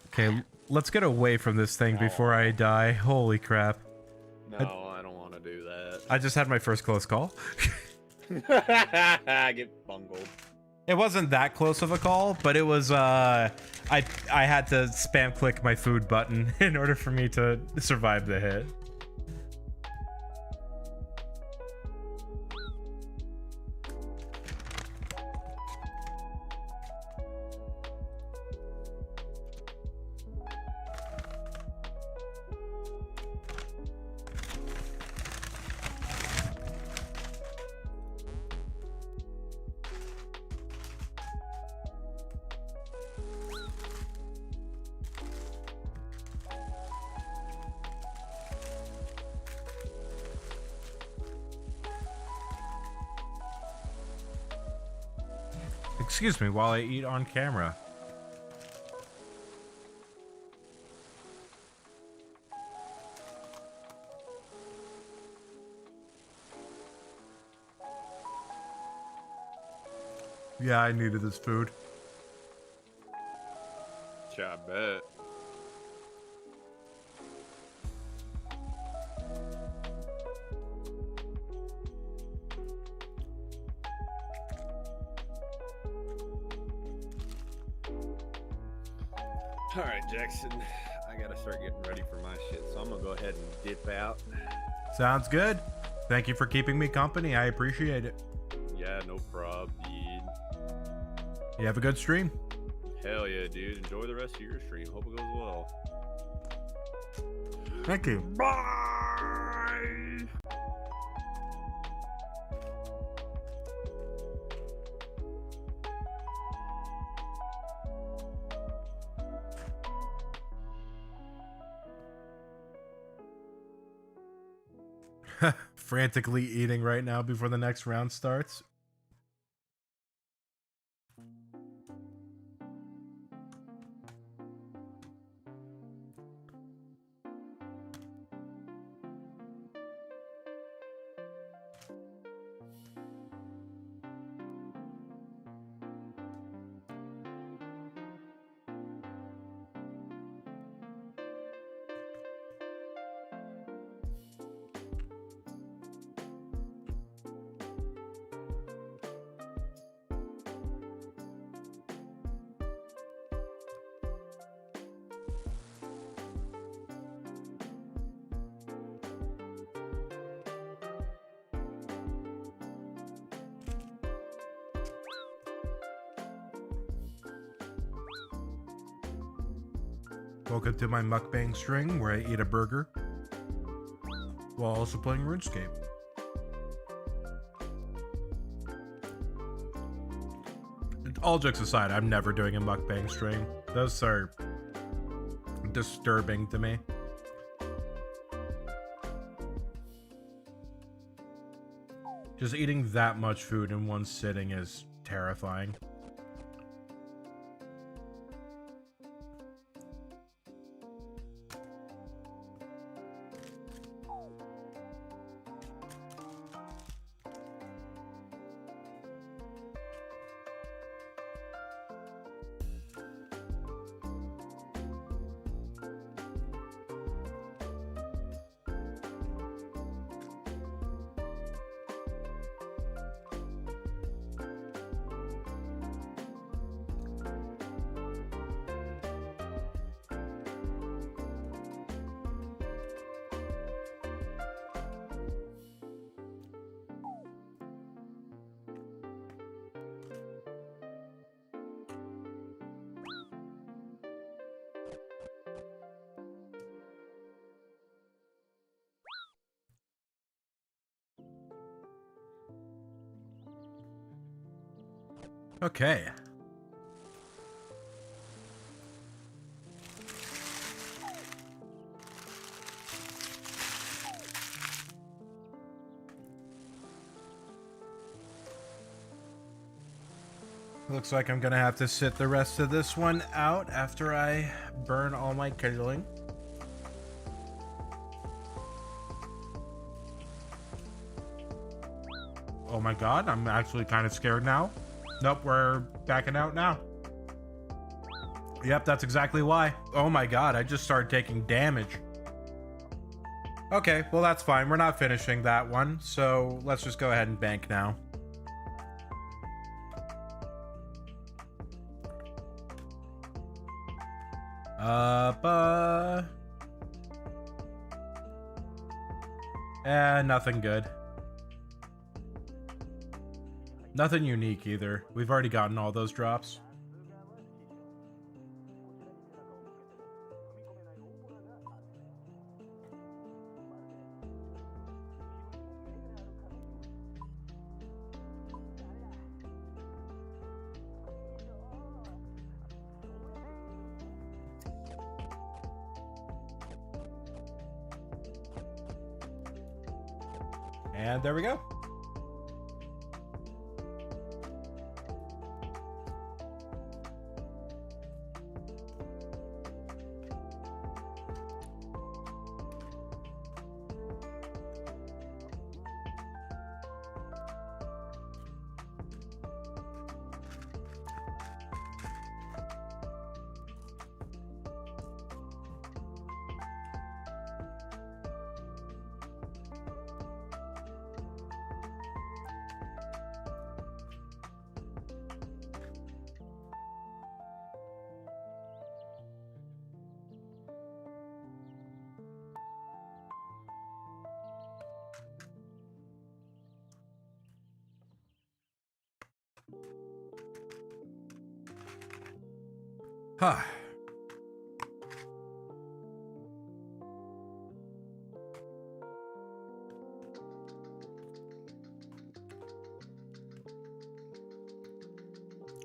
Okay, let's get away from this thing before I die. Holy crap. No, I don't want to do that. I just had my first close call. I get bungled. It wasn't that close of a call, but it was, I had to spam click my food button in order for me to survive the hit. Excuse me while I eat on camera. Yeah, I needed this food. Yeah, I bet. All right, Jackson, I gotta start getting ready for my shit, so I'm gonna go ahead and dip out. Sounds good. Thank you for keeping me company. I appreciate it. Yeah, no prob, dude. You have a good stream. Hell yeah, dude. Enjoy the rest of your stream. Hope it goes well. Thank you. Bye! Frantically eating right now before the next round starts. Welcome to my mukbang string where I eat a burger while also playing All jokes aside, I'm never doing a mukbang stream. Those are disturbing to me. Just eating that much food in one sitting is terrifying. Okay. Looks like I'm gonna have to sit the rest of this one out after I burn all my kindling. Oh my god, I'm actually kind of scared now. Nope, we're backing out now. Yep, that's exactly why. Oh my god, I just started taking damage. Okay, well that's fine. We're not finishing that one, so let's just go ahead and bank now. Nothing good. Nothing unique either. We've already gotten all those drops. And there we go. Huh.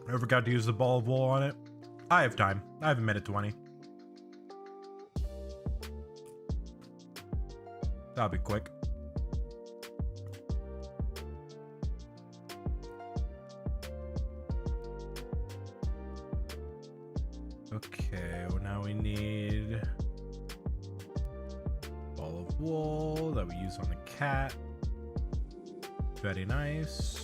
I forgot to use the ball of wool on it. I have time. I have a minute 20. That'll be quick. Okay, well now we need ball of wool that we use on the cat. Very nice.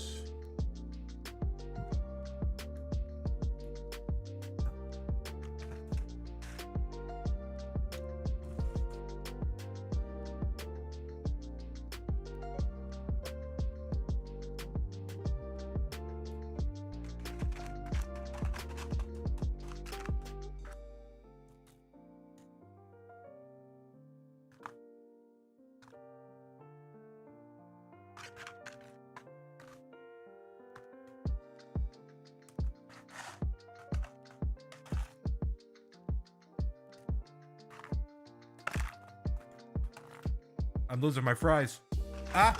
I'm losing my fries. Ah!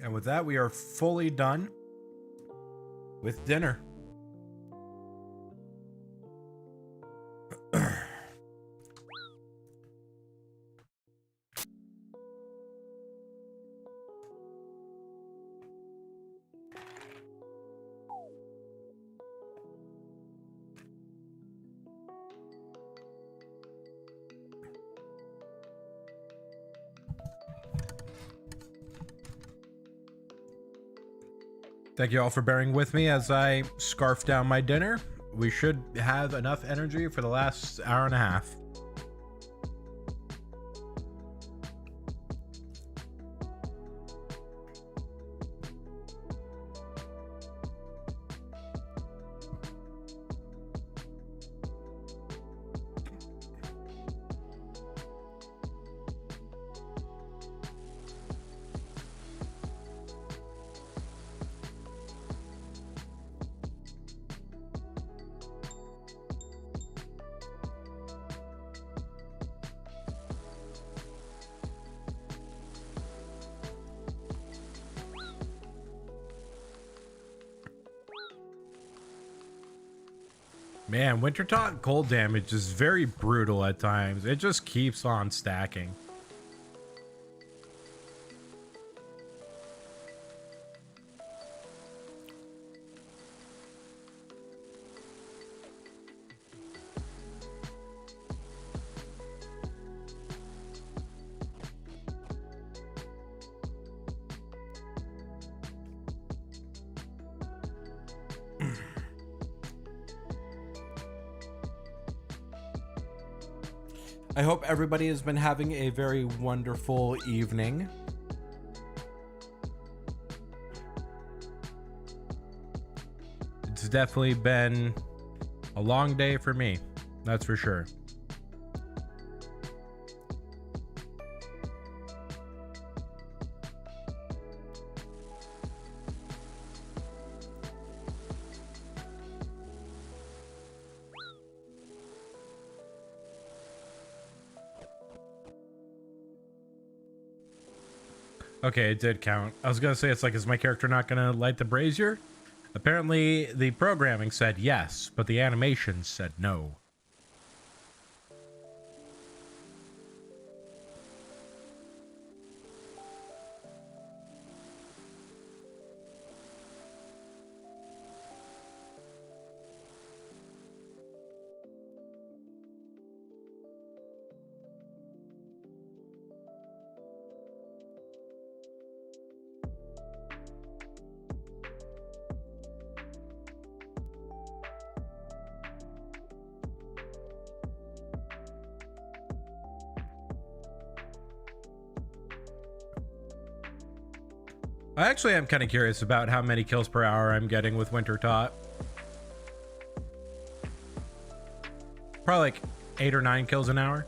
And with that, we are fully done with dinner. Thank you all for bearing with me as I scarf down my dinner. We should have enough energy for the last hour and a half. Man, Winter Taunt cold damage is very brutal at times. It just keeps on stacking. I hope everybody has been having a very wonderful evening. It's definitely been a long day for me, that's for sure. Okay, it did count. I was gonna say, it's like, is my character not gonna light the brazier? Apparently, the programming said yes, but the animation said no. I actually am kind of curious about how many kills per hour I'm getting with Winter Tot. Probably like 8 or 9 kills an hour.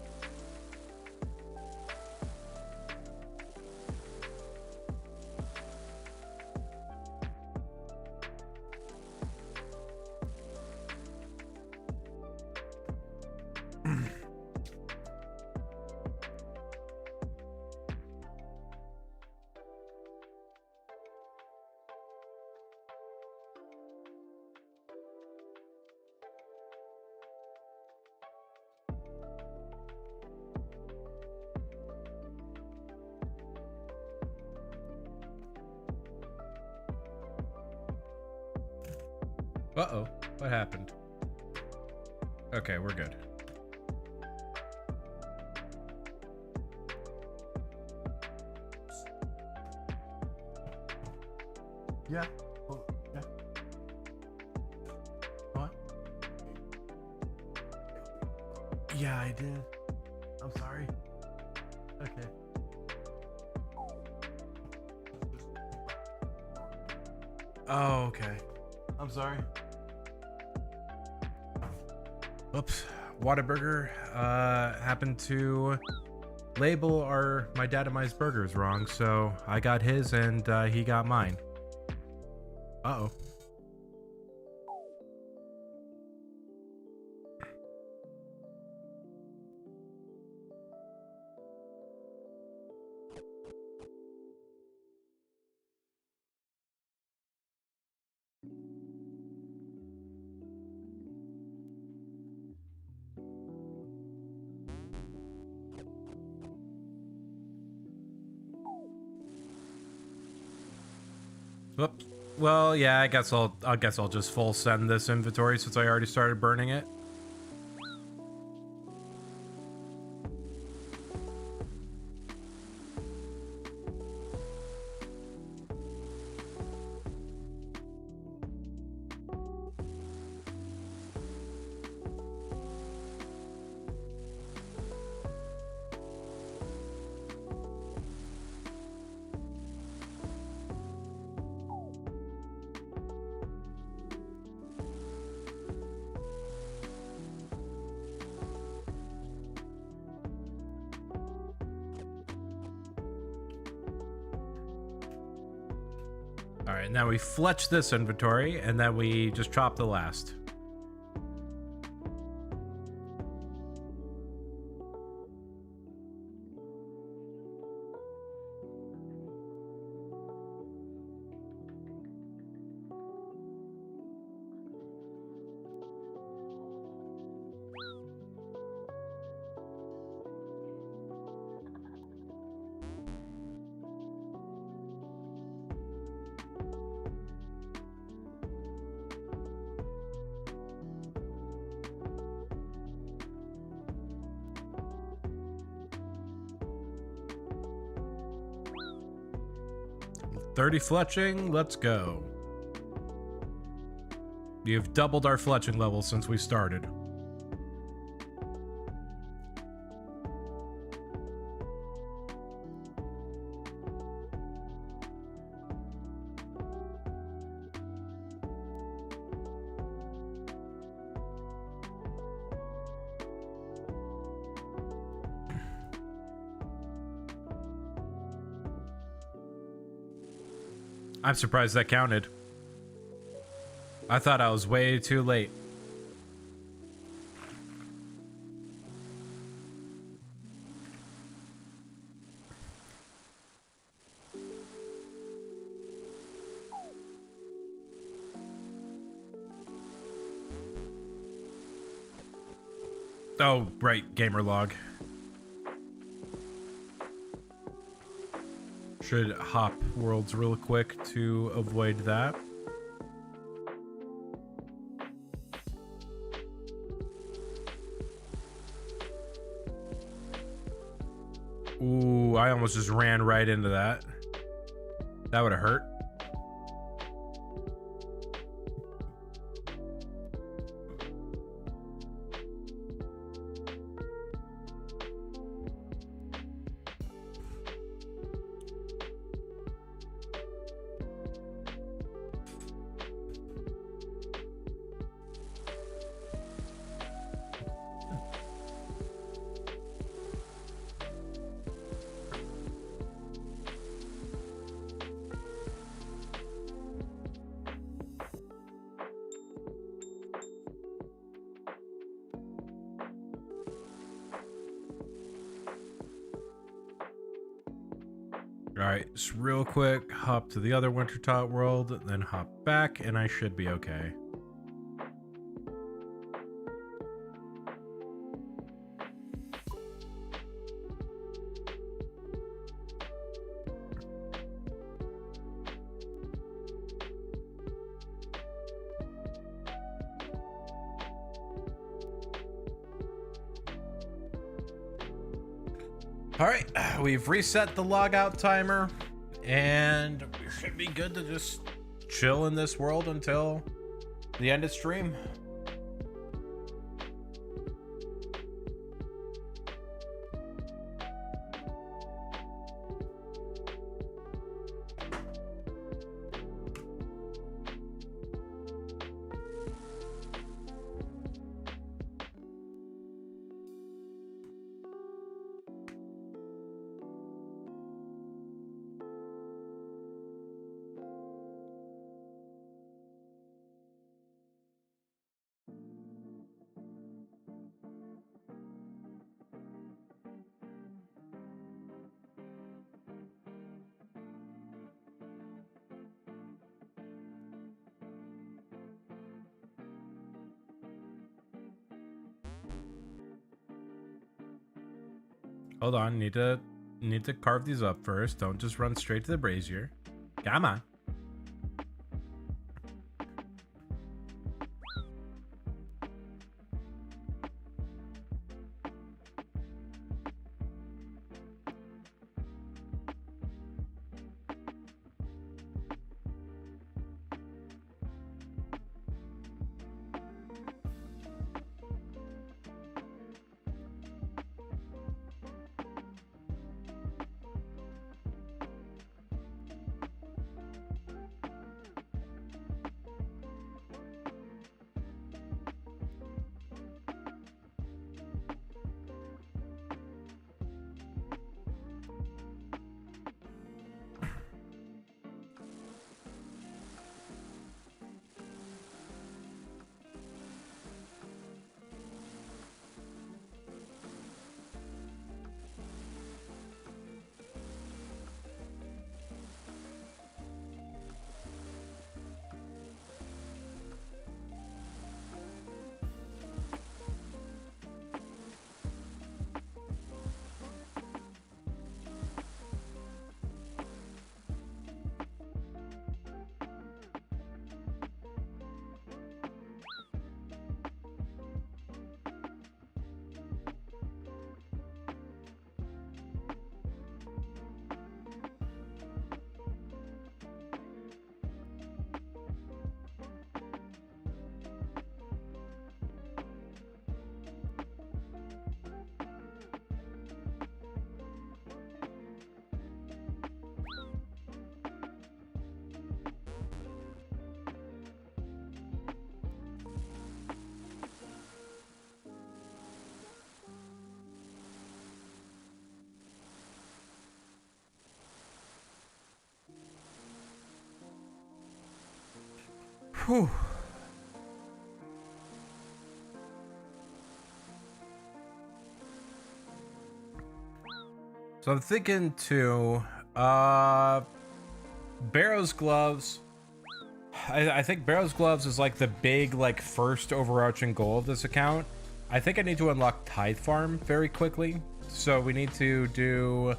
Uh-oh, what happened? Okay, we're good. Yeah. Oh, yeah. What? Yeah, I did. I'm sorry. Okay. Oh, okay. I'm sorry. Oops. Whataburger happened to label my dad and my burgers wrong, so I got his and he got mine. Uh-oh. Whoops. Well, yeah, I guess I'll just full send this inventory since I already started burning it. All right, now we fletch this inventory, and then we just chop the last. $30 fletching, let's go. You've doubled our fletching level since we started. I'm surprised that counted. I thought I was way too late. Oh, right, gamer log. Should hop worlds real quick to avoid that. Ooh, I almost just ran right into that. That would have hurt. Alright, just real quick, hop to the other Wintertot world, then hop back, and I should be okay. Alright, we've reset the logout timer, and we should be good to just chill in this world until the end of stream. Hold on, need to carve these up first. Don't just run straight to the brazier. Come on. Whew. So I'm thinking to Barrow's gloves. I think Barrow's gloves is like the big, like, first overarching goal of this account. I think I need to unlock Tithe Farm very quickly. So we need to do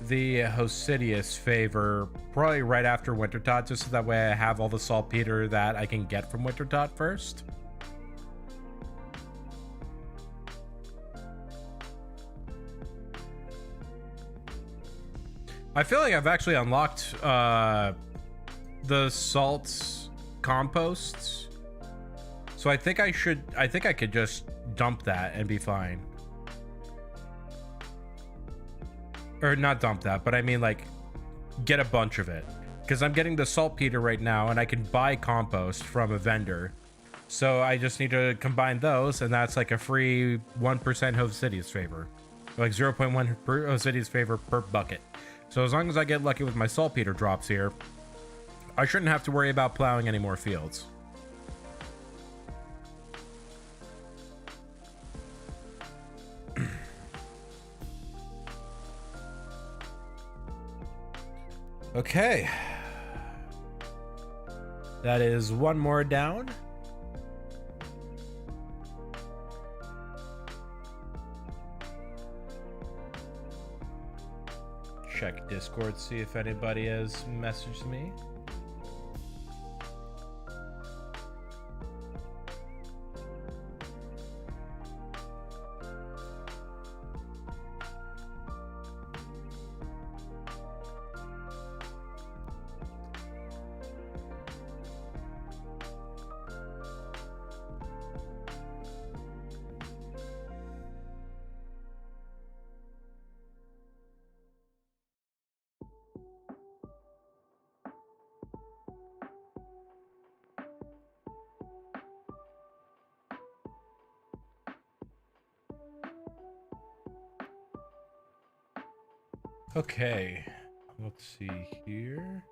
the Hosidius favor probably right after Wintertot, just so that way I have all the saltpeter that I can get from Wintertot first. I feel like I've actually unlocked the salts composts, so I think I could just dump that and be fine. Or not dump that, but I mean, like, get a bunch of it, because I'm getting the saltpeter right now and I can buy compost from a vendor, so I just need to combine those, and that's like a free 1% Hosidius favor, like 0.1 Hosidius favor per bucket. So as long as I get lucky with my saltpeter drops here, I shouldn't have to worry about plowing any more fields. Okay. That is one more down. Check Discord, see if anybody has messaged me. Okay, let's see here.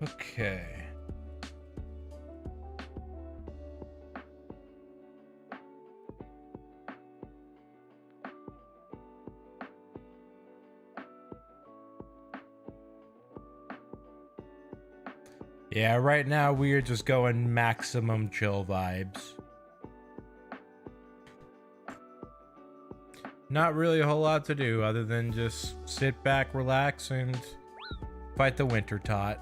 Okay. Yeah, right now we are just going maximum chill vibes. Not really a whole lot to do other than just sit back, relax, and fight the winter tot.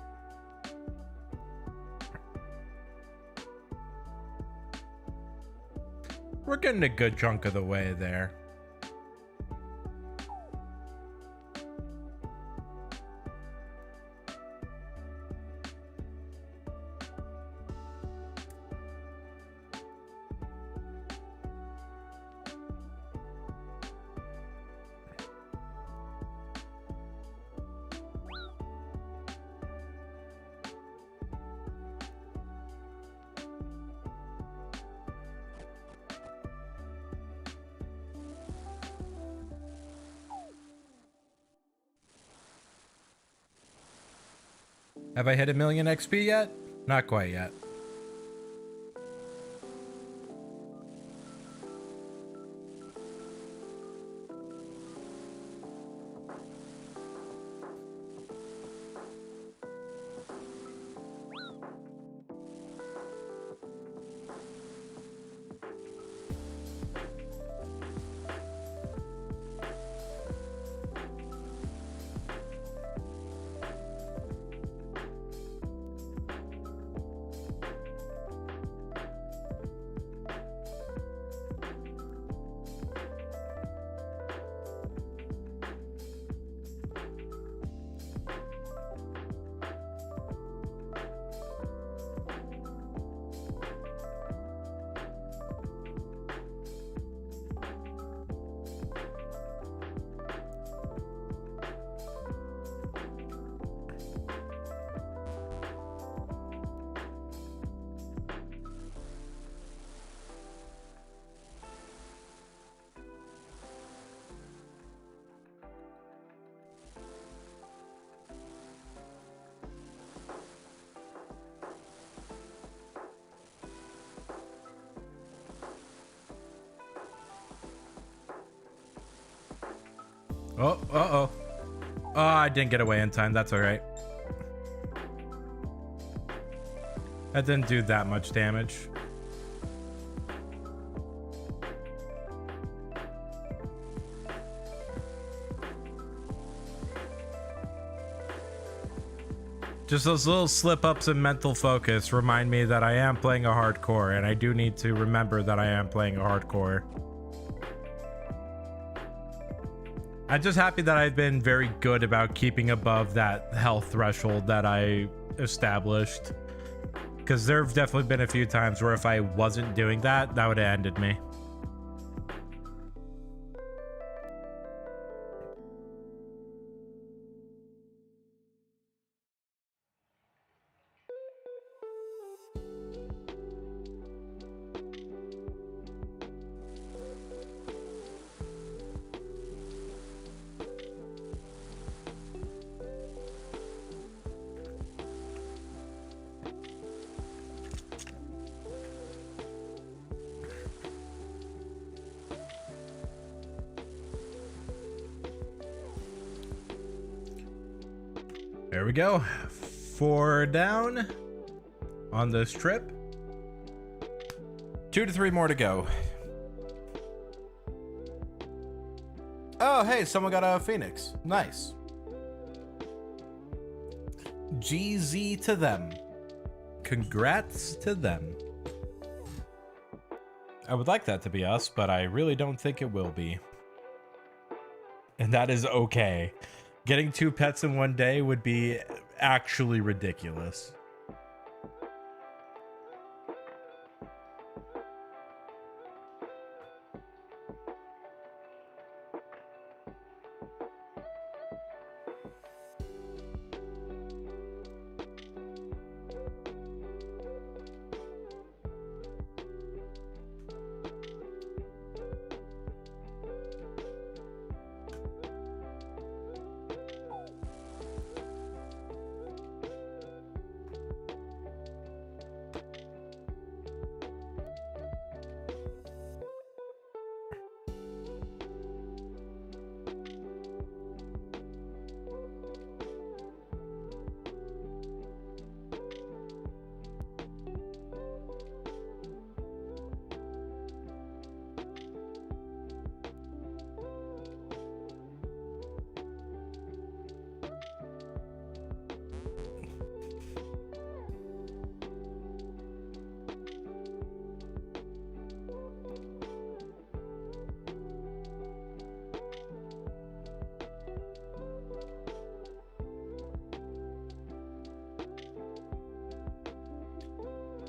We're getting a good chunk of the way there. Have I hit 1,000,000 XP yet? Not quite yet. Oh, uh-oh. Oh, I didn't get away in time. That's all right. That didn't do that much damage. Just those little slip-ups in mental focus remind me that I am playing a hardcore, and I do need to remember that I am playing a hardcore. I'm just happy that I've been very good about keeping above that health threshold that I established. Because there have definitely been a few times where if I wasn't doing that, that would have ended me. There we go. 4 down on this trip. 2 to 3 more to go. Oh, hey, someone got a Phoenix. Nice. GZ to them. Congrats to them. I would like that to be us, but I really don't think it will be. And that is okay. Getting 2 pets in one day would be actually ridiculous.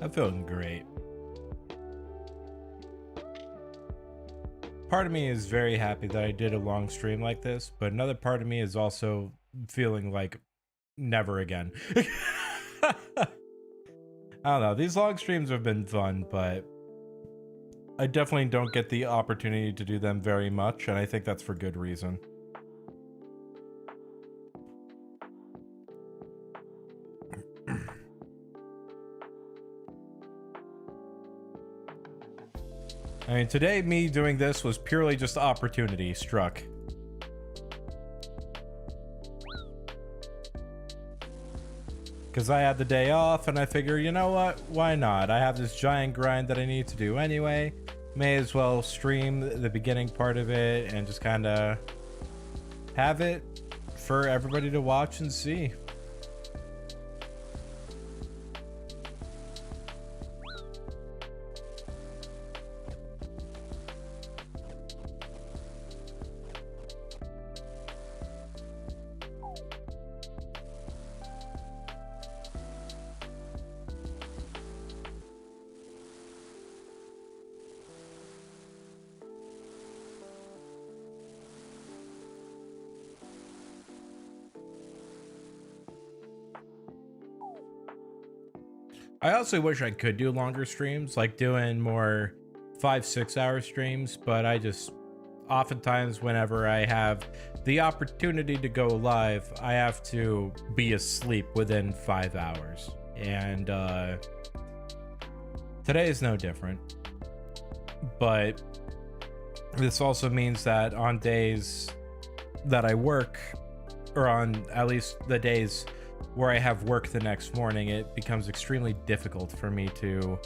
I'm feeling great. Part of me is very happy that I did a long stream like this, but another part of me is also feeling like never again. I don't know. These long streams have been fun, but I definitely don't get the opportunity to do them very much, and I think that's for good reason. I mean, today me doing this was purely just opportunity struck. Because I had the day off and I figure, you know what? Why not? I have this giant grind that I need to do anyway. May as well stream the beginning part of it and just kind of have it for everybody to watch and see. I also wish I could do longer streams, like doing more 5-6 hour streams, but I just oftentimes whenever I have the opportunity to go live, I have to be asleep within 5 hours. And today is no different. But this also means that on days that I work, or on at least the days where I have work the next morning, it becomes extremely difficult for me to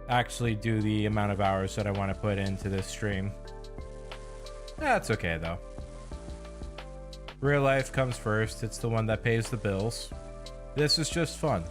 actually do the amount of hours that I want to put into this stream. That's okay though. Real life comes first. It's the one that pays the bills. This is just fun.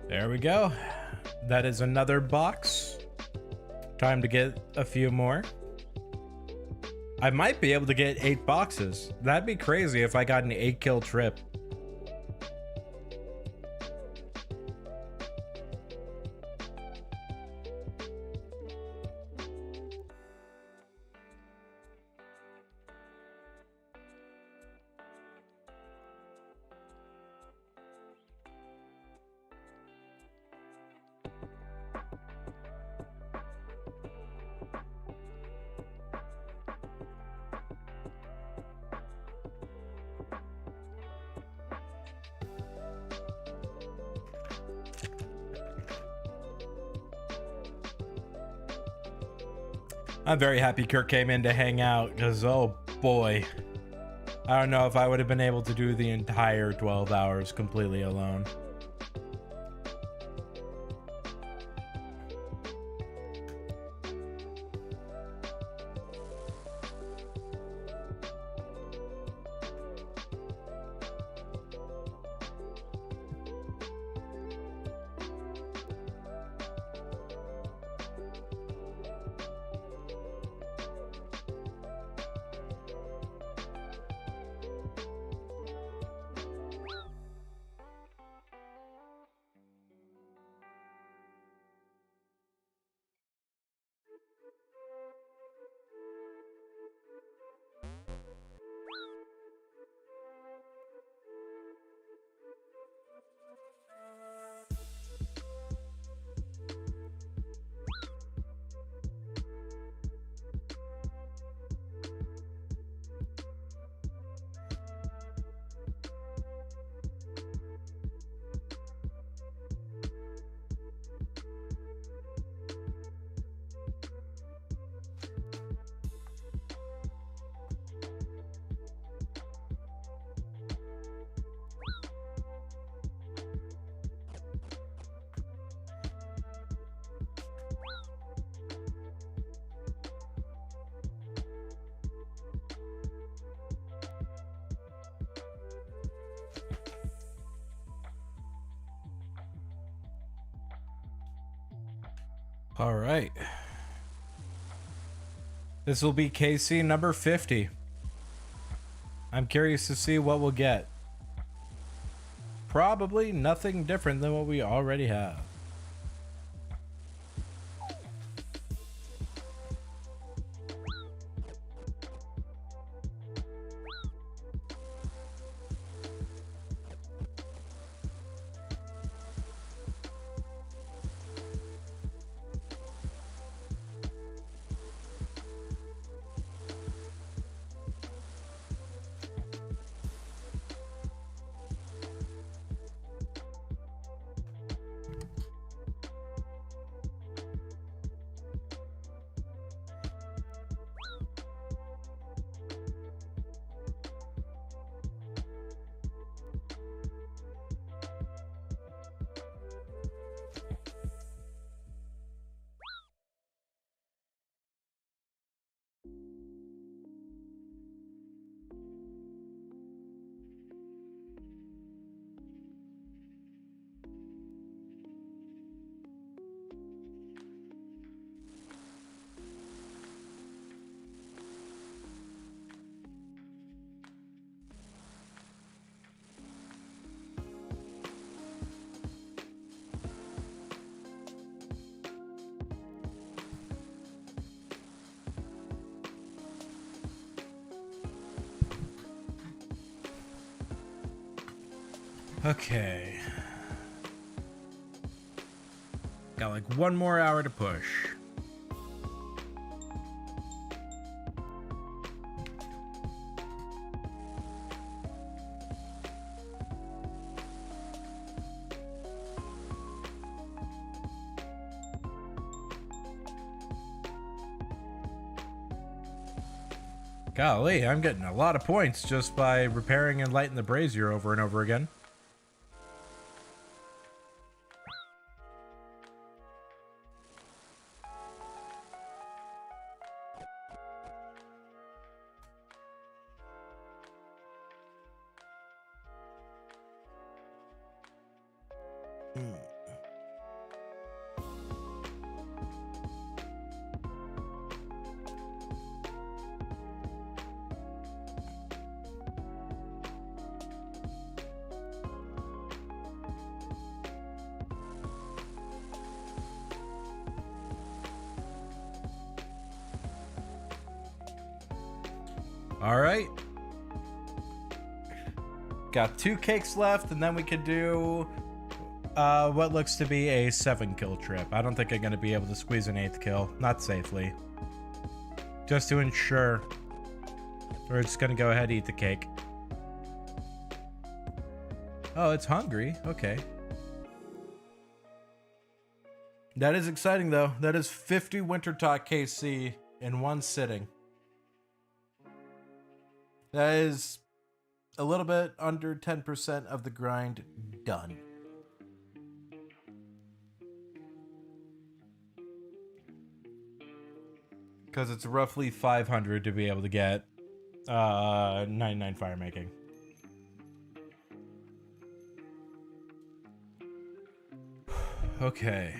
There we go. That is another box. Time to get a few more. I might be able to get 8 boxes. That'd be crazy if I got an 8-kill trip. I'm very happy Kirk came in to hang out, because oh boy, I don't know if I would have been able to do the entire 12 hours completely alone. All right. This will be KC number 50. I'm curious to see what we'll get. Probably nothing different than what we already have. Okay. Got like 1 more hour to push. Golly, I'm getting a lot of points just by repairing and lighting the brazier over and over again. All right. Got 2 cakes left, and then we could do what looks to be a 7-kill trip. I don't think I'm going to be able to squeeze an 8th kill. Not safely. Just to ensure. We're just going to go ahead and eat the cake. Oh, it's hungry. Okay. That is exciting, though. That is 50 Winter Talk KC in one sitting. That is a little bit under 10% of the grind done. Because it's roughly 500 to be able to get 99 fire making. Okay.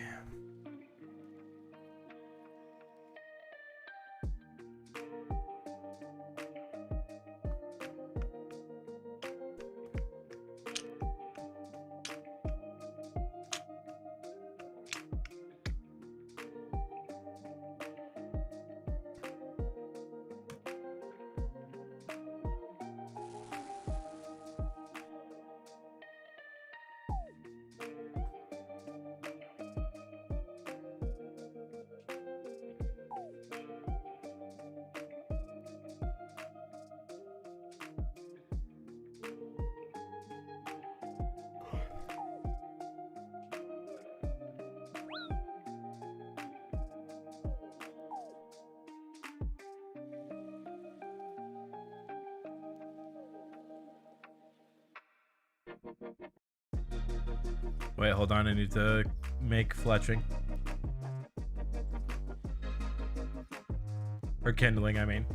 Wait, hold on. I need to make fletching. Or kindling, I mean.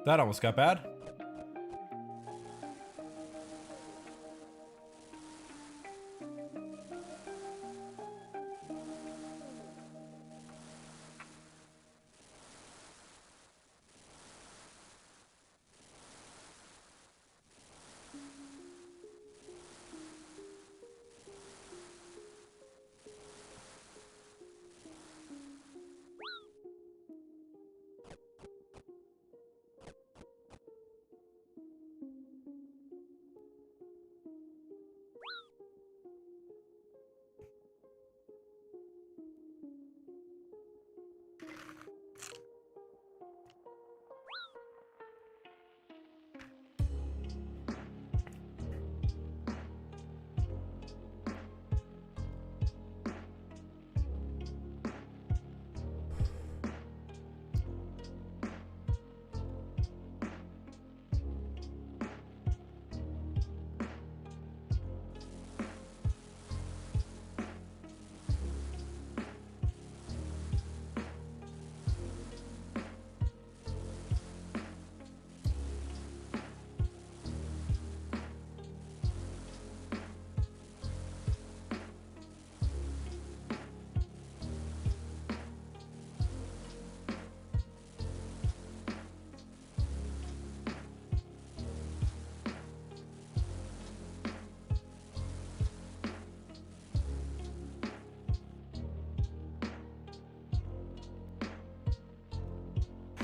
That almost got bad.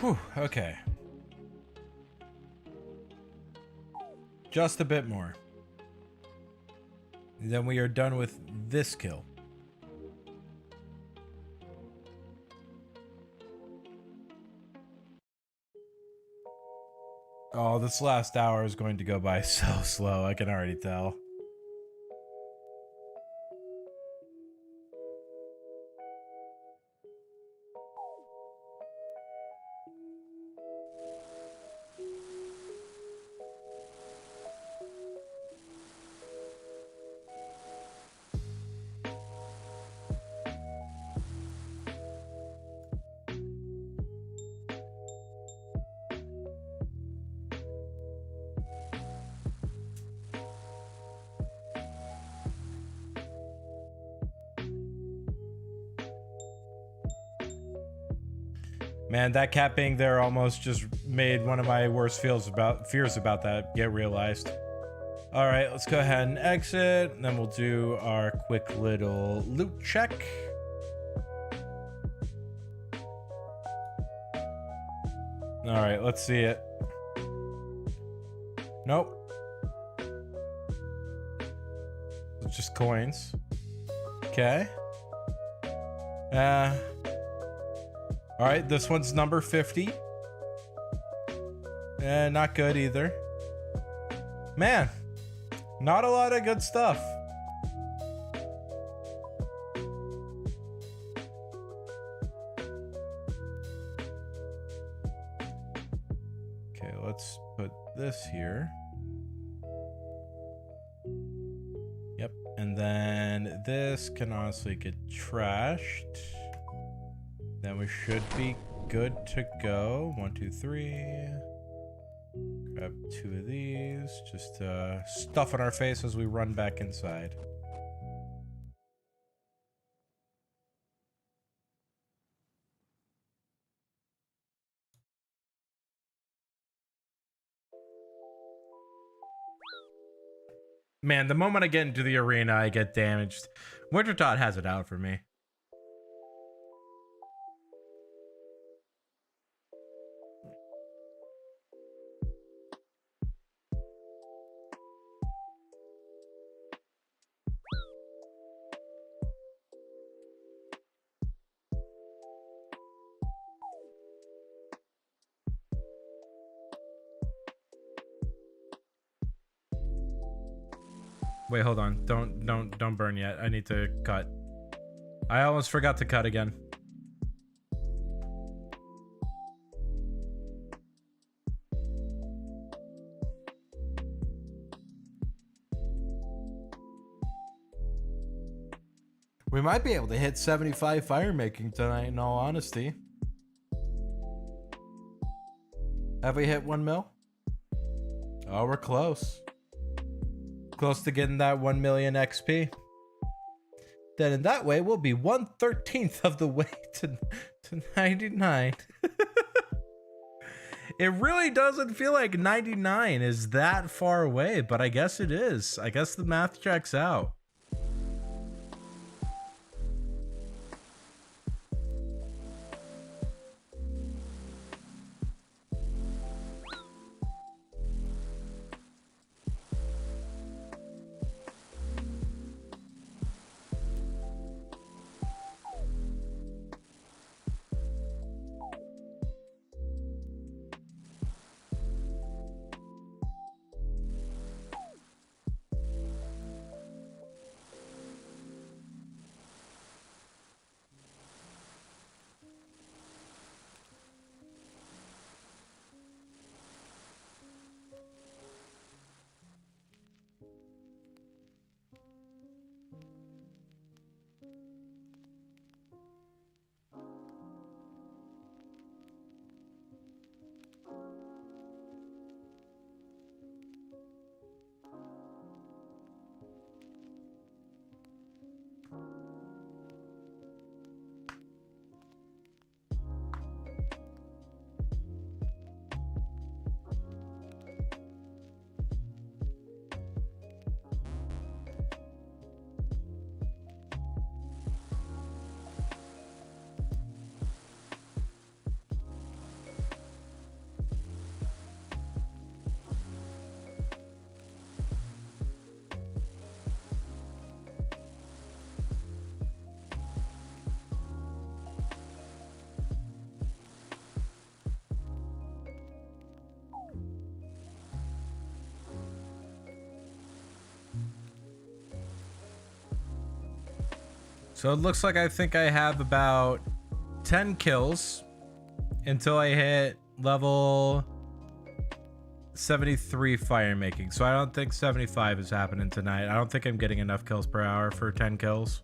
Whew, okay. Just a bit more. Then we are done with this kill. Oh, this last hour is going to go by so slow, I can already tell. Man, that cat being there almost just made one of my worst fears about that get realized. All right, let's go ahead and exit, and then we'll do our quick little loot check. All right, let's see it. Nope. It's just coins. Okay. All right, this one's number 50. Not good either. Man, not a lot of good stuff. Okay, let's put this here. Yep, and then this can honestly get trashed. Then we should be good to go. 1, 2, 3. Grab 2 of these. Just stuff on our face as we run back inside. Man, the moment I get into the arena, I get damaged. Winter Todd has it out for me. Wait, hold on. Don't burn yet. I need to cut. I almost forgot to cut again. We might be able to hit 75 fire making tonight, in all honesty. Have we hit 1 mil? Oh, we're close. Close to getting that 1 million XP. Then in that way, we'll be 1/13 of the way to 99. It really doesn't feel like 99 is that far away, but I guess it is. I guess the math checks out. So it looks like I think I have about 10 kills until I hit level 73 fire making. So I don't think 75 is happening tonight. I don't think I'm getting enough kills per hour for 10 kills.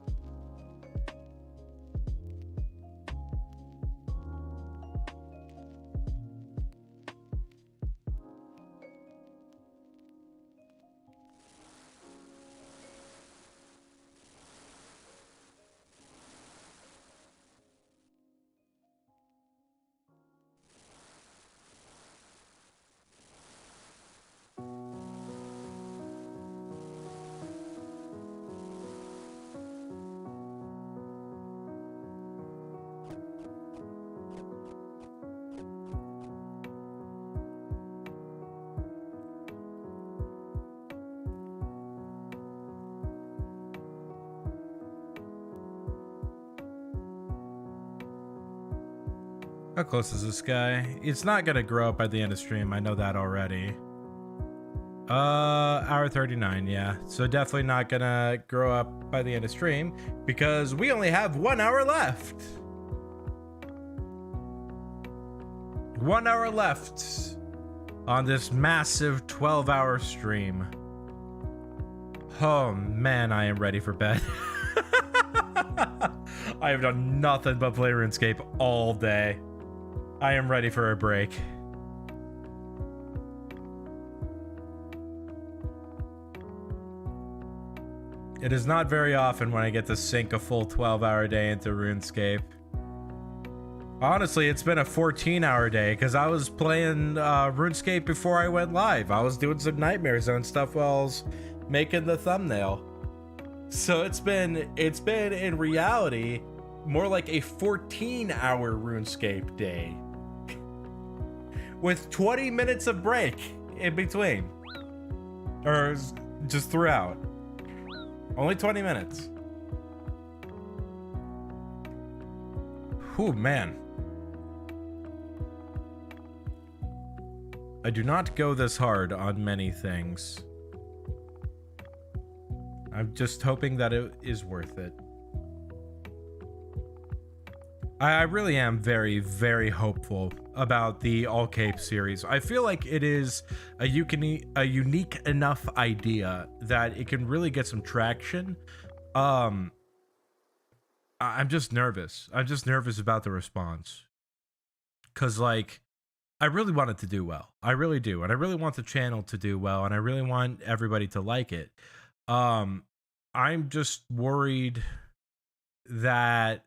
How close is this guy? It's not gonna grow up by the end of stream. I know that already. Hour 39, yeah. So definitely not gonna grow up by the end of stream because we only have 1 hour left. 1 hour left on this massive 12-hour stream. Oh man, I am ready for bed. I have done nothing but play RuneScape all day. I am ready for a break. It is not very often when I get to sink a full 12-hour day into RuneScape. Honestly, it's been a 14-hour day because I was playing RuneScape before I went live. I was doing some Nightmare Zone stuff while I was making the thumbnail. So it's been in reality more like a 14-hour RuneScape day. With 20 minutes of break in between. Or just throughout. Only 20 minutes. Whew, man. I do not go this hard on many things. I'm just hoping that it is worth it. I really am very, very hopeful about the All Cape series. I feel like it is a unique enough idea that it can really get some traction. I'm just nervous. I'm just nervous about the response. Because, like, I really want it to do well. I really do. And I really want the channel to do well. And I really want everybody to like it. I'm just worried that...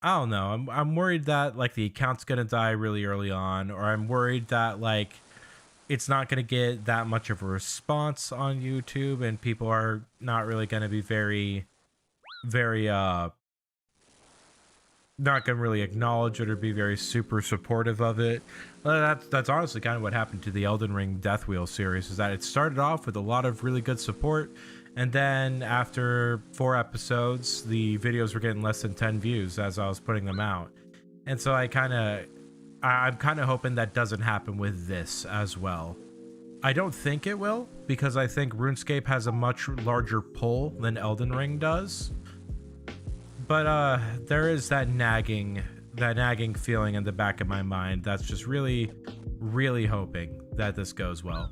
I don't know. I'm worried that like the account's gonna die really early on, or I'm worried that like it's not gonna get that much of a response on YouTube, and people are not really gonna be very not gonna really acknowledge it or be very super supportive of it. That's honestly kind of what happened to the Elden Ring Death Wheel series, is that it started off with a lot of really good support. And then after 4 episodes, the videos were getting less than 10 views as I was putting them out. And so I'm kind of hoping that doesn't happen with this as well. I don't think it will, because I think RuneScape has a much larger pull than Elden Ring does. But there is that nagging feeling in the back of my mind that's just really, really hoping that this goes well.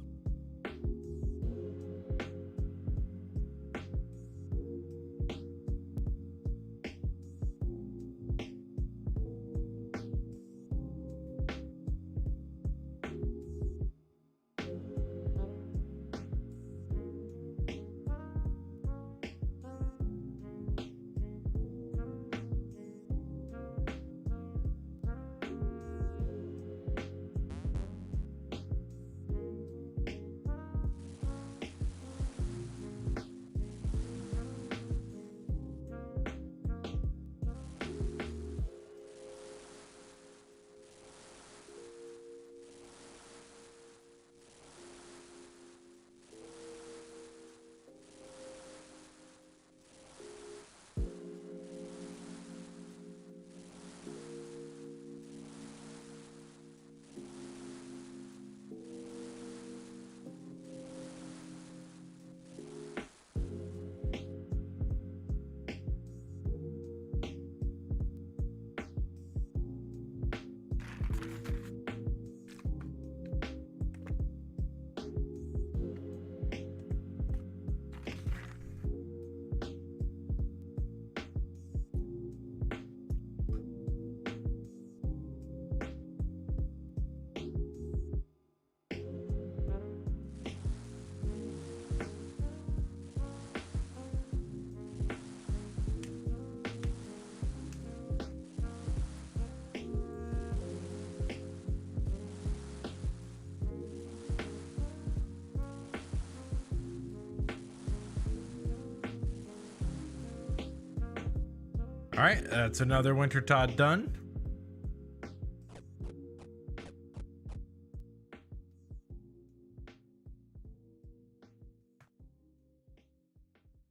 All right, that's another Winter Todd done.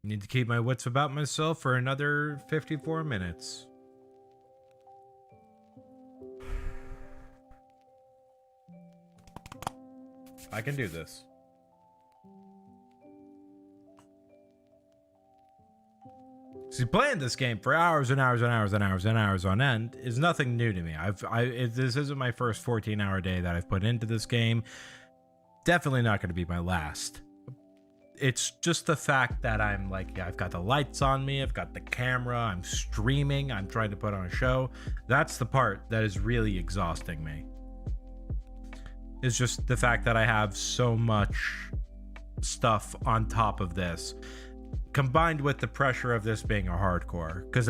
Need to keep my wits about myself for another 54 minutes. I can do this. See, playing this game for hours and hours and hours and hours and hours on end is nothing new to me. This isn't my first 14-hour day that I've put into this game. Definitely not going to be my last. It's just the fact that I'm like, I've got the lights on me, I've got the camera, I'm streaming, I'm trying to put on a show. That's the part that is really exhausting me. It's just the fact that I have so much stuff on top of this, combined with the pressure of this being a hardcore, because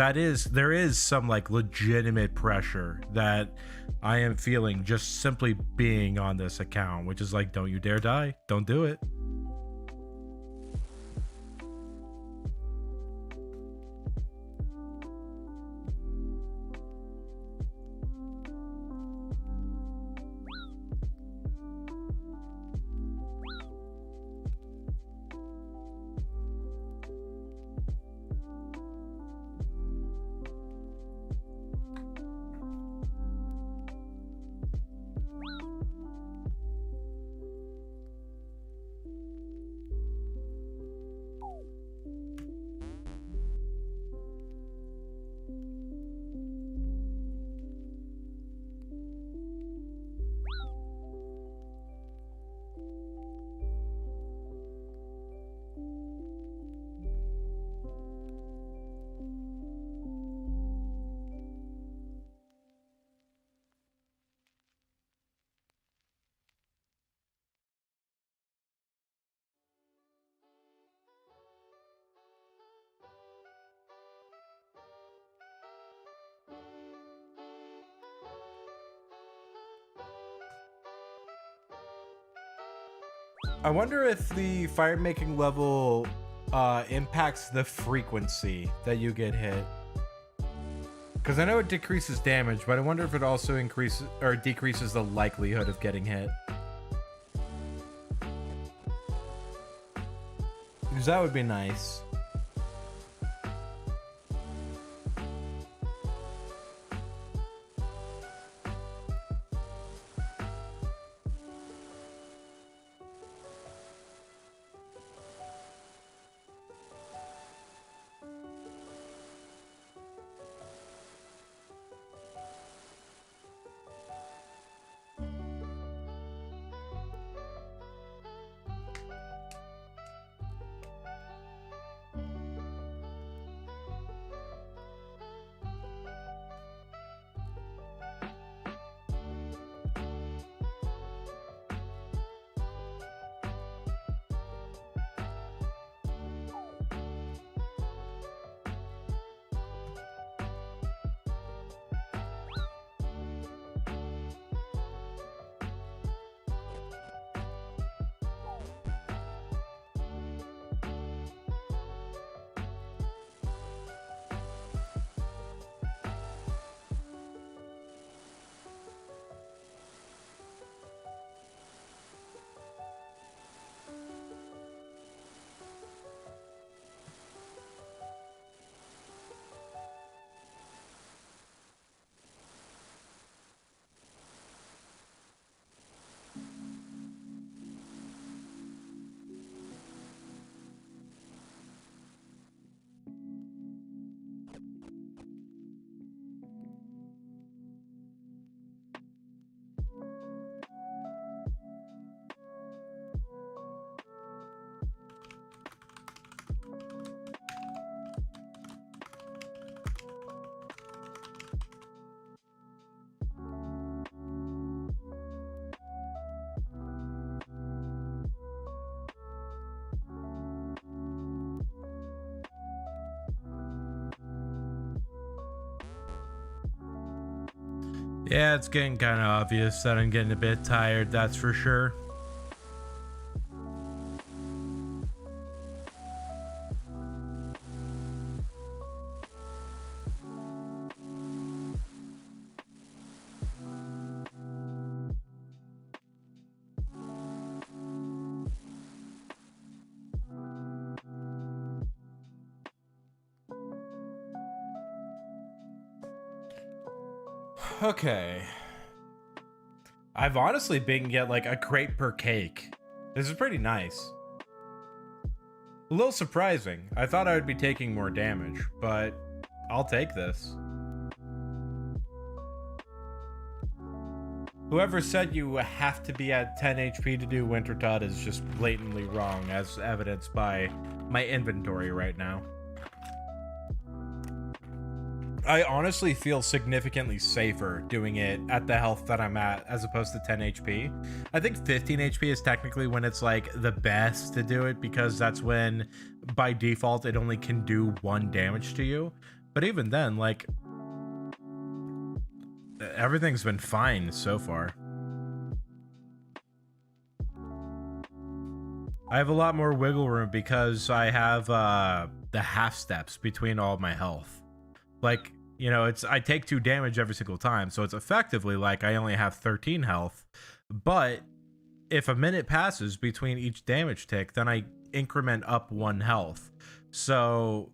there is some like legitimate pressure that I am feeling just simply being on this account, which is like, don't you dare die, don't do it. I wonder if the fire making level impacts the frequency that you get hit. Because I know it decreases damage, but I wonder if it also increases or decreases the likelihood of getting hit. Because that would be nice. Yeah, it's getting kind of obvious that I'm getting a bit tired, that's for sure. Okay. I've honestly been get like a crate per cake. This is pretty nice. A little surprising. I thought I would be taking more damage, but I'll take this. Whoever said you have to be at 10 HP to do Winter Todd is just blatantly wrong, as evidenced by my inventory right now. I honestly feel significantly safer doing it at the health that I'm at as opposed to 10 HP. I think 15 HP is technically when it's like the best to do it, because that's when by default it only can do 1 damage to you. But even then, like, everything's been fine so far. I have a lot more wiggle room because I have the half steps between all of my health. Like, you know, I take 2 damage every single time, so it's effectively like I only have 13 health. But if a minute passes between each damage tick, then I increment up 1 health. So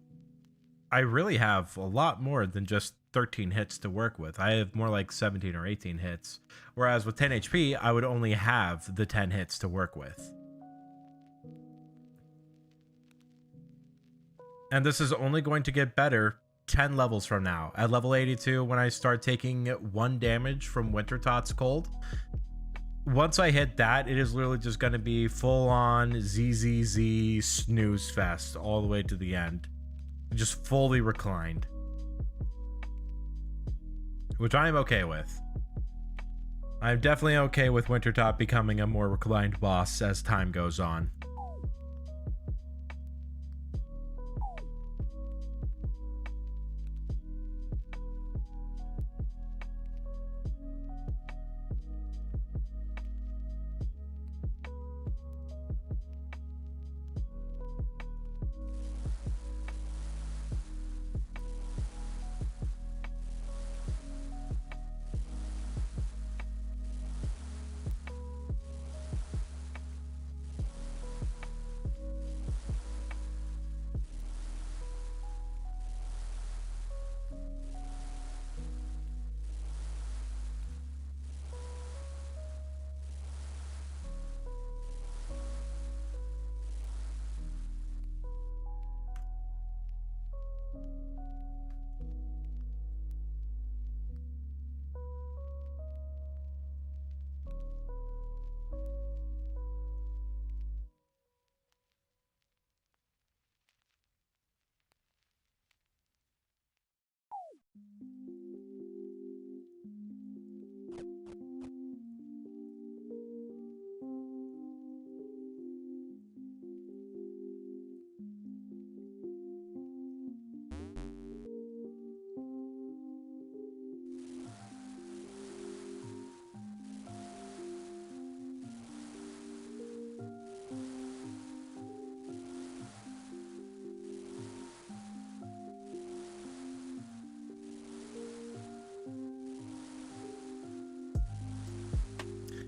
I really have a lot more than just 13 hits to work with. I have more like 17 or 18 hits. Whereas with 10 HP, I would only have the 10 hits to work with. And this is only going to get better 10 levels from now. At level 82, when I start taking 1 damage from Winter Tot's Cold, once I hit that, it is literally just going to be full-on ZZZ snooze fest all the way to the end. Just fully reclined. Which I am okay with. I'm definitely okay with Winter Tot becoming a more reclined boss as time goes on.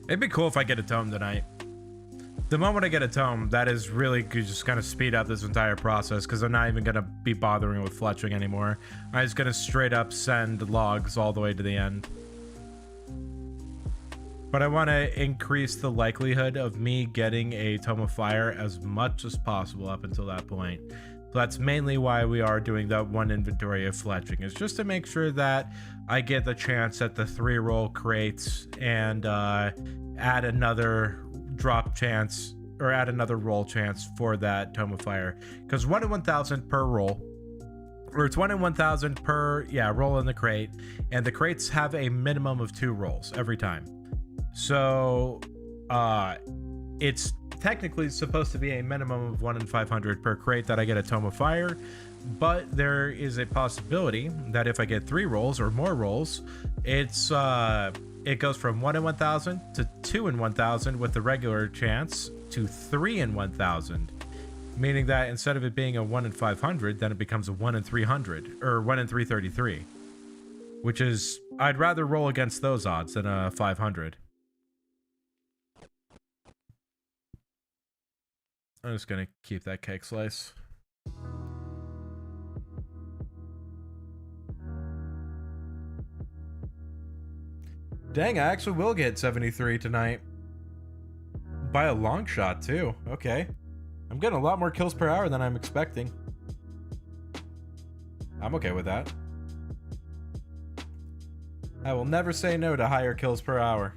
It'd be cool if I get a tome tonight. The moment I get a tome, that is really just gonna speed up this entire process, because I'm not even gonna be bothering with fletching anymore. I'm just gonna straight up send logs all the way to the end. But I want to increase the likelihood of me getting a Tome of Fire as much as possible up until that point. So that's mainly why we are doing that 1 inventory of fletching, is just to make sure that I get the chance at the 3 roll crates and add another drop chance, or add another roll chance for that Tome of Fire. Because 1 in 1,000 per roll, or it's 1 in 1,000 per, roll in the crate. And the crates have a minimum of 2 rolls every time. So it's technically supposed to be a minimum of 1 in 500 per crate that I get a Tome of Fire, but there is a possibility that if I get 3 rolls or more rolls, it goes from 1 in 1,000 to 2 in 1,000 with the regular chance to 3 in 1,000, meaning that instead of it being a 1 in 500, then it becomes a 1 in 300 or 1 in 333, which is, I'd rather roll against those odds than a 500. I'm just gonna keep that cake slice. Dang, I actually will get 73 tonight. By a long shot, too. Okay. I'm getting a lot more kills per hour than I'm expecting. I'm okay with that. I will never say no to higher kills per hour.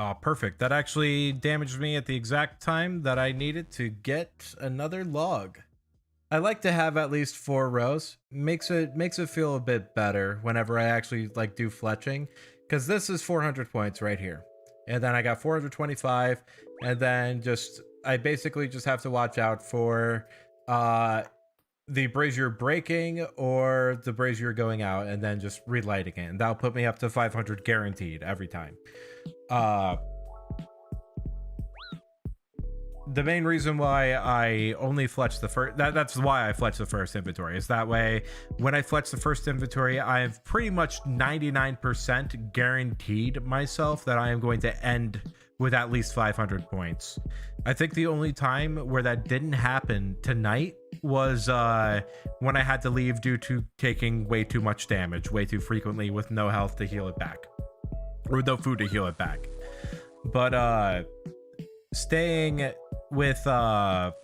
Oh, perfect. That actually damaged me at the exact time that I needed to get another log. I like to have at least 4 rows. Makes it feel a bit better whenever I actually like do fletching, because this is 400 points right here, and then I got 425, and then I basically just have to watch out for the brazier breaking or the brazier going out, and then just relighting it, and that'll put me up to 500 guaranteed every time. The main reason why I only fletch the first, that's why I fletch the first inventory, is that way when I fletch the first inventory, I've pretty much 99% guaranteed myself that I am going to end with at least 500 points. I think the only time where that didn't happen tonight was when I had to leave due to taking way too much damage way too frequently with no health to heal it back, or no food to heal it back. But staying with the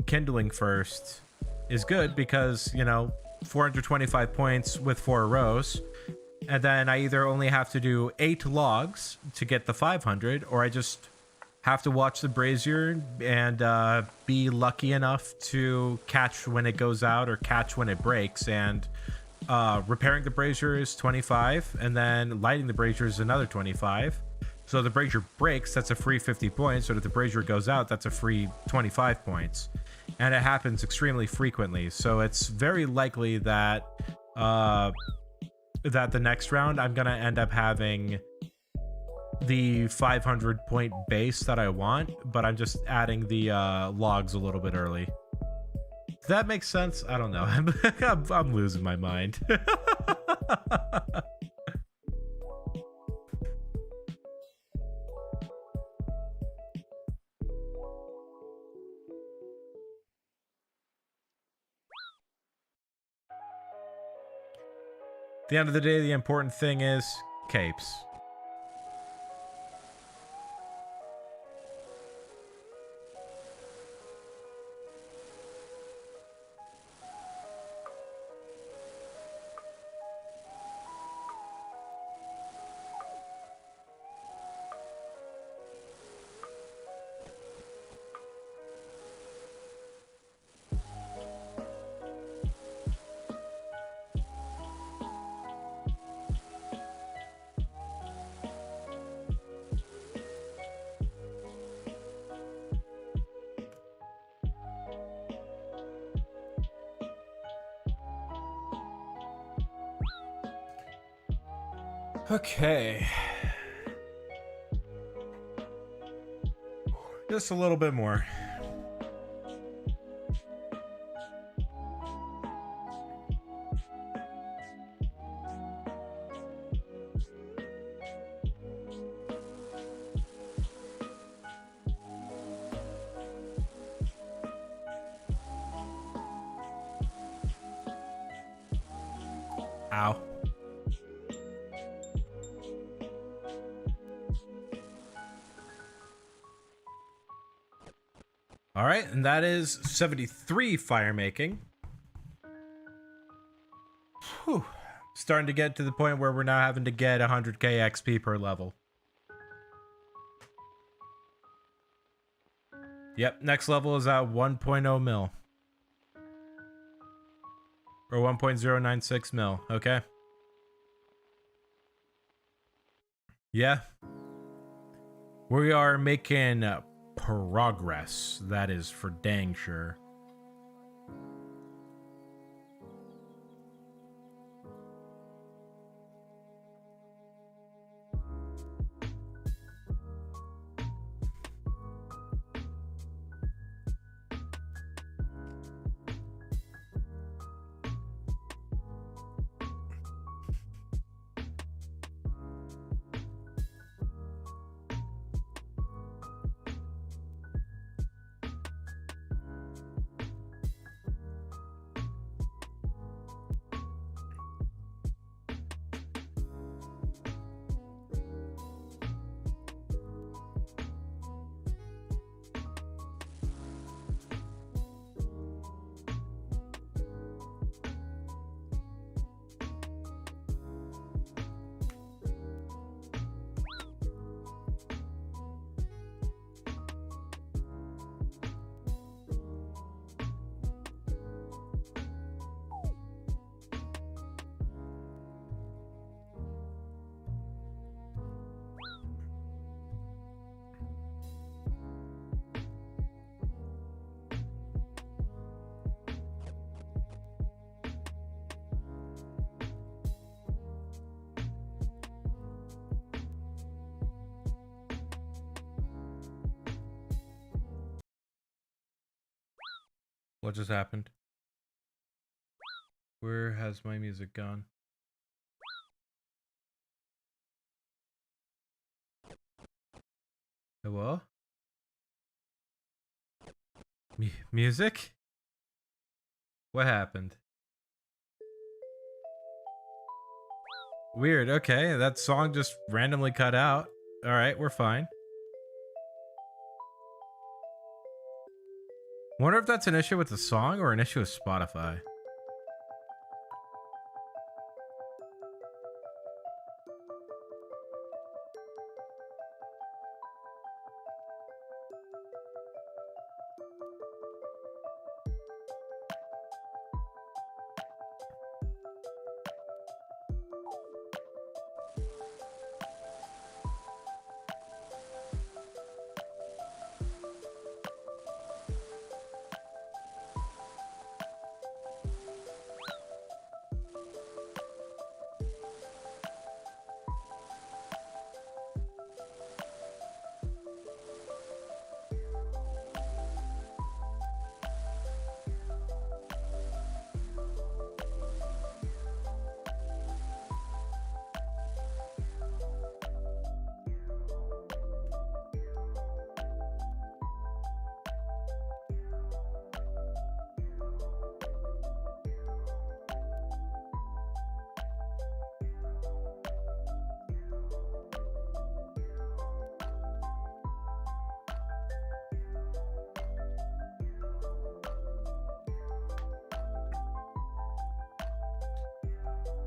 kindling first is good, because, you know, 425 points with 4 rows, and then I either only have to do 8 logs to get the 500, or I just have to watch the brazier and be lucky enough to catch when it goes out or catch when it breaks. And repairing the brazier is 25, and then lighting the brazier is another 25. So the brazier breaks, that's a free 50 points. So if the brazier goes out, that's a free 25 points. And it happens extremely frequently. So it's very likely that that the next round I'm going to end up having the 500 point base that I want, but I'm just adding the logs a little bit early. Does that make sense? I don't know. I'm losing my mind. At the end of the day, the important thing is capes. Okay. Just a little bit more. Ow. All right, and that is 73 fire making. Whew. Starting to get to the point where we're now having to get 100k XP per level. Yep, next level is at 1.0 mil. Or 1.096 mil, okay? Yeah. We are making progress, that is for dang sure. What just happened? Where has my music gone? Hello? Music? What happened? Weird, okay, that song just randomly cut out. Alright, we're fine. Wonder if that's an issue with the song or an issue with Spotify.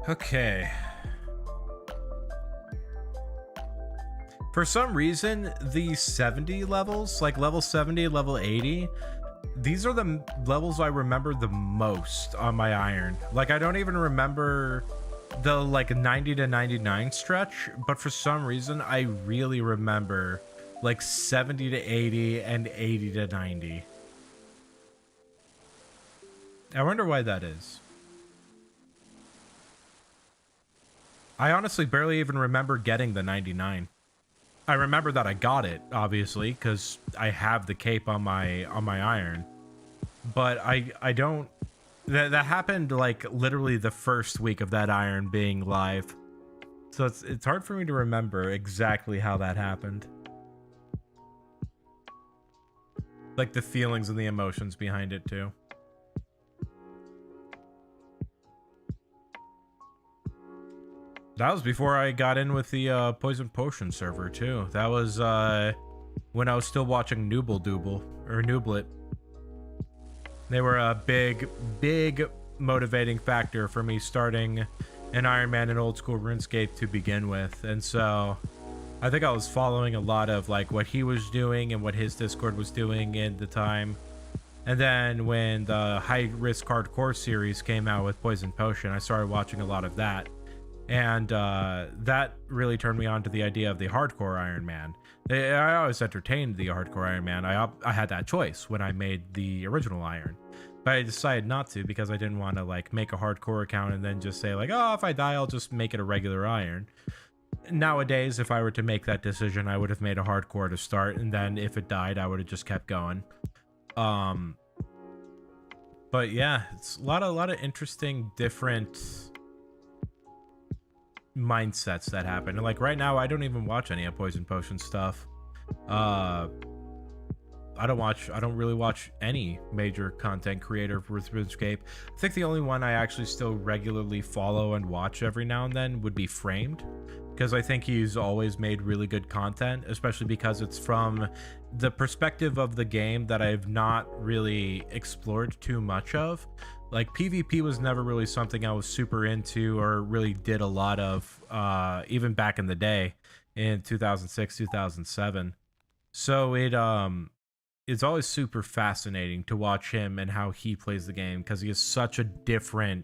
Okay. For some reason, the 70 levels, like level 70, level 80, these are the levels I remember the most on my iron. Like, I don't even remember the like 90 to 99 stretch, but for some reason, I really remember like 70 to 80 and 80 to 90. I wonder why that is. I honestly barely even remember getting the 99. I remember that I got it, obviously, because I have the cape on my iron. But I don't... That happened, like, literally the first week of that iron being live. So it's hard for me to remember exactly how that happened. Like, the feelings and the emotions behind it, too. That was before I got in with the Poison Potion server too. That was when I was still watching Nooble Dooble or Nooblet. They were a big motivating factor for me starting an Iron Man and old school RuneScape to begin with. And so I think I was following a lot of like what he was doing and what his Discord was doing in the time. And then when the High Risk Hardcore series came out with Poison Potion, I started watching a lot of that. And that really turned me on to the idea of the hardcore Iron Man. I always entertained the hardcore Iron Man. I had that choice when I made the original Iron. But I decided not to because I didn't want to like make a hardcore account and then just say like, oh, if I die, I'll just make it a regular Iron. Nowadays, if I were to make that decision, I would have made a hardcore to start. And then if it died, I would have just kept going. But yeah, it's a lot of interesting different mindsets that happen. And like right now I don't even watch any of Poison Potion stuff. I don't really watch any major content creator for RuneScape. I think the only one I actually still regularly follow and watch every now and then would be Framed, because I think he's always made really good content, especially because it's from the perspective of the game that I've not really explored too much of. Like PvP was never really something I was super into or really did a lot of, even back in the day in 2006, 2007. So it's always super fascinating to watch him and how he plays the game, because he has such a different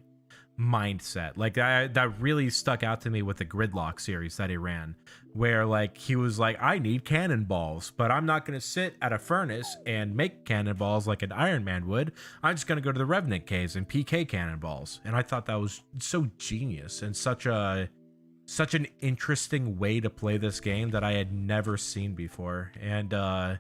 mindset. Like that really stuck out to me with the Gridlock series that he ran, where like he was like, I need cannonballs, but I'm not going to sit at a furnace and make cannonballs like an Iron Man would. I'm just going to go to the Revenant caves and PK cannonballs. And I thought that was so genius and such an interesting way to play this game that I had never seen before. And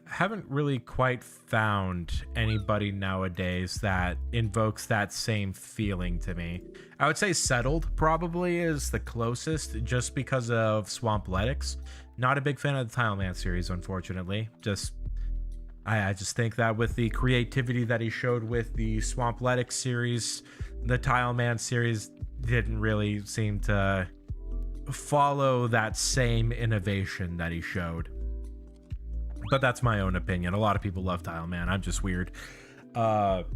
haven't really quite found anybody nowadays that invokes that same feeling to me. I would say Settled probably is the closest, just because of Swampletics. Not a big fan of the Tileman series, unfortunately. I just think that with the creativity that he showed with the Swampletics series, the Tileman series didn't really seem to follow that same innovation that he showed. But that's my own opinion. A lot of people love Tileman. I'm just weird. But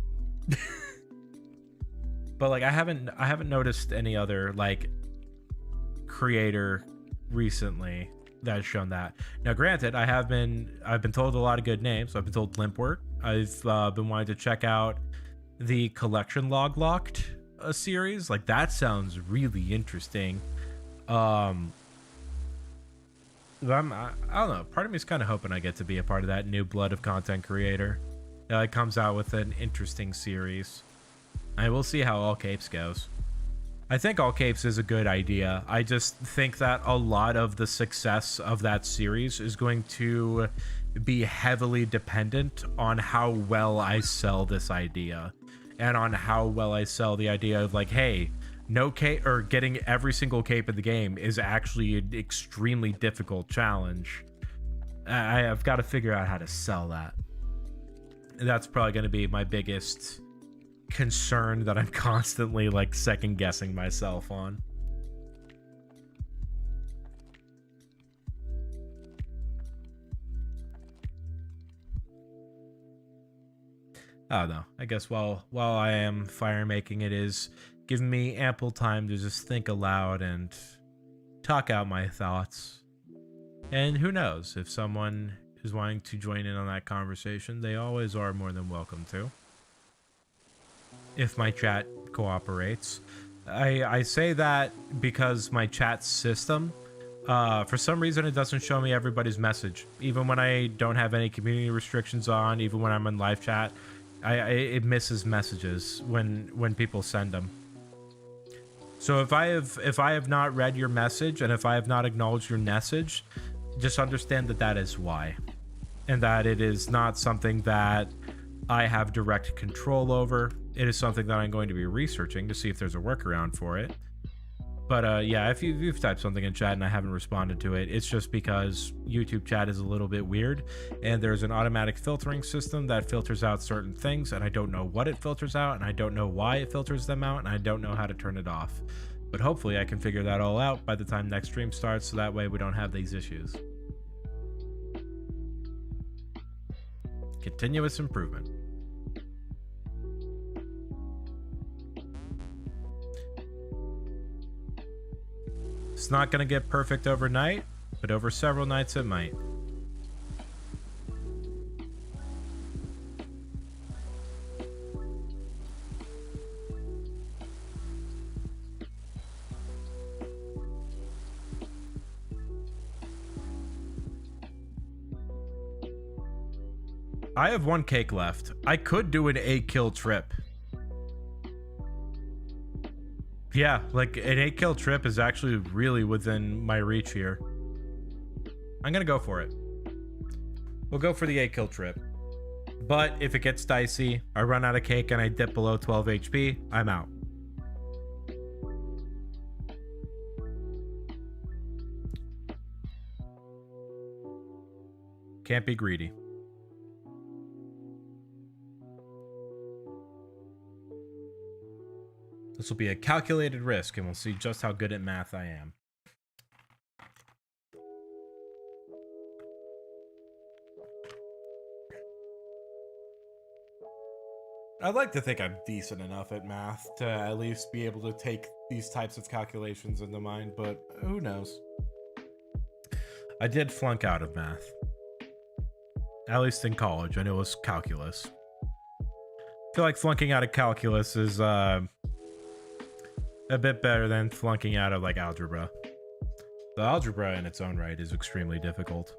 like I haven't noticed any other like creator recently that has shown that. Now granted, I've been told a lot of good names. I've been told Limpwork. I've been wanting to check out the Collection Log Locked series. Like that sounds really interesting. I don't know. Part of me is kind of hoping I get to be a part of that new blood of content creator that comes out with an interesting series. I will see how All Capes goes. I think All Capes is a good idea. I just think that a lot of the success of that series is going to be heavily dependent on how well I sell this idea, and on how well I sell the idea of like, hey, no cape, or getting every single cape in the game is actually an extremely difficult challenge. I've got to figure out how to sell that. That's probably going to be my biggest concern that I'm constantly like second guessing myself on. I don't know. I guess while I am fire making, it is giving me ample time to just think aloud and talk out my thoughts. And who knows, if someone is wanting to join in on that conversation, they always are more than welcome to, if my chat cooperates. I say that because my chat system, for some reason, it doesn't show me everybody's message. Even when I don't have any community restrictions on, even when I'm in live chat, it misses messages when people send them. So if I have not read your message, and if I have not acknowledged your message, just understand that that is why, and that it is not something that I have direct control over. It is something that I'm going to be researching to see if there's a workaround for it. But yeah, if you've typed something in chat and I haven't responded to it, it's just because YouTube chat is a little bit weird, and there's an automatic filtering system that filters out certain things, and I don't know what it filters out, and I don't know why it filters them out, and I don't know how to turn it off. But hopefully I can figure that all out by the time next stream starts, so that way we don't have these issues. Continuous improvement. It's not going to get perfect overnight, but over several nights it might. I have one cake left. I could do an 8-kill trip. Yeah, like an 8-kill trip is actually really within my reach here. I'm gonna go for it. We'll go for the 8-kill trip. But if it gets dicey, I run out of cake and I dip below 12 HP, I'm out. Can't be greedy. This will be a calculated risk, and we'll see just how good at math I am. I'd like to think I'm decent enough at math to at least be able to take these types of calculations into mind, but who knows? I did flunk out of math. At least in college, and it was calculus. I feel like flunking out of calculus is a bit better than flunking out of like algebra. The algebra in its own right is extremely difficult.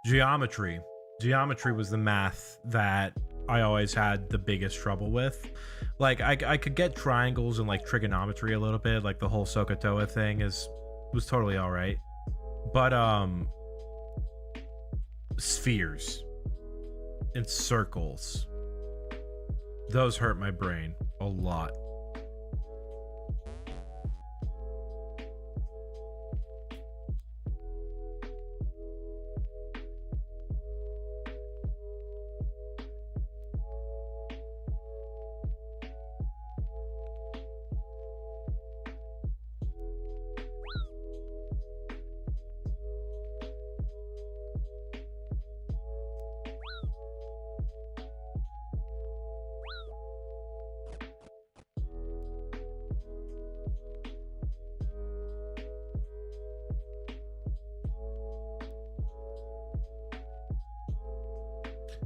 Geometry. Geometry was the math that I always had the biggest trouble with. Like I could get triangles and like trigonometry a little bit, like the whole SOHCAHTOA thing was totally all right. But spheres and circles, those hurt my brain a lot.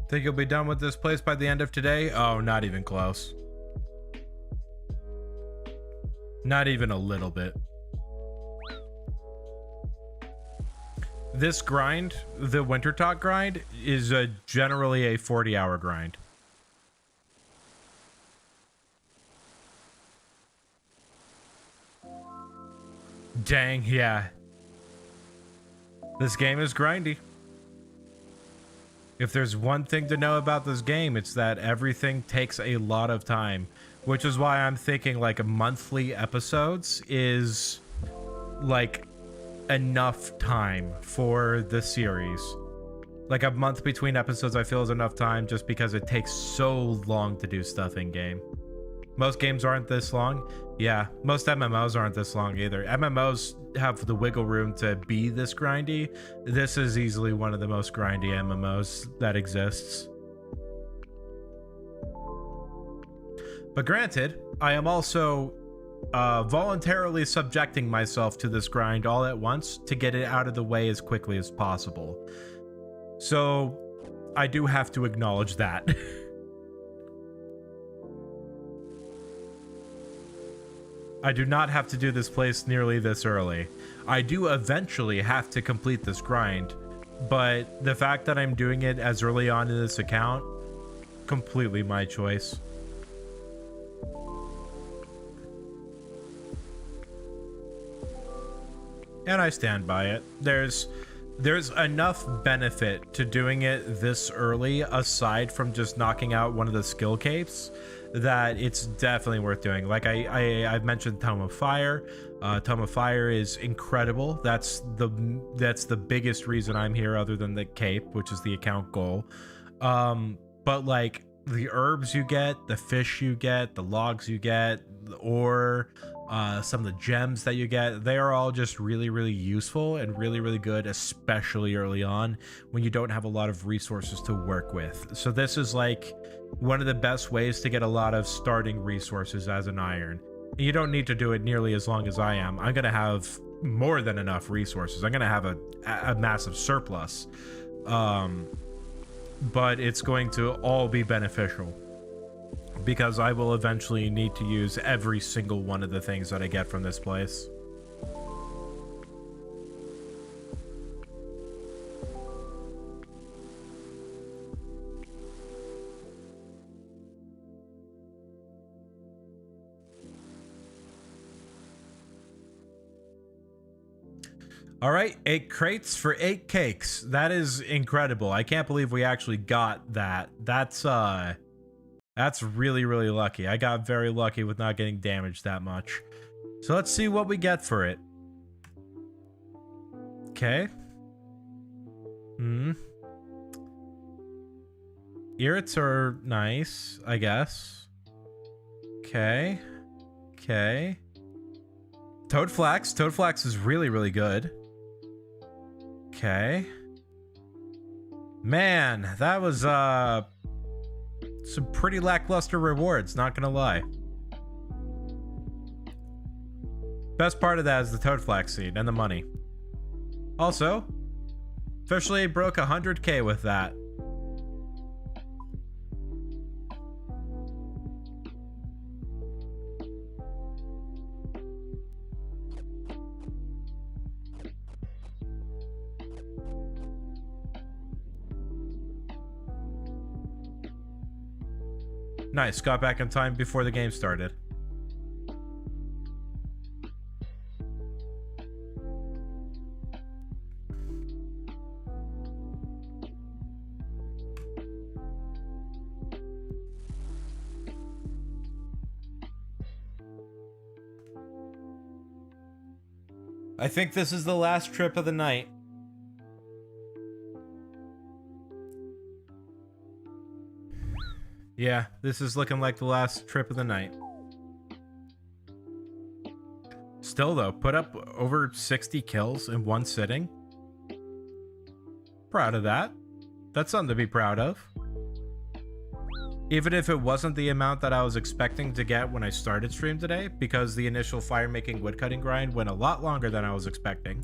Think you'll be done with this place by the end of today? Oh, not even close. Not even a little bit. This grind, the Winter Talk grind, is generally a 40-hour grind. Dang, yeah. This game is grindy. If there's one thing to know about this game, it's that everything takes a lot of time, which is why I'm thinking like monthly episodes is like enough time for the series. Like a month between episodes I feel is enough time just because it takes so long to do stuff in game. Most games aren't this long. Yeah, most MMOs aren't this long either. MMOs have the wiggle room to be this grindy. This is easily one of the most grindy MMOs that exists. But granted, I am also voluntarily subjecting myself to this grind all at once to get it out of the way as quickly as possible. So I do have to acknowledge that. I do not have to do this place nearly this early. I do eventually have to complete this grind, but the fact that I'm doing it as early on in this account, completely my choice. And I stand by it. There's enough benefit to doing it this early, aside from just knocking out one of the skill capes, that it's definitely worth doing. Like I've mentioned Tome of Fire. Tome of Fire is incredible. That's the biggest reason I'm here, other than the cape, which is the account goal. But like the herbs you get, the fish you get, the logs you get, the ore, some of the gems that you get. They are all just really, really useful and really, really good, especially early on when you don't have a lot of resources to work with. So this is like one of the best ways to get a lot of starting resources as an iron. You don't need to do it nearly as long as I am. I'm going to have more than enough resources. I'm going to have a massive surplus. But it's going to all be beneficial because I will eventually need to use every single one of the things that I get from this place. All right, 8 crates for 8 cakes. That is incredible. I can't believe we actually got that. That's really, really lucky. I got very lucky with not getting damaged that much. So let's see what we get for it. Okay. Irrits are nice, I guess. Okay. Okay. Toadflax. Toadflax is really, really good. Okay. Man, that was some pretty lackluster rewards, not gonna lie. Best part of that is the Toadflax seed and the money. Also, officially broke 100k with that. Nice, got back in time before the game started. I think this is the last trip of the night. Yeah, this is looking like the last trip of the night. Still though, put up over 60 kills in one sitting. Proud of that. That's something to be proud of. Even if it wasn't the amount that I was expecting to get when I started stream today, because the initial fire making woodcutting grind went a lot longer than I was expecting.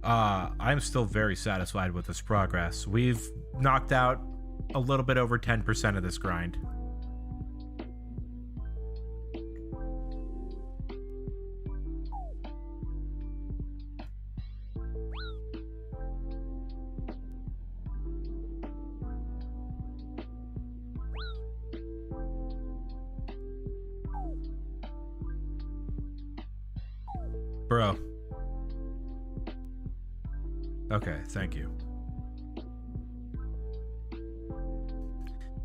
I'm still very satisfied with this progress. We've knocked out a little bit over 10% of this grind. Bro. Okay, thank you.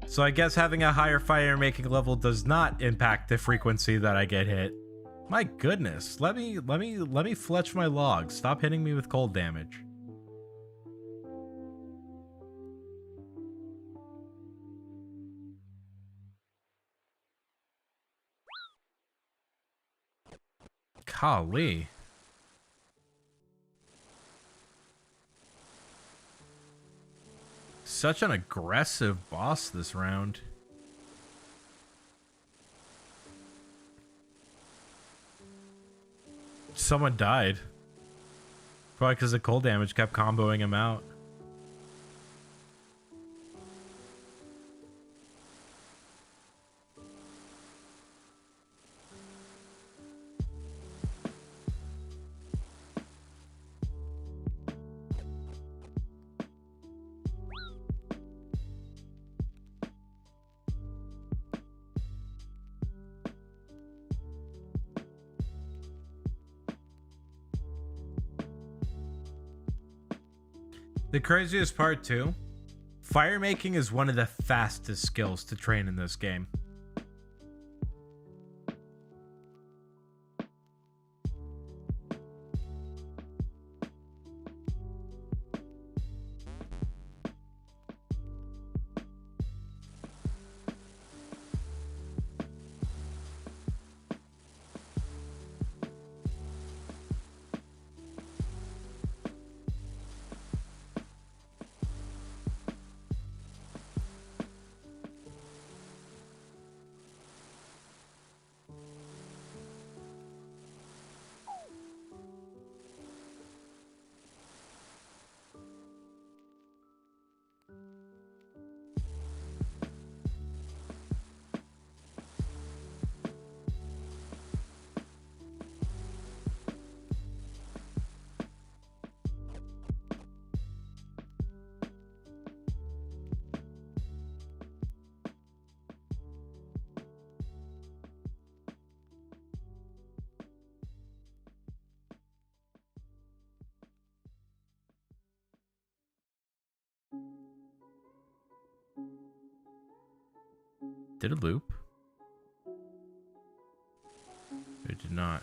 So I guess having a higher fire making level does not impact the frequency that I get hit. My goodness, let me fletch my logs. Stop hitting me with cold damage. Golly. Such an aggressive boss this round. Someone died. Probably because the cold damage kept comboing him out. The craziest part too, fire making is one of the fastest skills to train in this game. Did it loop? It did not.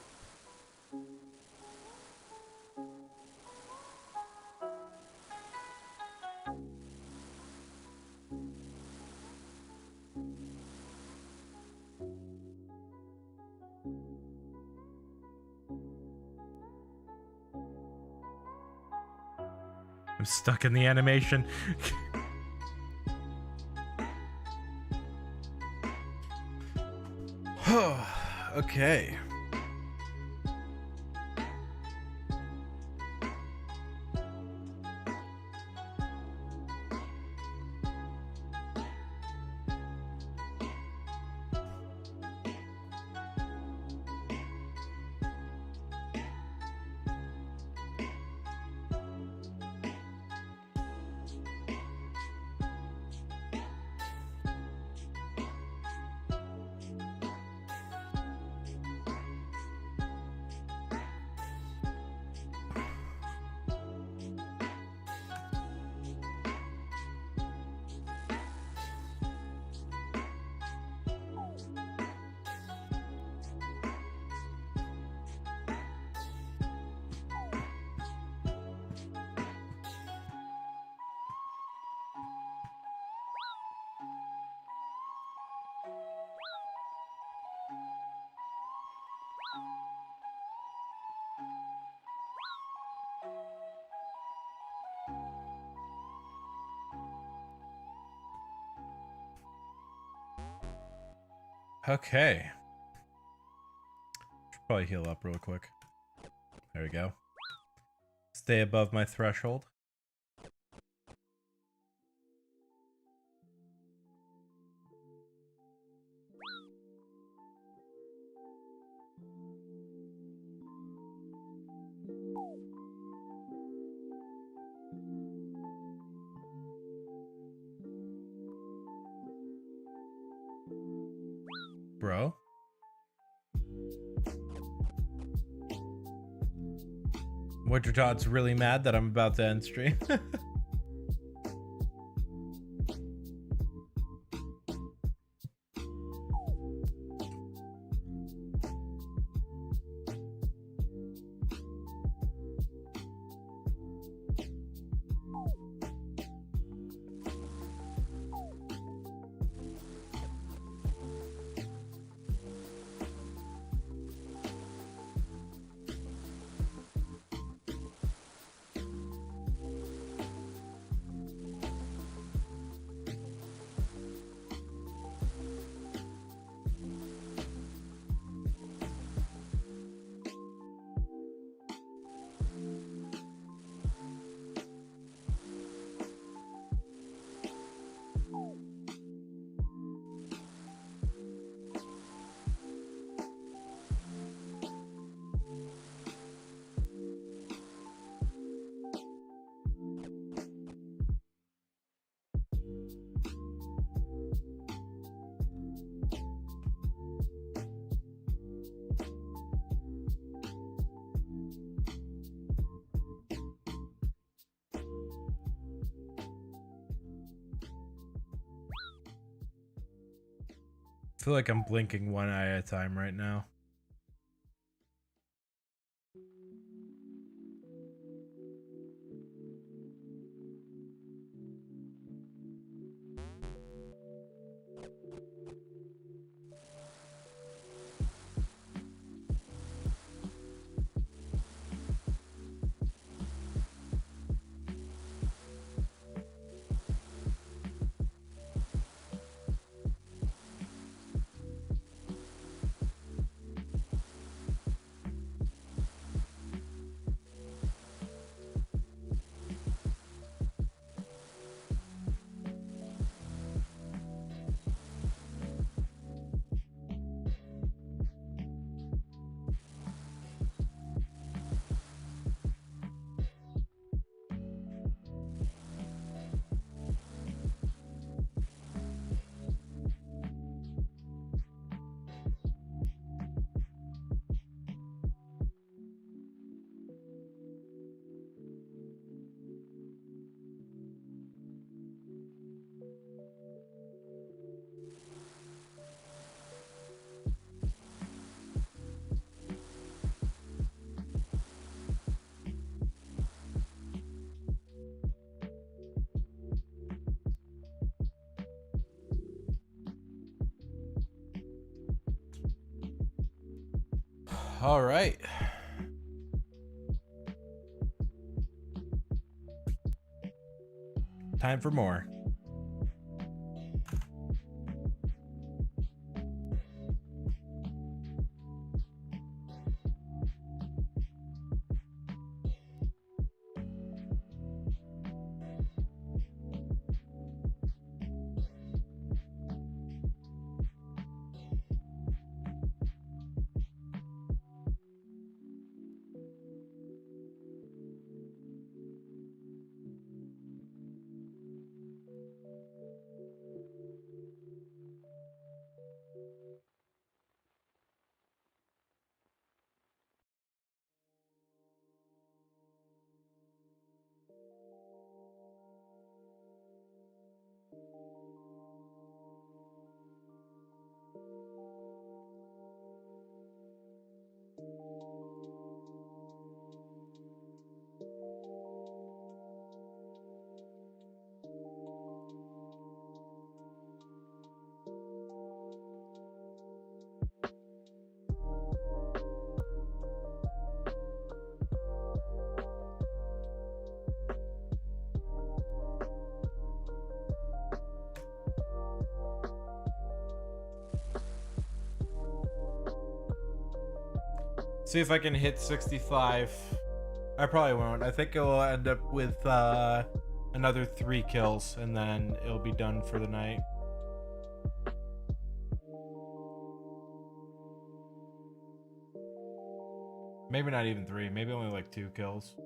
I'm stuck in the animation. Okay. Okay. Should probably heal up real quick. There we go. Stay above my threshold. Bro. Winter Todd's really mad that I'm about to end stream. I feel like I'm blinking one eye at a time right now. All right. Time for more. See if I can hit 65. I probably won't. I think it'll end up with another 3 kills, and then it'll be done for the night. Maybe not even 3. Maybe only like 2 kills.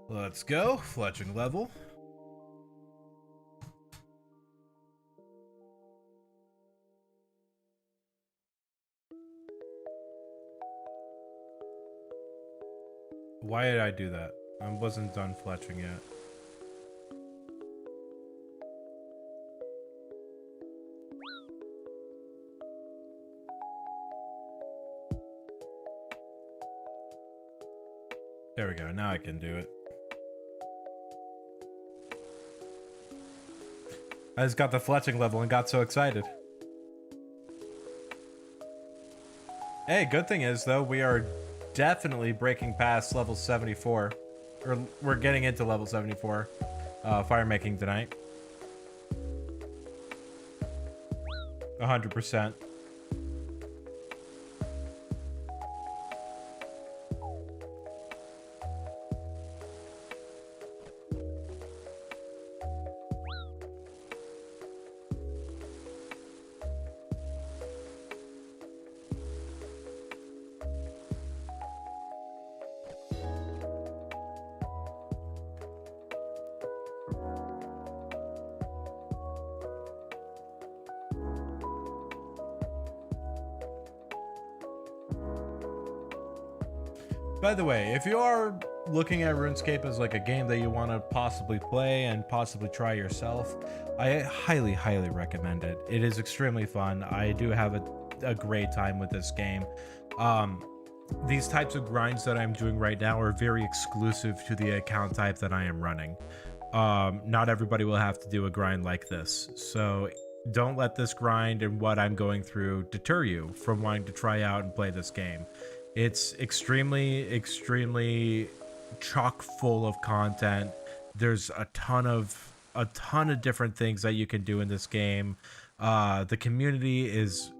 Let's go. Fletching level. Why did I do that? I wasn't done fletching yet. There we go. Now I can do it. I just got the fletching level and got so excited. Hey, good thing is, though, we are definitely breaking past level 74. Or we're getting into level 74 fire making tonight. 100%. By the way, if you are looking at RuneScape as like a game that you want to possibly play and possibly try yourself, I highly, highly recommend it. It is extremely fun. I do have a great time with this game. These types of grinds that I'm doing right now are very exclusive to the account type that I am running. Not everybody will have to do a grind like this. So don't let this grind and what I'm going through deter you from wanting to try out and play this game. It's extremely, extremely chock full of content. There's a ton of different things that you can do in this game. The community is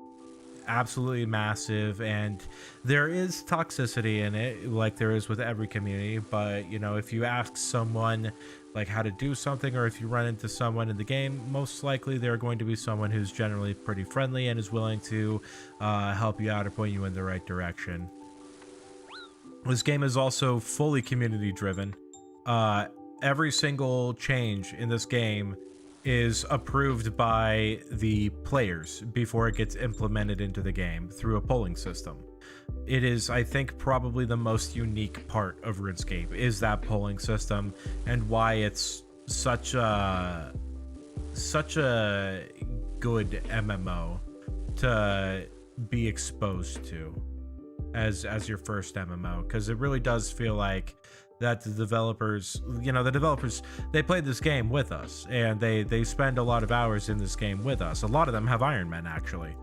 absolutely massive, and there is toxicity in it, like there is with every community. But you know, if you ask someone like how to do something, or if you run into someone in the game, most likely they're going to be someone who's generally pretty friendly and is willing to help you out or point you in the right direction. This game is also fully community driven. every single change in this game is approved by the players before it gets implemented into the game through a polling system. It is, I think, probably the most unique part of RuneScape is that polling system, and why it's such a good MMO to be exposed to as your first MMO, because it really does feel like that the developers, they played this game with us, and they spend a lot of hours in this game with us. A lot of them have Iron Man, actually.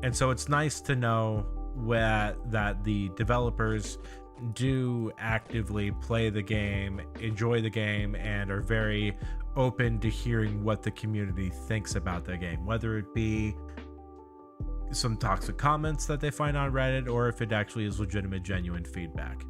And so it's nice to know that the developers do actively play the game, enjoy the game, and are very open to hearing what the community thinks about the game, whether it be some toxic comments that they find on Reddit, or if it actually is legitimate, genuine feedback.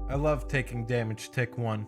I love taking damage tick 1.